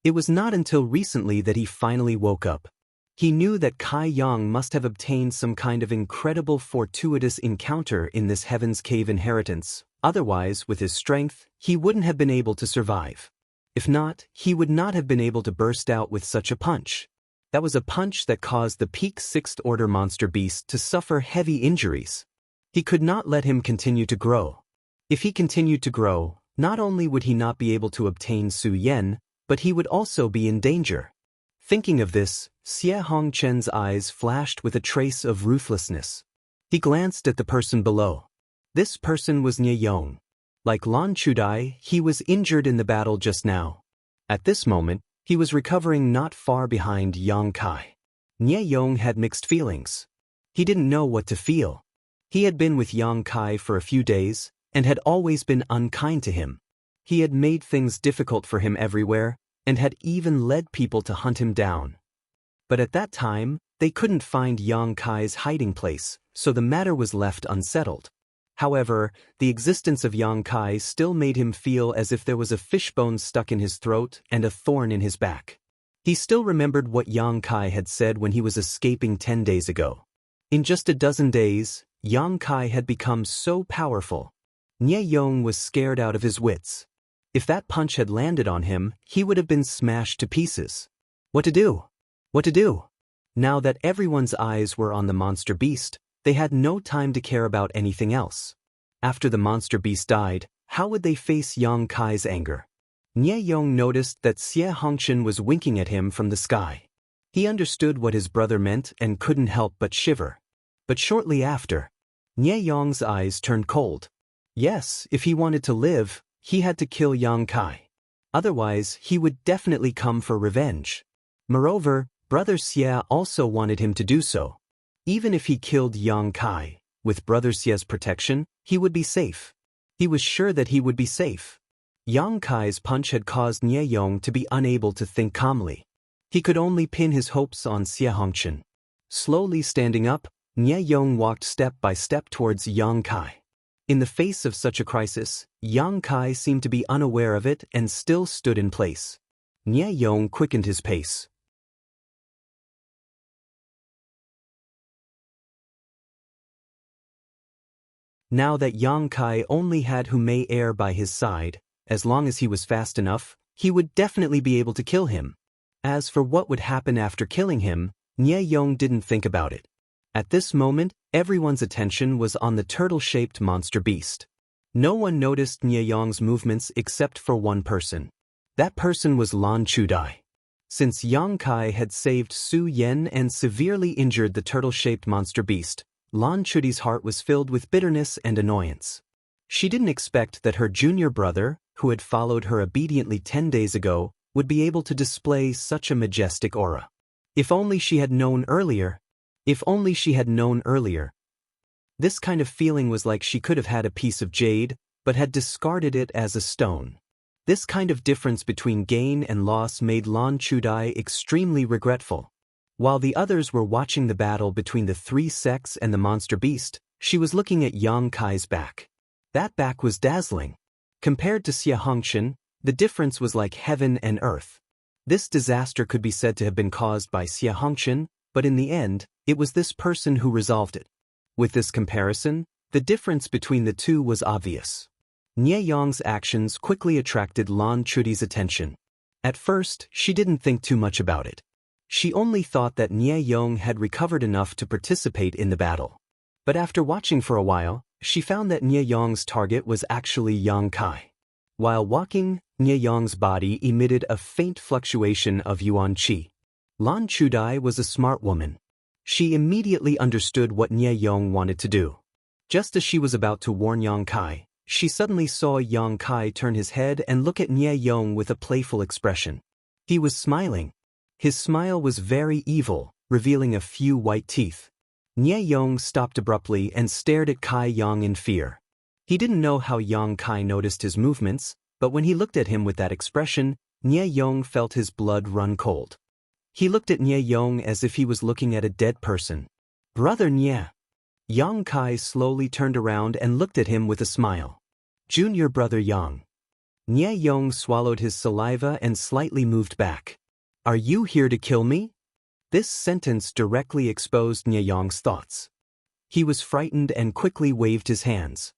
It was not until recently that he finally woke up. He knew that Kai Yang must have obtained some kind of incredible fortuitous encounter in this Heaven's Cave inheritance, otherwise, with his strength, he wouldn't have been able to survive. If not, he would not have been able to burst out with such a punch. That was a punch that caused the peak 6th order monster beast to suffer heavy injuries. He could not let him continue to grow. If he continued to grow, not only would he not be able to obtain Su Yen, but he would also be in danger. Thinking of this, Xie Hongchen's eyes flashed with a trace of ruthlessness. He glanced at the person below. This person was Nie Yong. Like Lan Chudai, he was injured in the battle just now. At this moment, he was recovering not far behind Yang Kai. Nie Yong had mixed feelings. He didn't know what to feel. He had been with Yang Kai for a few days, and had always been unkind to him. He had made things difficult for him everywhere, and had even led people to hunt him down. But at that time, they couldn't find Yang Kai's hiding place, so the matter was left unsettled. However, the existence of Yang Kai still made him feel as if there was a fishbone stuck in his throat and a thorn in his back. He still remembered what Yang Kai had said when he was escaping 10 days ago. In just a dozen days, Yang Kai had become so powerful. Nie Yong was scared out of his wits. If that punch had landed on him, he would have been smashed to pieces. What to do? What to do? Now that everyone's eyes were on the monster beast, they had no time to care about anything else. After the monster beast died, how would they face Yang Kai's anger? Nie Yong noticed that Xie Hongchen was winking at him from the sky. He understood what his brother meant and couldn't help but shiver. But shortly after, Nie Yong's eyes turned cold. Yes, if he wanted to live, he had to kill Yang Kai. Otherwise, he would definitely come for revenge. Moreover, Brother Xie also wanted him to do so. Even if he killed Yang Kai, with Brother Xie's protection, he would be safe. He was sure that he would be safe. Yang Kai's punch had caused Nie Yong to be unable to think calmly. He could only pin his hopes on Xie Hongchen. Slowly standing up, Nie Yong walked step by step towards Yang Kai. In the face of such a crisis, Yang Kai seemed to be unaware of it and still stood in place. Nie Yong quickened his pace. Now that Yang Kai only had Hu Mei Er by his side, as long as he was fast enough, he would definitely be able to kill him. As for what would happen after killing him, Nie Yong didn't think about it. At this moment, everyone's attention was on the turtle-shaped monster beast. No one noticed Nie Yong's movements except for one person. That person was Lan Chudai. Since Yang Kai had saved Su Yen and severely injured the turtle-shaped monster beast, Lan Chudai's heart was filled with bitterness and annoyance. She didn't expect that her junior brother, who had followed her obediently 10 days ago, would be able to display such a majestic aura. If only she had known earlier. If only she had known earlier. This kind of feeling was like she could have had a piece of jade, but had discarded it as a stone. This kind of difference between gain and loss made Lan Chudai extremely regretful. While the others were watching the battle between the three sects and the monster beast, she was looking at Yang Kai's back. That back was dazzling. Compared to Xie Hongchen, the difference was like heaven and earth. This disaster could be said to have been caused by Xie Hongchen, but in the end, it was this person who resolved it. With this comparison, the difference between the two was obvious. Nie Yong's actions quickly attracted Lan Chudai's attention. At first, she didn't think too much about it. She only thought that Nie Yong had recovered enough to participate in the battle. But after watching for a while, she found that Nie Yong's target was actually Yang Kai. While walking, Nie Yong's body emitted a faint fluctuation of yuan qi. Lan Chudai was a smart woman. She immediately understood what Nie Yong wanted to do. Just as she was about to warn Yang Kai, she suddenly saw Yang Kai turn his head and look at Nie Yong with a playful expression. He was smiling. His smile was very evil, revealing a few white teeth. Nie Yong stopped abruptly and stared at Kai Yang in fear. He didn't know how Yang Kai noticed his movements, but when he looked at him with that expression, Nie Yong felt his blood run cold. He looked at Nie Yong as if he was looking at a dead person. "Brother Nie." Yang Kai slowly turned around and looked at him with a smile. "Junior brother Yang." Nie Yong swallowed his saliva and slightly moved back. "Are you here to kill me?" This sentence directly exposed Nie Yong's thoughts. He was frightened and quickly waved his hands.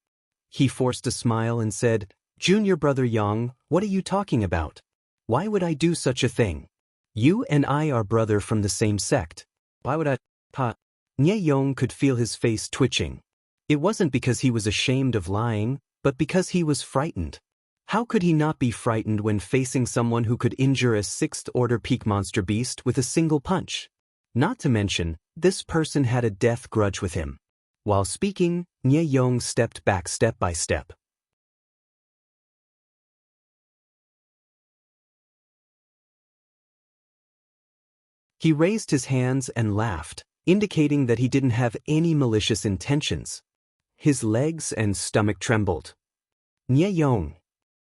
He forced a smile and said, "Junior brother Yang, what are you talking about? Why would I do such a thing? You and I are brother from the same sect. Why would I?" Nie Yong could feel his face twitching. It wasn't because he was ashamed of lying, but because he was frightened. How could he not be frightened when facing someone who could injure a 6th-order peak monster beast with a single punch? Not to mention, this person had a death grudge with him. While speaking, Nie Yong stepped back step by step. He raised his hands and laughed, indicating that he didn't have any malicious intentions. His legs and stomach trembled. "Nie Yong."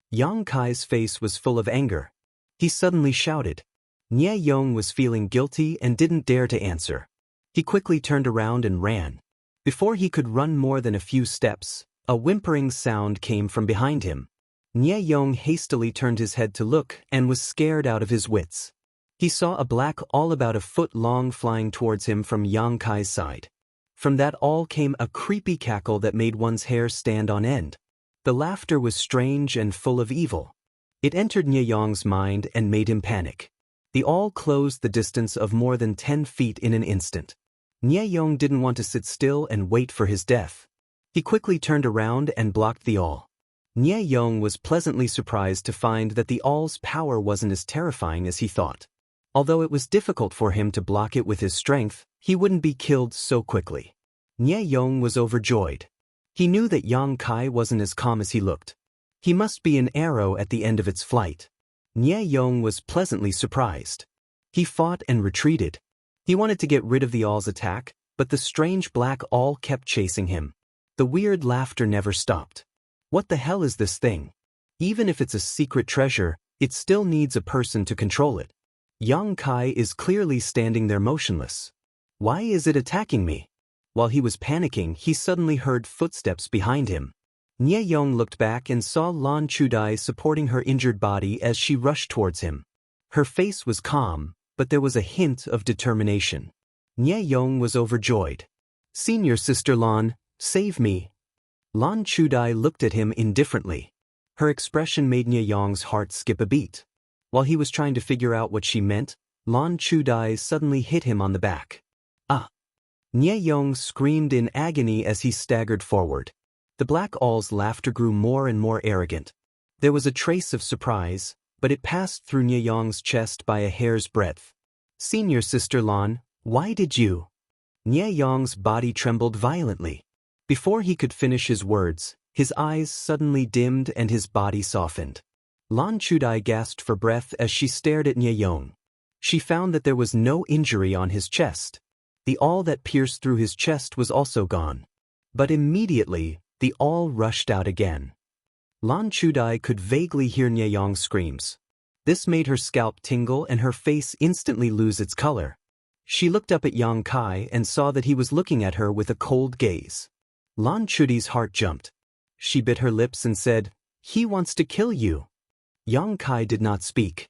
Yang Kai's face was full of anger. He suddenly shouted. Nie Yong was feeling guilty and didn't dare to answer. He quickly turned around and ran. Before he could run more than a few steps, a whimpering sound came from behind him. Nie Yong hastily turned his head to look and was scared out of his wits. He saw a black awl about a foot long flying towards him from Yang Kai's side. From that awl came a creepy cackle that made one's hair stand on end. The laughter was strange and full of evil. It entered Nie Yong's mind and made him panic. The awl closed the distance of more than 10 feet in an instant. Nie Yong didn't want to sit still and wait for his death. He quickly turned around and blocked the awl. Nie Yong was pleasantly surprised to find that the awl's power wasn't as terrifying as he thought. Although it was difficult for him to block it with his strength, he wouldn't be killed so quickly. Nie Yong was overjoyed. He knew that Yang Kai wasn't as calm as he looked. He must be an arrow at the end of its flight. Nie Yong was pleasantly surprised. He fought and retreated. He wanted to get rid of the owl's attack, but the strange black owl kept chasing him. The weird laughter never stopped. What the hell is this thing? Even if it's a secret treasure, it still needs a person to control it. Yang Kai is clearly standing there motionless. Why is it attacking me? While he was panicking, he suddenly heard footsteps behind him. Nie Yong looked back and saw Lan Chudai supporting her injured body as she rushed towards him. Her face was calm, but there was a hint of determination. Nie Yong was overjoyed. "Senior sister Lan, save me." Lan Chudai looked at him indifferently. Her expression made Nie Yong's heart skip a beat. While he was trying to figure out what she meant, Lan Chudai suddenly hit him on the back. "Ah!" Nie Yong screamed in agony as he staggered forward. The black owl's laughter grew more and more arrogant. There was a trace of surprise, but it passed through Nie Yong's chest by a hair's breadth. "Senior sister Lan, why did you?" Nie Yong's body trembled violently. Before he could finish his words, his eyes suddenly dimmed and his body softened. Lan Chudai gasped for breath as she stared at Nie Yong. She found that there was no injury on his chest. The awl that pierced through his chest was also gone. But immediately, the awl rushed out again. Lan Chudai could vaguely hear Nie Yong's screams. This made her scalp tingle and her face instantly lose its color. She looked up at Yang Kai and saw that he was looking at her with a cold gaze. Lan Chudai's heart jumped. She bit her lips and said, "He wants to kill you." Yang Kai did not speak.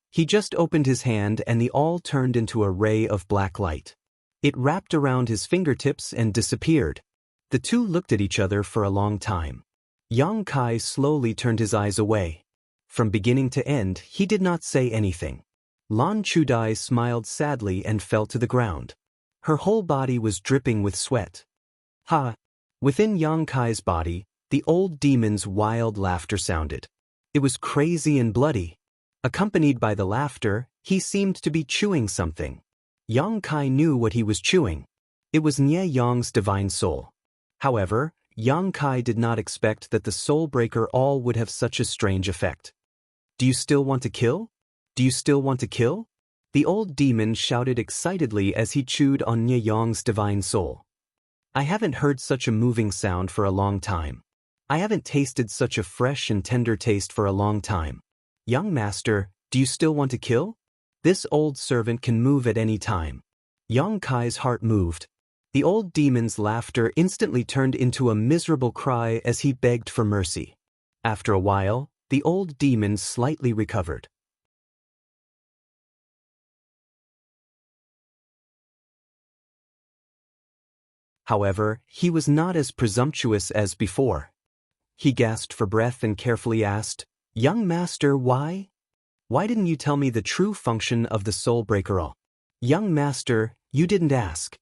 He just opened his hand and the awl turned into a ray of black light. It wrapped around his fingertips and disappeared. The two looked at each other for a long time. Yang Kai slowly turned his eyes away. From beginning to end, he did not say anything. Lan Chudai smiled sadly and fell to the ground. Her whole body was dripping with sweat. Ha! Within Yang Kai's body, the old demon's wild laughter sounded. It was crazy and bloody. Accompanied by the laughter, he seemed to be chewing something. Yang Kai knew what he was chewing. It was Nie Yang's divine soul. However, Yang Kai did not expect that the soul breaker all would have such a strange effect. Do you still want to kill? Do you still want to kill? The old demon shouted excitedly as he chewed on Nie Yang's divine soul. I haven't heard such a moving sound for a long time. I haven't tasted such a fresh and tender taste for a long time. Young master, do you still want to kill? This old servant can move at any time. Yang Kai's heart moved. The old demon's laughter instantly turned into a miserable cry as he begged for mercy. After a while, the old demon slightly recovered. However, he was not as presumptuous as before. He gasped for breath and carefully asked, Young master, why? Why didn't you tell me the true function of the soul breaker? Young master, you didn't ask.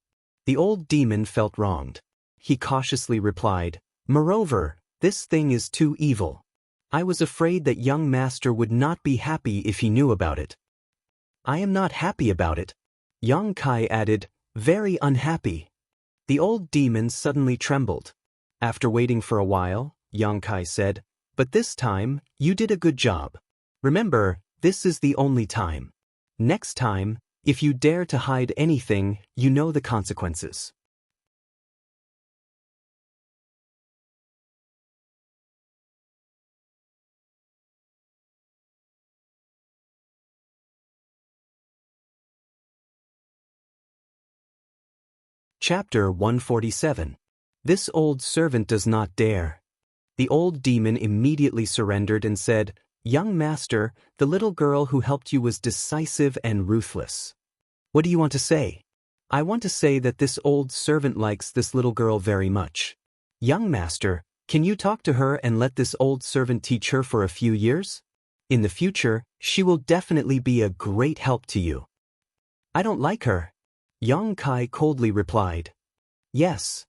The old demon felt wronged. He cautiously replied, Moreover, this thing is too evil. I was afraid that young master would not be happy if he knew about it. I am not happy about it. Yang Kai added, very unhappy. The old demon suddenly trembled. After waiting for a while, Yang Kai said, But this time, you did a good job. Remember, this is the only time. Next time, if you dare to hide anything, you know the consequences. Chapter 147. This old servant does not dare. The old demon immediately surrendered and said, Young master, the little girl who helped you was decisive and ruthless. What do you want to say? I want to say that this old servant likes this little girl very much. Young master, can you talk to her and let this old servant teach her for a few years? In the future, she will definitely be a great help to you. I don't like her. Yang Kai coldly replied. Yes,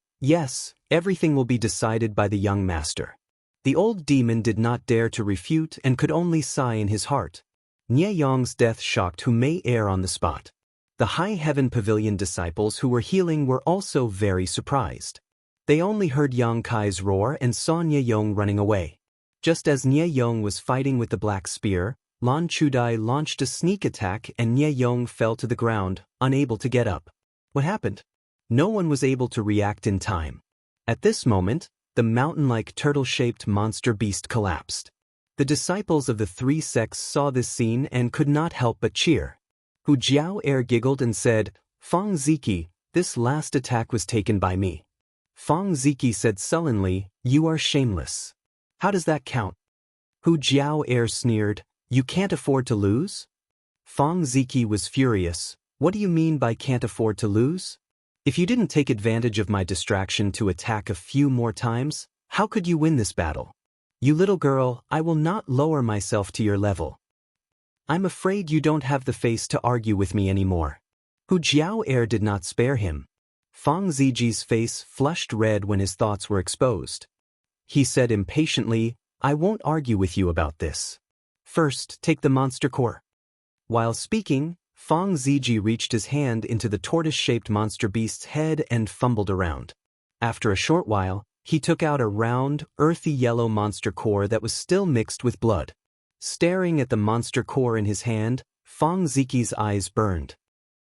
everything will be decided by the young master. The old demon did not dare to refute and could only sigh in his heart. Nie Yang's death shocked Hu Mei Air on the spot. The High Heaven Pavilion disciples who were healing were also very surprised. They only heard Yang Kai's roar and saw Nie Yong running away. Just as Nie Yong was fighting with the black spear, Lan Chudai launched a sneak attack and Nie Yong fell to the ground, unable to get up. What happened? No one was able to react in time. At this moment, the mountain-like turtle-shaped monster beast collapsed. The disciples of the three sects saw this scene and could not help but cheer. Hu Jiao Air giggled and said, Fang Ziki, this last attack was taken by me. Fang Ziki said sullenly, You are shameless. How does that count? Hu Jiao Air sneered, You can't afford to lose? Fang Ziki was furious. What do you mean by can't afford to lose? If you didn't take advantage of my distraction to attack a few more times, how could you win this battle? You little girl, I will not lower myself to your level. I'm afraid you don't have the face to argue with me anymore. Hu Jiao Air did not spare him. Fang Ziji's face flushed red when his thoughts were exposed. He said impatiently, I won't argue with you about this. First, take the monster core. While speaking, Fang Ziji reached his hand into the tortoise-shaped monster beast's head and fumbled around. After a short while, he took out a round, earthy yellow monster core that was still mixed with blood. Staring at the monster core in his hand, Fang Ziji's eyes burned.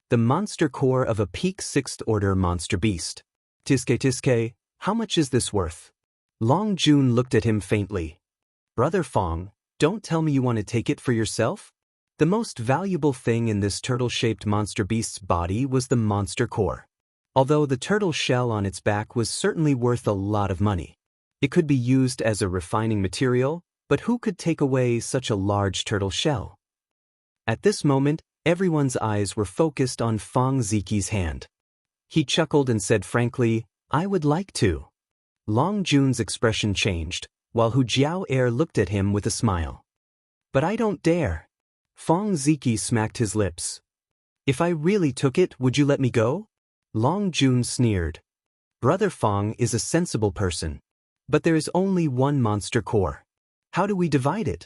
The monster core of a peak 6th order monster beast. Tiske, how much is this worth? Long Jun looked at him faintly. Brother Fang, don't tell me you want to take it for yourself? The most valuable thing in this turtle-shaped monster beast's body was the monster core. Although the turtle shell on its back was certainly worth a lot of money. It could be used as a refining material, but who could take away such a large turtle shell? At this moment, everyone's eyes were focused on Fang Ziki's hand. He chuckled and said frankly, I would like to. Long Jun's expression changed, while Hu Jiao Air looked at him with a smile. But I don't dare. Fong Ziki smacked his lips. If I really took it, would you let me go? Long Jun sneered. Brother Fong is a sensible person. But there is only one monster core. How do we divide it?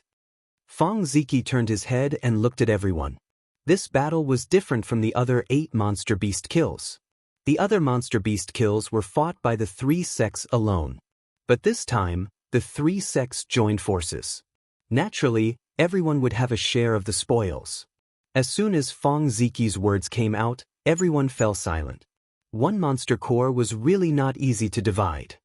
Fong Ziki turned his head and looked at everyone. This battle was different from the other 8 monster beast kills. The other monster beast kills were fought by the 3 sects alone. But this time, the 3 sects joined forces. Naturally, everyone would have a share of the spoils. As soon as Fong Ziki's words came out, everyone fell silent. One monster core was really not easy to divide.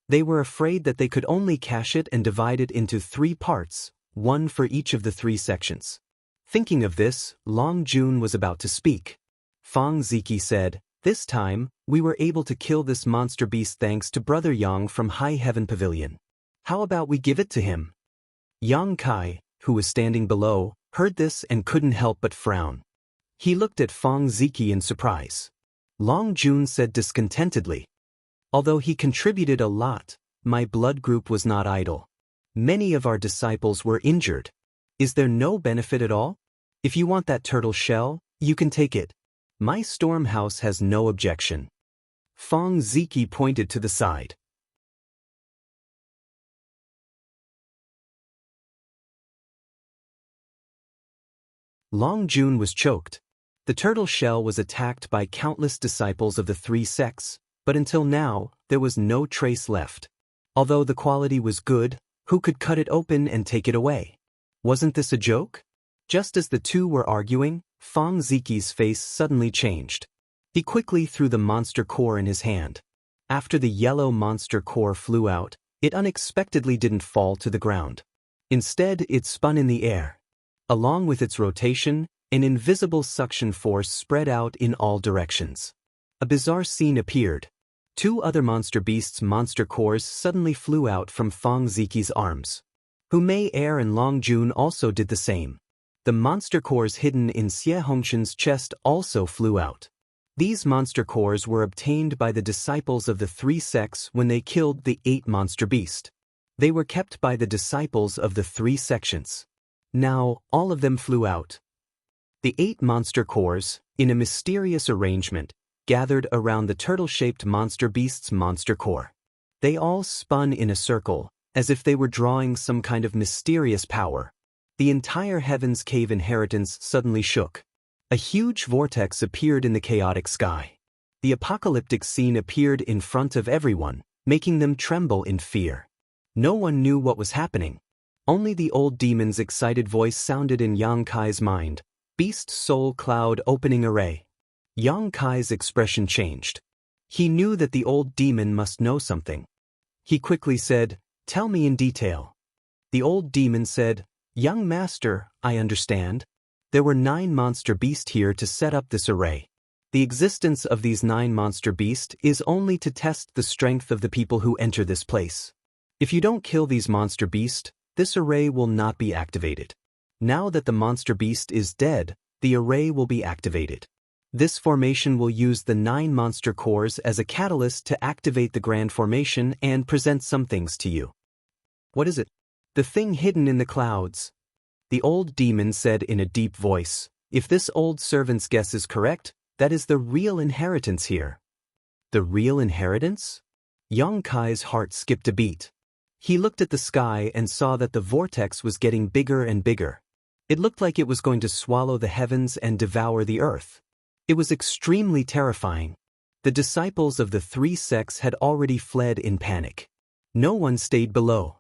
They were afraid that they could only cache it and divide it into 3 parts, one for each of the 3 sections. Thinking of this, Long Jun was about to speak. Fong Ziki said, "This time, we were able to kill this monster beast thanks to Brother Yang from High Heaven Pavilion. How about we give it to him?" Yang Kai, who was standing below, heard this and couldn't help but frown. He looked at Fong Ziki in surprise. Long Jun said discontentedly, "Although he contributed a lot, my blood group was not idle. Many of our disciples were injured. Is there no benefit at all? If you want that turtle shell, you can take it. My storm house has no objection." Fong Ziki pointed to the side. Long Jun was choked. The turtle shell was attacked by countless disciples of the 3 sects, but until now, there was no trace left. Although the quality was good, who could cut it open and take it away? Wasn't this a joke? Just as the two were arguing, Fong Ziki's face suddenly changed. He quickly threw the monster core in his hand. After the yellow monster core flew out, it unexpectedly didn't fall to the ground. Instead, it spun in the air. Along with its rotation, an invisible suction force spread out in all directions. A bizarre scene appeared. 2 other monster beasts' monster cores suddenly flew out from Fong Ziki's arms. Hu Mei Air and Long Jun also did the same. The monster cores hidden in Xie Hongchen's chest also flew out. These monster cores were obtained by the disciples of the 3 sects when they killed the 8 monster beast. They were kept by the disciples of the 3 sections. Now, all of them flew out. The 8 monster cores, in a mysterious arrangement, gathered around the turtle-shaped monster beast's monster core. They all spun in a circle, as if they were drawing some kind of mysterious power. The entire Heaven's Cave inheritance suddenly shook. A huge vortex appeared in the chaotic sky. The apocalyptic scene appeared in front of everyone, making them tremble in fear. No one knew what was happening. Only the old demon's excited voice sounded in Yang Kai's mind. Beast Soul Cloud Opening Array. Yang Kai's expression changed. He knew that the old demon must know something. He quickly said, "Tell me in detail." The old demon said, "Young master, I understand. There were 9 monster beasts here to set up this array. The existence of these 9 monster beasts is only to test the strength of the people who enter this place. If you don't kill these monster beasts, this array will not be activated. Now that the monster beast is dead, the array will be activated. This formation will use the 9 monster cores as a catalyst to activate the grand formation and present some things to you." "What is it?" "The thing hidden in the clouds." The old demon said in a deep voice, "If this old servant's guess is correct, that is the real inheritance here." "The real inheritance?" Yang Kai's heart skipped a beat. He looked at the sky and saw that the vortex was getting bigger and bigger. It looked like it was going to swallow the heavens and devour the earth. It was extremely terrifying. The disciples of the 3 sects had already fled in panic. No one stayed below.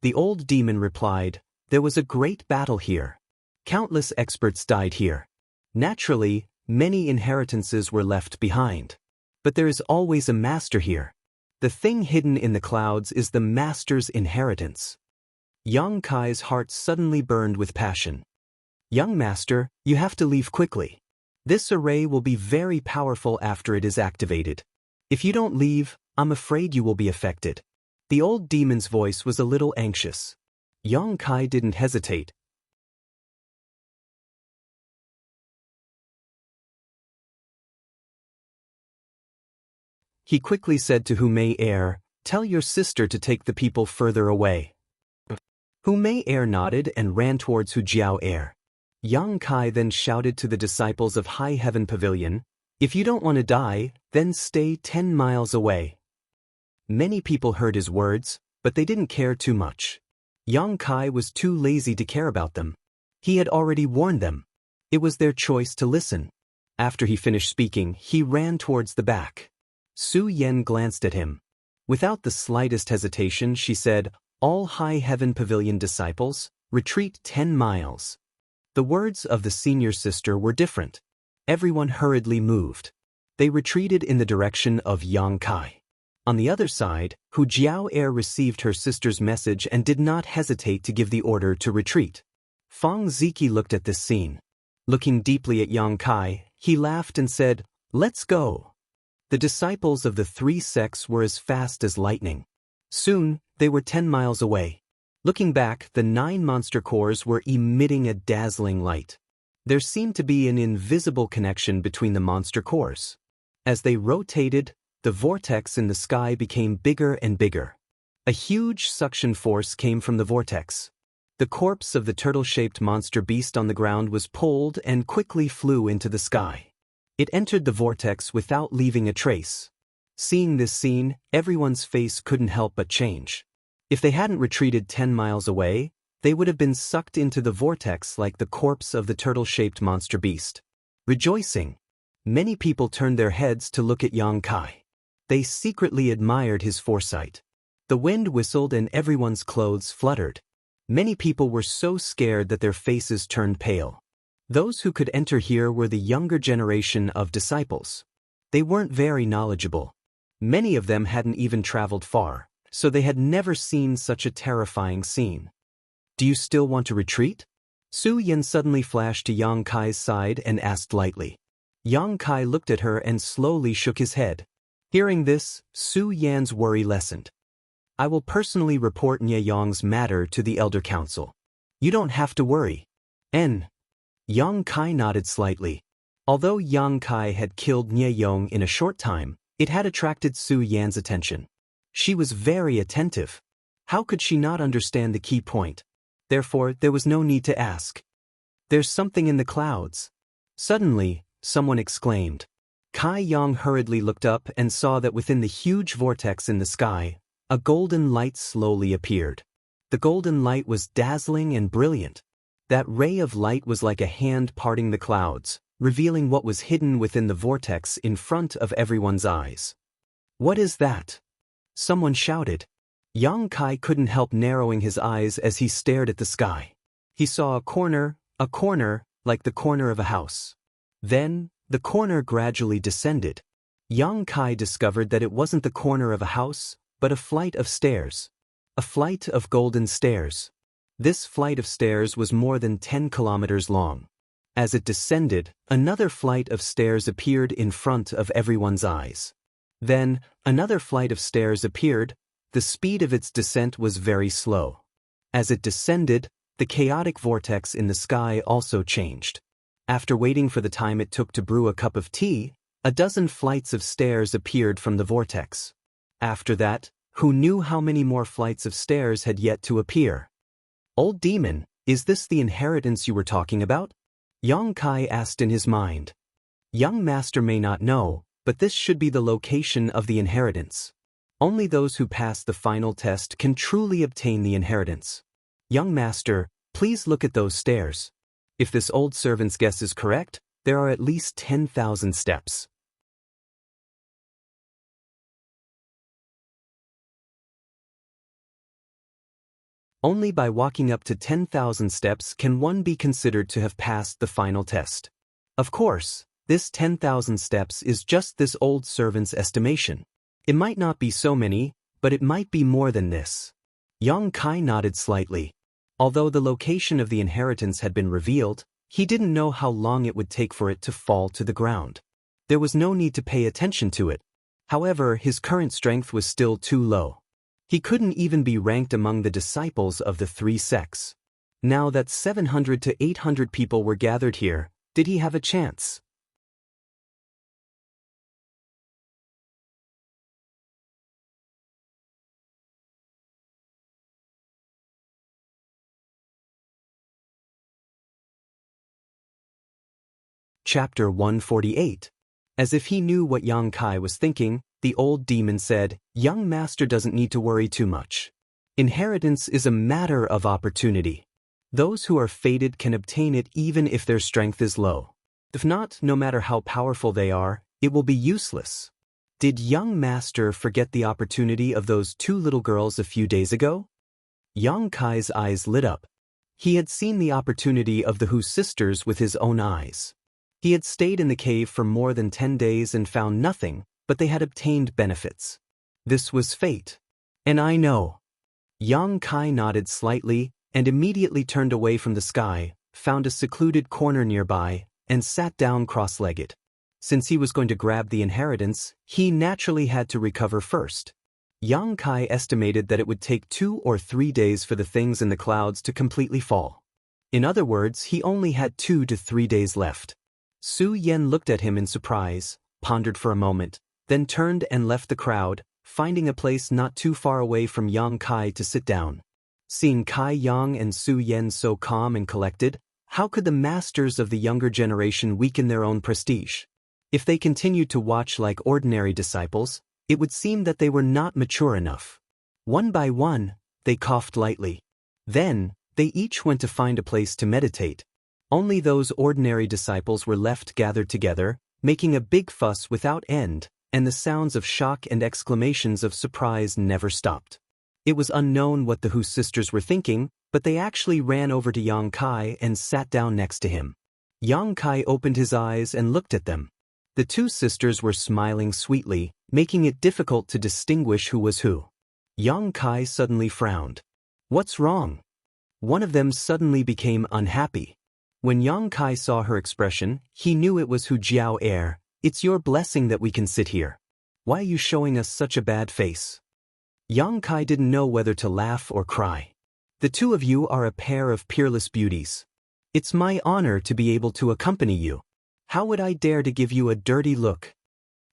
The old demon replied, "There was a great battle here. Countless experts died here. Naturally, many inheritances were left behind. But there is always a master here. The thing hidden in the clouds is the master's inheritance." Yang Kai's heart suddenly burned with passion. "Young master, you have to leave quickly. This array will be very powerful after it is activated. If you don't leave, I'm afraid you will be affected." The old demon's voice was a little anxious. Yang Kai didn't hesitate. He quickly said to Hu Mei Air, "Tell your sister to take the people further away." Hu Mei Air nodded and ran towards Hu Jiao Air. Yang Kai then shouted to the disciples of High Heaven Pavilion, "If you don't want to die, then stay 10 miles away." Many people heard his words, but they didn't care too much. Yang Kai was too lazy to care about them. He had already warned them. It was their choice to listen. After he finished speaking, he ran towards the back. Su Yan glanced at him. Without the slightest hesitation, she said, "All High Heaven Pavilion disciples, retreat 10 miles." The words of the senior sister were different. Everyone hurriedly moved. They retreated in the direction of Yang Kai. On the other side, Hu Jiao received her sister's message and did not hesitate to give the order to retreat. Fang Ziki looked at this scene. Looking deeply at Yang Kai, he laughed and said, "Let's go." The disciples of the 3 sects were as fast as lightning. Soon, they were 10 miles away. Looking back, the 9 monster cores were emitting a dazzling light. There seemed to be an invisible connection between the monster cores. As they rotated, the vortex in the sky became bigger and bigger. A huge suction force came from the vortex. The corpse of the turtle-shaped monster beast on the ground was pulled and quickly flew into the sky. It entered the vortex without leaving a trace. Seeing this scene, everyone's face couldn't help but change. If they hadn't retreated 10 miles away, they would have been sucked into the vortex like the corpse of the turtle-shaped monster beast. Rejoicing, many people turned their heads to look at Yang Kai. They secretly admired his foresight. The wind whistled and everyone's clothes fluttered. Many people were so scared that their faces turned pale. Those who could enter here were the younger generation of disciples. They weren't very knowledgeable. Many of them hadn't even traveled far, so they had never seen such a terrifying scene. "Do you still want to retreat?" Su Yan suddenly flashed to Yang Kai's side and asked lightly. Yang Kai looked at her and slowly shook his head. Hearing this, Su Yan's worry lessened. "I will personally report Nye Yong's matter to the Elder Council. You don't have to worry." Yang Kai nodded slightly. Although Yang Kai had killed Nye Yong in a short time, it had attracted Su Yan's attention. She was very attentive. How could she not understand the key point? Therefore, there was no need to ask. "There's something in the clouds." Suddenly, someone exclaimed. Kai Yang hurriedly looked up and saw that within the huge vortex in the sky, a golden light slowly appeared. The golden light was dazzling and brilliant. That ray of light was like a hand parting the clouds, revealing what was hidden within the vortex in front of everyone's eyes. "What is that?" someone shouted. Yang Kai couldn't help narrowing his eyes as he stared at the sky. He saw a corner, like the corner of a house. Then, the corner gradually descended. Yang Kai discovered that it wasn't the corner of a house, but a flight of stairs. A flight of golden stairs. This flight of stairs was more than 10 kilometers long. As it descended, another flight of stairs appeared in front of everyone's eyes. Then, another flight of stairs appeared. The speed of its descent was very slow. As it descended, the chaotic vortex in the sky also changed. After waiting for the time it took to brew a cup of tea, a dozen flights of stairs appeared from the vortex. After that, who knew how many more flights of stairs had yet to appear? "Old demon, is this the inheritance you were talking about?" Yang Kai asked in his mind. Young master may not know, but this should be the location of the inheritance. Only those who pass the final test can truly obtain the inheritance. "Young master, please look at those stairs. If this old servant's guess is correct, there are at least 10,000 steps." Only by walking up to 10,000 steps can one be considered to have passed the final test. Of course, this 10,000 steps is just this old servant's estimation. It might not be so many, but it might be more than this. Yang Kai nodded slightly. Although the location of the inheritance had been revealed, he didn't know how long it would take for it to fall to the ground. There was no need to pay attention to it. However, his current strength was still too low. He couldn't even be ranked among the disciples of the 3 sects. Now that 700 to 800 people were gathered here, did he have a chance? Chapter 148. As if he knew what Yang Kai was thinking, the old demon said, "Young master doesn't need to worry too much. Inheritance is a matter of opportunity. Those who are fated can obtain it even if their strength is low. If not, no matter how powerful they are, it will be useless." Did young master forget the opportunity of those two little girls a few days ago? Yang Kai's eyes lit up. He had seen the opportunity of the Hu sisters with his own eyes. He had stayed in the cave for more than 10 days and found nothing, but they had obtained benefits. This was fate. And I know. Yang Kai nodded slightly and immediately turned away from the sky, found a secluded corner nearby, and sat down cross-legged. Since he was going to grab the inheritance, he naturally had to recover first. Yang Kai estimated that it would take 2 or 3 days for the things in the clouds to completely fall. In other words, he only had 2 to 3 days left. Su Yan looked at him in surprise, pondered for a moment, then turned and left the crowd, finding a place not too far away from Yang Kai to sit down. Seeing Kai Yang and Su Yan so calm and collected, how could the masters of the younger generation weaken their own prestige? If they continued to watch like ordinary disciples, it would seem that they were not mature enough. One by one, they coughed lightly. Then, they each went to find a place to meditate. Only those ordinary disciples were left gathered together, making a big fuss without end, and the sounds of shock and exclamations of surprise never stopped. It was unknown what the Hu sisters were thinking, but they actually ran over to Yang Kai and sat down next to him. Yang Kai opened his eyes and looked at them. The two sisters were smiling sweetly, making it difficult to distinguish who was who. Yang Kai suddenly frowned. "What's wrong?" One of them suddenly became unhappy. When Yang Kai saw her expression, he knew it was Hu Jiao Air. "It's your blessing that we can sit here. Why are you showing us such a bad face?" Yang Kai didn't know whether to laugh or cry. "The two of you are a pair of peerless beauties. It's my honor to be able to accompany you. How would I dare to give you a dirty look?"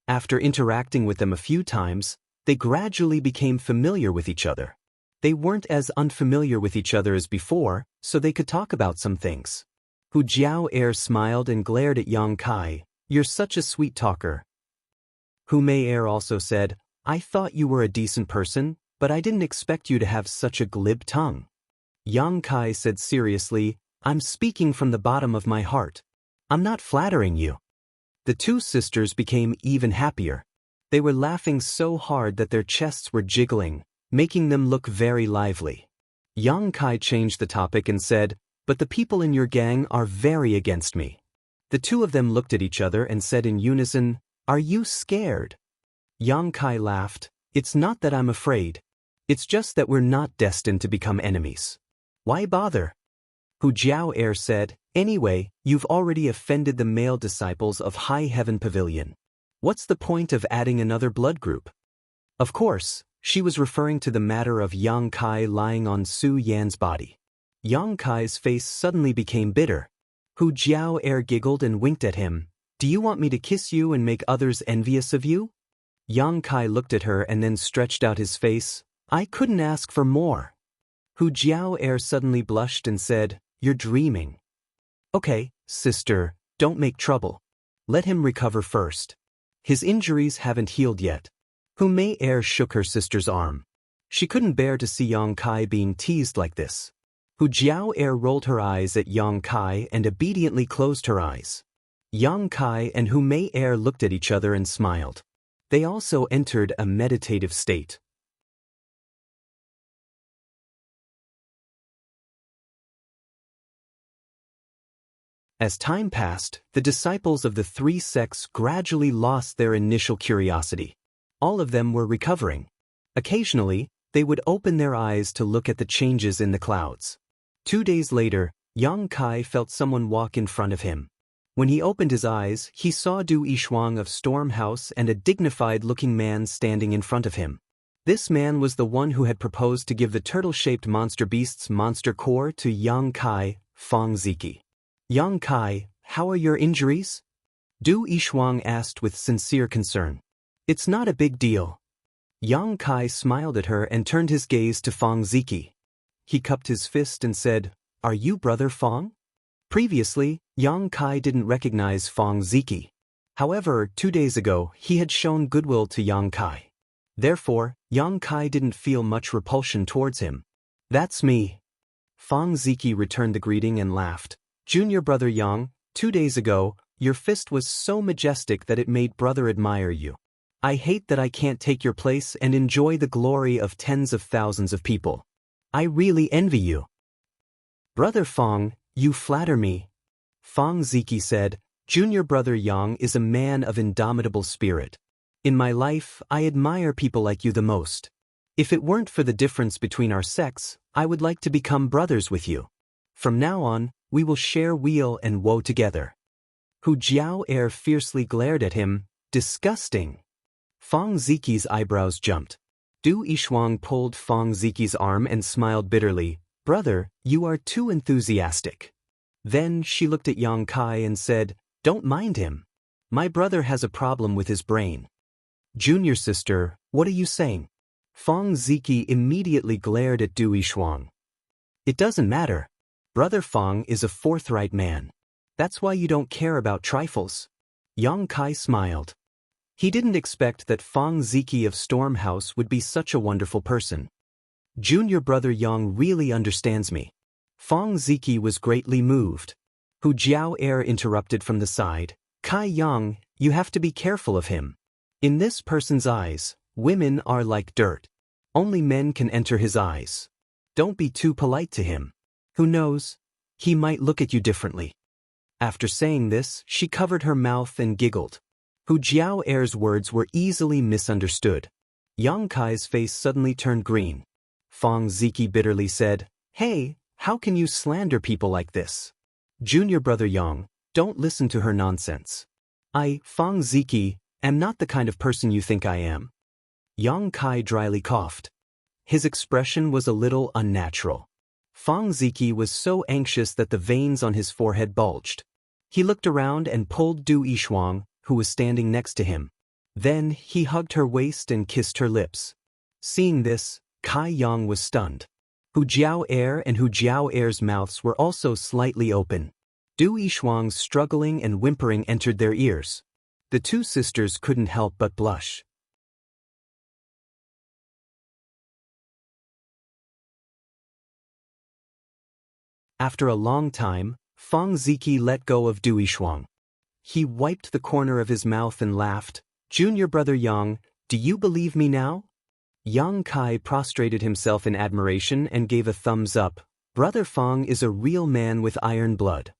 After interacting with them a few times, they gradually became familiar with each other. They weren't as unfamiliar with each other as before, so they could talk about some things. Hu Jiao Air smiled and glared at Yang Kai. "You're such a sweet talker." Hu Mei Air also said, "I thought you were a decent person, but I didn't expect you to have such a glib tongue." Yang Kai said seriously, "I'm speaking from the bottom of my heart. I'm not flattering you." The two sisters became even happier. They were laughing so hard that their chests were jiggling, making them look very lively. Yang Kai changed the topic and said, "But the people in your gang are very against me." The two of them looked at each other and said in unison, "Are you scared?" Yang Kai laughed, "It's not that I'm afraid. It's just that we're not destined to become enemies. Why bother?" Hu Jiao Air said, "Anyway, you've already offended the male disciples of High Heaven Pavilion. What's the point of adding another blood group?" Of course, she was referring to the matter of Yang Kai lying on Su Yan's body. Yang Kai's face suddenly became bitter. Hu Jiao Air giggled and winked at him. "Do you want me to kiss you and make others envious of you?" Yang Kai looked at her and then stretched out his face. "I couldn't ask for more." Hu Jiao Air suddenly blushed and said, "You're dreaming." "Okay, sister, don't make trouble. Let him recover first. His injuries haven't healed yet." Hu Mei Air shook her sister's arm. She couldn't bear to see Yang Kai being teased like this. Hu Jiao Air rolled her eyes at Yang Kai and obediently closed her eyes. Yang Kai and Hu Mei Air looked at each other and smiled. They also entered a meditative state. As time passed, the disciples of the 3 sects gradually lost their initial curiosity. All of them were recovering. Occasionally, they would open their eyes to look at the changes in the clouds. 2 days later, Yang Kai felt someone walk in front of him. When he opened his eyes, he saw Du Yishuang of Storm House and a dignified-looking man standing in front of him. This man was the one who had proposed to give the turtle-shaped monster beast's monster core to Yang Kai, Fong Ziki. "Yang Kai, how are your injuries?" Du Yishuang asked with sincere concern. "It's not a big deal." Yang Kai smiled at her and turned his gaze to Fong Ziki. He cupped his fist and said, "Are you brother Fong?" Previously, Yang Kai didn't recognize Fong Ziki. However, 2 days ago, he had shown goodwill to Yang Kai. Therefore, Yang Kai didn't feel much repulsion towards him. "That's me." Fong Ziki returned the greeting and laughed. "Junior brother Yang, 2 days ago, your fist was so majestic that it made brother admire you. I hate that I can't take your place and enjoy the glory of tens of thousands of people. I really envy you." "Brother Fong, you flatter me." Fong Ziki said, "Junior brother Yang is a man of indomitable spirit. In my life, I admire people like you the most. If it weren't for the difference between our sects, I would like to become brothers with you. From now on, we will share weal and woe together." Hu Jiao Air fiercely glared at him. "Disgusting." Fong Ziki's eyebrows jumped. Du Yishuang pulled Fong Ziki's arm and smiled bitterly. "Brother, you are too enthusiastic." Then she looked at Yang Kai and said, "Don't mind him. My brother has a problem with his brain." "Junior sister, what are you saying?" Fong Ziki immediately glared at Du Yishuang. "It doesn't matter. Brother Fong is a forthright man. That's why you don't care about trifles." Yang Kai smiled. He didn't expect that Fong Ziki of Storm House would be such a wonderful person. "Junior brother Yang really understands me." Fong Ziki was greatly moved. Hu Jiao Air interrupted from the side. "Kai Yang, you have to be careful of him. In this person's eyes, women are like dirt. Only men can enter his eyes. Don't be too polite to him. Who knows? He might look at you differently." After saying this, she covered her mouth and giggled. Hu Jiao Air's words were easily misunderstood. Yang Kai's face suddenly turned green. Fong Ziki bitterly said, "Hey, how can you slander people like this? Junior brother Yang, don't listen to her nonsense. I, Fong Ziki, am not the kind of person you think I am." Yang Kai dryly coughed. His expression was a little unnatural. Fong Ziki was so anxious that the veins on his forehead bulged. He looked around and pulled Du Yishuang, who was standing next to him. Then he hugged her waist and kissed her lips. Seeing this, Kai Yang was stunned. Hu Jiao Air and Hu Jiao Air's mouths were also slightly open. Du Yishuang's struggling and whimpering entered their ears. The two sisters couldn't help but blush. After a long time, Fong Ziki let go of Du Yishuang. He wiped the corner of his mouth and laughed. "Junior brother Yang, do you believe me now?" Yang Kai prostrated himself in admiration and gave a thumbs up. "Brother Fong is a real man with iron blood."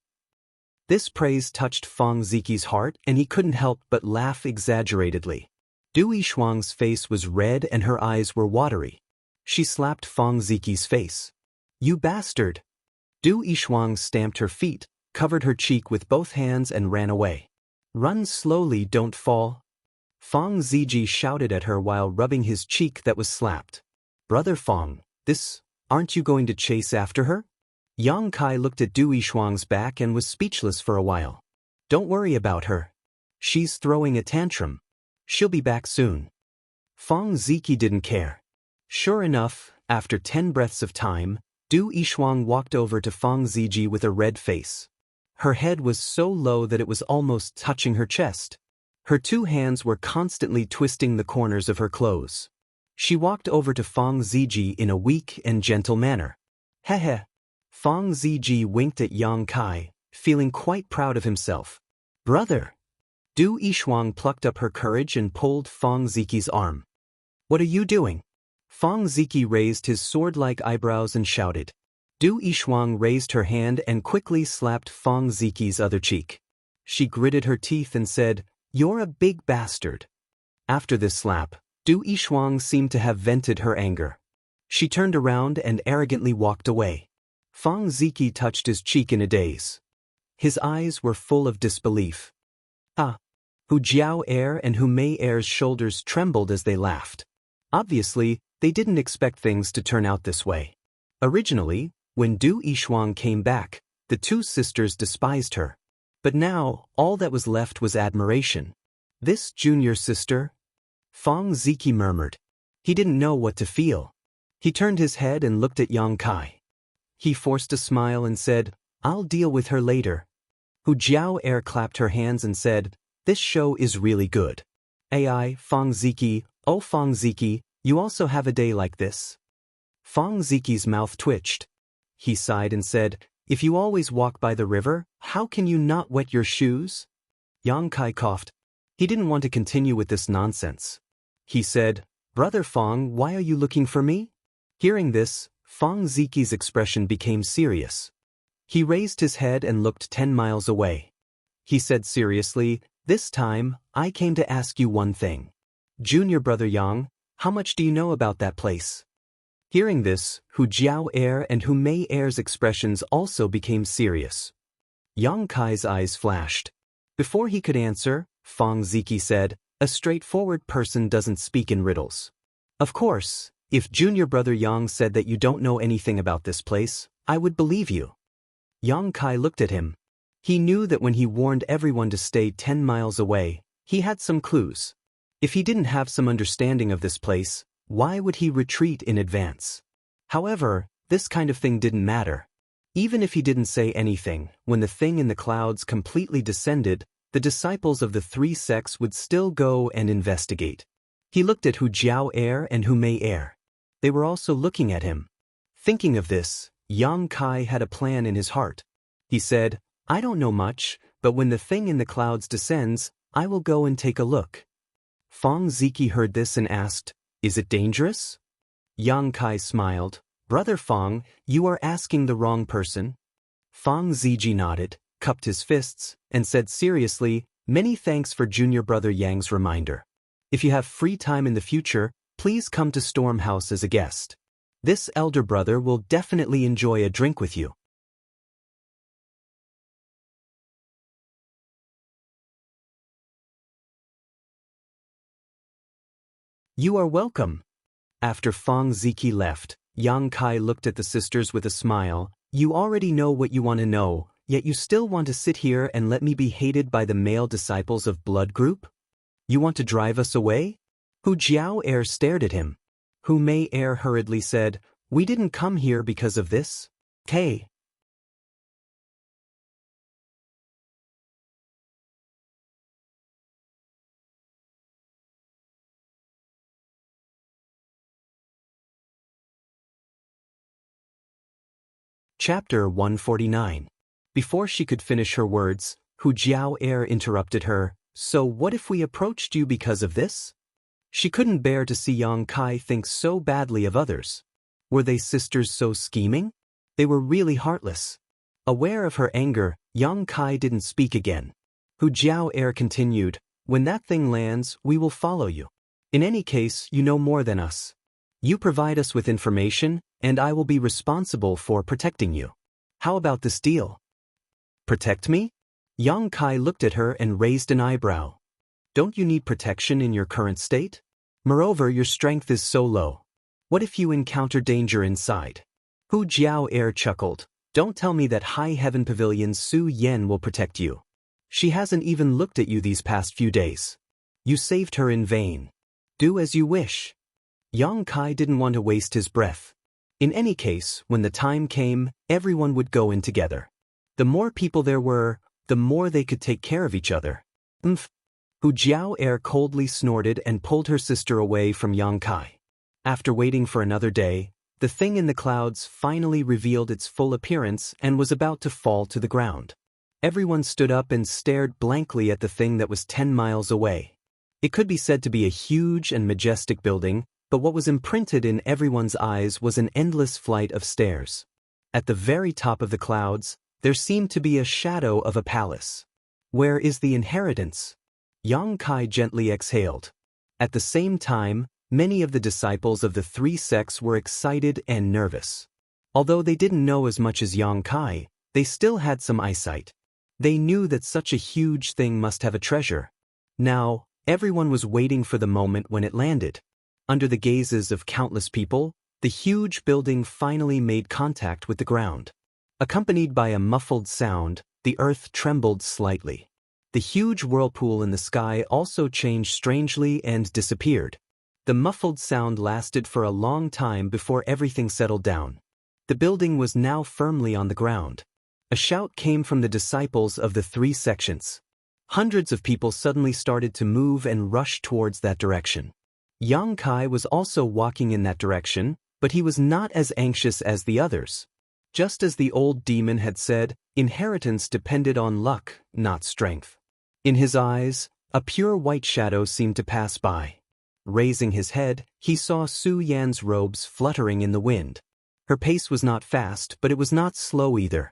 This praise touched Fong Ziki's heart and he couldn't help but laugh exaggeratedly. Du Yishuang's face was red and her eyes were watery. She slapped Fong Ziki's face. "You bastard!" Du Yishuang stamped her feet, covered her cheek with both hands and ran away. "Run slowly, don't fall." Fong Ziji shouted at her while rubbing his cheek that was slapped. "Brother Fong, aren't you going to chase after her?" Yang Kai looked at Du Yishuang's back and was speechless for a while. "Don't worry about her. She's throwing a tantrum. She'll be back soon." Fong Ziki didn't care. Sure enough, after 10 breaths of time, Du Yishuang walked over to Fong Ziji with a red face. Her head was so low that it was almost touching her chest. Her 2 hands were constantly twisting the corners of her clothes. She walked over to Fong Ziji in a weak and gentle manner. "Heh." Fong Ziji winked at Yang Kai, feeling quite proud of himself. "Brother." Du Yishuang plucked up her courage and pulled Fong Ziki's arm. "What are you doing?" Fong Ziki raised his sword-like eyebrows and shouted. Du Yishuang raised her hand and quickly slapped Fong Ziki's other cheek. She gritted her teeth and said, "You're a big bastard." After this slap, Du Yishuang seemed to have vented her anger. She turned around and arrogantly walked away. Fong Ziki touched his cheek in a daze. His eyes were full of disbelief. "Ah!" Hu Jiao Air and Hu Mei Air's shoulders trembled as they laughed. Obviously, they didn't expect things to turn out this way. Originally, when Du Yishuang came back, the two sisters despised her. But now, all that was left was admiration. "This junior sister?" Fong Ziki murmured. He didn't know what to feel. He turned his head and looked at Yang Kai. He forced a smile and said, I'll deal with her later. Hu Jiao clapped her hands and said, "This show is really good. AI, Fang Ziki, oh Fang Ziki, you also have a day like this?" Fang Ziki's mouth twitched. He sighed and said, "If you always walk by the river, how can you not wet your shoes?" Yang Kai coughed. He didn't want to continue with this nonsense. He said, "Brother Fang, why are you looking for me?" Hearing this, Fang Ziki's expression became serious. He raised his head and looked 10 miles away. He said seriously, "This time, I came to ask you one thing. Junior brother Yang, how much do you know about that place?" Hearing this, Hu Jiao and Hu Mei expressions also became serious. Yang Kai's eyes flashed. Before he could answer, Fang Ziki said, "A straightforward person doesn't speak in riddles. Of course, if junior brother Yang said that you don't know anything about this place, I would believe you." Yang Kai looked at him. He knew that when he warned everyone to stay 10 miles away, he had some clues. If he didn't have some understanding of this place, why would he retreat in advance? However, this kind of thing didn't matter. Even if he didn't say anything, when the thing in the clouds completely descended, the disciples of the 3 sects would still go and investigate. He looked at Hu Jiao and Hu Mei. They were also looking at him. Thinking of this, Yang Kai had a plan in his heart. He said, "I don't know much, but when the thing in the clouds descends, I will go and take a look." Fang Ziki heard this and asked, "Is it dangerous?" Yang Kai smiled. "Brother Fang, you are asking the wrong person." Fang Ziji nodded, cupped his fists, and said seriously, "Many thanks for junior brother Yang's reminder. If you have free time in the future, please come to Storm House as a guest. This elder brother will definitely enjoy a drink with you." "You are welcome." After Fang Ziki left, Yang Kai looked at the sisters with a smile. "You already know what you want to know, yet you still want to sit here and let me be hated by the male disciples of Blood Group? You want to drive us away?" Hu Jiao stared at him. Hu Mei hurriedly said, "We didn't come here because of this. Hey." Chapter 149. Before she could finish her words, Hu Jiao interrupted her, "So what if we approached you because of this?" She couldn't bear to see Yang Kai think so badly of others. Were they sisters so scheming? They were really heartless. Aware of her anger, Yang Kai didn't speak again. Hu Jiao continued, "When that thing lands, we will follow you. In any case, you know more than us. You provide us with information, and I will be responsible for protecting you. How about this deal?" "Protect me?" Yang Kai looked at her and raised an eyebrow. "Don't you need protection in your current state? Moreover, your strength is so low. What if you encounter danger inside?" Hu Jiao chuckled. "Don't tell me that High Heaven Pavilion's Su Yen will protect you. She hasn't even looked at you these past few days. You saved her in vain. Do as you wish." Yang Kai didn't want to waste his breath. In any case, when the time came, everyone would go in together. The more people there were, the more they could take care of each other. Hu Jiao coldly snorted and pulled her sister away from Yang Kai. After waiting for another day, the thing in the clouds finally revealed its full appearance and was about to fall to the ground. Everyone stood up and stared blankly at the thing that was 10 miles away. It could be said to be a huge and majestic building, but what was imprinted in everyone's eyes was an endless flight of stairs. At the very top of the clouds, there seemed to be a shadow of a palace. Where is the inheritance? Yang Kai gently exhaled. At the same time, many of the disciples of the 3 sects were excited and nervous. Although they didn't know as much as Yang Kai, they still had some eyesight. They knew that such a huge thing must have a treasure. Now, everyone was waiting for the moment when it landed. Under the gazes of countless people, the huge building finally made contact with the ground. Accompanied by a muffled sound, the earth trembled slightly. The huge whirlpool in the sky also changed strangely and disappeared. The muffled sound lasted for a long time before everything settled down. The building was now firmly on the ground. A shout came from the disciples of the three sections. Hundreds of people suddenly started to move and rush towards that direction. Yang Kai was also walking in that direction, but he was not as anxious as the others. Just as the old demon had said, inheritance depended on luck, not strength. In his eyes, a pure white shadow seemed to pass by. Raising his head, he saw Su Yan's robes fluttering in the wind. Her pace was not fast, but it was not slow either.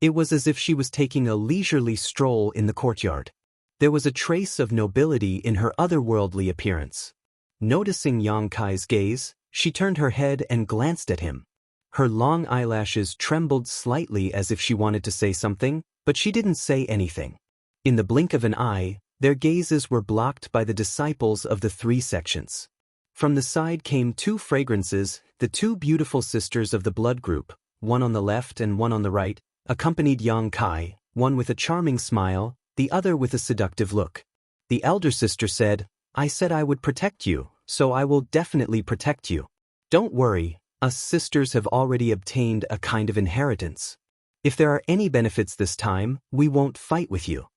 It was as if she was taking a leisurely stroll in the courtyard. There was a trace of nobility in her otherworldly appearance. Noticing Yang Kai's gaze, she turned her head and glanced at him. Her long eyelashes trembled slightly as if she wanted to say something, but she didn't say anything. In the blink of an eye, their gazes were blocked by the disciples of the three sections. From the side came two fragrances, the two beautiful sisters of the blood group, one on the left and one on the right, accompanied Yang Kai, one with a charming smile, the other with a seductive look. The elder sister said, "I said I would protect you, so I will definitely protect you. Don't worry, us sisters have already obtained a kind of inheritance. If there are any benefits this time, we won't fight with you."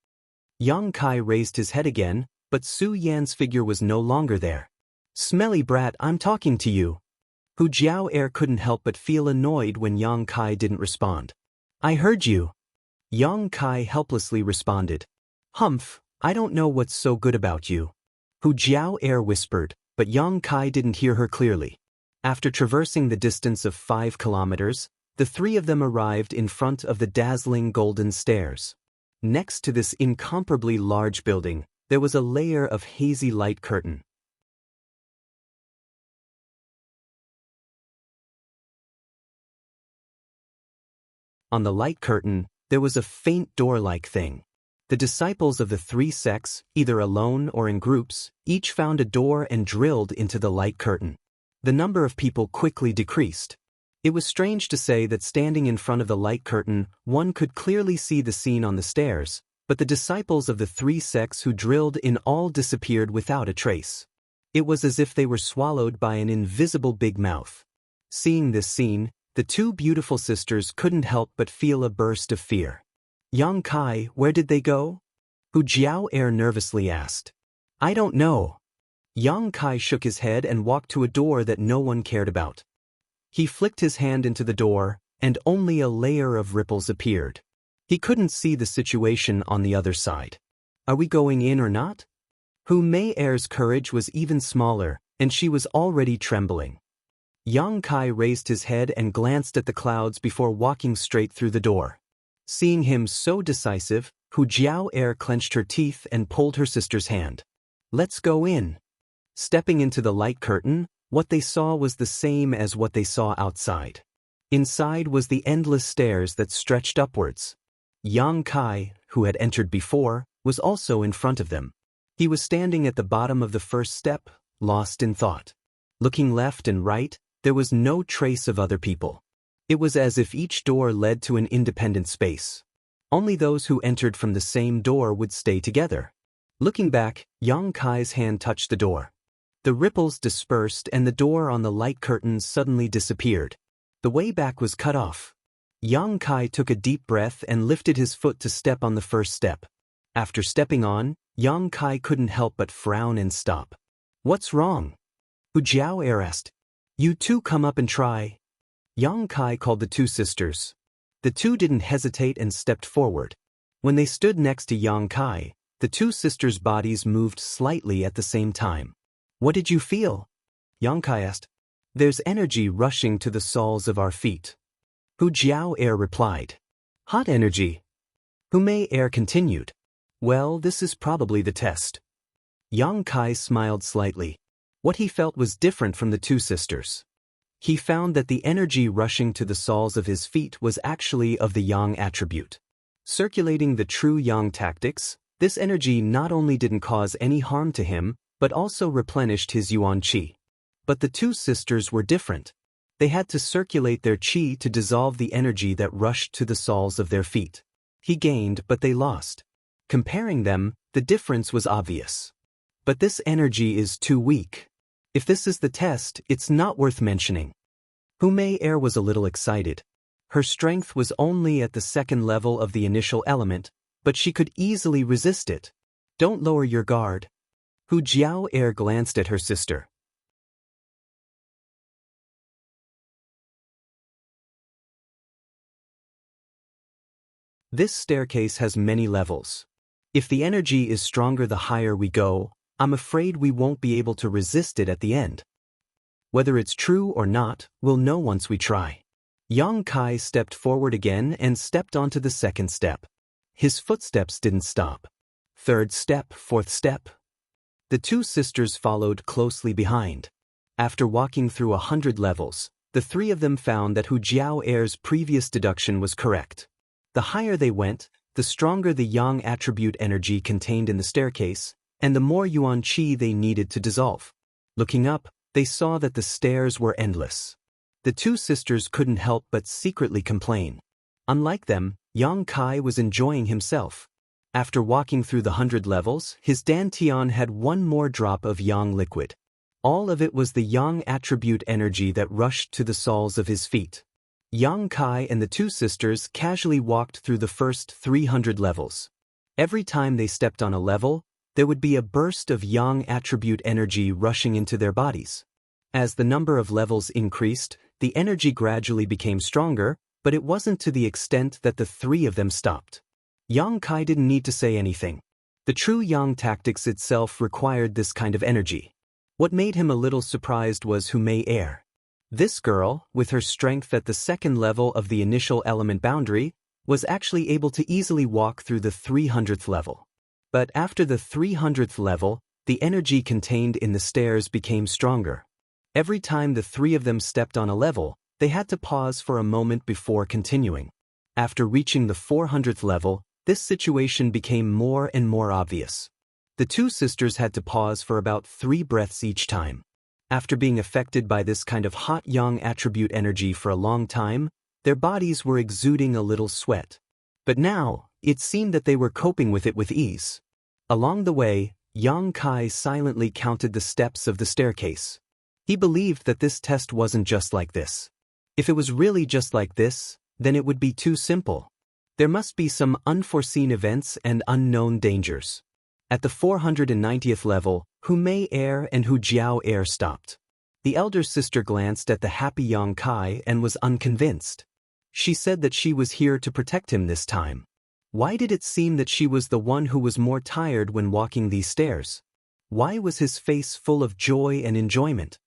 Yang Kai raised his head again, but Su Yan's figure was no longer there. "Smelly brat, I'm talking to you." Hu Jiao couldn't help but feel annoyed when Yang Kai didn't respond. "I heard you." Yang Kai helplessly responded. "Humph, I don't know what's so good about you." Hu Jiao whispered, but Yang Kai didn't hear her clearly. After traversing the distance of 5 kilometers, the three of them arrived in front of the dazzling golden stairs. Next to this incomparably large building, there was a layer of hazy light curtain. On the light curtain, there was a faint door-like thing. The disciples of the three sects, either alone or in groups, each found a door and drilled into the light curtain. The number of people quickly decreased. It was strange to say that standing in front of the light curtain, one could clearly see the scene on the stairs, but the disciples of the three sects who drilled in all disappeared without a trace. It was as if they were swallowed by an invisible big mouth. Seeing this scene, the two beautiful sisters couldn't help but feel a burst of fear. "Yang Kai, where did they go?" Hu Jiao nervously asked. "I don't know." Yang Kai shook his head and walked to a door that no one cared about. He flicked his hand into the door, and only a layer of ripples appeared. He couldn't see the situation on the other side. "Are we going in or not?" Hu Mei's courage was even smaller, and she was already trembling. Yang Kai raised his head and glanced at the clouds before walking straight through the door. Seeing him so decisive, Hu Jiao clenched her teeth and pulled her sister's hand. "Let's go in." Stepping into the light curtain, what they saw was the same as what they saw outside. Inside was the endless stairs that stretched upwards. Yang Kai, who had entered before, was also in front of them. He was standing at the bottom of the first step, lost in thought. Looking left and right, there was no trace of other people. It was as if each door led to an independent space. Only those who entered from the same door would stay together. Looking back, Yang Kai's hand touched the door. The ripples dispersed and the door on the light curtains suddenly disappeared. The way back was cut off. Yang Kai took a deep breath and lifted his foot to step on the first step. After stepping on, Yang Kai couldn't help but frown and stop. "What's wrong?" Hu Jiao asked. "You two come up and try." Yang Kai called the two sisters. The two didn't hesitate and stepped forward. When they stood next to Yang Kai, the two sisters' bodies moved slightly at the same time. "What did you feel?" Yang Kai asked. "There's energy rushing to the soles of our feet." Hu Jiao replied. "Hot energy." Hu Mei continued. "Well, this is probably the test." Yang Kai smiled slightly. What he felt was different from the two sisters. He found that the energy rushing to the soles of his feet was actually of the yang attribute. Circulating the true yang tactics, this energy not only didn't cause any harm to him, but also replenished his yuan qi. But the two sisters were different. They had to circulate their qi to dissolve the energy that rushed to the soles of their feet. He gained, but they lost. Comparing them, the difference was obvious. But this energy is too weak. If this is the test, it's not worth mentioning. Hu Mei was a little excited. Her strength was only at the second level of the initial element, but she could easily resist it. Don't lower your guard. Hu Jiao glanced at her sister. This staircase has many levels. If the energy is stronger the higher we go, I'm afraid we won't be able to resist it at the end. Whether it's true or not, we'll know once we try. Yang Kai stepped forward again and stepped onto the second step. His footsteps didn't stop. Third step, fourth step. The two sisters followed closely behind. After walking through 100 levels, the three of them found that Hu Jiao's previous deduction was correct. The higher they went, the stronger the yang attribute energy contained in the staircase, and the more yuan qi they needed to dissolve. Looking up, they saw that the stairs were endless. The two sisters couldn't help but secretly complain. Unlike them, Yang Kai was enjoying himself. After walking through the 100 levels, his dantian had one more drop of yang liquid. All of it was the yang attribute energy that rushed to the soles of his feet. Yang Kai and the two sisters casually walked through the first 300 levels. Every time they stepped on a level, there would be a burst of yang attribute energy rushing into their bodies. As the number of levels increased, the energy gradually became stronger, but it wasn't to the extent that the three of them stopped. Yang Kai didn't need to say anything. The true yang tactics itself required this kind of energy. What made him a little surprised was Hu Mei. This girl, with her strength at the second level of the initial element boundary, was actually able to easily walk through the 300th level. But after the 300th level, the energy contained in the stairs became stronger. Every time the three of them stepped on a level, they had to pause for a moment before continuing. After reaching the 400th level, this situation became more and more obvious. The two sisters had to pause for about 3 breaths each time. After being affected by this kind of hot yang attribute energy for a long time, their bodies were exuding a little sweat. But now, it seemed that they were coping with it with ease. Along the way, Yang Kai silently counted the steps of the staircase. He believed that this test wasn't just like this. If it was really just like this, then it would be too simple. There must be some unforeseen events and unknown dangers. At the 490th level, Hu Mei and Hu Jiao stopped. The elder sister glanced at the happy Yang Kai and was unconvinced. She said that she was here to protect him this time. Why did it seem that she was the one who was more tired when walking these stairs? Why was his face full of joy and enjoyment?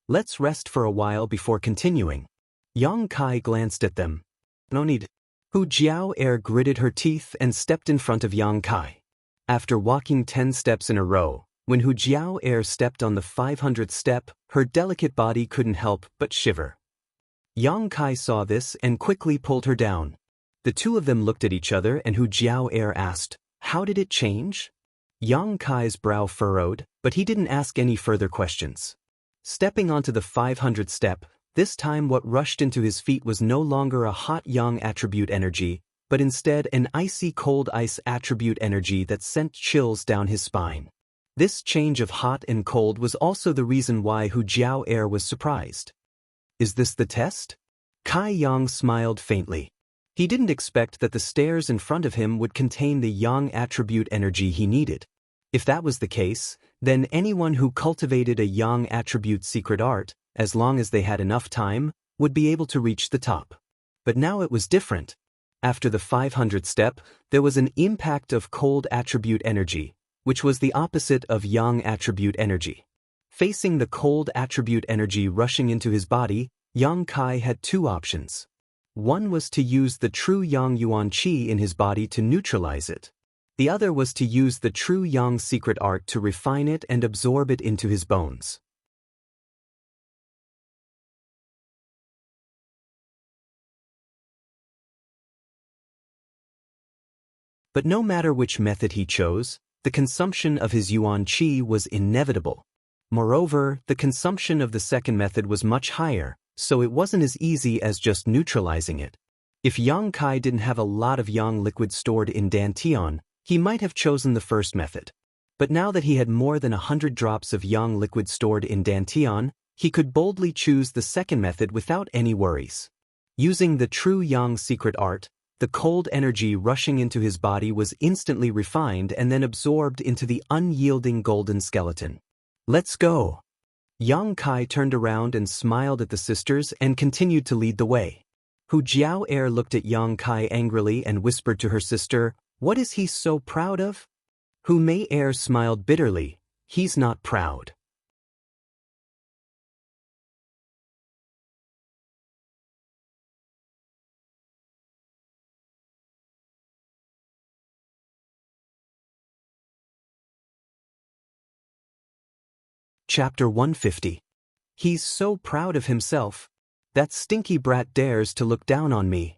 Let's rest for a while before continuing. Yang Kai glanced at them. No need. Hu Jiao gritted her teeth and stepped in front of Yang Kai. After walking 10 steps in a row, when Hu Jiao stepped on the 500th step, her delicate body couldn't help but shiver. Yang Kai saw this and quickly pulled her down. The two of them looked at each other and Hu Jiao asked, "How did it change?" Yang Kai's brow furrowed, but he didn't ask any further questions. Stepping onto the 500th step, this time what rushed into his feet was no longer a hot yang attribute energy, but instead an icy cold ice attribute energy that sent chills down his spine. This change of hot and cold was also the reason why Hu Jiao was surprised. Is this the test? Kai Yang smiled faintly. He didn't expect that the stairs in front of him would contain the yang attribute energy he needed. If that was the case, then anyone who cultivated a yang attribute secret art, as long as they had enough time, would be able to reach the top. But now it was different. After the 500th step, there was an impact of cold attribute energy, which was the opposite of yang attribute energy. Facing the cold attribute energy rushing into his body, Yang Kai had two options. One was to use the true yang yuan qi in his body to neutralize it. The other was to use the true yang secret art to refine it and absorb it into his bones. But no matter which method he chose, the consumption of his yuan qi was inevitable. Moreover, the consumption of the second method was much higher, so it wasn't as easy as just neutralizing it. If Yang Kai didn't have a lot of yang liquid stored in dantian, he might have chosen the first method. But now that he had more than 100 drops of yang liquid stored in dantian, he could boldly choose the second method without any worries. Using the true Yang secret art, the cold energy rushing into his body was instantly refined and then absorbed into the unyielding golden skeleton. Let's go. Yang Kai turned around and smiled at the sisters and continued to lead the way. Hu Jiao looked at Yang Kai angrily and whispered to her sister, "What is he so proud of?" Hu Mei smiled bitterly. "He's not proud." Chapter 150. He's so proud of himself. That stinky brat dares to look down on me.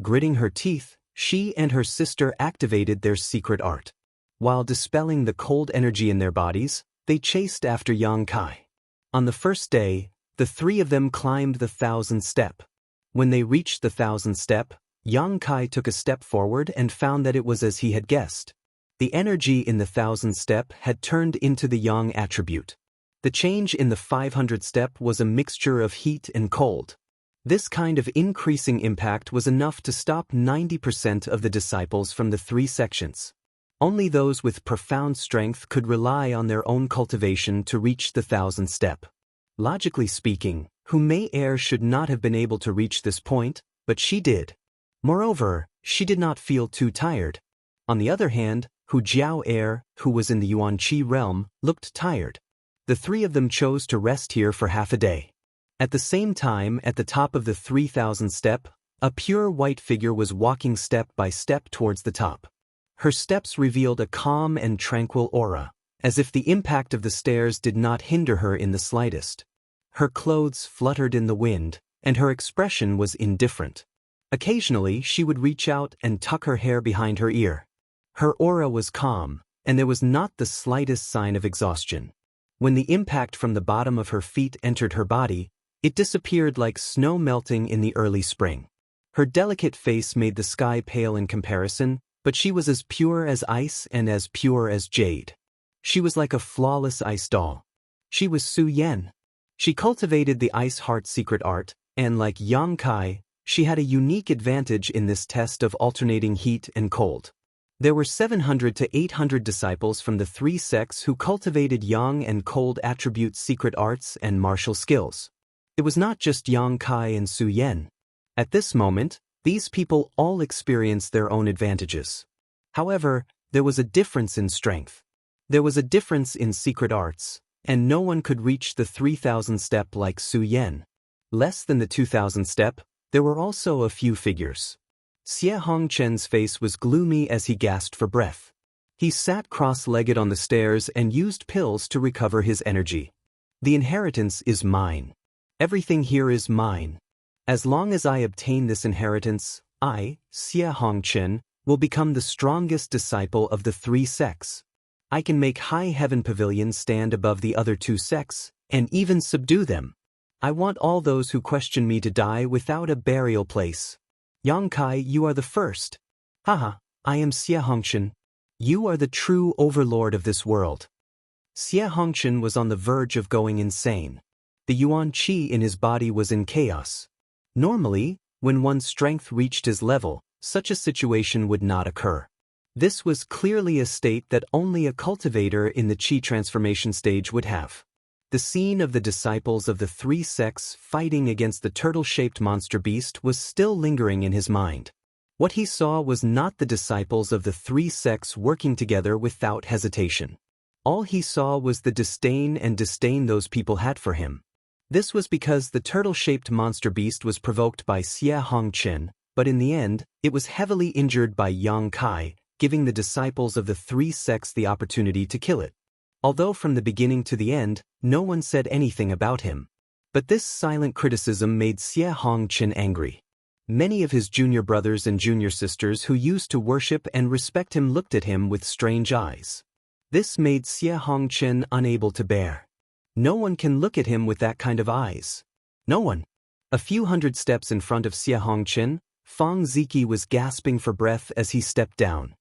Gritting her teeth, she and her sister activated their secret art. While dispelling the cold energy in their bodies, they chased after Yang Kai. On the first day, the three of them climbed the 1,000th step. When they reached the 1,000th step, Yang Kai took a step forward and found that it was as he had guessed. The energy in the 1,000th step had turned into the Yang attribute. The change in the 500th step was a mixture of heat and cold. This kind of increasing impact was enough to stop 90% of the disciples from the three sections. Only those with profound strength could rely on their own cultivation to reach the 1,000th step. Logically speaking, Hu Mei should not have been able to reach this point, but she did. Moreover, she did not feel too tired. On the other hand, Hu Jiao, who was in the Yuan-Chi realm, looked tired. The three of them chose to rest here for half a day. At the same time, at the top of the 3,000th step, a pure white figure was walking step by step towards the top. Her steps revealed a calm and tranquil aura, as if the impact of the stairs did not hinder her in the slightest. Her clothes fluttered in the wind, and her expression was indifferent. Occasionally, she would reach out and tuck her hair behind her ear. Her aura was calm, and there was not the slightest sign of exhaustion. When the impact from the bottom of her feet entered her body, it disappeared like snow melting in the early spring. Her delicate face made the sky pale in comparison, but she was as pure as ice and as pure as jade. She was like a flawless ice doll. She was Su Yan. She cultivated the ice heart secret art, and like Yang Kai, she had a unique advantage in this test of alternating heat and cold. There were 700 to 800 disciples from the three sects who cultivated yang and cold attribute secret arts and martial skills. It was not just Yang Kai and Su Yan. At this moment, these people all experienced their own advantages. However, there was a difference in strength. There was a difference in secret arts, and no one could reach the 3,000th step like Su Yan. Less than the 2,000th step, there were also a few figures. Xie Hongchen's face was gloomy as he gasped for breath. He sat cross-legged on the stairs and used pills to recover his energy. The inheritance is mine. Everything here is mine. As long as I obtain this inheritance, I, Xie Hongchen, will become the strongest disciple of the three sects. I can make High Heaven Pavilions stand above the other two sects, and even subdue them. I want all those who question me to die without a burial place. Yang Kai, you are the first. Haha, I am Xie Hongchen. You are the true overlord of this world. Xie Hongchen was on the verge of going insane. The Yuan Qi in his body was in chaos. Normally, when one's strength reached his level, such a situation would not occur. This was clearly a state that only a cultivator in the Qi transformation stage would have. The scene of the disciples of the three sects fighting against the turtle-shaped monster beast was still lingering in his mind. What he saw was not the disciples of the three sects working together without hesitation. All he saw was the disdain those people had for him. This was because the turtle-shaped monster beast was provoked by Xie Hongchen, but in the end, it was heavily injured by Yang Kai, giving the disciples of the three sects the opportunity to kill it. Although from the beginning to the end, no one said anything about him. But this silent criticism made Xie Hongchen angry. Many of his junior brothers and junior sisters who used to worship and respect him looked at him with strange eyes. This made Xie Hongchen unable to bear. No one can look at him with that kind of eyes. No one. A few hundred steps in front of Xie Hongchen, Fang Ziki was gasping for breath as he stepped down.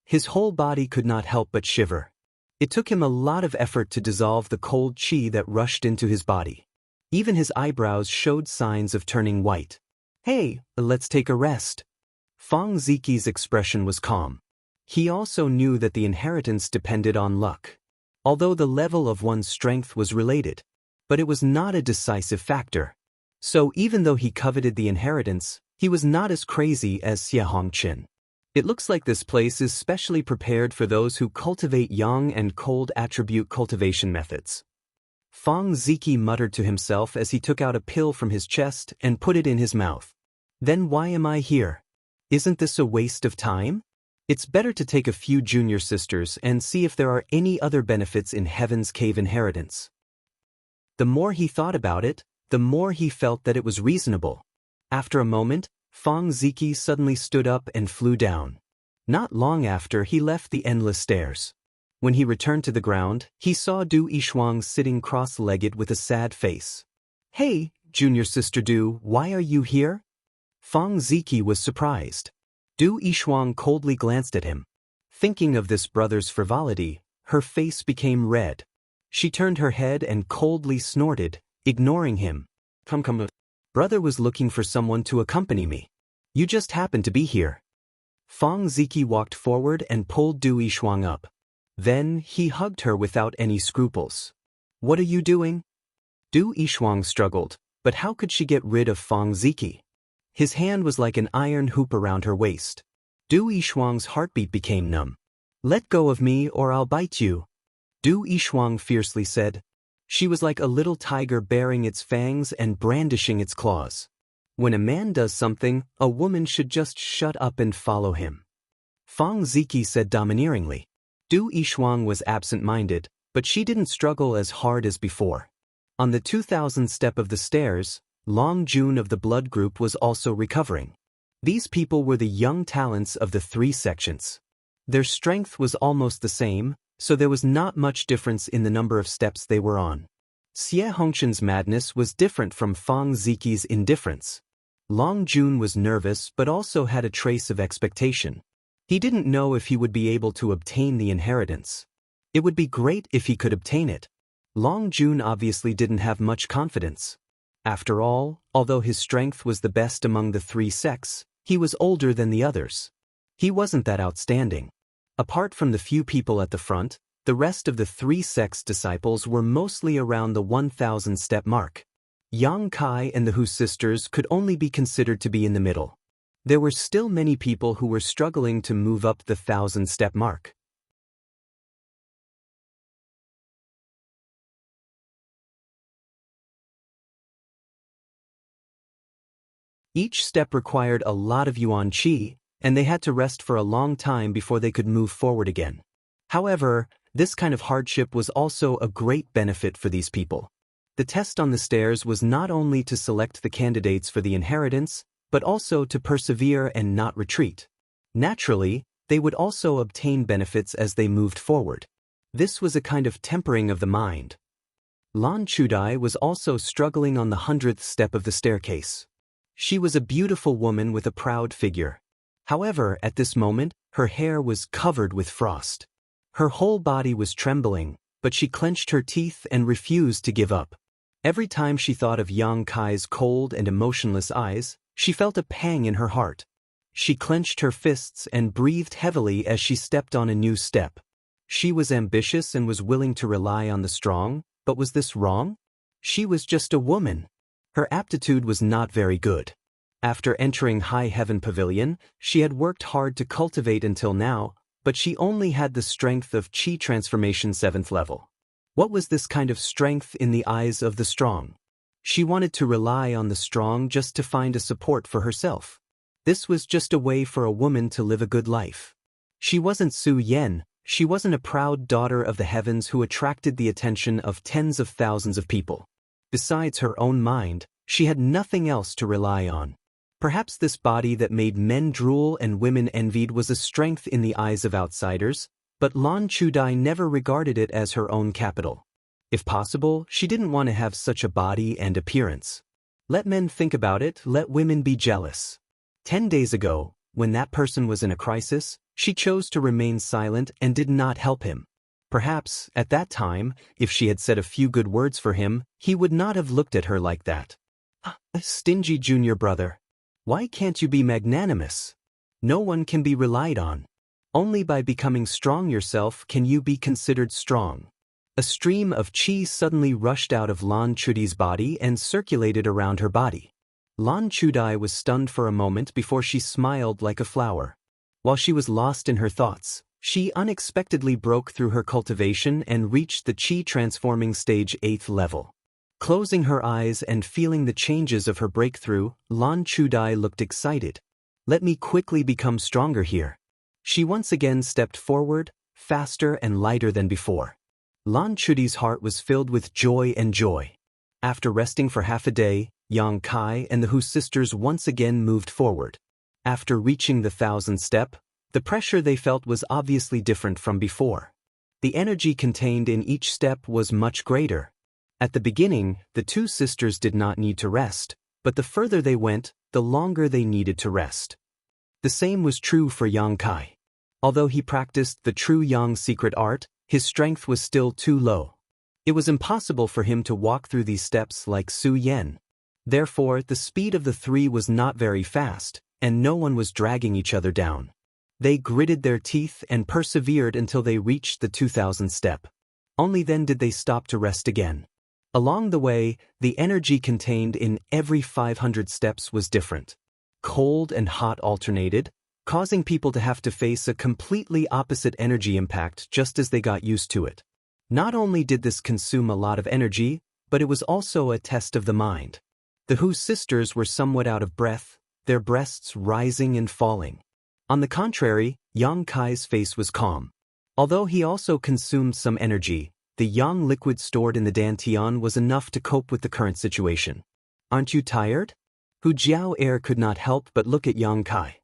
His whole body could not help but shiver. It took him a lot of effort to dissolve the cold qi that rushed into his body. Even his eyebrows showed signs of turning white. "Hey, let's take a rest." Feng Ziqi's expression was calm. He also knew that the inheritance depended on luck. Although the level of one's strength was related, but it was not a decisive factor. So even though he coveted the inheritance, he was not as crazy as Xianxia. It looks like this place is specially prepared for those who cultivate yang and cold attribute cultivation methods. Feng Ziqi muttered to himself as he took out a pill from his chest and put it in his mouth. Then why am I here? Isn't this a waste of time? It's better to take a few junior sisters and see if there are any other benefits in Heaven's Cave inheritance. The more he thought about it, the more he felt that it was reasonable. After a moment, Feng Ziqi suddenly stood up and flew down. Not long after, he left the endless stairs. When he returned to the ground, he saw Du Yishuang sitting cross-legged with a sad face. "Hey, junior sister Du, why are you here?" Feng Ziqi was surprised. Du Yishuang coldly glanced at him. Thinking of this brother's frivolity, her face became red. She turned her head and coldly snorted, ignoring him. Come. Brother was looking for someone to accompany me. You just happened to be here." Feng Ziqi walked forward and pulled Du Yishuang up. Then he hugged her without any scruples. "What are you doing?" Du Yishuang struggled, but how could she get rid of Feng Ziqi? His hand was like an iron hoop around her waist. Du Yishuang's heartbeat became numb. "Let go of me or I'll bite you," Du Yishuang fiercely said. She was like a little tiger baring its fangs and brandishing its claws. When a man does something, a woman should just shut up and follow him. Feng Ziqi said domineeringly. Du Yishuang was absent-minded, but she didn't struggle as hard as before. On the 2000th step of the stairs, Long Jun of the blood group was also recovering. These people were the young talents of the three sections. Their strength was almost the same, so there was not much difference in the number of steps they were on. Xie Hongqian's madness was different from Feng Ziqi's indifference. Long Jun was nervous but also had a trace of expectation. He didn't know if he would be able to obtain the inheritance. It would be great if he could obtain it. Long Jun obviously didn't have much confidence. After all, although his strength was the best among the three sects, he was older than the others. He wasn't that outstanding. Apart from the few people at the front, the rest of the three sects' disciples were mostly around the 1,000-step mark. Yang Kai and the Hu sisters could only be considered to be in the middle. There were still many people who were struggling to move up the 1,000-step mark. Each step required a lot of yuan qi, and they had to rest for a long time before they could move forward again. However, this kind of hardship was also a great benefit for these people. The test on the stairs was not only to select the candidates for the inheritance, but also to persevere and not retreat. Naturally, they would also obtain benefits as they moved forward. This was a kind of tempering of the mind. Lan Chudai was also struggling on the 100th step of the staircase. She was a beautiful woman with a proud figure. However, at this moment, her hair was covered with frost. Her whole body was trembling, but she clenched her teeth and refused to give up. Every time she thought of Yang Kai's cold and emotionless eyes, she felt a pang in her heart. She clenched her fists and breathed heavily as she stepped on a new step. She was ambitious and was willing to rely on the strong, but was this wrong? She was just a woman. Her aptitude was not very good. After entering High Heaven Pavilion, she had worked hard to cultivate until now, but she only had the strength of Qi Transformation 7th level. What was this kind of strength in the eyes of the strong? She wanted to rely on the strong just to find a support for herself. This was just a way for a woman to live a good life. She wasn't Su Yen, she wasn't a proud daughter of the heavens who attracted the attention of tens of thousands of people. Besides her own mind, she had nothing else to rely on. Perhaps this body that made men drool and women envied was a strength in the eyes of outsiders, but Lan Chudai never regarded it as her own capital. If possible, she didn't want to have such a body and appearance. Let men think about it, let women be jealous. 10 days ago, when that person was in a crisis, she chose to remain silent and did not help him. Perhaps, at that time, if she had said a few good words for him, he would not have looked at her like that. A stingy junior brother. Why can't you be magnanimous? No one can be relied on. Only by becoming strong yourself can you be considered strong. A stream of qi suddenly rushed out of Lan Chudi's body and circulated around her body. Lan Chudai was stunned for a moment before she smiled like a flower. While she was lost in her thoughts, she unexpectedly broke through her cultivation and reached the qi transforming stage 8th level. Closing her eyes and feeling the changes of her breakthrough, Lan Chudai looked excited. Let me quickly become stronger here. She once again stepped forward, faster and lighter than before. Lan Chudi's heart was filled with joy and joy. After resting for half a day, Yang Kai and the Hu sisters once again moved forward. After reaching the 1000th step, the pressure they felt was obviously different from before. The energy contained in each step was much greater. At the beginning, the two sisters did not need to rest, but the further they went, the longer they needed to rest. The same was true for Yang Kai. Although he practiced the true Yang secret art, his strength was still too low. It was impossible for him to walk through these steps like Su Yan. Therefore, the speed of the three was not very fast, and no one was dragging each other down. They gritted their teeth and persevered until they reached the 2000th step. Only then did they stop to rest again. Along the way, the energy contained in every 500 steps was different. Cold and hot alternated, causing people to have to face a completely opposite energy impact just as they got used to it. Not only did this consume a lot of energy, but it was also a test of the mind. The Hu sisters were somewhat out of breath, their breasts rising and falling. On the contrary, Yang Kai's face was calm. Although he also consumed some energy, the yang liquid stored in the dantian was enough to cope with the current situation. Aren't you tired? Hu Jiao could not help but look at Yang Kai.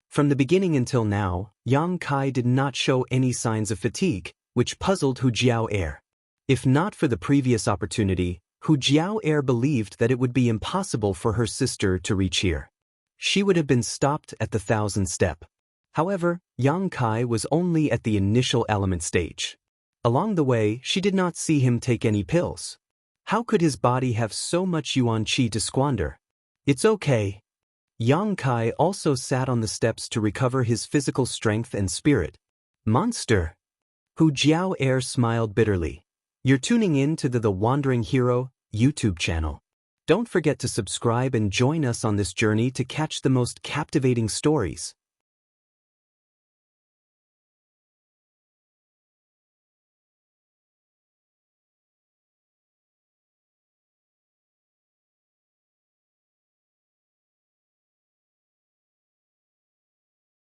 From the beginning until now, Yang Kai did not show any signs of fatigue, which puzzled Hu Jiao. If not for the previous opportunity, Hu Jiao believed that it would be impossible for her sister to reach here. She would have been stopped at the 1000th step. However, Yang Kai was only at the initial element stage. Along the way, she did not see him take any pills. How could his body have so much yuan qi to squander? It's okay. Yang Kai also sat on the steps to recover his physical strength and spirit. Monster! Hu Jiao smiled bitterly. You're tuning in to the Wandering Hero YouTube channel. Don't forget to subscribe and join us on this journey to catch the most captivating stories.